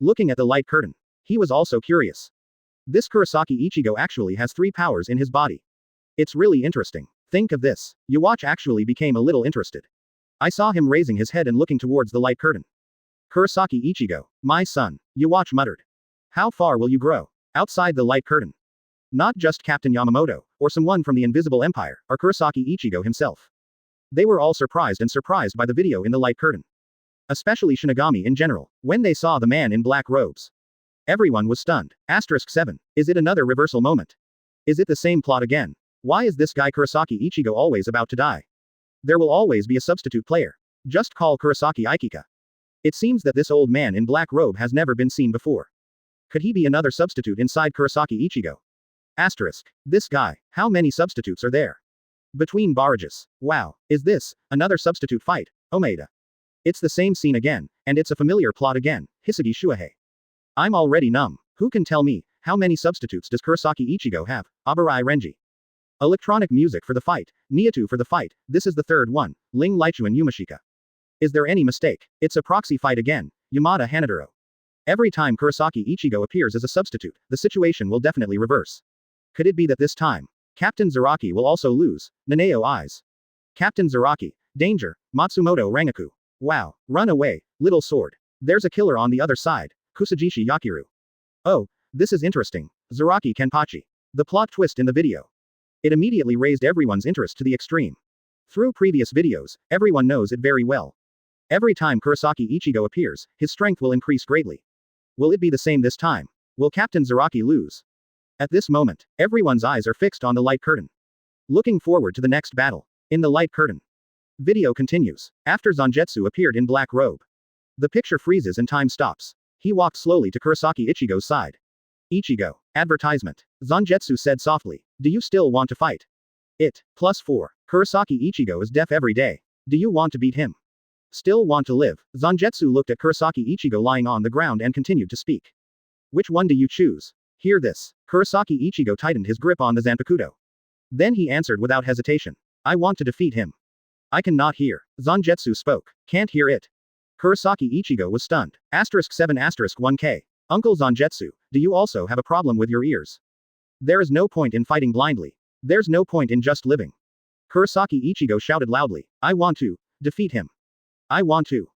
Looking at the light curtain, he was also curious. This Kurosaki Ichigo actually has 3 powers in his body. It's really interesting. Think of this. Yuwatch actually became a little interested. I saw him raising his head and looking towards the light curtain. Kurosaki Ichigo, my son, Yuwatch muttered. How far will you grow? Outside the light curtain. Not just Captain Yamamoto, or someone from the Invisible Empire, or Kurosaki Ichigo himself. They were all surprised by the video in the light curtain. Especially Shinigami in general, when they saw the man in black robes. Everyone was stunned. Asterisk 7. Is it another reversal moment? Is it the same plot again? Why is this guy Kurosaki Ichigo always about to die? There will always be a substitute player. Just call Kurosaki Ikika. It seems that this old man in black robe has never been seen before. Could he be another substitute inside Kurosaki Ichigo? Asterisk. This guy, how many substitutes are there? Between barrages. Wow, is this another substitute fight? Omeda. It's the same scene again, and it's a familiar plot again. Hisugi Shuahei. I'm already numb. Who can tell me, how many substitutes does Kurosaki Ichigo have? Abarai Renji. Electronic music for the fight. Niatu for the fight. This is the third one. Ling Lichuan Yumashika. Is there any mistake? It's a proxy fight again. Yamada Hanadoro. Every time Kurosaki Ichigo appears as a substitute, the situation will definitely reverse. Could it be that this time, Captain Zaraki will also lose? Naneo eyes. Captain Zaraki. Danger. Matsumoto Rangaku. Wow. Run away, little sword. There's a killer on the other side. Kusajishi Yakiru. Oh, this is interesting. Zaraki Kenpachi. The plot twist in the video. It immediately raised everyone's interest to the extreme. Through previous videos, everyone knows it very well. Every time Kurosaki Ichigo appears, his strength will increase greatly. Will it be the same this time? Will Captain Zaraki lose? At this moment, everyone's eyes are fixed on the light curtain. Looking forward to the next battle. In the light curtain. Video continues. After Zangetsu appeared in black robe. The picture freezes and time stops. He walked slowly to Kurosaki Ichigo's side. Ichigo. Advertisement. Zangetsu said softly. Do you still want to fight? It. +4. Kurosaki Ichigo is deaf every day. Do you want to beat him? Still want to live? Zangetsu looked at Kurosaki Ichigo lying on the ground and continued to speak. Which one do you choose? Hear this. Kurosaki Ichigo tightened his grip on the Zanpakuto. Then he answered without hesitation. I want to defeat him. I cannot hear. Zangetsu spoke. Can't hear it. Kurosaki Ichigo was stunned. *7*1k. Uncle Zangetsu, do you also have a problem with your ears? There is no point in fighting blindly. There's no point in just living. Kurosaki Ichigo shouted loudly. I want to defeat him. I want to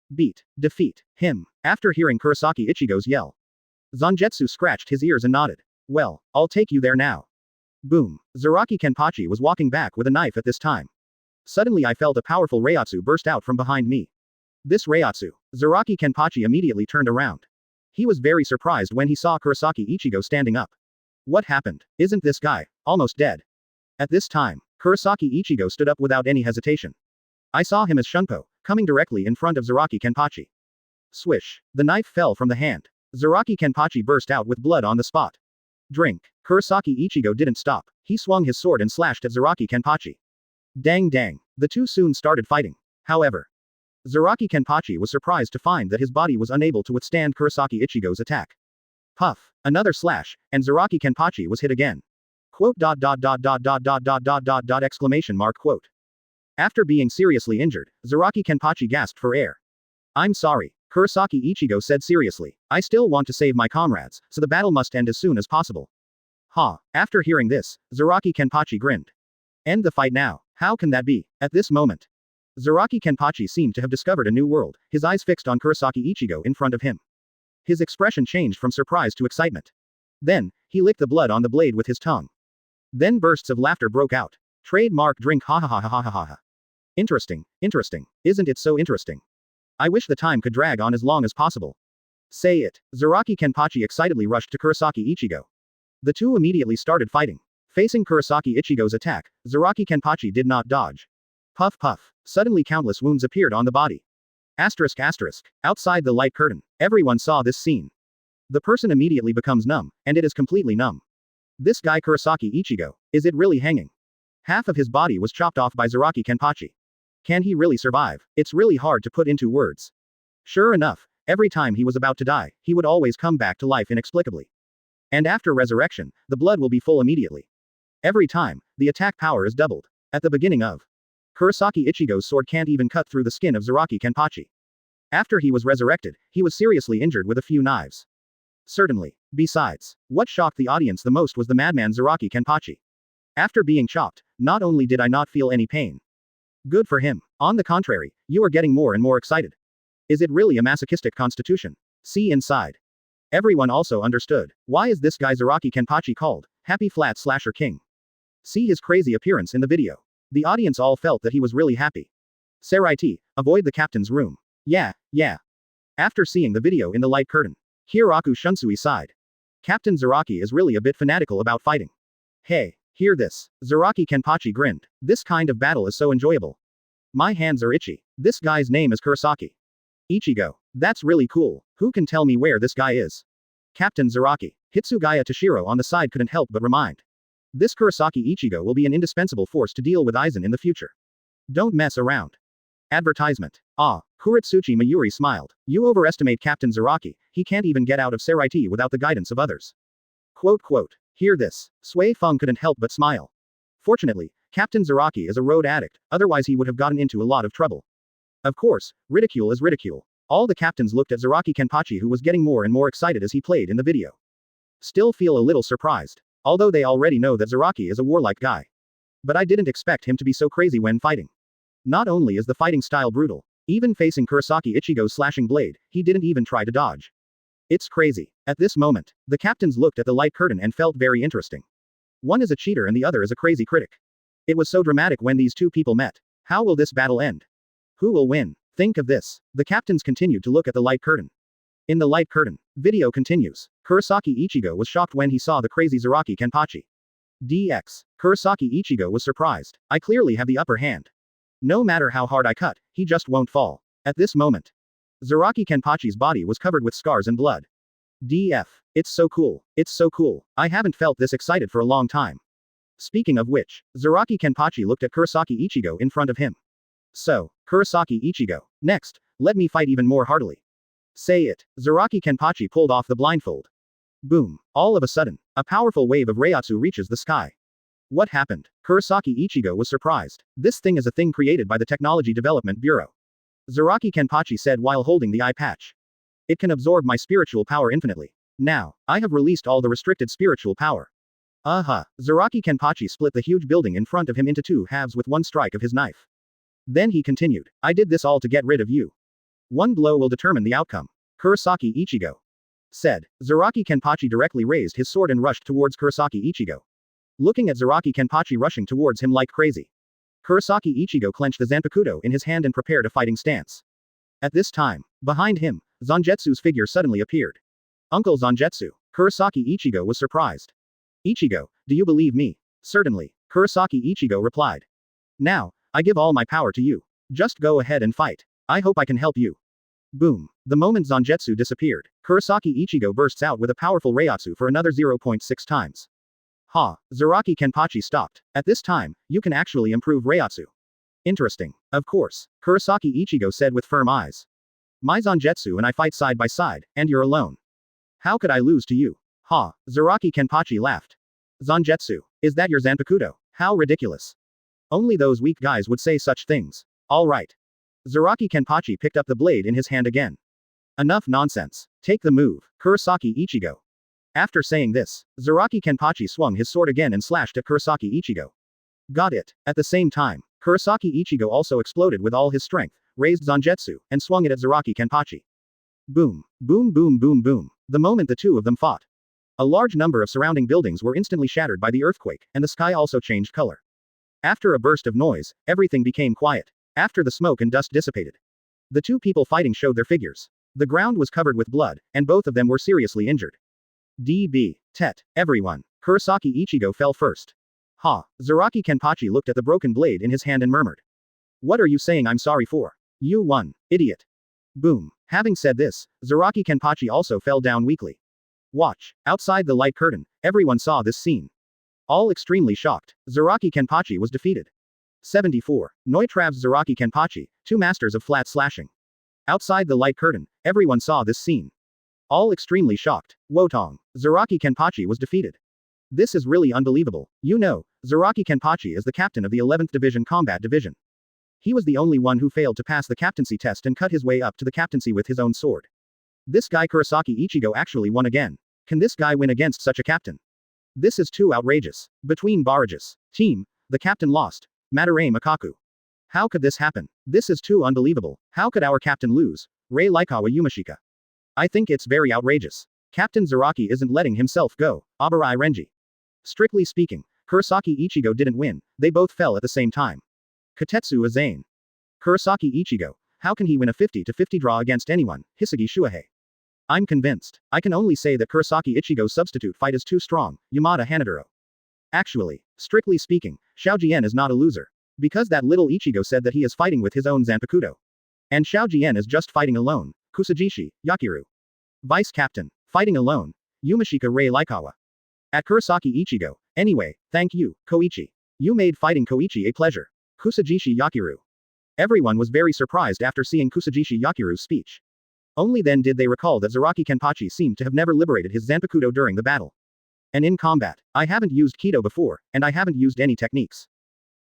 defeat him. After hearing Kurosaki Ichigo's yell, Zangetsu scratched his ears and nodded. Well, I'll take you there now. Boom. Zaraki Kenpachi was walking back with a knife at this time. Suddenly I felt a powerful reiatsu burst out from behind me. This reiatsu. Zaraki Kenpachi immediately turned around. He was very surprised when he saw Kurosaki Ichigo standing up. What happened? Isn't this guy almost dead? At this time, Kurosaki Ichigo stood up without any hesitation. I saw him as Shunpo, coming directly in front of Zaraki Kenpachi. Swish. The knife fell from the hand. Zaraki Kenpachi burst out with blood on the spot. Drink. Kurosaki Ichigo didn't stop. He swung his sword and slashed at Zaraki Kenpachi. Dang dang. The two soon started fighting. However, Zaraki Kenpachi was surprised to find that his body was unable to withstand Kurosaki Ichigo's attack. Puff. Another slash, and Zaraki Kenpachi was hit again. Quote. Exclamation mark quote. After being seriously injured, Zaraki Kenpachi gasped for air. I'm sorry, Kurosaki Ichigo said seriously. I still want to save my comrades, so the battle must end as soon as possible. Ha. After hearing this, Zaraki Kenpachi grinned. End the fight now. How can that be? At this moment, Zaraki Kenpachi seemed to have discovered a new world, his eyes fixed on Kurosaki Ichigo in front of him. His expression changed from surprise to excitement. Then, he licked the blood on the blade with his tongue. Then bursts of laughter broke out. Trademark drink ha ha ha ha ha ha ha. Interesting, interesting. Isn't it so interesting? I wish the time could drag on as long as possible. Say it. Zaraki Kenpachi excitedly rushed to Kurosaki Ichigo. The two immediately started fighting. Facing Kurosaki Ichigo's attack, Zaraki Kenpachi did not dodge. Puff puff. Suddenly countless wounds appeared on the body. Asterisk asterisk. Outside the light curtain, everyone saw this scene. The person immediately becomes numb, and it is completely numb. This guy Kurosaki Ichigo, is it really hanging? Half of his body was chopped off by Zaraki Kenpachi. Can he really survive? It's really hard to put into words. Sure enough, every time he was about to die, he would always come back to life inexplicably. And after resurrection, the blood will be full immediately. Every time, the attack power is doubled. At the beginning of Kurosaki Ichigo's sword can't even cut through the skin of Zaraki Kenpachi. After he was resurrected, he was seriously injured with a few knives. Certainly. Besides, what shocked the audience the most was the madman Zaraki Kenpachi. After being chopped, not only did I not feel any pain. Good for him. On the contrary, you are getting more and more excited. Is it really a masochistic constitution? See inside. Everyone also understood. Why is this guy Zaraki Kenpachi called Happy Flat Slasher King? See his crazy appearance in the video. The audience all felt that he was really happy. Saraiti, avoid the captain's room. Yeah. After seeing the video in the light curtain, Hiroku Shunsui sighed. Captain Zaraki is really a bit fanatical about fighting. Hey, hear this. Zaraki Kenpachi grinned. This kind of battle is so enjoyable. My hands are itchy. This guy's name is Kurosaki Ichigo. That's really cool. Who can tell me where this guy is? Captain Zaraki. Hitsugaya Toshiro on the side couldn't help but remind. This Kurosaki Ichigo will be an indispensable force to deal with Aizen in the future. Don't mess around. Advertisement. Ah, Kuritsuchi Mayuri smiled. You overestimate Captain Zaraki, he can't even get out of Saraiti without the guidance of others. Quote. Hear this. Sui Feng couldn't help but smile. Fortunately, Captain Zaraki is a road addict, otherwise he would have gotten into a lot of trouble. Of course, ridicule is ridicule. All the captains looked at Zaraki Kenpachi, who was getting more and more excited as he played in the video. Still feel a little surprised. Although they already know that Zaraki is a warlike guy. But I didn't expect him to be so crazy when fighting. Not only is the fighting style brutal, even facing Kurosaki Ichigo's slashing blade, he didn't even try to dodge. It's crazy. At this moment, the captains looked at the light curtain and felt very interesting. One is a cheater and the other is a crazy critic. It was so dramatic when these two people met. How will this battle end? Who will win? Think of this. The captains continued to look at the light curtain. In the light curtain, video continues. Kurosaki Ichigo was shocked when he saw the crazy Zaraki Kenpachi. DX. Kurosaki Ichigo was surprised. I clearly have the upper hand. No matter how hard I cut, he just won't fall. At this moment, Zaraki Kenpachi's body was covered with scars and blood. DF. It's so cool. It's so cool. I haven't felt this excited for a long time. Speaking of which, Zaraki Kenpachi looked at Kurosaki Ichigo in front of him. So, Kurosaki Ichigo. Next, let me fight even more heartily. Say it. Zaraki Kenpachi pulled off the blindfold. Boom. All of a sudden, a powerful wave of reiatsu reaches the sky. What happened? Kurosaki Ichigo was surprised. This thing is a thing created by the Technology Development Bureau. Zaraki Kenpachi said while holding the eye patch. It can absorb my spiritual power infinitely. Now, I have released all the restricted spiritual power. Zaraki Kenpachi split the huge building in front of him into two halves with one strike of his knife. Then he continued, I did this all to get rid of you. One blow will determine the outcome. Kurosaki Ichigo said. Zaraki Kenpachi directly raised his sword and rushed towards Kurosaki Ichigo. Looking at Zaraki Kenpachi rushing towards him like crazy, Kurosaki Ichigo clenched the Zanpakuto in his hand and prepared a fighting stance. At this time, behind him, Zangetsu's figure suddenly appeared. Uncle Zangetsu. Kurosaki Ichigo was surprised. Ichigo, do you believe me? Certainly, Kurosaki Ichigo replied. Now, I give all my power to you. Just go ahead and fight. I hope I can help you. Boom. The moment Zangetsu disappeared, Kurosaki Ichigo bursts out with a powerful reiatsu for another 0.6 times. Ha, Zaraki Kenpachi stopped. At this time, you can actually improve reiatsu. Interesting. Of course, Kurosaki Ichigo said with firm eyes. My Zangetsu and I fight side by side, and you're alone. How could I lose to you? Ha, Zaraki Kenpachi laughed. Zangetsu, is that your Zanpakuto? How ridiculous. Only those weak guys would say such things. Alright. Zaraki Kenpachi picked up the blade in his hand again. Enough nonsense. Take the move, Kurosaki Ichigo. After saying this, Zaraki Kenpachi swung his sword again and slashed at Kurosaki Ichigo. Got it. At the same time, Kurosaki Ichigo also exploded with all his strength, raised Zangetsu, and swung it at Zaraki Kenpachi. Boom. Boom boom boom boom. The moment the two of them fought. A large number of surrounding buildings were instantly shattered by the earthquake, and the sky also changed color. After a burst of noise, everything became quiet. After the smoke and dust dissipated, the two people fighting showed their figures. The ground was covered with blood, and both of them were seriously injured. DB. Tet. Everyone. Kurosaki Ichigo fell first. Ha. Zaraki Kenpachi looked at the broken blade in his hand and murmured. What are you saying I'm sorry for? You won, idiot. Boom. Having said this, Zaraki Kenpachi also fell down weakly. Watch. Outside the light curtain, everyone saw this scene. All extremely shocked. Zaraki Kenpachi was defeated. 74. Neutrav's Zaraki Kenpachi, two masters of flat slashing. Outside the light curtain, everyone saw this scene. All extremely shocked. Wotong. Zaraki Kenpachi was defeated. This is really unbelievable. You know, Zaraki Kenpachi is the captain of the 11th Division Combat Division. He was the only one who failed to pass the captaincy test and cut his way up to the captaincy with his own sword. This guy Kurosaki Ichigo actually won again. Can this guy win against such a captain? This is too outrageous. Between barrages. Team, the captain lost. Madarame Makaku. How could this happen? This is too unbelievable. How could our captain lose? Rei Laikawa Yumashika. I think it's very outrageous. Captain Zaraki isn't letting himself go. Abarai Renji. Strictly speaking, Kurosaki Ichigo didn't win, they both fell at the same time. Katetsu Aizen. Kurosaki Ichigo. How can he win a 50-50 draw against anyone? Hitsugaya Shuhei. I'm convinced. I can only say that Kurosaki Ichigo's substitute fight is too strong. Yamada Hanaduro. Actually, strictly speaking, Xiaojian is not a loser. Because that little Ichigo said that he is fighting with his own Zanpakuto. And Xiaojian is just fighting alone. Kusajishi, Yakiru. Vice Captain. Fighting alone. Yumashika Rei Laikawa. At Kurosaki Ichigo. Anyway, thank you, Koichi. You made fighting Koichi a pleasure. Kusajishi Yakiru. Everyone was very surprised after seeing Kusajishi Yakiru's speech. Only then did they recall that Zaraki Kenpachi seemed to have never liberated his Zanpakuto during the battle. And in combat, I haven't used Kido before, and I haven't used any techniques.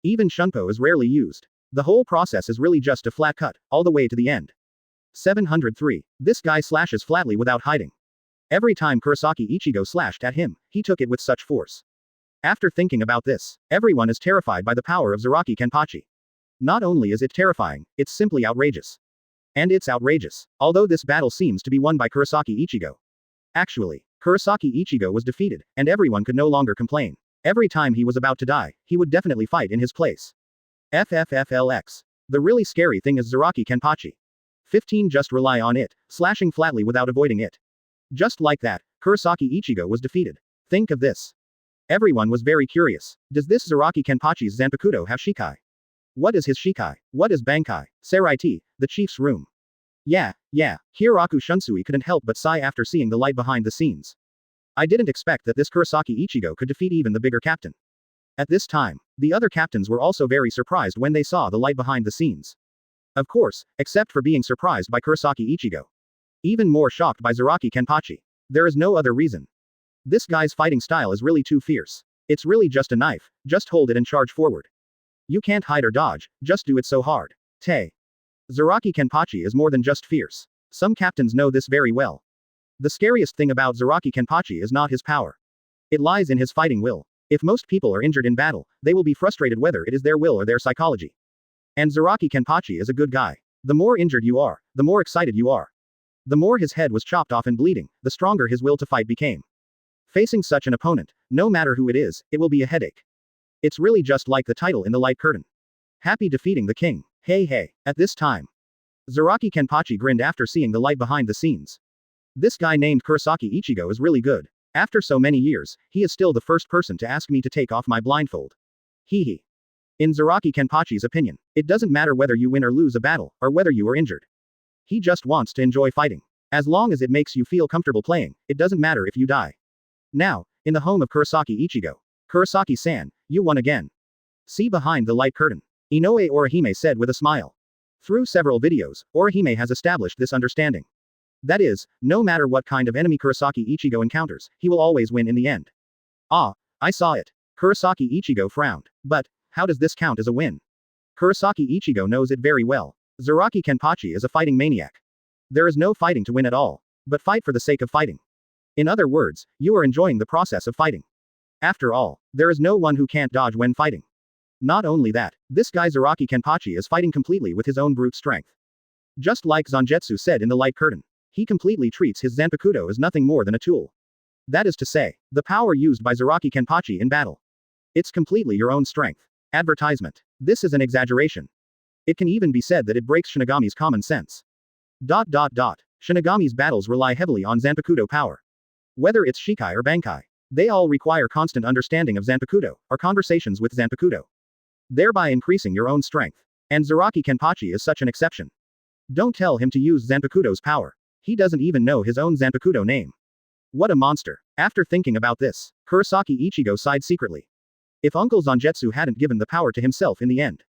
Even Shunpo is rarely used. The whole process is really just a flat cut, all the way to the end. 703. This guy slashes flatly without hiding. Every time Kurosaki Ichigo slashed at him, he took it with such force. After thinking about this, everyone is terrified by the power of Zaraki Kenpachi. Not only is it terrifying, it's simply outrageous. And it's outrageous, although this battle seems to be won by Kurosaki Ichigo. Actually, Kurosaki Ichigo was defeated, and everyone could no longer complain. Every time he was about to die, he would definitely fight in his place. FFFLX. The really scary thing is Zaraki Kenpachi. 15 Just rely on it, slashing flatly without avoiding it. Just like that, Kurosaki Ichigo was defeated. Think of this. Everyone was very curious. Does this Zaraki Kenpachi's Zanpakuto have Shikai? What is his Shikai? What is Bankai? Seraiti, the chief's room. Yeah. Hiraku Shunsui couldn't help but sigh after seeing the light behind the scenes. I didn't expect that this Kurosaki Ichigo could defeat even the bigger captain. At this time, the other captains were also very surprised when they saw the light behind the scenes. Of course, except for being surprised by Kurosaki Ichigo. Even more shocked by Zaraki Kenpachi. There is no other reason. This guy's fighting style is really too fierce. It's really just a knife, just hold it and charge forward. You can't hide or dodge, just do it so hard. Te. Zaraki Kenpachi is more than just fierce. Some captains know this very well. The scariest thing about Zaraki Kenpachi is not his power. It lies in his fighting will. If most people are injured in battle, they will be frustrated whether it is their will or their psychology. And Zaraki Kenpachi is a good guy. The more injured you are, the more excited you are. The more his head was chopped off and bleeding, the stronger his will to fight became. Facing such an opponent, no matter who it is, it will be a headache. It's really just like the title in the light curtain. Happy defeating the king. Hey. At this time, Zaraki Kenpachi grinned after seeing the light behind the scenes. This guy named Kurosaki Ichigo is really good. After so many years, he is still the first person to ask me to take off my blindfold. Hee hee. In Zaraki Kenpachi's opinion, it doesn't matter whether you win or lose a battle, or whether you are injured. He just wants to enjoy fighting. As long as it makes you feel comfortable playing, it doesn't matter if you die. Now, in the home of Kurosaki Ichigo. Kurosaki-san, you won again. See behind the light curtain. Inoue Orihime said with a smile. Through several videos, Orihime has established this understanding. That is, no matter what kind of enemy Kurosaki Ichigo encounters, he will always win in the end. Ah, I saw it. Kurosaki Ichigo frowned. But, how does this count as a win? Kurosaki Ichigo knows it very well. Zaraki Kenpachi is a fighting maniac. There is no fighting to win at all. But fight for the sake of fighting. In other words, you are enjoying the process of fighting. After all, there is no one who can't dodge when fighting. Not only that, this guy Zaraki Kenpachi is fighting completely with his own brute strength. Just like Zangetsu said in the light curtain. He completely treats his Zanpakuto as nothing more than a tool. That is to say, the power used by Zaraki Kenpachi in battle. It's completely your own strength. Advertisement. This is an exaggeration. It can even be said that it breaks Shinigami's common sense. Shinigami's battles rely heavily on Zanpakuto power. Whether it's Shikai or Bankai, they all require constant understanding of Zanpakuto, or conversations with Zanpakuto. Thereby increasing your own strength. And Zaraki Kenpachi is such an exception. Don't tell him to use Zanpakuto's power. He doesn't even know his own Zanpakuto name. What a monster. After thinking about this, Kurosaki Ichigo sighed secretly. If Uncle Zangetsu hadn't given the power to himself in the end.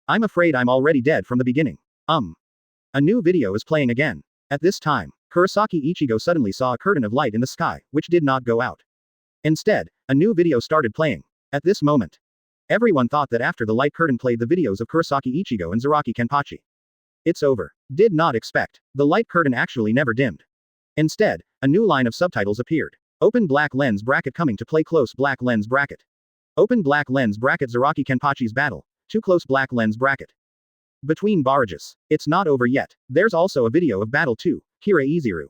I'm afraid I'm already dead from the beginning. A new video is playing again. At this time, Kurosaki Ichigo suddenly saw a curtain of light in the sky, which did not go out. Instead, a new video started playing. At this moment, everyone thought that after the light curtain played the videos of Kurosaki Ichigo and Zaraki Kenpachi. It's over. Did not expect. The light curtain actually never dimmed. Instead, a new line of subtitles appeared. Open black lens bracket coming to play close black lens bracket. Open black lens bracket Zaraki Kenpachi's battle. Too close black lens bracket. Between barrages. It's not over yet. There's also a video of battle 2, Kira Iziru.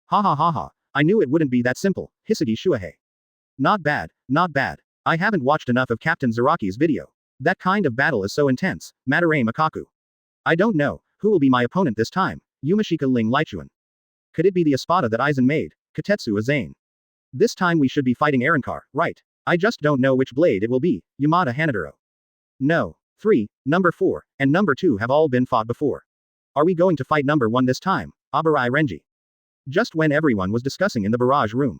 Ha ha ha ha. I knew it wouldn't be that simple, Hitsugaya Shuhei. Not bad, not bad. I haven't watched enough of Captain Zaraki's video. That kind of battle is so intense, Madarame Makaku. I don't know, who will be my opponent this time, Yumashika Ling Lichuan. Could it be the Espada that Aizen made, Katetsu Azane? This time we should be fighting Arankar, right? I just don't know which blade it will be, Yamada Hanaduro. No. 3, number 4, and number 2 have all been fought before. Are we going to fight number 1 this time, Abarai Renji? Just when everyone was discussing in the barrage room.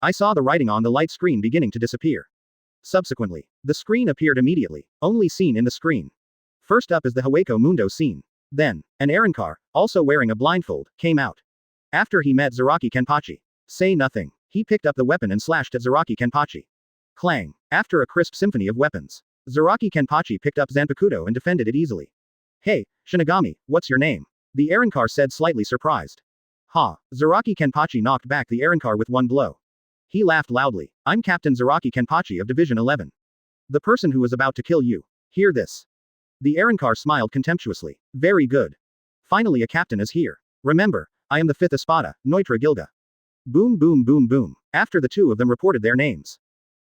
I saw the writing on the light screen beginning to disappear. Subsequently, the screen appeared immediately, only seen in the screen. First up is the Hueco Mundo scene. Then, an Arankar, also wearing a blindfold, came out. After he met Zaraki Kenpachi. Say nothing. He picked up the weapon and slashed at Zaraki Kenpachi. Clang. After a crisp symphony of weapons. Zaraki Kenpachi picked up Zanpakuto and defended it easily. Hey, Shinigami, what's your name? The Arankar said slightly surprised. Ha, Zaraki Kenpachi knocked back the Arankar with one blow. He laughed loudly. I'm Captain Zaraki Kenpachi of Division 11. The person who is about to kill you. Hear this. The Arankar smiled contemptuously. Very good. Finally a captain is here. Remember, I am the 5th Espada, Neutra Gilga. Boom boom boom boom. After the two of them reported their names.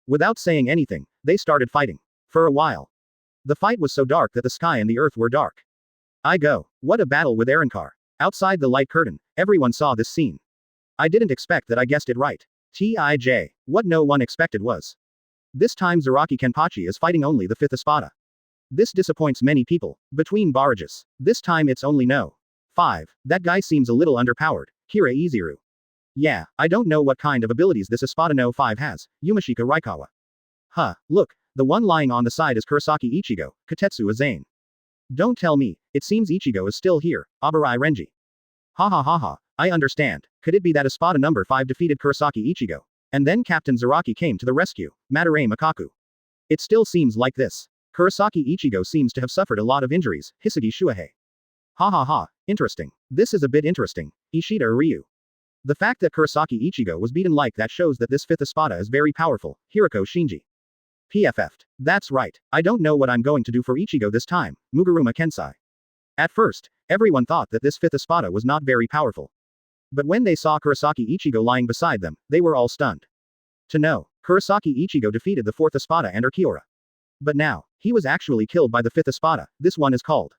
Without saying anything, they started fighting. For a while. The fight was so dark that the sky and the earth were dark. I go. What a battle with Arankar. Outside the light curtain, everyone saw this scene. I didn't expect that I guessed it right. Tij. What no one expected was. This time Zaraki Kenpachi is fighting only the 5th Espada. This disappoints many people. Between barrages. This time it's only no. 5. That guy seems a little underpowered. Kira Iziru. Yeah, I don't know what kind of abilities this Espada no 5 has, Yumashika Raikawa. Huh, look, the one lying on the side is Kurosaki Ichigo, Katetsu Azane. Don't tell me, it seems Ichigo is still here, Abarai Renji. Ha ha ha ha, I understand. Could it be that Espada number 5 defeated Kurosaki Ichigo? And then Captain Zaraki came to the rescue, Madarame Makaku. It still seems like this. Kurosaki Ichigo seems to have suffered a lot of injuries, Hitsugaya Shuhei. Ha ha ha, interesting. This is a bit interesting, Ishida Ryu. The fact that Kurosaki Ichigo was beaten like that shows that this 5th Espada is very powerful, Hiroko Shinji. PFF'd. That's right. I don't know what I'm going to do for Ichigo this time, Muguruma Kensai. At first, everyone thought that this 5th Espada was not very powerful. But when they saw Kurosaki Ichigo lying beside them, they were all stunned. To know, Kurosaki Ichigo defeated the 4th Espada and Urkiura. But now, he was actually killed by the 5th Espada, this one is called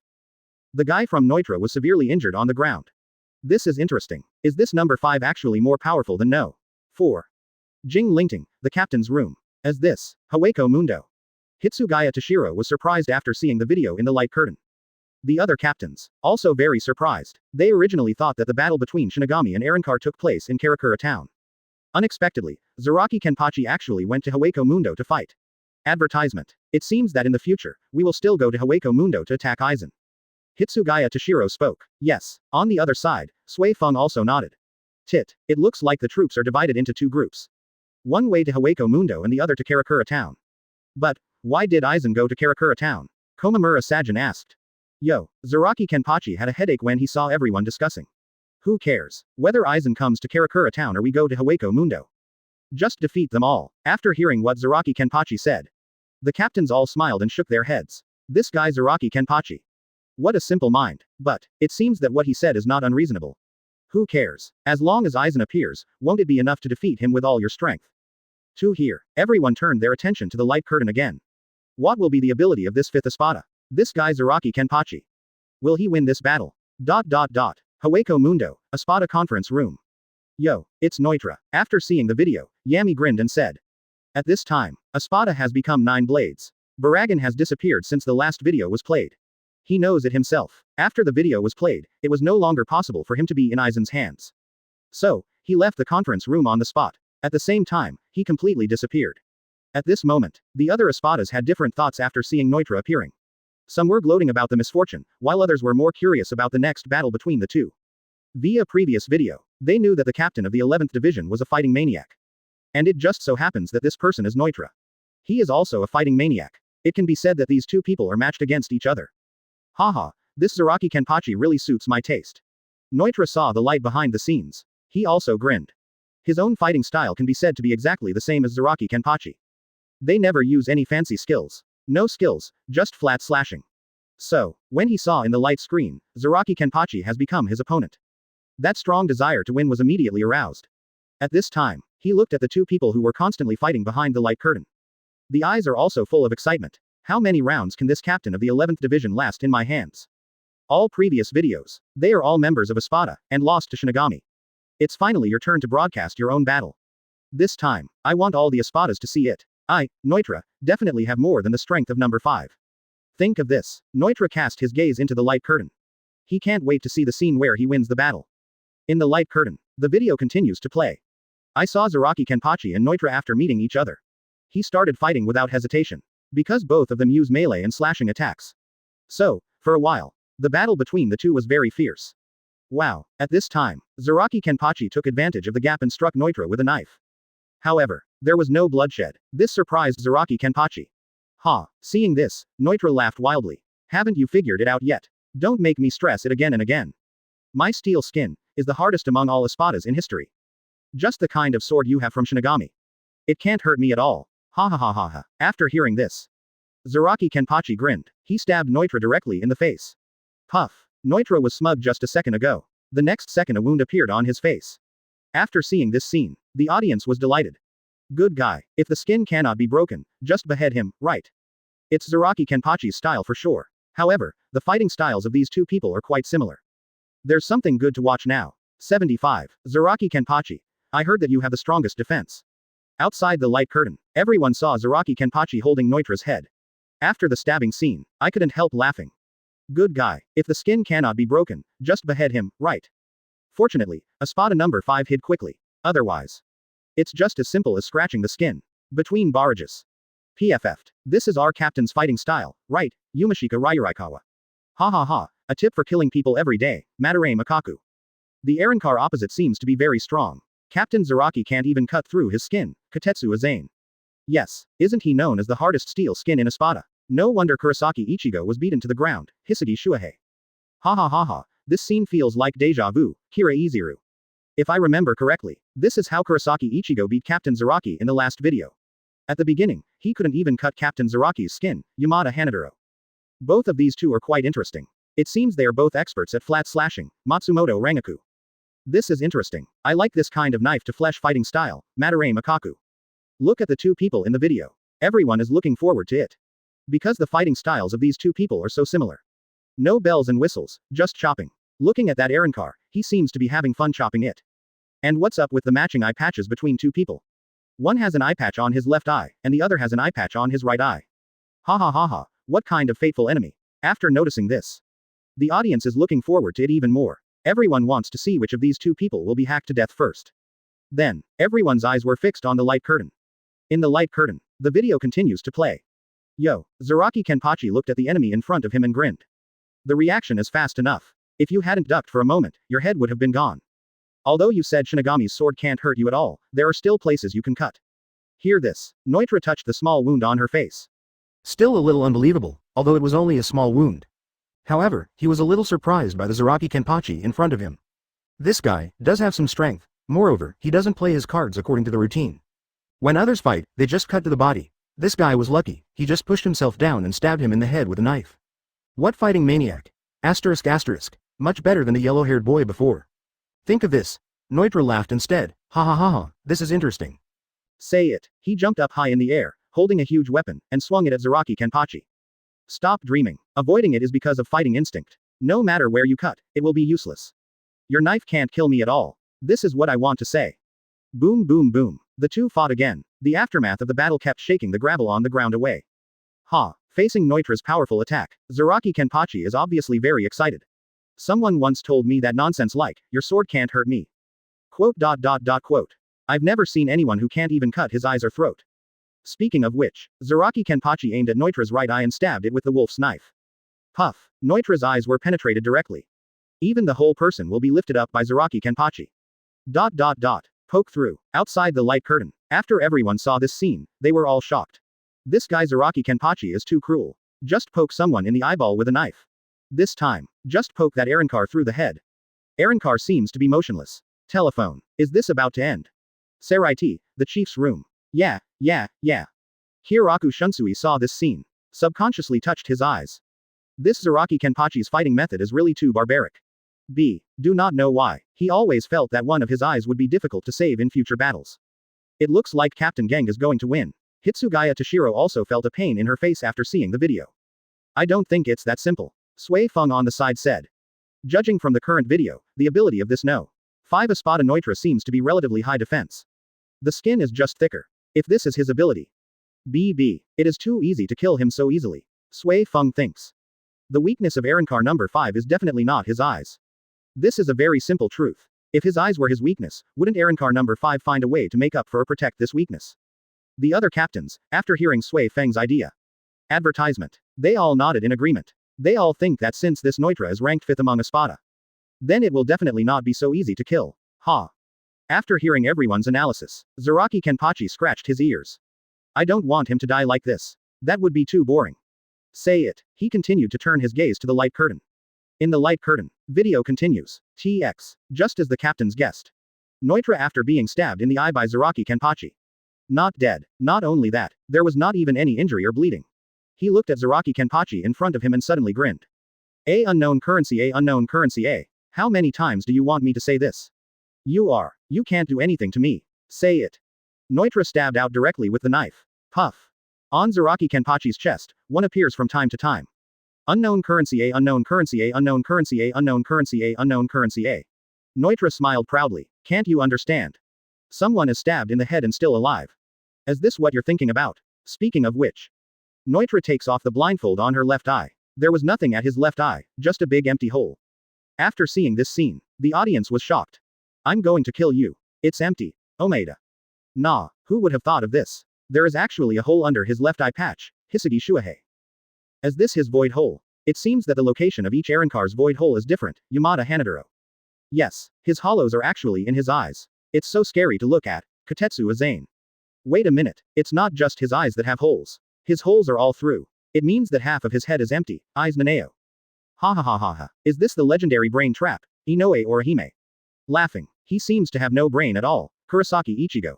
The guy from Neutra was severely injured on the ground. This is interesting. Is this number 5 actually more powerful than no? 4. Jing Lingting, the captain's room. As this, Haweko Mundo. Hitsugaya Toshiro was surprised after seeing the video in the light curtain. The other captains, also very surprised. They originally thought that the battle between Shinigami and Arrancar took place in Karakura town. Unexpectedly, Zaraki Kenpachi actually went to Haweko Mundo to fight. Advertisement. It seems that in the future, we will still go to Haweko Mundo to attack Aizen. Hitsugaya Toshiro spoke. Yes. On the other side, Sui Feng also nodded. Tit. It looks like the troops are divided into 2 groups. One way to Haweko Mundo and the other to Karakura town. But, why did Aizen go to Karakura town? Komamura Sajin asked. Yo, Zaraki Kenpachi had a headache when he saw everyone discussing. Who cares? Whether Aizen comes to Karakura town or we go to Haweko Mundo. Just defeat them all. After hearing what Zaraki Kenpachi said, the captains all smiled and shook their heads. This guy Zaraki Kenpachi. What a simple mind. But, it seems that what he said is not unreasonable. Who cares? As long as Aizen appears, won't it be enough to defeat him with all your strength? To here, everyone turned their attention to the light curtain again. What will be the ability of this 5th Espada? This guy Zaraki Kenpachi. Will he win this battle? Haweko Mundo, Espada conference room. Yo, it's Neutra. After seeing the video, Yami grinned and said. At this time, Espada has become 9 blades. Barragan has disappeared since the last video was played. He knows it himself. After the video was played, it was no longer possible for him to be in Aizen's hands. So, he left the conference room on the spot. At the same time, he completely disappeared. At this moment, the other Espadas had different thoughts after seeing Neutra appearing. Some were gloating about the misfortune, while others were more curious about the next battle between the two. Via previous video, they knew that the captain of the 11th Division was a fighting maniac. And it just so happens that this person is Neutra. He is also a fighting maniac. It can be said that these two people are matched against each other. Haha, this Zaraki Kenpachi really suits my taste. Neutra saw the light behind the scenes. He also grinned. His own fighting style can be said to be exactly the same as Zaraki Kenpachi. They never use any fancy skills. No skills, just flat slashing. So, when he saw in the light screen, Zaraki Kenpachi has become his opponent. That strong desire to win was immediately aroused. At this time, he looked at the two people who were constantly fighting behind the light curtain. The eyes are also full of excitement. How many rounds can this captain of the 11th Division last in my hands? All previous videos, they are all members of Espada, and lost to Shinigami. It's finally your turn to broadcast your own battle. This time, I want all the Espadas to see it. I, Neutra, definitely have more than the strength of number 5. Think of this. Neutra cast his gaze into the light curtain. He can't wait to see the scene where he wins the battle. In the light curtain, the video continues to play. I saw Zaraki Kenpachi and Neutra after meeting each other. He started fighting without hesitation. Because both of them use melee and slashing attacks. So, for a while, the battle between the two was very fierce. Wow. At this time, Zaraki Kenpachi took advantage of the gap and struck Neutra with a knife. However, there was no bloodshed. This surprised Zaraki Kenpachi. Ha. Seeing this, Neutra laughed wildly. Haven't you figured it out yet? Don't make me stress it again and again. My steel skin is the hardest among all Espadas in history. Just the kind of sword you have from Shinigami. It can't hurt me at all. Ha ha ha ha ha. After hearing this, Zaraki Kenpachi grinned. He stabbed Neutra directly in the face. Puff. Neutra was smug just a second ago. The next second a wound appeared on his face. After seeing this scene, the audience was delighted. Good guy. If the skin cannot be broken, just behead him, right? It's Zaraki Kenpachi's style for sure. However, the fighting styles of these two people are quite similar. There's something good to watch now. 75. Zaraki Kenpachi. I heard that you have the strongest defense. Outside the light curtain, everyone saw Zaraki Kenpachi holding Neutra's head. After the stabbing scene, I couldn't help laughing. Good guy. If the skin cannot be broken, just behead him, right? Fortunately, Espada number 5 hid quickly. Otherwise, it's just as simple as scratching the skin. Between barrages. PFF'd. This is our captain's fighting style, right? Yumashika Ryurikawa. Ha ha ha. A tip for killing people every day. Madarame Makaku. The Arrancar opposite seems to be very strong. Captain Zaraki can't even cut through his skin. Katetsu Aizen. Yes, isn't he known as the hardest steel skin in Espada? No wonder Kurosaki Ichigo was beaten to the ground. Hisagi Shuhei. Ha ha ha ha. This scene feels like deja vu. Kira Iziru. If I remember correctly, this is how Kurosaki Ichigo beat Captain Zaraki in the last video. At the beginning, he couldn't even cut Captain Zaraki's skin. Yamada Hanaduro. Both of these two are quite interesting. It seems they are both experts at flat slashing. Matsumoto Rangaku. This is interesting. I like this kind of knife-to-flesh fighting style. Madarame Makaku. Look at the two people in the video. Everyone is looking forward to it. Because the fighting styles of these two people are so similar. No bells and whistles, just chopping. Looking at that errand car, he seems to be having fun chopping it. And what's up with the matching eye patches between two people? One has an eye patch on his left eye, and the other has an eye patch on his right eye. Ha ha ha ha, what kind of fateful enemy? After noticing this, the audience is looking forward to it even more. Everyone wants to see which of these two people will be hacked to death first. Then, everyone's eyes were fixed on the light curtain. In the light curtain, the video continues to play. Yo, Zaraki Kenpachi looked at the enemy in front of him and grinned. The reaction is fast enough. If you hadn't ducked for a moment, your head would have been gone. Although you said Shinigami's sword can't hurt you at all, there are still places you can cut. Hear this. Noitra touched the small wound on her face. Still a little unbelievable, although it was only a small wound. However, he was a little surprised by the Zaraki Kenpachi in front of him. This guy does have some strength. Moreover, he doesn't play his cards according to the routine. When others fight, they just cut to the body. This guy was lucky, he just pushed himself down and stabbed him in the head with a knife. What fighting maniac? Asterisk asterisk. Much better than the yellow-haired boy before. Think of this. Noitra laughed instead. Ha ha ha ha, this is interesting. Say it. He jumped up high in the air, holding a huge weapon, and swung it at Zaraki Kenpachi. Stop dreaming. Avoiding it is because of fighting instinct. No matter where you cut, it will be useless. Your knife can't kill me at all. This is what I want to say. Boom boom boom. The two fought again. The aftermath of the battle kept shaking the gravel on the ground away. Ha. Facing Noitra's powerful attack, Zaraki Kenpachi is obviously very excited. Someone once told me that nonsense like, your sword can't hurt me. Quote. I've never seen anyone who can't even cut his eyes or throat. Speaking of which, Zaraki Kenpachi aimed at Noitra's right eye and stabbed it with the wolf's knife. Puff. Noitra's eyes were penetrated directly. Even the whole person will be lifted up by Zaraki Kenpachi. Poke through. Outside the light curtain. After everyone saw this scene, they were all shocked. This guy Zaraki Kenpachi is too cruel. Just poke someone in the eyeball with a knife. This time, just poke that Arankar through the head. Arankar seems to be motionless. Telephone. Is this about to end? Saraiti, the chief's room. Yeah. Hiraku Shunsui saw this scene. Subconsciously touched his eyes. This Zaraki Kenpachi's fighting method is really too barbaric. Do not know why. He always felt that one of his eyes would be difficult to save in future battles. It looks like Captain Geng is going to win. Hitsugaya Toshiro also felt a pain in her face after seeing the video. I don't think it's that simple. Sui Feng on the side said. Judging from the current video, the ability of this No. 5 Espada Noitra seems to be relatively high defense. The skin is just thicker. If this is his ability. It is too easy to kill him so easily. Sui Feng thinks. The weakness of Arankar number 5 is definitely not his eyes. This is a very simple truth. If his eyes were his weakness, wouldn't Arankar number 5 find a way to make up for or protect this weakness? The other captains, after hearing Sui Feng's idea. Advertisement. They all nodded in agreement. They all think that since this Noitra is ranked 5th among Espada, then it will definitely not be so easy to kill. Ha. After hearing everyone's analysis, Zaraki Kenpachi scratched his ears. I don't want him to die like this. That would be too boring. Say it. He continued to turn his gaze to the light curtain. In the light curtain, video continues. TX. Just as the captains guessed. Noitra after being stabbed in the eye by Zaraki Kenpachi. Not dead. Not only that, there was not even any injury or bleeding. He looked at Zaraki Kenpachi in front of him and suddenly grinned. A unknown currency, A. How many times do you want me to say this? You can't do anything to me. Say it. Noitra stabbed out directly with the knife. Puff. On Zaraki Kenpachi's chest, one appears from time to time. Unknown currency, A. Noitra smiled proudly. Can't you understand? Someone is stabbed in the head and still alive. Is this what you're thinking about? Speaking of which. Noitra takes off the blindfold on her left eye. There was nothing at his left eye, just a big empty hole. After seeing this scene, the audience was shocked. I'm going to kill you. It's empty. Omeda. Nah, who would have thought of this? There is actually a hole under his left eye patch, Hisagi Shuahei. Is this his void hole? It seems that the location of each Arankar's void hole is different, Yamada Hanaduro. Yes, his hollows are actually in his eyes. It's so scary to look at, Katetsu Aizen. Wait a minute, it's not just his eyes that have holes. His holes are all through. It means that half of his head is empty, eyes Naneo. Ha. Is this the legendary brain trap, Inoue or Hime? Laughing. He seems to have no brain at all, Kurosaki Ichigo.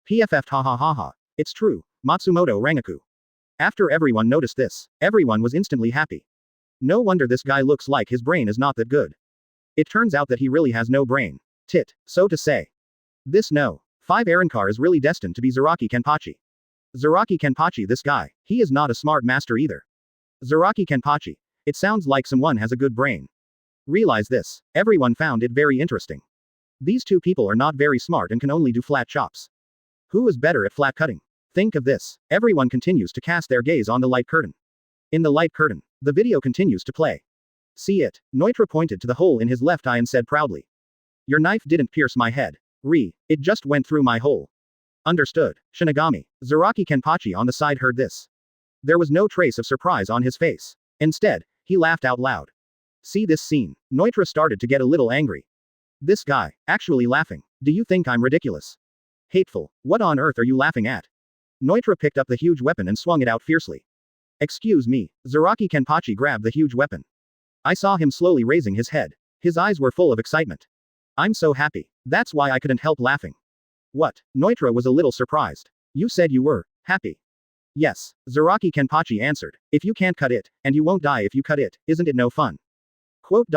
PFF ha. It's true, Matsumoto Rangaku. After everyone noticed this, everyone was instantly happy. No wonder this guy looks like his brain is not that good. It turns out that he really has no brain. So to say. This No. 5 Arankar is really destined to be Zaraki Kenpachi. Zaraki Kenpachi, this guy, he is not a smart master either. Zaraki Kenpachi. It sounds like someone has a good brain. Realize this. Everyone found it very interesting. These two people are not very smart and can only do flat chops. Who is better at flat cutting? Think of this. Everyone continues to cast their gaze on the light curtain. In the light curtain, the video continues to play. See it. Noitra pointed to the hole in his left eye and said proudly. Your knife didn't pierce my head. It just went through my hole. Understood. Shinigami. Zaraki Kenpachi on the side heard this. There was no trace of surprise on his face. Instead, he laughed out loud. See this scene. Noitra started to get a little angry. This guy, actually laughing. Do you think I'm ridiculous? Hateful. What on earth are you laughing at? Noitra picked up the huge weapon and swung it out fiercely. Excuse me. Zaraki Kenpachi grabbed the huge weapon. I saw him slowly raising his head. His eyes were full of excitement. I'm so happy. That's why I couldn't help laughing. What? Noitra was a little surprised. You said you were happy. Yes, Zaraki Kenpachi answered. If you can't cut it, and you won't die if you cut it, isn't it no fun? Quote.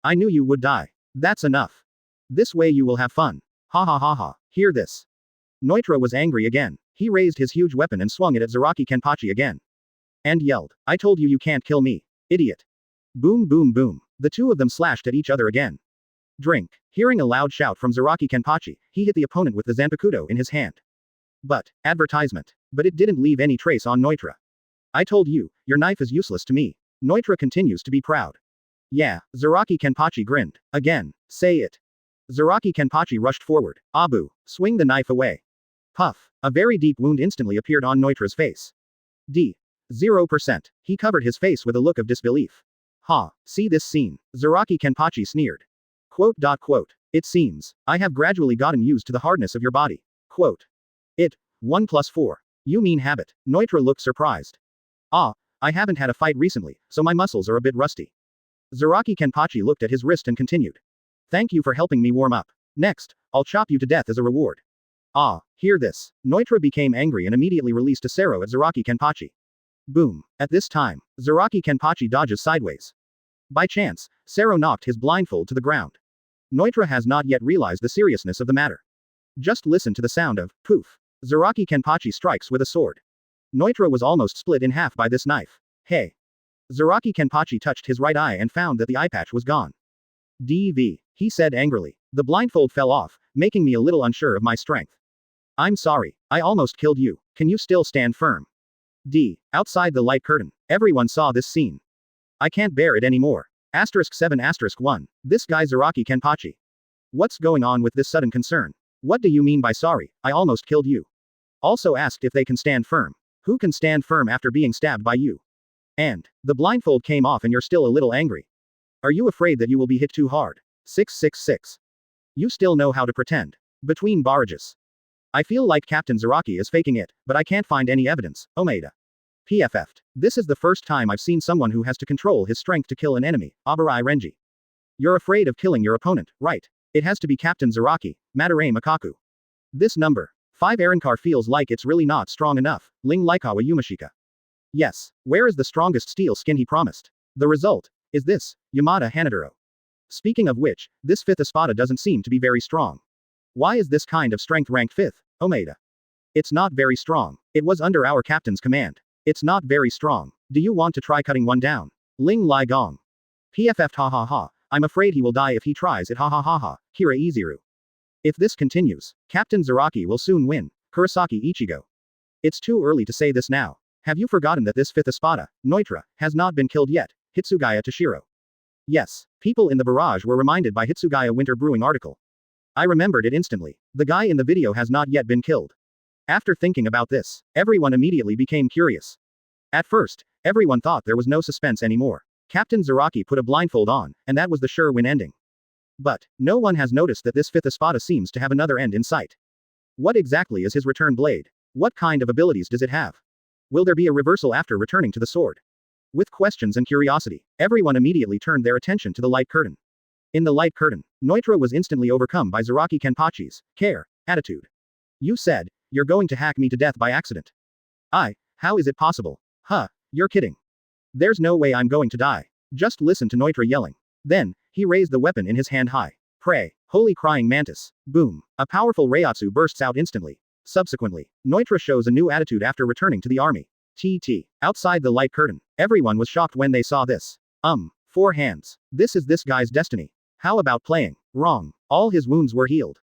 I knew you would die. That's enough. This way you will have fun. Ha ha ha ha. Hear this. Noitra was angry again. He raised his huge weapon and swung it at Zaraki Kenpachi again. And yelled, I told you you can't kill me. Idiot. Boom boom boom. The two of them slashed at each other again. Drink. Hearing a loud shout from Zaraki Kenpachi, he hit the opponent with the Zanpakuto in his hand. But it didn't leave any trace on Noitra. I told you, your knife is useless to me. Noitra continues to be proud. Yeah, Zaraki Kenpachi grinned. Again, say it. Zaraki Kenpachi rushed forward. Abu, swing the knife away. Puff. A very deep wound instantly appeared on Noitra's face. 0%. He covered his face with a look of disbelief. Ha, see this scene. Zaraki Kenpachi sneered. Quote. It seems, I have gradually gotten used to the hardness of your body. Quote. 1 + 4. You mean habit. Noitra looked surprised. I haven't had a fight recently, so my muscles are a bit rusty. Zaraki Kenpachi looked at his wrist and continued. Thank you for helping me warm up. Next, I'll chop you to death as a reward. Hear this. Noitra became angry and immediately released a Sero at Zaraki Kenpachi. Boom. At this time, Zaraki Kenpachi dodges sideways. By chance, Sero knocked his blindfold to the ground. Noitra has not yet realized the seriousness of the matter. Just listen to the sound of poof. Zaraki Kenpachi strikes with a sword. Noitra was almost split in half by this knife. Hey. Zaraki Kenpachi touched his right eye and found that the eye patch was gone. He said angrily. The blindfold fell off, making me a little unsure of my strength. I'm sorry, I almost killed you. Can you still stand firm? Outside the light curtain, everyone saw this scene. I can't bear it anymore. *7*1. This guy Zaraki Kenpachi. What's going on with this sudden concern? What do you mean by sorry, I almost killed you? Also asked if they can stand firm. Who can stand firm after being stabbed by you? And, the blindfold came off and you're still a little angry. Are you afraid that you will be hit too hard? 666. You still know how to pretend. Between barrages. I feel like Captain Zaraki is faking it, but I can't find any evidence. Omeda. PFF'd. This is the first time I've seen someone who has to control his strength to kill an enemy. Abarai Renji. You're afraid of killing your opponent, right? It has to be Captain Zaraki. Madarame Makaku. This number 5 Arankar feels like it's really not strong enough. Ling Laikawa Yumashika. Yes. Where is the strongest steel skin he promised? The result is this. Yamada Hanaduro. Speaking of which, this 5th Espada doesn't seem to be very strong. Why is this kind of strength ranked 5th? Omeda. It's not very strong. It was under our captain's command. It's not very strong. Do you want to try cutting one down? Ling Lai Gong. PFF'd ha ha ha. I'm afraid he will die if he tries it ha ha ha ha. Kira Iziru. If this continues, Captain Zaraki will soon win. Kurosaki Ichigo. It's too early to say this now. Have you forgotten that this 5th Espada, Noitra, has not been killed yet? Hitsugaya Toshiro. Yes, people in the barrage were reminded by Hitsugaya Winter Brewing article. I remembered it instantly. The guy in the video has not yet been killed. After thinking about this, everyone immediately became curious. At first, everyone thought there was no suspense anymore. Captain Zaraki put a blindfold on, and that was the sure win ending. But, no one has noticed that this 5th Espada seems to have another end in sight. What exactly is his return blade? What kind of abilities does it have? Will there be a reversal after returning to the sword? With questions and curiosity, everyone immediately turned their attention to the light curtain. In the light curtain, Noitra was instantly overcome by Zaraki Kenpachi's attitude. You said, you're going to hack me to death by accident. How is it possible? You're kidding. There's no way I'm going to die. Just listen to Noitra yelling. Then, he raised the weapon in his hand high. Pray, holy crying mantis. Boom. A powerful reiatsu bursts out instantly. Subsequently, Noitra shows a new attitude after returning to the army. Outside the light curtain, everyone was shocked when they saw this. 4 hands. This is this guy's destiny. How about playing? Wrong. All his wounds were healed.